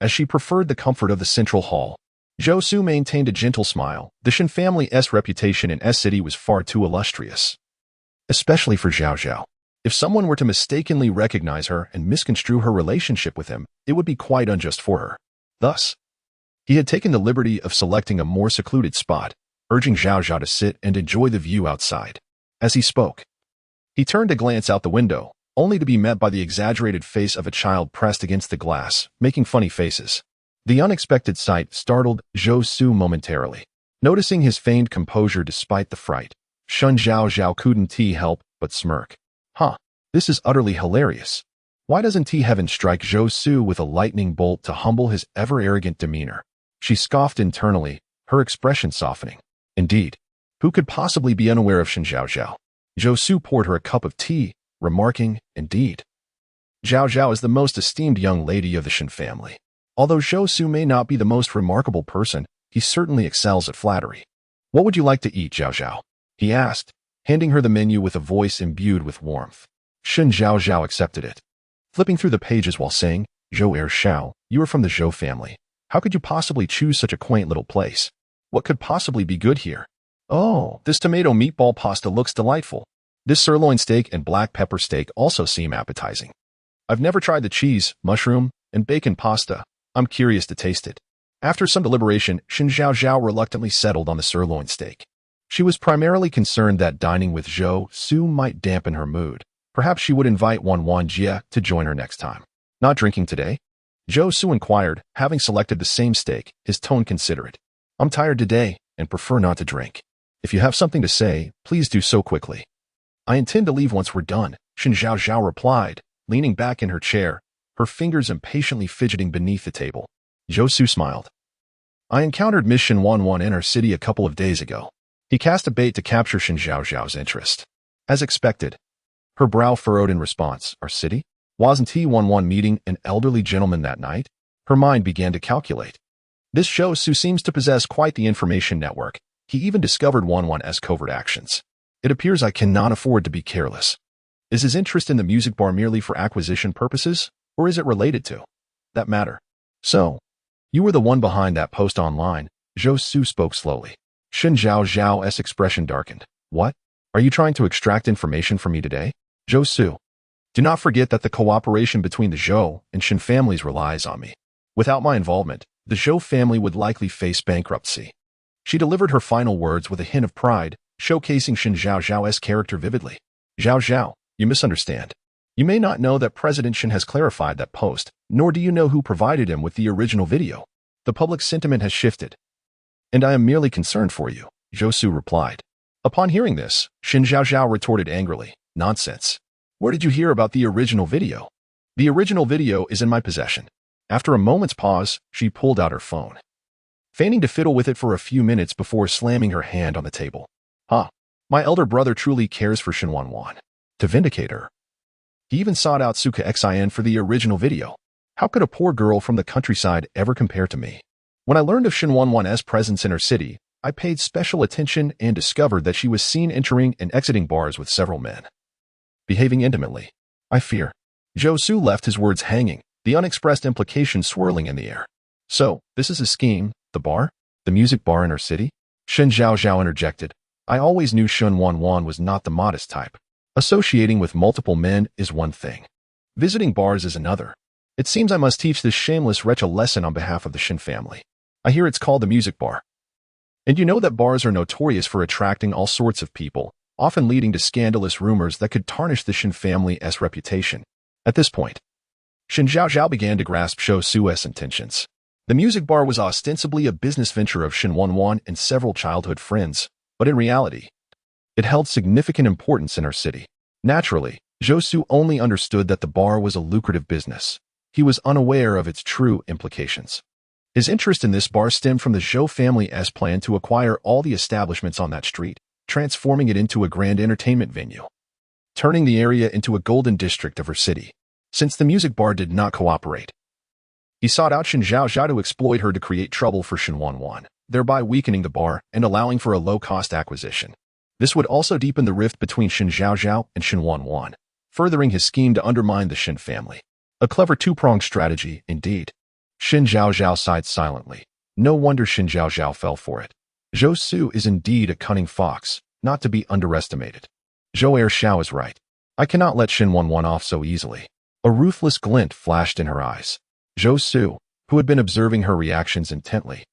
As she preferred the comfort of the central hall, Zhou Su maintained a gentle smile. The Shen family's reputation in S-City was far too illustrious, especially for Zhaozhao. If someone were to mistakenly recognize her and misconstrue her relationship with him, it would be quite unjust for her. Thus, he had taken the liberty of selecting a more secluded spot, urging Zhaozhao to sit and enjoy the view outside. As he spoke, he turned to glance out the window, only to be met by the exaggerated face of a child pressed against the glass, making funny faces. The unexpected sight startled Zhou Su momentarily. Noticing his feigned composure despite the fright, Shen Zhaozhao couldn't help but smirk. This is utterly hilarious. Why doesn't heaven strike Zhou Su with a lightning bolt to humble his ever-arrogant demeanor? She scoffed internally, her expression softening. Indeed, who could possibly be unaware of Shen Zhaozhao? Zhou Su poured her a cup of tea, remarking, Indeed. Zhaozhao is the most esteemed young lady of the Shen family. Although Zhou Su may not be the most remarkable person, he certainly excels at flattery. What would you like to eat, Zhaozhao? He asked, handing her the menu with a voice imbued with warmth. Shen Zhaozhao accepted it, flipping through the pages while saying, Zhou Shao, you are from the Zhou family. How could you possibly choose such a quaint little place? What could possibly be good here? Oh, this tomato meatball pasta looks delightful. This sirloin steak and black pepper steak also seem appetizing. I've never tried the cheese, mushroom, and bacon pasta. I'm curious to taste it. After some deliberation, Shen Zhaozhao reluctantly settled on the sirloin steak. She was primarily concerned that dining with Zhou Su might dampen her mood. Perhaps she would invite Wanwan Jia to join her next time. Not drinking today? Zhou Su inquired, having selected the same steak, his tone considerate. I'm tired today and prefer not to drink. If you have something to say, please do so quickly. I intend to leave once we're done, Shen Zhaozhao replied, leaning back in her chair, her fingers impatiently fidgeting beneath the table. Zhou Su smiled. I encountered Miss Shen Wanwan in our city a couple of days ago. He cast a bait to capture Shen Zhaozhao's interest. As expected, her brow furrowed in response. Our city? Wasn't he Wanwan meeting an elderly gentleman that night? Her mind began to calculate. This Zhaozhao seems to possess quite the information network. He even discovered Wanwan's covert actions. It appears I cannot afford to be careless. Is his interest in the music bar merely for acquisition purposes, or is it related to that matter? So, you were the one behind that post online, Zhaozhao spoke slowly. Shen Zhaozhao's expression darkened. What? Are you trying to extract information from me today? Zhaozhao. Do not forget that the cooperation between the Zhou and Shen families relies on me. Without my involvement, the Zhou family would likely face bankruptcy. She delivered her final words with a hint of pride, showcasing Shen Zhaozhao's character vividly. Zhaozhao, you misunderstand. You may not know that President Shen has clarified that post, nor do you know who provided him with the original video. The public sentiment has shifted. And I am merely concerned for you, Zhaozhao replied. Upon hearing this, Shen Zhaozhao retorted angrily. Nonsense. Where did you hear about the original video? The original video is in my possession. After a moment's pause, she pulled out her phone, feigning to fiddle with it for a few minutes before slamming her hand on the table. My elder brother truly cares for Shen Wanwan. To vindicate her, he even sought out Suka Xin for the original video. How could a poor girl from the countryside ever compare to me? When I learned of Shen Wanwan's presence in her city, I paid special attention and discovered that she was seen entering and exiting bars with several men, behaving intimately. I fear. Zhaozhao left his words hanging, the unexpressed implication swirling in the air. So, this is a scheme, the bar? The music bar in her city? Shen Zhaozhao interjected. I always knew Shen Wanwan was not the modest type. Associating with multiple men is one thing. Visiting bars is another. It seems I must teach this shameless wretch a lesson on behalf of the Shen family. I hear it's called the music bar. And you know that bars are notorious for attracting all sorts of people, often leading to scandalous rumors that could tarnish the Shen family's reputation. At this point, Shen Zhaozhao began to grasp Zhaozhau's intentions. The music bar was ostensibly a business venture of Shen Wanwan and several childhood friends, but in reality, it held significant importance in her city. Naturally, Zhaozhao only understood that the bar was a lucrative business. He was unaware of its true implications. His interest in this bar stemmed from the Zhou family's plan to acquire all the establishments on that street, transforming it into a grand entertainment venue, turning the area into a golden district of her city. Since the music bar did not cooperate, he sought out Shen Zhaozhao to exploit her to create trouble for Shen Wanwan, thereby weakening the bar and allowing for a low-cost acquisition. This would also deepen the rift between Shen Zhaozhao and Shen Wanwan, furthering his scheme to undermine the Shen family. A clever two-pronged strategy, indeed. Shen Zhaozhao sighed silently. No wonder Shen Zhaozhao fell for it. Zhaozhao is indeed a cunning fox, not to be underestimated. Zhao is right. I cannot let Shen Wanwan off so easily. A ruthless glint flashed in her eyes. Zhaozhao, who had been observing her reactions intently,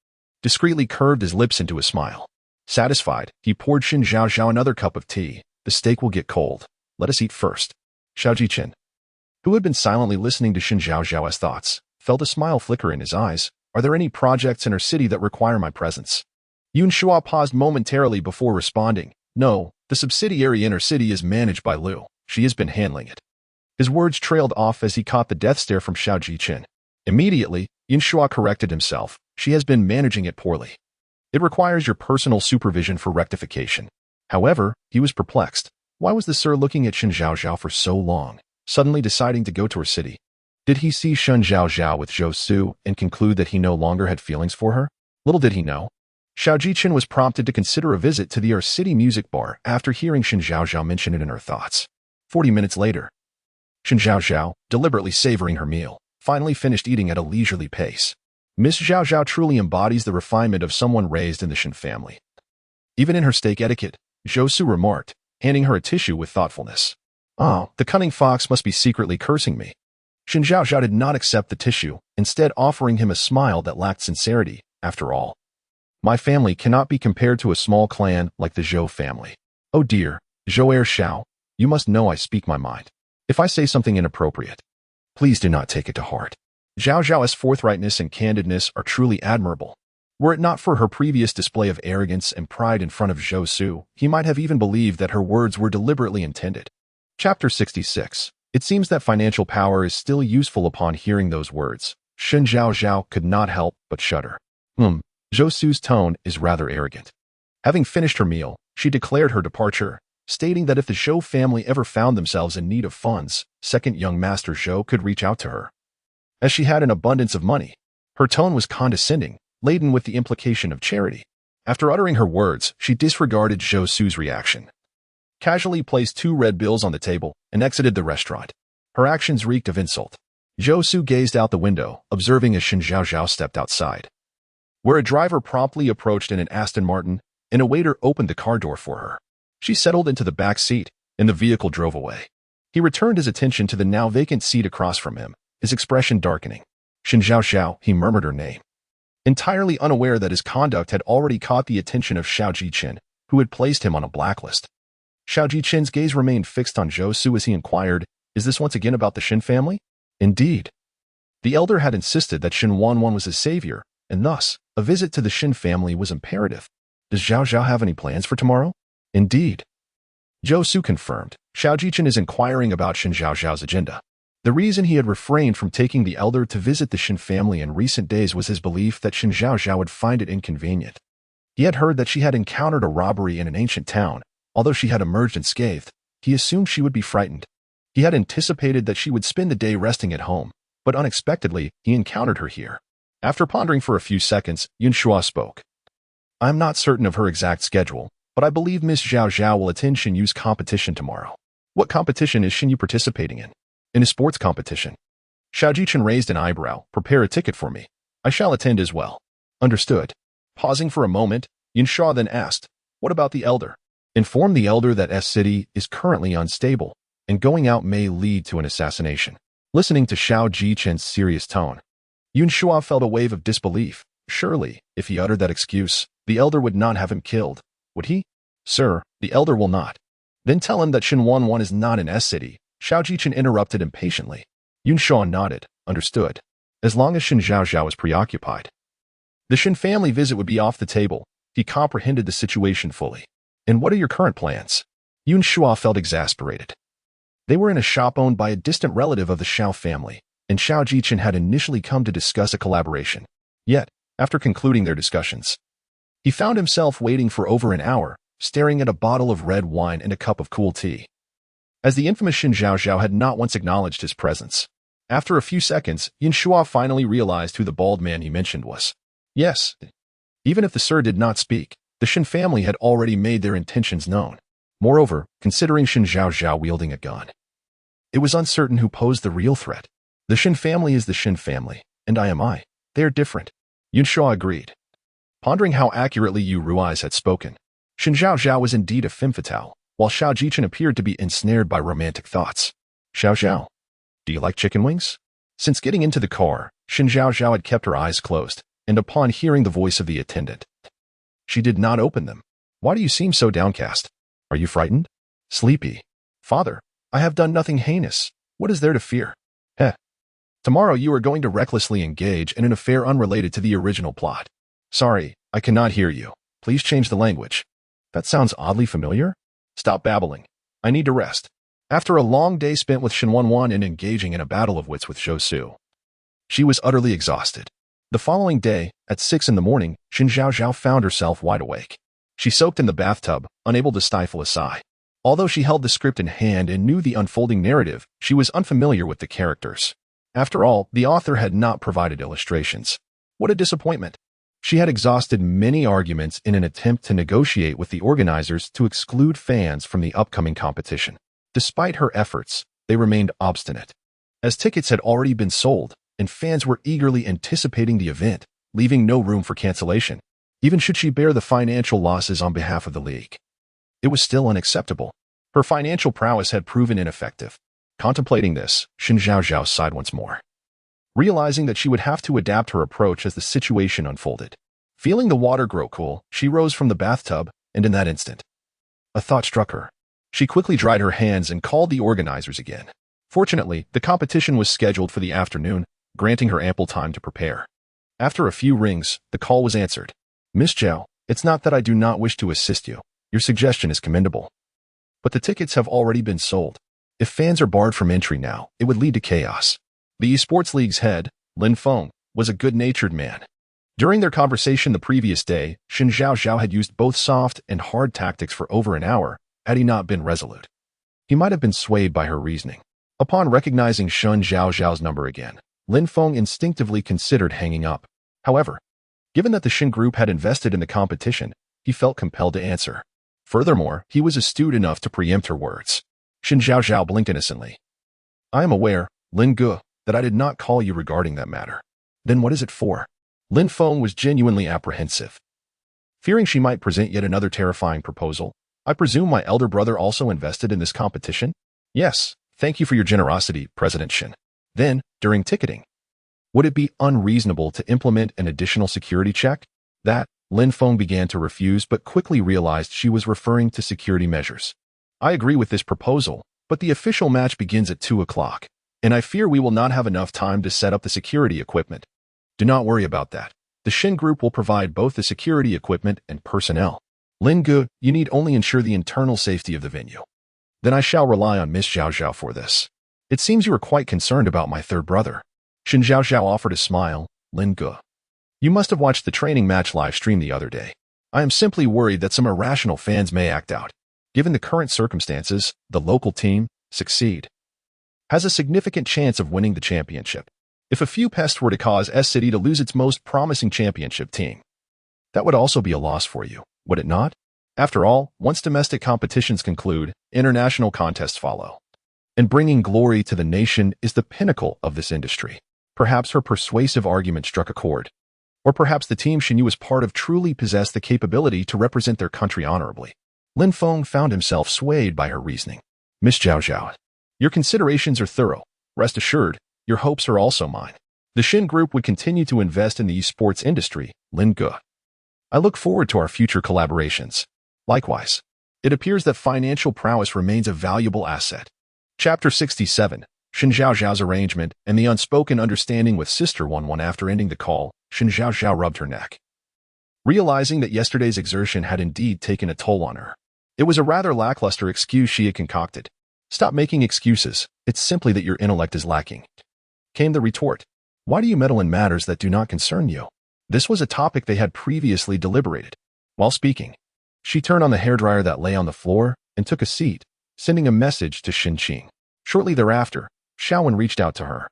discreetly curved his lips into a smile. Satisfied, he poured Shen Zhaozhao another cup of tea. The steak will get cold. Let us eat first. Zhaojichen, who had been silently listening to Shen Zhaozhao's thoughts, felt a smile flicker in his eyes. Are there any projects in her city that require my presence? Yun Shua paused momentarily before responding. No, the subsidiary in her city is managed by Lu. She has been handling it. His words trailed off as he caught the death stare from Xiao Jichen. Immediately, Yun Shua corrected himself. She has been managing it poorly. It requires your personal supervision for rectification. However, he was perplexed. Why was the sir looking at Shen Zhaozhao for so long, suddenly deciding to go to her city? Did he see Shen Zhaozhao with Zhaozhao and conclude that he no longer had feelings for her? Little did he know. Xiao Jichen was prompted to consider a visit to the city music bar after hearing Shen Zhaozhao mention it in her thoughts. 40 minutes later, Shen Zhaozhao, deliberately savoring her meal, finally finished eating at a leisurely pace. Miss Zhaozhao truly embodies the refinement of someone raised in the Shen family. Even in her steak etiquette, Zhaozhao remarked, handing her a tissue with thoughtfulness. Oh, the cunning fox must be secretly cursing me. Shen Zhaozhao did not accept the tissue, instead offering him a smile that lacked sincerity. After all, my family cannot be compared to a small clan like the Zhou family. Oh dear, Zhao, you must know I speak my mind. If I say something inappropriate, please do not take it to heart. Zhaozhao's forthrightness and candidness are truly admirable. Were it not for her previous display of arrogance and pride in front of Zhaozhao, he might have even believed that her words were deliberately intended. Chapter 66. It seems that financial power is still useful. Upon hearing those words, Shen Zhaozhao could not help but shudder. Zhaozhau's tone is rather arrogant. Having finished her meal, she declared her departure, stating that if the Zhou family ever found themselves in need of funds, second young master Zhou could reach out to her, as she had an abundance of money. Her tone was condescending, laden with the implication of charity. After uttering her words, she disregarded Zhou Su's reaction, casually placed 2 red bills on the table, and exited the restaurant. Her actions reeked of insult. Zhou Su gazed out the window, observing as Shen Zhaozhao stepped outside, where a driver promptly approached in an Aston Martin, and a waiter opened the car door for her. She settled into the back seat, and the vehicle drove away. He returned his attention to the now vacant seat across from him, his expression darkening. Shen Zhaozhao, he murmured her name, entirely unaware that his conduct had already caught the attention of Xiao Jiqin, who had placed him on a blacklist. Xiao Jiqin's gaze remained fixed on Zhou Su as he inquired, "Is this once again about the Shen family?" Indeed. The elder had insisted that Shen Wanwan was his savior, and thus, a visit to the Shen family was imperative. Does Zhaozhao have any plans for tomorrow? Indeed. Zhou Su confirmed. Xiao Jiqin is inquiring about Shen Zhaozhao's agenda. The reason he had refrained from taking the elder to visit the Shen family in recent days was his belief that Shen Zhaozhao would find it inconvenient. He had heard that she had encountered a robbery in an ancient town. Although she had emerged unscathed, he assumed she would be frightened. He had anticipated that she would spend the day resting at home, but unexpectedly, he encountered her here. After pondering for a few seconds, Yunshua spoke. "I'm not certain of her exact schedule, but I believe Miss Zhaozhao will attend Shen Yu's competition tomorrow." "What competition is Shen Yu participating in?" "In a sports competition." Xiao Jiqin raised an eyebrow. "Prepare a ticket for me. I shall attend as well." "Understood." Pausing for a moment, Yunshua then asked, "What about the elder?" "Inform the elder that S City is currently unstable, and going out may lead to an assassination." Listening to Xiao Jiqin's serious tone, Yunshua felt a wave of disbelief. Surely, if he uttered that excuse, the elder would not have him killed, would he? "Sir, the elder will not." "Then tell him that Shen Wanwan is not in S City." Xiao Jiqin interrupted impatiently. Yunshua nodded. "Understood. As long as Shen Zhaozhao is preoccupied, the Shen family visit would be off the table." He comprehended the situation fully. "And what are your current plans?" Yunshua felt exasperated. They were in a shop owned by a distant relative of the Xiao family, and Xiao Jiqin had initially come to discuss a collaboration. Yet, after concluding their discussions, he found himself waiting for over an hour, staring at a bottle of red wine and a cup of cool tea, as the infamous Shen Zhaozhao had not once acknowledged his presence. After a few seconds, Yunshua finally realized who the bald man he mentioned was. Yes, even if the sir did not speak, the Shen family had already made their intentions known. Moreover, considering Shen Zhaozhao wielding a gun, it was uncertain who posed the real threat. The Shen family is the Shen family, and I am I. They are different. Yunshua agreed. Pondering how accurately Yu Rui's had spoken, Shen Zhaozhao was indeed a femme fatale, while Xiao Jiqin appeared to be ensnared by romantic thoughts. "Zhaozhao, do you like chicken wings?" Since getting into the car, Shen Zhaozhao had kept her eyes closed, and upon hearing the voice of the attendant, she did not open them. "Why do you seem so downcast? Are you frightened? Sleepy?" "Father, I have done nothing heinous. What is there to fear?" "Heh. Tomorrow you are going to recklessly engage in an affair unrelated to the original plot." "Sorry, I cannot hear you. Please change the language." "That sounds oddly familiar." "Stop babbling. I need to rest." After a long day spent with Shen Wanwan and engaging in a battle of wits with Zhou Su, she was utterly exhausted. The following day, at 6 in the morning, Shen Zhaozhao found herself wide awake. She soaked in the bathtub, unable to stifle a sigh. Although she held the script in hand and knew the unfolding narrative, she was unfamiliar with the characters. After all, the author had not provided illustrations. What a disappointment. She had exhausted many arguments in an attempt to negotiate with the organizers to exclude fans from the upcoming competition. Despite her efforts, they remained obstinate, as tickets had already been sold, and fans were eagerly anticipating the event, leaving no room for cancellation, even should she bear the financial losses on behalf of the league. It was still unacceptable. Her financial prowess had proven ineffective. Contemplating this, Shen Zhaozhao sighed once more, realizing that she would have to adapt her approach as the situation unfolded. Feeling the water grow cool, she rose from the bathtub, and in that instant, a thought struck her. She quickly dried her hands and called the organizers again. Fortunately, the competition was scheduled for the afternoon, granting her ample time to prepare. After a few rings, the call was answered. "Miss Zhao, it's not that I do not wish to assist you. Your suggestion is commendable. But the tickets have already been sold. If fans are barred from entry now, it would lead to chaos." The esports league's head, Lin Feng, was a good-natured man. During their conversation the previous day, Shen Zhaozhao had used both soft and hard tactics for over an hour, had he not been resolute. He might have been swayed by her reasoning. Upon recognizing Shen Zhaozhao's number again, Lin Feng instinctively considered hanging up. However, given that the Shen group had invested in the competition, he felt compelled to answer. Furthermore, he was astute enough to preempt her words. Shen Zhaozhao blinked innocently. I am aware, Lin Ge, that I did not call you regarding that matter. Then what is it for? Lin Feng was genuinely apprehensive. Fearing she might present yet another terrifying proposal, I presume my elder brother also invested in this competition? Yes, thank you for your generosity, President Shen. Then, during ticketing, would it be unreasonable to implement an additional security check? That, Lin Feng began to refuse but quickly realized she was referring to security measures. I agree with this proposal, but the official match begins at 2 o'clock, and I fear we will not have enough time to set up the security equipment. Do not worry about that. The Shen group will provide both the security equipment and personnel. Lin Ge, you need only ensure the internal safety of the venue. Then I shall rely on Miss Zhaozhao for this. It seems you are quite concerned about my third brother. Shen Zhaozhao offered a smile. Lin Ge, you must have watched the training match live stream the other day. I am simply worried that some irrational fans may act out. Given the current circumstances, the local team, succeed, has a significant chance of winning the championship. If a few pests were to cause S-City to lose its most promising championship team, that would also be a loss for you, would it not? After all, once domestic competitions conclude, international contests follow. And bringing glory to the nation is the pinnacle of this industry. Perhaps her persuasive argument struck a chord. Or perhaps the team Shen Yu was part of truly possessed the capability to represent their country honorably. Lin Feng found himself swayed by her reasoning. Miss Zhaozhao, your considerations are thorough. Rest assured, your hopes are also mine. The Shen Group would continue to invest in the esports industry, Lin Ge. I look forward to our future collaborations. Likewise, it appears that financial prowess remains a valuable asset. Chapter 67, Shen Zhaozhao's arrangement and the unspoken understanding with Sister Wanwan. After ending the call, Shen Zhaozhao rubbed her neck. Realizing that yesterday's exertion had indeed taken a toll on her, it was a rather lackluster excuse she had concocted. Stop making excuses, it's simply that your intellect is lacking. Came the retort. Why do you meddle in matters that do not concern you? This was a topic they had previously deliberated. While speaking, she turned on the hairdryer that lay on the floor and took a seat, sending a message to Shen Qing. Shortly thereafter, Xiaowen reached out to her.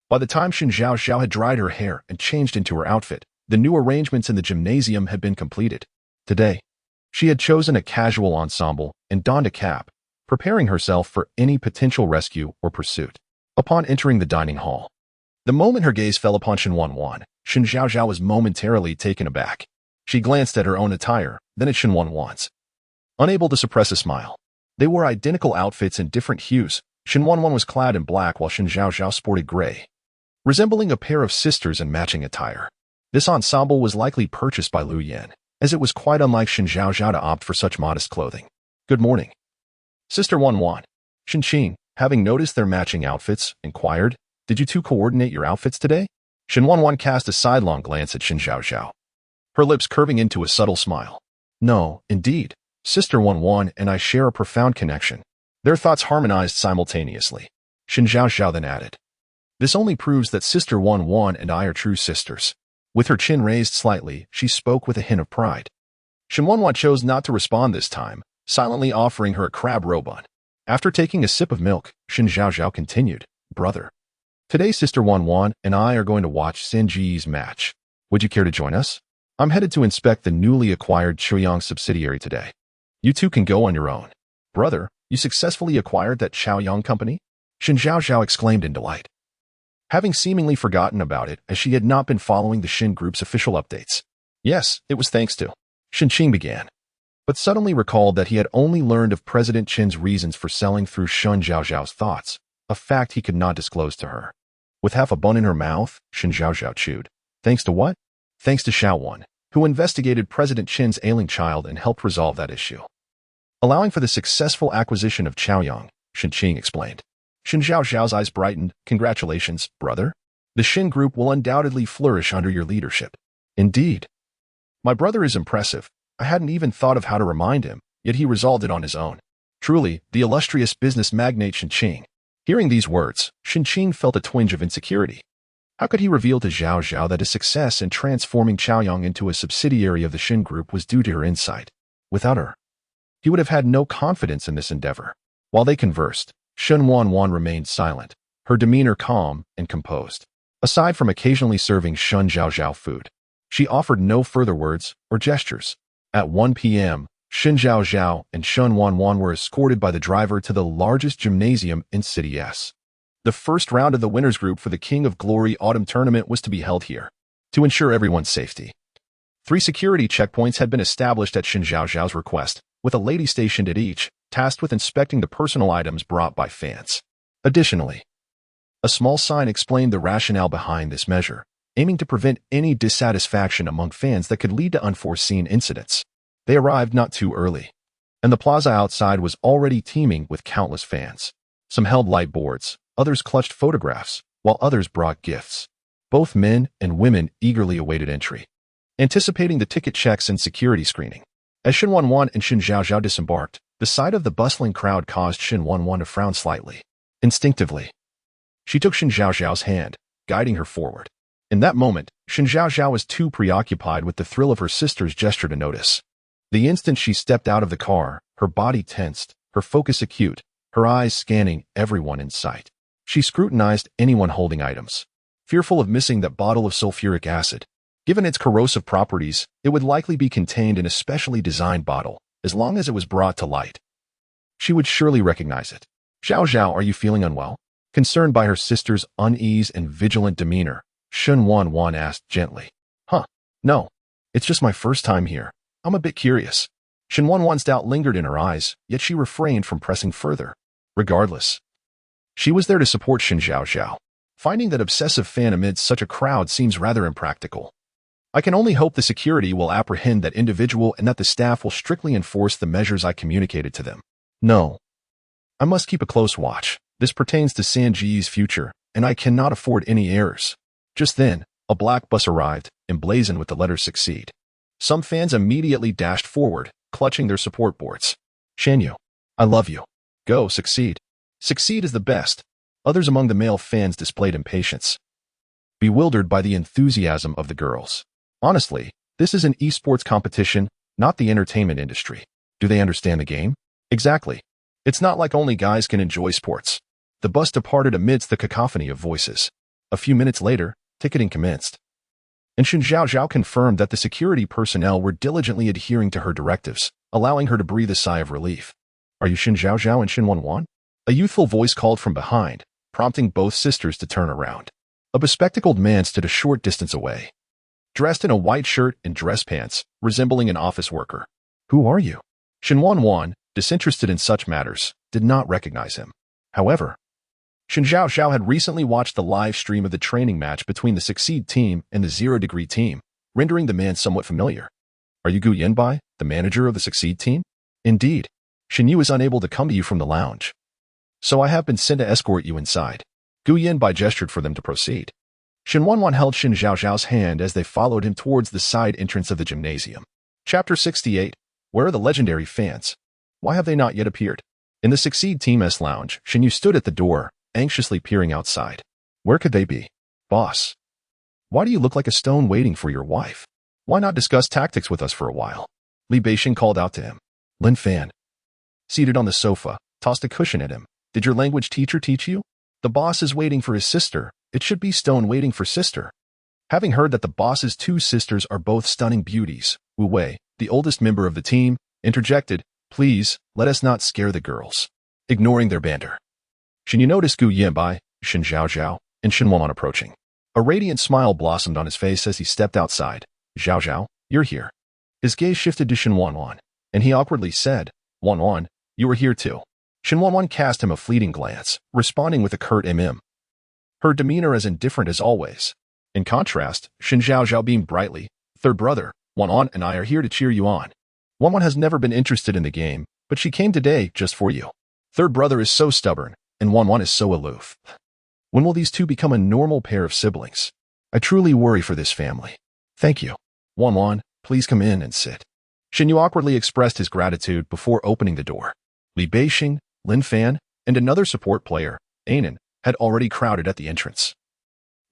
By the time Shen Zhaozhao had dried her hair and changed into her outfit, the new arrangements in the gymnasium had been completed. Today, she had chosen a casual ensemble and donned a cap, preparing herself for any potential rescue or pursuit. Upon entering the dining hall, the moment her gaze fell upon Shen Wanwan, Shen Zhaozhao was momentarily taken aback. She glanced at her own attire, then at Shen Wanwan's. Unable to suppress a smile. They wore identical outfits in different hues. Shen Wanwan was clad in black while Shen Zhaozhao sported gray, resembling a pair of sisters in matching attire. This ensemble was likely purchased by Lu Yan, as it was quite unlike Shen Zhaozhao to opt for such modest clothing. Good morning, Sister Wanwan. Shen Qing, having noticed their matching outfits, inquired, did you two coordinate your outfits today? Shen Wanwan cast a sidelong glance at Shen Zhaozhao, her lips curving into a subtle smile. No, indeed. Sister Wanwan and I share a profound connection. Their thoughts harmonized simultaneously. Shen Zhaozhao then added, this only proves that Sister Wanwan and I are true sisters. With her chin raised slightly, she spoke with a hint of pride. Shen Wanwan chose not to respond this time, silently offering her a crab roe bun. After taking a sip of milk, Shen Zhaozhao continued, brother, today Sister Wanwan and I are going to watch Senji's match. Would you care to join us? I'm headed to inspect the newly acquired Chaoyang subsidiary today. You two can go on your own. Brother, you successfully acquired that Chaoyang company? Shen Zhaozhao exclaimed in delight, having seemingly forgotten about it as she had not been following the Shen Group's official updates. Yes, it was thanks to. Shen Qing began, but suddenly recalled that he had only learned of President Chen's reasons for selling through Shen Zhaozhao's thoughts, a fact he could not disclose to her. With half a bun in her mouth, Shen Zhaozhao chewed. Thanks to what? Thanks to Xiaowan, who investigated President Chen's ailing child and helped resolve that issue, allowing for the successful acquisition of Chaoyang, Shen Qing explained. Shen Zhaozhao's eyes brightened. Congratulations, brother. The Shen Group will undoubtedly flourish under your leadership. Indeed. My brother is impressive. I hadn't even thought of how to remind him, yet he resolved it on his own. Truly, the illustrious business magnate Shen Qing. Hearing these words, Shen Qing felt a twinge of insecurity. How could he reveal to Zhaozhao that his success in transforming Chaoyang into a subsidiary of the Shen Group was due to her insight? Without her he would have had no confidence in this endeavor. While they conversed, Shen Wanwan remained silent, her demeanor calm and composed. Aside from occasionally serving Shen Zhaozhao food, she offered no further words or gestures. At 1 p.m., Shen Zhaozhao and Shen Wanwan were escorted by the driver to the largest gymnasium in City S. The first round of the winners group for the King of Glory Autumn Tournament was to be held here. To ensure everyone's safety, 3 security checkpoints had been established at Shen Zhaozhao's request, with a lady stationed at each, tasked with inspecting the personal items brought by fans. Additionally, a small sign explained the rationale behind this measure, aiming to prevent any dissatisfaction among fans that could lead to unforeseen incidents. They arrived not too early, and the plaza outside was already teeming with countless fans. Some held light boards, others clutched photographs, while others brought gifts. Both men and women eagerly awaited entry, anticipating the ticket checks and security screening. As Shen Wanwan and Shen Zhaozhao disembarked, the sight of the bustling crowd caused Shen Wanwan to frown slightly. Instinctively, she took Shen Zhaozhao's hand, guiding her forward. In that moment, Shen Zhaozhao was too preoccupied with the thrill of her sister's gesture to notice. The instant she stepped out of the car, her body tensed, her focus acute, her eyes scanning everyone in sight. She scrutinized anyone holding items, fearful of missing that bottle of sulfuric acid. Given its corrosive properties, it would likely be contained in a specially designed bottle, as long as it was brought to light. She would surely recognize it. Zhaozhao, are you feeling unwell? Concerned by her sister's unease and vigilant demeanor, Shen Wanwan asked gently. No. It's just my first time here. I'm a bit curious. Shen Wanwan's doubt lingered in her eyes, yet she refrained from pressing further. Regardless, she was there to support Shen Zhaozhao. Finding that obsessive fan amidst such a crowd seems rather impractical. I can only hope the security will apprehend that individual and that the staff will strictly enforce the measures I communicated to them. No. I must keep a close watch. This pertains to Sanji's future, and I cannot afford any errors. Just then, a black bus arrived, emblazoned with the letter Succeed. Some fans immediately dashed forward, clutching their support boards. Shanyu, I love you. Go, Succeed. Succeed is the best. Others among the male fans displayed impatience, bewildered by the enthusiasm of the girls. Honestly, this is an esports competition, not the entertainment industry. Do they understand the game? Exactly. It's not like only guys can enjoy sports. The bus departed amidst the cacophony of voices. A few minutes later, ticketing commenced, and Shen Zhaozhao confirmed that the security personnel were diligently adhering to her directives, allowing her to breathe a sigh of relief. Are you Shen Zhaozhao and Shen Wanwan? A youthful voice called from behind, prompting both sisters to turn around. A bespectacled man stood a short distance away, dressed in a white shirt and dress pants, resembling an office worker. Who are you? Shen Wanwan, disinterested in such matters, did not recognize him. However, Shen Zhaozhao had recently watched the live stream of the training match between the Succeed team and the 0 Degree team, rendering the man somewhat familiar. Are you Gu Yanbai, the manager of the Succeed team? Indeed. Shen Yu is unable to come to you from the lounge, so I have been sent to escort you inside. Gu Yanbai gestured for them to proceed. Shen Wanwan held Shen Zhaozhao's hand as they followed him towards the side entrance of the gymnasium. Chapter 68. Where are the legendary fans? Why have they not yet appeared? In the Succeed Team S lounge, Shen Yu stood at the door, anxiously peering outside. Where could they be? Boss, why do you look like a stone waiting for your wife? Why not discuss tactics with us for a while? Li Beixing called out to him. Lin Fan, seated on the sofa, tossed a cushion at him. Did your language teacher teach you? The boss is waiting for his sister. It should be stone waiting for sister. Having heard that the boss's 2 sisters are both stunning beauties, Wu Wei, the oldest member of the team, interjected, Please, let us not scare the girls. Ignoring their banter, Shen Yu noticed Gu Yanbai, Shen Zhaozhao, and Shen Wanwan approaching. A radiant smile blossomed on his face as he stepped outside. Zhaozhao, you're here. His gaze shifted to Shen Wanwan, and he awkwardly said, Wanwan, you are here too. Shen Wanwan cast him a fleeting glance, responding with a curt her demeanor as indifferent as always. In contrast, Shen Zhaozhao beamed brightly. Third brother, Wanwan and I are here to cheer you on. Wanwan has never been interested in the game, but she came today just for you. Third brother is so stubborn, and Wanwan is so aloof. When will these two become a normal pair of siblings? I truly worry for this family. Thank you. Wanwan, please come in and sit. Shen Yu awkwardly expressed his gratitude before opening the door. Li Beixing, Lin Fan, and another support player, Anan, had already crowded at the entrance,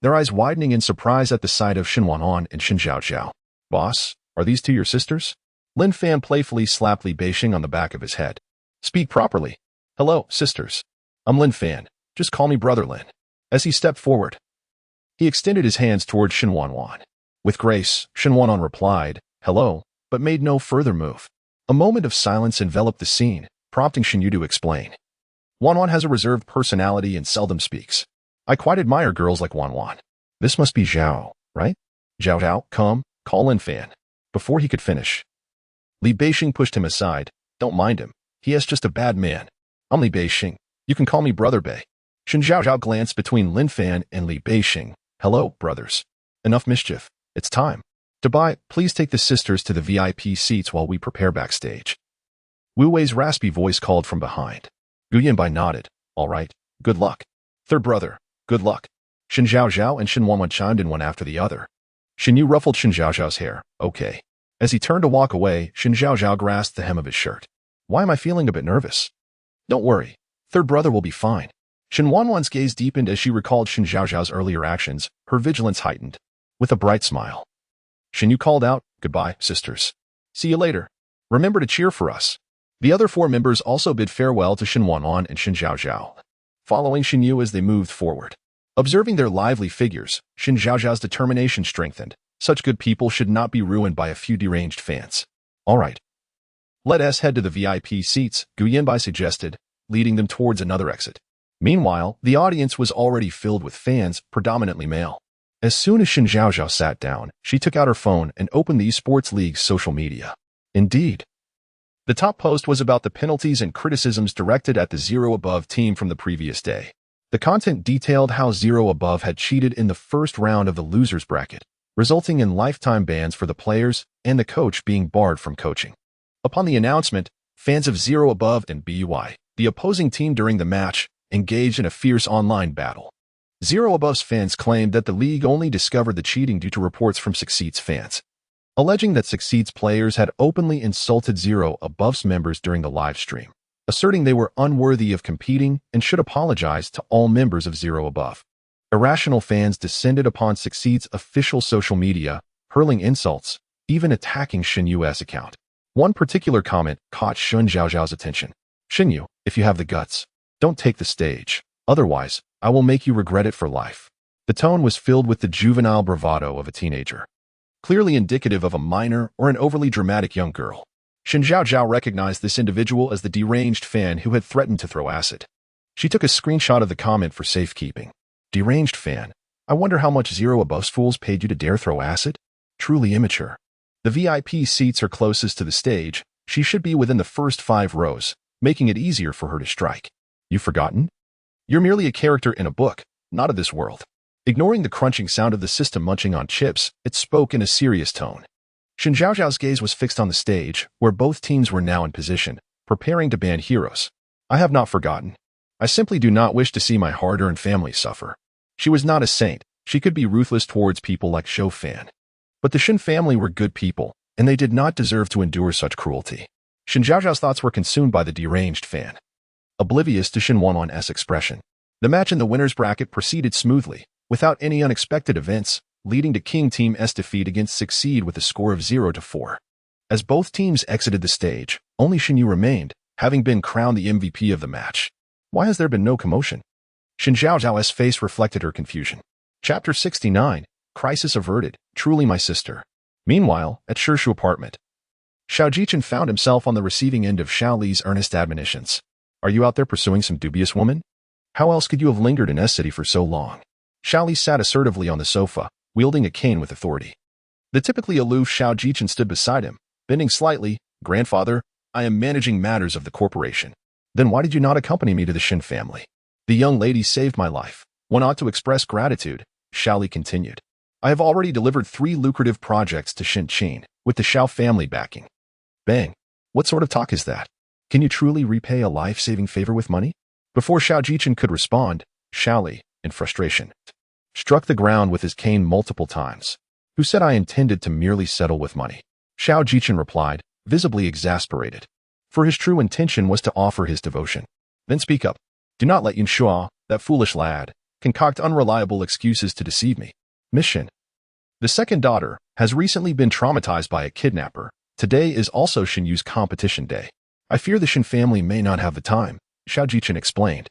their eyes widening in surprise at the sight of Shen Wanwan and Shen Zhaozhao. Boss, are these 2 your sisters? Lin Fan playfully slapped Li Beixing on the back of his head. Speak properly. Hello, sisters. I'm Lin Fan. Just call me Brother Lin. As he stepped forward, he extended his hands toward Shen Wanwan. With grace, Shen Wanwan replied, hello, but made no further move. A moment of silence enveloped the scene, prompting Shen Yu to explain. Wanwan has a reserved personality and seldom speaks. I quite admire girls like Wanwan. This must be Zhao, right? Zhaozhao, come, call Lin Fan. Before he could finish, Li Beixing pushed him aside. Don't mind him. He is just a bad man. I'm Li Beixing. You can call me Brother Bei. Shen Zhaozhao glanced between Lin Fan and Li Beixing. Hello, brothers. Enough mischief. It's time. Dubai, please take the sisters to the VIP seats while we prepare backstage. Wu Wei's raspy voice called from behind. Gu Yanbai nodded. All right. Good luck. Third brother. Good luck. Shen Zhaozhao and Shen Wanwan chimed in one after the other. Shen Yu ruffled Shen Zhaozhao's hair. Okay. As he turned to walk away, Shen Zhaozhao grasped the hem of his shirt. Why am I feeling a bit nervous? Don't worry. Third brother will be fine. Shen Wanwan's gaze deepened as she recalled Shen Zhaozhao's earlier actions, her vigilance heightened. With a bright smile, Shen Yu called out, goodbye, sisters. See you later. Remember to cheer for us. The other four members also bid farewell to Shen Wanwan and Shen Zhaozhao, following Shen Yu as they moved forward. Observing their lively figures, Shen Zhaozhao's determination strengthened. Such good people should not be ruined by a few deranged fans. All right. Let us head to the VIP seats, Gu Yanbai suggested, leading them towards another exit. Meanwhile, the audience was already filled with fans, predominantly male. As soon as Shen Zhaozhao sat down, she took out her phone and opened the esports league's social media. Indeed, the top post was about the penalties and criticisms directed at the Zero Above team from the previous day. The content detailed how Zero Above had cheated in the first round of the losers bracket, resulting in lifetime bans for the players and the coach being barred from coaching. Upon the announcement, fans of Zero Above and BUI, the opposing team during the match, engaged in a fierce online battle. Zero Above's fans claimed that the league only discovered the cheating due to reports from Succeed's fans, alleging that Succeed's players had openly insulted Zero Above's members during the live stream, asserting they were unworthy of competing and should apologize to all members of Zero Above. Irrational fans descended upon Succeed's official social media, hurling insults, even attacking Shen Yu's account. One particular comment caught Shen Zhaozhao's attention. Shen Yu, if you have the guts, don't take the stage. Otherwise, I will make you regret it for life. The tone was filled with the juvenile bravado of a teenager, clearly indicative of a minor or an overly dramatic young girl. Shen Zhaozhao recognized this individual as the deranged fan who had threatened to throw acid. She took a screenshot of the comment for safekeeping. Deranged fan. I wonder how much Zero Above's fools paid you to dare throw acid? Truly immature. The VIP seats are closest to the stage. She should be within the first 5 rows, making it easier for her to strike. You've forgotten? You're merely a character in a book, not of this world. Ignoring the crunching sound of the system munching on chips, it spoke in a serious tone. Shen Zhaozhao's gaze was fixed on the stage, where both teams were now in position, preparing to ban heroes. I have not forgotten. I simply do not wish to see my hard-earned family suffer. She was not a saint. She could be ruthless towards people like Shou Fan. But the Shen family were good people, and they did not deserve to endure such cruelty. Shen Zhaozhao's thoughts were consumed by the deranged fan, oblivious to Shen Wanwan's expression. The match in the winner's bracket proceeded smoothly, without any unexpected events, leading to King Team S defeat against Succeed with a score of 0-4. As both teams exited the stage, only Shen Yu remained, having been crowned the MVP of the match. Why has there been no commotion? Shen Zhaozhao's face reflected her confusion. Chapter 69, Crisis Averted, Truly My Sister. Meanwhile, at Shishu apartment, Xiao Jichen found himself on the receiving end of Xiao Li's earnest admonitions. Are you out there pursuing some dubious woman? How else could you have lingered in S-City for so long? Xiao Li sat assertively on the sofa, wielding a cane with authority. The typically aloof Xiao Jichen stood beside him, bending slightly. Grandfather, I am managing matters of the corporation. Then why did you not accompany me to the Shen family? The young lady saved my life. One ought to express gratitude, Xiao Li continued. I have already delivered 3 lucrative projects to Shen Qin, with the Xiao family backing. Bang. What sort of talk is that? Can you truly repay a life-saving favor with money? Before Xiao Jichen could respond, Xiao Li, in frustration, struck the ground with his cane multiple times. Who said I intended to merely settle with money? Xiao Jichen replied, visibly exasperated. For his true intention was to offer his devotion. Then speak up. Do not let Yun Shua, that foolish lad, concoct unreliable excuses to deceive me. Mission. The second daughter has recently been traumatized by a kidnapper, Today is also Shen Yu's competition day. I fear the Shen family may not have the time, Xiao Jichen explained.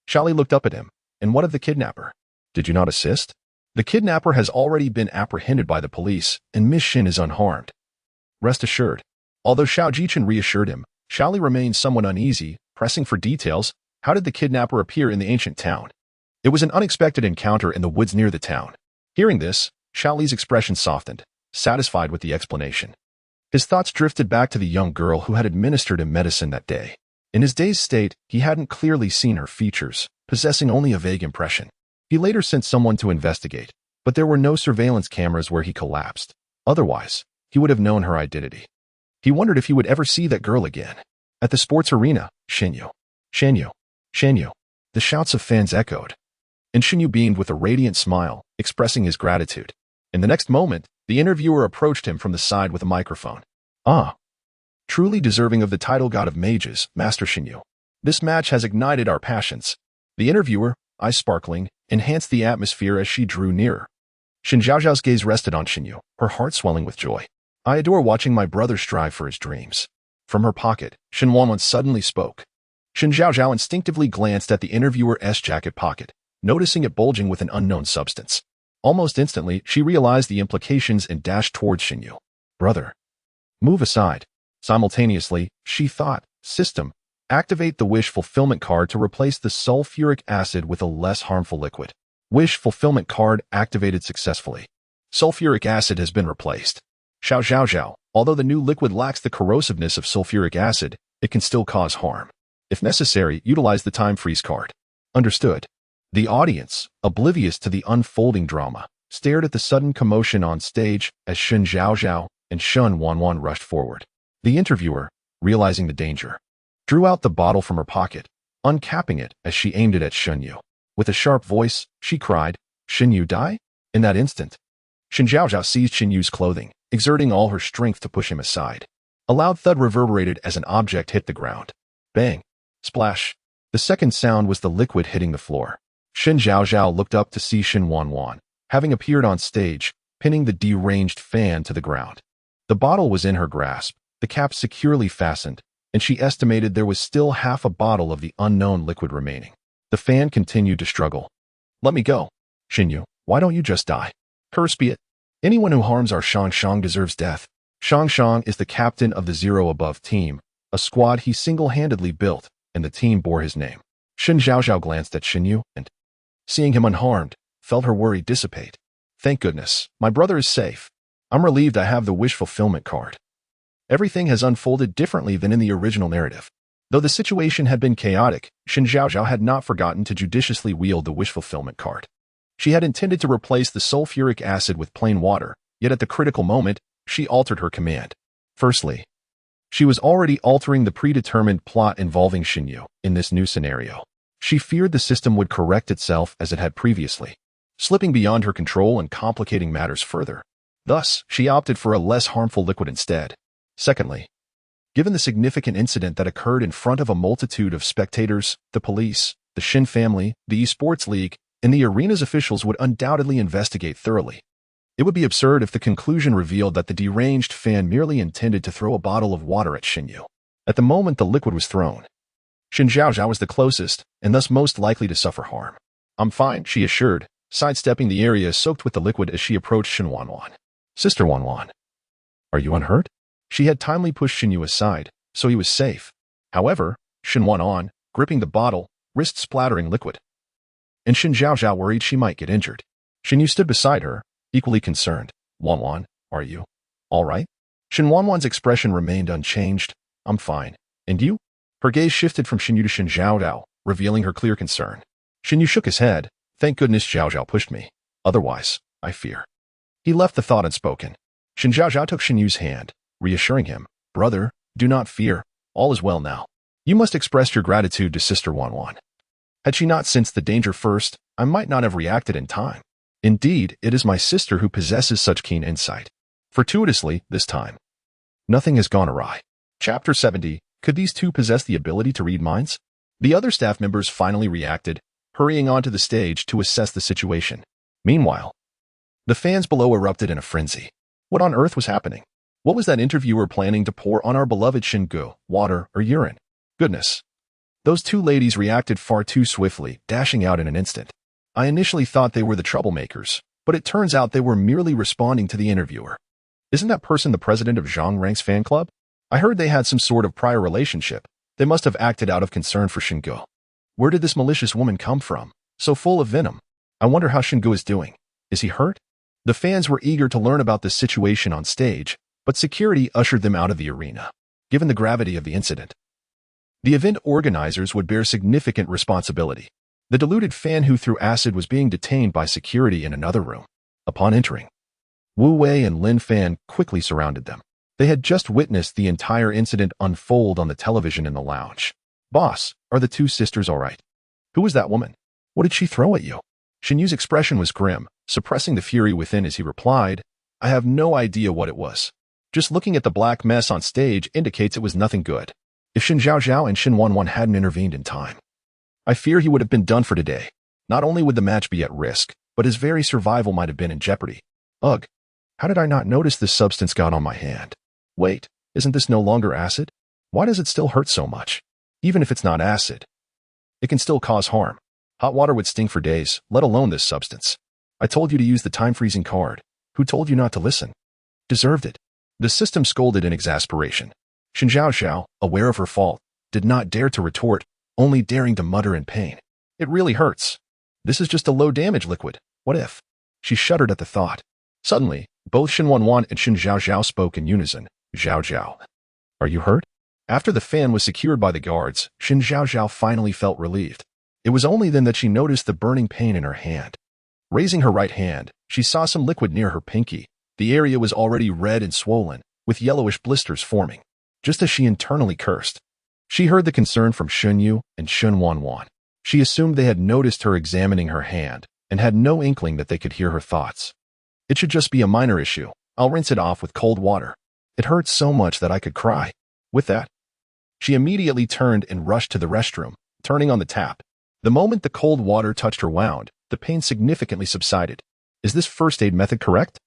Xiaoli looked up at him. And what of the kidnapper? Did you not assist? The kidnapper has already been apprehended by the police, and Miss Shen is unharmed. Rest assured. Although Xiao Jichen reassured him, Xiaoli remained somewhat uneasy, pressing for details. How did the kidnapper appear in the ancient town? It was an unexpected encounter in the woods near the town. Hearing this, Xiaoli's expression softened, satisfied with the explanation. His thoughts drifted back to the young girl who had administered him medicine that day. In his dazed state, he hadn't clearly seen her features, possessing only a vague impression. He later sent someone to investigate, but there were no surveillance cameras where he collapsed. Otherwise, he would have known her identity. He wondered if he would ever see that girl again. At the sports arena, Shen Yu, Shen Yu, Shen Yu. The shouts of fans echoed. And Shen Yu beamed with a radiant smile, expressing his gratitude. In the next moment, the interviewer approached him from the side with a microphone. Ah. Truly deserving of the title God of Mages, Master Shen Yu. This match has ignited our passions. The interviewer, eyes sparkling, enhanced the atmosphere as she drew nearer. Shen Zhaozhao's gaze rested on Shen Yu, her heart swelling with joy. I adore watching my brother strive for his dreams. From her pocket, Shen Wanwan suddenly spoke. Shen Zhaozhao instinctively glanced at the interviewer's jacket pocket, noticing it bulging with an unknown substance. Almost instantly, she realized the implications and dashed towards Shen Yu. Brother. Move aside. Simultaneously, she thought, system, activate the wish fulfillment card to replace the sulfuric acid with a less harmful liquid. Wish fulfillment card activated successfully. Sulfuric acid has been replaced. Xiao Zhaozhao, although the new liquid lacks the corrosiveness of sulfuric acid, it can still cause harm. If necessary, utilize the time freeze card. Understood. The audience, oblivious to the unfolding drama, stared at the sudden commotion on stage as Shen Zhaozhao and Shen Wanwan rushed forward. The interviewer, realizing the danger, drew out the bottle from her pocket, uncapping it as she aimed it at Shen Yu. With a sharp voice, she cried, Shen Yu die? In that instant, Shen Zhaozhao seized Shen Yu's clothing, exerting all her strength to push him aside. A loud thud reverberated as an object hit the ground. Bang! Splash! The second sound was the liquid hitting the floor. Shen Zhaozhao looked up to see Shen Wanwan, having appeared on stage, pinning the deranged fan to the ground. The bottle was in her grasp, the cap securely fastened, and she estimated there was still half a bottle of the unknown liquid remaining. The fan continued to struggle. Let me go. Shen Yu, why don't you just die? Curse be it. Anyone who harms our Shang deserves death. Shang is the captain of the Zero Above team, a squad he single-handedly built, and the team bore his name. Shen Zhaozhao glanced at Shen Yu and, seeing him unharmed, felt her worry dissipate. Thank goodness, my brother is safe. I'm relieved I have the wish fulfillment card. Everything has unfolded differently than in the original narrative. Though the situation had been chaotic, Shen Zhaozhao had not forgotten to judiciously wield the wish fulfillment card. She had intended to replace the sulfuric acid with plain water, yet at the critical moment, she altered her command. Firstly, she was already altering the predetermined plot involving Shen Yu in this new scenario. She feared the system would correct itself as it had previously, slipping beyond her control and complicating matters further. Thus, she opted for a less harmful liquid instead. Secondly, given the significant incident that occurred in front of a multitude of spectators, the police, the Shen family, the esports league, and the arena's officials would undoubtedly investigate thoroughly. It would be absurd if the conclusion revealed that the deranged fan merely intended to throw a bottle of water at Shen Yu. At the moment the liquid was thrown, Shen Zhaozhao was the closest, and thus most likely to suffer harm. I'm fine, she assured, sidestepping the area soaked with the liquid as she approached Shen Wanwan. Sister Wanwan, are you unhurt? She had timely pushed Shen Yu aside, so he was safe. However, Shen Wanwan, gripping the bottle, risked splattering liquid. And Shen Zhaozhao worried she might get injured. Shen Yu stood beside her, equally concerned. Wanwan, are you all right? Shen Wanwan's expression remained unchanged. I'm fine. And you? Her gaze shifted from Shen Yu to Shen Zhaozhao, revealing her clear concern. Shen Yu shook his head. Thank goodness Zhaozhao pushed me. Otherwise, I fear. He left the thought unspoken. Shen Zhaozhao took Shen Yu's hand, reassuring him, Brother, do not fear. All is well now. You must express your gratitude to Sister Wanwan. Had she not sensed the danger first, I might not have reacted in time. Indeed, it is my sister who possesses such keen insight. Fortuitously, this time, nothing has gone awry. Chapter 70. Could these two possess the ability to read minds? The other staff members finally reacted, hurrying onto the stage to assess the situation. Meanwhile, the fans below erupted in a frenzy. What on earth was happening? What was that interviewer planning to pour on our beloved Shen Gu? Water or urine? Goodness. Those two ladies reacted far too swiftly, dashing out in an instant. I initially thought they were the troublemakers, but it turns out they were merely responding to the interviewer. Isn't that person the president of Zhang Rang's fan club? I heard they had some sort of prior relationship. They must have acted out of concern for Shen Gu. Where did this malicious woman come from? So full of venom. I wonder how Shen Gu is doing. Is he hurt? The fans were eager to learn about this situation on stage, but security ushered them out of the arena. Given the gravity of the incident, the event organizers would bear significant responsibility. The deluded fan who threw acid was being detained by security in another room. Upon entering, Wu Wei and Lin Fan quickly surrounded them. They had just witnessed the entire incident unfold on the television in the lounge. Boss, are the two sisters all right? Who was that woman? What did she throw at you? Shen Yu's expression was grim, suppressing the fury within as he replied, I have no idea what it was. Just looking at the black mess on stage indicates it was nothing good. If Shen Zhaozhao and Shen Wanwan hadn't intervened in time, I fear he would have been done for today. Not only would the match be at risk, but his very survival might have been in jeopardy. Ugh, how did I not notice this substance got on my hand? Wait, isn't this no longer acid? Why does it still hurt so much? Even if it's not acid, it can still cause harm. Hot water would sting for days, let alone this substance. I told you to use the time-freezing card. Who told you not to listen? Deserved it. The system scolded in exasperation. Shen Zhaozhao, aware of her fault, did not dare to retort, only daring to mutter in pain. It really hurts. This is just a low-damage liquid. What if? She shuddered at the thought. Suddenly, both Shen Wanwan and Shen Zhaozhao spoke in unison. Zhaozhao, are you hurt? After the fan was secured by the guards, Shen Zhaozhao finally felt relieved. It was only then that she noticed the burning pain in her hand. Raising her right hand, she saw some liquid near her pinky. The area was already red and swollen, with yellowish blisters forming. Just as she internally cursed, she heard the concern from Shen Yu and Shen Wanwan. She assumed they had noticed her examining her hand and had no inkling that they could hear her thoughts. It should just be a minor issue. I'll rinse it off with cold water. It hurts so much that I could cry. With that, she immediately turned and rushed to the restroom, turning on the tap. The moment the cold water touched her wound, the pain significantly subsided. Is this first aid method correct?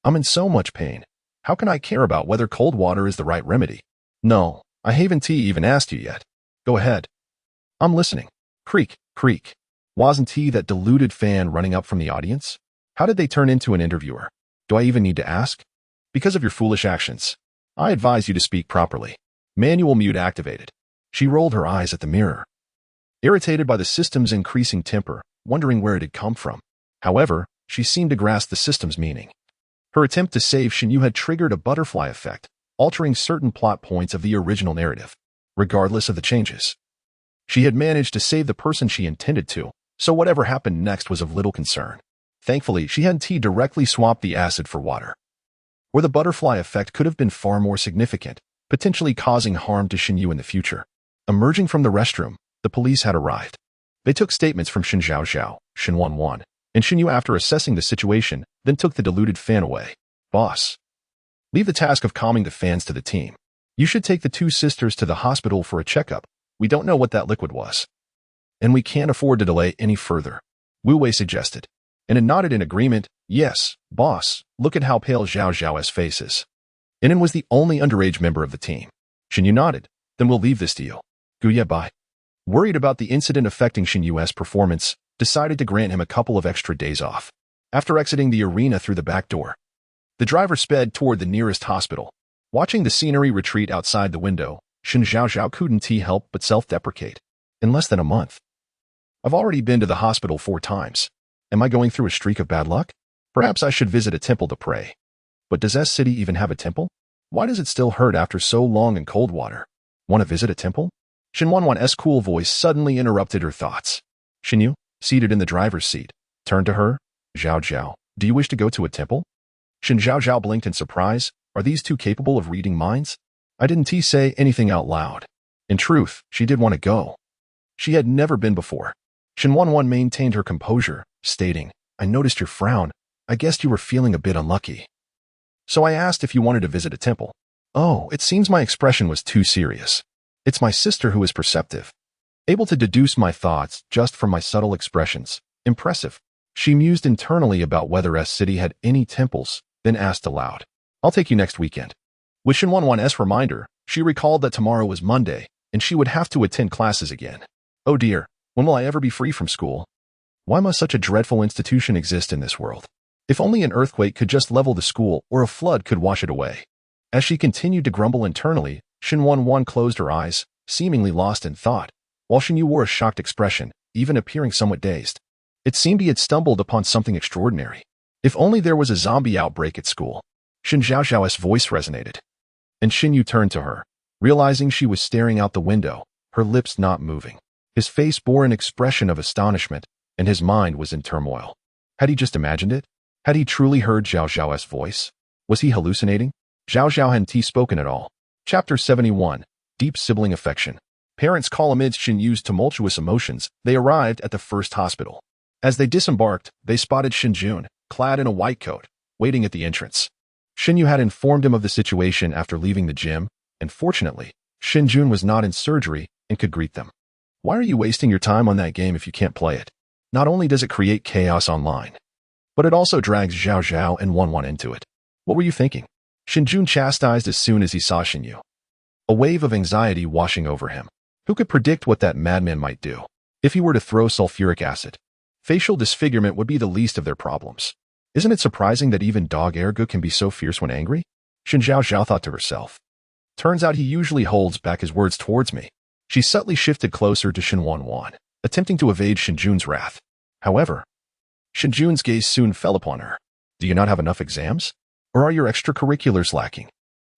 I'm in so much pain. How can I care about whether cold water is the right remedy? No, I haven't even asked you yet. Go ahead. I'm listening. Creak, creak. Wasn't he that deluded fan running up from the audience? How did they turn into an interviewer? Do I even need to ask? Because of your foolish actions. I advise you to speak properly. Manual mute activated. She rolled her eyes at the mirror, irritated by the system's increasing temper, wondering where it had come from. However, she seemed to grasp the system's meaning. Her attempt to save Shen Yu had triggered a butterfly effect, altering certain plot points of the original narrative. Regardless of the changes, she had managed to save the person she intended to, so whatever happened next was of little concern. Thankfully, she hadn't directly swapped the acid for water, or the butterfly effect could have been far more significant, potentially causing harm to Shen Yu in the future. Emerging from the restroom, the police had arrived. They took statements from Shen Zhaozhao, Shen Wanwan, and Shen Yu after assessing the situation, then took the deluded fan away. Boss, leave the task of calming the fans to the team. You should take the two sisters to the hospital for a checkup. We don't know what that liquid was, and we can't afford to delay any further, Wu Wei suggested. And it nodded in agreement. Yes, boss, look at how pale Zhaozhao's face is. Inan was the only underage member of the team. Shen Yu nodded. Then we'll leave this to you. Guye bye. Worried about the incident affecting Shen Yu's performance, decided to grant him a couple of extra days off. After exiting the arena through the back door, the driver sped toward the nearest hospital. Watching the scenery retreat outside the window, Shen Zhaozhao couldn't help but self-deprecate. In less than a month, I've already been to the hospital 4 times. Am I going through a streak of bad luck? Perhaps I should visit a temple to pray. But does S City even have a temple? Why does it still hurt after so long in cold water? Want to visit a temple? Shen Wanwan's cool voice suddenly interrupted her thoughts. Shen Yu, seated in the driver's seat, turned to her. Zhaozhao, do you wish to go to a temple? Shen Zhaozhao blinked in surprise. Are these two capable of reading minds? I didn't say anything out loud. In truth, she did want to go. She had never been before. Shen Wanwan maintained her composure, stating, I noticed your frown. I guessed you were feeling a bit unlucky. So I asked if you wanted to visit a temple. Oh, it seems my expression was too serious. It's my sister who is perceptive, able to deduce my thoughts just from my subtle expressions. Impressive. She mused internally about whether S City had any temples, then asked aloud. I'll take you next weekend. With Shen Wanwan's reminder, she recalled that tomorrow was Monday, and she would have to attend classes again. Oh dear, when will I ever be free from school? Why must such a dreadful institution exist in this world? If only an earthquake could just level the school or a flood could wash it away. As she continued to grumble internally, Shen Wanwan closed her eyes, seemingly lost in thought, while Shen Yu wore a shocked expression, even appearing somewhat dazed. It seemed he had stumbled upon something extraordinary. If only there was a zombie outbreak at school. Shen Zhaozhao's voice resonated. And Shen Yu turned to her, realizing she was staring out the window, her lips not moving. His face bore an expression of astonishment, and his mind was in turmoil. Had he just imagined it? Had he truly heard Zhaozhao's voice? Was he hallucinating? Zhaozhao hadn't spoken at all. Chapter 71. Deep Sibling Affection. Parents call amidst Shen Yu's tumultuous emotions, they arrived at the first hospital. As they disembarked, they spotted Shen Jun, clad in a white coat, waiting at the entrance. Shen Yu had informed him of the situation after leaving the gym, and fortunately, Shen Jun was not in surgery and could greet them. Why are you wasting your time on that game if you can't play it? Not only does it create chaos online, but it also drags Zhaozhao and Wanwan into it. What were you thinking? Shen Jun chastised as soon as he saw Shen Yu. A wave of anxiety washing over him. Who could predict what that madman might do? If he were to throw sulfuric acid, facial disfigurement would be the least of their problems. Isn't it surprising that even dog Ergu can be so fierce when angry? Shen Zhaozhao thought to herself. Turns out he usually holds back his words towards me. She subtly shifted closer to Shen Wanwan, attempting to evade Shen Jun's wrath. However, Shen Jun's gaze soon fell upon her. Do you not have enough exams? Or are your extracurriculars lacking?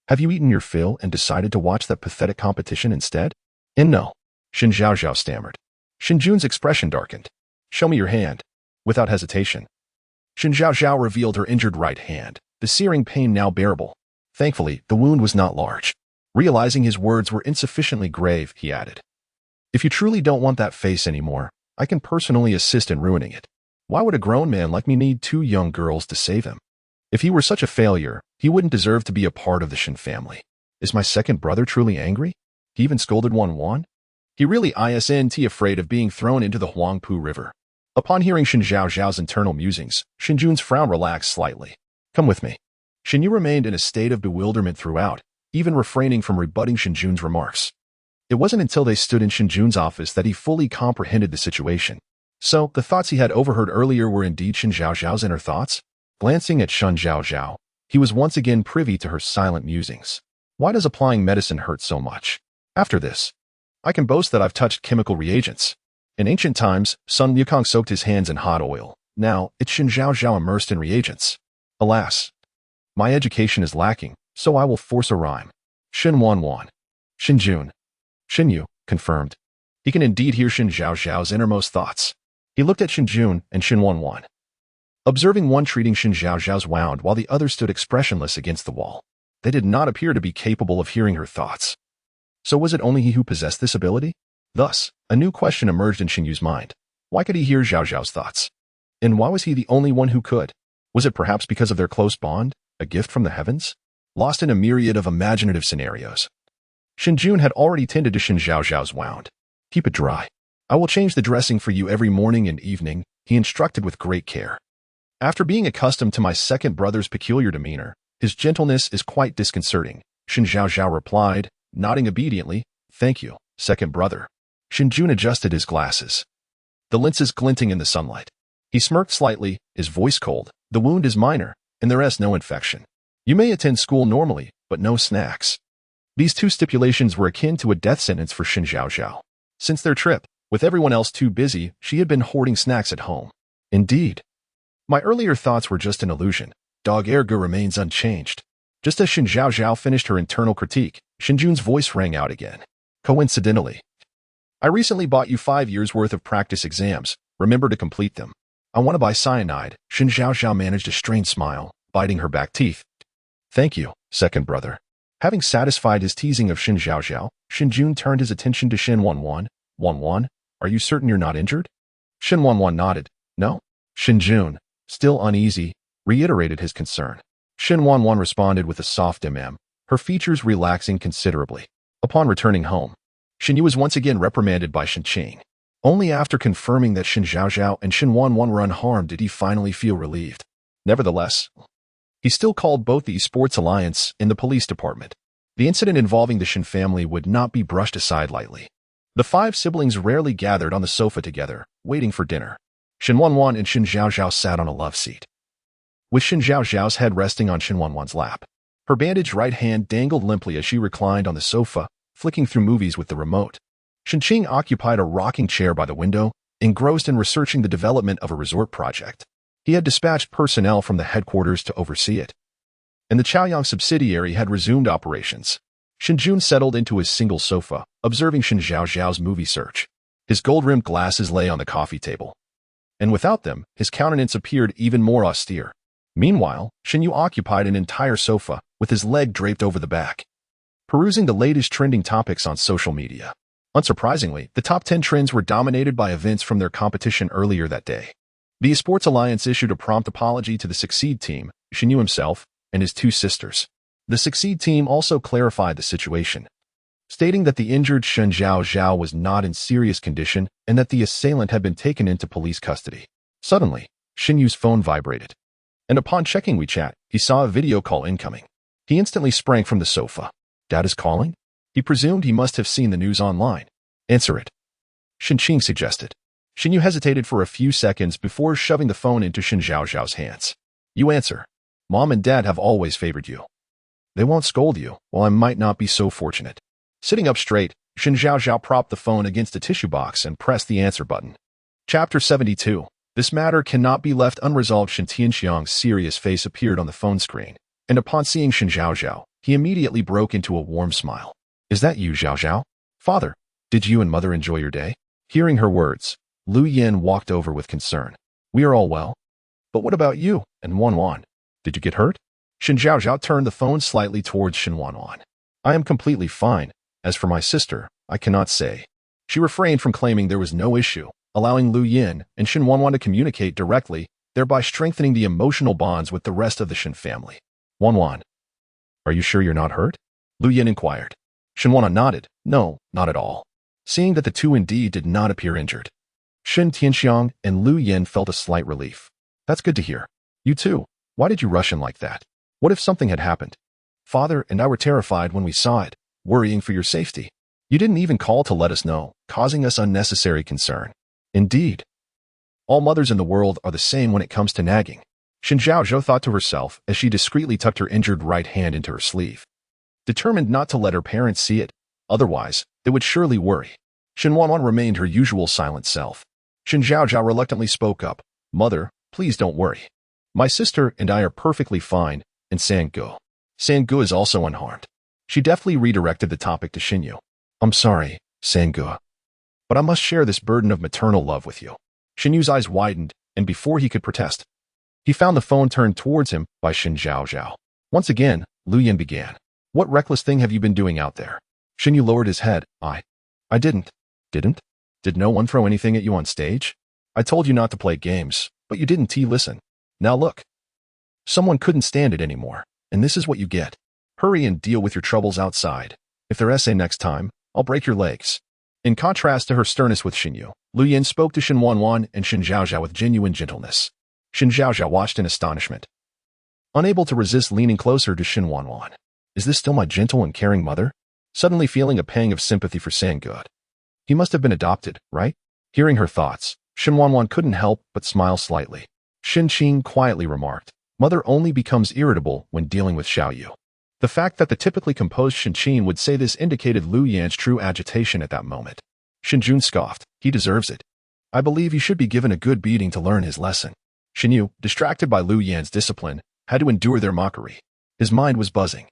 Have you eaten your fill and decided to watch that pathetic competition instead? And no, Shen Zhaozhao stammered. Shen Jun's expression darkened. Show me your hand. Without hesitation, Shen Zhaozhao revealed her injured right hand, the searing pain now bearable. Thankfully, the wound was not large. Realizing his words were insufficiently grave, he added, if you truly don't want that face anymore, I can personally assist in ruining it. Why would a grown man like me need two young girls to save him? If he were such a failure, he wouldn't deserve to be a part of the Shen family. Is my second brother truly angry? He even scolded Wanwan? He really isn't afraid of being thrown into the Huangpu River. Upon hearing Shen Zhaozhao's internal musings, Shen Jun's frown relaxed slightly. Come with me. Shen Yu remained in a state of bewilderment throughout, even refraining from rebutting Shen Jun's remarks. It wasn't until they stood in Shen Jun's office that he fully comprehended the situation. So, the thoughts he had overheard earlier were indeed Shen Zhaozhao's inner thoughts? Glancing at Shen Zhaozhao, he was once again privy to her silent musings. Why does applying medicine hurt so much? After this, I can boast that I've touched chemical reagents. In ancient times, Sun Wukong soaked his hands in hot oil. Now, it's Shen Zhaozhao immersed in reagents. Alas, my education is lacking, so I will force a rhyme. Shen Wanwan. Shen Jun. Shen Yu, confirmed. He can indeed hear Shen Zhaozhao's innermost thoughts. He looked at Shen Jun and Shen Wanwan, observing one treating Shen Zhaozhao's wound while the other stood expressionless against the wall. They did not appear to be capable of hearing her thoughts. So was it only he who possessed this ability? Thus, a new question emerged in Shen Yu's mind. Why could he hear Zhaozhao's thoughts? And why was he the only one who could? Was it perhaps because of their close bond, a gift from the heavens? Lost in a myriad of imaginative scenarios, Shen Jun had already tended to Shen Zhaozhao's wound. Keep it dry. I will change the dressing for you every morning and evening, he instructed with great care. After being accustomed to my second brother's peculiar demeanor, his gentleness is quite disconcerting, Shen Zhaozhao replied, nodding obediently. Thank you, second brother. Shen Jun adjusted his glasses, the lenses glinting in the sunlight. He smirked slightly, his voice cold. The wound is minor, and there is no infection. You may attend school normally, but no snacks. These two stipulations were akin to a death sentence for Shen Zhaozhao. Since their trip, with everyone else too busy, she had been hoarding snacks at home. Indeed. My earlier thoughts were just an illusion. Dog Ergu remains unchanged. Just as Shen Zhaozhao finished her internal critique, Shen Jun's voice rang out again. Coincidentally, I recently bought you 5 years' worth of practice exams. Remember to complete them. I want to buy cyanide. Shen Zhaozhao managed a strained smile, biting her back teeth. Thank you, second brother. Having satisfied his teasing of Shen Zhaozhao, Shen Jun turned his attention to Shen Wanwan. Wanwan, are you certain you're not injured? Shen Wanwan nodded. No? Shen Jun, still uneasy, reiterated his concern. Shen Wanwan responded with a soft her features relaxing considerably. Upon returning home, Shen Yu was once again reprimanded by Shen Qing. Only after confirming that Shen Zhaozhao and Shen Wanwan were unharmed did he finally feel relieved. Nevertheless, He still called both the Esports Alliance and the police department. The incident involving the Shen family would not be brushed aside lightly. The 5 siblings rarely gathered on the sofa together, waiting for dinner. Shen Wanwan and Shen Zhaozhao sat on a love seat, with Shen Zhaozhao's head resting on Shen Wanwan's lap. Her bandaged right hand dangled limply as she reclined on the sofa, flicking through movies with the remote. Shen Qing occupied a rocking chair by the window, engrossed in researching the development of a resort project. He had dispatched personnel from the headquarters to oversee it, and the Chaoyang subsidiary had resumed operations. Shen Jun settled into his single sofa, observing Shen Zhaozhao's movie search. His gold-rimmed glasses lay on the coffee table, and without them, his countenance appeared even more austere. Meanwhile, Shen Yu occupied an entire sofa, with his leg draped over the back, perusing the latest trending topics on social media. Unsurprisingly, the top 10 trends were dominated by events from their competition earlier that day. The Esports Alliance issued a prompt apology to the Succeed team, Shen Yu himself, and his 2 sisters. The Succeed team also clarified the situation, stating that the injured Shen Zhaozhao was not in serious condition and that the assailant had been taken into police custody. Suddenly, Shen Yu's phone vibrated, and upon checking WeChat, he saw a video call incoming. He instantly sprang from the sofa. Dad is calling? He presumed he must have seen the news online. Answer it, Shen Qing suggested. Shen Yu hesitated for a few seconds before shoving the phone into Shen Zhaozhao's hands. You answer. Mom and Dad have always favored you. They won't scold you, while I might not be so fortunate. Sitting up straight, Shen Zhaozhao propped the phone against a tissue box and pressed the answer button. Chapter 72. This matter cannot be left unresolved. Shen Tianxiang's serious face appeared on the phone screen, and upon seeing Shen Zhaozhao, he immediately broke into a warm smile. Is that you, Zhaozhao? Father, did you and Mother enjoy your day? Hearing her words, Lu Yin walked over with concern. We are all well. But what about you and Wanwan? Did you get hurt? Shen Zhaozhao turned the phone slightly towards Shen Wanwan. I am completely fine. As for my sister, I cannot say. She refrained from claiming there was no issue, allowing Lu Yin and Shen Wanwan to communicate directly, thereby strengthening the emotional bonds with the rest of the Shen family. Wanwan, are you sure you're not hurt? Lu Yin inquired. Shen Wanwan nodded. No, not at all. Seeing that the two indeed did not appear injured, Shen Tianxiang and Lu Yin felt a slight relief. That's good to hear. You too. Why did you rush in like that? What if something had happened? Father and I were terrified when we saw it, worrying for your safety. You didn't even call to let us know, causing us unnecessary concern. Indeed. All mothers in the world are the same when it comes to nagging. Shen Zhaozhao thought to herself as she discreetly tucked her injured right hand into her sleeve, determined not to let her parents see it, otherwise, they would surely worry. Shen Wanwan remained her usual silent self. Shen Zhaozhao reluctantly spoke up. Mother, please don't worry. My sister and I are perfectly fine, and Sang-gu. Sang-gu is also unharmed. She deftly redirected the topic to Shen Yu. I'm sorry, Sang-gu, but I must share this burden of maternal love with you. Shen Yu's eyes widened, and before he could protest, he found the phone turned towards him by Shen Zhaozhao. Once again, Lu Yin began. What reckless thing have you been doing out there? Shen Yu lowered his head. I didn't. Didn't? Did no one throw anything at you on stage? I told you not to play games, but you didn't listen. Now look. Someone couldn't stand it anymore, and this is what you get. Hurry and deal with your troubles outside. If they're essay next time, I'll break your legs. In contrast to her sternness with Shen Yu, Lu Yin spoke to Shen Wanwan and Shen Zhaozhao with genuine gentleness. Shen Zhaozhao watched in astonishment, unable to resist leaning closer to Shen Wanwan. Is this still my gentle and caring mother? Suddenly feeling a pang of sympathy for Sang-gu. He must have been adopted, right? Hearing her thoughts, Shen Wanwan couldn't help but smile slightly. Shen Qing quietly remarked, Mother only becomes irritable when dealing with Xiao Yu. The fact that the typically composed Shen Qing would say this indicated Lu Yan's true agitation at that moment. Shen Jun scoffed. He deserves it. I believe he should be given a good beating to learn his lesson. Shen Yu, distracted by Lu Yan's discipline, had to endure their mockery. His mind was buzzing.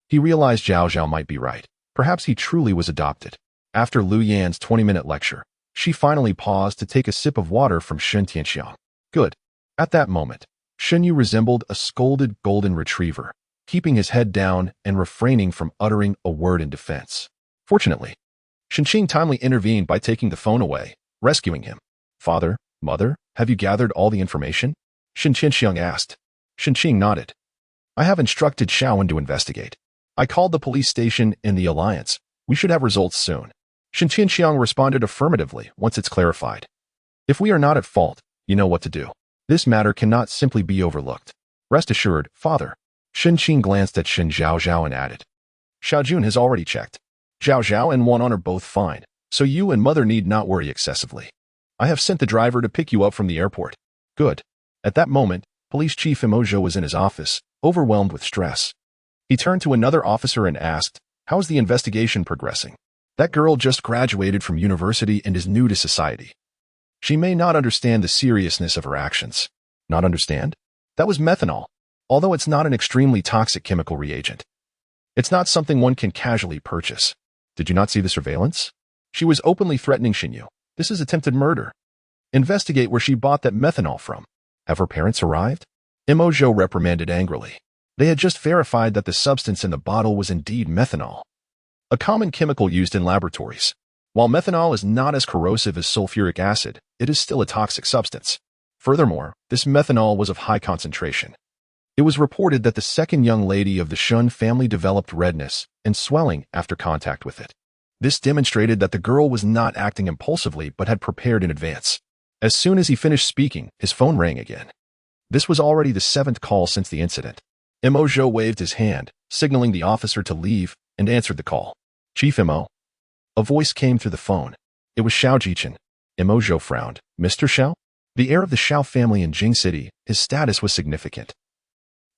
He realized Zhaozhao might be right. Perhaps he truly was adopted. After Lu Yan's 20-minute lecture, she finally paused to take a sip of water from Shen Tianxiang. Good. At that moment, Shen Yu resembled a scolded golden retriever, keeping his head down and refraining from uttering a word in defense. Fortunately, Shen Qing timely intervened by taking the phone away, rescuing him. Father, Mother, have you gathered all the information? Shen Tianxiang asked. Shen Qing nodded. I have instructed Xiaowen to investigate. I called the police station in the Alliance. We should have results soon. Shen Tianxiang responded affirmatively once it's clarified. If we are not at fault, you know what to do. This matter cannot simply be overlooked. Rest assured, father. Shen Qing glanced at Shen Zhaozhao and added, Xiaojun has already checked. Zhaozhao and Wanwan are both fine, so you and mother need not worry excessively. I have sent the driver to pick you up from the airport. Good. At that moment, Police Chief Emojo was in his office, overwhelmed with stress. He turned to another officer and asked, how's the investigation progressing? That girl just graduated from university and is new to society. She may not understand the seriousness of her actions. Not understand? That was methanol, although it's not an extremely toxic chemical reagent. It's not something one can casually purchase. Did you not see the surveillance? She was openly threatening Xinyu. This is attempted murder. Investigate where she bought that methanol from. Have her parents arrived? Emojo reprimanded angrily. They had just verified that the substance in the bottle was indeed methanol, a common chemical used in laboratories. While methanol is not as corrosive as sulfuric acid, it is still a toxic substance. Furthermore, this methanol was of high concentration. It was reported that the second young lady of the Shen family developed redness and swelling after contact with it. This demonstrated that the girl was not acting impulsively but had prepared in advance. As soon as he finished speaking, his phone rang again. This was already the 7th call since the incident. Emojo waved his hand, signaling the officer to leave, and answered the call. Chief Emo. A voice came through the phone. It was Xiao Jichen. Emojo frowned. Mr. Xiao? The heir of the Xiao family in Jing City, his status was significant.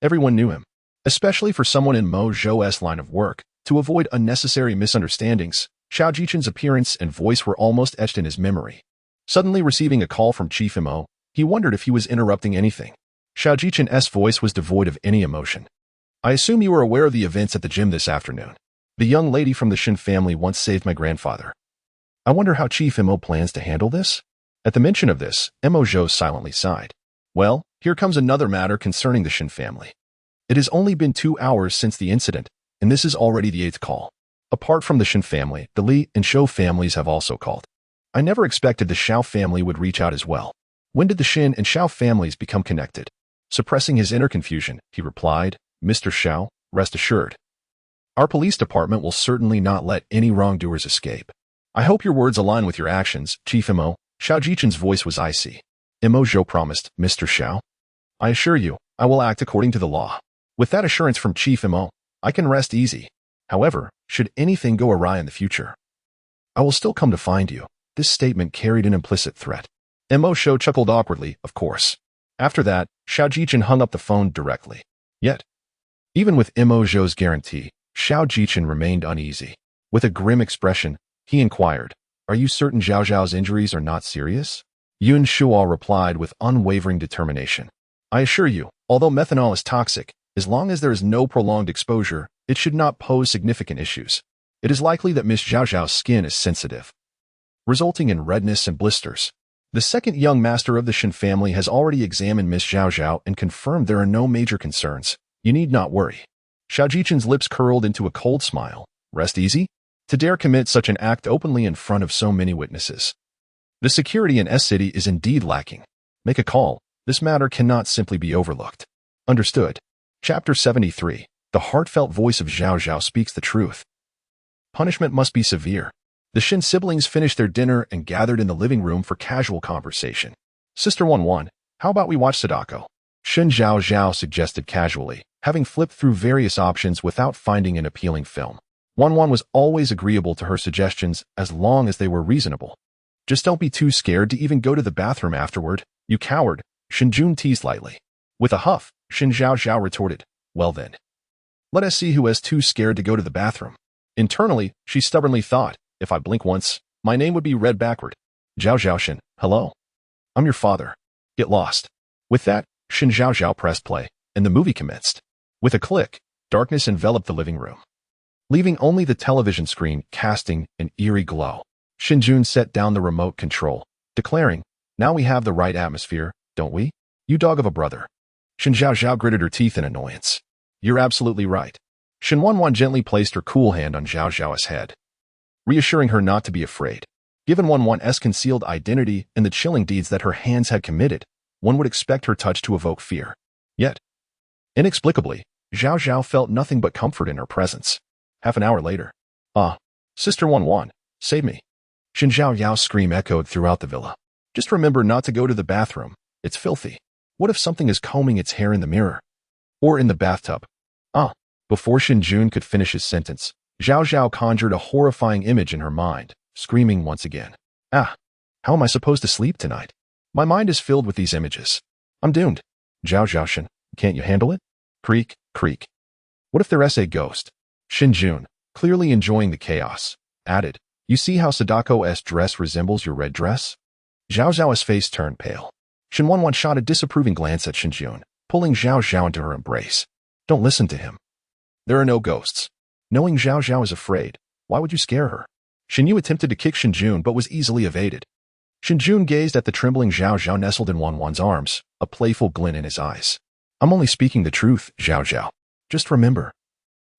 Everyone knew him, especially for someone in Mo Zhou's line of work. To avoid unnecessary misunderstandings, Xiao Jichen's appearance and voice were almost etched in his memory. Suddenly receiving a call from Chief Emo, he wondered if he was interrupting anything. Xiao Jichen's voice was devoid of any emotion. I assume you were aware of the events at the gym this afternoon. The young lady from the Shen family once saved my grandfather. I wonder how Chief Emo plans to handle this? At the mention of this, Emojo silently sighed. Well, here comes another matter concerning the Shen family. It has only been 2 hours since the incident, and this is already the 8th call. Apart from the Shen family, the Li and Shou families have also called. I never expected the Xiao family would reach out as well. When did the Shen and Xiao families become connected? Suppressing his inner confusion, he replied, Mr. Xiao, rest assured. Our police department will certainly not let any wrongdoers escape. I hope your words align with your actions, Chief Emo. Xiao Jichen's voice was icy. Emojo promised, Mr. Xiao. I assure you, I will act according to the law. With that assurance from Chief Emo, I can rest easy. However, should anything go awry in the future, I will still come to find you. This statement carried an implicit threat. Emojo chuckled awkwardly, of course. After that, Xiao Jichen hung up the phone directly. Yet, even with Emojo's guarantee, Xiao Jichen remained uneasy. With a grim expression, he inquired, Are you certain Zhaozhao's injuries are not serious? Yun Shuo replied with unwavering determination. I assure you, although methanol is toxic, as long as there is no prolonged exposure, it should not pose significant issues. It is likely that Miss Zhaozhao's skin is sensitive, resulting in redness and blisters. The second young master of the Shen family has already examined Miss Zhaozhao and confirmed there are no major concerns. You need not worry. Xiao Jichen's lips curled into a cold smile. Rest easy? To dare commit such an act openly in front of so many witnesses. The security in S-City is indeed lacking. Make a call. This matter cannot simply be overlooked. Understood. Chapter 73. The heartfelt voice of Zhaozhao speaks the truth. Punishment must be severe. The Shen siblings finished their dinner and gathered in the living room for casual conversation. Sister Wanwan, how about we watch Sadako? Shen Zhaozhao suggested casually, having flipped through various options without finding an appealing film. Wanwan was always agreeable to her suggestions as long as they were reasonable. Just don't be too scared to even go to the bathroom afterward, you coward, Shen Jun teased lightly. With a huff, Shen Zhaozhao retorted, Well then. Let us see who is too scared to go to the bathroom. Internally, she stubbornly thought, if I blink once, my name would be read backward. Zhao Shen, hello. I'm your father. Get lost. With that, Shen Zhaozhao pressed play, and the movie commenced. With a click, darkness enveloped the living room, leaving only the television screen casting an eerie glow. Shen Jun set down the remote control, declaring, Now we have the right atmosphere, don't we? You dog of a brother. Shen Zhaozhao gritted her teeth in annoyance. You're absolutely right. Shen Wanwan gently placed her cool hand on Zhaozhao's head, reassuring her not to be afraid. Given Wanwan's concealed identity and the chilling deeds that her hands had committed, one would expect her touch to evoke fear. Yet, inexplicably, Zhaozhao felt nothing but comfort in her presence. Half an hour later. Sister Wanwan, save me. Shen Zhaoyao's scream echoed throughout the villa. Just remember not to go to the bathroom. It's filthy. What if something is combing its hair in the mirror? Or in the bathtub. Ah. Before Shen Jun could finish his sentence, Zhaozhao conjured a horrifying image in her mind, screaming once again. Ah. How am I supposed to sleep tonight? My mind is filled with these images. I'm doomed. Zhaozhao Shen, can't you handle it? Creak, creak. What if they're a ghost? Shen Jun, clearly enjoying the chaos, added, You see how Sadako's dress resembles your red dress? Zhaozhao's face turned pale. Shen Wanwan shot a disapproving glance at Shen Jun, pulling Zhaozhao into her embrace. Don't listen to him. There are no ghosts. Knowing Zhaozhao is afraid, why would you scare her? Shen Yu attempted to kick Shen Jun but was easily evaded. Shen Jun gazed at the trembling Zhaozhao nestled in Wanwan's arms, a playful glint in his eyes. I'm only speaking the truth, Zhaozhao. Just remember.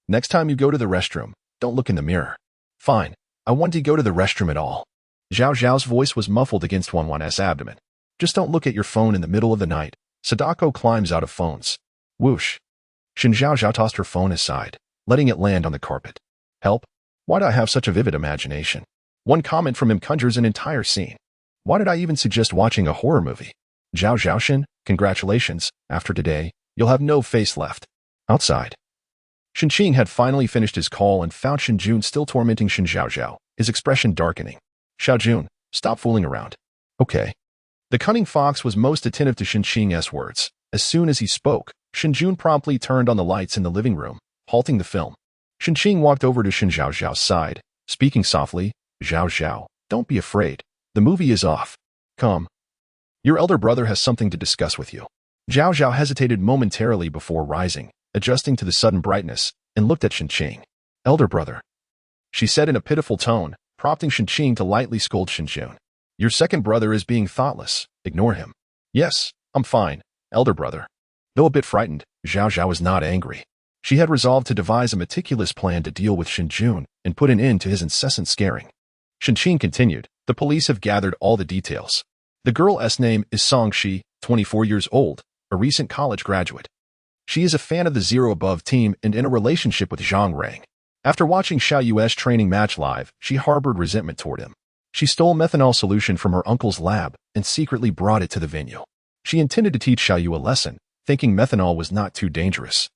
Next time you go to the restroom, don't look in the mirror. Fine, I want to go to the restroom at all. Zhaozhao's voice was muffled against Wanwan's abdomen. Just don't look at your phone in the middle of the night. Sadako climbs out of phones. Whoosh. Shen Zhaozhao tossed her phone aside, letting it land on the carpet. Help? Why do I have such a vivid imagination? One comment from him conjures an entire scene. Why did I even suggest watching a horror movie? Zhaozhao Shen, congratulations. After today, you'll have no face left. Outside. Shen Qing had finally finished his call and found Shen Jun still tormenting Shen Zhaozhao, his expression darkening. Xiao Jun, stop fooling around. Okay. The cunning fox was most attentive to Shen Qing's words. As soon as he spoke, Shen Jun promptly turned on the lights in the living room, halting the film. Shen Qing walked over to Shen Zhaozhao's side, speaking softly. Zhaozhao, don't be afraid. The movie is off. Come. Your elder brother has something to discuss with you. Zhaozhao hesitated momentarily before rising, adjusting to the sudden brightness, and looked at Shen Qing. Elder brother. She said in a pitiful tone, prompting Shen Qing to lightly scold Shen Jun. Your second brother is being thoughtless. Ignore him. Yes, I'm fine, elder brother. Though a bit frightened, Zhaozhao was not angry. She had resolved to devise a meticulous plan to deal with Shen Jun and put an end to his incessant scaring. Shen Qing continued. The police have gathered all the details. The girl's name is Song Shi, 24 years old, a recent college graduate. She is a fan of the Zero Above team and in a relationship with Zhang Rang. After watching Xiao Yu's training match live, she harbored resentment toward him. She stole methanol solution from her uncle's lab and secretly brought it to the venue. She intended to teach Xiao Yu a lesson, thinking methanol was not too dangerous,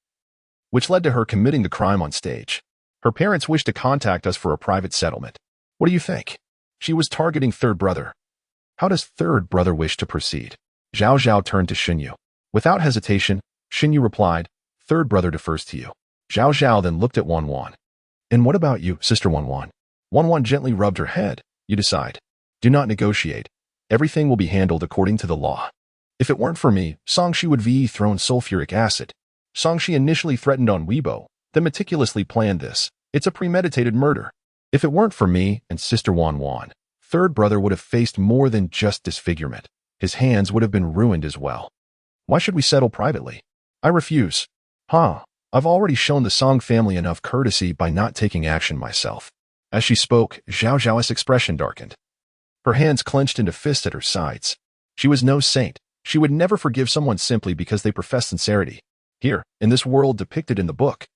which led to her committing the crime on stage. Her parents wished to contact us for a private settlement. What do you think? She was targeting third brother. How does third brother wish to proceed? Zhaozhao turned to Shen Yu. Without hesitation, Shen Yu replied, Third brother defers to you. Zhaozhao then looked at Wanwan. And what about you, Sister Wanwan? Wanwan gently rubbed her head. You decide. Do not negotiate. Everything will be handled according to the law. If it weren't for me, Songshi would be thrown sulfuric acid. Songshi initially threatened on Weibo, then meticulously planned this. It's a premeditated murder. If it weren't for me and Sister Wanwan, third brother would have faced more than just disfigurement. His hands would have been ruined as well. Why should we settle privately? I refuse. I've already shown the Song family enough courtesy by not taking action myself. As she spoke, Zhaozhao's expression darkened. Her hands clenched into fists at her sides. She was no saint. She would never forgive someone simply because they professed sincerity. Here, in this world depicted in the book,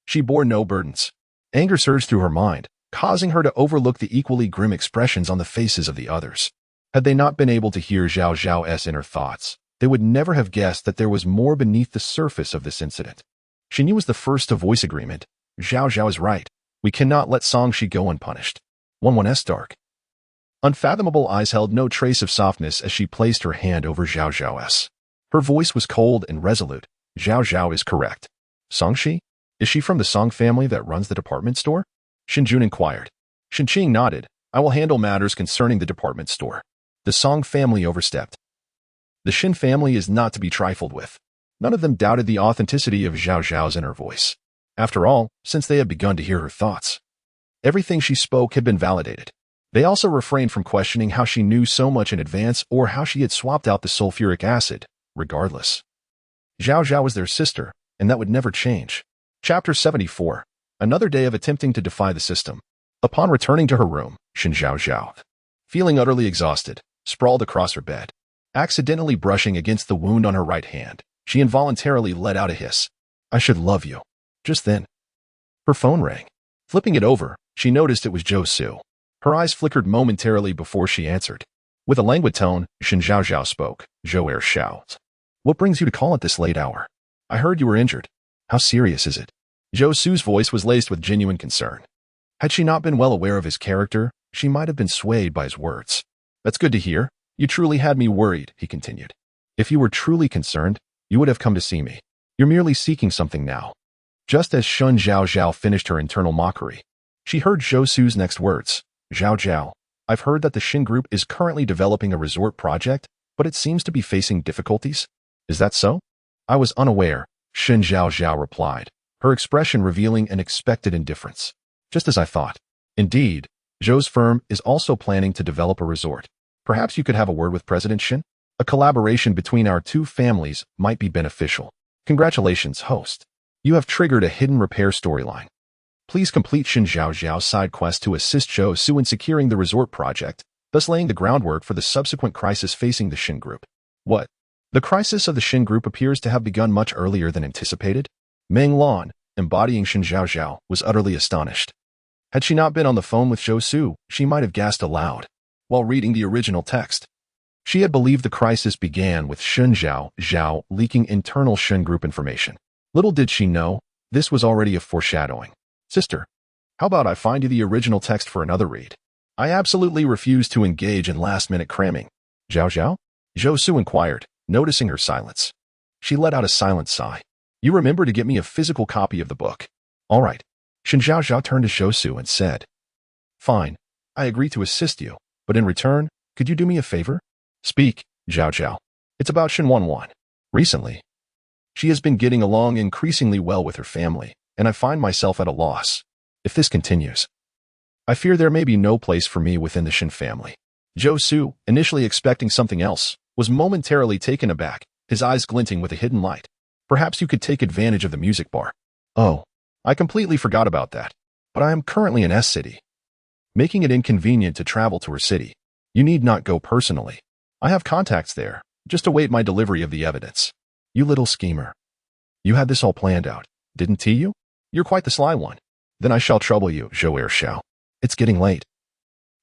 she bore no burdens. Anger surged through her mind, causing her to overlook the equally grim expressions on the faces of the others. Had they not been able to hear Zhaozhao's inner thoughts, they would never have guessed that there was more beneath the surface of this incident. Shen Yu was the first to voice agreement. Zhaozhao is right. We cannot let Songshi go unpunished. Wanwan's dark, unfathomable eyes held no trace of softness as she placed her hand over Zhaozhao's. Her voice was cold and resolute. Zhaozhao is correct. Songshi? Is she from the Song family that runs the department store? Shen Jun inquired. Shen Qing nodded. I will handle matters concerning the department store. The Song family overstepped. The Shen family is not to be trifled with. None of them doubted the authenticity of Zhaozhao's inner voice. After all, since they had begun to hear her thoughts, everything she spoke had been validated. They also refrained from questioning how she knew so much in advance or how she had swapped out the sulfuric acid. Regardless, Zhaozhao was their sister, and that would never change. Chapter 74. Another day of attempting to defy the system. Upon returning to her room, Shen Zhaozhao, feeling utterly exhausted, sprawled across her bed. Accidentally brushing against the wound on her right hand, she involuntarily let out a hiss. I should love you. Just then, her phone rang. Flipping it over, she noticed it was Zhou Su. Her eyes flickered momentarily before she answered. With a languid tone, Shen Zhaozhao spoke. Zhou Xiao. What brings you to call at this late hour? I heard you were injured. How serious is it? Zhou Su's voice was laced with genuine concern. Had she not been well aware of his character, she might have been swayed by his words. That's good to hear. You truly had me worried, he continued. If you were truly concerned, you would have come to see me. You're merely seeking something now. Just as Shen Zhaozhao finished her internal mockery, she heard Zhou Su's next words. Zhaozhao, I've heard that the Shen Group is currently developing a resort project, but it seems to be facing difficulties. Is that so? I was unaware, Shen Zhaozhao replied, her expression revealing an expected indifference. Just as I thought. Indeed, Zhou's firm is also planning to develop a resort. Perhaps you could have a word with President Shen? A collaboration between our two families might be beneficial. Congratulations, host. You have triggered a hidden repair storyline. Please complete Shen Zhaozhao's side quest to assist Zhou Su in securing the resort project, thus laying the groundwork for the subsequent crisis facing the Shen Group. What? The crisis of the Shen Group appears to have begun much earlier than anticipated? Meng Lan, embodying Shen Zhaozhao, was utterly astonished. Had she not been on the phone with Zhou Su, she might have gasped aloud while reading the original text. She had believed the crisis began with Shen Zhaozhao leaking internal Shen Group information. Little did she know, this was already a foreshadowing. Sister, how about I find you the original text for another read? I absolutely refuse to engage in last-minute cramming. Zhaozhao? Zhou Su inquired, noticing her silence. She let out a silent sigh. You remember to get me a physical copy of the book. All right. Shen Zhaozhao turned to Zhou Su and said, Fine, I agree to assist you, but in return, could you do me a favor? Speak, Zhaozhao. It's about Shen Wanwan. Recently, she has been getting along increasingly well with her family, and I find myself at a loss. If this continues, I fear there may be no place for me within the Shen family. Zhou Su, initially expecting something else, was momentarily taken aback, his eyes glinting with a hidden light. Perhaps you could take advantage of the music bar. Oh, I completely forgot about that. But I am currently in S City, making it inconvenient to travel to her city. You need not go personally. I have contacts there. Just await my delivery of the evidence. You little schemer. You had this all planned out, didn't you? You're quite the sly one. Then I shall trouble you, Zhou Ershao. It's getting late.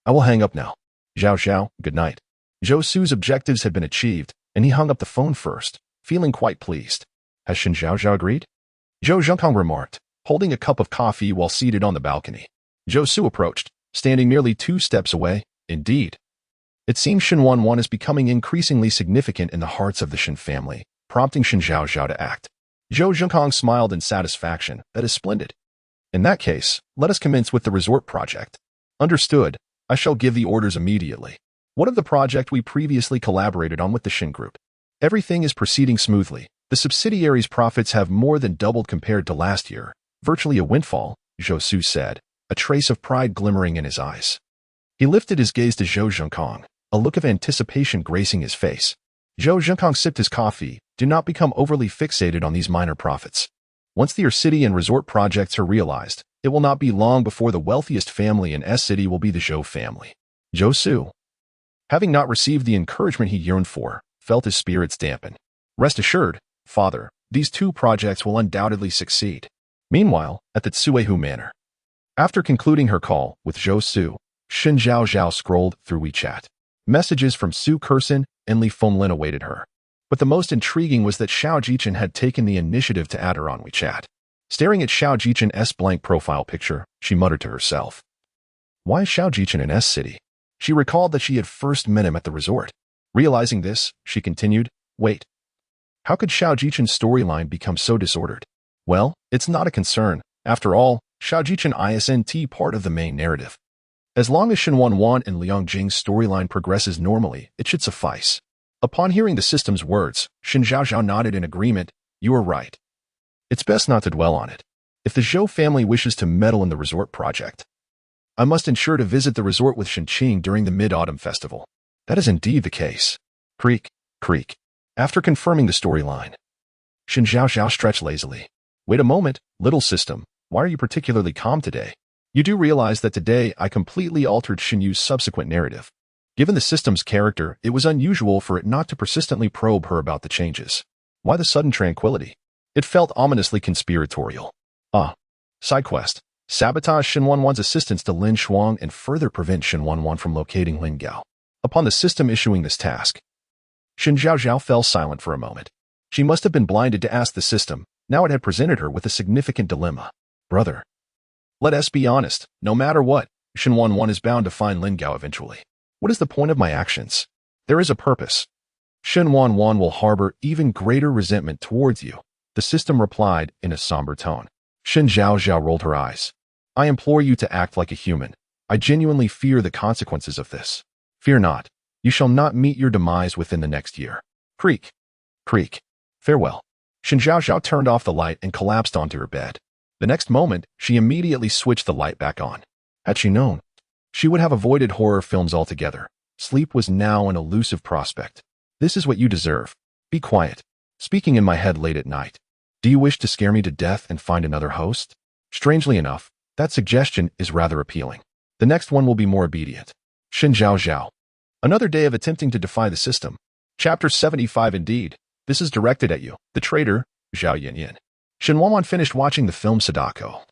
I will hang up now. Zhaozhao, good night. Zhou Su's objectives had been achieved, and he hung up the phone first, feeling quite pleased. Has Shen Zhaozhao agreed? Zhou Zhengkong remarked, holding a cup of coffee while seated on the balcony. Zhou Su approached, standing merely 2 steps away. Indeed. It seems Shen Wanwan is becoming increasingly significant in the hearts of the Shen family, prompting Shen Zhaozhao to act. Zhou Zhengkong smiled in satisfaction. That is splendid. In that case, let us commence with the resort project. Understood. I shall give the orders immediately. What of the project we previously collaborated on with the Shen Group? Everything is proceeding smoothly. The subsidiary's profits have more than doubled compared to last year. Virtually a windfall, Zhou Su said, a trace of pride glimmering in his eyes. He lifted his gaze to Zhou Zhengkong, a look of anticipation gracing his face. Zhou Zhengkong sipped his coffee. Do not become overly fixated on these minor profits. Once your city and resort projects are realized, it will not be long before the wealthiest family in S City will be the Zhou family. Zhou Su, having not received the encouragement he yearned for, felt his spirits dampen. Rest assured, father, these 2 projects will undoubtedly succeed. Meanwhile, at the Tsuehu Manor. After concluding her call with Zhou Su, Shen Zhaozhao scrolled through WeChat. Messages from Su Kersen and Li Fenglin awaited her. But the most intriguing was that Xiao Jichen had taken the initiative to add her on WeChat. Staring at Xiao Jichen's blank profile picture, she muttered to herself. Why is Xiao Jichen in S City? She recalled that she had first met him at the resort. Realizing this, she continued, Wait. How could Xiao Jichen's storyline become so disordered? Well, it's not a concern. After all, Xiao Jichen isn't part of the main narrative. As long as Shen Wanwan and Liang Jing's storyline progresses normally, it should suffice. Upon hearing the system's words, Shen Zhaozhao nodded in agreement. You are right. It's best not to dwell on it. If the Zhou family wishes to meddle in the resort project, I must ensure to visit the resort with Shen Qing during the Mid-Autumn Festival. That is indeed the case. Creak, creak. After confirming the storyline, Shen Zhaozhao stretched lazily. Wait a moment, little system. Why are you particularly calm today? You do realize that today I completely altered Shen Yu's subsequent narrative. Given the system's character, it was unusual for it not to persistently probe her about the changes. Why the sudden tranquility? It felt ominously conspiratorial. Side quest. Sabotage Shen Wanwan's assistance to Lin Shuang and further prevent Shen Wanwan from locating Lin Gao. Upon the system issuing this task, Shen Zhaozhao fell silent for a moment. She must have been blinded to ask the system. Now it had presented her with a significant dilemma. Brother. Let us be honest. No matter what, Shen Wanwan is bound to find Lin Gao eventually. What is the point of my actions? There is a purpose. Shen Wanwan will harbor even greater resentment towards you, the system replied in a somber tone. Shen Zhaozhao rolled her eyes. I implore you to act like a human. I genuinely fear the consequences of this. Fear not. You shall not meet your demise within the next year. Creak. Creak. Farewell. Shen Zhaozhao turned off the light and collapsed onto her bed. The next moment, she immediately switched the light back on. Had she known, she would have avoided horror films altogether. Sleep was now an elusive prospect. This is what you deserve. Be quiet. Speaking in my head late at night. Do you wish to scare me to death and find another host? Strangely enough, that suggestion is rather appealing. The next one will be more obedient. Shen Zhaozhao. Another day of attempting to defy the system. Chapter 75 indeed. This is directed at you, the traitor, Zhao Yanyan. Shen Wanwan finished watching the film Sadako,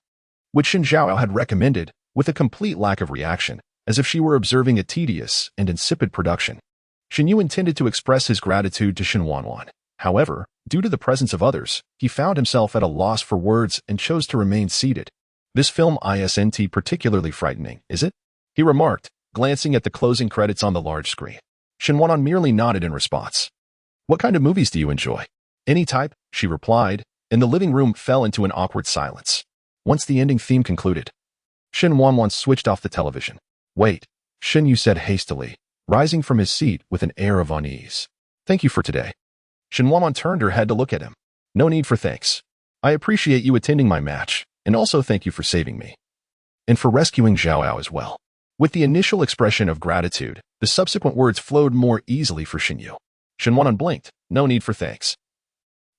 which Shen Zhaozhao had recommended, with a complete lack of reaction, as if she were observing a tedious and insipid production. Shen Yu intended to express his gratitude to Shen Wanwan. However, due to the presence of others, he found himself at a loss for words and chose to remain seated. This film isn't particularly frightening, is it? He remarked, glancing at the closing credits on the large screen. Shen Wanwan merely nodded in response. What kind of movies do you enjoy? Any type, she replied, and the living room fell into an awkward silence. Once the ending theme concluded, Shen Wanwan switched off the television. Wait, Shen Yu said hastily, rising from his seat with an air of unease. Thank you for today. Shen Wanwan turned her head to look at him. No need for thanks. I appreciate you attending my match, and also thank you for saving me. And for rescuing Zhaoao as well. With the initial expression of gratitude, the subsequent words flowed more easily for Shen Yu. Shen Wanwan blinked. No need for thanks.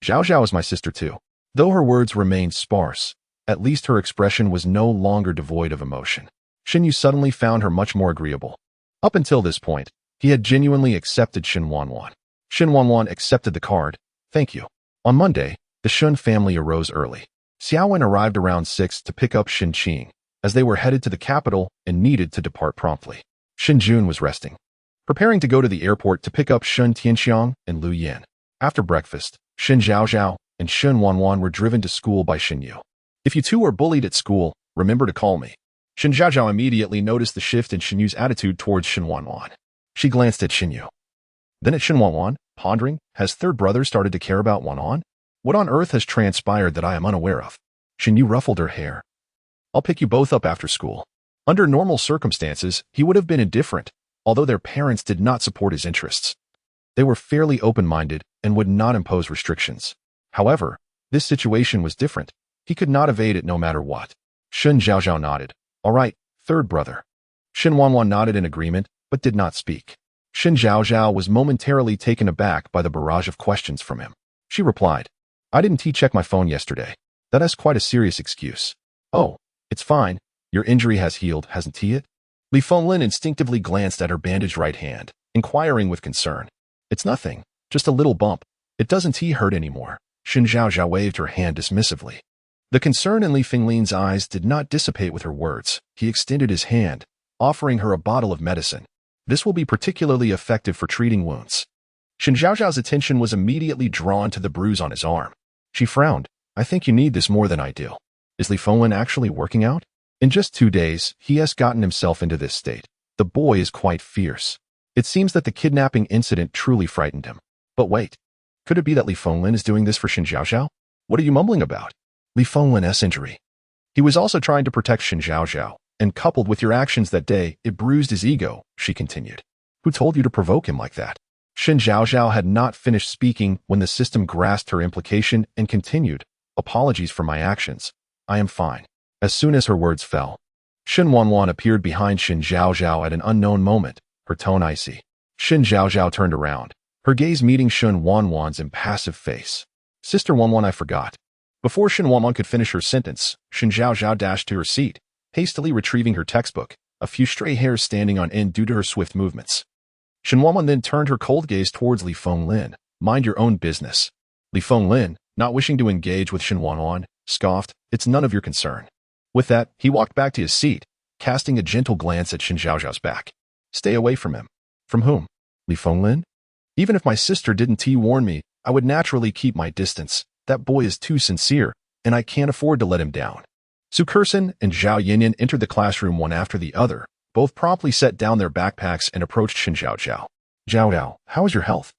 Zhaozhao is my sister too. Though her words remained sparse, at least her expression was no longer devoid of emotion. Shen Yu suddenly found her much more agreeable. Up until this point, he had genuinely accepted Shen Wanwan. Shen Wanwan accepted the card. Thank you. On Monday, the Shen family arose early. Xiaowen arrived around 6 to pick up Shen Qing, as they were headed to the capital and needed to depart promptly. Shen Jun was resting, preparing to go to the airport to pick up Shen Tianxiang and Lu Yan. After breakfast, Shen Zhaozhao and Shen Wanwan were driven to school by Shen Yu. If you two are bullied at school, remember to call me. Shen Zhaozhao immediately noticed the shift in Shen Yu's attitude towards Shen Wanwan. She glanced at Shen Yu. Then at Shen Wanwan, pondering, has third brother started to care about Wanwan? What on earth has transpired that I am unaware of? Shen Yu ruffled her hair. I'll pick you both up after school. Under normal circumstances, he would have been indifferent, although their parents did not support his interests. They were fairly open-minded and would not impose restrictions. However, this situation was different. He could not evade it no matter what. Shen Zhaozhao nodded. All right, third brother. Shen Wanwan nodded in agreement, but did not speak. Shen Zhaozhao was momentarily taken aback by the barrage of questions from him. She replied, I didn't check my phone yesterday. That is quite a serious excuse. Oh, it's fine. Your injury has healed, hasn't it? Li Fenglin instinctively glanced at her bandaged right hand, inquiring with concern. It's nothing, just a little bump. It doesn't hurt anymore. Shen Zhaozhao waved her hand dismissively. The concern in Li Fenglin's eyes did not dissipate with her words. He extended his hand, offering her a bottle of medicine. This will be particularly effective for treating wounds. Shen Zhaozhao's attention was immediately drawn to the bruise on his arm. She frowned. I think you need this more than I do. Is Li Fenglin actually working out? In just 2 days, he has gotten himself into this state. The boy is quite fierce. It seems that the kidnapping incident truly frightened him. But wait, could it be that Li Fenglin is doing this for Shen Zhaozhao? What are you mumbling about? Li Fenglin's injury. He was also trying to protect Shen Zhaozhao, and coupled with your actions that day, it bruised his ego, she continued. Who told you to provoke him like that? Shen Zhaozhao had not finished speaking when the system grasped her implication and continued. Apologies for my actions. I am fine. As soon as her words fell, Shen Wanwan appeared behind Shen Zhaozhao at an unknown moment, her tone icy. Shen Zhaozhao turned around, her gaze meeting Shen Wanwan's impassive face. Sister Wanwan, I forgot. Before Shen Wanwan could finish her sentence, Shen Zhaozhao dashed to her seat, hastily retrieving her textbook, a few stray hairs standing on end due to her swift movements. Shen Wanwan then turned her cold gaze towards Li Fenglin. Mind your own business. Li Fenglin, not wishing to engage with Shen Wanwan, scoffed, it's none of your concern. With that, he walked back to his seat, casting a gentle glance at Shen Zhaozhao's back. Stay away from him. From whom? Li Fenglin? Even if my sister didn't warn me, I would naturally keep my distance. That boy is too sincere, and I can't afford to let him down. Su Kersen and Zhao Yinyan entered the classroom one after the other. Both promptly set down their backpacks and approached Shen Zhaozhao. Zhaozhao, how is your health?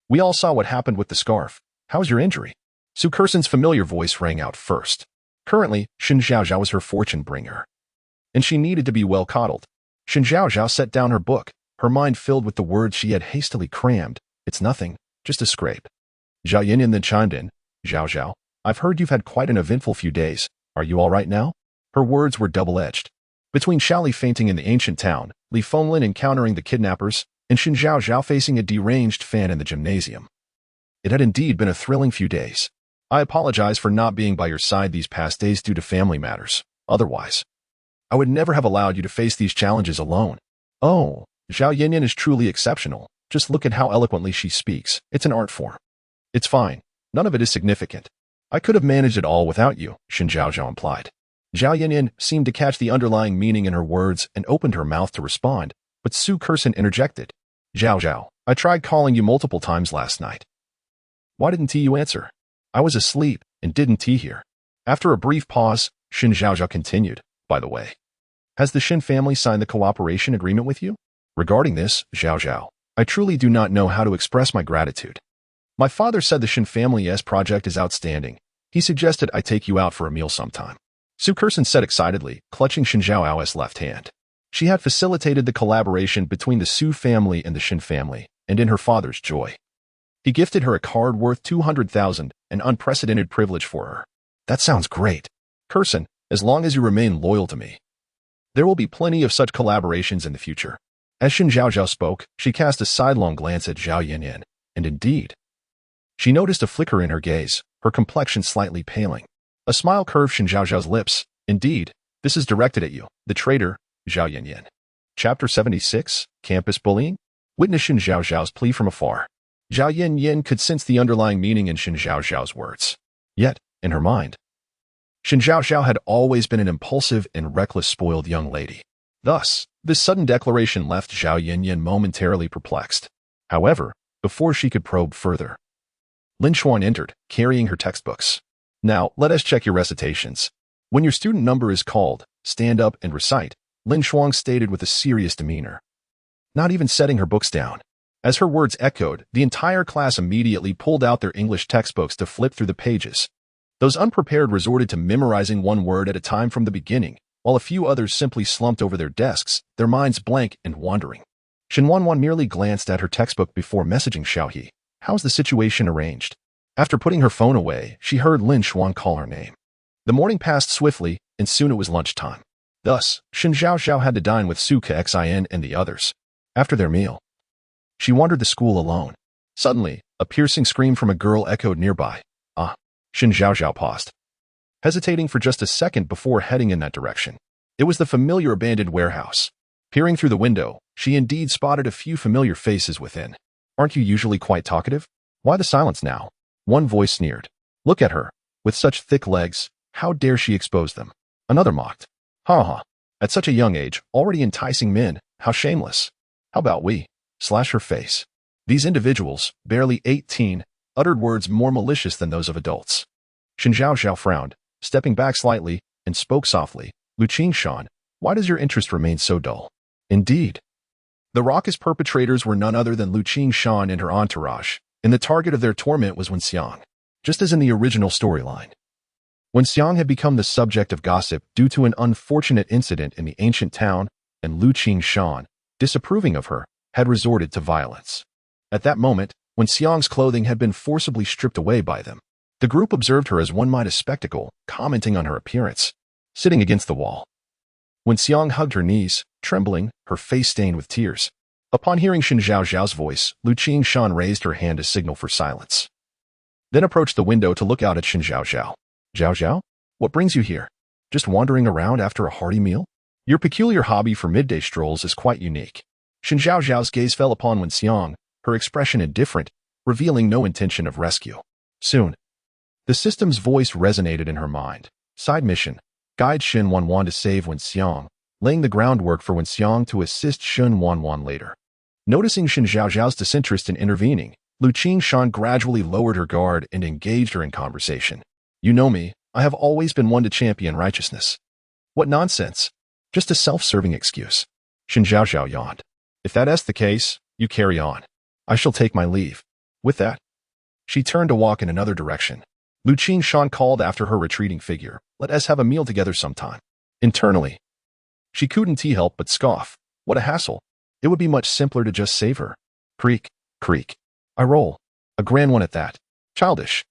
We all saw what happened with the scarf. How's your injury? Su Kersen's familiar voice rang out first. Currently, Shen Zhaozhao was her fortune bringer, and she needed to be well coddled. Shen Zhaozhao set down her book, her mind filled with the words she had hastily crammed. It's nothing, just a scrape. Zhao Yinyan then chimed in. Zhaozhao, I've heard you've had quite an eventful few days. Are you all right now? Her words were double-edged. Between Xiaoli fainting in the ancient town, Li Fenglin encountering the kidnappers, and Shen Zhaozhao facing a deranged fan in the gymnasium, it had indeed been a thrilling few days. I apologize for not being by your side these past days due to family matters. Otherwise, I would never have allowed you to face these challenges alone. Oh, Zhao Yinyan is truly exceptional. Just look at how eloquently she speaks. It's an art form. It's fine. None of it is significant. I could have managed it all without you, Shen Zhaozhao implied. Zhao Yinyan seemed to catch the underlying meaning in her words and opened her mouth to respond, but Su Kersen interjected. Zhaozhao, I tried calling you multiple times last night. Why didn't you answer? I was asleep and didn't hear. After a brief pause, Shen Zhaozhao continued. By the way, has the Shen family signed the cooperation agreement with you? Regarding this, Zhaozhao, I truly do not know how to express my gratitude. My father said the Shen family's project is outstanding. He suggested I take you out for a meal sometime. Su Kersen said excitedly, clutching Shen Zhaoao's left hand. She had facilitated the collaboration between the Su family and the Shen family, and in her father's joy, he gifted her a card worth 200,000, an unprecedented privilege for her. That sounds great. Kersen, as long as you remain loyal to me, there will be plenty of such collaborations in the future. As Shen Zhaozhao spoke, she cast a sidelong glance at Zhao Yinyan, and indeed, she noticed a flicker in her gaze, her complexion slightly paling. A smile curved Shen Zhaozhao's lips. Indeed, this is directed at you, the traitor, Zhao Yinyan. Chapter 76, Campus Bullying? Witness Shen Zhaozhao's plea from afar. Zhao Yinyan could sense the underlying meaning in Shen Zhaozhao's words. Yet, in her mind, Shen Zhaozhao had always been an impulsive and reckless spoiled young lady. Thus, this sudden declaration left Zhao Yinyan momentarily perplexed. However, before she could probe further, Lin Xuan entered, carrying her textbooks. Now, let us check your recitations. When your student number is called, stand up and recite, Lin Xuan stated with a serious demeanor, not even setting her books down. As her words echoed, the entire class immediately pulled out their English textbooks to flip through the pages. Those unprepared resorted to memorizing one word at a time from the beginning, while a few others simply slumped over their desks, their minds blank and wandering. Shen Wanwan merely glanced at her textbook before messaging Xiaohe. How's the situation arranged? After putting her phone away, she heard Lin Xuan call her name. The morning passed swiftly, and soon it was lunchtime. Thus, Shen Zhaozhao had to dine with Su Kexin and the others. After their meal, she wandered the school alone. Suddenly, a piercing scream from a girl echoed nearby. Ah! Shen Zhaozhao paused, hesitating for just a second before heading in that direction. It was the familiar abandoned warehouse. Peering through the window, she indeed spotted a few familiar faces within. Aren't you usually quite talkative? Why the silence now? One voice sneered. Look at her. With such thick legs, how dare she expose them? Another mocked. Ha ha. At such a young age, already enticing men, how shameless. How about we? Slash her face. These individuals, barely 18, uttered words more malicious than those of adults. Shen Zhaozhao frowned, stepping back slightly, and spoke softly. Luqing Shan, why does your interest remain so dull? Indeed. The raucous perpetrators were none other than Luqing Shan and her entourage, and the target of their torment was Wen Xiang. Just as in the original storyline, Wen Xiang had become the subject of gossip due to an unfortunate incident in the ancient town, and Luqing Shan, disapproving of her, had resorted to violence. At that moment, when Xiang's clothing had been forcibly stripped away by them, the group observed her as one might a spectacle, commenting on her appearance, sitting against the wall. When Xiang hugged her knees, trembling, her face stained with tears. Upon hearing Shen Zhaozhao's voice, Luqing Shan raised her hand to signal for silence, then approached the window to look out at Shen Zhaozhao. Zhaozhao, what brings you here? Just wandering around after a hearty meal? Your peculiar hobby for midday strolls is quite unique. Shen Zhaozhao's gaze fell upon Wen Xiang, her expression indifferent, revealing no intention of rescue. Soon, the system's voice resonated in her mind. Side mission, guide Shen Wanwan to save Wen Xiang, laying the groundwork for Wen Xiang to assist Shen Wanwan later. Noticing Shen Zhaozhao's disinterest in intervening, Lu Qingshan gradually lowered her guard and engaged her in conversation. You know me, I have always been one to champion righteousness. What nonsense. Just a self-serving excuse. Shen Zhaozhao yawned. If that's the case, you carry on. I shall take my leave. With that, she turned to walk in another direction. Lu Qingshan called after her retreating figure. Let us have a meal together sometime. Internally, she couldn't help but scoff. What a hassle. It would be much simpler to just save her. Creak, creak. I roll. A grand one at that. Childish.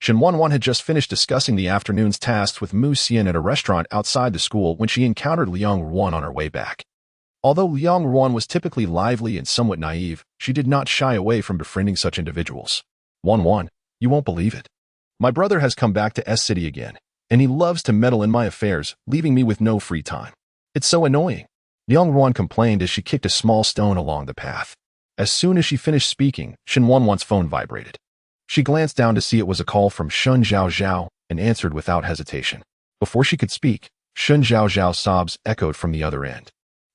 Shen Wanwan had just finished discussing the afternoon's tasks with Mu Xian at a restaurant outside the school when she encountered Liang Ruan on her way back. Although Liang Ruan was typically lively and somewhat naive, she did not shy away from befriending such individuals. Wanwan, you won't believe it. My brother has come back to S-City again, and he loves to meddle in my affairs, leaving me with no free time. It's so annoying. Liang Ruan complained as she kicked a small stone along the path. As soon as she finished speaking, Shen Wanwan's phone vibrated. She glanced down to see it was a call from Shen Zhaozhao and answered without hesitation. Before she could speak, Shen Zhaozhao's sobs echoed from the other end.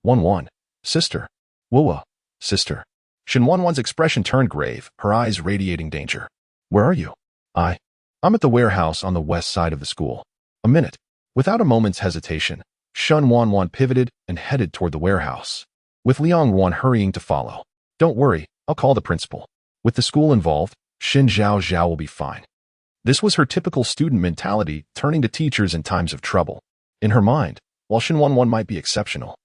Wanwan, sister. Wuwa, sister. Shen Wanwan's expression turned grave, her eyes radiating danger. Where are you? I'm at the warehouse on the west side of the school. A minute. Without a moment's hesitation, Shen Wanwan pivoted and headed toward the warehouse, with Liang Ruan hurrying to follow. Don't worry, I'll call the principal. With the school involved, Shen Zhaozhao will be fine. This was her typical student mentality, turning to teachers in times of trouble. In her mind, while Shen Wanwan might be exceptional,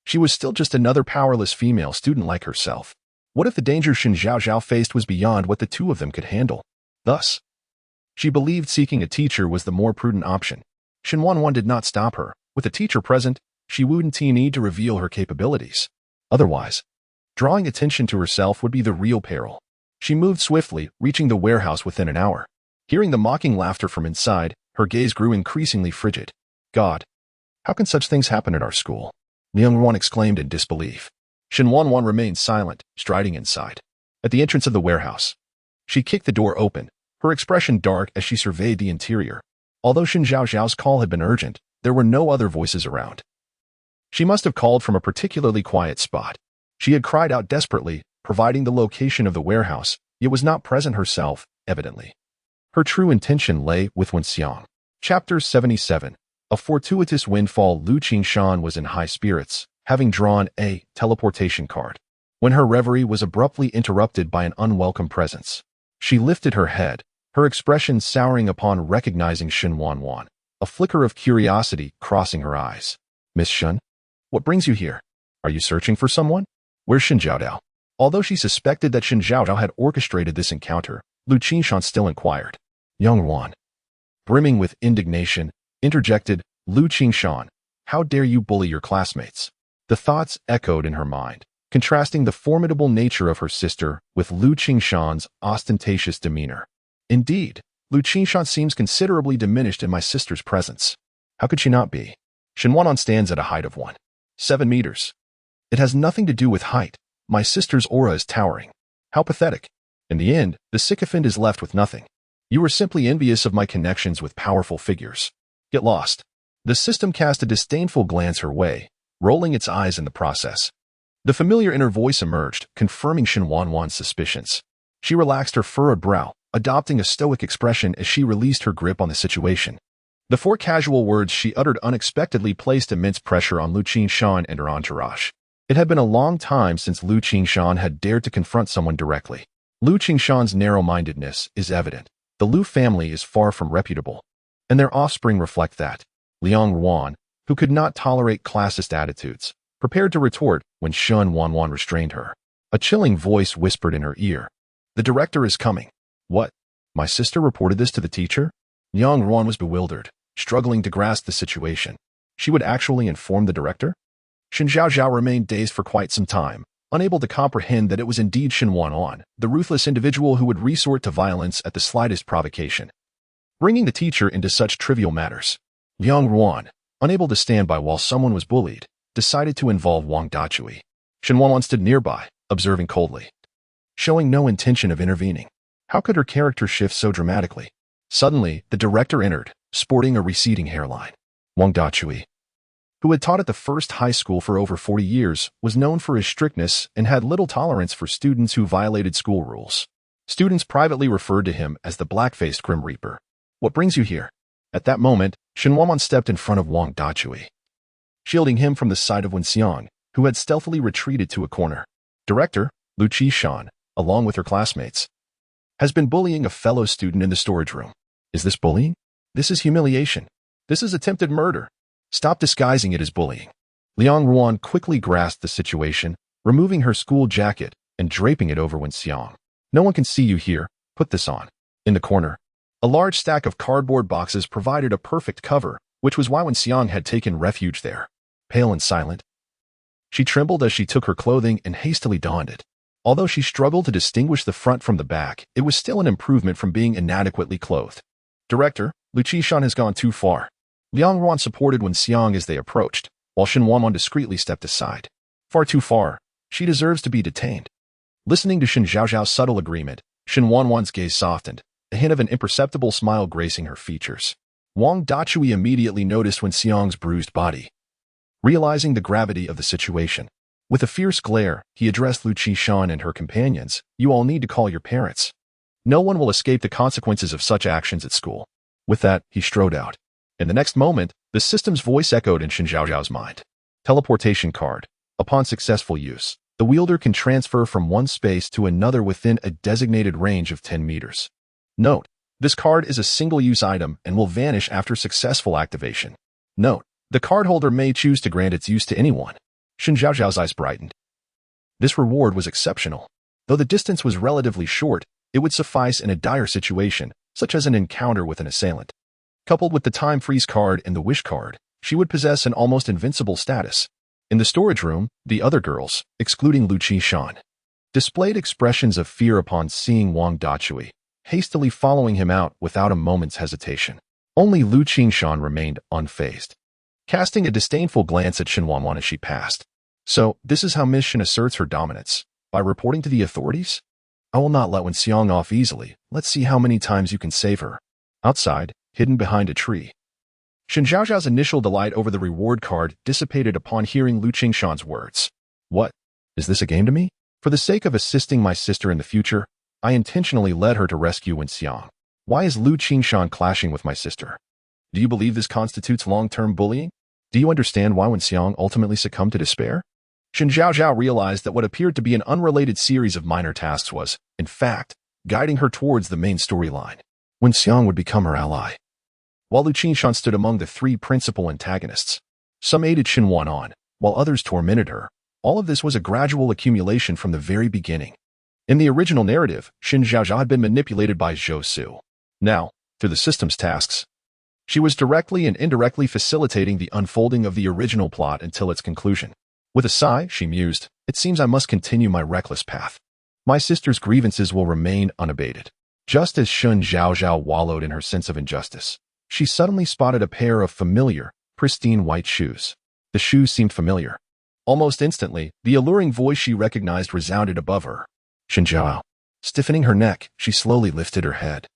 she was still just another powerless female student like herself. What if the danger Shen Zhaozhao faced was beyond what the two of them could handle? Thus, she believed seeking a teacher was the more prudent option. Shen Wanwan did not stop her. With a teacher present, she wouldn't need to reveal her capabilities. Otherwise, drawing attention to herself would be the real peril. She moved swiftly, reaching the warehouse within an hour. Hearing the mocking laughter from inside, her gaze grew increasingly frigid. God, how can such things happen at our school? Liang Ruan exclaimed in disbelief. Shen Wanwan remained silent, striding inside. At the entrance of the warehouse, she kicked the door open, her expression dark as she surveyed the interior. Although Shen Zhaozhao's call had been urgent, there were no other voices around. She must have called from a particularly quiet spot. She had cried out desperately, providing the location of the warehouse, yet was not present herself, evidently. Her true intention lay with Wen Xiang. Chapter 77. A fortuitous windfall. Lu Qingshan was in high spirits, having drawn a teleportation card, when her reverie was abruptly interrupted by an unwelcome presence. She lifted her head, her expression souring upon recognizing Shen Wanwan, a flicker of curiosity crossing her eyes. Miss Shen, what brings you here? Are you searching for someone? Where's Shen Zhaozhao? Although she suspected that Shen Zhaozhao had orchestrated this encounter, Lu Qingshan still inquired. Young Ruan, brimming with indignation, interjected, Lu Qingshan, how dare you bully your classmates? The thoughts echoed in her mind, contrasting the formidable nature of her sister with Lu Qingshan's ostentatious demeanor. Indeed, Lu Qingshan seems considerably diminished in my sister's presence. How could she not be? Shen Wanwan stands at a height of 1.7 meters. It has nothing to do with height. My sister's aura is towering. How pathetic. In the end, the sycophant is left with nothing. You are simply envious of my connections with powerful figures. Get lost. The system cast a disdainful glance her way, rolling its eyes in the process. The familiar inner voice emerged, confirming Shen Wanwan's suspicions. She relaxed her furrowed brow, adopting a stoic expression as she released her grip on the situation. The 4 casual words she uttered unexpectedly placed immense pressure on Lu Qingshan and her entourage. It had been a long time since Lu Qingshan had dared to confront someone directly. Lu Qingshan's narrow-mindedness is evident. The Lu family is far from reputable, and their offspring reflect that. Liang Ruan, who could not tolerate classist attitudes, prepared to retort when Shen Wanwan restrained her. A chilling voice whispered in her ear. The director is coming. What? My sister reported this to the teacher? Liang Ruan was bewildered, struggling to grasp the situation. She would actually inform the director? Shen Zhaozhao remained dazed for quite some time, unable to comprehend that it was indeed Shen Wanwan, the ruthless individual who would resort to violence at the slightest provocation, bringing the teacher into such trivial matters. Liang Ruan, unable to stand by while someone was bullied, decided to involve Wang Dachui. Shen Wanwan stood nearby, observing coldly, showing no intention of intervening. How could her character shift so dramatically? Suddenly, the director entered, sporting a receding hairline. Wang Dachui, who had taught at the first high school for over 40 years, was known for his strictness and had little tolerance for students who violated school rules. Students privately referred to him as the black-faced Grim Reaper. What brings you here? At that moment, Shen Wanwan stepped in front of Wang Dachui, shielding him from the sight of Wen Xiang, who had stealthily retreated to a corner. Director, Lu Qishan, along with her classmates, has been bullying a fellow student in the storage room. Is this bullying? This is humiliation. This is attempted murder. Stop disguising it as bullying. Liang Ruan quickly grasped the situation, removing her school jacket and draping it over Wen Xiang. No one can see you here. Put this on. In the corner, a large stack of cardboard boxes provided a perfect cover, which was why Wen Xiang had taken refuge there. Pale and silent, she trembled as she took her clothing and hastily donned it. Although she struggled to distinguish the front from the back, it was still an improvement from being inadequately clothed. Director, Lu Qishan has gone too far. Liang Ruan supported Wen Xiang as they approached, while Shen Wanwan discreetly stepped aside. Far too far. She deserves to be detained. Listening to Shen Zhaozhao's subtle agreement, Shen Wanwan's gaze softened, a hint of an imperceptible smile gracing her features. Wang Dachui immediately noticed Wen Xiang's bruised body. Realizing the gravity of the situation, with a fierce glare, he addressed Lu Qishan and her companions. You all need to call your parents. No one will escape the consequences of such actions at school. With that, he strode out. In the next moment, the system's voice echoed in Shen Zhaozhao's mind. Teleportation card. Upon successful use, the wielder can transfer from one space to another within a designated range of 10 meters. Note, this card is a single-use item and will vanish after successful activation. Note, the cardholder may choose to grant its use to anyone. Shen Zhaozhao's eyes brightened. This reward was exceptional. Though the distance was relatively short, it would suffice in a dire situation, such as an encounter with an assailant. Coupled with the time freeze card and the wish card, she would possess an almost invincible status. In the storage room, the other girls, excluding Lu Qishan, displayed expressions of fear upon seeing Wang Dachui, hastily following him out without a moment's hesitation. Only Lu Qishan remained unfazed, casting a disdainful glance at Shen Wanwan as she passed. So, this is how Miss Shen asserts her dominance, by reporting to the authorities? I will not let Wen Xiang off easily. Let's see how many times you can save her. Outside, hidden behind a tree, Shen Zhaozhao's initial delight over the reward card dissipated upon hearing Lu Qishan's words. What? Is this a game to me? For the sake of assisting my sister in the future, I intentionally led her to rescue Wen Xiang. Why is Lu Qishan clashing with my sister? Do you believe this constitutes long-term bullying? Do you understand why Wen Xiang ultimately succumbed to despair? Shen Zhaozhao realized that what appeared to be an unrelated series of minor tasks was, in fact, guiding her towards the main storyline. Wen Xiang would become her ally. While Lu Qishan stood among the three principal antagonists, some aided Shen Wanwan, while others tormented her. All of this was a gradual accumulation from the very beginning. In the original narrative, Shen Zhaozhao had been manipulated by Zhou Su. Now, through the system's tasks, she was directly and indirectly facilitating the unfolding of the original plot until its conclusion. With a sigh, she mused, it seems I must continue my reckless path. My sister's grievances will remain unabated. Just as Shen Zhaozhao wallowed in her sense of injustice, she suddenly spotted a pair of familiar, pristine white shoes. The shoes seemed familiar. Almost instantly, the alluring voice she recognized resounded above her. Shen Zhaozhao. Stiffening her neck, she slowly lifted her head.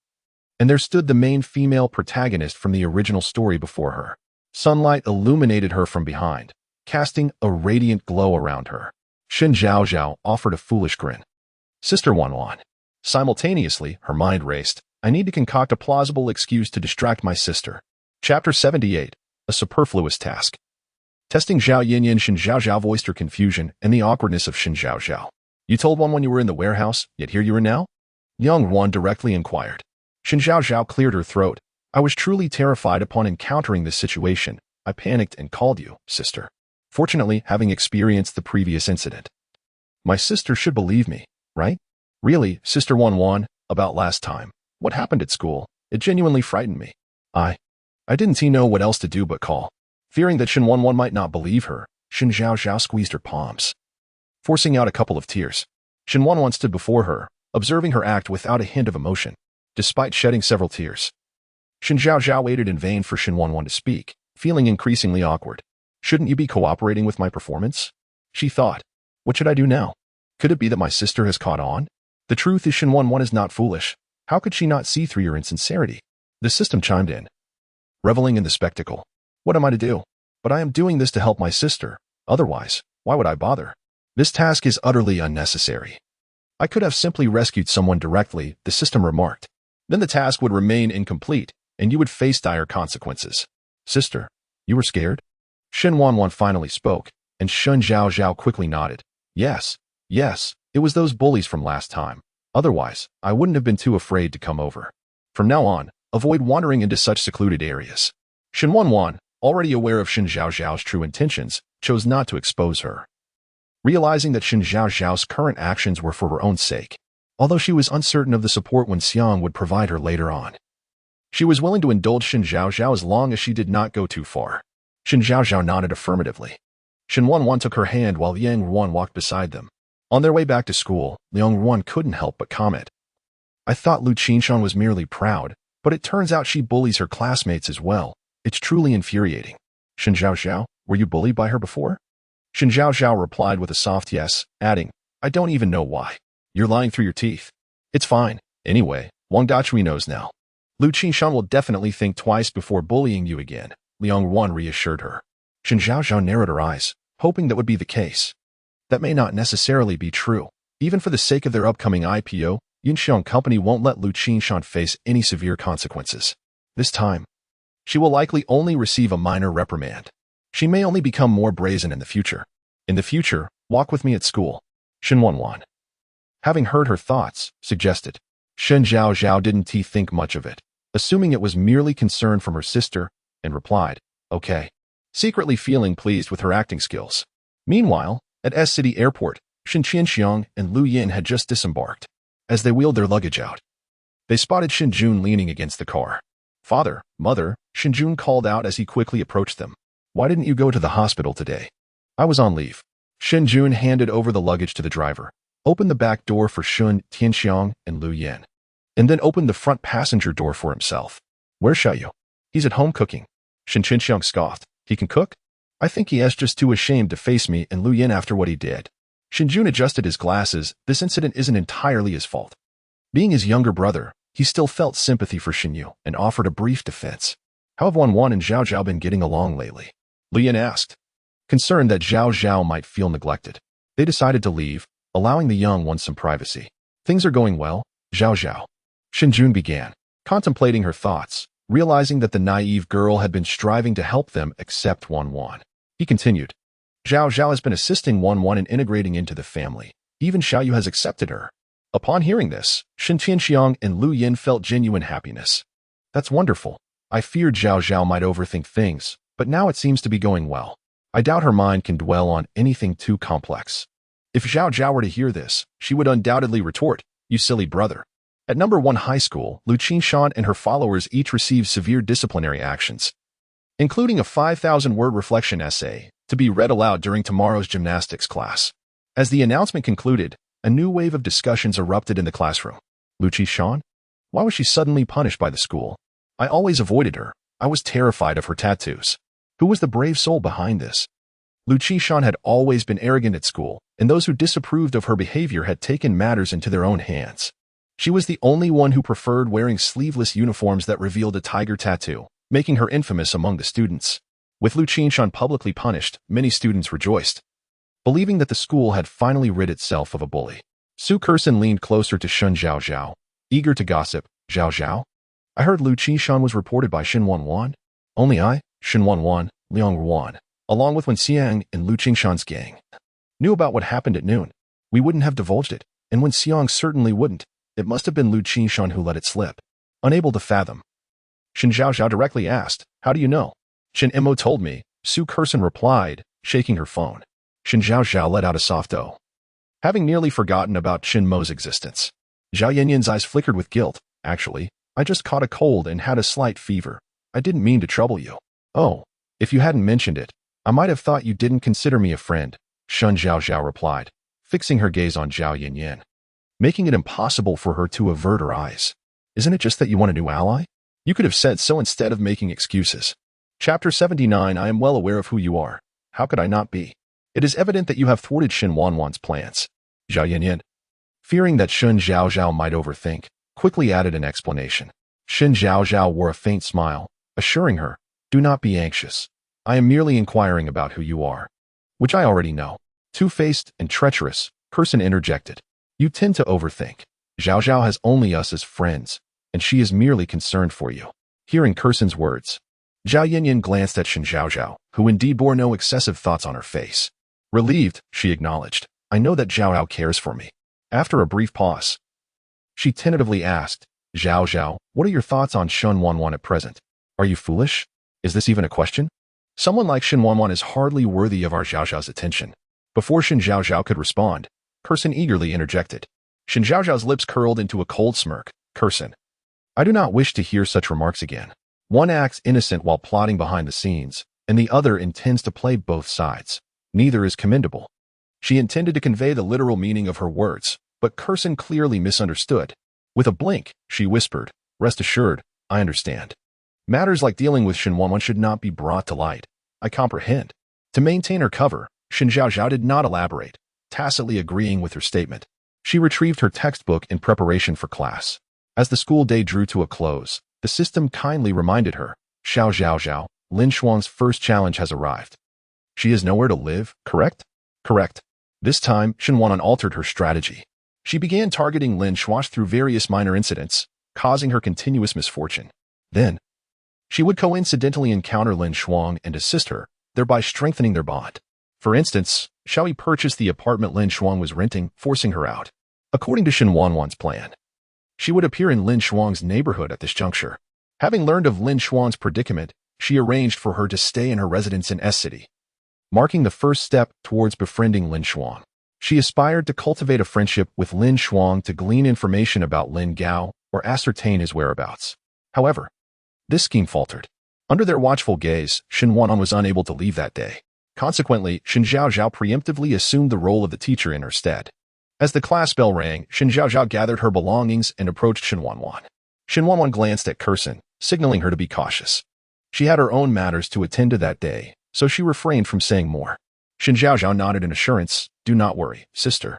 And there stood the main female protagonist from the original story before her. Sunlight illuminated her from behind, casting a radiant glow around her. Shen Zhaozhao offered a foolish grin. Sister Wanwan. Simultaneously, her mind raced. I need to concoct a plausible excuse to distract my sister. Chapter 78. A superfluous task. Testing Zhao Yinyan, Shen Zhaozhao voiced her confusion and the awkwardness of Shen Zhaozhao. You told one when you were in the warehouse, yet here you are now? Liang Ruan directly inquired. Shen Zhaozhao cleared her throat. I was truly terrified upon encountering this situation. I panicked and called you, sister. Fortunately, having experienced the previous incident. My sister should believe me, right? Really, Sister Wanwan, about last time. What happened at school? It genuinely frightened me. I didn't know what else to do but call. Fearing that Shen Wanwan might not believe her, Shen Zhaozhao squeezed her palms, forcing out a couple of tears. Shen Wanwan stood before her, observing her act without a hint of emotion, despite shedding several tears. Shen Zhaozhao waited in vain for Shen Wanwan to speak, feeling increasingly awkward. Shouldn't you be cooperating with my performance? She thought. What should I do now? Could it be that my sister has caught on? The truth is Shen Wanwan is not foolish. How could she not see through your insincerity? The system chimed in, reveling in the spectacle. What am I to do? But I am doing this to help my sister. Otherwise, why would I bother? This task is utterly unnecessary. I could have simply rescued someone directly, the system remarked. Then the task would remain incomplete, and you would face dire consequences. Sister, you were scared? Shen Wanwan finally spoke, and Shen Zhaozhao quickly nodded. Yes, it was those bullies from last time. Otherwise, I wouldn't have been too afraid to come over. From now on, avoid wandering into such secluded areas. Shen Wanwan, already aware of Shen Zhaozhao's true intentions, chose not to expose her. Realizing that Shen Zhaozhao's current actions were for her own sake, although she was uncertain of the support Wen Xiang would provide her later on. She was willing to indulge Shen Zhaozhao as long as she did not go too far. Shen Zhaozhao nodded affirmatively. Shen Wanwan took her hand while Liang Ruan walked beside them. On their way back to school, Liang Ruan couldn't help but comment. I thought Lu Qinshan was merely proud, but it turns out she bullies her classmates as well. It's truly infuriating. Shen Zhaozhao, were you bullied by her before? Shen Zhaozhao replied with a soft yes, adding, I don't even know why. You're lying through your teeth. It's fine. Anyway, Wang Dachui knows now. Lu Qinshan will definitely think twice before bullying you again, Liang Ruan reassured her. Shen Zhaozhao narrowed her eyes, hoping that would be the case. That may not necessarily be true. Even for the sake of their upcoming IPO, Yinxiang Company won't let Lu Qinshan face any severe consequences. This time, she will likely only receive a minor reprimand. She may only become more brazen in the future. In the future, walk with me at school. Shen Wanwan, having heard her thoughts, suggested. Shen Zhaozhao didn't think much of it, assuming it was merely concern from her sister, and replied, okay, secretly feeling pleased with her acting skills. Meanwhile, at S-City Airport, Shen Qianxiang and Lu Yin had just disembarked. As they wheeled their luggage out, they spotted Shen Jun leaning against the car. Father, mother, Shen Jun called out as he quickly approached them. Why didn't you go to the hospital today? I was on leave. Shen Jun handed over the luggage to the driver, opened the back door for Shen Tianxiang and Lu Yin, and then opened the front passenger door for himself. Where's Xiaoyu? He's at home cooking. Shen Qianxiang scoffed. He can cook? I think he is just too ashamed to face me and Lu Yin after what he did. Shen Jun adjusted his glasses. This incident isn't entirely his fault. Being his younger brother, he still felt sympathy for Shen Yu and offered a brief defense. How have Wanwan and Zhaozhao been getting along lately? Lu Yin asked. Concerned that Zhaozhao might feel neglected, they decided to leave, allowing the young one some privacy. Things are going well, Zhaozhao. Shen Jun began, contemplating her thoughts, realizing that the naive girl had been striving to help them accept Wanwan. He continued. Zhaozhao has been assisting Wanwan in integrating into the family. Even Xiaoyu has accepted her. Upon hearing this, Shen Tianxiang and Lu Yin felt genuine happiness. That's wonderful. I feared Zhaozhao might overthink things, but now it seems to be going well. I doubt her mind can dwell on anything too complex. If Zhaozhao were to hear this, she would undoubtedly retort, you silly brother. At number 1 high school, Lu Qinshan and her followers each received severe disciplinary actions, including a 5,000-word reflection essay to be read aloud during tomorrow's gymnastics class. As the announcement concluded, a new wave of discussions erupted in the classroom. Lu Qinshan? Why was she suddenly punished by the school? I always avoided her. I was terrified of her tattoos. Who was the brave soul behind this? Lu Qinshan had always been arrogant at school, and those who disapproved of her behavior had taken matters into their own hands. She was the only one who preferred wearing sleeveless uniforms that revealed a tiger tattoo, making her infamous among the students. With Lu Qinshan publicly punished, many students rejoiced, believing that the school had finally rid itself of a bully. Su Kersen leaned closer to Shen Zhaozhao, eager to gossip. Zhaozhao? I heard Lu Qinshan was reported by Shen Wanwan. Only I, Shen Wanwan, Liang Ruan, along with Wen Xiang and Lu Qinshan's gang, knew about what happened at noon. We wouldn't have divulged it, and Wen Xiang certainly wouldn't. It must have been Lu Qinshan who let it slip. Unable to fathom, Shen Zhaozhao directly asked, how do you know? Shen Mo told me, Su Kersen replied, shaking her phone. Shen Zhaozhao let out a soft "oh," having nearly forgotten about Shen Mo's existence. Zhao Yanyan's eyes flickered with guilt. Actually, I just caught a cold and had a slight fever. I didn't mean to trouble you. Oh, if you hadn't mentioned it, I might have thought you didn't consider me a friend, Shen Zhaozhao replied, fixing her gaze on Zhao Yanyan, making it impossible for her to avert her eyes. Isn't it just that you want a new ally? You could have said so instead of making excuses. Chapter 79. I am well aware of who you are. How could I not be? It is evident that you have thwarted Shen Wanwan's plans. Zhao Yanyan, fearing that Shen Zhaozhao might overthink, quickly added an explanation. Shen Zhaozhao wore a faint smile, assuring her, do not be anxious. I am merely inquiring about who you are. Which I already know. Two-faced and treacherous, Kersen interjected. You tend to overthink. Zhaozhao has only us as friends, and she is merely concerned for you. Hearing Kursen's words, Zhao Yinyan glanced at Shen Zhaozhao, who indeed bore no excessive thoughts on her face. Relieved, she acknowledged, I know that Zhaozhao cares for me. After a brief pause, she tentatively asked, Zhaozhao, what are your thoughts on Shen Wanwan at present? Are you foolish? Is this even a question? Someone like Shen Wanwan is hardly worthy of our Zhaozhao's attention. Before Shen Zhaozhao could respond, Kursen eagerly interjected. Shen Zhaozhao's lips curled into a cold smirk. Kursen, I do not wish to hear such remarks again. One acts innocent while plotting behind the scenes, and the other intends to play both sides. Neither is commendable. She intended to convey the literal meaning of her words, but Kursen clearly misunderstood. With a blink, she whispered, Rest assured, I understand. Matters like dealing with Shen Wanwan should not be brought to light. I comprehend. To maintain her cover, Shen Zhaozhao did not elaborate, tacitly agreeing with her statement. She retrieved her textbook in preparation for class. As the school day drew to a close, the system kindly reminded her, Shen Zhaozhao, Lin Shuang's first challenge has arrived. She has nowhere to live, correct? Correct. This time, Shen Wanwan altered her strategy. She began targeting Lin Shuang through various minor incidents, causing her continuous misfortune. Then, she would coincidentally encounter Lin Shuang and assist her, thereby strengthening their bond. For instance, Xiaoyi purchased the apartment Lin Shuang was renting, forcing her out. According to Shen Wanwan's plan, she would appear in Lin Shuang's neighborhood at this juncture. Having learned of Lin Shuang's predicament, she arranged for her to stay in her residence in S-City, marking the first step towards befriending Lin Shuang. She aspired to cultivate a friendship with Lin Shuang to glean information about Lin Gao or ascertain his whereabouts. However, this scheme faltered. Under their watchful gaze, Shen Wanwan was unable to leave that day. Consequently, Shen Zhaozhao preemptively assumed the role of the teacher in her stead. As the class bell rang, Shen Zhaozhao gathered her belongings and approached Shen Wanwan. Shen Wanwan glanced at Kursen, signaling her to be cautious. She had her own matters to attend to that day, so she refrained from saying more. Shen Zhaozhao nodded in assurance, Do not worry, sister.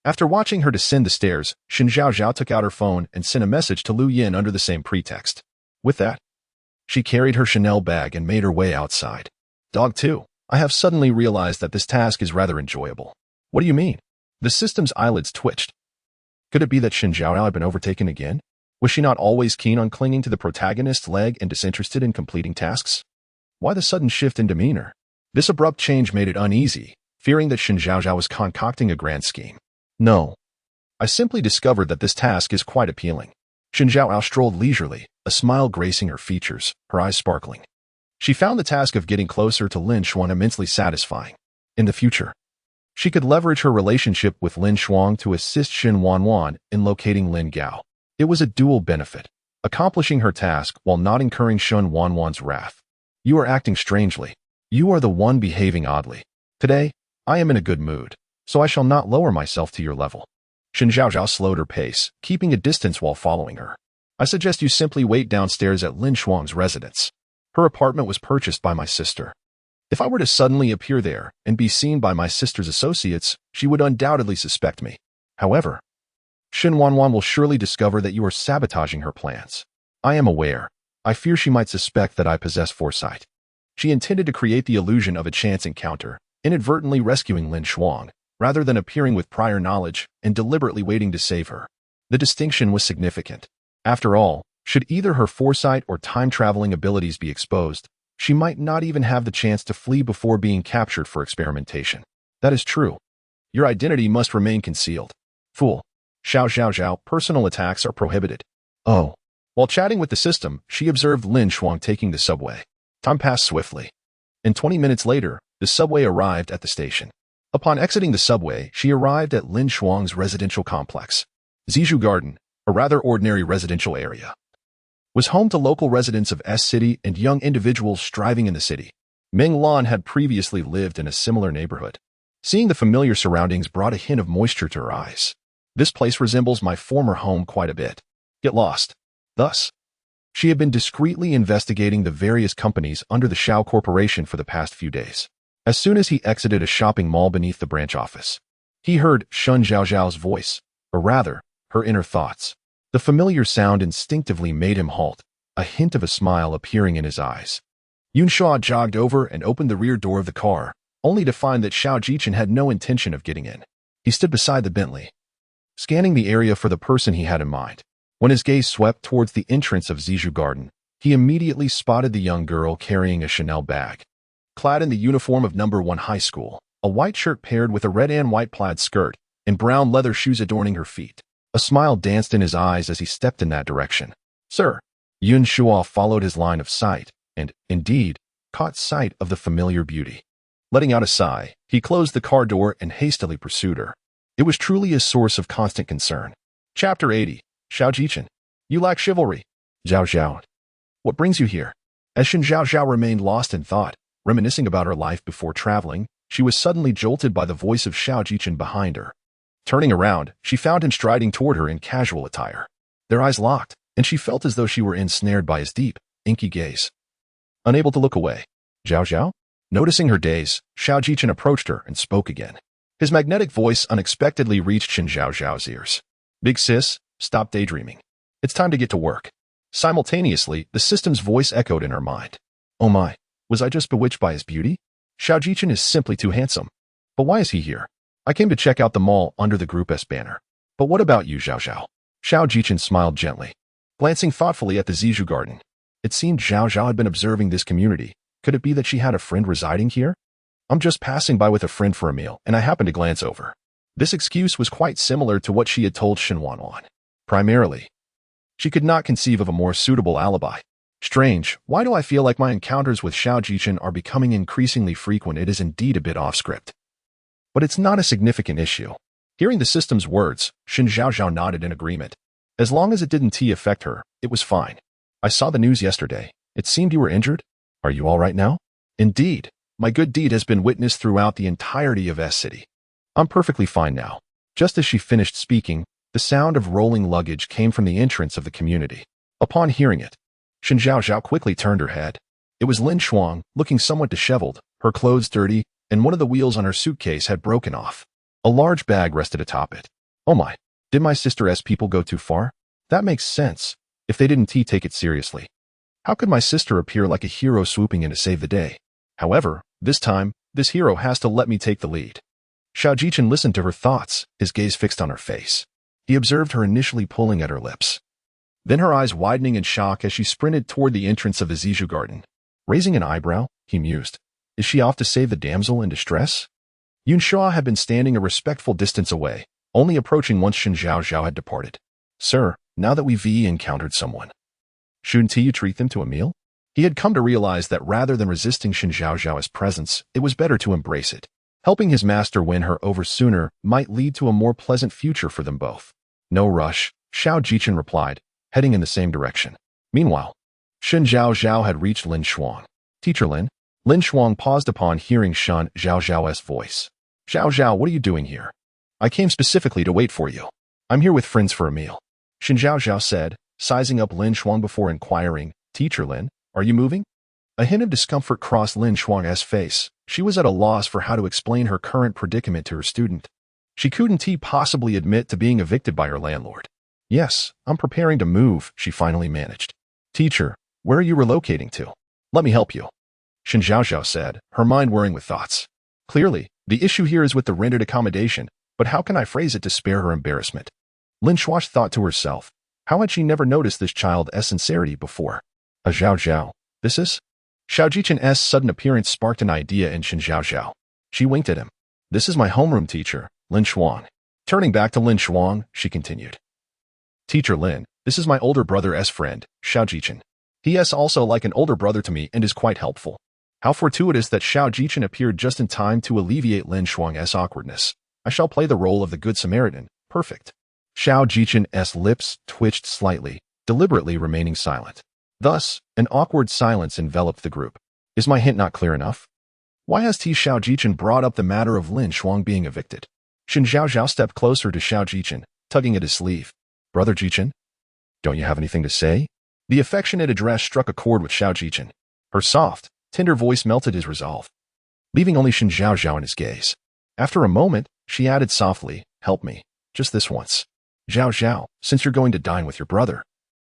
After watching her descend the stairs, Shen Zhaozhao took out her phone and sent a message to Lu Yin under the same pretext. With that, she carried her Chanel bag and made her way outside. Dog 2. I have suddenly realized that this task is rather enjoyable. What do you mean? The system's eyelids twitched. Could it be that Shen Zhaozhao had been overtaken again? Was she not always keen on clinging to the protagonist's leg and disinterested in completing tasks? Why the sudden shift in demeanor? This abrupt change made it uneasy, fearing that Shen Zhaozhao was concocting a grand scheme. No. I simply discovered that this task is quite appealing. Shen Zhaozhao strolled leisurely, a smile gracing her features, her eyes sparkling. She found the task of getting closer to Lin Shuang immensely satisfying. In the future, she could leverage her relationship with Lin Shuang to assist Shen Wanwan in locating Lin Gao. It was a dual benefit, accomplishing her task while not incurring Shen Wanwan's wrath. You are acting strangely. You are the one behaving oddly. Today, I am in a good mood, so I shall not lower myself to your level. Shen Zhaozhao slowed her pace, keeping a distance while following her. I suggest you simply wait downstairs at Lin Shuang's residence. Her apartment was purchased by my sister. If I were to suddenly appear there and be seen by my sister's associates, she would undoubtedly suspect me. However, Shen Wanwan will surely discover that you are sabotaging her plans. I am aware. I fear she might suspect that I possess foresight. She intended to create the illusion of a chance encounter, inadvertently rescuing Lin Shuang, rather than appearing with prior knowledge and deliberately waiting to save her. The distinction was significant. After all, should either her foresight or time-traveling abilities be exposed, she might not even have the chance to flee before being captured for experimentation. That is true. Your identity must remain concealed. Fool. Shen Zhaozhao, personal attacks are prohibited. Oh. While chatting with the system, she observed Lin Shuang taking the subway. Time passed swiftly. And 20 minutes later, the subway arrived at the station. Upon exiting the subway, she arrived at Lin Shuang's residential complex. Zizhu Garden, a rather ordinary residential area, was home to local residents of S-City and young individuals striving in the city. Meng Lan had previously lived in a similar neighborhood. Seeing the familiar surroundings brought a hint of moisture to her eyes. This place resembles my former home quite a bit. Get lost. Thus, she had been discreetly investigating the various companies under the Shao Corporation for the past few days. As soon as he exited a shopping mall beneath the branch office, he heard Shen Zhaozhao's voice, or rather, her inner thoughts. The familiar sound instinctively made him halt, a hint of a smile appearing in his eyes. Yunshaw jogged over and opened the rear door of the car, only to find that Xiao Jichen had no intention of getting in. He stood beside the Bentley, scanning the area for the person he had in mind. When his gaze swept towards the entrance of Zizhu Garden, he immediately spotted the young girl carrying a Chanel bag. Clad in the uniform of No. 1 high school, a white shirt paired with a red and white plaid skirt, and brown leather shoes adorning her feet. A smile danced in his eyes as he stepped in that direction. "Sir." Yun Shuo followed his line of sight, and, indeed, caught sight of the familiar beauty. Letting out a sigh, he closed the car door and hastily pursued her. It was truly a source of constant concern. Chapter 80. Xiao Jichen. You lack chivalry. Zhaozhao. What brings you here? As Shen Zhaozhao remained lost in thought, reminiscing about her life before traveling, she was suddenly jolted by the voice of Xiao Jichen behind her. Turning around, she found him striding toward her in casual attire. Their eyes locked, and she felt as though she were ensnared by his deep, inky gaze. Unable to look away, Zhaozhao? Noticing her daze, Xiao Jichen approached her and spoke again. His magnetic voice unexpectedly reached Shen Zhaozhao's ears. Big sis, stop daydreaming. It's time to get to work. Simultaneously, the system's voice echoed in her mind. Oh my, was I just bewitched by his beauty? Xiao Jichen is simply too handsome. But why is he here? I came to check out the mall under the Group S banner. But what about you, Zhaozhao? Xiao Jichen smiled gently, glancing thoughtfully at the Zizhu Garden. It seemed Zhaozhao had been observing this community. Could it be that she had a friend residing here? I'm just passing by with a friend for a meal, and I happened to glance over. This excuse was quite similar to what she had told Shen Wanwan. Primarily, she could not conceive of a more suitable alibi. Strange, why do I feel like my encounters with Xiao Jichen are becoming increasingly frequent? It is indeed a bit off-script. But it's not a significant issue. Hearing the system's words, Shen Zhaozhao nodded in agreement. As long as it didn't affect her, it was fine. I saw the news yesterday. It seemed you were injured. Are you all right now? Indeed. My good deed has been witnessed throughout the entirety of S City. I'm perfectly fine now. Just as she finished speaking, the sound of rolling luggage came from the entrance of the community. Upon hearing it, Shen Zhaozhao quickly turned her head. It was Lin Shuang, looking somewhat disheveled, her clothes dirty, and one of the wheels on her suitcase had broken off. A large bag rested atop it. Oh my, did my sister's people go too far? That makes sense, if they didn't take it seriously. How could my sister appear like a hero swooping in to save the day? However, this time, this hero has to let me take the lead. Xiao Jichen listened to her thoughts, his gaze fixed on her face. He observed her initially pulling at her lips, then her eyes widening in shock as she sprinted toward the entrance of the Zizhu Garden. Raising an eyebrow, he mused. Is she off to save the damsel in distress? Yun Shuo had been standing a respectful distance away, only approaching once Shen Zhaozhao had departed. Sir, now that we've encountered someone, shouldn't you treat them to a meal? He had come to realize that rather than resisting Shen Zhaozhao's presence, it was better to embrace it. Helping his master win her over sooner might lead to a more pleasant future for them both. No rush, Xiao Jichen replied, heading in the same direction. Meanwhile, Shen Zhaozhao had reached Lin Shuang. Teacher Lin? Lin Shuang paused upon hearing Shen Zhaozhao's voice. Zhaozhao, what are you doing here? I came specifically to wait for you. I'm here with friends for a meal. Shen Zhaozhao said, sizing up Lin Shuang before inquiring, Teacher Lin, are you moving? A hint of discomfort crossed Lin Shuang's face. She was at a loss for how to explain her current predicament to her student. She couldn't possibly admit to being evicted by her landlord. Yes, I'm preparing to move, she finally managed. Teacher, where are you relocating to? Let me help you. Shen Zhaozhao said, her mind whirring with thoughts. Clearly, the issue here is with the rented accommodation, but how can I phrase it to spare her embarrassment? Lin Shuang thought to herself, how had she never noticed this child's sincerity before? A Zhaozhao, this is? Xiao Jichen's sudden appearance sparked an idea in Shen Zhaozhao. She winked at him. This is my homeroom teacher, Lin Shuang. Turning back to Lin Shuang, she continued. Teacher Lin, this is my older brother's friend, Xiao Jichen. He is also like an older brother to me and is quite helpful. How fortuitous that Xiao Jichen appeared just in time to alleviate Lin Shuang's awkwardness. I shall play the role of the Good Samaritan. Perfect. Xiao Jichen's lips twitched slightly, deliberately remaining silent. Thus, an awkward silence enveloped the group. Is my hint not clear enough? Why has Xiao Jichen brought up the matter of Lin Shuang being evicted? Shen Zhaozhao stepped closer to Xiao Jichen, tugging at his sleeve. Brother Jichen? Don't you have anything to say? The affectionate address struck a chord with Xiao Jichen. Her soft, tender voice melted his resolve, leaving only Shen Zhaozhao in his gaze. After a moment, she added softly, help me, just this once. Zhaozhao, since you're going to dine with your brother,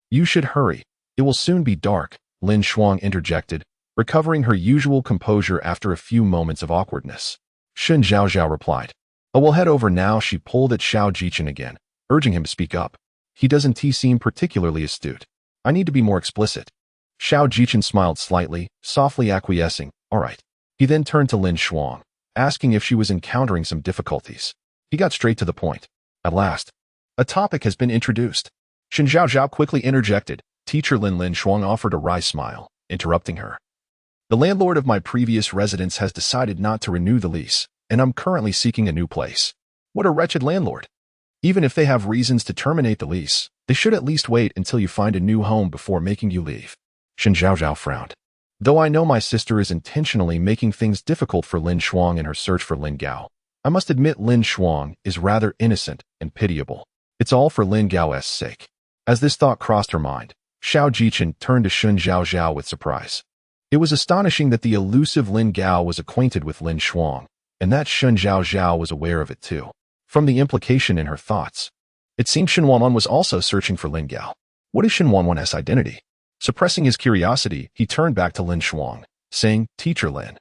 you should hurry. It will soon be dark, Lin Shuang interjected, recovering her usual composure after a few moments of awkwardness. Shen Zhaozhao replied, oh, we'll head over now. She pulled at Xiao Jichen again, urging him to speak up. He doesn't seem particularly astute. I need to be more explicit. Xiao Jichen smiled slightly, softly acquiescing. All right. He then turned to Lin Shuang, asking if she was encountering some difficulties. He got straight to the point. At last, a topic has been introduced. Shen Zhaozhao quickly interjected. Teacher Lin Shuang offered a wry smile, interrupting her. The landlord of my previous residence has decided not to renew the lease, and I'm currently seeking a new place. What a wretched landlord. Even if they have reasons to terminate the lease, they should at least wait until you find a new home before making you leave. Shen Zhaozhao frowned. Though I know my sister is intentionally making things difficult for Lin Shuang in her search for Lin Gao, I must admit Lin Shuang is rather innocent and pitiable. It's all for Lin Gao's sake. As this thought crossed her mind, Xiao Jichen turned to Shen Zhaozhao with surprise. It was astonishing that the elusive Lin Gao was acquainted with Lin Shuang, and that Shen Zhaozhao was aware of it too. From the implication in her thoughts, it seemed Shen Wanwan was also searching for Lin Gao. What is Shen Wanwan's identity? Suppressing his curiosity, he turned back to Lin Shuang, saying, Teacher Lin,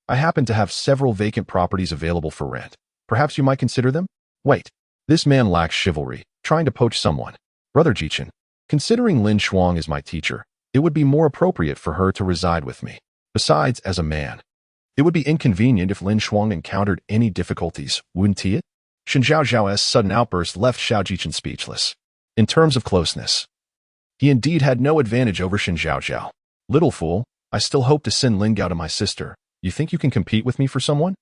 I happen to have several vacant properties available for rent. Perhaps you might consider them? Wait, this man lacks chivalry, trying to poach someone. Brother Jichen, considering Lin Shuang is my teacher, it would be more appropriate for her to reside with me. Besides, as a man, it would be inconvenient if Lin Shuang encountered any difficulties, wouldn't he? Shen Zhaozhao's sudden outburst left Xiao Jichen speechless. In terms of closeness, he indeed had no advantage over Shen Zhaozhao. Little fool, I still hope to send Lin Gao to my sister. You think you can compete with me for someone?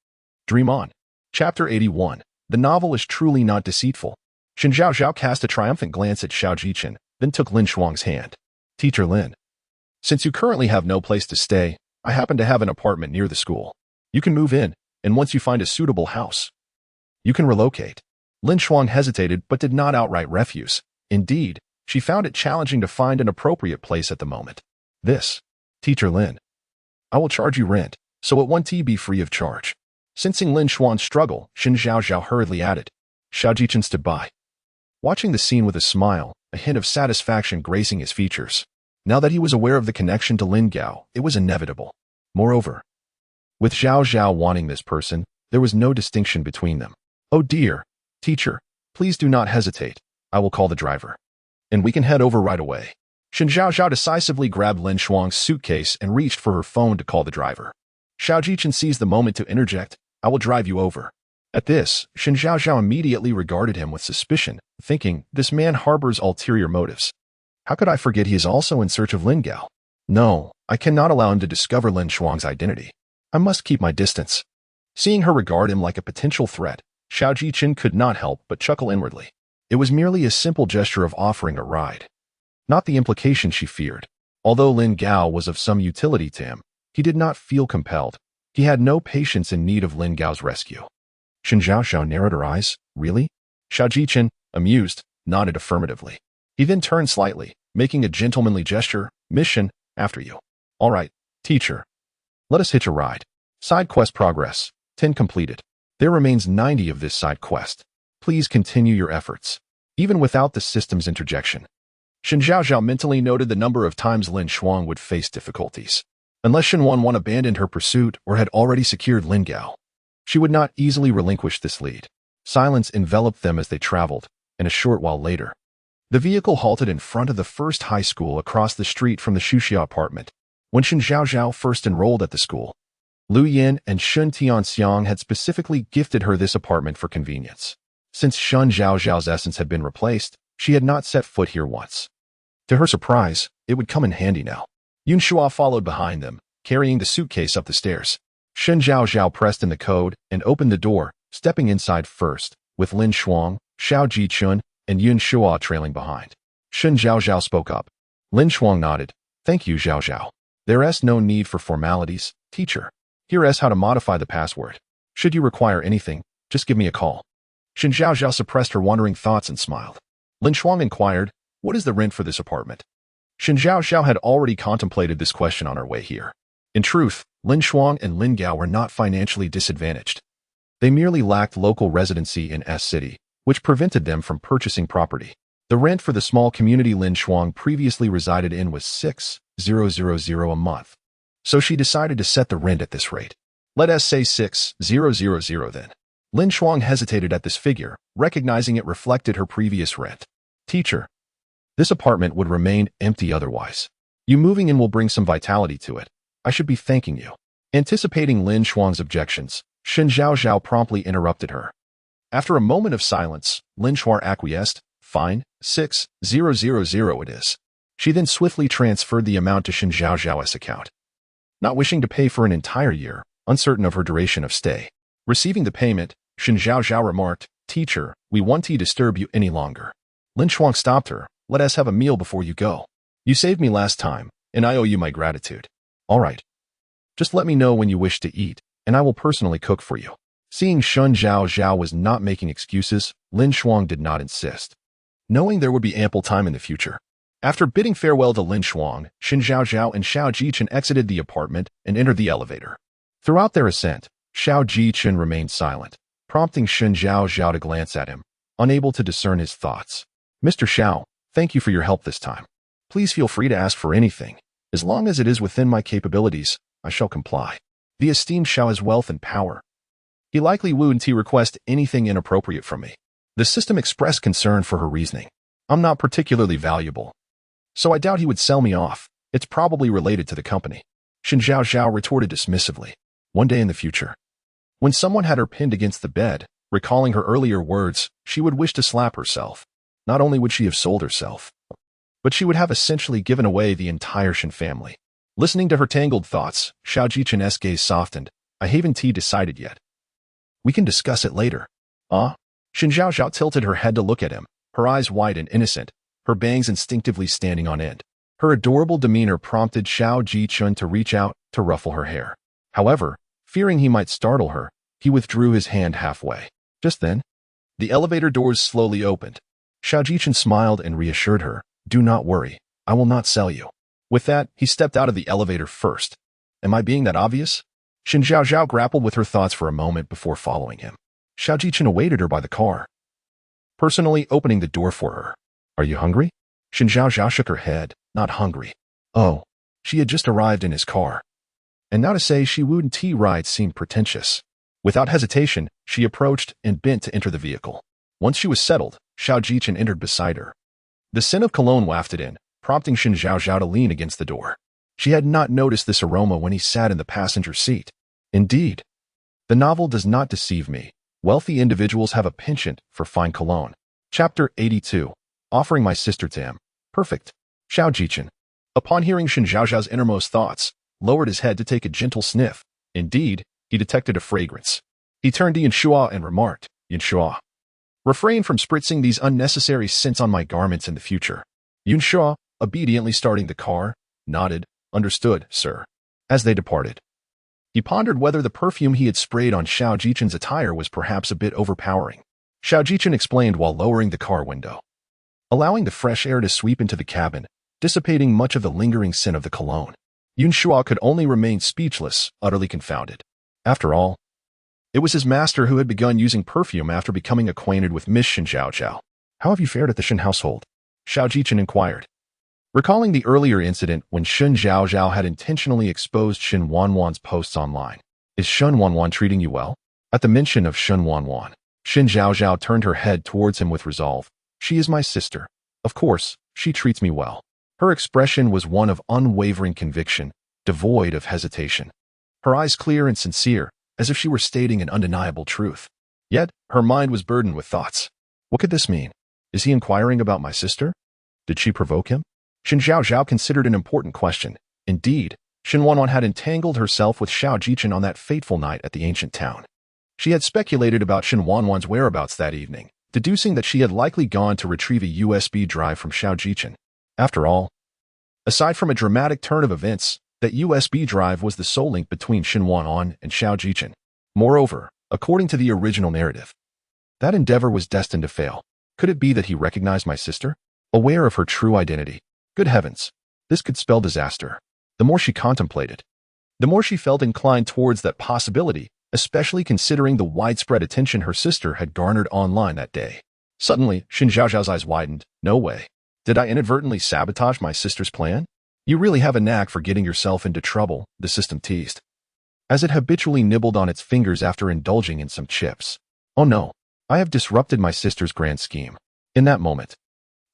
Dream on. Chapter 81. The novel is truly not deceitful. Shen Zhaozhao cast a triumphant glance at Xiao Jichen, then took Lin Shuang's hand. Teacher Lin, since you currently have no place to stay, I happen to have an apartment near the school. You can move in, and once you find a suitable house, you can relocate. Lin Shuang hesitated but did not outright refuse. Indeed, she found it challenging to find an appropriate place at the moment. Teacher Lin, I will charge you rent, so it won't be free of charge. Sensing Lin Shuang's struggle, Shen Zhaozhao hurriedly added. Xiao Jichen stood by, watching the scene with a smile, a hint of satisfaction gracing his features. Now that he was aware of the connection to Lin Gao, it was inevitable. Moreover, with Zhaozhao wanting this person, there was no distinction between them. Oh dear, teacher, please do not hesitate. I will call the driver, and we can head over right away. Shen Zhaozhao decisively grabbed Lin Shuang's suitcase and reached for her phone to call the driver. Xiao Jichen seized the moment to interject, I will drive you over. At this, Shen Zhaozhao immediately regarded him with suspicion, thinking, this man harbors ulterior motives. How could I forget he is also in search of Lin Gao? No, I cannot allow him to discover Lin Shuang's identity. I must keep my distance. Seeing her regard him like a potential threat, Xiao Jichen could not help but chuckle inwardly. It was merely a simple gesture of offering a ride, not the implication she feared. Although Lin Gao was of some utility to him, he did not feel compelled. He had no patience in need of Lin Gao's rescue. Shen Zhaozhao narrowed her eyes. Really? Xiao Jichen, amused, nodded affirmatively. He then turned slightly, making a gentlemanly gesture. Mission, after you. All right, teacher. Let us hitch a ride. Side quest progress. 10 completed. There remains 90 of this side quest. Please continue your efforts, even without the system's interjection. Shen Zhaozhao mentally noted the number of times Lin Shuang would face difficulties. Unless Shen Wanwan abandoned her pursuit or had already secured Lin Gao, she would not easily relinquish this lead. Silence enveloped them as they traveled, and a short while later, the vehicle halted in front of the first high school across the street from the Shuxia apartment. When Shen Zhaozhao first enrolled at the school, Lu Yin and Shun Tianxiang had specifically gifted her this apartment for convenience. Since Shen Zhaozhao's essence had been replaced, she had not set foot here once. To her surprise, it would come in handy now. Yun Shua followed behind them, carrying the suitcase up the stairs. Shen Zhaozhao pressed in the code and opened the door, stepping inside first, with Lin Shuang, Xiao Jichen, and Yun Shua trailing behind. Shen Zhaozhao spoke up. Lin Shuang nodded. Thank you, Zhaozhao. There's no need for formalities, teacher. Here's how to modify the password. Should you require anything, just give me a call. Shen Zhaozhao suppressed her wandering thoughts and smiled. Lin Shuang inquired, what is the rent for this apartment? Shen Zhaozhao had already contemplated this question on her way here. In truth, Lin Shuang and Lin Gao were not financially disadvantaged. They merely lacked local residency in S City, which prevented them from purchasing property. The rent for the small community Lin Shuang previously resided in was 6,000 a month. So she decided to set the rent at this rate. Let us say 6,000 then. Lin Shuang hesitated at this figure, recognizing it reflected her previous rent. Teacher, this apartment would remain empty otherwise. You moving in will bring some vitality to it. I should be thanking you. Anticipating Lin Shuang's objections, Shen Zhaozhao promptly interrupted her. After a moment of silence, Lin Shuang acquiesced. Fine, 6,000 it is. She then swiftly transferred the amount to Shen Zhaozhao's account. Not wishing to pay for an entire year, uncertain of her duration of stay. Receiving the payment, Shen Zhaozhao remarked, Teacher, we won't disturb you any longer. Lin Shuang stopped her. Let us have a meal before you go. You saved me last time, and I owe you my gratitude. All right. Just let me know when you wish to eat, and I will personally cook for you. Seeing Shen Zhaozhao was not making excuses, Lin Shuang did not insist, knowing there would be ample time in the future. After bidding farewell to Lin Shuang, Shen Zhaozhao and Xiao Jichen exited the apartment and entered the elevator. Throughout their ascent, Xiao Jichen remained silent, prompting Shen Zhaozhao to glance at him, unable to discern his thoughts. Mr. Xiao, thank you for your help this time. Please feel free to ask for anything. As long as it is within my capabilities, I shall comply. The esteemed Xiao has wealth and power. He likely wouldn't request anything inappropriate from me. The system expressed concern for her reasoning. I'm not particularly valuable, so I doubt he would sell me off. It's probably related to the company. Shen Zhaozhao retorted dismissively. One day in the future, when someone had her pinned against the bed, recalling her earlier words, she would wish to slap herself. Not only would she have sold herself, but she would have essentially given away the entire Shen family. Listening to her tangled thoughts, Xiao Jichen's gaze softened. I haven't decided yet. We can discuss it later. Shen Zhaozhao tilted her head to look at him, her eyes wide and innocent, her bangs instinctively standing on end. Her adorable demeanor prompted Xiao Jichen to reach out to ruffle her hair. However, fearing he might startle her, he withdrew his hand halfway. Just then, the elevator doors slowly opened. Xiao Jichen smiled and reassured her, Do not worry, I will not sell you. With that, he stepped out of the elevator first. Am I being that obvious? Shen Zhaozhao grappled with her thoughts for a moment before following him. Xiao Jichen awaited her by the car, personally opening the door for her. Are you hungry? Shen Zhaozhao shook her head, not hungry. Oh, she had just arrived in his car. And now to say she wouldn't ride seemed pretentious. Without hesitation, she approached and bent to enter the vehicle. Once she was settled, Xiao Jichen entered beside her. The scent of cologne wafted in, prompting Shen Zhaozhao to lean against the door. She had not noticed this aroma when he sat in the passenger seat. Indeed, the novel does not deceive me. Wealthy individuals have a penchant for fine cologne. Chapter 82. Offering my sister to him. Perfect. Xiao Jichen, upon hearing Shen Zhaozhao's innermost thoughts, lowered his head to take a gentle sniff. Indeed, he detected a fragrance. He turned to Yunshua and remarked, Yunshua, refrain from spritzing these unnecessary scents on my garments in the future. Yunshua, obediently starting the car, nodded, Understood, sir. As they departed, he pondered whether the perfume he had sprayed on Xiao Jichen's attire was perhaps a bit overpowering. Xiao Jichen explained while lowering the car window, allowing the fresh air to sweep into the cabin, dissipating much of the lingering scent of the cologne. Yunshua could only remain speechless, utterly confounded. After all, it was his master who had begun using perfume after becoming acquainted with Miss Shen Zhaozhao. How have you fared at the Shen household? Xiao Jichen inquired. Recalling the earlier incident when Shen Zhaozhao had intentionally exposed Shen Wanwan's posts online. Is Shen Wanwan treating you well? At the mention of Shen Wanwan, Shen Zhaozhao turned her head towards him with resolve. She is my sister. Of course, she treats me well. Her expression was one of unwavering conviction, devoid of hesitation. Her eyes clear and sincere, as if she were stating an undeniable truth. Yet, her mind was burdened with thoughts. What could this mean? Is he inquiring about my sister? Did she provoke him? Shen Zhaozhao considered an important question. Indeed, Shen Wanwan had entangled herself with Xiao Jichen on that fateful night at the ancient town. She had speculated about Shen Wanwan's whereabouts that evening, deducing that she had likely gone to retrieve a USB drive from Xiao Jichen. After all, aside from a dramatic turn of events, that USB drive was the sole link between Shen Wanwan and Xiao Jichen. Moreover, according to the original narrative, that endeavor was destined to fail. Could it be that he recognized my sister? Aware of her true identity. Good heavens, this could spell disaster. The more she contemplated, the more she felt inclined towards that possibility, especially considering the widespread attention her sister had garnered online that day. Suddenly, Shen Zhaozhao's eyes widened. No way. Did I inadvertently sabotage my sister's plan? You really have a knack for getting yourself into trouble, the system teased, as it habitually nibbled on its fingers after indulging in some chips. Oh no, I have disrupted my sister's grand scheme. In that moment,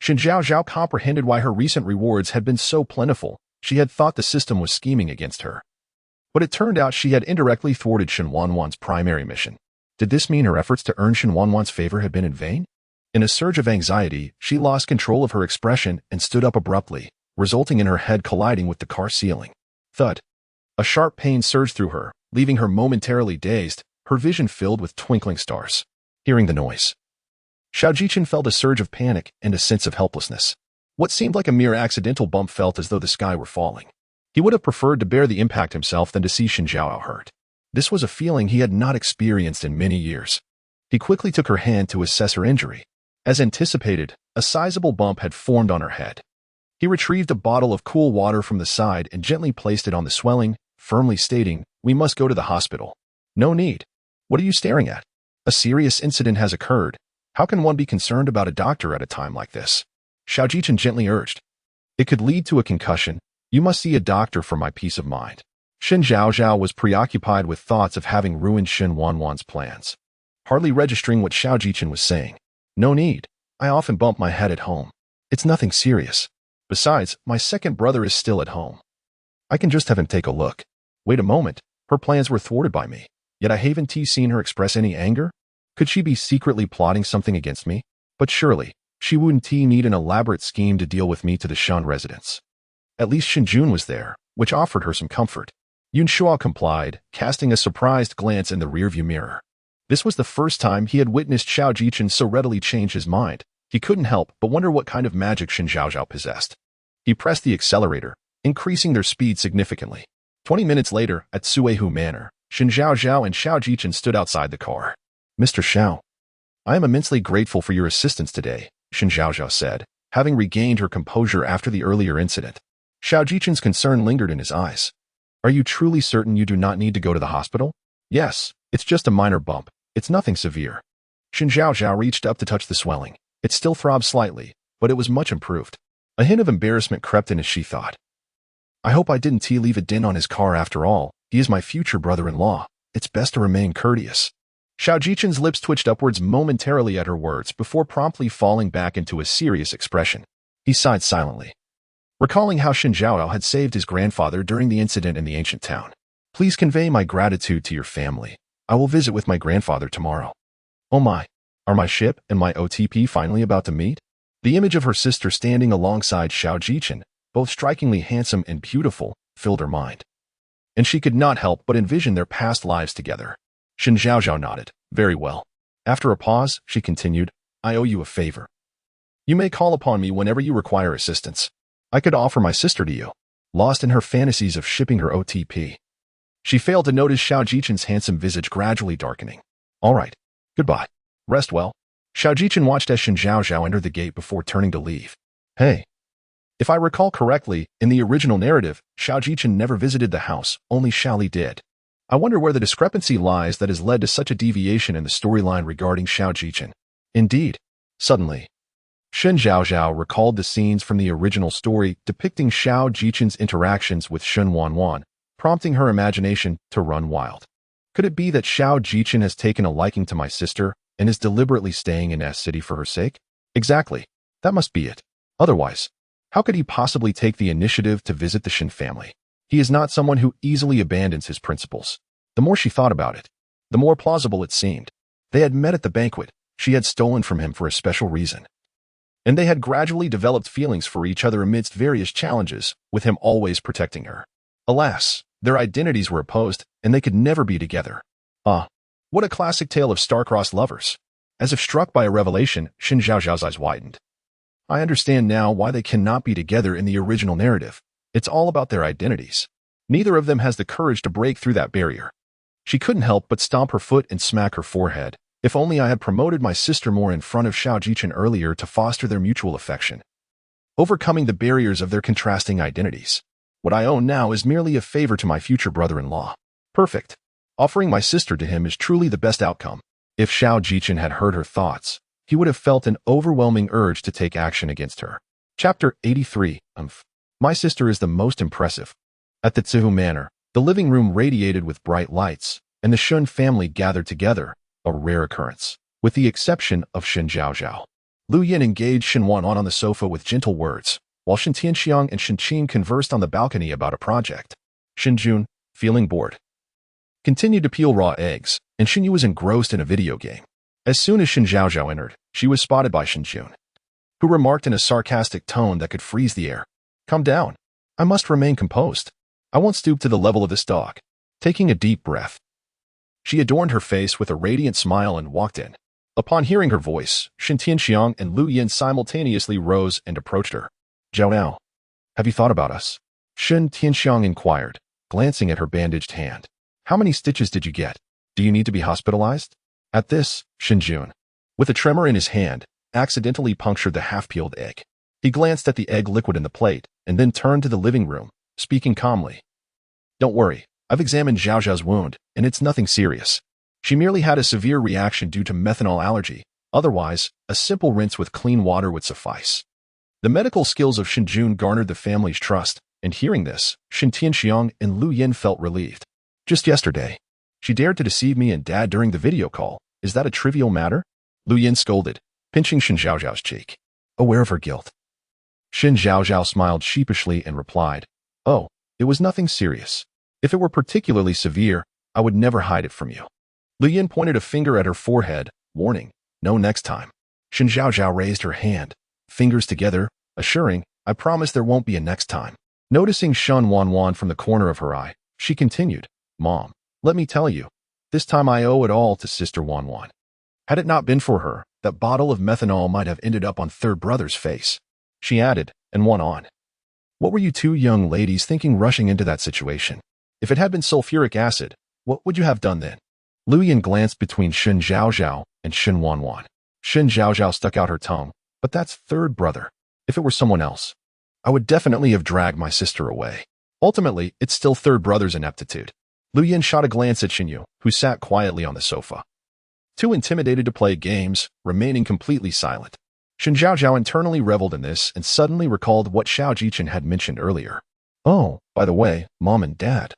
Shen Zhaozhao comprehended why her recent rewards had been so plentiful. She had thought the system was scheming against her. But it turned out she had indirectly thwarted Shen Wanwan's primary mission. Did this mean her efforts to earn Shen Wanwan's favor had been in vain? In a surge of anxiety, she lost control of her expression and stood up abruptly, resulting in her head colliding with the car ceiling. Thud. A sharp pain surged through her, leaving her momentarily dazed, her vision filled with twinkling stars. Hearing the noise, Zhaozhao felt a surge of panic and a sense of helplessness. What seemed like a mere accidental bump felt as though the sky were falling. He would have preferred to bear the impact himself than to see Shen Zhaozhao hurt. This was a feeling he had not experienced in many years. He quickly took her hand to assess her injury. As anticipated, a sizable bump had formed on her head. He retrieved a bottle of cool water from the side and gently placed it on the swelling, firmly stating, "We must go to the hospital." "No need. What are you staring at? A serious incident has occurred. How can one be concerned about a doctor at a time like this?" Zhaozhao gently urged. "It could lead to a concussion. You must see a doctor for my peace of mind." Shen Zhaozhao was preoccupied with thoughts of having ruined Shen Wanwan's plans, hardly registering what Zhaozhao was saying. "No need. I often bump my head at home. It's nothing serious. Besides, my second brother is still at home. I can just have him take a look." Wait a moment. Her plans were thwarted by me. Yet I haven't seen her express any anger? Could she be secretly plotting something against me? But surely, she wouldn't need an elaborate scheme to deal with me to the Shen residence. At least Shen Jun was there, which offered her some comfort. Yun Shuo complied, casting a surprised glance in the rearview mirror. This was the first time he had witnessed Zhaozhao so readily change his mind. He couldn't help but wonder what kind of magic Shen Zhaozhao possessed. He pressed the accelerator, increasing their speed significantly. 20 minutes later, at Suihu Manor, Shen Zhaozhao and Zhaozhao stood outside the car. "Mr. Xiao, I am immensely grateful for your assistance today," Shen Zhaozhao said, having regained her composure after the earlier incident. Zhaozhau's concern lingered in his eyes. "Are you truly certain you do not need to go to the hospital?" "Yes, it's just a minor bump. It's nothing severe." Shen Zhaozhao reached up to touch the swelling. It still throbbed slightly, but it was much improved. A hint of embarrassment crept in as she thought. "I hope I didn't leave a dent on his car after all. He is my future brother-in-law. It's best to remain courteous." Zhaozhau's lips twitched upwards momentarily at her words before promptly falling back into a serious expression. He sighed silently, recalling how Shen Zhaozhao had saved his grandfather during the incident in the ancient town. "Please convey my gratitude to your family. I will visit with my grandfather tomorrow." "Oh my, are my ship and my OTP finally about to meet?" The image of her sister standing alongside Zhaozhao, both strikingly handsome and beautiful, filled her mind. And she could not help but envision their past lives together. Shen Zhaozhao nodded. "Very well." After a pause, she continued, "I owe you a favor. You may call upon me whenever you require assistance. I could offer my sister to you." Lost in her fantasies of shipping her OTP, she failed to notice Zhaozhau's handsome visage gradually darkening. "All right. Goodbye. Rest well." Zhaozhao watched as Shen Zhaozhao entered the gate before turning to leave. "Hey. If I recall correctly, in the original narrative, Zhaozhao never visited the house, only Xiaoli did. I wonder where the discrepancy lies that has led to such a deviation in the storyline regarding Zhaozhao. Indeed." Suddenly, Shen Zhaozhao recalled the scenes from the original story depicting Zhaozhau's interactions with Shen Wanwan, prompting her imagination to run wild. Could it be that Zhaozhao has taken a liking to my sister and is deliberately staying in S City for her sake? Exactly. That must be it. Otherwise, how could he possibly take the initiative to visit the Shen family? He is not someone who easily abandons his principles. The more she thought about it, the more plausible it seemed. They had met at the banquet. She had stolen from him for a special reason. And they had gradually developed feelings for each other amidst various challenges, with him always protecting her. Alas, their identities were opposed, and they could never be together. Ah, what a classic tale of star-crossed lovers. As if struck by a revelation, Shen Zhaozhao's eyes widened. I understand now why they cannot be together in the original narrative. It's all about their identities. Neither of them has the courage to break through that barrier. She couldn't help but stomp her foot and smack her forehead. If only I had promoted my sister more in front of Zhaozhao earlier to foster their mutual affection, overcoming the barriers of their contrasting identities. What I own now is merely a favor to my future brother-in-law. Perfect. Offering my sister to him is truly the best outcome. If Zhaozhao had heard her thoughts, he would have felt an overwhelming urge to take action against her. Chapter 83. My sister is the most impressive. At the Tsihu Manor, the living room radiated with bright lights, and the Shen family gathered together, a rare occurrence. With the exception of Shen Zhaozhao, Lu Yin engaged Shen Wanwan on the sofa with gentle words, while Shen Tianxiang and Shen Qing conversed on the balcony about a project. Shen Jun, feeling bored, continued to peel raw eggs, and Shen Yu was engrossed in a video game. As soon as Shen Zhaozhao entered, she was spotted by Shen Jun, who remarked in a sarcastic tone that could freeze the air. Calm down. I must remain composed. I won't stoop to the level of this dog. Taking a deep breath, she adorned her face with a radiant smile and walked in. Upon hearing her voice, Shen Tianxiang and Lu Yin simultaneously rose and approached her. Zhao Nao, have you thought about us? Shen Tianxiang inquired, glancing at her bandaged hand. How many stitches did you get? Do you need to be hospitalized? At this, Shen Jun, with a tremor in his hand, accidentally punctured the half-peeled egg. He glanced at the egg liquid in the plate and then turned to the living room, speaking calmly. Don't worry, I've examined Zhaozhao's wound, and it's nothing serious. She merely had a severe reaction due to methanol allergy. Otherwise, a simple rinse with clean water would suffice. The medical skills of Shen Jun garnered the family's trust, and hearing this, Shen Tianxiang and Lu Yin felt relieved. Just yesterday, she dared to deceive me and Dad during the video call. Is that a trivial matter? Lu Yin scolded, pinching Shen Zhaozhao's cheek. Aware of her guilt, Shen Zhaozhao smiled sheepishly and replied, Oh, it was nothing serious. If it were particularly severe, I would never hide it from you. Lu Yin pointed a finger at her forehead, warning, no next time. Shen Zhaozhao raised her hand, fingers together, assuring, I promise there won't be a next time. Noticing Shen Wanwan from the corner of her eye, she continued, Mom, let me tell you, this time I owe it all to Sister Wanwan. Had it not been for her, that bottle of methanol might have ended up on third brother's face. She added, and went on. What were you two young ladies thinking rushing into that situation? If it had been sulfuric acid, what would you have done then? Lu Yin glanced between Shen Zhaozhao and Shen Wanwan. Shen Zhaozhao stuck out her tongue, but that's third brother. If it were someone else, I would definitely have dragged my sister away. Ultimately, it's still third brother's ineptitude. Lu Yin shot a glance at Shen Yu, who sat quietly on the sofa, too intimidated to play games, remaining completely silent. Shen Zhaozhao internally reveled in this and suddenly recalled what Xiao Jichen had mentioned earlier. Oh, by the way, Mom and Dad.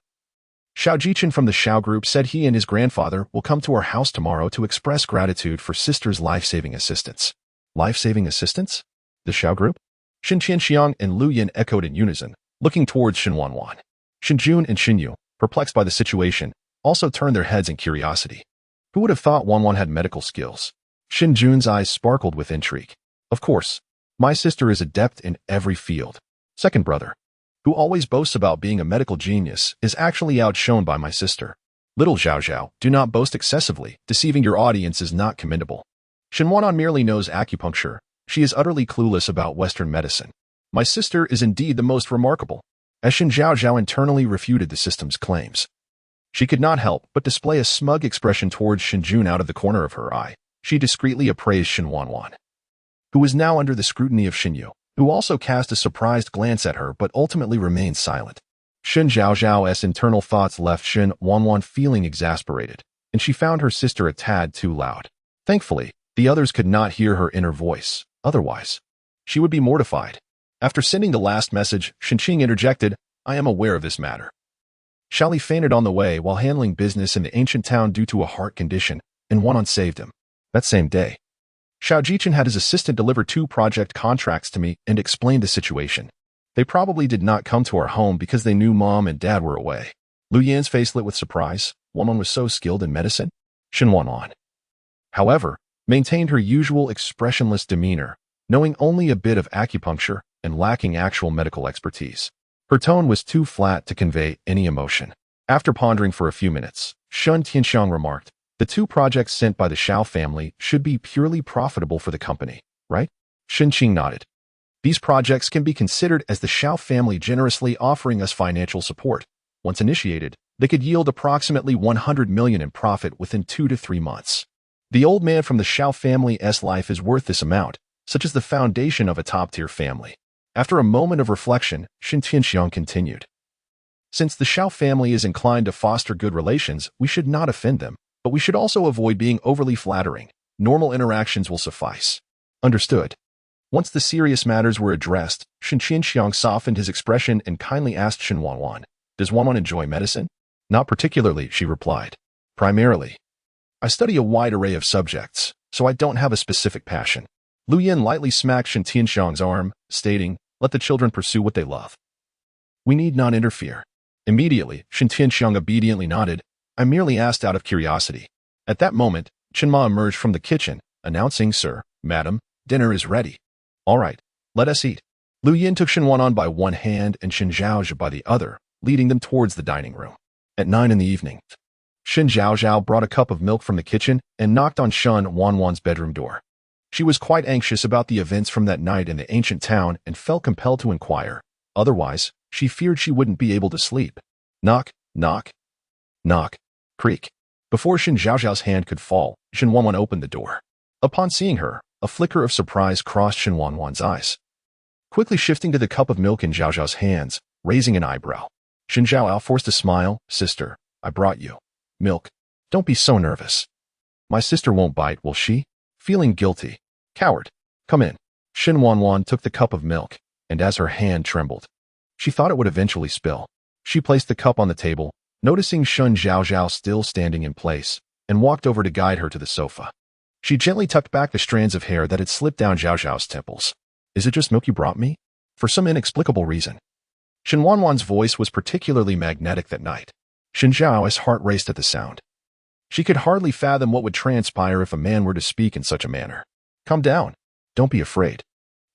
Xiao Jichen from the Xiao group said he and his grandfather will come to our house tomorrow to express gratitude for sister's life-saving assistance. Life-saving assistance? The Xiao group? Shen Tianxiang and Lu Yin echoed in unison, looking towards Shen Wanwan. Shen Jun and Shen Yu, perplexed by the situation, also turned their heads in curiosity. Who would have thought Wanwan had medical skills? Shen Jun's eyes sparkled with intrigue. Of course, my sister is adept in every field. Second brother, who always boasts about being a medical genius, is actually outshone by my sister. Little Zhaozhao, do not boast excessively. Deceiving your audience is not commendable. Shen Wanwan merely knows acupuncture. She is utterly clueless about Western medicine. My sister is indeed the most remarkable. As Shen Zhaozhao internally refuted the system's claims, she could not help but display a smug expression towards Shen Jun out of the corner of her eye. She discreetly appraised Shen Wanwan, who was now under the scrutiny of Shen Yu, who also cast a surprised glance at her but ultimately remained silent. Shen Zhaozhao's internal thoughts left Shen Wanwan feeling exasperated, and she found her sister a tad too loud. Thankfully, the others could not hear her inner voice. Otherwise, she would be mortified. After sending the last message, Shen Qing interjected, I am aware of this matter. Shali fainted on the way while handling business in the ancient town due to a heart condition, and Wanwan saved him. That same day, Xiao Jichen had his assistant deliver 2 project contracts to me and explained the situation. They probably did not come to our home because they knew Mom and Dad were away. Lu Yan's face lit with surprise. Wanwan was so skilled in medicine. Shen Wanwan, however, maintained her usual expressionless demeanor, knowing only a bit of acupuncture and lacking actual medical expertise. Her tone was too flat to convey any emotion. After pondering for a few minutes, Shen Tianxiang remarked, the 2 projects sent by the Xiao family should be purely profitable for the company, right? Shen Qing nodded. These projects can be considered as the Xiao family generously offering us financial support. Once initiated, they could yield approximately 100 million in profit within 2 to 3 months. The old man from the Xiao family's life is worth this amount, such as the foundation of a top-tier family. After a moment of reflection, Shen Tianxiang continued. Since the Xiao family is inclined to foster good relations, we should not offend them, but we should also avoid being overly flattering. Normal interactions will suffice. Understood. Once the serious matters were addressed, Shen Tianxiang softened his expression and kindly asked Shen Wanwan, does Wanwan enjoy medicine? Not particularly, she replied. Primarily, I study a wide array of subjects, so I don't have a specific passion. Lu Yin lightly smacked Shen Tianxiang's arm, stating, let the children pursue what they love. We need not interfere. Immediately, Shen Tianxiang obediently nodded. I merely asked out of curiosity. At that moment, Chen Ma emerged from the kitchen, announcing, Sir, Madam, dinner is ready. All right, let us eat. Lu Yin took Shen Wanwan by one hand and Shen Zhaozhao by the other, leading them towards the dining room. At 9 in the evening, Shen Zhaozhao brought a cup of milk from the kitchen and knocked on Shen Wanwan's bedroom door. She was quite anxious about the events from that night in the ancient town and felt compelled to inquire. Otherwise, she feared she wouldn't be able to sleep. Knock, knock, knock, creak. Before Shen Zhaozhao's hand could fall, Shen Wanwan opened the door. Upon seeing her, a flicker of surprise crossed Shen Wanwan's eyes. Quickly shifting to the cup of milk in Zhaozhao's hands, raising an eyebrow. Shen Zhaozhao forced a smile. Sister, I brought you milk. Don't be so nervous. My sister won't bite, will she? Feeling guilty. Coward. Come in. Shen Wanwan took the cup of milk, and as her hand trembled, she thought it would eventually spill. She placed the cup on the table, noticing Shen Zhaozhao still standing in place, and walked over to guide her to the sofa. She gently tucked back the strands of hair that had slipped down Zhaozhao's temples. Is it just milk you brought me? For some inexplicable reason. Shen Wanwan's voice was particularly magnetic that night. Shen Zhao's heart raced at the sound. She could hardly fathom what would transpire if a man were to speak in such a manner. Calm down. Don't be afraid.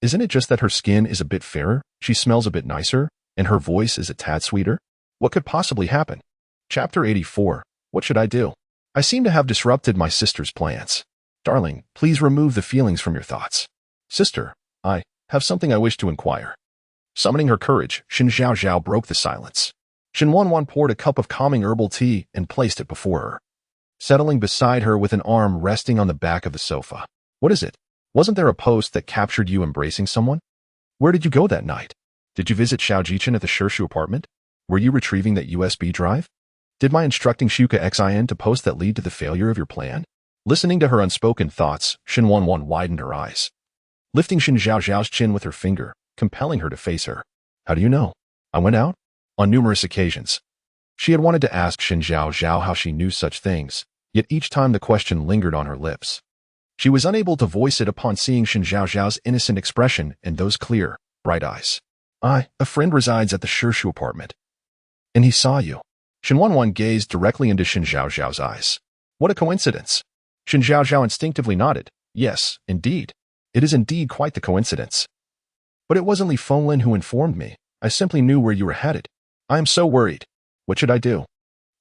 Isn't it just that her skin is a bit fairer, she smells a bit nicer, and her voice is a tad sweeter? What could possibly happen? Chapter 84. What should I do? I seem to have disrupted my sister's plans. Darling, please remove the feelings from your thoughts. Sister, I have something I wish to inquire. Summoning her courage, Shen Zhaozhao broke the silence. Shen Wanwan poured a cup of calming herbal tea and placed it before her, settling beside her with an arm resting on the back of the sofa. What is it? Wasn't there a post that captured you embracing someone? Where did you go that night? Did you visit Xiao Jichen at the Shirshu apartment? Were you retrieving that USB drive? Did my instructing Shuka Xin to post that lead to the failure of your plan? Listening to her unspoken thoughts, Shen Wanwan widened her eyes, lifting Shen Zhaozhao's chin with her finger, compelling her to face her. How do you know? I went out? On numerous occasions. She had wanted to ask Shen Zhaozhao how she knew such things, yet each time the question lingered on her lips. She was unable to voice it upon seeing Shen Zhaozhao's innocent expression and those clear, bright eyes. A friend resides at the Shirshu apartment. And he saw you. Shen Wanwan gazed directly into Shen Zhaozhao's eyes. What a coincidence. Shen Zhaozhao instinctively nodded. Yes, indeed. It is indeed quite the coincidence. But it wasn't Li Fenglin who informed me. I simply knew where you were headed. I am so worried. What should I do?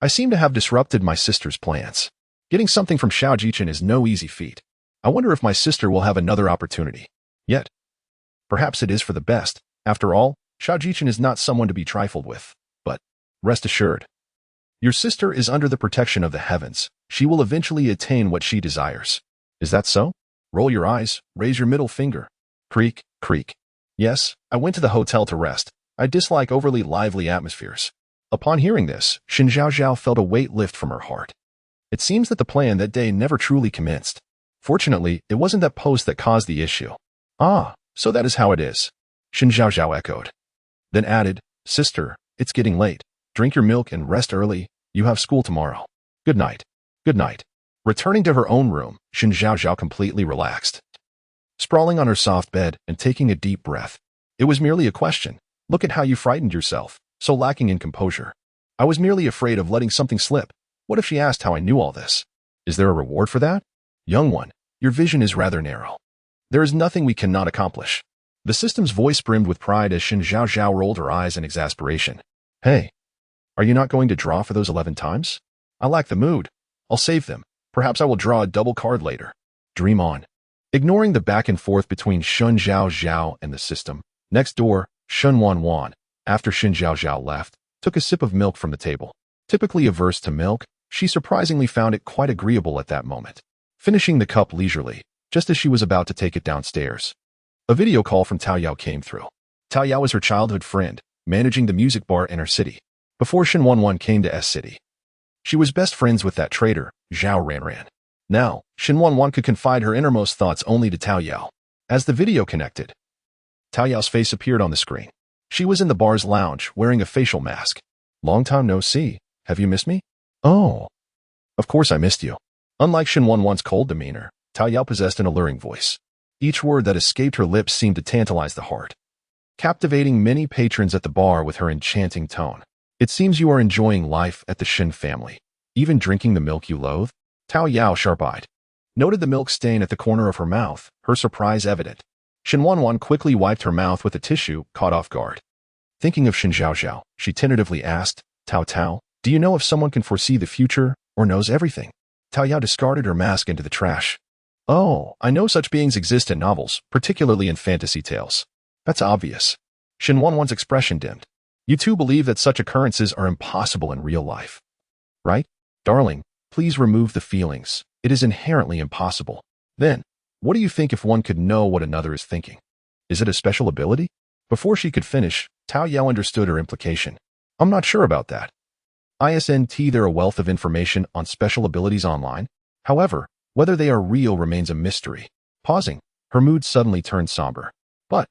I seem to have disrupted my sister's plans. Getting something from Xiao Jichen is no easy feat. I wonder if my sister will have another opportunity. Yet, perhaps it is for the best. After all, Xiao Jichen is not someone to be trifled with. But, rest assured, your sister is under the protection of the heavens. She will eventually attain what she desires. Is that so? Roll your eyes, raise your middle finger. Creak, creak. Yes, I went to the hotel to rest. I dislike overly lively atmospheres. Upon hearing this, Shen Zhaozhao felt a weight lift from her heart. It seems that the plan that day never truly commenced. Fortunately, it wasn't that post that caused the issue. Ah, so that is how it is. Shen Zhaozhao echoed. Then added, Sister, it's getting late. Drink your milk and rest early. You have school tomorrow. Good night. Good night. Returning to her own room, Shen Zhaozhao completely relaxed. Sprawling on her soft bed and taking a deep breath. It was merely a question. Look at how you frightened yourself, so lacking in composure. I was merely afraid of letting something slip. What if she asked how I knew all this? Is there a reward for that? Young one, your vision is rather narrow. There is nothing we cannot accomplish. The system's voice brimmed with pride as Shen Zhaozhao rolled her eyes in exasperation. Hey, are you not going to draw for those 11 times? I lack the mood. I'll save them. Perhaps I will draw a double card later. Dream on. Ignoring the back and forth between Shen Zhaozhao and the system, next door, Shen Wanwan, after Shen Zhaozhao left, took a sip of milk from the table. Typically averse to milk, she surprisingly found it quite agreeable at that moment. Finishing the cup leisurely, just as she was about to take it downstairs. A video call from Tao Yao came through. Tao Yao is her childhood friend, managing the music bar in her city. Before Shen Wanwan came to S-City, she was best friends with that traitor, Zhao Ranran. Now, Shen Wanwan could confide her innermost thoughts only to Tao Yao. As the video connected, Tao Yao's face appeared on the screen. She was in the bar's lounge, wearing a facial mask. Long time no see. Have you missed me? Oh. Of course I missed you. Unlike Shen Wanwan's cold demeanor, Tao Yao possessed an alluring voice. Each word that escaped her lips seemed to tantalize the heart, captivating many patrons at the bar with her enchanting tone. It seems you are enjoying life at the Shen family, even drinking the milk you loathe? Tao Yao, sharp-eyed, noted the milk stain at the corner of her mouth, her surprise evident. Shen Wanwan quickly wiped her mouth with a tissue, caught off guard. Thinking of Shen Zhaozhao, she tentatively asked, Tao Tao, do you know if someone can foresee the future or knows everything? Tao Yao discarded her mask into the trash. Oh, I know such beings exist in novels, particularly in fantasy tales. That's obvious. Shen Wanwan's expression dimmed. You two believe that such occurrences are impossible in real life, right? Darling, please remove the feelings. It is inherently impossible. Then, what do you think if one could know what another is thinking? Is it a special ability? Before she could finish, Tao Yao understood her implication. I'm not sure about that. Isn't there a wealth of information on special abilities online? However, whether they are real remains a mystery. Pausing, her mood suddenly turned somber. But,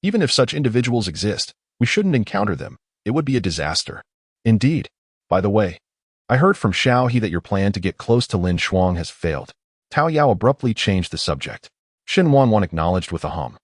even if such individuals exist, we shouldn't encounter them. It would be a disaster. Indeed. By the way, I heard from Xiao He that your plan to get close to Lin Shuang has failed. Tao Yao abruptly changed the subject. Shen Wanwan acknowledged with a hum.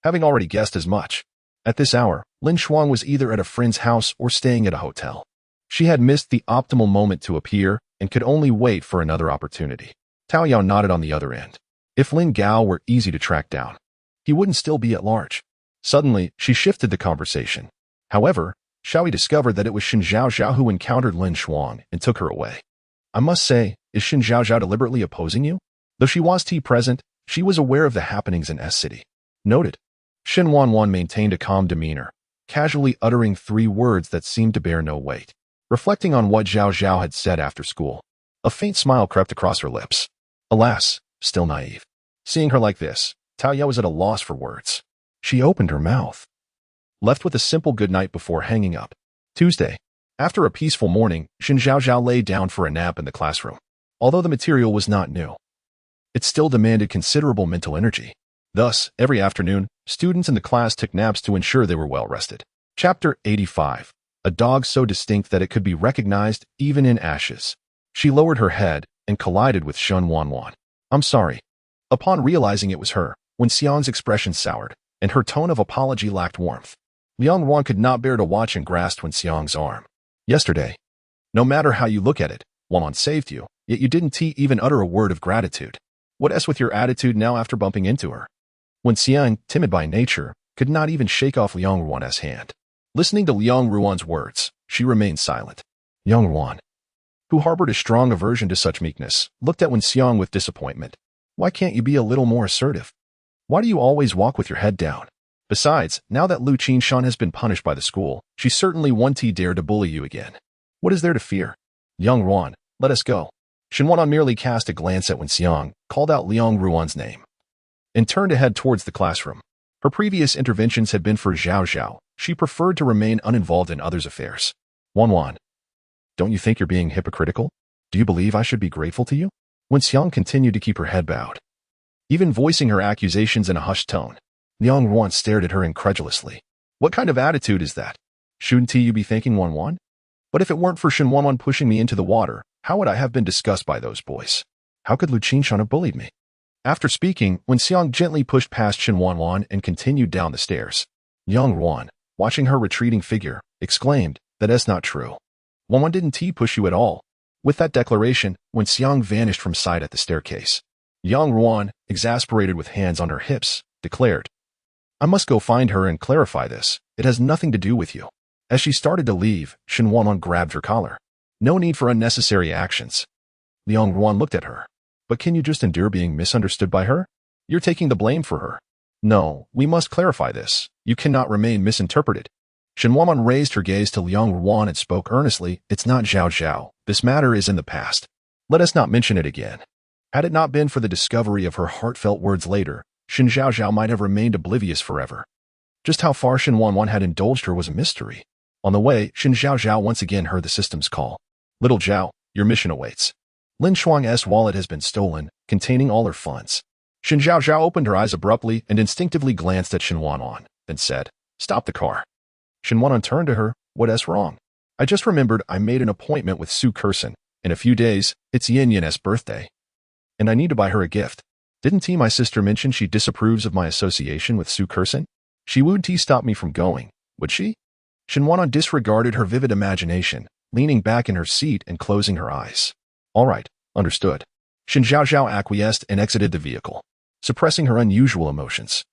Having already guessed as much. At this hour, Lin Shuang was either at a friend's house or staying at a hotel. She had missed the optimal moment to appear and could only wait for another opportunity. Tao Yao nodded on the other end. If Lin Gao were easy to track down, he wouldn't still be at large. Suddenly, she shifted the conversation. However, Xiao He discovered that it was Shen Zhaozhao who encountered Lin Shuang and took her away. I must say, is Shen Zhaozhao deliberately opposing you? Though she was present, she was aware of the happenings in S City. Noted. Shen Wanwan maintained a calm demeanor, casually uttering 3 words that seemed to bear no weight. Reflecting on what Zhaozhao had said after school, a faint smile crept across her lips. Alas, still naive. Seeing her like this, Tao Yao was at a loss for words. She opened her mouth, left with a simple goodnight before hanging up. Tuesday. After a peaceful morning, Shen Zhaozhao lay down for a nap in the classroom. Although the material was not new, it still demanded considerable mental energy. Thus, every afternoon, students in the class took naps to ensure they were well rested. Chapter 85. A dog so distinct that it could be recognized even in ashes. She lowered her head and collided with Shen Wanwan. I'm sorry. Upon realizing it was her, when Xiang's expression soured, and her tone of apology lacked warmth, Liang Ruan could not bear to watch and grasped Xiang's arm. Yesterday, no matter how you look at it, Wanwan saved you, yet you didn't even utter a word of gratitude. What with your attitude now after bumping into her? When Xiang, timid by nature, could not even shake off Liang Ruan's hand. Listening to Liang Ruan's words, she remained silent. Liang Ruan, who harbored a strong aversion to such meekness, looked at Xiang with disappointment. Why can't you be a little more assertive? Why do you always walk with your head down? Besides, now that Lu Qinshan has been punished by the school, she certainly won't dare to bully you again. What is there to fear? Liang Ruan, let us go. Shen Wanwan merely cast a glance at Xiang, called out Liang Ruan's name, and turned to head towards the classroom. Her previous interventions had been for Zhaozhao. She preferred to remain uninvolved in others' affairs. Wanwan, don't you think you're being hypocritical? Do you believe I should be grateful to you? Xiang continued to keep her head bowed, even voicing her accusations in a hushed tone. Liang Ruan stared at her incredulously. What kind of attitude is that? Shouldn't you be thanking Wanwan? But if it weren't for Shen Wanwan pushing me into the water, how would I have been discussed by those boys? How could Lu Qinshan have bullied me? After speaking, Xiang gently pushed past Shen Wanwan and continued down the stairs. Liang Ruan, watching her retreating figure, exclaimed, that is not true. Wanwan didn't push you at all. With that declaration, Xiang vanished from sight at the staircase. Liang Ruan, exasperated with hands on her hips, declared, I must go find her and clarify this. It has nothing to do with you. As she started to leave, Shen Wanwan grabbed her collar. No need for unnecessary actions. Liang Ruan looked at her. But can you just endure being misunderstood by her? You're taking the blame for her. No, we must clarify this. You cannot remain misinterpreted. Shen Wanwan raised her gaze to Liang Ruan and spoke earnestly, It's not Zhaozhao. This matter is in the past. Let us not mention it again. Had it not been for the discovery of her heartfelt words later, Shen Zhaozhao might have remained oblivious forever. Just how far Shen Wanwan had indulged her was a mystery. On the way, Shen Zhaozhao once again heard the system's call. Little Zhao, your mission awaits. Lin Shuang's wallet has been stolen, containing all her funds. Shen Zhaozhao opened her eyes abruptly and instinctively glanced at Shen Wanwan, then said, Stop the car. Shen Wanwan turned to her, What's wrong? I just remembered I made an appointment with Su Kurson. In a few days, it's Yin Yin's birthday. and I need to buy her a gift. Didn't my sister mention she disapproves of my association with Su Kursen? She would stop me from going, would she? Shen Wanwan disregarded her vivid imagination, leaning back in her seat and closing her eyes. All right, understood. Shen Zhaozhao acquiesced and exited the vehicle, suppressing her unusual emotions.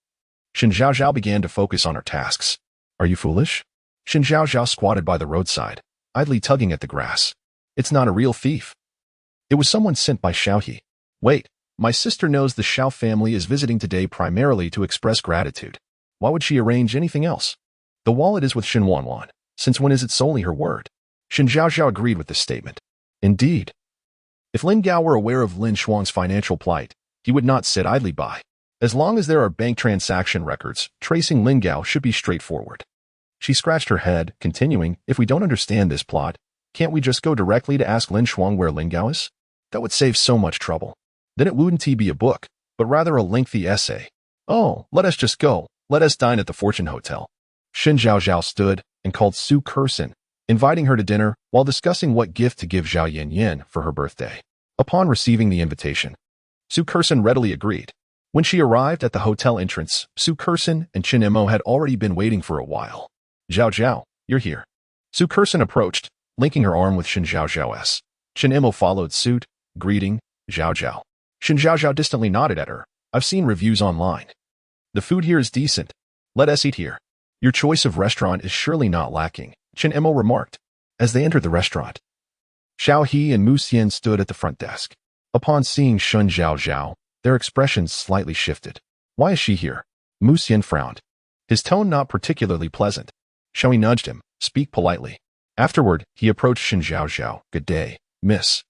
Shen Zhaozhao began to focus on her tasks. Are you foolish? Shen Zhaozhao squatted by the roadside, idly tugging at the grass. It's not a real thief. It was someone sent by Xiaohe. Wait, my sister knows the Xiao family is visiting today primarily to express gratitude. Why would she arrange anything else? The wallet is with Shen Wanwan. Since when is it solely her word? Shen Zhaozhao agreed with this statement. Indeed. If Lin Gao were aware of Lin Shuang's financial plight, he would not sit idly by. As long as there are bank transaction records, tracing Lin Gao should be straightforward. She scratched her head, continuing, if we don't understand this plot, can't we just go directly to ask Lin Shuang where Lin Gao is? That would save so much trouble. Then it wouldn't be a book, but rather a lengthy essay. Oh, let us just go. Let us dine at the Fortune Hotel. Shen Zhaozhao stood and called Su Kursen, inviting her to dinner while discussing what gift to give Zhao Yanyan for her birthday. Upon receiving the invitation, Su Kursen readily agreed. When she arrived at the hotel entrance, Su Kursen and Chen Mo had already been waiting for a while. Zhao, you're here. Su Kursen approached, linking her arm with Shen Zhaozhao's. Chen Mo followed suit, greeting, Zhao. Shen Zhaozhao distantly nodded at her. I've seen reviews online. The food here is decent. Let us eat here. Your choice of restaurant is surely not lacking, Chen Mo remarked. As they entered the restaurant, Xiaohe and Mu Xian stood at the front desk. Upon seeing Shen Zhaozhao, their expressions slightly shifted. Why is she here? Mu Xian frowned, his tone not particularly pleasant. Xiaohe nudged him, speak politely. Afterward, he approached Shen Zhaozhao. Good day, miss.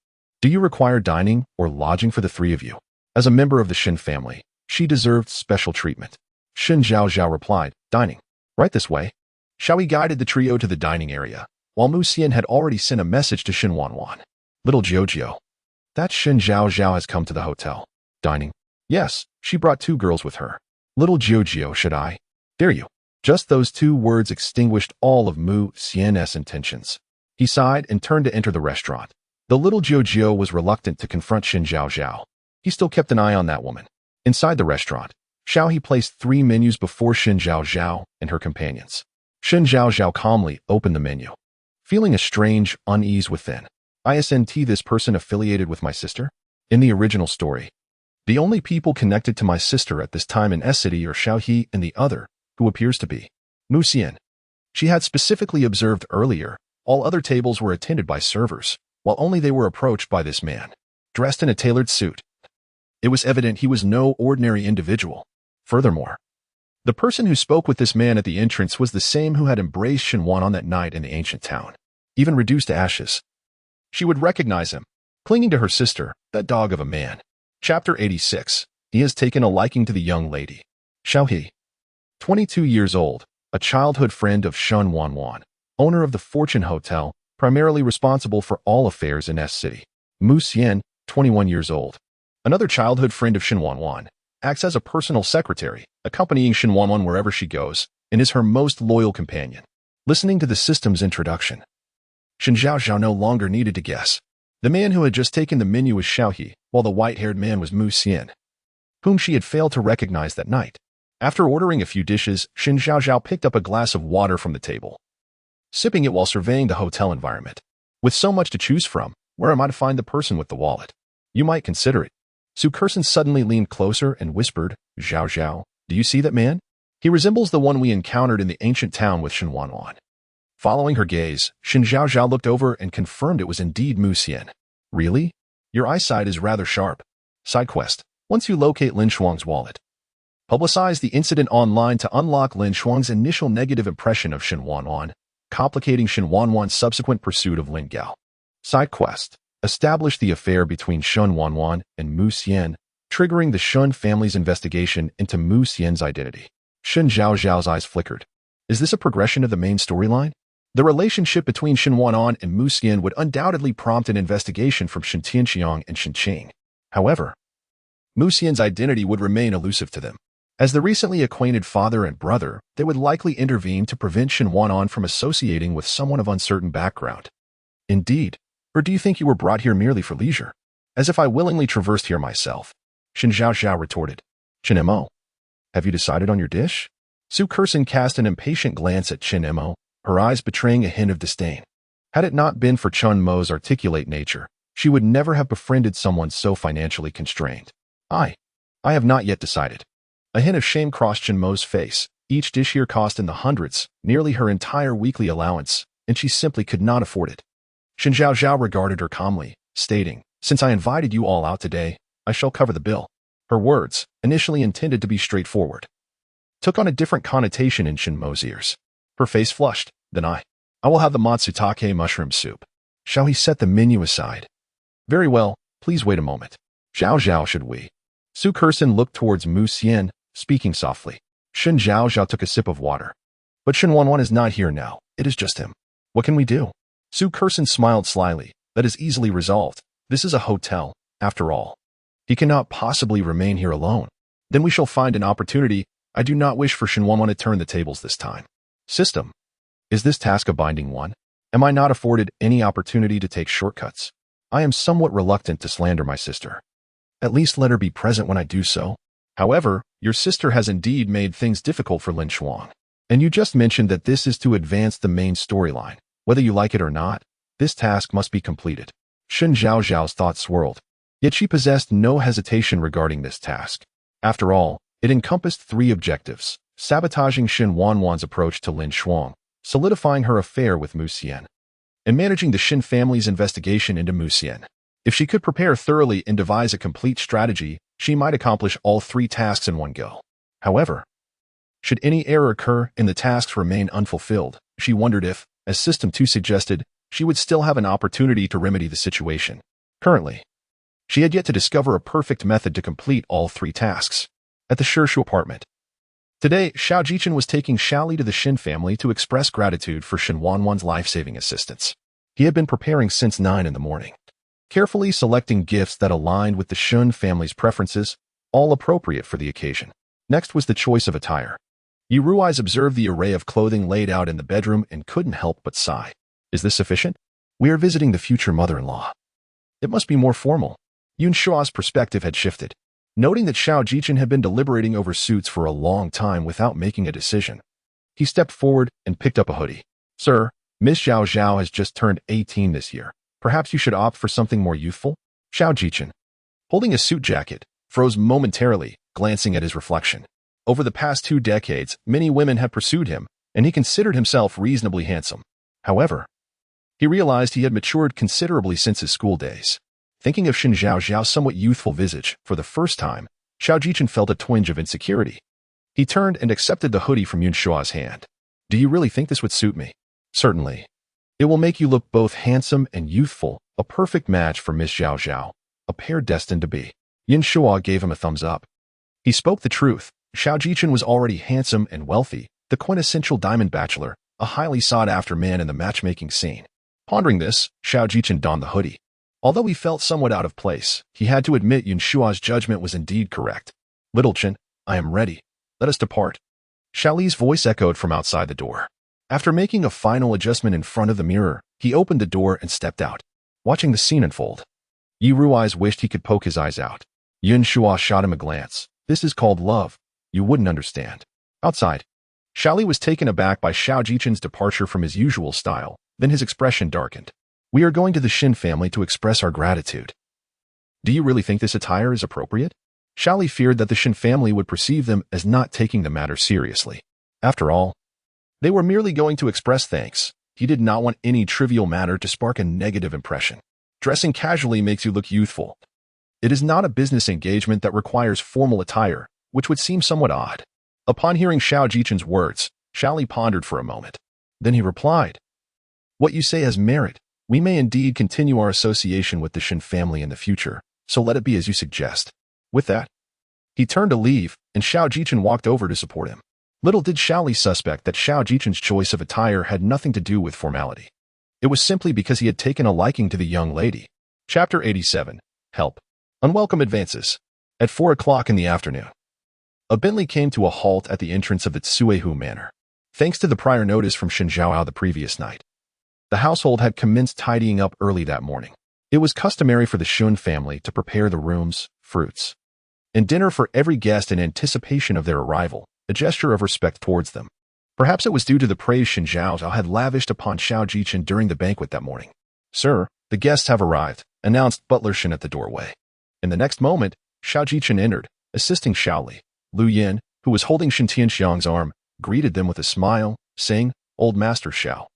Do you require dining or lodging for the three of you? As a member of the Shen family, she deserved special treatment. Shen Zhaozhao replied, dining. Right this way. Xiaohe guided the trio to the dining area, while Mu Xian had already sent a message to Shen Wanwan. Little Jiao. That Shen Zhaozhao has come to the hotel. Dining? Yes, she brought 2 girls with her. Little Jiao, should I? Dare you? Just those 2 words extinguished all of Mu Xian's intentions. He sighed and turned to enter the restaurant. The little Jiao was reluctant to confront Shen Zhaozhao. He still kept an eye on that woman. Inside the restaurant, Xiaohe placed 3 menus before Shen Zhaozhao and her companions. Shen Zhaozhao calmly opened the menu, feeling a strange unease within. Isn't this person affiliated with my sister? In the original story, the only people connected to my sister at this time in S-City are Xiaohe and the other, who appears to be Mu Xian. She had specifically observed earlier, all other tables were attended by servers, while only they were approached by this man, dressed in a tailored suit. It was evident he was no ordinary individual. Furthermore, the person who spoke with this man at the entrance was the same who had embraced Shen Wanwan that night in the ancient town, even reduced to ashes. She would recognize him, clinging to her sister, that dog of a man. Chapter 86. He has taken a liking to the young lady. Xiaohe, 22 years old, a childhood friend of Shen Wanwan, owner of the Fortune Hotel, primarily responsible for all affairs in S-City. Mu Xian, 21 years old, another childhood friend of Shen Wanwan, acts as a personal secretary, accompanying Shen Wanwan wherever she goes, and is her most loyal companion. Listening to the system's introduction, Shen Zhaozhao no longer needed to guess. The man who had just taken the menu was Xiaohe, while the white-haired man was Mu Xian, whom she had failed to recognize that night. After ordering a few dishes, Shen Zhaozhao picked up a glass of water from the table, sipping it while surveying the hotel environment. With so much to choose from, where am I to find the person with the wallet? You might consider it. Su Kursen suddenly leaned closer and whispered, Zhaozhao, do you see that man? He resembles the one we encountered in the ancient town with Shen Wanwan. Following her gaze, Shen Zhaozhao looked over and confirmed it was indeed Mu Xian. Really? Your eyesight is rather sharp. Side quest. Once you locate Lin Shuang's wallet, publicize the incident online to unlock Lin Shuang's initial negative impression of Shen Wanwan, complicating Shen Wanwan's subsequent pursuit of Lin Gao. Side quest. Establish the affair between Shen Wanwan and Mu Xian, triggering the Shen family's investigation into Mu Xian's identity. Shen Zhaozhao's eyes flickered. Is this a progression of the main storyline? The relationship between Shen Wanwan and Mu Xian would undoubtedly prompt an investigation from Shen Tianqiang and Shen Qing. However, Mu Xian's identity would remain elusive to them. As the recently acquainted father and brother, they would likely intervene to prevent Shen Wanwan from associating with someone of uncertain background. Indeed. Or do you think you were brought here merely for leisure? As if I willingly traversed here myself. Shen Zhaozhao retorted. Chen Mo, have you decided on your dish? Su Curson cast an impatient glance at Chen Mo, her eyes betraying a hint of disdain. Had it not been for Chen Mo's articulate nature, she would never have befriended someone so financially constrained. I have not yet decided. A hint of shame crossed Chen Mo's face. Each dish here cost in the hundreds, nearly her entire weekly allowance, and she simply could not afford it. Shen Zhaozhao regarded her calmly, stating, Since I invited you all out today, I shall cover the bill. Her words, initially intended to be straightforward, took on a different connotation in Shen Mo's ears. Her face flushed. Then I will have the matsutake mushroom soup. Shall he set the menu aside? Very well, please wait a moment. Zhaozhao, should we? Su Curson looked towards Mu Xian, speaking softly. Shen Zhaozhao took a sip of water. But Shen Wanwan is not here now. It is just him. What can we do? Su Curson smiled slyly. That is easily resolved. This is a hotel, after all. He cannot possibly remain here alone. Then we shall find an opportunity. I do not wish for Shen Wanwan to turn the tables this time. System. Is this task a binding one? Am I not afforded any opportunity to take shortcuts? I am somewhat reluctant to slander my sister. At least let her be present when I do so. However, your sister has indeed made things difficult for Lin Shuang. And you just mentioned that this is to advance the main storyline. Whether you like it or not, this task must be completed. Shen Zhaozhao's thoughts swirled. Yet she possessed no hesitation regarding this task. After all, it encompassed 3 objectives: sabotaging Shen Wanwan's approach to Lin Shuang, solidifying her affair with Mu Xian, and managing the Shen family's investigation into Mu Xian. If she could prepare thoroughly and devise a complete strategy, she might accomplish all 3 tasks in one go. However, should any error occur and the tasks remain unfulfilled, she wondered if, as System 2 suggested, she would still have an opportunity to remedy the situation. Currently, she had yet to discover a perfect method to complete all 3 tasks. At the Shirshu apartment. Today, Xiao Jichen was taking Xiaoli to the Shen family to express gratitude for Shen Wanwan's life-saving assistance. He had been preparing since 9 in the morning, carefully selecting gifts that aligned with the Shen family's preferences, all appropriate for the occasion. Next was the choice of attire. Yu Rui's observed the array of clothing laid out in the bedroom and couldn't help but sigh. Is this sufficient? We are visiting the future mother-in-law. It must be more formal. Yun Shua's perspective had shifted. Noting that Xiao Jichen had been deliberating over suits for a long time without making a decision, he stepped forward and picked up a hoodie. Sir, Miss Zhaozhao has just turned 18 this year. Perhaps you should opt for something more youthful? Xiao Jichen, holding a suit jacket, froze momentarily, glancing at his reflection. Over the past 2 decades, many women had pursued him, and he considered himself reasonably handsome. However, he realized he had matured considerably since his school days. Thinking of Shen Zhaozhao's somewhat youthful visage, for the first time, Xiao Jichen felt a twinge of insecurity. He turned and accepted the hoodie from Yun Shua's hand. Do you really think this would suit me? Certainly. It will make you look both handsome and youthful, a perfect match for Miss Zhaozhao, a pair destined to be. Yun Shua gave him a thumbs up. He spoke the truth. Xiao Jichen was already handsome and wealthy, the quintessential diamond bachelor, a highly sought-after man in the matchmaking scene. Pondering this, Xiao Jichen donned the hoodie. Although he felt somewhat out of place, he had to admit Yun Shua's judgment was indeed correct. Little Chen, I am ready. Let us depart. Xiaoli's voice echoed from outside the door. After making a final adjustment in front of the mirror, he opened the door and stepped out. Watching the scene unfold, Yi Rui's wished he could poke his eyes out. Yun Shua shot him a glance. This is called love. You wouldn't understand. Outside, Xiaoli was taken aback by Xiao Jichen's departure from his usual style, then his expression darkened. We are going to the Shen family to express our gratitude. Do you really think this attire is appropriate? Xiaoli feared that the Shen family would perceive them as not taking the matter seriously. After all, they were merely going to express thanks. He did not want any trivial matter to spark a negative impression. Dressing casually makes you look youthful. It is not a business engagement that requires formal attire, which would seem somewhat odd. Upon hearing Xiao Jichen's words, Xiaoli pondered for a moment. Then he replied, What you say has merit. We may indeed continue our association with the Shen family in the future, so let it be as you suggest. With that, he turned to leave, and Xiao Jichen walked over to support him. Little did Xiaoli suspect that Xiao Jichen's choice of attire had nothing to do with formality. It was simply because he had taken a liking to the young lady. Chapter 87. Help. Unwelcome advances. At 4 o'clock in the afternoon, a Bentley came to a halt at the entrance of the Tsuehu Manor. Thanks to the prior notice from Shen Zhaozhao the previous night, the household had commenced tidying up early that morning. It was customary for the Shun family to prepare the rooms, fruits, and dinner for every guest in anticipation of their arrival, a gesture of respect towards them. Perhaps it was due to the praise Shen Zhaozhao had lavished upon Xiao Jichen during the banquet that morning. "Sir, the guests have arrived," announced Butler Shen at the doorway. In the next moment, Xiao Jichen entered, assisting Xiaoli. Lu Yin, who was holding Shen Tianxiang's arm, greeted them with a smile, saying, "Old Master Xiao,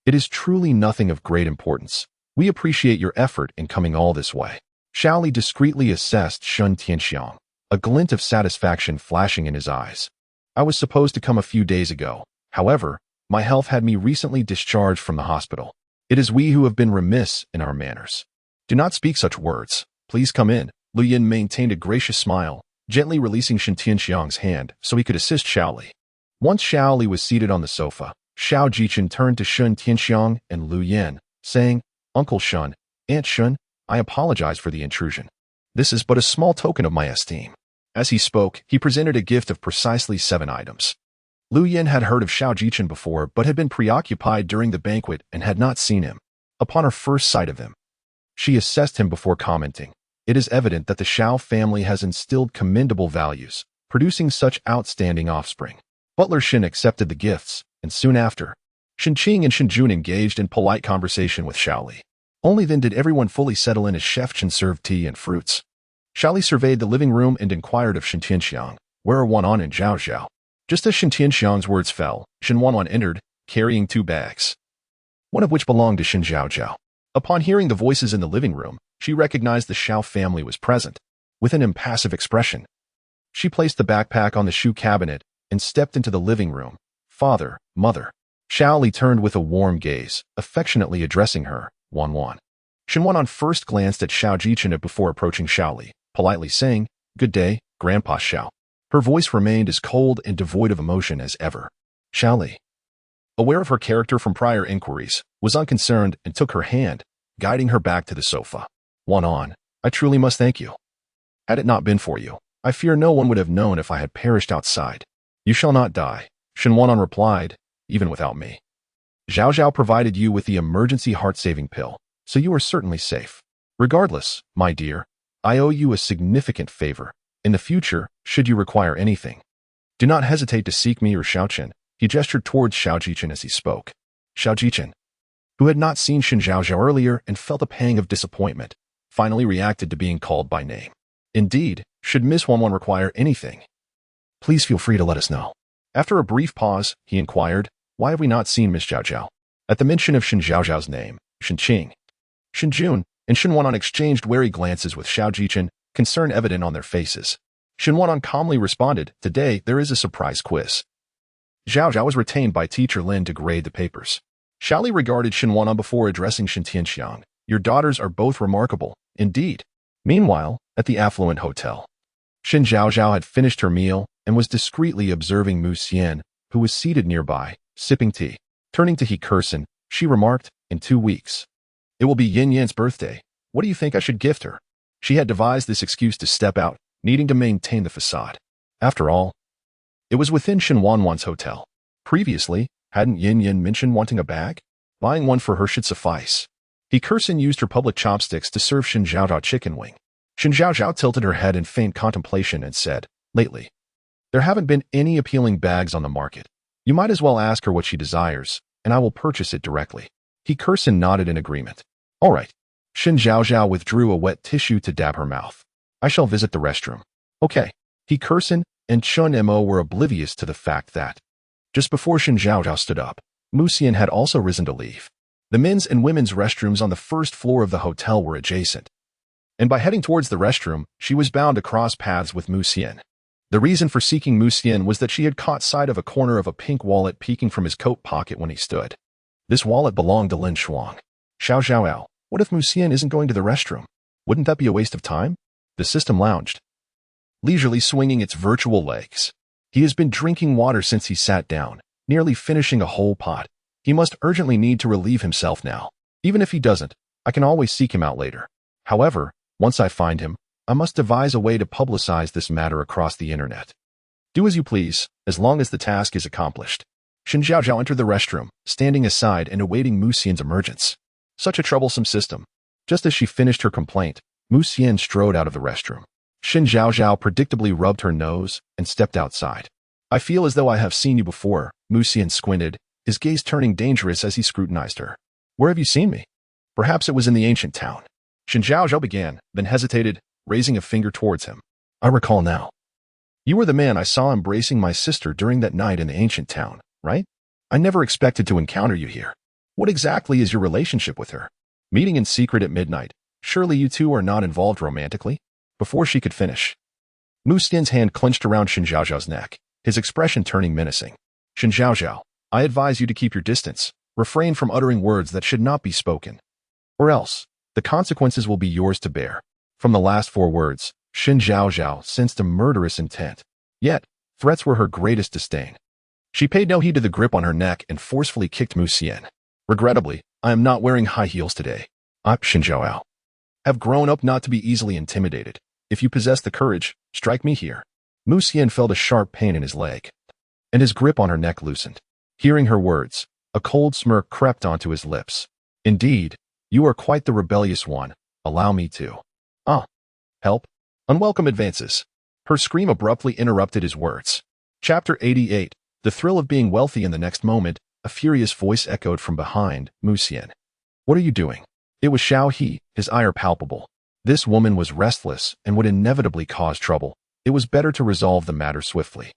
it is truly nothing of great importance. We appreciate your effort in coming all this way." Xiaoli discreetly assessed Shen Tianxiang, a glint of satisfaction flashing in his eyes. "I was supposed to come a few days ago. However, my health had me recently discharged from the hospital. It is we who have been remiss in our manners." "Do not speak such words. Please come in." Lu Yin maintained a gracious smile, gently releasing Shen Tianxiang's hand so he could assist Xiaoli. Once Xiaoli was seated on the sofa, Xiao Jichen turned to Shen Tianxiang and Lu Yin, saying, "Uncle Shen, Aunt Shen, I apologize for the intrusion. This is but a small token of my esteem." As he spoke, he presented a gift of precisely 7 items. Lu Yin had heard of Xiao Jichen before but had been preoccupied during the banquet and had not seen him. Upon her first sight of him, she assessed him before commenting, "It is evident that the Xiao family has instilled commendable values, producing such outstanding offspring." Butler Shen accepted the gifts, and soon after, Shen Qing and Shen Jun engaged in polite conversation with Xiaoli. Only then did everyone fully settle in as Chef Chen served tea and fruits. Xiaoli surveyed the living room and inquired of Shen Tianxiang, "Where are Wanwan and Zhaozhao?" Just as Shen Tianxiang's words fell, Shen Wanwan entered, carrying 2 bags, one of which belonged to Shen Zhaozhao. Upon hearing the voices in the living room, she recognized the Xiao family was present. With an impassive expression, she placed the backpack on the shoe cabinet and stepped into the living room. "Father, mother." Xiaoli turned with a warm gaze, affectionately addressing her, "Wanwan." Shen Wanwan first glanced at Xiao Jichen before approaching Xiaoli, politely saying, "Good day, Grandpa Xiao." Her voice remained as cold and devoid of emotion as ever. Xiaoli, aware of her character from prior inquiries, was unconcerned and took her hand, guiding her back to the sofa. "Wanwan, I truly must thank you. Had it not been for you, I fear no one would have known if I had perished outside." "You shall not die," Shen Wanwan replied, "even without me. Zhaozhao provided you with the emergency heart-saving pill, so you are certainly safe. Regardless, my dear, I owe you a significant favor. In the future, should you require anything, do not hesitate to seek me or Xiaochen." He gestured towards Xiao Jichen as he spoke. Xiao Jichen, who had not seen Shen Zhaozhao earlier and felt a pang of disappointment, finally reacted to being called by name. "Indeed, should Miss Wanwan require anything, please feel free to let us know." After a brief pause, he inquired, "Why have we not seen Miss Zhaozhao?" At the mention of Shen Zhaozhao's name, Shen Qing, Shen Jun, and Shen Wanwan exchanged wary glances with Xiao Jichen, concern evident on their faces. Shen Wanwan calmly responded, "Today, there is a surprise quiz. Zhaozhao was retained by teacher Lin to grade the papers." Xiaoli regarded Shen Wanwan before addressing Shen Tianxiang. "Your daughters are both remarkable, indeed." Meanwhile, at the affluent hotel, Shen Zhaozhao had finished her meal and was discreetly observing Mu Xian, who was seated nearby, sipping tea. Turning to He Kursin, she remarked, "In 2 weeks, it will be Yin Yan's birthday. What do you think I should gift her?" She had devised this excuse to step out, needing to maintain the facade. After all, it was within Shen Wanwan's hotel. Previously, hadn't Yin Yan mentioned wanting a bag? Buying one for her should suffice. He Kursin used her public chopsticks to serve Shen Zhaozhao chicken wing. Shen Zhaozhao tilted her head in faint contemplation and said, "Lately, there haven't been any appealing bags on the market. You might as well ask her what she desires, and I will purchase it directly." He Kursin nodded in agreement. "All right." Shen Zhaozhao withdrew a wet tissue to dab her mouth. "I shall visit the restroom." "Okay." He Kursin and Chun Mo were oblivious to the fact that, just before Shen Zhaozhao stood up, Mu Xian had also risen to leave. The men's and women's restrooms on the first floor of the hotel were adjacent, and by heading towards the restroom, she was bound to cross paths with Mu Xian. The reason for seeking Mu Xian was that she had caught sight of a corner of a pink wallet peeking from his coat pocket when he stood. This wallet belonged to Lin Shuang. "Xiao Zhaoao, what if Mu Xian isn't going to the restroom? Wouldn't that be a waste of time?" The system lounged, leisurely swinging its virtual legs. "He has been drinking water since he sat down, nearly finishing a whole pot. He must urgently need to relieve himself now. Even if he doesn't, I can always seek him out later. However, once I find him, I must devise a way to publicize this matter across the internet. Do as you please, as long as the task is accomplished." Shen Zhaozhao entered the restroom, standing aside and awaiting Mu Xian's emergence. Such a troublesome system. Just as she finished her complaint, Mu Xian strode out of the restroom. Shen Zhaozhao predictably rubbed her nose and stepped outside. I feel as though I have seen you before. Mu Xian squinted, his gaze turning dangerous as he scrutinized her. Where have you seen me? Perhaps it was in the ancient town. Shen Zhaozhao began, then hesitated, raising a finger towards him. I recall now. You were the man I saw embracing my sister during that night in the ancient town, right? I never expected to encounter you here. What exactly is your relationship with her? Meeting in secret at midnight. Surely you two are not involved romantically? Before she could finish, Mu Xian's hand clenched around Shen Zhaozhao's neck, his expression turning menacing. Shen Zhaozhao, I advise you to keep your distance. Refrain from uttering words that should not be spoken. Or else, the consequences will be yours to bear. From the last 4 words, Shen Zhaozhao sensed a murderous intent. Yet, threats were her greatest disdain. She paid no heed to the grip on her neck and forcefully kicked Mu Xian. Regrettably, I am not wearing high heels today. I, Shen Zhaozhao, have grown up not to be easily intimidated. If you possess the courage, strike me here. Mu Xian felt a sharp pain in his leg, and his grip on her neck loosened. Hearing her words, a cold smirk crept onto his lips. Indeed, you are quite the rebellious one. Allow me to. Help. Unwelcome advances. Her scream abruptly interrupted his words. Chapter 88. The thrill of being wealthy. In the next moment, a furious voice echoed from behind Mu Xian. What are you doing? It was Xiao He, his ire palpable. This woman was restless and would inevitably cause trouble. It was better to resolve the matter swiftly.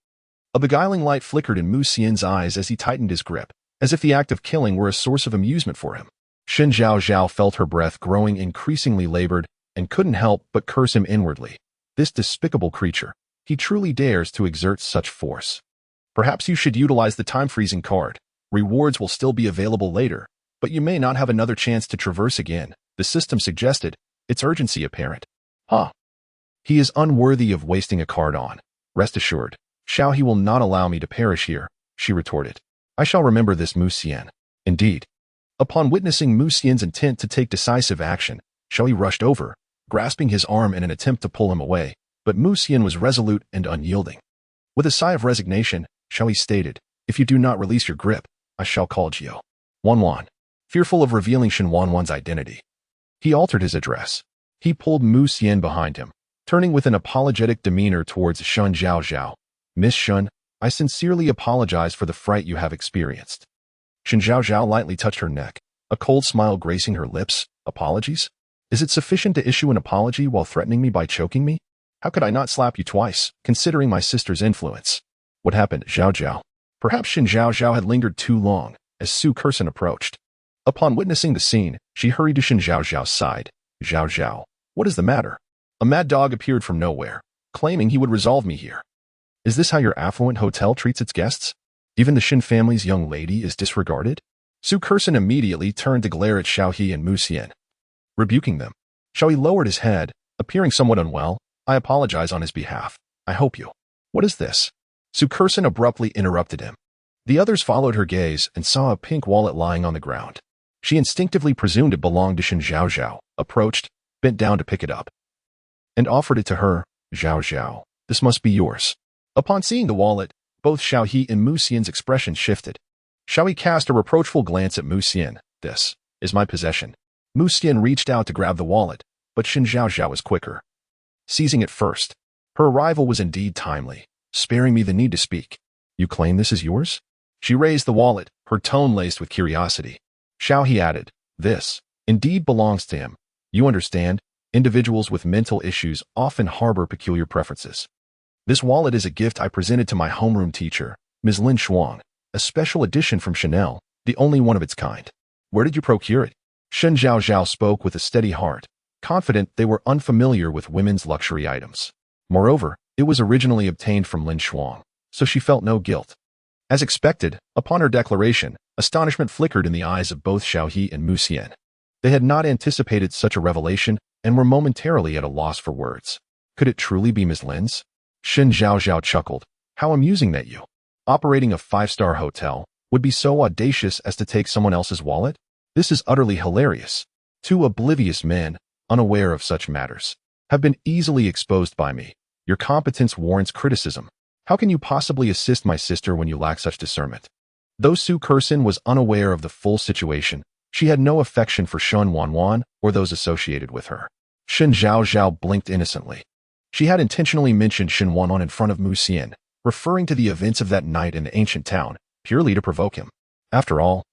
A beguiling light flickered in Mu Xian's eyes as he tightened his grip, as if the act of killing were a source of amusement for him. Shen Zhaozhao felt her breath growing increasingly labored and couldn't help but curse him inwardly. This despicable creature. He truly dares to exert such force. Perhaps you should utilize the time-freezing card. Rewards will still be available later, but you may not have another chance to traverse again, the system suggested, its urgency apparent. He is unworthy of wasting a card on. Rest assured, Xiao He will not allow me to perish here, she retorted. I shall remember this, Mu Xian. Indeed. Upon witnessing Mu Xian's intent to take decisive action, Xiao He rushed over, grasping his arm in an attempt to pull him away, but Mu Xian was resolute and unyielding. With a sigh of resignation, Xiao He stated, if you do not release your grip, I shall call Shen Wanwan. Fearful of revealing Shen Wanwan's identity, he altered his address. He pulled Mu Xian behind him, turning with an apologetic demeanor towards Shen Zhaozhao. Miss Shen, I sincerely apologize for the fright you have experienced. Shen Zhaozhao lightly touched her neck, a cold smile gracing her lips. Apologies? Is it sufficient to issue an apology while threatening me by choking me? How could I not slap you twice, considering my sister's influence? What happened, Zhaozhao? Perhaps Shen Zhaozhao had lingered too long, as Su Curson approached. Upon witnessing the scene, she hurried to Shen Zhaozhao's side. Zhaozhao, what is the matter? A mad dog appeared from nowhere, claiming he would resolve me here. Is this how your affluent hotel treats its guests? Even the Shen family's young lady is disregarded? Su Curson immediately turned to glare at Xiao He and Mu Xian, rebuking them. Xiao He lowered his head, appearing somewhat unwell. I apologize on his behalf. I hope you. What is this? Su Curson abruptly interrupted him. The others followed her gaze and saw a pink wallet lying on the ground. She instinctively presumed it belonged to Shen Zhaozhao, approached, bent down to pick it up, and offered it to her. Zhaozhao, this must be yours. Upon seeing the wallet, both Xiao He and Mu Xian's expressions shifted. Xiao He cast a reproachful glance at Mu Xian. This is my possession. Mu Xian reached out to grab the wallet, but Shen Zhaozhao was quicker, seizing it first. Her arrival was indeed timely, sparing me the need to speak. You claim this is yours? She raised the wallet, her tone laced with curiosity. Xiao He added, this indeed belongs to him. You understand, individuals with mental issues often harbor peculiar preferences. This wallet is a gift I presented to my homeroom teacher, Ms. Lin Shuang, a special edition from Chanel, the only one of its kind. Where did you procure it? Shen Zhaozhao spoke with a steady heart, confident they were unfamiliar with women's luxury items. Moreover, it was originally obtained from Lin Shuang, so she felt no guilt. As expected, upon her declaration, astonishment flickered in the eyes of both Xiao He and Mu Xian. They had not anticipated such a revelation and were momentarily at a loss for words. Could it truly be Ms. Lin's? Shen Zhaozhao chuckled. How amusing that you, operating a 5-star hotel, would be so audacious as to take someone else's wallet? This is utterly hilarious. 2 oblivious men, unaware of such matters, have been easily exposed by me. Your competence warrants criticism. How can you possibly assist my sister when you lack such discernment? Though Su Curson was unaware of the full situation, She had no affection for Shen Wanwan or those associated with her. Shen Zhaozhao blinked innocently. She had intentionally mentioned Shen Wanwan in front of Mu Xian, referring to the events of that night in the ancient town, purely to provoke him. After all,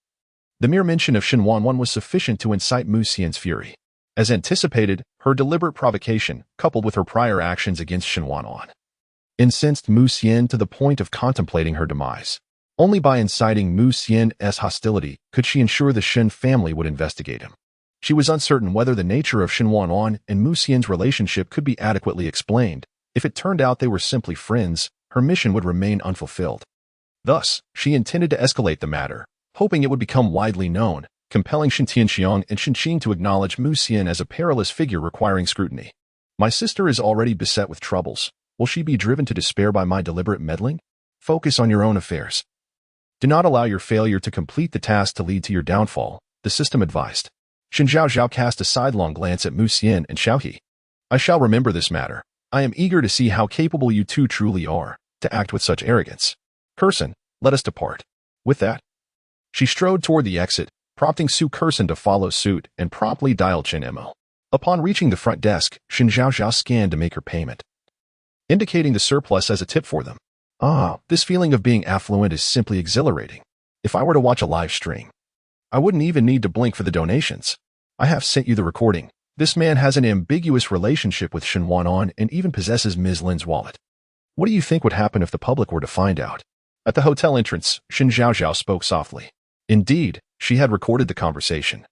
the mere mention of Shen Wanwan was sufficient to incite Mu Xian's fury. As anticipated, her deliberate provocation, coupled with her prior actions against Shen Wanwan, incensed Mu Xian to the point of contemplating her demise. Only by inciting Mu Xian's hostility could she ensure the Shen family would investigate him. She was uncertain whether the nature of Shen Wanwan and Mu Xian's relationship could be adequately explained. If it turned out they were simply friends, her mission would remain unfulfilled. Thus, she intended to escalate the matter, hoping it would become widely known, compelling Shen Tianxiang and Shen Qing to acknowledge Mu Xian as a perilous figure requiring scrutiny. My sister is already beset with troubles. Will she be driven to despair by my deliberate meddling? Focus on your own affairs. Do not allow your failure to complete the task to lead to your downfall, the system advised. Shen Zhaozhao cast a sidelong glance at Mu Xian and Xiaohe. I shall remember this matter. I am eager to see how capable you two truly are, to act with such arrogance. Curson, let us depart. With that, she strode toward the exit, prompting Su Curson to follow suit and promptly dialed Chen Mo. Upon reaching the front desk, Shen Zhaozhao scanned to make her payment, indicating the surplus as a tip for them. This feeling of being affluent is simply exhilarating. If I were to watch a live stream, I wouldn't even need to blink for the donations. I have sent you the recording. This man has an ambiguous relationship with Shen Wanwan and even possesses Ms. Lin's wallet. What do you think would happen if the public were to find out? At the hotel entrance, Shen Zhaozhao spoke softly. Indeed, she had recorded the conversation,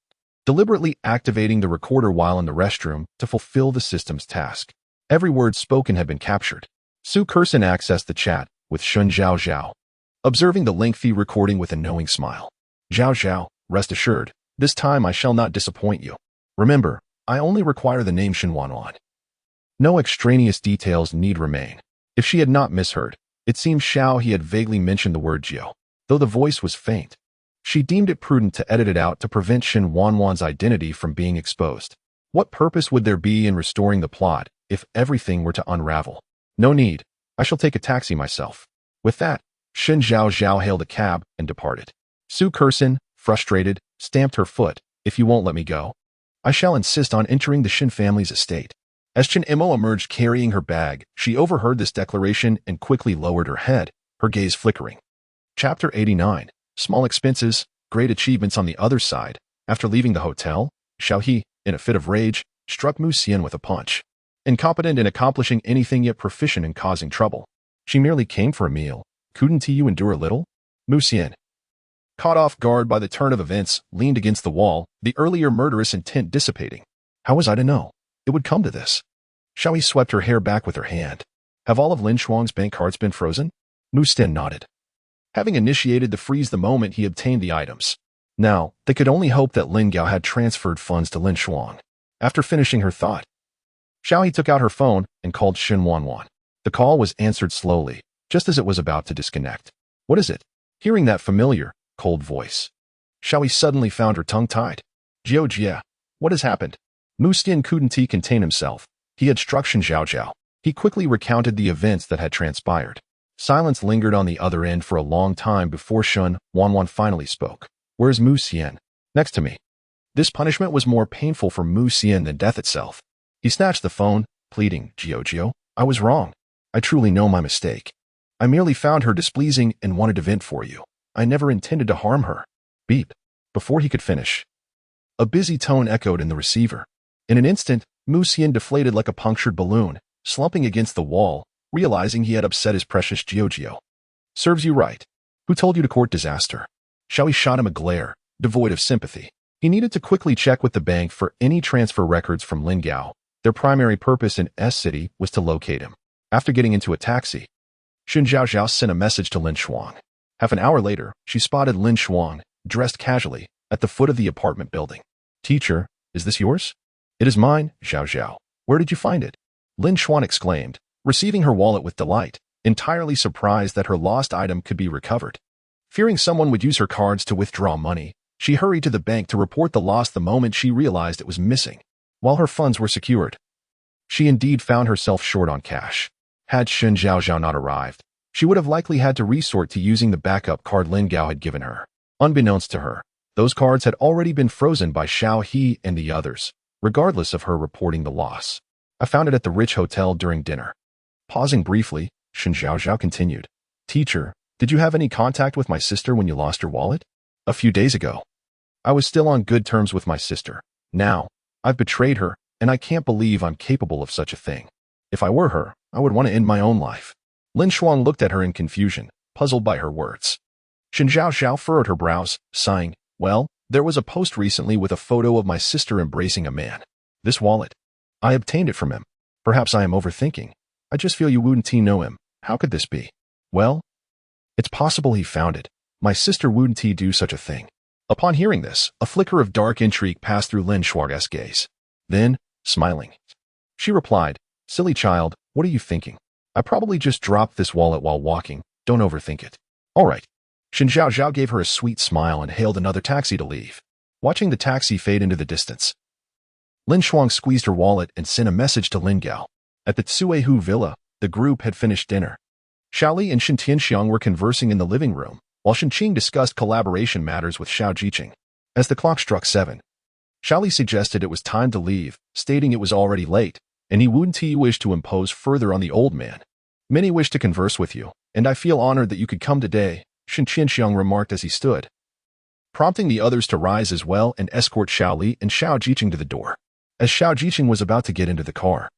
deliberately activating the recorder while in the restroom to fulfill the system's task. Every word spoken had been captured. Su Curson accessed the chat with Shen Zhaozhao, observing the lengthy recording with a knowing smile. Zhaozhao, rest assured, this time I shall not disappoint you. Remember, I only require the name Shen Wanwan. No extraneous details need remain. If she had not misheard, it seemed Xiaohe had vaguely mentioned the word Jiao, though the voice was faint. She deemed it prudent to edit it out to prevent Shen Wanwan's identity from being exposed. What purpose would there be in restoring the plot if everything were to unravel? No need. I shall take a taxi myself. With that, Shen Zhaozhao hailed a cab and departed. Su Curson, frustrated, stamped her foot. If you won't let me go, I shall insist on entering the Shen family's estate. As Chen Mo emerged carrying her bag, she overheard this declaration and quickly lowered her head, her gaze flickering. Chapter 89. Small expenses, great achievements on the other side. After leaving the hotel, Xiaohe, in a fit of rage, struck Mu Xian with a punch. Incompetent in accomplishing anything yet proficient in causing trouble. She merely came for a meal. Couldn't you endure a little? Mu Xian, caught off guard by the turn of events, leaned against the wall, the earlier murderous intent dissipating. How was I to know it would come to this? Xiaohe swept her hair back with her hand. Have all of Lin Shuang's bank cards been frozen? Mu Xian nodded, having initiated the freeze the moment he obtained the items. Now, they could only hope that Lin Gao had transferred funds to Lin Shuang. After finishing her thought, Xiaohe took out her phone and called Shen Wanwan. The call was answered slowly, just as it was about to disconnect. What is it? Hearing that familiar, cold voice, Xiaohe suddenly found her tongue tied. Jia, what has happened? Mu Xian couldn't contain himself. He had struck Shen Zhaozhao. He quickly recounted the events that had transpired. Silence lingered on the other end for a long time before Shen Wanwan finally spoke. Where's Mu Xian? Next to me. This punishment was more painful for Mu Xian than death itself. He snatched the phone, pleading, Jio, I was wrong. I truly know my mistake. I merely found her displeasing and wanted to vent for you. I never intended to harm her. Beep. Before he could finish, a busy tone echoed in the receiver. In an instant, Mu Xian deflated like a punctured balloon, slumping against the wall, realizing he had upset his precious Jio. Serves you right. Who told you to court disaster? Xiaohe shot him a glare, devoid of sympathy. He needed to quickly check with the bank for any transfer records from Lin Gao. Their primary purpose in S-City was to locate him. After getting into a taxi, Shen Zhaozhao sent a message to Lin Shuang. Half an hour later, she spotted Lin Shuang, dressed casually, at the foot of the apartment building. Teacher, is this yours? It is mine, Zhaozhao. Where did you find it? Lin Shuang exclaimed, receiving her wallet with delight, entirely surprised that her lost item could be recovered. Fearing someone would use her cards to withdraw money, she hurried to the bank to report the loss the moment she realized it was missing. While her funds were secured, she indeed found herself short on cash. Had Shen Zhaozhao not arrived, she would have likely had to resort to using the backup card Lin Gao had given her. Unbeknownst to her, Those cards had already been frozen by Xiao He and the others, regardless of her reporting the loss. I found it at the rich hotel during dinner. Pausing briefly, Shen Zhaozhao continued. Teacher, did you have any contact with my sister when you lost your wallet? A few days ago. I was still on good terms with my sister. Now, I've betrayed her, and I can't believe I'm capable of such a thing. If I were her, I would want to end my own life. Lin Shuang looked at her in confusion, puzzled by her words. Shen Zhaozhao furrowed her brows, sighing, well, there was a post recently with a photo of my sister embracing a man. This wallet. I obtained it from him. Perhaps I am overthinking. I just feel you wouldn't know him. How could this be? Well, it's possible he found it. My sister wouldn't do such a thing. Upon hearing this, a flicker of dark intrigue passed through Lin Shuang's gaze. Then, smiling, she replied, silly child, what are you thinking? I probably just dropped this wallet while walking. Don't overthink it. All right. Shen Zhaozhao gave her a sweet smile and hailed another taxi to leave. Watching the taxi fade into the distance, Lin Shuang squeezed her wallet and sent a message to Lin Gao. At the Cuihu villa, the group had finished dinner. Xiaoli and Shen Tianxiang were conversing in the living room, while Shen Qing discussed collaboration matters with Xiao Jiqing. As the clock struck 7, Xiaoli suggested it was time to leave, stating it was already late, and he wouldn't wish to impose further on the old man. Many wish to converse with you, and I feel honored that you could come today, Shen Tianxiang remarked as he stood, prompting the others to rise as well and escort Xiaoli and Xiao Jiqing to the door. As Xiao Jiqing was about to get into the car,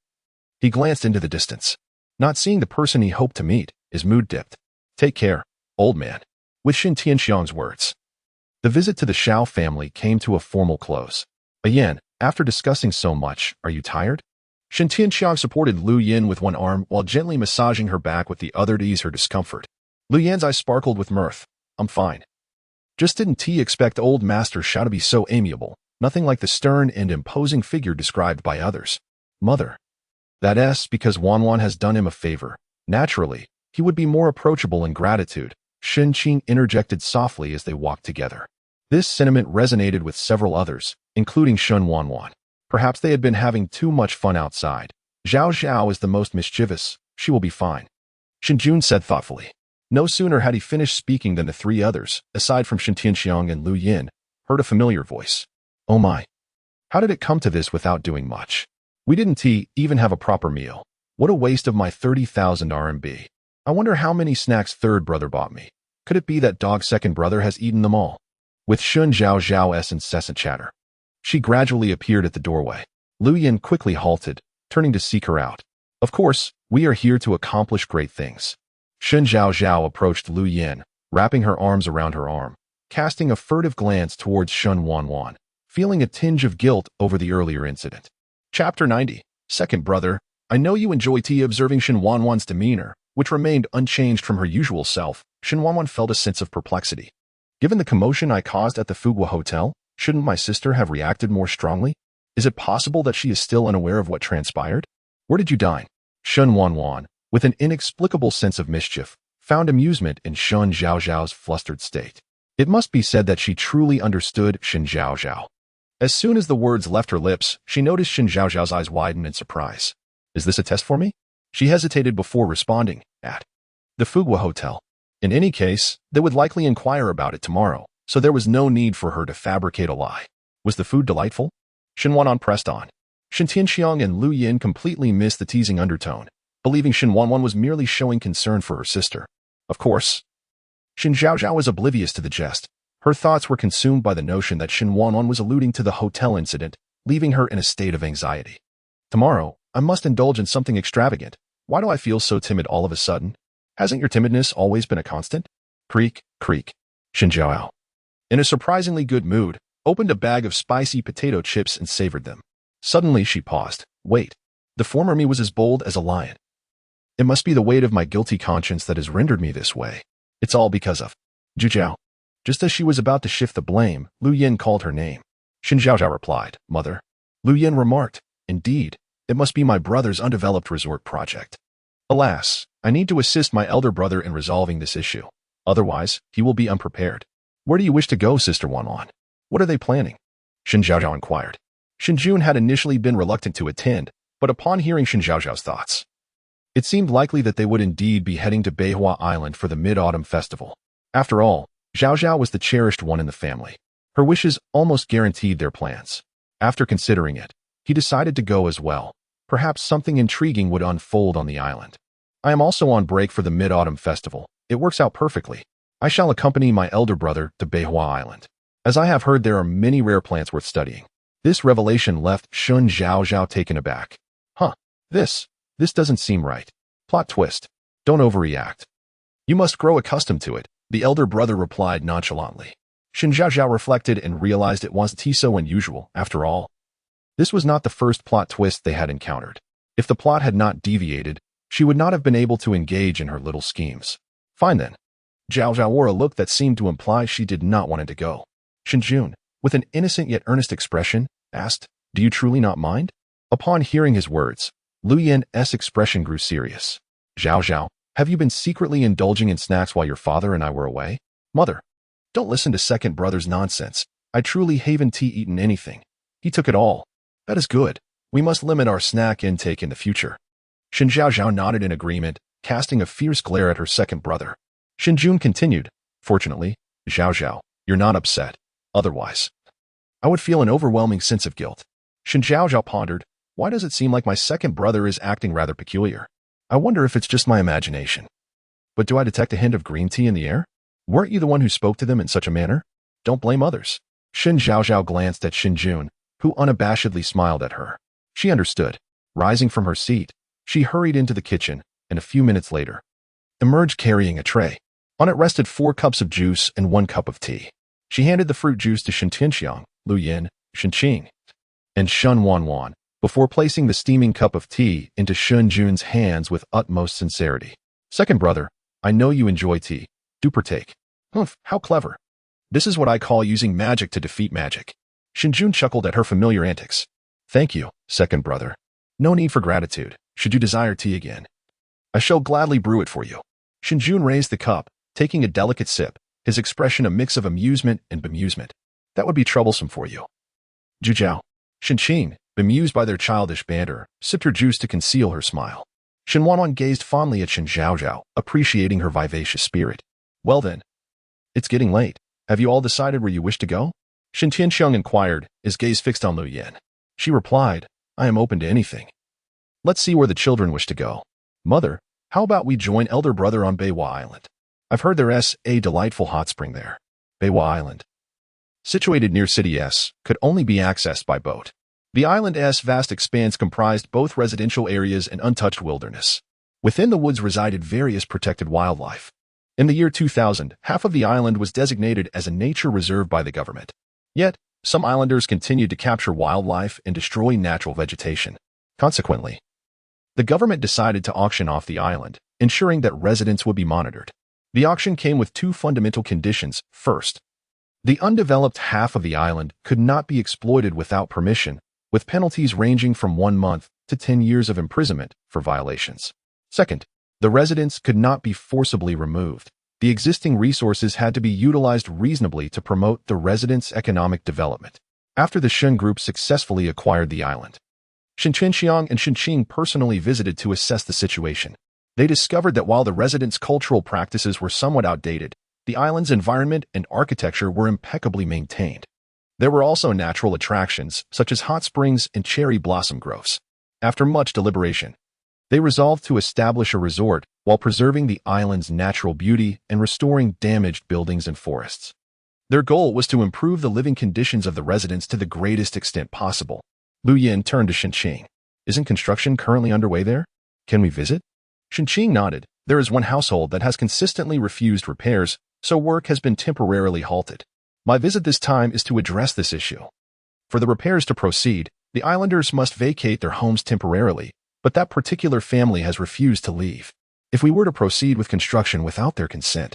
he glanced into the distance. Not seeing the person he hoped to meet, his mood dipped. Take care, old man. With Shen Tianxiang's words, the visit to the Xiao family came to a formal close. Again, after discussing so much, are you tired? Shen Tianxiang supported Lu Yin with one arm while gently massaging her back with the other to ease her discomfort. Lu Yan's eyes sparkled with mirth. I'm fine. Just didn't expect old Master Xiao to be so amiable, nothing like the stern and imposing figure described by others. Mother. That's because Wanwan has done him a favor. Naturally, he would be more approachable in gratitude, Shen Qing interjected softly as they walked together. This sentiment resonated with several others, including Shen Wanwan. Perhaps they had been having too much fun outside. Zhaozhao is the most mischievous. She will be fine. Shen Jun said thoughtfully. No sooner had he finished speaking than the three others, aside from Shen Tianxiang and Lu Yin, heard a familiar voice. Oh my. How did it come to this without doing much? We didn't even have a proper meal. What a waste of my 30,000 RMB. I wonder how many snacks third brother bought me. Could it be that dog's second brother has eaten them all? With Shen Zhaozhao's incessant chatter, she gradually appeared at the doorway. Lu Yin quickly halted, turning to seek her out. Of course, we are here to accomplish great things. Shen Zhaozhao approached Lu Yin, wrapping her arms around her arm, casting a furtive glance towards Shen Wanwan, feeling a tinge of guilt over the earlier incident. Chapter 90. Second brother, I know you enjoy observing Shen Wanwan's demeanor, which remained unchanged from her usual self. Shen Wanwan felt a sense of perplexity. Given the commotion I caused at the Fugua Hotel, shouldn't my sister have reacted more strongly? Is it possible that she is still unaware of what transpired? Where did you dine? Shen Wanwan, with an inexplicable sense of mischief, found amusement in Shen Zhaozhao's flustered state. It must be said that she truly understood Shen Zhaozhao. As soon as the words left her lips, she noticed Shen Zhaozhao's eyes widen in surprise. Is this a test for me? She hesitated before responding, at the Fugua Hotel. In any case, they would likely inquire about it tomorrow, so there was no need for her to fabricate a lie. Was the food delightful? Shen Wanwan pressed on. Shen Tianxiang and Lu Yin completely missed the teasing undertone, believing Shen Wanwan was merely showing concern for her sister. Of course, Shen Zhaozhao was oblivious to the jest. Her thoughts were consumed by the notion that Shen Wanwan was alluding to the hotel incident, leaving her in a state of anxiety. Tomorrow, I must indulge in something extravagant. Why do I feel so timid all of a sudden? Hasn't your timidness always been a constant? Creak, creak. Shen Zhaozhao, in a surprisingly good mood, opened a bag of spicy potato chips and savored them. Suddenly she paused. Wait. The former me was as bold as a lion. It must be the weight of my guilty conscience that has rendered me this way. It's all because of Zhaozhao. Just as she was about to shift the blame, Lu Yin called her name. Shen Zhaozhao replied, Mother. Lu Yin remarked, Indeed, it must be my brother's undeveloped resort project. Alas, I need to assist my elder brother in resolving this issue. Otherwise, he will be unprepared. Where do you wish to go, Sister Wanwan? What are they planning? Shen Zhaozhao inquired. Shen Jun had initially been reluctant to attend, but upon hearing Shen Zhaozhao's thoughts, it seemed likely that they would indeed be heading to Beihua Island for the Mid-Autumn Festival. After all, Zhaozhao was the cherished one in the family. Her wishes almost guaranteed their plans. After considering it, he decided to go as well. Perhaps something intriguing would unfold on the island. I am also on break for the Mid-Autumn Festival. It works out perfectly. I shall accompany my elder brother to Beihua Island, as I have heard there are many rare plants worth studying. This revelation left Shen Zhaozhao taken aback. This doesn't seem right. Plot twist. Don't overreact. You must grow accustomed to it, the elder brother replied nonchalantly. Shen Zhaozhao reflected and realized it wasn't so unusual, after all. This was not the first plot twist they had encountered. If the plot had not deviated, she would not have been able to engage in her little schemes. Fine then. Zhaozhao wore a look that seemed to imply she did not want it to go. Shenjun, with an innocent yet earnest expression, asked, "Do you truly not mind?" Upon hearing his words, Lu Yan's expression grew serious. "Zhaozhao, have you been secretly indulging in snacks while your father and I were away?" "Mother, don't listen to second brother's nonsense. I truly haven't eaten anything. He took it all." "That is good. We must limit our snack intake in the future." Shen Zhaozhao nodded in agreement, casting a fierce glare at her second brother. Shenjun continued, "Fortunately, Zhaozhao, you're not upset. Otherwise, I would feel an overwhelming sense of guilt." Shen Zhaozhao pondered, "Why does it seem like my second brother is acting rather peculiar? I wonder if it's just my imagination. But do I detect a hint of green tea in the air? Weren't you the one who spoke to them in such a manner? Don't blame others." Shen Zhaozhao glanced at Shenjun, who unabashedly smiled at her. She understood. Rising from her seat, she hurried into the kitchen, and a few minutes later, emerged carrying a tray. On it rested 4 cups of juice and 1 cup of tea. She handed the fruit juice to Shen Tianxiang, Lu Yan, Shen Qing, and Shen Wanwan, before placing the steaming cup of tea into Shen Jun's hands with utmost sincerity. "Second brother, I know you enjoy tea. Do partake." "Humph, how clever. This is what I call using magic to defeat magic." Shen Jun chuckled at her familiar antics. "Thank you, second brother. No need for gratitude, should you desire tea again. I shall gladly brew it for you." Shen Jun raised the cup, taking a delicate sip, his expression a mix of amusement and bemusement. "That would be troublesome for you." Zhujiao, Shen Qing, bemused by their childish banter, sipped her juice to conceal her smile. Shen Wanwan gazed fondly at Shen Zhaozhao, appreciating her vivacious spirit. "Well then, it's getting late. Have you all decided where you wish to go?" Shen Tianxiang inquired, his gaze fixed on Lu Yan. She replied, "I am open to anything. Let's see where the children wish to go. Mother, how about we join elder brother on Beihua Island? I've heard there's a delightful hot spring there." Beihua Island, situated near City S, could only be accessed by boat. The island's vast expanse comprised both residential areas and untouched wilderness. Within the woods resided various protected wildlife. In the year 2000, half of the island was designated as a nature reserve by the government. Yet, some islanders continued to capture wildlife and destroy natural vegetation. Consequently, the government decided to auction off the island, ensuring that residents would be monitored. The auction came with 2 fundamental conditions. First, the undeveloped half of the island could not be exploited without permission, with penalties ranging from 1 month to 10 years of imprisonment for violations. Second, the residents could not be forcibly removed. The existing resources had to be utilized reasonably to promote the residents' economic development. After the Shen Group successfully acquired the island, Shen Tianxiang and Shen Qing personally visited to assess the situation. They discovered that while the residents' cultural practices were somewhat outdated, the island's environment and architecture were impeccably maintained. There were also natural attractions, such as hot springs and cherry blossom groves. After much deliberation, they resolved to establish a resort while preserving the island's natural beauty and restoring damaged buildings and forests. Their goal was to improve the living conditions of the residents to the greatest extent possible. Lu Yan turned to Shen Qing. "Isn't construction currently underway there? Can we visit?" Shen Qing nodded. "There is one household that has consistently refused repairs, so work has been temporarily halted. My visit this time is to address this issue. For the repairs to proceed, the islanders must vacate their homes temporarily, but that particular family has refused to leave. If we were to proceed with construction without their consent,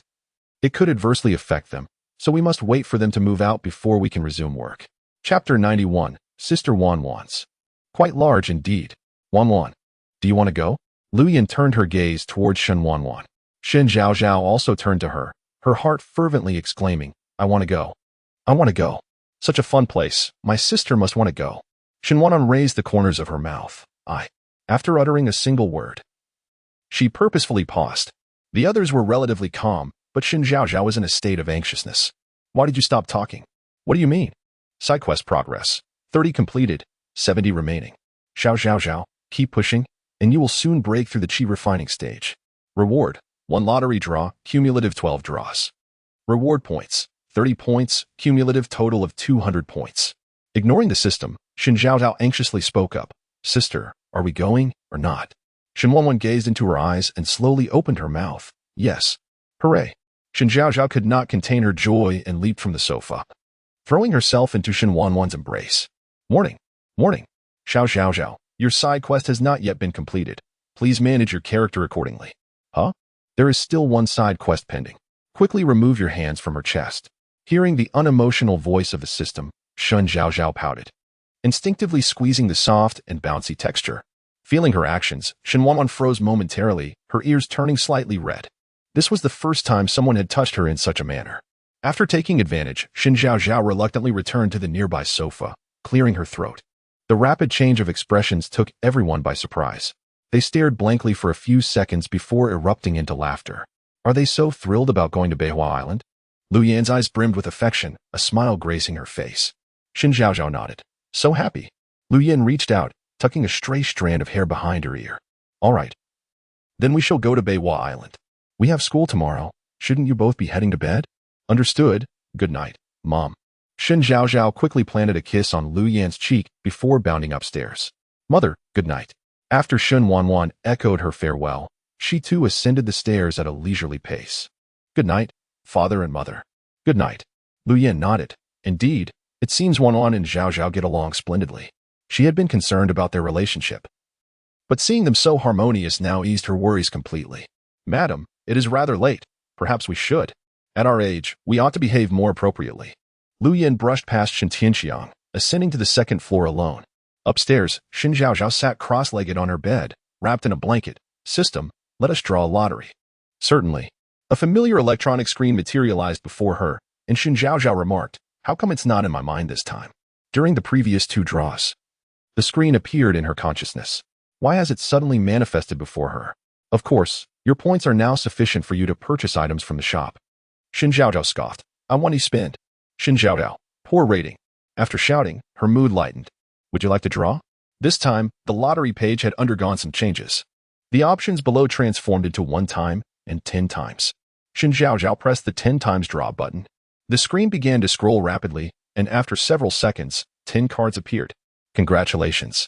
it could adversely affect them, so we must wait for them to move out before we can resume work." Chapter 91, Sister Wanwan's. Quite large indeed. "Wanwan, do you want to go?" Lu Yan turned her gaze towards Shen Wanwan. Shen Zhaozhao also turned to her, her heart fervently exclaiming, "I want to go. I want to go. Such a fun place. My sister must want to go." Shen Wanwan raised the corners of her mouth. After uttering a single word, she purposefully paused. The others were relatively calm, but Shen Zhaozhao was in a state of anxiousness. "Why did you stop talking?" What do you mean? Side quest progress. 30 completed, 70 remaining. Zhaozhao, keep pushing, and you will soon break through the chi refining stage. Reward, 1 lottery draw, cumulative 12 draws. Reward points, 30 points, cumulative total of 200 points. Ignoring the system, Shen Zhaozhao anxiously spoke up. Sister, are we going or not? Shen Wanwan gazed into her eyes and slowly opened her mouth. Yes. Hooray. Shen Zhaozhao could not contain her joy and leaped from the sofa, throwing herself into Shen Wanwan's embrace. Warning. Warning. Zhaozhao, your side quest has not yet been completed. Please manage your character accordingly. Huh? There is still one side quest pending. Quickly remove your hands from her chest. Hearing the unemotional voice of the system, Shen Zhaozhao pouted, instinctively squeezing the soft and bouncy texture. Feeling her actions, Shen Wanwan froze momentarily, her ears turning slightly red. This was the first time someone had touched her in such a manner. After taking advantage, Shen Zhaozhao reluctantly returned to the nearby sofa, clearing her throat. The rapid change of expressions took everyone by surprise. They stared blankly for a few seconds before erupting into laughter. Are they so thrilled about going to Beihua Island? Lu Yan's eyes brimmed with affection, a smile gracing her face. Shen Zhaozhao nodded. So happy. Lu Yan reached out, tucking a stray strand of hair behind her ear. All right. Then we shall go to Beihua Island. We have school tomorrow. Shouldn't you both be heading to bed? Understood. Good night, Mom. Shen Zhaozhao quickly planted a kiss on Lu Yan's cheek before bounding upstairs. Mother, good night. After Shen Wanwan echoed her farewell, she too ascended the stairs at a leisurely pace. Good night, Father and Mother. Good night. Lu Yan nodded. Indeed, it seems Wanwan and Zhaozhao get along splendidly. She had been concerned about their relationship, but seeing them so harmonious now eased her worries completely. Madam, it is rather late. Perhaps we should. At our age, we ought to behave more appropriately. Lu Yan brushed past Shen Tianxiang, ascending to the second floor alone. Upstairs, Shen Zhaozhao sat cross-legged on her bed, wrapped in a blanket. System, let us draw a lottery. Certainly. A familiar electronic screen materialized before her, and Shen Zhaozhao remarked, how come it's not in my mind this time? During the previous 2 draws, the screen appeared in her consciousness. Why has it suddenly manifested before her? Of course, your points are now sufficient for you to purchase items from the shop. Shen Zhaozhao scoffed. I want to spend. Shen Zhaozhao, poor rating. After shouting, her mood lightened. Would you like to draw? This time, the lottery page had undergone some changes. The options below transformed into 1 time and 10 times. Shen Zhaozhao pressed the 10 times draw button. The screen began to scroll rapidly, and after several seconds, 10 cards appeared. Congratulations.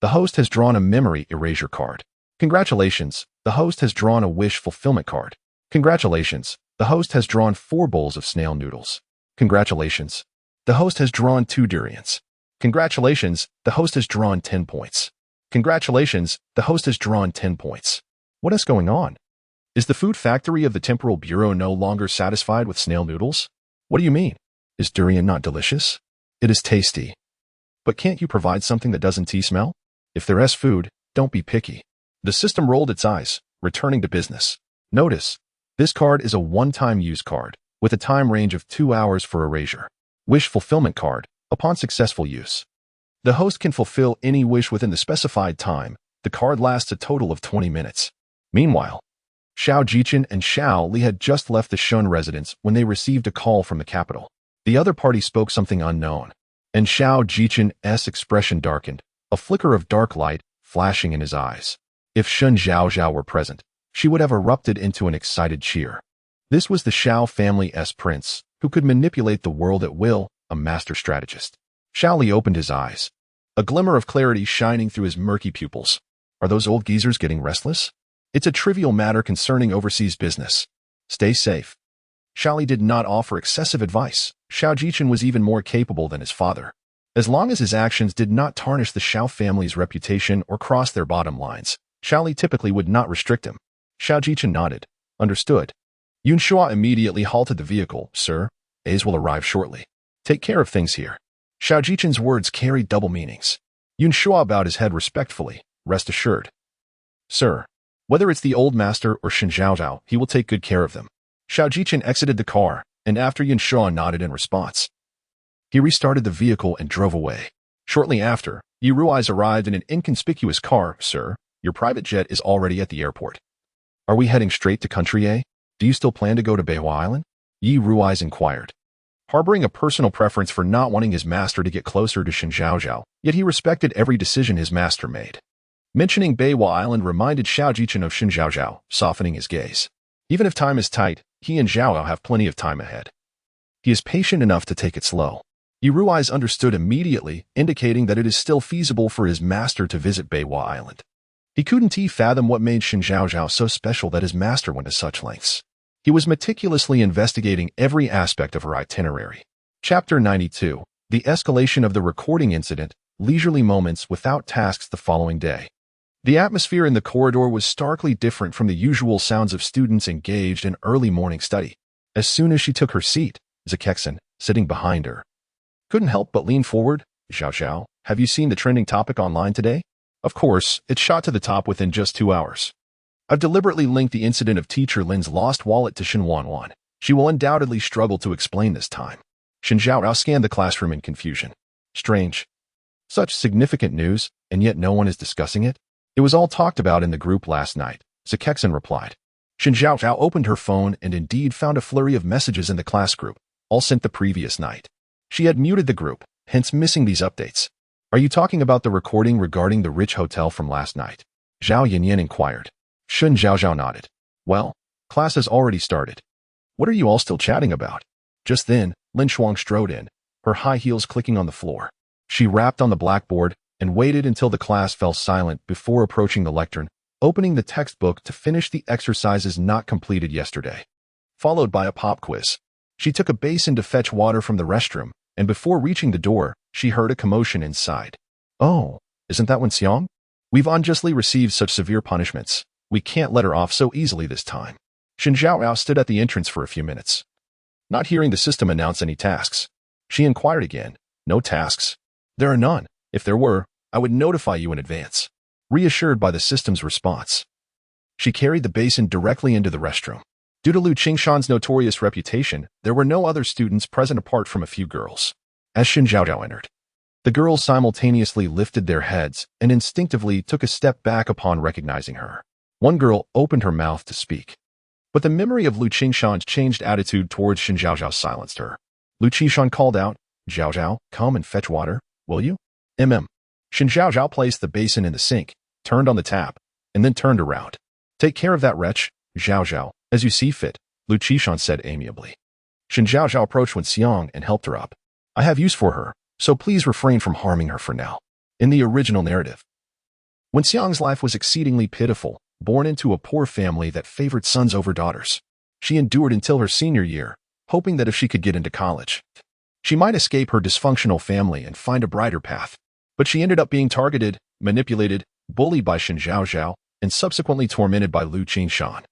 The host has drawn a memory erasure card. Congratulations. The host has drawn a wish fulfillment card. Congratulations. The host has drawn 4 bowls of snail noodles. Congratulations. The host has drawn 2 durians. Congratulations. The host has drawn 10 points. Congratulations. The host has drawn 10 points. What is going on? Is the food factory of the Temporal Bureau no longer satisfied with snail noodles? What do you mean? Is durian not delicious? It is tasty. But can't you provide something that doesn't smell? If there is food, don't be picky. The system rolled its eyes, returning to business. Notice, this card is a one-time use card, with a time range of 2 hours for erasure. Wish fulfillment card, upon successful use. The host can fulfill any wish within the specified time. The card lasts a total of 20 minutes. Meanwhile, Xiao Jichen and Xiao Li had just left the Shun residence when they received a call from the capital. The other party spoke something unknown, and Xiao Jichen's expression darkened, a flicker of dark light flashing in his eyes. If Shen Zhaozhao were present, she would have erupted into an excited cheer. This was the Xiao family's prince, who could manipulate the world at will, a master strategist. Xiao Li opened his eyes, a glimmer of clarity shining through his murky pupils. Are those old geezers getting restless? It's a trivial matter concerning overseas business. Stay safe. Xiao Li did not offer excessive advice. Xiao Jichen was even more capable than his father. As long as his actions did not tarnish the Xiao family's reputation or cross their bottom lines, Xiao Li typically would not restrict him. Xiao Jichen nodded. Understood. Yun Shua immediately halted the vehicle. Sir, A's will arrive shortly. Take care of things here. Xiao Jichen's words carried double meanings. Yun Shua bowed his head respectfully. Rest assured. Sir, whether it's the old master or Shen Zhaozhao, he will take good care of them. Xiao Jichen exited the car, and after Yun Shua nodded in response, he restarted the vehicle and drove away. Shortly after, Yi Rui's arrived in an inconspicuous car. Sir, your private jet is already at the airport. Are we heading straight to Country A? Do you still plan to go to Beihua Island? Yi Rui's inquired. harboring a personal preference for not wanting his master to get closer to Shen Zhaozhao, yet he respected every decision his master made. Mentioning Beiwa Island reminded Xiao Jichen of Shen Zhaozhao, softening his gaze. Even if time is tight, he and Zhao have plenty of time ahead. He is patient enough to take it slow. Yu Rui's understood immediately, indicating that it is still feasible for his master to visit Beiwa Island. He couldn't fathom what made Shen Zhaozhao so special that his master went to such lengths. He was meticulously investigating every aspect of her itinerary. Chapter 92. The escalation of the recording incident, leisurely moments without tasks the following day. The atmosphere in the corridor was starkly different from the usual sounds of students engaged in early morning study. As soon as she took her seat, Zakeksan, sitting behind her, couldn't help but lean forward. Zhaozhao, have you seen the trending topic online today? Of course, it shot to the top within just 2 hours. I've deliberately linked the incident of teacher Lin's lost wallet to Shen Wanwan. She will undoubtedly struggle to explain this time. Shen Zhaozhao scanned the classroom in confusion. Strange. Such significant news, and yet no one is discussing it? It was all talked about in the group last night, Zakeksan replied. Shen Zhaozhao opened her phone and indeed found a flurry of messages in the class group, all sent the previous night. She had muted the group, hence missing these updates. Are you talking about the recording regarding the rich hotel from last night? Zhao Yanyan inquired. Shen Zhaozhao nodded. Well, class has already started. What are you all still chatting about? Just then, Lin Shuang strode in, her high heels clicking on the floor. She rapped on the blackboard and waited until the class fell silent before approaching the lectern, opening the textbook to finish the exercises not completed yesterday. Followed by a pop quiz. She took a basin to fetch water from the restroom, and before reaching the door, she heard a commotion inside. Oh, isn't that Wen Xiang? We've unjustly received such severe punishments. We can't let her off so easily this time. Shen Zhaozhao stood at the entrance for a few minutes. Not hearing the system announce any tasks, she inquired again. No tasks? There are none. If there were, I would notify you in advance. Reassured by the system's response, she carried the basin directly into the restroom. Due to Lu Qingshan's notorious reputation, there were no other students present apart from a few girls. As Shen Zhaozhao entered, the girls simultaneously lifted their heads and instinctively took a step back upon recognizing her. One girl opened her mouth to speak, but the memory of Lu Qingshan's changed attitude towards Shen Zhaozhao silenced her. Lu Qingshan called out, Zhaozhao, come and fetch water, will you? Shen Zhaozhao placed the basin in the sink, turned on the tap, and then turned around. Take care of that wretch, Zhaozhao, as you see fit, Lu Qingshan said amiably. Shen Zhaozhao approached Wen Xiang and helped her up. I have use for her, so please refrain from harming her for now. In the original narrative, Wen Xiang's life was exceedingly pitiful, born into a poor family that favored sons over daughters. She endured until her senior year, hoping that if she could get into college, she might escape her dysfunctional family and find a brighter path. But she ended up being targeted, manipulated, bullied by Shen Zhaozhao, and subsequently tormented by Lu Qingshan.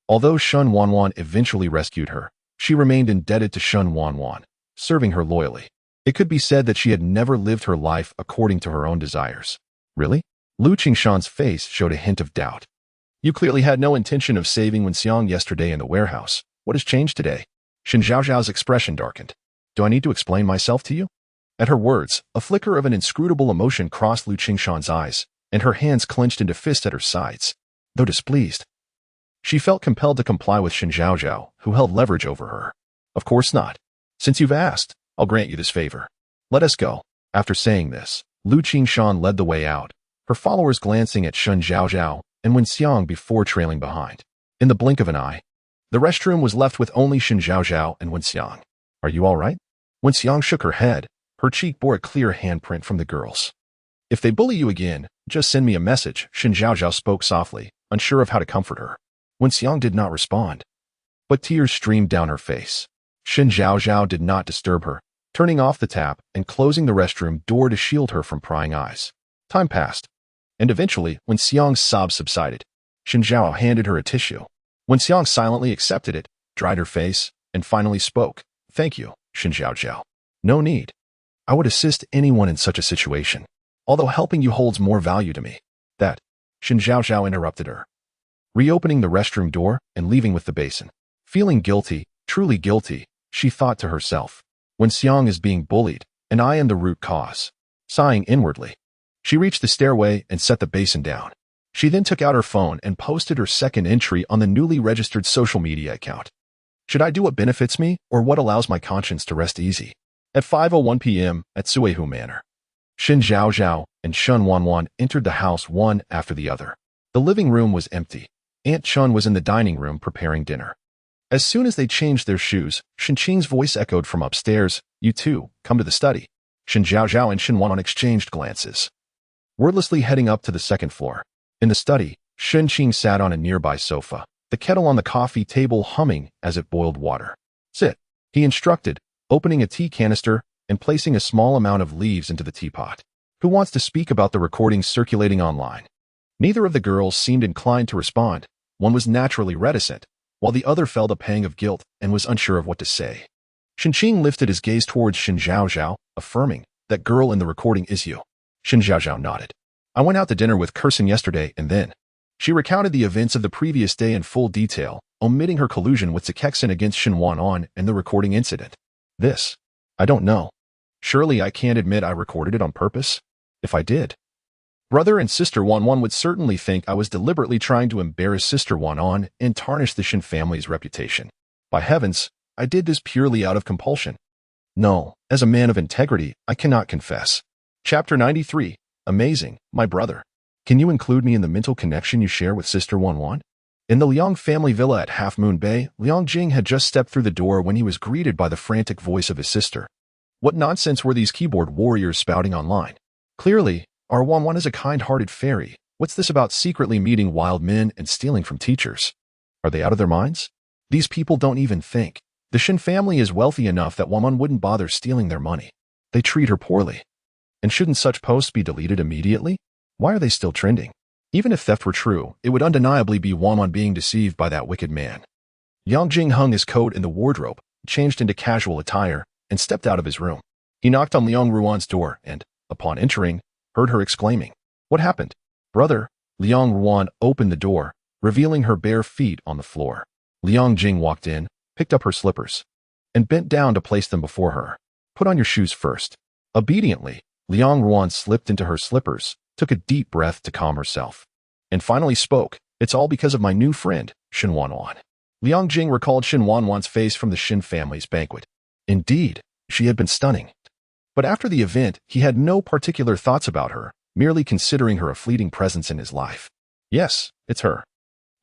Although Shen Wanwan eventually rescued her, she remained indebted to Shen Wanwan, serving her loyally. It could be said that she had never lived her life according to her own desires. Really? Lu Qingshan's face showed a hint of doubt. You clearly had no intention of saving Wen Xiang yesterday in the warehouse. What has changed today? Shen Zhaozhao's expression darkened. Do I need to explain myself to you? At her words, a flicker of an inscrutable emotion crossed Lu Qingshan's eyes, and her hands clenched into fists at her sides. Though displeased, she felt compelled to comply with Shen Zhaozhao, who held leverage over her. Of course not. Since you've asked, I'll grant you this favor. Let us go. After saying this, Lu Qingshan led the way out, her followers glancing at Shen Zhaozhao and Wen Xiang before trailing behind. In the blink of an eye, the restroom was left with only Shen Zhaozhao and Wen Xiang. Are you all right? Wen Xiang shook her head. Her cheek bore a clear handprint from the girls. If they bully you again, just send me a message, Shen Zhaozhao spoke softly, unsure of how to comfort her. Wen Xiang did not respond, but tears streamed down her face. Shen Zhaozhao did not disturb her, turning off the tap and closing the restroom door to shield her from prying eyes. Time passed, and eventually, when Xiang's sobs subsided, Shen Zhao handed her a tissue. Wen Xiang silently accepted it, dried her face, and finally spoke. Thank you, Shen Zhaozhao. No need. I would assist anyone in such a situation, although helping you holds more value to me. That, Shen Zhaozhao interrupted her, reopening the restroom door and leaving with the basin. Feeling guilty, truly guilty, she thought to herself. Wen Xiang is being bullied, and I am the root cause. Sighing inwardly, she reached the stairway and set the basin down. She then took out her phone and posted her second entry on the newly registered social media account. Should I do what benefits me or what allows my conscience to rest easy? At 5:01 p.m. at Suihu Manor, Shen Zhaozhao and Shen Wanwan entered the house one after the other. The living room was empty. Aunt Chun was in the dining room preparing dinner. As soon as they changed their shoes, Shen Qing's voice echoed from upstairs, "You two, come to the study." Shen Zhaozhao and Shen Wanwan exchanged glances, wordlessly heading up to the second floor. In the study, Shen Qing sat on a nearby sofa, the kettle on the coffee table humming as it boiled water. "Sit," he instructed, opening a tea canister and placing a small amount of leaves into the teapot. "Who wants to speak about the recordings circulating online?" Neither of the girls seemed inclined to respond. One was naturally reticent, while the other felt a pang of guilt and was unsure of what to say. Shen Qing lifted his gaze towards Shen Zhaozhao, affirming, "That girl in the recording is you." Shen Zhaozhao nodded. "I went out to dinner with Kirsten yesterday and then." She recounted the events of the previous day in full detail, omitting her collusion with Zekekson against Shen Wanwan and the recording incident. "This? I don't know. Surely I can't admit I recorded it on purpose? If I did, brother and sister Wanwan would certainly think I was deliberately trying to embarrass sister Wanwan and tarnish the Shen family's reputation. By heavens, I did this purely out of compulsion. No, as a man of integrity, I cannot confess." Chapter 93. Amazing, my brother. Can you include me in the mental connection you share with sister Wanwan? In the Liang family villa at Half Moon Bay, Liang Jing had just stepped through the door when he was greeted by the frantic voice of his sister. What nonsense were these keyboard warriors spouting online? Clearly, our Wanwan is a kind-hearted fairy. What's this about secretly meeting wild men and stealing from teachers? Are they out of their minds? These people don't even think. The Shen family is wealthy enough that Wanwan wouldn't bother stealing their money. They treat her poorly. And shouldn't such posts be deleted immediately? Why are they still trending? Even if theft were true, it would undeniably be Wanwan being deceived by that wicked man. Yang Jing hung his coat in the wardrobe, changed into casual attire, and stepped out of his room. He knocked on Liang Ruan's door and, upon entering, heard her exclaiming, "What happened?" "Brother." Liang Ruan opened the door, revealing her bare feet on the floor. Liang Jing walked in, picked up her slippers, and bent down to place them before her. "Put on your shoes first." Obediently, Liang Ruan slipped into her slippers, took a deep breath to calm herself, and finally spoke, "It's all because of my new friend, Shen Wanwan." Liang Jing recalled Shen Wanwan's face from the Shen family's banquet. Indeed, she had been stunning. But after the event, he had no particular thoughts about her, merely considering her a fleeting presence in his life. "Yes, it's her."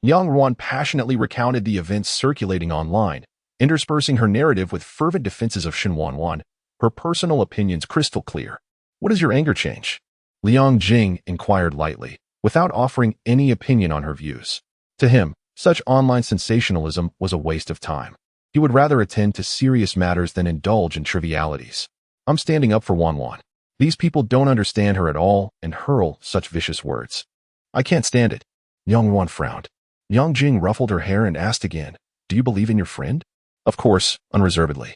Yang Ruan passionately recounted the events circulating online, interspersing her narrative with fervent defenses of Shen Wanwan, her personal opinions crystal clear. "What is your anger change?" Liang Jing inquired lightly, without offering any opinion on her views. To him, such online sensationalism was a waste of time. He would rather attend to serious matters than indulge in trivialities. "I'm standing up for Wanwan. These people don't understand her at all and hurl such vicious words. I can't stand it." Yang Ruan frowned. Yang Jing ruffled her hair and asked again, "Do you believe in your friend?" "Of course, unreservedly."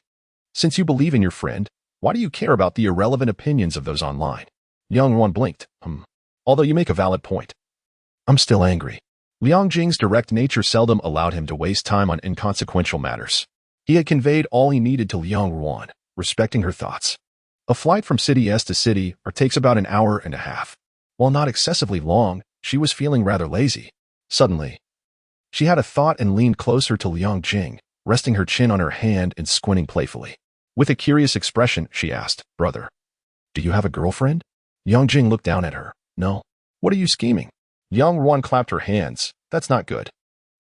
"Since you believe in your friend, why do you care about the irrelevant opinions of those online?" Yang Ruan blinked. Although you make a valid point. I'm still angry." Liang Jing's direct nature seldom allowed him to waste time on inconsequential matters. He had conveyed all he needed to Liang Ruan, respecting her thoughts. A flight from city S to city R takes about an hour and a half. While not excessively long, she was feeling rather lazy. Suddenly, she had a thought and leaned closer to Liang Jing, resting her chin on her hand and squinting playfully. With a curious expression, she asked, "Brother, do you have a girlfriend?" Yang Jing looked down at her. "No." "What are you scheming?" Yang Ruan clapped her hands. "That's not good.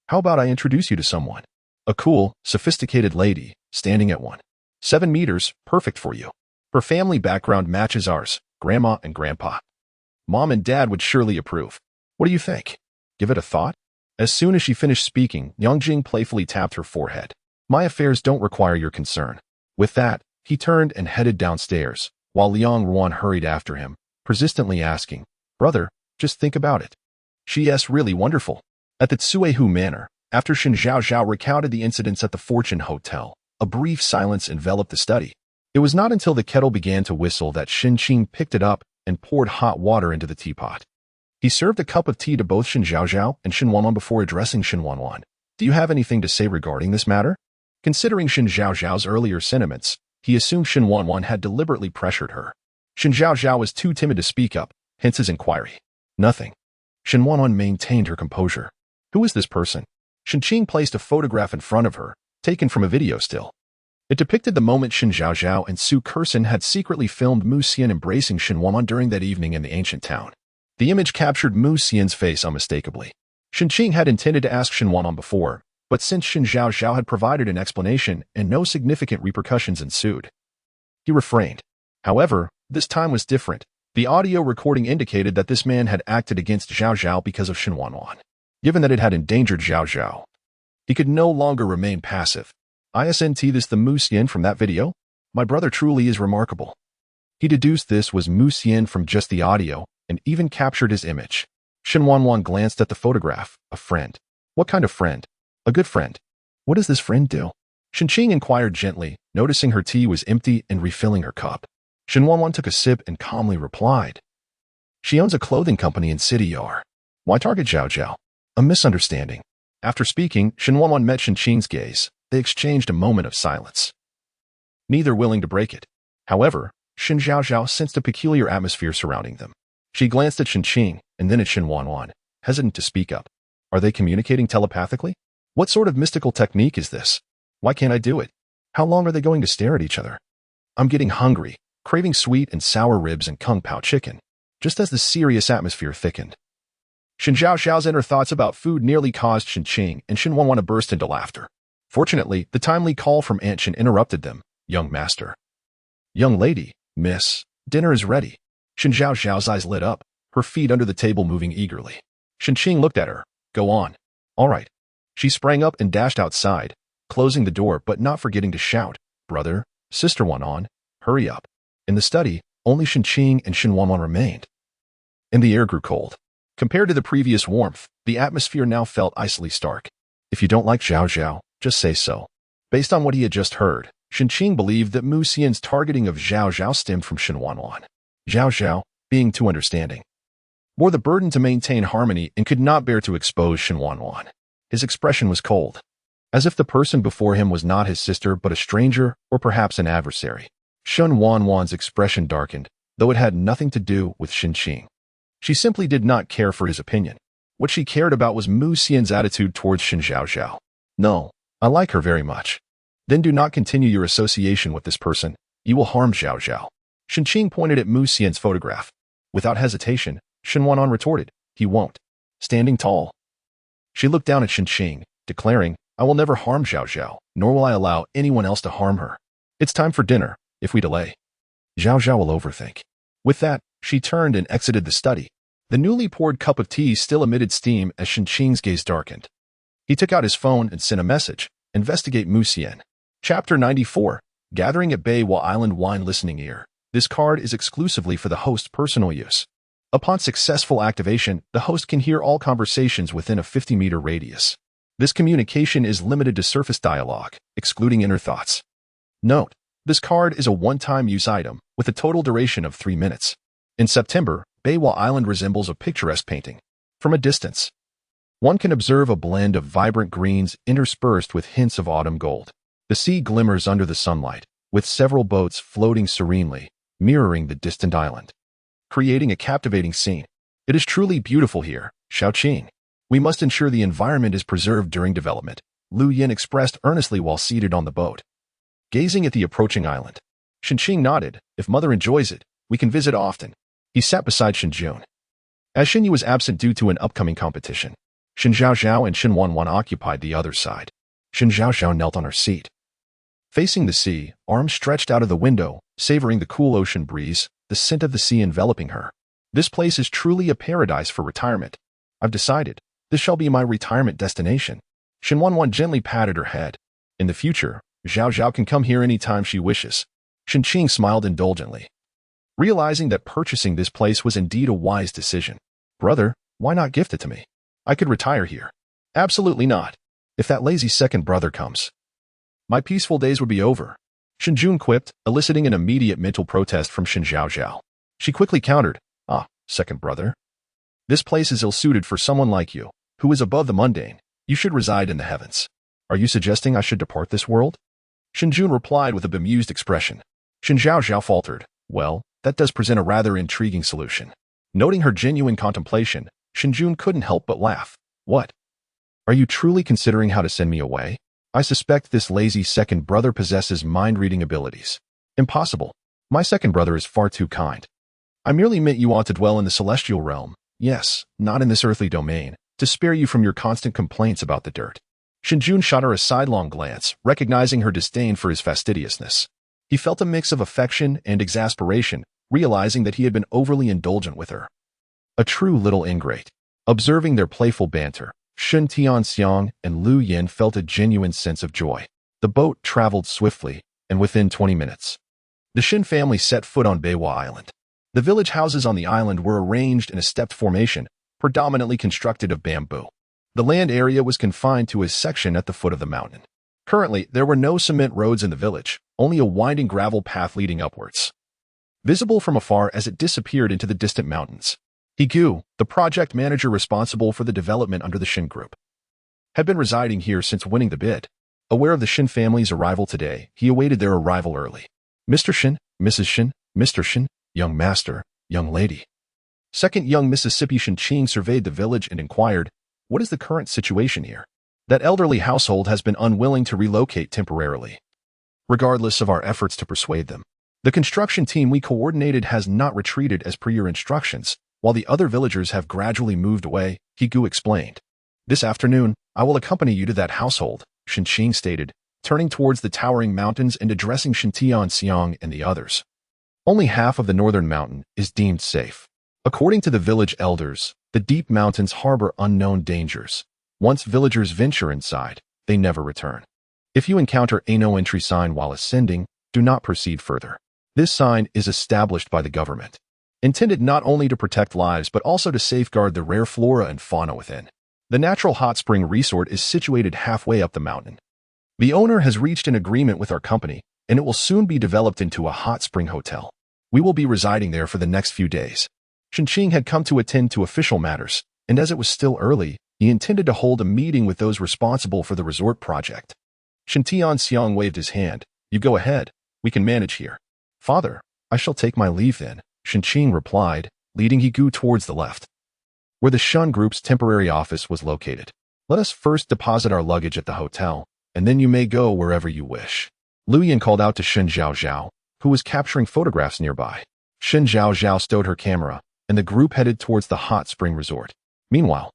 How about I introduce you to someone? A cool, sophisticated lady, standing at 1.7 meters, perfect for you. Her family background matches ours, grandma and grandpa. Mom and dad would surely approve. What do you think? Give it a thought?" As soon as she finished speaking, Yang Jing playfully tapped her forehead. "My affairs don't require your concern." With that, he turned and headed downstairs, while Liang Ruan hurried after him, persistently asking, "Brother, just think about it. She's really wonderful." At the Suihu Manor, after Shen Zhaozhao recounted the incidents at the Fortune Hotel, a brief silence enveloped the study. It was not until the kettle began to whistle that Shen Qing picked it up and poured hot water into the teapot. He served a cup of tea to both Shen Zhaozhao and Shen Wanwan before addressing Shen Wanwan. "Do you have anything to say regarding this matter?" Considering Shen Zhaozhao's earlier sentiments, he assumed Shen Wanwan had deliberately pressured her. Shen Zhaozhao was too timid to speak up, hence his inquiry. "Nothing." Shen Wanwan maintained her composure. "Who is this person?" Shen Qing placed a photograph in front of her, taken from a video still. It depicted the moment Shen Zhaozhao and Su Kersen had secretly filmed Mu Xian embracing Shen Wanwan during that evening in the ancient town. The image captured Mu Xian's face unmistakably. Shen Qing had intended to ask Shen Wanwan before, but since Shen Zhaozhao had provided an explanation and no significant repercussions ensued, he refrained. However, this time was different. The audio recording indicated that this man had acted against Zhaozhao because of Shen Wanwan. Given that it had endangered Zhaozhao, he could no longer remain passive. Isn't this the Mu Xian from that video? My brother truly is remarkable. He deduced this was Mu Xian from just the audio and even captured his image. Shen Wanwan glanced at the photograph. A friend. What kind of friend? A good friend. What does this friend do? Shen Qing inquired gently, noticing her tea was empty and refilling her cup. Shen Wanwan took a sip and calmly replied. She owns a clothing company in City Yar. Why target Zhaozhao? A misunderstanding. After speaking, Shen Wanwan met Shen Qing's gaze. They exchanged a moment of silence, neither willing to break it. However, Shen Zhaozhao sensed a peculiar atmosphere surrounding them. She glanced at Shen Qing and then at Shen Wanwan, hesitant to speak up. Are they communicating telepathically? What sort of mystical technique is this? Why can't I do it? How long are they going to stare at each other? I'm getting hungry, craving sweet and sour ribs and kung pao chicken, just as the serious atmosphere thickened. Shen Zhaozhao's inner thoughts about food nearly caused Shen Qing and Shen Wanwan to burst into laughter. Fortunately, the timely call from Aunt Shen interrupted them. Young master. Young lady, miss, dinner is ready. Shen Zhaozhao's eyes lit up, her feet under the table moving eagerly. Shen Qing looked at her. Go on. All right. She sprang up and dashed outside, closing the door but not forgetting to shout, Brother, sister Wanwan, hurry up. In the study, only Shen Qing and Shen Wanwan remained. And the air grew cold. Compared to the previous warmth, the atmosphere now felt icily stark. If you don't like Zhaozhao, just say so. Based on what he had just heard, Shen Qing believed that Mu Xian's targeting of Zhaozhao stemmed from Shen Wanwan. Zhaozhao, being too understanding, bore the burden to maintain harmony and could not bear to expose Shen Wanwan. His expression was cold, as if the person before him was not his sister but a stranger or perhaps an adversary. Shen Wanwan's expression darkened, though it had nothing to do with Shen Qing. She simply did not care for his opinion. What she cared about was Mu Xian's attitude towards Shen Zhaozhao. No, I like her very much. Then do not continue your association with this person. You will harm Zhaozhao. Shen Qing pointed at Mu Xian's photograph. Without hesitation, Shen Wanwan retorted, he won't. Standing tall. She looked down at Shen Qing, declaring, I will never harm Zhaozhao, nor will I allow anyone else to harm her. It's time for dinner. If we delay, Zhaozhao will overthink. With that, she turned and exited the study. The newly poured cup of tea still emitted steam as Shen Qing's gaze darkened. He took out his phone and sent a message. Investigate Mu Xian. Chapter 94. Gathering at Beiwa Island Wine Listening Ear. This card is exclusively for the host's personal use. Upon successful activation, the host can hear all conversations within a 50-meter radius. This communication is limited to surface dialogue, excluding inner thoughts. Note: this card is a one-time use item, with a total duration of 3 minutes. In September, Beiwa Island resembles a picturesque painting. From a distance, one can observe a blend of vibrant greens interspersed with hints of autumn gold. The sea glimmers under the sunlight, with several boats floating serenely, mirroring the distant island, creating a captivating scene. It is truly beautiful here, Xiaoqing. We must ensure the environment is preserved during development, Lu Yin expressed earnestly while seated on the boat, gazing at the approaching island. Shen Qing nodded. If mother enjoys it, we can visit often. He sat beside Shen Jun. As Shen Yu was absent due to an upcoming competition, Shen Zhaozhao and Shen Wanwan occupied the other side. Shen Zhaozhao knelt on her seat, facing the sea, arms stretched out of the window, savoring the cool ocean breeze, the scent of the sea enveloping her. This place is truly a paradise for retirement. I've decided. This shall be my retirement destination. Shen Wanwan gently patted her head. In the future, Zhaozhao can come here any time she wishes. Shen Qing smiled indulgently, realizing that purchasing this place was indeed a wise decision. Brother, why not gift it to me? I could retire here. Absolutely not. If that lazy second brother comes, my peaceful days would be over. Shen Jun quipped, eliciting an immediate mental protest from Shen Zhaozhao. She quickly countered, second brother. This place is ill-suited for someone like you, who is above the mundane. You should reside in the heavens. Are you suggesting I should depart this world? Shen Jun replied with a bemused expression. Shen Zhaozhao faltered. Well, that does present a rather intriguing solution. Noting her genuine contemplation, Shen Jun couldn't help but laugh. What? Are you truly considering how to send me away? I suspect this lazy second brother possesses mind-reading abilities. Impossible. My second brother is far too kind. I merely meant you ought to dwell in the celestial realm. Yes, not in this earthly domain, to spare you from your constant complaints about the dirt. Shen Jun shot her a sidelong glance, recognizing her disdain for his fastidiousness. He felt a mix of affection and exasperation, realizing that he had been overly indulgent with her. A true little ingrate. Observing their playful banter, Shen Tianxiang and Lu Yin felt a genuine sense of joy. The boat traveled swiftly, and within 20 minutes, the Shen family set foot on Beiwa Island. The village houses on the island were arranged in a stepped formation, predominantly constructed of bamboo. The land area was confined to a section at the foot of the mountain. Currently, there were no cement roads in the village, only a winding gravel path leading upwards, visible from afar as it disappeared into the distant mountains. Gu, the project manager responsible for the development under the Shen Group, had been residing here since winning the bid. Aware of the Shen family's arrival today, he awaited their arrival early. Mr. Shen, Mrs. Shen, Mr. Shen, young master, young lady. Second young Mississippi Shen Qing surveyed the village and inquired, what is the current situation here? That elderly household has been unwilling to relocate temporarily, regardless of our efforts to persuade them. The construction team we coordinated has not retreated as per your instructions, while the other villagers have gradually moved away, Gu explained. This afternoon, I will accompany you to that household, Shen Qing stated, turning towards the towering mountains and addressing Shen Tianxiang and the others. Only half of the northern mountain is deemed safe. According to the village elders, the deep mountains harbor unknown dangers. Once villagers venture inside, they never return. If you encounter a no entry sign while ascending, do not proceed further. This sign is established by the government, intended not only to protect lives but also to safeguard the rare flora and fauna within. The natural hot spring resort is situated halfway up the mountain. The owner has reached an agreement with our company, and it will soon be developed into a hot spring hotel. We will be residing there for the next few days. Shen Qing had come to attend to official matters, and as it was still early, he intended to hold a meeting with those responsible for the resort project. Shen Tianxiang waved his hand. You go ahead. We can manage here. Father, I shall take my leave then, Shen Qing replied, leading Gu towards the left, where the Shen Group's temporary office was located. Let us first deposit our luggage at the hotel, and then you may go wherever you wish. Lu Yin called out to Shen Zhaozhao, who was capturing photographs nearby. Shen Zhaozhao stowed her camera, and the group headed towards the hot spring resort. Meanwhile,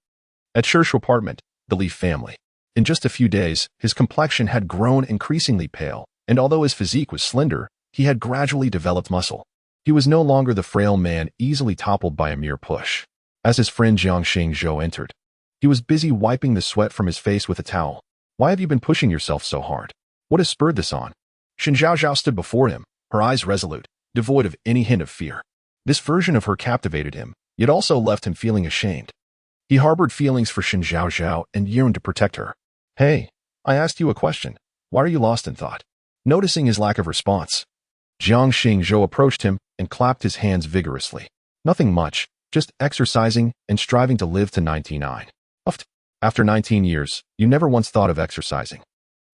at Sher's apartment, the Li family. In just a few days, his complexion had grown increasingly pale, and although his physique was slender, he had gradually developed muscle. He was no longer the frail man easily toppled by a mere push. As his friend Jiang Xingzhou entered, he was busy wiping the sweat from his face with a towel. Why have you been pushing yourself so hard? What has spurred this on? Shen Zhaozhao stood before him, her eyes resolute, devoid of any hint of fear. This version of her captivated him, yet also left him feeling ashamed. He harbored feelings for Shen Zhaozhao and yearned to protect her. Hey, I asked you a question. Why are you lost in thought? Noticing his lack of response, Jiang Xingzhou approached him and clapped his hands vigorously. Nothing much, just exercising and striving to live to 99. After 19 years, you never once thought of exercising.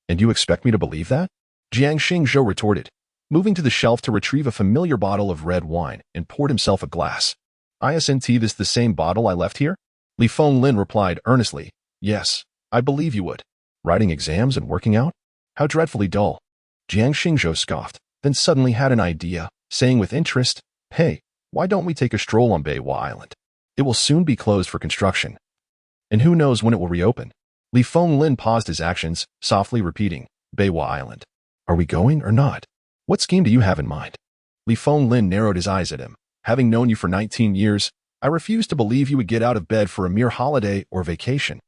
And you expect me to believe that? Jiang Xingzhou retorted, moving to the shelf to retrieve a familiar bottle of red wine and poured himself a glass. Isn't this the same bottle I left here? Li Fenglin replied earnestly, yes, I believe you would. Writing exams and working out? How dreadfully dull. Jiang Xingzhou scoffed, then suddenly had an idea, saying with interest, hey, why don't we take a stroll on Beiwa Island? It will soon be closed for construction. And who knows when it will reopen? Li Fenglin paused his actions, softly repeating, Beiwa Island. Are we going or not? What scheme do you have in mind? Li Fenglin narrowed his eyes at him. Having known you for 19 years, I refuse to believe you would get out of bed for a mere holiday or vacation.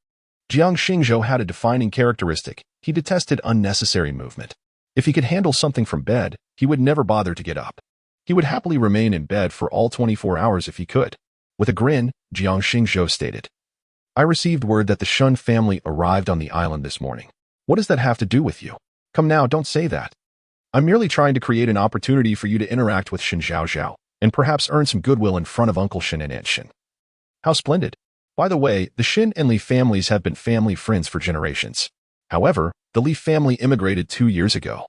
Jiang Xingzhou had a defining characteristic. He detested unnecessary movement. If he could handle something from bed, he would never bother to get up. He would happily remain in bed for all 24 hours if he could. With a grin, Jiang Xingzhou stated, I received word that the Shen family arrived on the island this morning. What does that have to do with you? Come now, don't say that. I'm merely trying to create an opportunity for you to interact with Shen Zhaozhao and perhaps earn some goodwill in front of Uncle Shen and Aunt Shen. How splendid. By the way, the Shen and Li families have been family friends for generations. However, the Li family immigrated 2 years ago,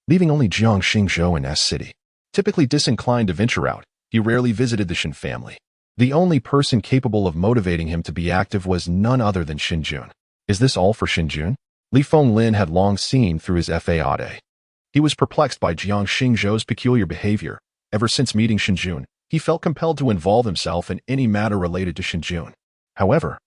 leaving only Jiang Xingzhou in S City. Typically disinclined to venture out, he rarely visited the Shen family. The only person capable of motivating him to be active was none other than Shen Jun. Is this all for Shen Jun? Li Fenglin had long seen through his facade. He was perplexed by Jiang Xingzhou's peculiar behavior. Ever since meeting Shenjun, he felt compelled to involve himself in any matter related to Shenjun. However,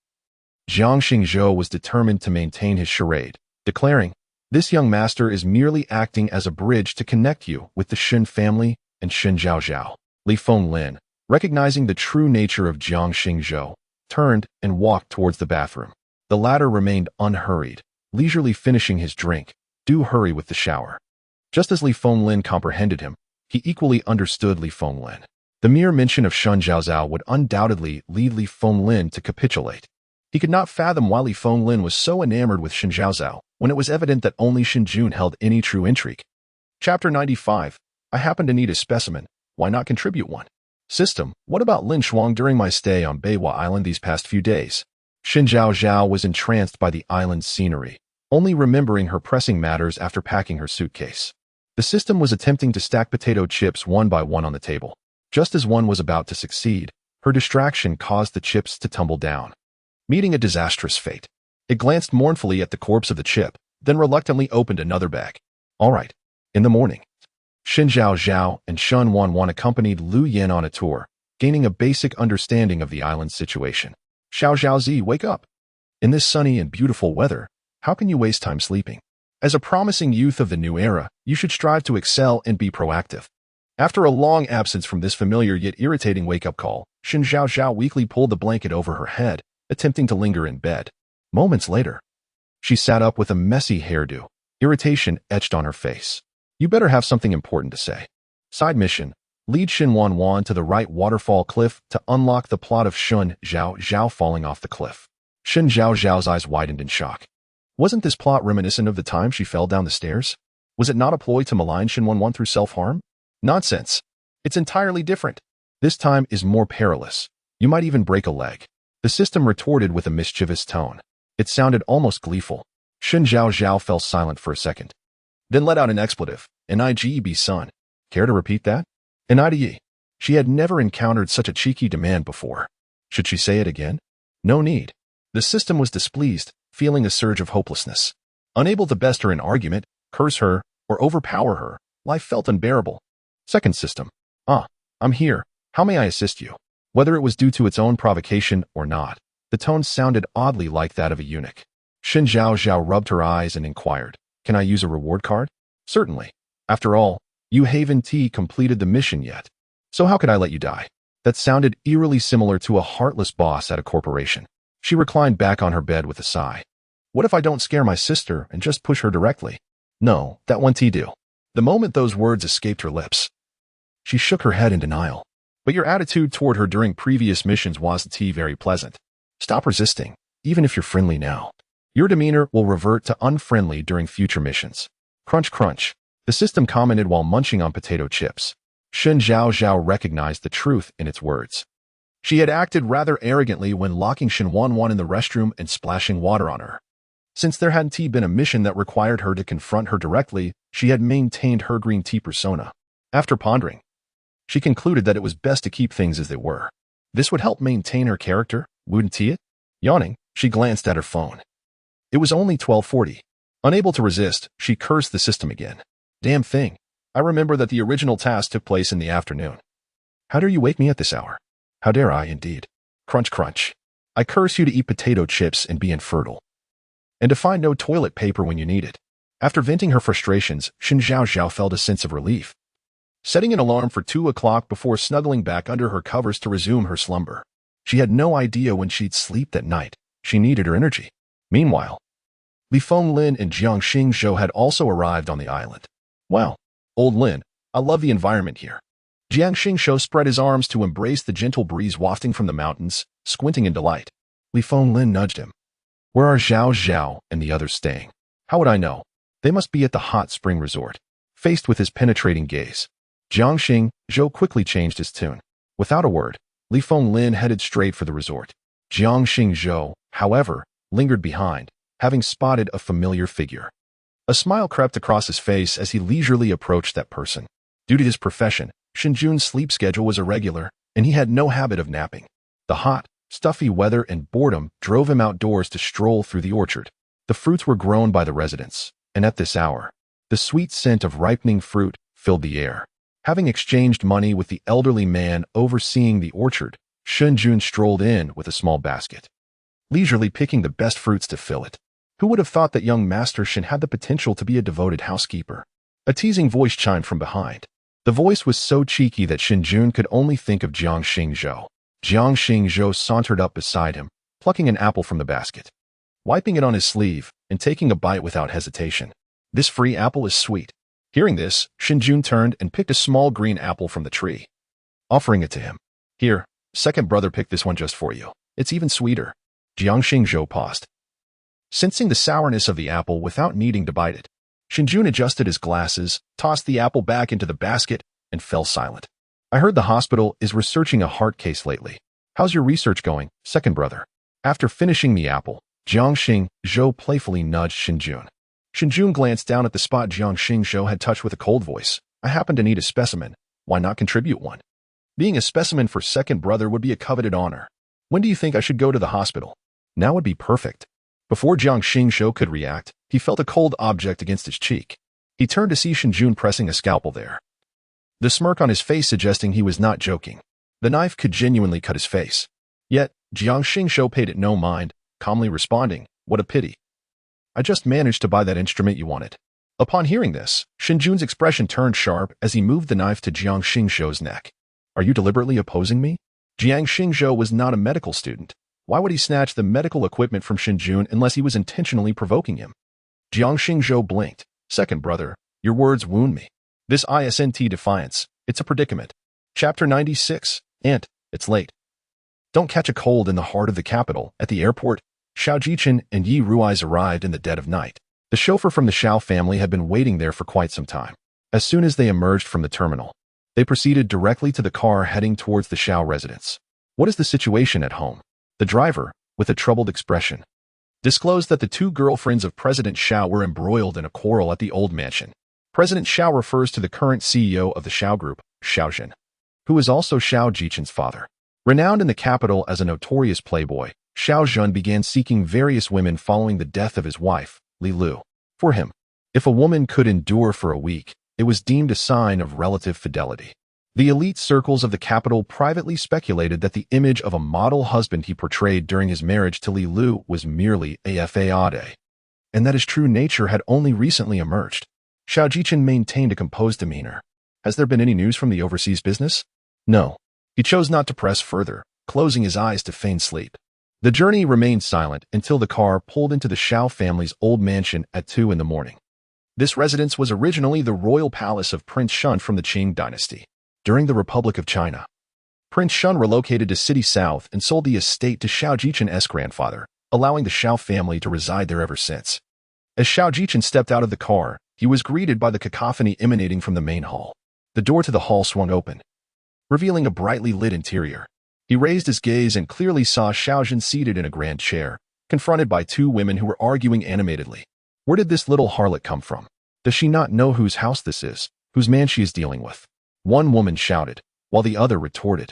Jiang Xingzhou was determined to maintain his charade, declaring, "This young master is merely acting as a bridge to connect you with the Shen family and Shen Zhaozhao." Li Fenglin, recognizing the true nature of Jiang Xingzhou, turned and walked towards the bathroom. The latter remained unhurried, leisurely finishing his drink. "Do hurry with the shower." Just as Li Fenglin comprehended him, he equally understood Li Fenglin. The mere mention of Shen Zhaozhao would undoubtedly lead Li Fenglin to capitulate. He could not fathom why Li Fenglin was so enamored with Shen Zhaozhao when it was evident that only Shenjun held any true intrigue. Chapter 95. I happen to need a specimen. Why not contribute one? System. What about Lin Shuang during my stay on Beiwa Island these past few days? Shen Zhaozhao was entranced by the island's scenery, only remembering her pressing matters after packing her suitcase. The system was attempting to stack potato chips one by one on the table. Just as one was about to succeed, her distraction caused the chips to tumble down, meeting a disastrous fate. It glanced mournfully at the corpse of the chip, then reluctantly opened another bag. All right. In the morning, Shen Zhaozhao and Shen Wanwan accompanied Lu Yin on a tour, gaining a basic understanding of the island's situation. Xiaozi, wake up. In this sunny and beautiful weather, how can you waste time sleeping? As a promising youth of the new era, you should strive to excel and be proactive. After a long absence from this familiar yet irritating wake-up call, Shen Zhaozhao weakly pulled the blanket over her head, attempting to linger in bed. Moments later, she sat up with a messy hairdo, irritation etched on her face. You better have something important to say. Side mission. Lead Shen Wanwan to the right waterfall cliff to unlock the plot of Shen Zhaozhao falling off the cliff. Shen Zhaozhao's eyes widened in shock. Wasn't this plot reminiscent of the time she fell down the stairs? Was it not a ploy to malign Shen Wanwan through self-harm? Nonsense. It's entirely different. This time is more perilous. You might even break a leg. The system retorted with a mischievous tone. It sounded almost gleeful. Shen Zhaozhao fell silent for a second, then let out an expletive. "Nigeb son." Care to repeat that? "Nide." She had never encountered such a cheeky demand before. Should she say it again? No need. The system was displeased, feeling a surge of hopelessness. Unable to best her in argument, curse her, or overpower her, life felt unbearable. Second system. I'm here. How may I assist you? Whether it was due to its own provocation or not, the tone sounded oddly like that of a eunuch. Shen Zhaozhao rubbed her eyes and inquired, "Can I use a reward card?" "Certainly. After all, you haven't completed the mission yet. So how could I let you die?" That sounded eerily similar to a heartless boss at a corporation. She reclined back on her bed with a sigh. What if I don't scare my sister and just push her directly? No, that won't do. The moment those words escaped her lips, she shook her head in denial. But your attitude toward her during previous missions wasn't very pleasant. Stop resisting, even if you're friendly now. Your demeanor will revert to unfriendly during future missions. Crunch, crunch. The system commented while munching on potato chips. Shen Zhaozhao recognized the truth in its words. She had acted rather arrogantly when locking Shen Wanwan in the restroom and splashing water on her. Since there hadn't been a mission that required her to confront her directly, she had maintained her green tea persona. After pondering, she concluded that it was best to keep things as they were. This would help maintain her character, wouldn't it? Yawning, she glanced at her phone. It was only 12:40. Unable to resist, she cursed the system again. Damn thing. I remember that the original task took place in the afternoon. How dare you wake me at this hour? How dare I, indeed. Crunch, crunch. I curse you to eat potato chips and be infertile, and to find no toilet paper when you need it. After venting her frustrations, Shen Zhaozhao felt a sense of relief, setting an alarm for 2 o'clock before snuggling back under her covers to resume her slumber. She had no idea when she'd sleep that night. She needed her energy. Meanwhile, Li Fenglin and Jiang Xingzhou had also arrived on the island. Wow, old Lin, I love the environment here. Jiang Xingzhou spread his arms to embrace the gentle breeze wafting from the mountains, squinting in delight. Li Fenglin nudged him. Where are Zhao and the others staying? How would I know? They must be at the hot spring resort. Faced with his penetrating gaze, Jiang Xingzhou quickly changed his tune. Without a word, Li Fenglin headed straight for the resort. Jiang Xingzhou, however, lingered behind, having spotted a familiar figure. A smile crept across his face as he leisurely approached that person. Due to his profession, Shenjun's sleep schedule was irregular, and he had no habit of napping. The hot, stuffy weather and boredom drove him outdoors to stroll through the orchard. The fruits were grown by the residents, and at this hour, the sweet scent of ripening fruit filled the air. Having exchanged money with the elderly man overseeing the orchard, Shen Jun strolled in with a small basket, leisurely picking the best fruits to fill it. Who would have thought that young Master Shen had the potential to be a devoted housekeeper? A teasing voice chimed from behind. The voice was so cheeky that Shen Jun could only think of Jiang Xingzhou. Jiang Xingzhou sauntered up beside him, plucking an apple from the basket, wiping it on his sleeve, and taking a bite without hesitation. This free apple is sweet. Hearing this, Shen Jun turned and picked a small green apple from the tree, offering it to him. Here, second brother picked this one just for you. It's even sweeter. Jiang Xingzhou paused, sensing the sourness of the apple without needing to bite it. Shen Jun adjusted his glasses, tossed the apple back into the basket, and fell silent. I heard the hospital is researching a heart case lately. How's your research going, second brother? After finishing the apple, Jiang Xingzhou playfully nudged Shen Jun. Shen Jun glanced down at the spot Jiang Xingzhou had touched with a cold voice. I happen to need a specimen. Why not contribute one? Being a specimen for second brother would be a coveted honor. When do you think I should go to the hospital? Now would be perfect. Before Jiang Xingzhou could react, he felt a cold object against his cheek. He turned to see Shen Jun pressing a scalpel there, the smirk on his face suggesting he was not joking. The knife could genuinely cut his face. Yet, Jiang Xingzhou paid it no mind, calmly responding, what a pity. I just managed to buy that instrument you wanted. Upon hearing this, Shen Jun's expression turned sharp as he moved the knife to Jiang Xingzhou's neck. Are you deliberately opposing me? Jiang Xingzhou was not a medical student. Why would he snatch the medical equipment from Shen Jun unless he was intentionally provoking him? Jiang Xingzhou blinked. Second brother, your words wound me. This isn't defiance. It's a predicament. Chapter 96. Aunt, it's late. Don't catch a cold in the heart of the capital. At the airport, Xiao Jichen and Yi Rui's arrived in the dead of night. The chauffeur from the Xiao family had been waiting there for quite some time. As soon as they emerged from the terminal, they proceeded directly to the car heading towards the Xiao residence. What is the situation at home? The driver, with a troubled expression, disclosed that the two girlfriends of President Xiao were embroiled in a quarrel at the old mansion. President Xiao refers to the current CEO of the Xiao Group, Xiao Zhen, who is also Xiao Jichen's father. Renowned in the capital as a notorious playboy, Xiao Zhen began seeking various women following the death of his wife, Li Lu. For him, if a woman could endure for a week, it was deemed a sign of relative fidelity. The elite circles of the capital privately speculated that the image of a model husband he portrayed during his marriage to Li Lu was merely a facade, and that his true nature had only recently emerged. Xiao Jichen maintained a composed demeanor. Has there been any news from the overseas business? No. He chose not to press further, closing his eyes to feign sleep. The journey remained silent until the car pulled into the Xiao family's old mansion at 2 in the morning. This residence was originally the royal palace of Prince Shun from the Qing dynasty. During the Republic of China, Prince Shun relocated to City South and sold the estate to Xiao Jichen's grandfather, allowing the Xiao family to reside there ever since. As Xiao Jichen stepped out of the car, he was greeted by the cacophony emanating from the main hall. The door to the hall swung open, revealing a brightly lit interior. He raised his gaze and clearly saw Xiao Zhen seated in a grand chair, confronted by two women who were arguing animatedly. Where did this little harlot come from? Does she not know whose house this is, whose man she is dealing with? One woman shouted, while the other retorted.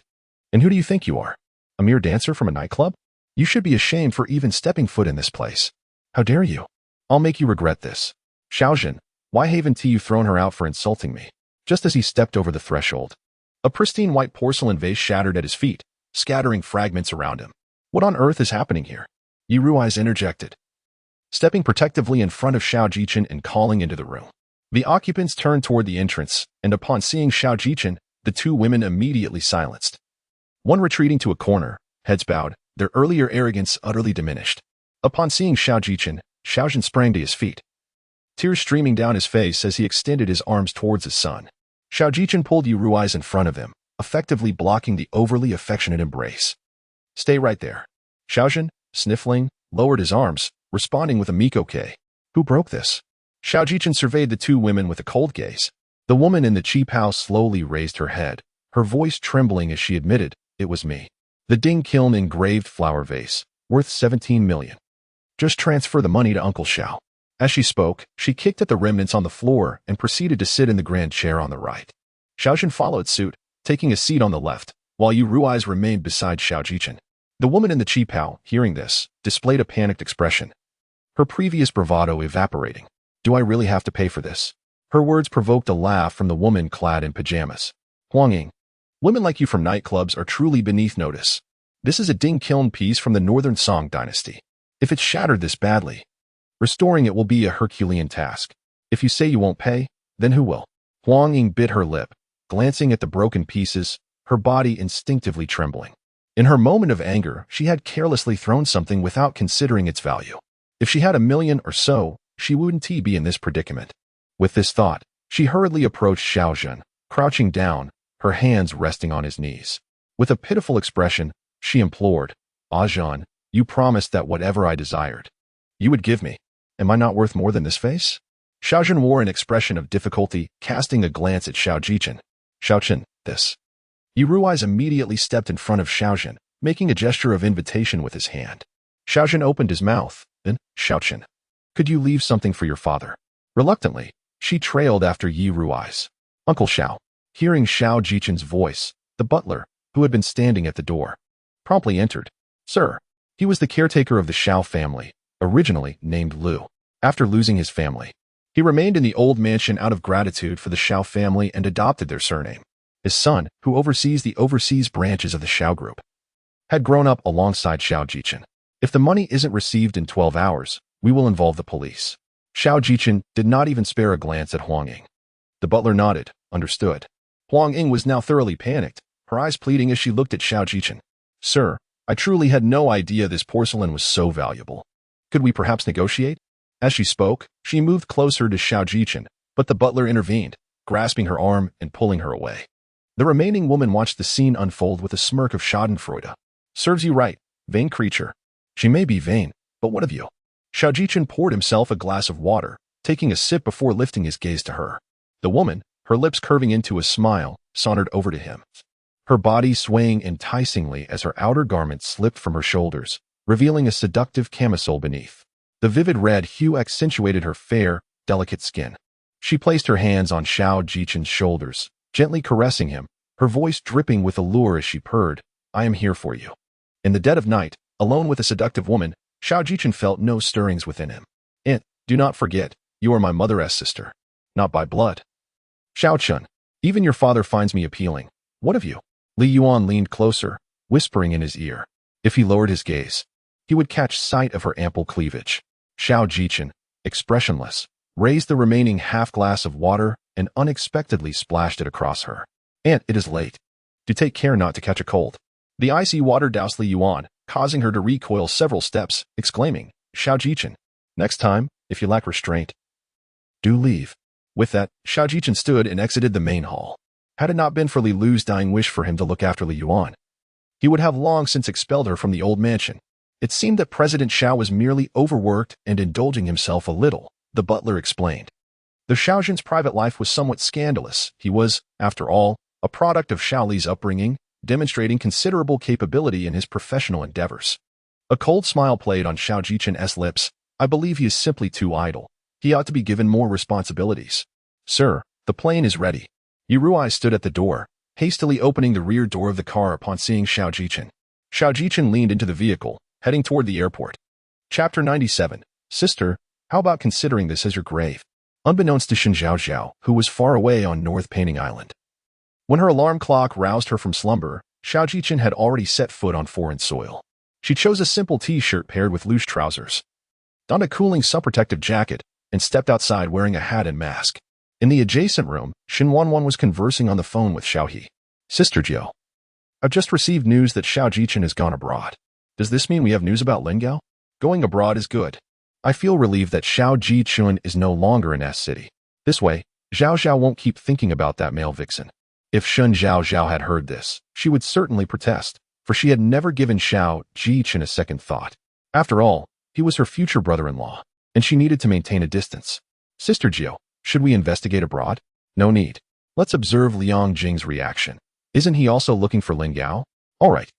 And who do you think you are? A mere dancer from a nightclub? You should be ashamed for even stepping foot in this place. How dare you? I'll make you regret this. Xiao Zhen, why haven't you thrown her out for insulting me? Just as he stepped over the threshold, a pristine white porcelain vase shattered at his feet, scattering fragments around him. What on earth is happening here? Yi Rui's interjected, stepping protectively in front of Xiao Jichen and calling into the room. The occupants turned toward the entrance, and upon seeing Xiao Jichen, the two women immediately silenced. One retreating to a corner, heads bowed, their earlier arrogance utterly diminished. Upon seeing Xiao Jichen, Xiao Zhen sprang to his feet, tears streaming down his face as he extended his arms towards his son. Xiao Jichen pulled Yi Rui's in front of him, effectively blocking the overly affectionate embrace. Stay right there. Xiao Zhen, sniffling, lowered his arms, responding with a meek okay. Who broke this? Xiao Jichen surveyed the two women with a cold gaze. The woman in the cheap house slowly raised her head, her voice trembling as she admitted, it was me. The Ding Kiln engraved flower vase, worth 17 million. Just transfer the money to Uncle Xiao. As she spoke, she kicked at the remnants on the floor and proceeded to sit in the grand chair on the right. Xiao Zhen followed suit, taking a seat on the left, while Yi Rui's remained beside Xiao Jichen. The woman in the cheap house, hearing this, displayed a panicked expression. her previous bravado evaporating. Do I really have to pay for this? Her words provoked a laugh from the woman clad in pajamas. Huang Ying, women like you from nightclubs are truly beneath notice. This is a ding-kiln piece from the Northern Song dynasty. If it's shattered this badly, restoring it will be a Herculean task. If you say you won't pay, then who will? Huang Ying bit her lip, glancing at the broken pieces, her body instinctively trembling. In her moment of anger, she had carelessly thrown something without considering its value. If she had 1,000,000 or so, she wouldn't be in this predicament. With this thought, she hurriedly approached Xiaozhen, crouching down, her hands resting on his knees. With a pitiful expression, she implored, Zhan, you promised that whatever I desired, you would give me. Am I not worth more than this face? Xiaozhen wore an expression of difficulty, casting a glance at Xiao Jichen. Xiaozhen, this. Yiruai's immediately stepped in front of Xiaozhen, making a gesture of invitation with his hand. Xiaozhen opened his mouth, then, Xiaozhen, could you leave something for your father? Reluctantly, she trailed after Yiruai's. Uncle Xiao. Hearing Xiao Jichen's voice, the butler, who had been standing at the door, promptly entered. Sir, he was the caretaker of the Xiao family, originally named Lu. After losing his family, he remained in the old mansion out of gratitude for the Xiao family and adopted their surname. His son, who oversees the overseas branches of the Xiao group, had grown up alongside Xiao Jichen. If the money isn't received in 12 hours, we will involve the police. Xiao Jichen did not even spare a glance at Huang Ying. The butler nodded, understood. Huang Ying was now thoroughly panicked, her eyes pleading as she looked at Xiao Jichen. Sir, I truly had no idea this porcelain was so valuable. Could we perhaps negotiate? As she spoke, she moved closer to Xiao Jichen, but the butler intervened, grasping her arm and pulling her away. The remaining woman watched the scene unfold with a smirk of schadenfreude. Serves you right, vain creature. She may be vain, but what of you? Xiao Jichen poured himself a glass of water, taking a sip before lifting his gaze to her. The woman, her lips curving into a smile, sauntered over to him, her body swaying enticingly as her outer garment slipped from her shoulders, revealing a seductive camisole beneath. The vivid red hue accentuated her fair, delicate skin. She placed her hands on Xiao Jichen's shoulders, gently caressing him, her voice dripping with allure as she purred, I am here for you. In the dead of night, alone with a seductive woman, Xiao Jichen felt no stirrings within him. And, do not forget, you are my mother's sister. Not by blood. Xiao Chun, even your father finds me appealing. What of you? Li Yuan leaned closer, whispering in his ear. If he lowered his gaze, he would catch sight of her ample cleavage. Xiao Jichen, expressionless, raised the remaining half-glass of water and unexpectedly splashed it across her. Aunt, it is late. Do take care not to catch a cold. The icy water doused Li Yuan, causing her to recoil several steps, exclaiming, Xiao Jichen, next time, if you lack restraint, do leave. With that, Xiao Jichen stood and exited the main hall. Had it not been for Li Lu's dying wish for him to look after Li Yuan, he would have long since expelled her from the old mansion. It seemed that President Xiao was merely overworked and indulging himself a little, the butler explained. The Xiaozhen's private life was somewhat scandalous. He was, after all, a product of Xiao Li's upbringing, demonstrating considerable capability in his professional endeavors. A cold smile played on Xiao Jichen's lips. I believe he is simply too idle. He ought to be given more responsibilities. Sir, the plane is ready. Yiruai stood at the door, hastily opening the rear door of the car upon seeing Xiao Jichen. Xiao Jichen leaned into the vehicle, heading toward the airport. Chapter 97. Sister, how about considering this as your grave? Unbeknownst to Shen Zhaozhao, who was far away on North Painting Island. When her alarm clock roused her from slumber, Xiao Jichen had already set foot on foreign soil. She chose a simple t-shirt paired with loose trousers, donned a cooling sun-protective jacket, and stepped outside wearing a hat and mask. In the adjacent room, Shen Wanwan was conversing on the phone with Xiao He. Sister Jiao, I've just received news that Xiao Jichen has gone abroad. Does this mean we have news about Lingao? Going abroad is good. I feel relieved that Xiao Jichen is no longer in S City. This way, Zhaozhao won't keep thinking about that male vixen. If Shen Zhaozhao had heard this, she would certainly protest, for she had never given Xiao Jichen a second thought. After all, he was her future brother-in-law, and she needed to maintain a distance. Sister Jiao, should we investigate abroad? No need. Let's observe Liang Jing's reaction. Isn't he also looking for Lingao? All right.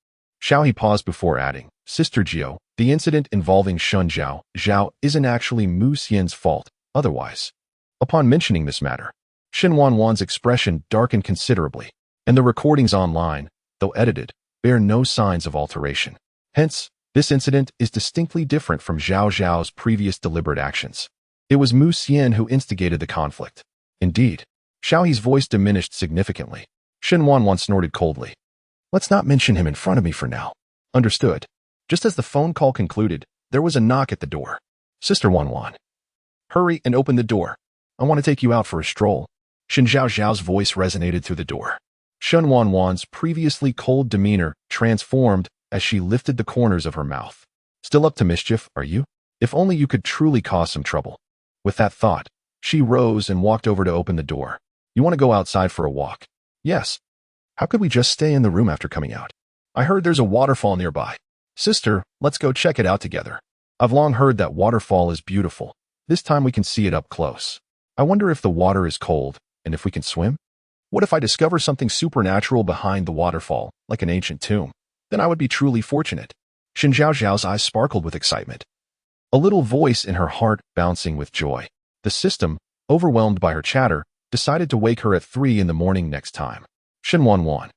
Xiao He paused before adding, Sister Jiao, the incident involving Shen Zhaozhao isn't actually Mu Xian's fault, otherwise. Upon mentioning this matter, Shen Wanwan's expression darkened considerably, and the recordings online, though edited, bear no signs of alteration. Hence, This incident is distinctly different from Zhaozhao's previous deliberate actions. It was Mu Xian who instigated the conflict. Indeed, Xiaohe's voice diminished significantly. Shen Wanwan snorted coldly. Let's not mention him in front of me for now. Understood. Just as the phone call concluded, there was a knock at the door. Sister Wanwan. Hurry and open the door. I want to take you out for a stroll. Shen Zhaozhao's voice resonated through the door. Shen Wanwan's previously cold demeanor transformed as she lifted the corners of her mouth. Still up to mischief, are you? If only you could truly cause some trouble. With that thought, she rose and walked over to open the door. You want to go outside for a walk? Yes. How could we just stay in the room after coming out? I heard there's a waterfall nearby. Sister, let's go check it out together. I've long heard that waterfall is beautiful. This time we can see it up close. I wonder if the water is cold and if we can swim? What if I discover something supernatural behind the waterfall, like an ancient tomb? Then I would be truly fortunate. Shen Zhaozhao's eyes sparkled with excitement. A little voice in her heart bouncing with joy. The system, overwhelmed by her chatter, decided to wake her at 3 in the morning next time. Shen Wanwan,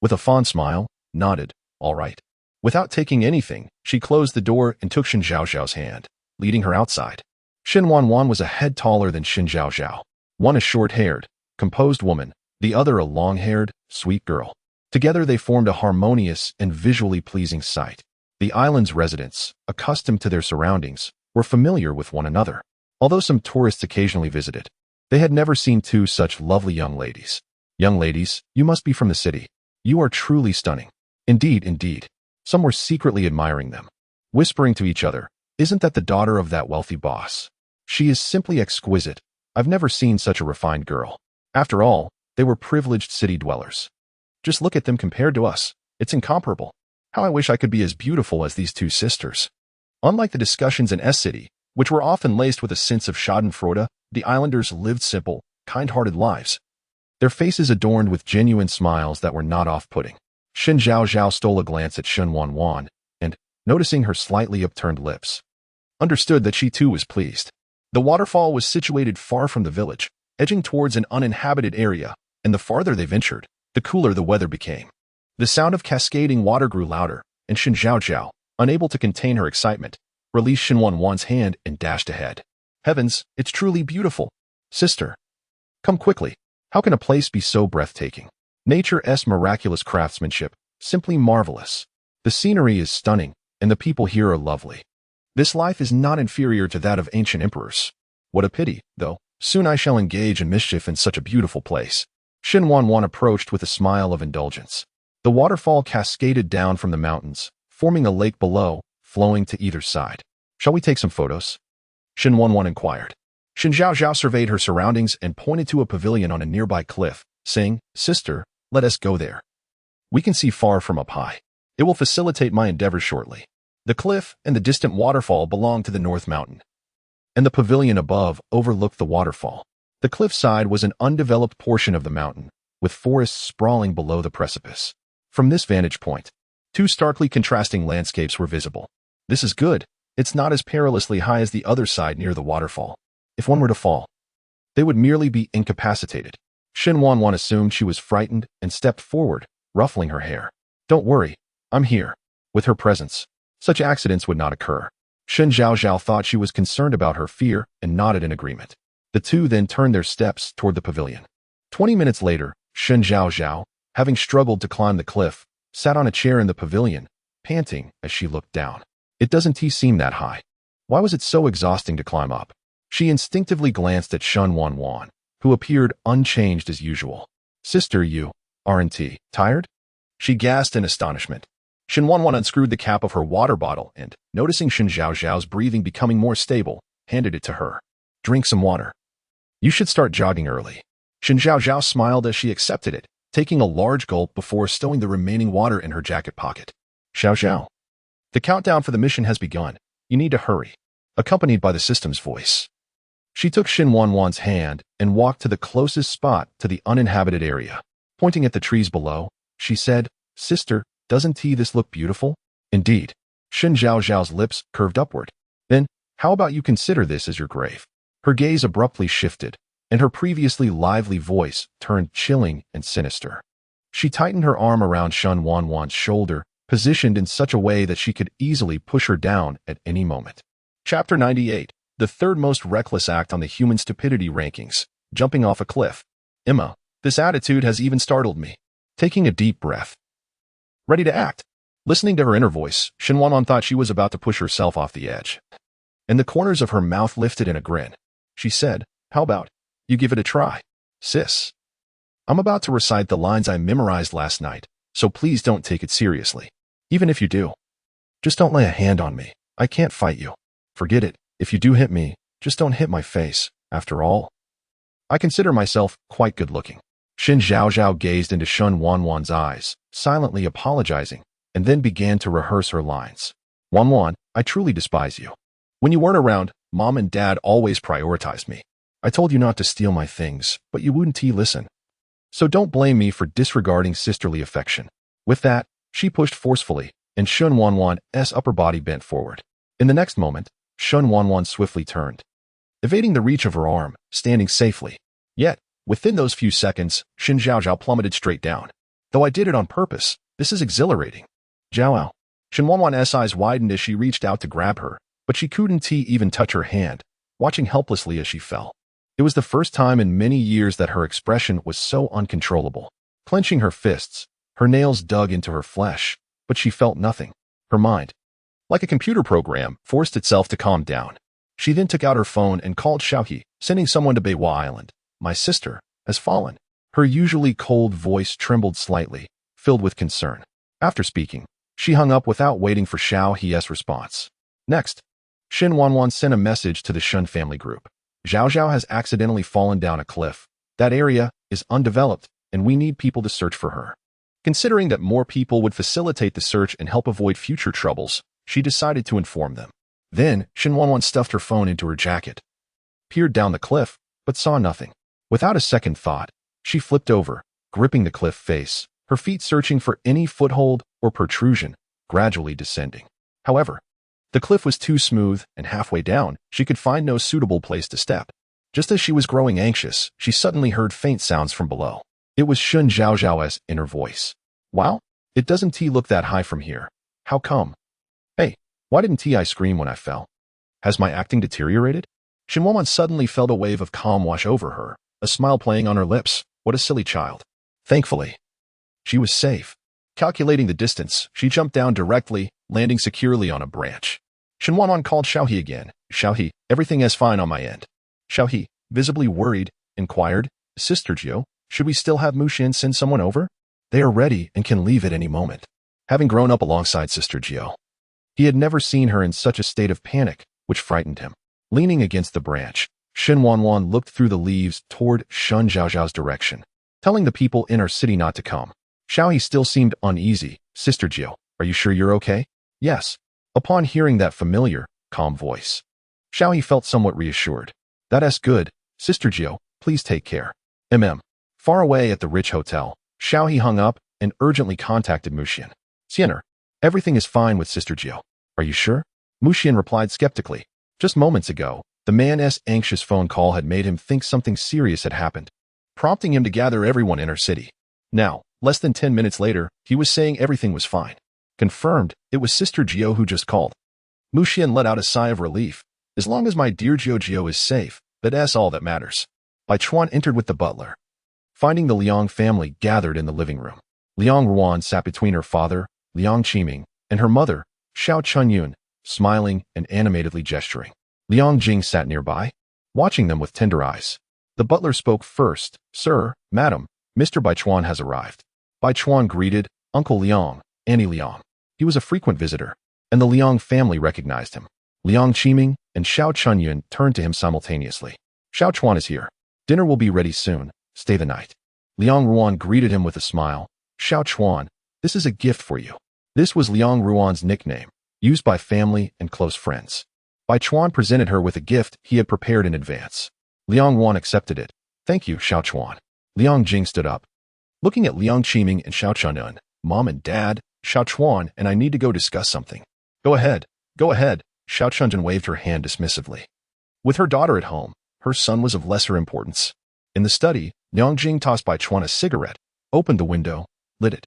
with a fond smile, nodded, all right. Without taking anything, she closed the door and took Shen Zhaozhao's hand, leading her outside. Shen Wanwan was a head taller than Shen Zhaozhao. One a short-haired, composed woman, the other a long-haired, sweet girl. Together they formed a harmonious and visually pleasing sight. The island's residents, accustomed to their surroundings, were familiar with one another. Although some tourists occasionally visited, they had never seen two such lovely young ladies. Young ladies, you must be from the city. You are truly stunning. Indeed, indeed. Some were secretly admiring them, whispering to each other, isn't that the daughter of that wealthy boss? She is simply exquisite. I've never seen such a refined girl. After all, they were privileged city dwellers. Just look at them compared to us. It's incomparable. How I wish I could be as beautiful as these two sisters. Unlike the discussions in S-City, which were often laced with a sense of schadenfreude, the islanders lived simple, kind-hearted lives. Their faces adorned with genuine smiles that were not off-putting. Shen Zhaozhao stole a glance at Shen Wanwan, and, noticing her slightly upturned lips, understood that she too was pleased. The waterfall was situated far from the village, edging towards an uninhabited area, and the farther they ventured, the cooler the weather became. The sound of cascading water grew louder, and Shen Zhaozhao, unable to contain her excitement, released Shen Wanwan's hand and dashed ahead. Heavens, it's truly beautiful. Sister, come quickly. How can a place be so breathtaking? Nature's miraculous craftsmanship, simply marvelous. The scenery is stunning, and the people here are lovely. This life is not inferior to that of ancient emperors. What a pity, though. Soon I shall engage in mischief in such a beautiful place. Shen Wanwan approached with a smile of indulgence. The waterfall cascaded down from the mountains, forming a lake below, flowing to either side. Shall we take some photos? Shen Wanwan inquired. Shen Zhaozhao surveyed her surroundings and pointed to a pavilion on a nearby cliff, saying, Sister, let us go there. We can see far from up high. It will facilitate my endeavors shortly. The cliff and the distant waterfall belong to the North Mountain, and the pavilion above overlooked the waterfall. The cliffside was an undeveloped portion of the mountain, with forests sprawling below the precipice. From this vantage point, two starkly contrasting landscapes were visible. This is good. It's not as perilously high as the other side near the waterfall. If one were to fall, they would merely be incapacitated. Shen Wanwan assumed she was frightened and stepped forward, ruffling her hair. Don't worry, I'm here. With her presence, such accidents would not occur. Shen Zhaozhao thought she was concerned about her fear and nodded in agreement. The two then turned their steps toward the pavilion. 20 minutes later, Shen Zhaozhao, having struggled to climb the cliff, sat on a chair in the pavilion, panting as she looked down. It doesn't seem that high. Why was it so exhausting to climb up? She instinctively glanced at Shen Wanwan, who appeared unchanged as usual. Sister, you aren't tired? She gasped in astonishment. Shen Wanwan unscrewed the cap of her water bottle and, noticing Shen Zhaozhao's breathing becoming more stable, handed it to her. Drink some water. You should start jogging early. Shen Zhaozhao smiled as she accepted it, taking a large gulp before stowing the remaining water in her jacket pocket. Zhaozhao. The countdown for the mission has begun. You need to hurry. Accompanied by the system's voice. She took Shen Wanwan's hand and walked to the closest spot to the uninhabited area. Pointing at the trees below, she said, Sister, doesn't this look beautiful? Indeed. Shen Zhaozhao's lips curved upward. Then, how about you consider this as your grave? Her gaze abruptly shifted, and her previously lively voice turned chilling and sinister. She tightened her arm around Shen Wanwan's shoulder positioned in such a way that she could easily push her down at any moment. Chapter 98. The third most reckless act on the human stupidity rankings, jumping off a cliff. Emma, this attitude has even startled me. Taking a deep breath. Ready to act. Listening to her inner voice, Shen Wanwan thought she was about to push herself off the edge. And the corners of her mouth lifted in a grin. She said, how about you give it a try, sis? I'm about to recite the lines I memorized last night, so please don't take it seriously. Even if you do, just don't lay a hand on me. I can't fight you. Forget it. If you do hit me, just don't hit my face. After all, I consider myself quite good looking. Shen Zhaozhao gazed into Shen Wanwan's eyes, silently apologizing, and then began to rehearse her lines. Wanwan, I truly despise you. When you weren't around, Mom and Dad always prioritized me. I told you not to steal my things, but you wouldn't listen. So don't blame me for disregarding sisterly affection. With that, she pushed forcefully, and Shen Wanwan's upper body bent forward. In the next moment, Shen Wanwan swiftly turned, evading the reach of her arm, standing safely. Yet, within those few seconds, Shen Zhaozhao plummeted straight down. Though I did it on purpose, this is exhilarating. Zhaoao. Shen Wanwan's eyes widened as she reached out to grab her, but she couldn't even touch her hand, watching helplessly as she fell. It was the first time in many years that her expression was so uncontrollable. Clenching her fists, her nails dug into her flesh, but she felt nothing. Her mind, like a computer program, forced itself to calm down. She then took out her phone and called Xiaohe, sending someone to Beiwa Island. My sister has fallen. Her usually cold voice trembled slightly, filled with concern. After speaking, she hung up without waiting for Xiaohe's response. Next, Shen Wanwan sent a message to the Shen family group. Zhaozhao has accidentally fallen down a cliff. That area is undeveloped, and we need people to search for her. Considering that more people would facilitate the search and help avoid future troubles, she decided to inform them. Then, Shen Wanwan stuffed her phone into her jacket, peered down the cliff, but saw nothing. Without a second thought, she flipped over, gripping the cliff face, her feet searching for any foothold or protrusion, gradually descending. However, the cliff was too smooth, and halfway down, she could find no suitable place to step. Just as she was growing anxious, she suddenly heard faint sounds from below. It was Shen Zhaozhao's inner voice. Wow, it doesn't look that high from here. How come? Hey, why didn't I scream when I fell? Has my acting deteriorated? Shen Wanwan suddenly felt a wave of calm wash over her, a smile playing on her lips. What a silly child. Thankfully, she was safe. Calculating the distance, she jumped down directly, landing securely on a branch. Shen Wanwan called Xiaohe again. Xiaohe, everything is fine on my end. Xiaohe, visibly worried, inquired, Sister Jiu, should we still have Muxian send someone over? They are ready and can leave at any moment. Having grown up alongside Sister Jiu, he had never seen her in such a state of panic, which frightened him. Leaning against the branch, Shen Wanwan looked through the leaves toward Shen Zhaozhao's direction, telling the people in our city not to come. Xiaohe still seemed uneasy. Sister Jiu, are you sure you're okay? Yes. Upon hearing that familiar, calm voice, Xiaohe felt somewhat reassured. That's good. Sister Jiu, please take care. Far away at the rich hotel, Xiaohe hung up and urgently contacted Muxian. Xiener, everything is fine with Sister Jiu. Are you sure? Muxian replied skeptically. Just moments ago, the man's anxious phone call had made him think something serious had happened, prompting him to gather everyone in our city. Now, less than 10 minutes later, he was saying everything was fine. Confirmed, it was Sister Jiu who just called. Muxian let out a sigh of relief. As long as my dear Jiu is safe, that's all that matters. Bai Chuan entered with the butler. Finding the Liang family gathered in the living room, Liang Ruan sat between her father, Liang Qiming, and her mother, Xiao Chunyun, smiling and animatedly gesturing. Liang Jing sat nearby, watching them with tender eyes. The butler spoke first. Sir, madam, Mr. Bai Chuan has arrived. Bai Chuan greeted Uncle Liang, Annie Liang. He was a frequent visitor, and the Liang family recognized him. Liang Qiming and Xiao Chunyun turned to him simultaneously. Xiao Chuan is here. Dinner will be ready soon. Stay the night. Liang Ruan greeted him with a smile. Xiao Chuan, this is a gift for you. This was Liang Ruan's nickname, used by family and close friends. Bai Chuan presented her with a gift he had prepared in advance. Liang Ruan accepted it. Thank you, Xiao Chuan. Liang Jing stood up. Looking at Liang Qiming and Xiao Chunyun, Mom and Dad, Xiao Chuan and I need to go discuss something. Go ahead. Xiao Chunyun waved her hand dismissively. With her daughter at home, her son was of lesser importance. In the study, Liang Jing tossed Bai Chuan a cigarette, opened the window, lit it,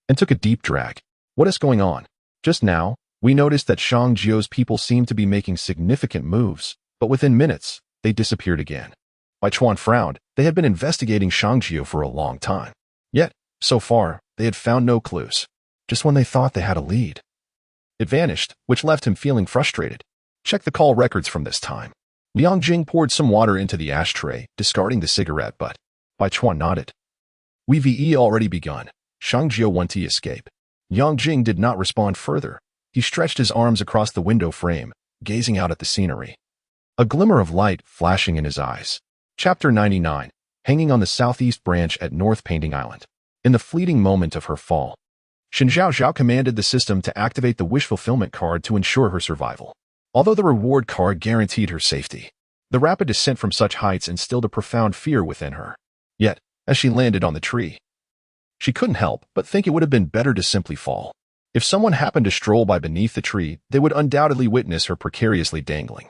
and took a deep drag. What is going on? Just now, we noticed that Shang Jiao's people seemed to be making significant moves, but within minutes, they disappeared again. Bai Chuan frowned. They had been investigating Shang Jiao for a long time. Yet, so far, they had found no clues. Just when they thought they had a lead, it vanished, which left him feeling frustrated. Check the call records from this time. Liang Jing poured some water into the ashtray, discarding the cigarette butt. Bai Chuan nodded. We've already begun. Shang Jiao went to escape. Yang Jing did not respond further. He stretched his arms across the window frame, gazing out at the scenery. A glimmer of light flashing in his eyes. Chapter 99, hanging on the southeast branch at North Painting Island. In the fleeting moment of her fall, Shen Zhaozhao commanded the system to activate the wish fulfillment card to ensure her survival. Although the reward card guaranteed her safety, the rapid descent from such heights instilled a profound fear within her. Yet, as she landed on the tree, she couldn't help but think it would have been better to simply fall. If someone happened to stroll by beneath the tree, they would undoubtedly witness her precariously dangling.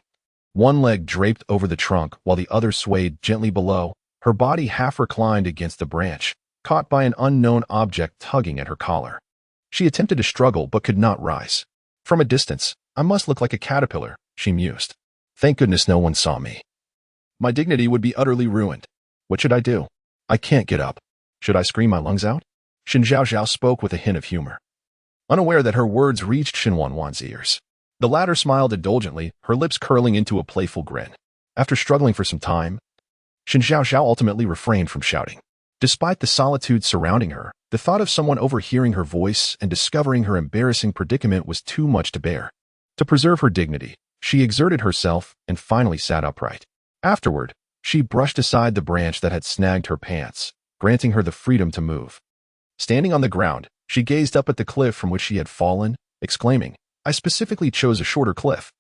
One leg draped over the trunk while the other swayed gently below, her body half reclined against the branch, caught by an unknown object tugging at her collar. She attempted to struggle but could not rise. From a distance, I must look like a caterpillar, she mused. Thank goodness no one saw me. My dignity would be utterly ruined. What should I do? I can't get up. Should I scream my lungs out? Shen Zhaozhao spoke with a hint of humor, unaware that her words reached Shen Wanwan's ears. The latter smiled indulgently, her lips curling into a playful grin. After struggling for some time, Shen Zhaozhao ultimately refrained from shouting. Despite the solitude surrounding her, the thought of someone overhearing her voice and discovering her embarrassing predicament was too much to bear. To preserve her dignity, she exerted herself and finally sat upright. Afterward, she brushed aside the branch that had snagged her pants, granting her the freedom to move. Standing on the ground, she gazed up at the cliff from which she had fallen, exclaiming, I specifically chose a shorter cliff.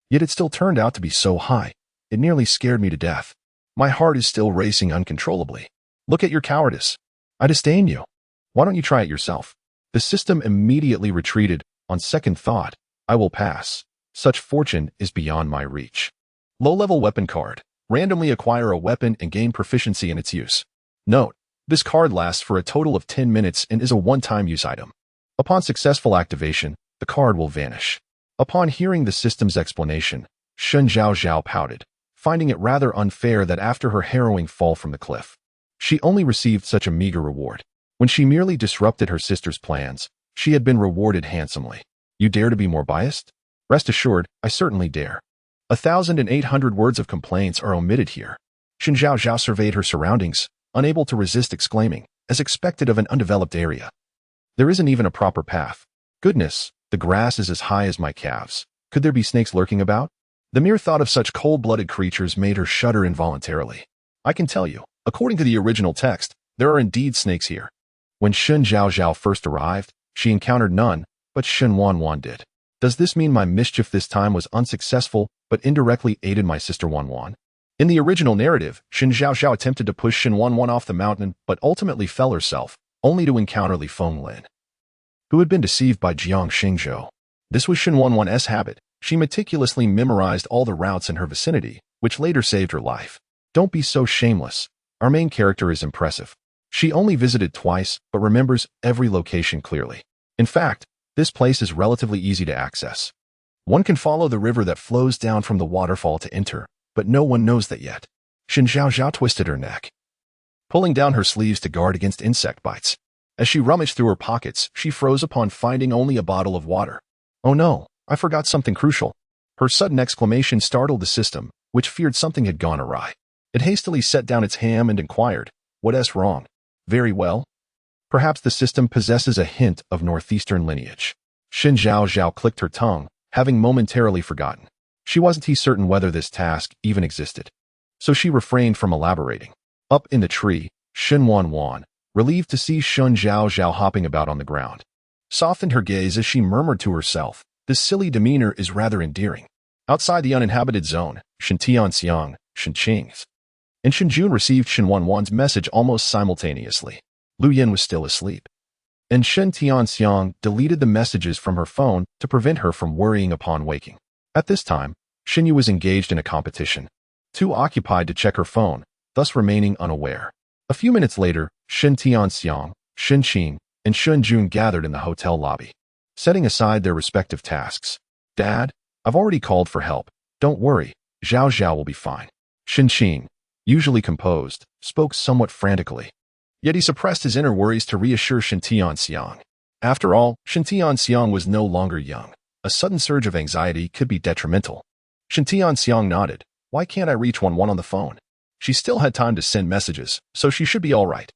Yet it still turned out to be so high. It nearly scared me to death. My heart is still racing uncontrollably. Look at your cowardice. I disdain you. Why don't you try it yourself? The system immediately retreated. On second thought, I will pass. Such fortune is beyond my reach. Low-level weapon card. Randomly acquire a weapon and gain proficiency in its use. Note, this card lasts for a total of 10 minutes and is a one-time use item. Upon successful activation, the card will vanish. Upon hearing the system's explanation, Shen Zhaozhao pouted, finding it rather unfair that after her harrowing fall from the cliff, she only received such a meager reward. When she merely disrupted her sister's plans, she had been rewarded handsomely. You dare to be more biased? Rest assured, I certainly dare. 1,800 words of complaints are omitted here. Shen Zhaozhao surveyed her surroundings, unable to resist exclaiming, as expected of an undeveloped area. There isn't even a proper path. Goodness, the grass is as high as my calves. Could there be snakes lurking about? The mere thought of such cold-blooded creatures made her shudder involuntarily. I can tell you, according to the original text, there are indeed snakes here. When Shen Zhaozhao first arrived, she encountered none, but Shen Wanwan did. Does this mean my mischief this time was unsuccessful, but indirectly aided my sister Wanwan? In the original narrative, Shen Zhaozhao attempted to push Shen Wanwan off the mountain, but ultimately fell herself, only to encounter Li Fenglin, who had been deceived by Jiang Xingzhou. This was Shen Wanwan's habit. She meticulously memorized all the routes in her vicinity, which later saved her life. Don't be so shameless. Our main character is impressive. She only visited twice, but remembers every location clearly. In fact, this place is relatively easy to access. One can follow the river that flows down from the waterfall to enter, but no one knows that yet. Shen Zhaozhao twisted her neck, pulling down her sleeves to guard against insect bites. As she rummaged through her pockets, she froze upon finding only a bottle of water. Oh no, I forgot something crucial. Her sudden exclamation startled the system, which feared something had gone awry. It hastily set down its ham and inquired, "What's wrong?" "Very well. Perhaps the system possesses a hint of northeastern lineage." Shen Zhaozhao clicked her tongue, having momentarily forgotten. She wasn't certain whether this task even existed, so she refrained from elaborating. Up in the tree, Shen Wanwan, relieved to see Shen Zhaozhao hopping about on the ground, softened her gaze as she murmured to herself, "This silly demeanor is rather endearing." Outside the uninhabited zone, Shen Tianxiang, Shen Qing's, and Shen Jun received Shen Wanwan's message almost simultaneously. Lu Yin was still asleep, and Shen Tianxiang deleted the messages from her phone to prevent her from worrying upon waking. At this time, Shen Yu was engaged in a competition, too occupied to check her phone, thus remaining unaware. A few minutes later, Shen Tianxiang, Shen Qing, and Shen Jun gathered in the hotel lobby. setting aside their respective tasks. Dad, I've already called for help. Don't worry, Zhaozhao will be fine. Shen Qing, usually composed, spoke somewhat frantically. Yet he suppressed his inner worries to reassure Shen Tianxiang. After all, Shen Tianxiang was no longer young. A sudden surge of anxiety could be detrimental. Shen Tianxiang nodded. Why can't I reach Wanwan on the phone? She still had time to send messages, so she should be all right.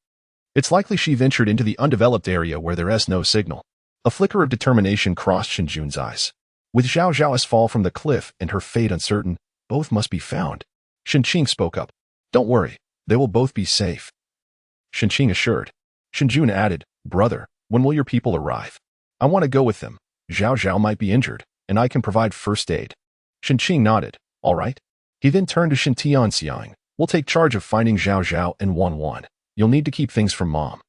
It's likely she ventured into the undeveloped area where there is no signal. A flicker of determination crossed Shen Jun's eyes. With Zhaozhao's fall from the cliff and her fate uncertain, both must be found. Shen Qing spoke up. Don't worry, they will both be safe. Shen Qing assured. Shen Jun added, Brother, when will your people arrive? I want to go with them. Zhaozhao might be injured, and I can provide first aid. Shen Qing nodded. All right. He then turned to Shen Tianxiang. We'll take charge of finding Zhaozhao and Wanwan. You'll need to keep things from Mom.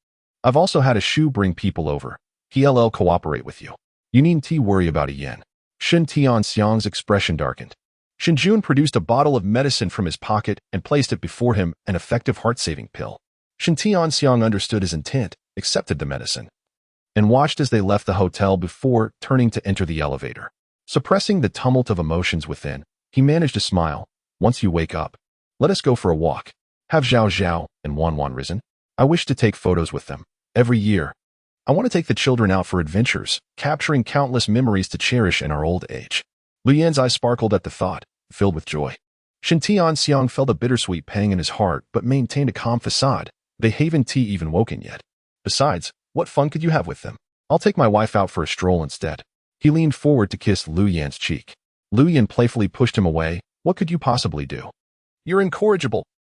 I've also had a Shu bring people over. He'll cooperate with you. You needn't worry about a yen. Shen Tianxiang's expression darkened. Shen Jun produced a bottle of medicine from his pocket and placed it before him, an effective heart-saving pill. Shen Tianxiang understood his intent, accepted the medicine, and watched as they left the hotel before turning to enter the elevator. Suppressing the tumult of emotions within, he managed to smile. Once you wake up, let us go for a walk. Have Zhaozhao and Wanwan risen? I wish to take photos with them. Every year, I want to take the children out for adventures, capturing countless memories to cherish in our old age. Lu Yan's eyes sparkled at the thought, filled with joy. Shen Tianxiang felt a bittersweet pang in his heart but maintained a calm facade. They haven't even woken yet. Besides, what fun could you have with them? I'll take my wife out for a stroll instead. He leaned forward to kiss Lu Yan's cheek. Lu Yan playfully pushed him away. What could you possibly do? You're incorrigible.